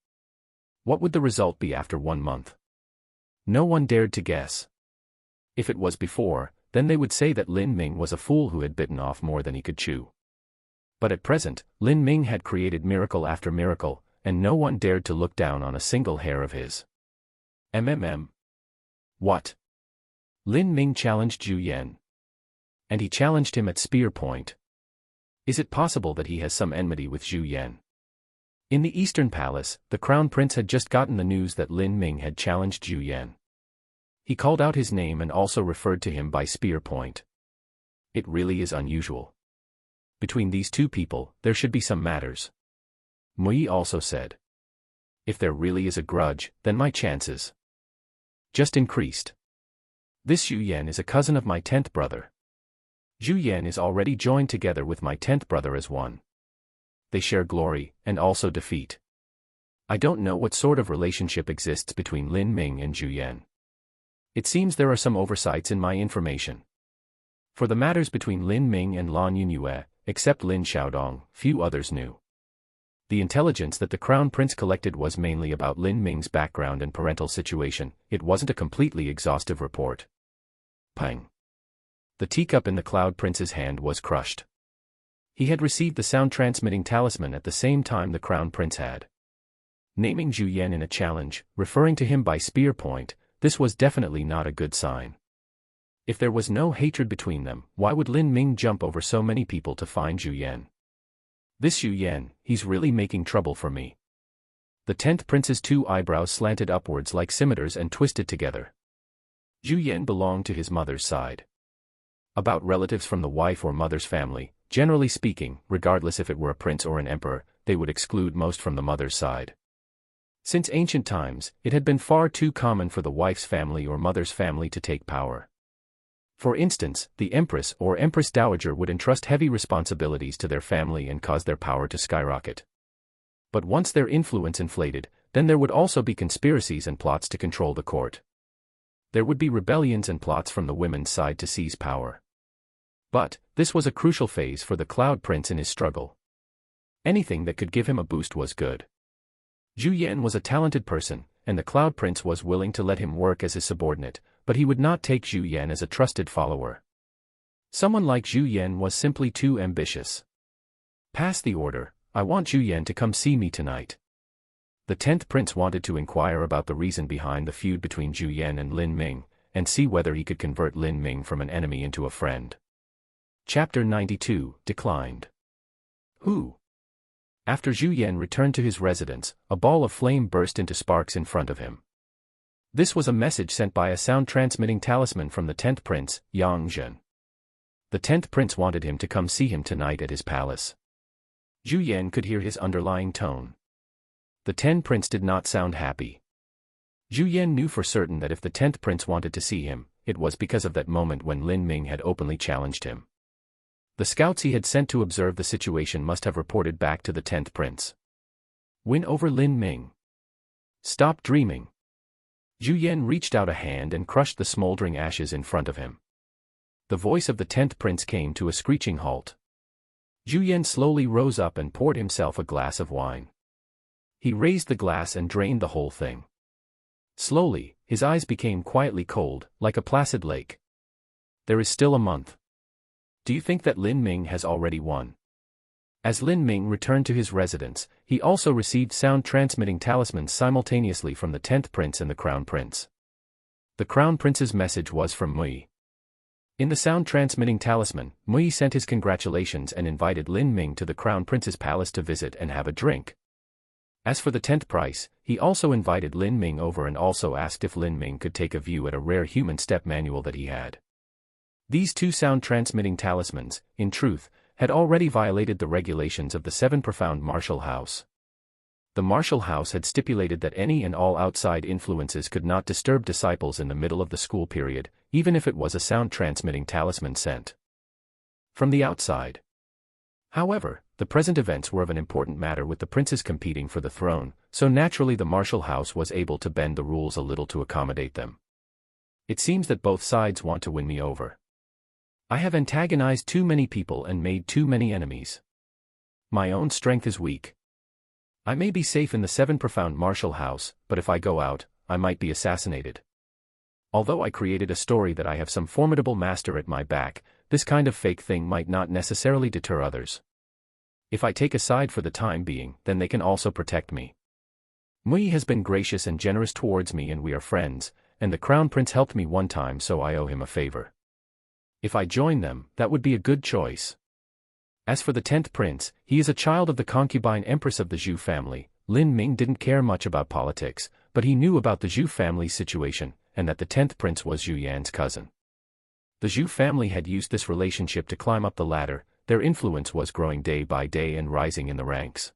What would the result be after 1 month? No one dared to guess. If it was before, then they would say that Lin Ming was a fool who had bitten off more than he could chew. But at present, Lin Ming had created miracle after miracle, and no one dared to look down on a single hair of his. What? Lin Ming challenged Zhu Yan. And he challenged him at spear point. Is it possible that he has some enmity with Zhu Yan? In the Eastern Palace, the Crown Prince had just gotten the news that Lin Ming had challenged Zhu Yan. He called out his name and also referred to him by spear point. It really is unusual. Between these two people, there should be some matters. Mui also said. If there really is a grudge, then my chances just increased. This Zhu Yan is a cousin of my 10th brother. Zhu Yan is already joined together with my 10th brother as one. They share glory, and also defeat. I don't know what sort of relationship exists between Lin Ming and Zhu Yan. It seems there are some oversights in my information. For the matters between Lin Ming and Lan Yunue, except Lin Xiaodong, few others knew. The intelligence that the Crown Prince collected was mainly about Lin Ming's background and parental situation. It wasn't a completely exhaustive report. Pang. The teacup in the Cloud Prince's hand was crushed. He had received the sound-transmitting talisman at the same time the Crown Prince had. Naming Zhu Yan in a challenge, referring to him by spear point, this was definitely not a good sign. If there was no hatred between them, why would Lin Ming jump over so many people to find Zhu Yan? This Zhu Yan, he's really making trouble for me. The 10th Prince's 2 eyebrows slanted upwards like scimitars and twisted together. Zhu Yan belonged to his mother's side. About relatives from the wife or mother's family, generally speaking, regardless if it were a prince or an emperor, they would exclude most from the mother's side. Since ancient times, it had been far too common for the wife's family or mother's family to take power. For instance, the empress or empress dowager would entrust heavy responsibilities to their family and cause their power to skyrocket. But once their influence inflated, then there would also be conspiracies and plots to control the court. There would be rebellions and plots from the women's side to seize power. But, this was a crucial phase for the Cloud Prince in his struggle. Anything that could give him a boost was good. Zhu Yan was a talented person, and the Cloud Prince was willing to let him work as his subordinate, but he would not take Zhu Yan as a trusted follower. Someone like Zhu Yan was simply too ambitious. Pass the order, I want Zhu Yan to come see me tonight. The 10th Prince wanted to inquire about the reason behind the feud between Zhu Yan and Lin Ming, and see whether he could convert Lin Ming from an enemy into a friend. Chapter 92, Declined. Who? After Zhu Yan returned to his residence, a ball of flame burst into sparks in front of him. This was a message sent by a sound-transmitting talisman from the 10th Prince, Yang Zhen. The 10th Prince wanted him to come see him tonight at his palace. Zhu Yan could hear his underlying tone. The 10th Prince did not sound happy. Zhu Yan knew for certain that if the 10th Prince wanted to see him, it was because of that moment when Lin Ming had openly challenged him. The scouts he had sent to observe the situation must have reported back to the 10th Prince. Win over Lin Ming. Stop dreaming. Zhu Yan reached out a hand and crushed the smoldering ashes in front of him. The voice of the 10th Prince came to a screeching halt. Zhu Yan slowly rose up and poured himself a glass of wine. He raised the glass and drained the whole thing. Slowly, his eyes became quietly cold, like a placid lake. There is still a month. Do you think that Lin Ming has already won? As Lin Ming returned to his residence, he also received sound-transmitting talismans simultaneously from the 10th Prince and the Crown Prince. The Crown Prince's message was from Mui. In the sound-transmitting talisman, Mui sent his congratulations and invited Lin Ming to the Crown Prince's palace to visit and have a drink. As for the 10th price, he also invited Lin Ming over and also asked if Lin Ming could take a view at a rare human step manual that he had. These two sound-transmitting talismans, in truth, had already violated the regulations of the 7 profound martial house. The martial house had stipulated that any and all outside influences could not disturb disciples in the middle of the school period, even if it was a sound-transmitting talisman sent from the outside. However, the present events were of an important matter with the princes competing for the throne, so naturally the martial house was able to bend the rules a little to accommodate them. It seems that both sides want to win me over. I have antagonized too many people and made too many enemies. My own strength is weak. I may be safe in the 7 profound martial house, but if I go out, I might be assassinated. Although I created a story that I have some formidable master at my back, this kind of fake thing might not necessarily deter others. If I take a side for the time being, then they can also protect me. Mui has been gracious and generous towards me and we are friends, and the Crown Prince helped me one time so I owe him a favor. If I join them, that would be a good choice. As for the 10th prince, he is a child of the concubine empress of the Zhu family. Lin Ming didn't care much about politics, but he knew about the Zhu family's situation, and that the 10th prince was Zhu Yan's cousin. The Zhu family had used this relationship to climb up the ladder. Their influence was growing day by day and rising in the ranks.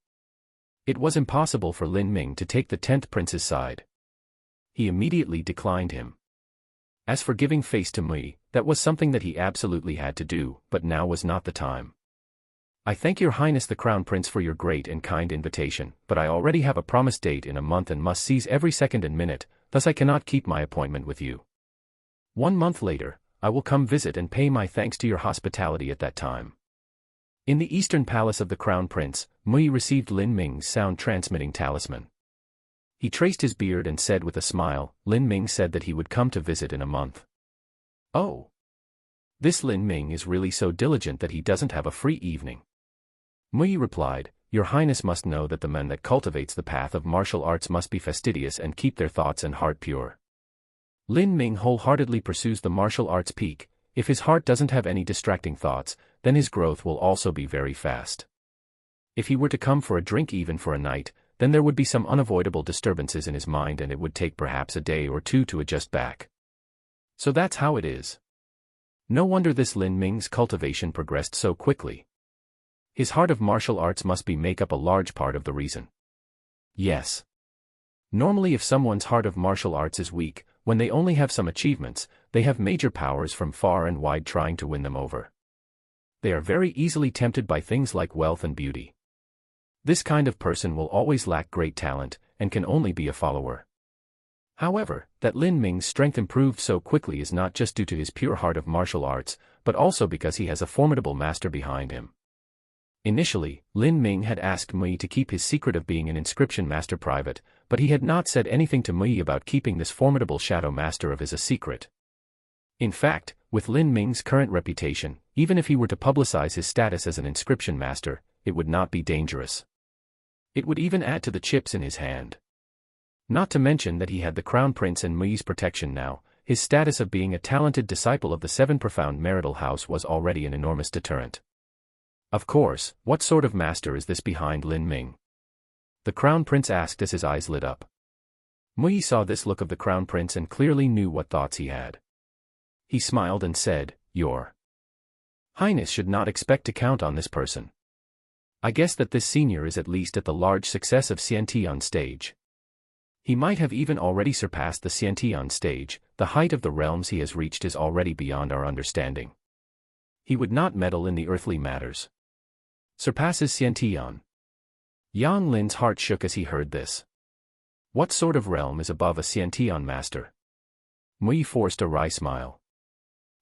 It was impossible for Lin Ming to take the 10th prince's side. He immediately declined him. As for giving face to Mui, that was something that he absolutely had to do, but now was not the time. I thank Your Highness the Crown Prince for your great and kind invitation, but I already have a promised date in a month and must seize every second and minute, thus I cannot keep my appointment with you. 1 month later, I will come visit and pay my thanks to your hospitality at that time. In the eastern palace of the Crown Prince, Mui received Lin Ming's sound-transmitting talisman. He traced his beard and said with a smile, Lin Ming said that he would come to visit in a month. Oh! This Lin Ming is really so diligent that he doesn't have a free evening. Mui replied, Your Highness must know that the man that cultivates the path of martial arts must be fastidious and keep their thoughts and heart pure. Lin Ming wholeheartedly pursues the martial arts peak. If his heart doesn't have any distracting thoughts, then his growth will also be very fast. If he were to come for a drink even for a night, then there would be some unavoidable disturbances in his mind and it would take perhaps a day or two to adjust back. So that's how it is. No wonder this Lin Ming's cultivation progressed so quickly. His heart of martial arts must make up a large part of the reason. Yes. Normally if someone's heart of martial arts is weak, when they only have some achievements, they have major powers from far and wide trying to win them over. They are very easily tempted by things like wealth and beauty. This kind of person will always lack great talent, and can only be a follower. However, that Lin Ming's strength improved so quickly is not just due to his pure heart of martial arts, but also because he has a formidable master behind him. Initially, Lin Ming had asked Mui to keep his secret of being an inscription master private, but he had not said anything to Mui about keeping this formidable shadow master of his a secret. In fact, with Lin Ming's current reputation, even if he were to publicize his status as an inscription master, it would not be dangerous. It would even add to the chips in his hand. Not to mention that he had the Crown Prince and Mui's protection now, his status of being a talented disciple of the 7 profound marital house was already an enormous deterrent. Of course, what sort of master is this behind Lin Ming? The Crown Prince asked as his eyes lit up. Mui saw this look of the Crown Prince and clearly knew what thoughts he had. He smiled and said, Your Highness should not expect to count on this person. I guess that this senior is at least at the large success of CNT on stage. He might have even already surpassed the CNT on stage. The height of the realms he has reached is already beyond our understanding. He would not meddle in the earthly matters. Surpasses Xiantian. Yang Lin's heart shook as he heard this. What sort of realm is above a Xiantian master? Mui forced a wry smile.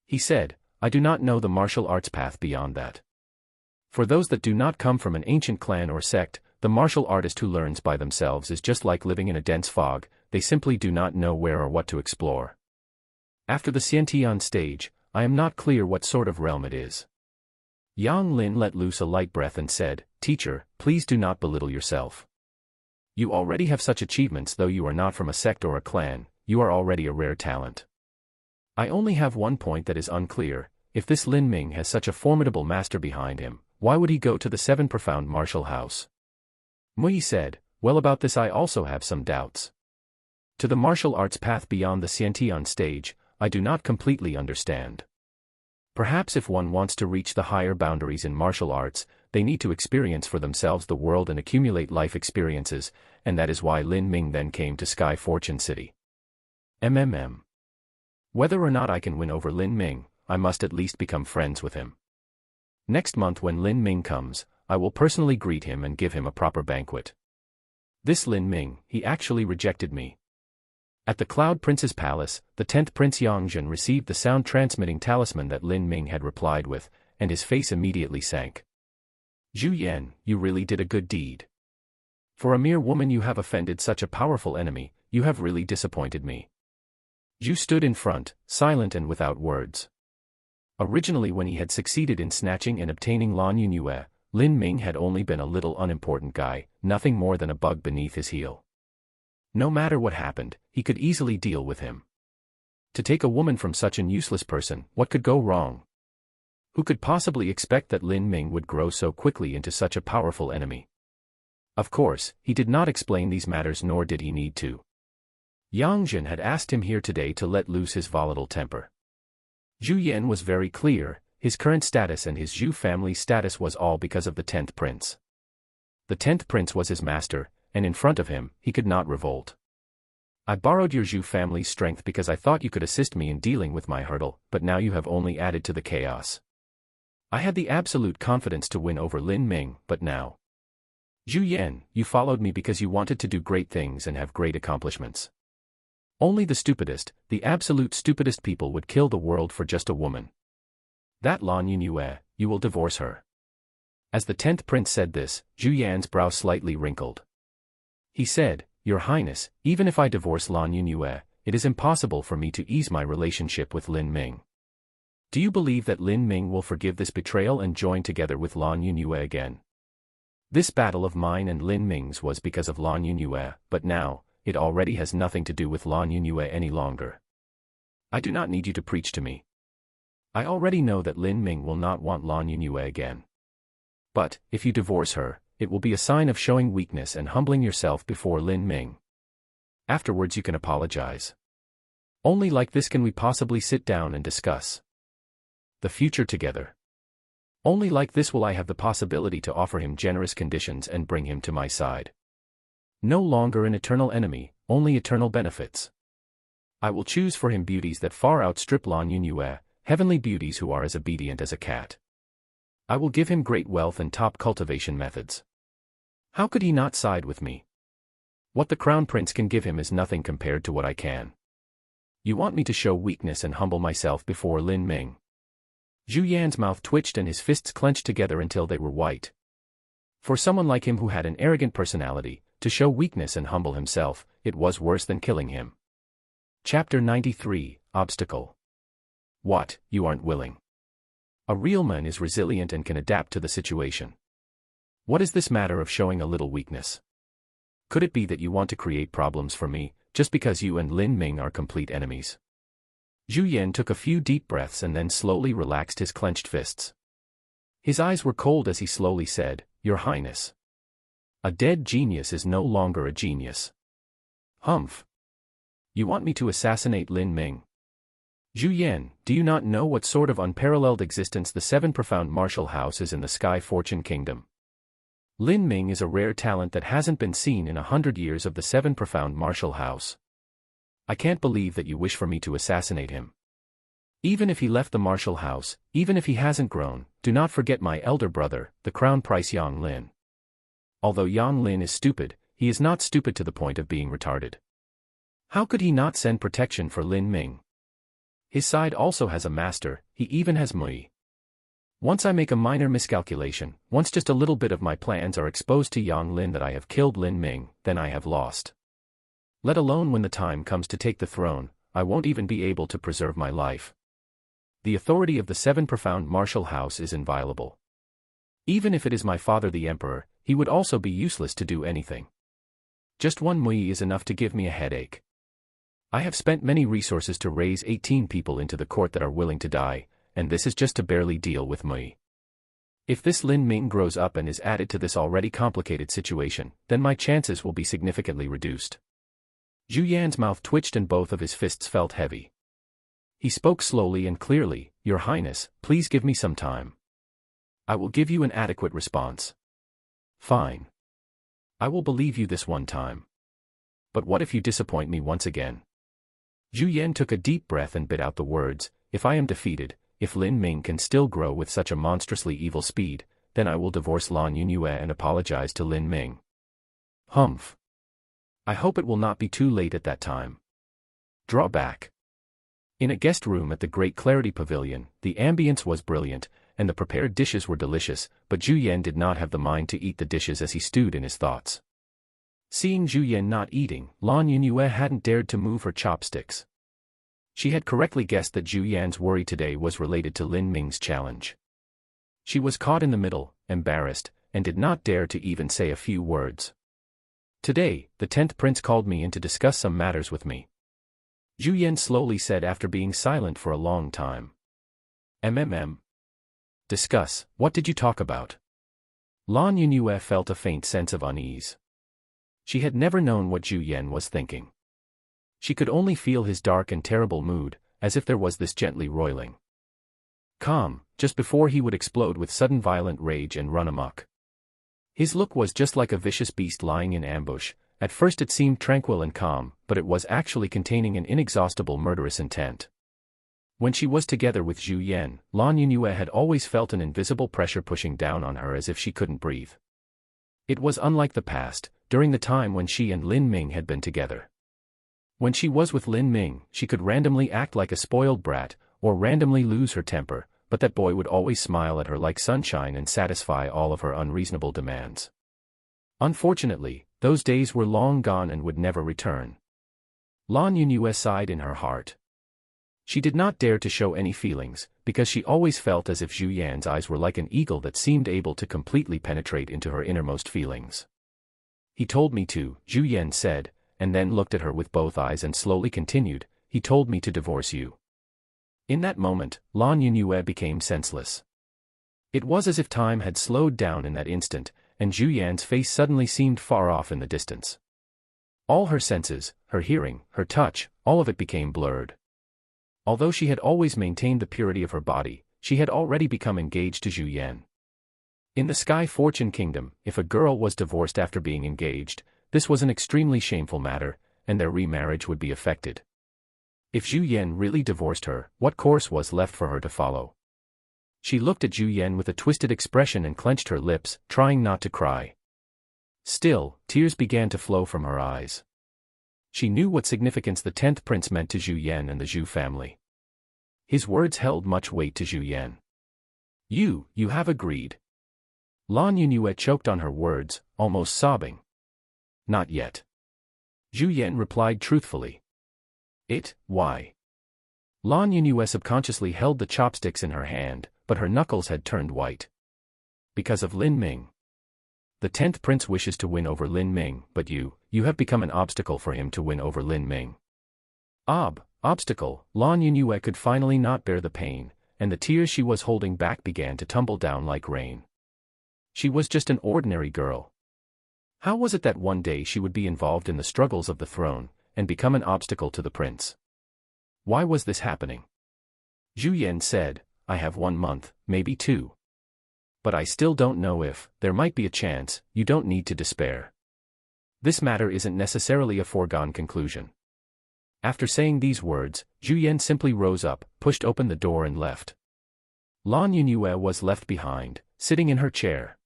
He said, I do not know the martial arts path beyond that. For those that do not come from an ancient clan or sect, the martial artist who learns by themselves is just like living in a dense fog, they simply do not know where or what to explore. After the Xiantian stage, I am not clear what sort of realm it is. Yang Lin let loose a light breath and said, Teacher, please do not belittle yourself. You already have such achievements though you are not from a sect or a clan, you are already a rare talent. I only have one point that is unclear. If this Lin Ming has such a formidable master behind him, why would he go to the seven profound martial house? Mui said, well, about this I also have some doubts. To the martial arts path beyond the Xiantian stage, I do not completely understand. Perhaps if one wants to reach the higher boundaries in martial arts, they need to experience for themselves the world and accumulate life experiences, and that is why Lin Ming then came to Sky Fortune City. Whether or not I can win over Lin Ming, I must at least become friends with him. Next month when Lin Ming comes, I will personally greet him and give him a proper banquet. This Lin Ming, he actually rejected me. At the Cloud Prince's palace, the 10th Prince Yangzhen received the sound-transmitting talisman that Lin Ming had replied with, and his face immediately sank. Zhu Yan, you really did a good deed. For a mere woman you have offended such a powerful enemy, you have really disappointed me. Zhu stood in front, silent and without words. Originally when he had succeeded in snatching and obtaining Lan Yunyue, Lin Ming had only been a little unimportant guy, nothing more than a bug beneath his heel. No matter what happened, he could easily deal with him. To take a woman from such an useless person, what could go wrong? Who could possibly expect that Lin Ming would grow so quickly into such a powerful enemy? Of course, he did not explain these matters nor did he need to. Yangzhen had asked him here today to let loose his volatile temper. Zhu Yan was very clear, his current status and his Zhu family's status was all because of the 10th prince. The 10th prince was his master, and in front of him, he could not revolt. I borrowed your Zhu family's strength because I thought you could assist me in dealing with my hurdle, but now you have only added to the chaos. I had the absolute confidence to win over Lin Ming, but now. Zhu Yan, you followed me because you wanted to do great things and have great accomplishments. Only the stupidest, the absolute stupidest people would kill the world for just a woman. That Lan Yunyue, you will divorce her. As the 10th prince said this, Zhu Yan's brow slightly wrinkled. He said, Your Highness, even if I divorce Lan Yunyue, it is impossible for me to ease my relationship with Lin Ming. Do you believe that Lin Ming will forgive this betrayal and join together with Lan Yunyue again? This battle of mine and Lin Ming's was because of Lan Yunyue, but now, it already has nothing to do with Lan Yunyue any longer. I do not need you to preach to me. I already know that Lin Ming will not want Lan Yunyue again. But, if you divorce her, it will be a sign of showing weakness and humbling yourself before Lin Ming. Afterwards you can apologize. Only like this can we possibly sit down and discuss the future together. Only like this will I have the possibility to offer him generous conditions and bring him to my side. No longer an eternal enemy, only eternal benefits. I will choose for him beauties that far outstrip Lan Yunyue, heavenly beauties who are as obedient as a cat. I will give him great wealth and top cultivation methods. How could he not side with me? What the Crown Prince can give him is nothing compared to what I can. You want me to show weakness and humble myself before Lin Ming? Zhu Yan's mouth twitched and his fists clenched together until they were white. For someone like him who had an arrogant personality, to show weakness and humble himself, it was worse than killing him. Chapter 93, Obstacle. What, you aren't willing? A real man is resilient and can adapt to the situation. What is this matter of showing a little weakness? Could it be that you want to create problems for me, just because you and Lin Ming are complete enemies? Zhu Yan took a few deep breaths and then slowly relaxed his clenched fists. His eyes were cold as he slowly said, Your Highness. A dead genius is no longer a genius. Humph. You want me to assassinate Lin Ming? Zhu Yan, do you not know what sort of unparalleled existence the seven profound martial house is in the Sky Fortune Kingdom? Lin Ming is a rare talent that hasn't been seen in 100 years of the seven profound martial house. I can't believe that you wish for me to assassinate him. Even if he left the martial house, even if he hasn't grown, do not forget my elder brother, the Crown Prince Yang Lin. Although Yang Lin is stupid, he is not stupid to the point of being retarded. How could he not send protection for Lin Ming? His side also has a master, he even has Mui. Once I make a minor miscalculation, once just a little bit of my plans are exposed to Yang Lin that I have killed Lin Ming, then I have lost. Let alone when the time comes to take the throne, I won't even be able to preserve my life. The authority of the seven profound martial house is inviolable. Even if it is my father the emperor, he would also be useless to do anything. Just one Mui is enough to give me a headache. I have spent many resources to raise 18 people into the court that are willing to die, and this is just to barely deal with me. If this Lin Ming grows up and is added to this already complicated situation, then my chances will be significantly reduced. Zhu Yan's mouth twitched and both of his fists felt heavy. He spoke slowly and clearly, "Your Highness, please give me some time. I will give you an adequate response." "Fine. I will believe you this one time. But what if you disappoint me once again?" Zhu Yan took a deep breath and bit out the words, "If I am defeated, if Lin Ming can still grow with such a monstrously evil speed, then I will divorce Lan Yunyue and apologize to Lin Ming." "Humph. I hope it will not be too late at that time. Draw back." In a guest room at the Great Clarity Pavilion, the ambience was brilliant, and the prepared dishes were delicious, but Zhu Yan did not have the mind to eat the dishes as he stewed in his thoughts. Seeing Zhu Yan not eating, Lan Yunyue hadn't dared to move her chopsticks. She had correctly guessed that Zhu Yan's worry today was related to Lin Ming's challenge. She was caught in the middle, embarrassed, and did not dare to even say a few words. "Today, the 10th prince called me in to discuss some matters with me," Zhu Yan slowly said after being silent for a long time. Discuss, what did you talk about?" Lan Yunyue felt a faint sense of unease. She had never known what Zhu Yan was thinking. She could only feel his dark and terrible mood, as if there was this gently roiling calm, just before he would explode with sudden violent rage and run amok. His look was just like a vicious beast lying in ambush. At first it seemed tranquil and calm, but it was actually containing an inexhaustible murderous intent. When she was together with Zhu Yan, Lan Yunyue had always felt an invisible pressure pushing down on her as if she couldn't breathe. It was unlike the past, during the time when she and Lin Ming had been together. When she was with Lin Ming, she could randomly act like a spoiled brat, or randomly lose her temper, but that boy would always smile at her like sunshine and satisfy all of her unreasonable demands. Unfortunately, those days were long gone and would never return. Lan Yunyue sighed in her heart. She did not dare to show any feelings, because she always felt as if Zhu Yan's eyes were like an eagle that seemed able to completely penetrate into her innermost feelings. "He told me to," Zhu Yan said, and then looked at her with both eyes and slowly continued, "He told me to divorce you." In that moment, Lan Yunyue became senseless. It was as if time had slowed down in that instant, and Zhu Yan's face suddenly seemed far off in the distance. All her senses, her hearing, her touch, all of it became blurred. Although she had always maintained the purity of her body, she had already become engaged to Zhu Yan. In the Sky Fortune Kingdom, if a girl was divorced after being engaged, this was an extremely shameful matter, and their remarriage would be affected. If Zhu Yan really divorced her, what course was left for her to follow? She looked at Zhu Yan with a twisted expression and clenched her lips, trying not to cry. Still, tears began to flow from her eyes. She knew what significance the 10th prince meant to Zhu Yan and the Zhu family. His words held much weight to Zhu Yan. You have agreed." Lan Yunyue choked on her words, almost sobbing. "Not yet." Zhu Yan replied truthfully. Why?" Lan Yunyue subconsciously held the chopsticks in her hand, but her knuckles had turned white. "Because of Lin Ming. The 10th prince wishes to win over Lin Ming, but you have become an obstacle for him to win over Lin Ming." Obstacle, Lan Yunyue could finally not bear the pain, and the tears she was holding back began to tumble down like rain. She was just an ordinary girl. How was it that one day she would be involved in the struggles of the throne, and become an obstacle to the prince? Why was this happening? Zhu Yan said, "I have 1 month, maybe 2. But I still don't know if there might be a chance. You don't need to despair. This matter isn't necessarily a foregone conclusion." After saying these words, Zhu Yan simply rose up, pushed open the door and left. Lan Yunyue was left behind, sitting in her chair.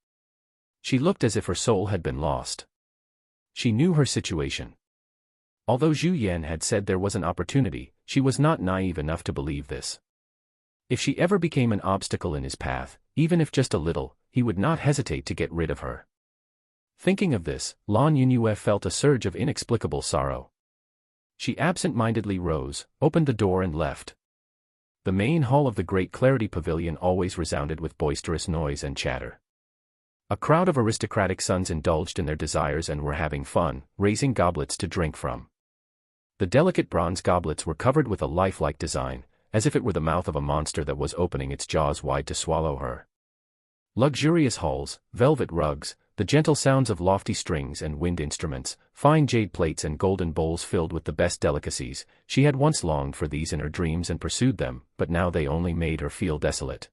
She looked as if her soul had been lost. She knew her situation. Although Zhu Yan had said there was an opportunity, she was not naive enough to believe this. If she ever became an obstacle in his path, even if just a little, he would not hesitate to get rid of her. Thinking of this, Lan Yunyue felt a surge of inexplicable sorrow. She absent-mindedly rose, opened the door and left. The main hall of the Great Clarity Pavilion always resounded with boisterous noise and chatter. A crowd of aristocratic sons indulged in their desires and were having fun, raising goblets to drink from. The delicate bronze goblets were covered with a lifelike design, as if it were the mouth of a monster that was opening its jaws wide to swallow her. Luxurious halls, velvet rugs, the gentle sounds of lofty strings and wind instruments, fine jade plates and golden bowls filled with the best delicacies. She had once longed for these in her dreams and pursued them, but now they only made her feel desolate.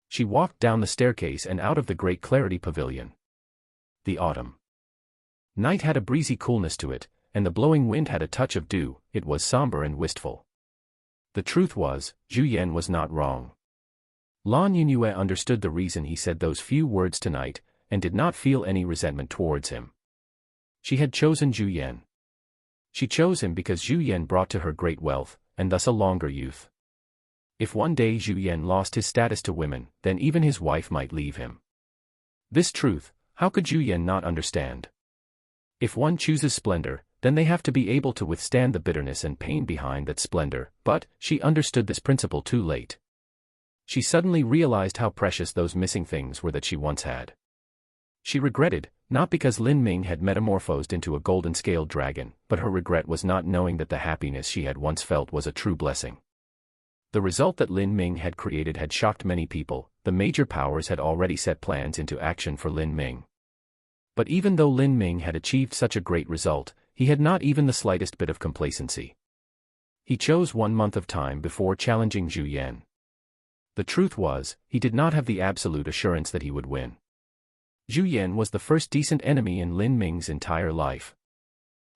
She walked down the staircase and out of the great Clarity Pavilion. The autumn night had a breezy coolness to it, and the blowing wind had a touch of dew. It was somber and wistful. The truth was, Zhu Yan was not wrong. Lan Yunue understood the reason he said those few words tonight, and did not feel any resentment towards him. She had chosen Zhu Yan. She chose him because Zhu Yan brought to her great wealth, and thus a longer youth. If one day Zhu Yan lost his status to women, then even his wife might leave him. This truth, how could Zhu Yan not understand? If one chooses splendor, then they have to be able to withstand the bitterness and pain behind that splendor, but she understood this principle too late. She suddenly realized how precious those missing things were that she once had. She regretted, not because Lin Ming had metamorphosed into a golden-scaled dragon, but her regret was not knowing that the happiness she had once felt was a true blessing. The result that Lin Ming had created had shocked many people. The major powers had already set plans into action for Lin Ming. But even though Lin Ming had achieved such a great result, he had not even the slightest bit of complacency. He chose 1 month of time before challenging Zhu Yan. The truth was, he did not have the absolute assurance that he would win. Zhu Yan was the first decent enemy in Lin Ming's entire life.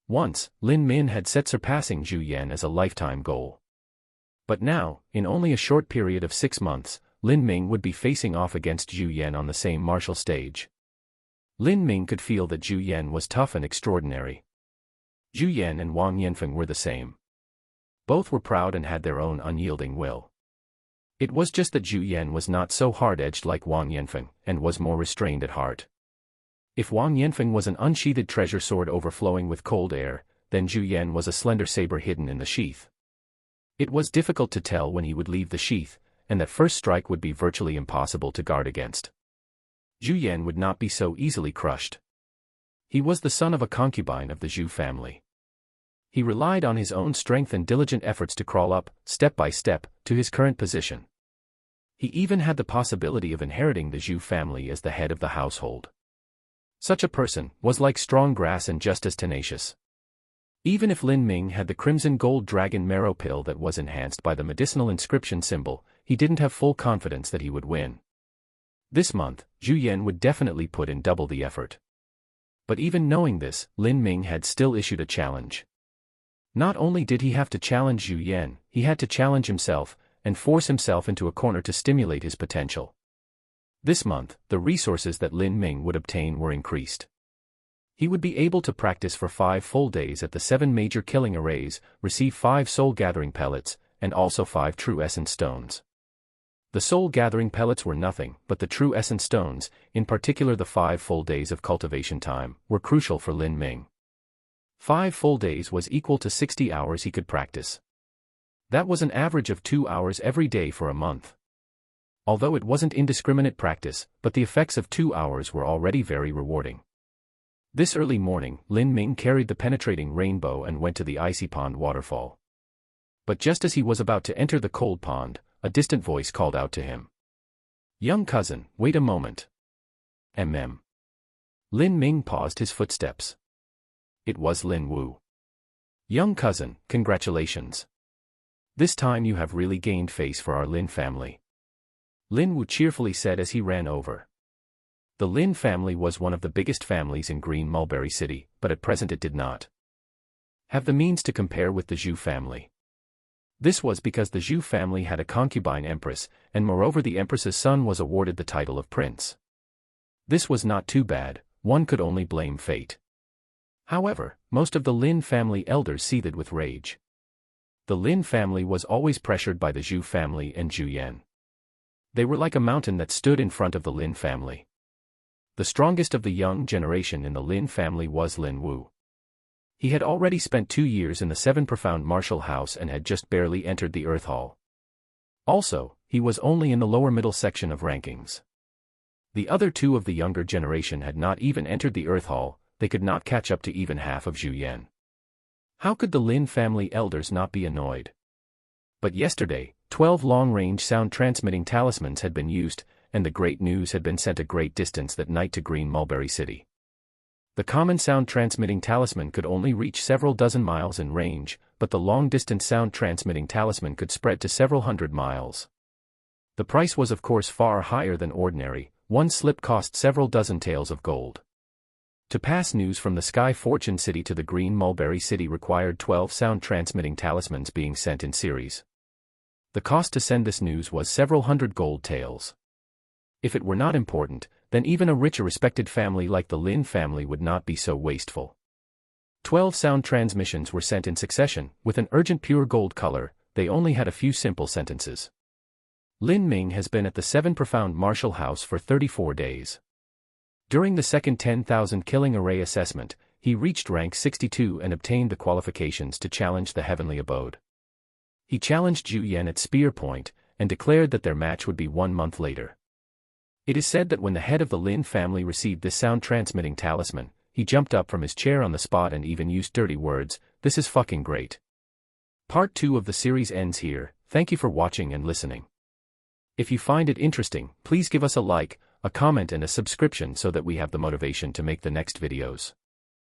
Once, Lin Min had set surpassing Zhu Yan as a lifetime goal. But now, in only a short period of 6 months, Lin Ming would be facing off against Zhu Yan on the same martial stage. Lin Ming could feel that Zhu Yan was tough and extraordinary. Zhu Yan and Wang Yanfeng were the same. Both were proud and had their own unyielding will. It was just that Zhu Yan was not so hard-edged like Wang Yanfeng, and was more restrained at heart. If Wang Yanfeng was an unsheathed treasure sword overflowing with cold air, then Zhu Yan was a slender saber hidden in the sheath. It was difficult to tell when he would leave the sheath, and that first strike would be virtually impossible to guard against. Zhu Yan would not be so easily crushed. He was the son of a concubine of the Zhu family. He relied on his own strength and diligent efforts to crawl up, step by step, to his current position. He even had the possibility of inheriting the Zhu family as the head of the household. Such a person was like strong grass and just as tenacious. Even if Lin Ming had the crimson gold dragon marrow pill that was enhanced by the medicinal inscription symbol, he didn't have full confidence that he would win. This month, Zhu Yan would definitely put in double the effort. But even knowing this, Lin Ming had still issued a challenge. Not only did he have to challenge Zhu Yan, he had to challenge himself, and force himself into a corner to stimulate his potential. This month, the resources that Lin Ming would obtain were increased. He would be able to practice for 5 full days at the 7 major killing arrays, receive 5 soul-gathering pellets, and also 5 true essence stones. The soul-gathering pellets were nothing, but the true essence stones, in particular the 5 full days of cultivation time, were crucial for Lin Ming. 5 full days was equal to 60 hours he could practice. That was an average of 2 hours every day for a month. Although it wasn't indiscriminate practice, but the effects of 2 hours were already very rewarding. This early morning, Lin Ming carried the penetrating rainbow and went to the icy pond waterfall. But just as he was about to enter the cold pond, a distant voice called out to him. "Young cousin, wait a moment." Lin Ming paused his footsteps. It was Lin Wu. "Young cousin, congratulations. This time you have really gained face for our Lin family," Lin Wu cheerfully said as he ran over. The Lin family was one of the biggest families in Green Mulberry City, but at present it did not have the means to compare with the Zhu family. This was because the Zhu family had a concubine empress, and moreover the empress's son was awarded the title of prince. This was not too bad, one could only blame fate. However, most of the Lin family elders seethed with rage. The Lin family was always pressured by the Zhu family and Zhu Yan. They were like a mountain that stood in front of the Lin family. The strongest of the young generation in the Lin family was Lin Wu. He had already spent 2 years in the 7 profound martial house and had just barely entered the Earth Hall. Also, he was only in the lower middle section of rankings. The other 2 of the younger generation had not even entered the Earth Hall, they could not catch up to even half of Zhu Yan. How could the Lin family elders not be annoyed? But yesterday, 12 long-range sound-transmitting talismans had been used, and the great news had been sent a great distance that night to Green Mulberry City. The common sound-transmitting talisman could only reach several dozen miles in range, but the long-distance sound-transmitting talisman could spread to several hundred miles. The price was of course far higher than ordinary. One slip cost several dozen taels of gold. To pass news from the Sky Fortune City to the Green Mulberry City required 12 sound-transmitting talismans being sent in series. The cost to send this news was several hundred gold taels. If it were not important, then even a rich or respected family like the Lin family would not be so wasteful. 12 sound transmissions were sent in succession, with an urgent pure gold color. They only had a few simple sentences. Lin Ming has been at the 7 Profound Martial House for 34 days. During the second 10,000 killing array assessment, he reached rank 62 and obtained the qualifications to challenge the heavenly abode. He challenged Zhu Yan at spear point, and declared that their match would be 1 month later. It is said that when the head of the Lin family received this sound-transmitting talisman, he jumped up from his chair on the spot and even used dirty words. This is fucking great. Part 2 of the series ends here. Thank you for watching and listening. If you find it interesting, please give us a like, a comment and a subscription so that we have the motivation to make the next videos.